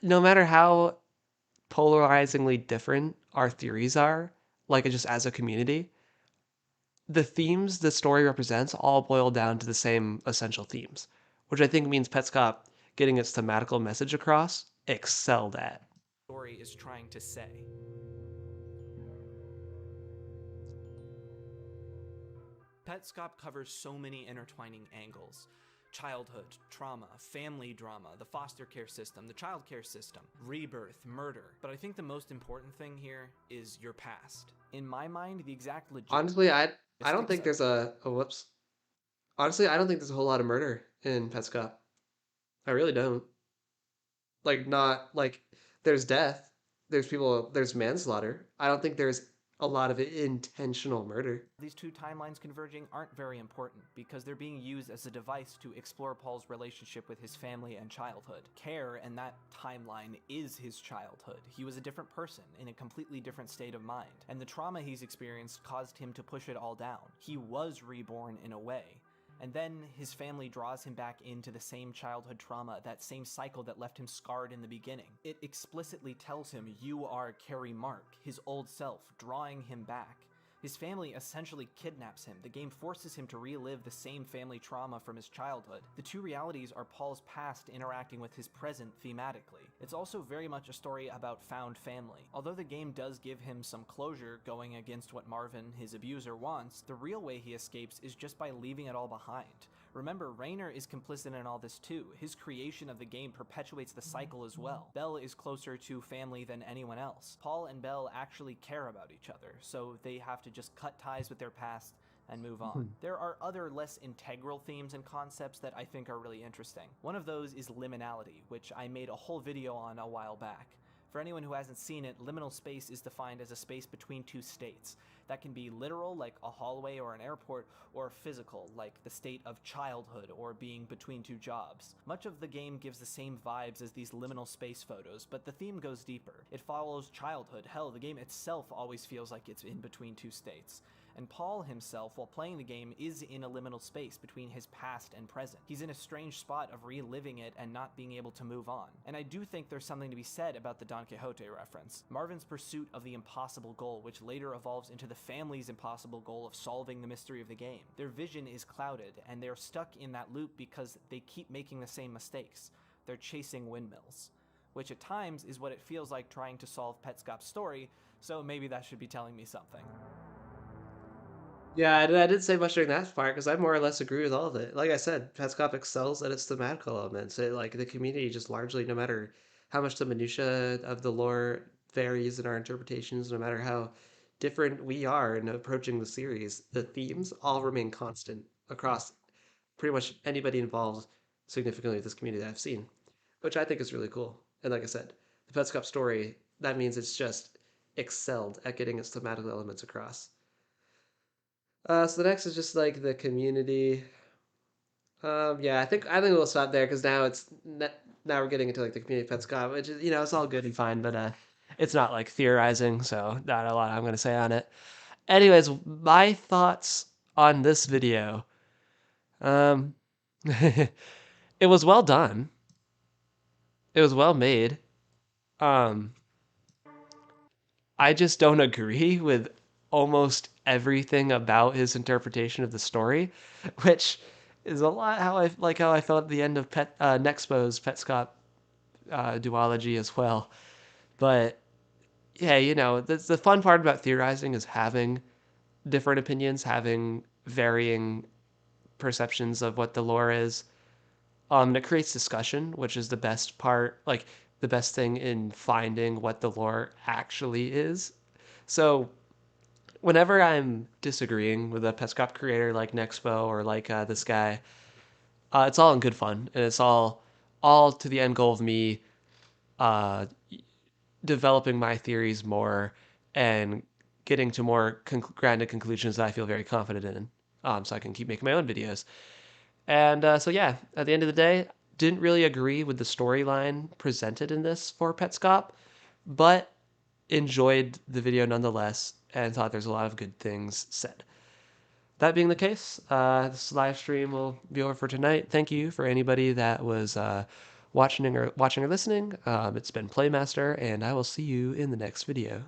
no matter how polarizingly different our theories are, like just as a community, the themes the story represents all boil down to the same essential themes, which I think means Petscop getting its thematical message across excelled at. Story is trying to say. Petscop covers so many intertwining angles. Childhood, trauma, family drama, the foster care system, the child care system, rebirth, murder. But I think the most important thing here is your past. In my mind, the exact legit... Honestly, I don't think there's Honestly, I don't think there's a whole lot of murder in Petscop. I really don't. There's death, there's manslaughter. I don't think there's a lot of intentional murder. These two timelines converging aren't very important because they're being used as a device to explore Paul's relationship with his family and childhood. Care in that timeline is his childhood. He was a different person in a completely different state of mind, and the trauma he's experienced caused him to push it all down. He was reborn in a way. And then his family draws him back into the same childhood trauma, that same cycle that left him scarred in the beginning. It explicitly tells him, you are Carrie Mark, his old self, drawing him back. His family essentially kidnaps him. The game forces him to relive the same family trauma from his childhood. The two realities are Paul's past interacting with his present thematically. It's also very much a story about found family. Although the game does give him some closure going against what Marvin, his abuser, wants, the real way he escapes is just by leaving it all behind. Remember, Rainer is complicit in all this too. His creation of the game perpetuates the cycle as well. Belle is closer to family than anyone else. Paul and Belle actually care about each other, so they have to just cut ties with their past and move on. There are other less integral themes and concepts that I think are really interesting. One of those is liminality, which I made a whole video on a while back. For anyone who hasn't seen it, liminal space is defined as a space between two states. That can be literal, like a hallway or an airport, or physical, like the state of childhood or being between two jobs. Much of the game gives the same vibes as these liminal space photos, but the theme goes deeper. It follows childhood. Hell, the game itself always feels like it's in between two states. and Paul himself, while playing the game, is in a liminal space between his past and present. He's in a strange spot of reliving it and not being able to move on. And I do think there's something to be said about the Don Quixote reference. Marvin's pursuit of the impossible goal, which later evolves into the family's impossible goal of solving the mystery of the game. Their vision is clouded, and they're stuck in that loop because they keep making the same mistakes. They're chasing windmills, which at times is what it feels like trying to solve Petscop's story, so maybe that should be telling me something. Yeah, I didn't say much during that part because I more or less agree with all of it. Like I said, Petscop excels at its thematical elements. Like the community just largely, no matter how much the minutia of the lore varies in our interpretations, no matter how different we are in approaching the series, the themes all remain constant across pretty much anybody involved significantly with this community that I've seen, which I think is really cool. And like I said, the Petscop story, that means it's just excelled at getting its thematical elements across. So the next is just like the community. Yeah, I think we'll stop there because now we're getting into like the community of Petscop, which is it's all good and fine, but it's not like theorizing, so not a lot I'm gonna say on it. Anyways, my thoughts on this video. Um, it was well done. It was well made. Um, I just don't agree with almost everything about his interpretation of the story, which is a lot how I felt at the end of Nexpo's Petscop duology as well. But yeah, the fun part about theorizing is having different opinions, having varying perceptions of what the lore is. And it creates discussion, which is the best part, like the best thing in finding what the lore actually is. So whenever I'm disagreeing with a Petscop creator like Nexpo or like this guy, it's all in good fun, and it's all to the end goal of me uh, developing my theories more and getting to more grounded conclusions that I feel very confident in, so I can keep making my own videos. And so yeah, at the end of the day, didn't really agree with the storyline presented in this for Petscop, but enjoyed the video nonetheless and thought there's a lot of good things said. That being the case, this live stream will be over for tonight. Thank you for anybody that was watching or listening. It's been Playmaster, and I will see you in the next video.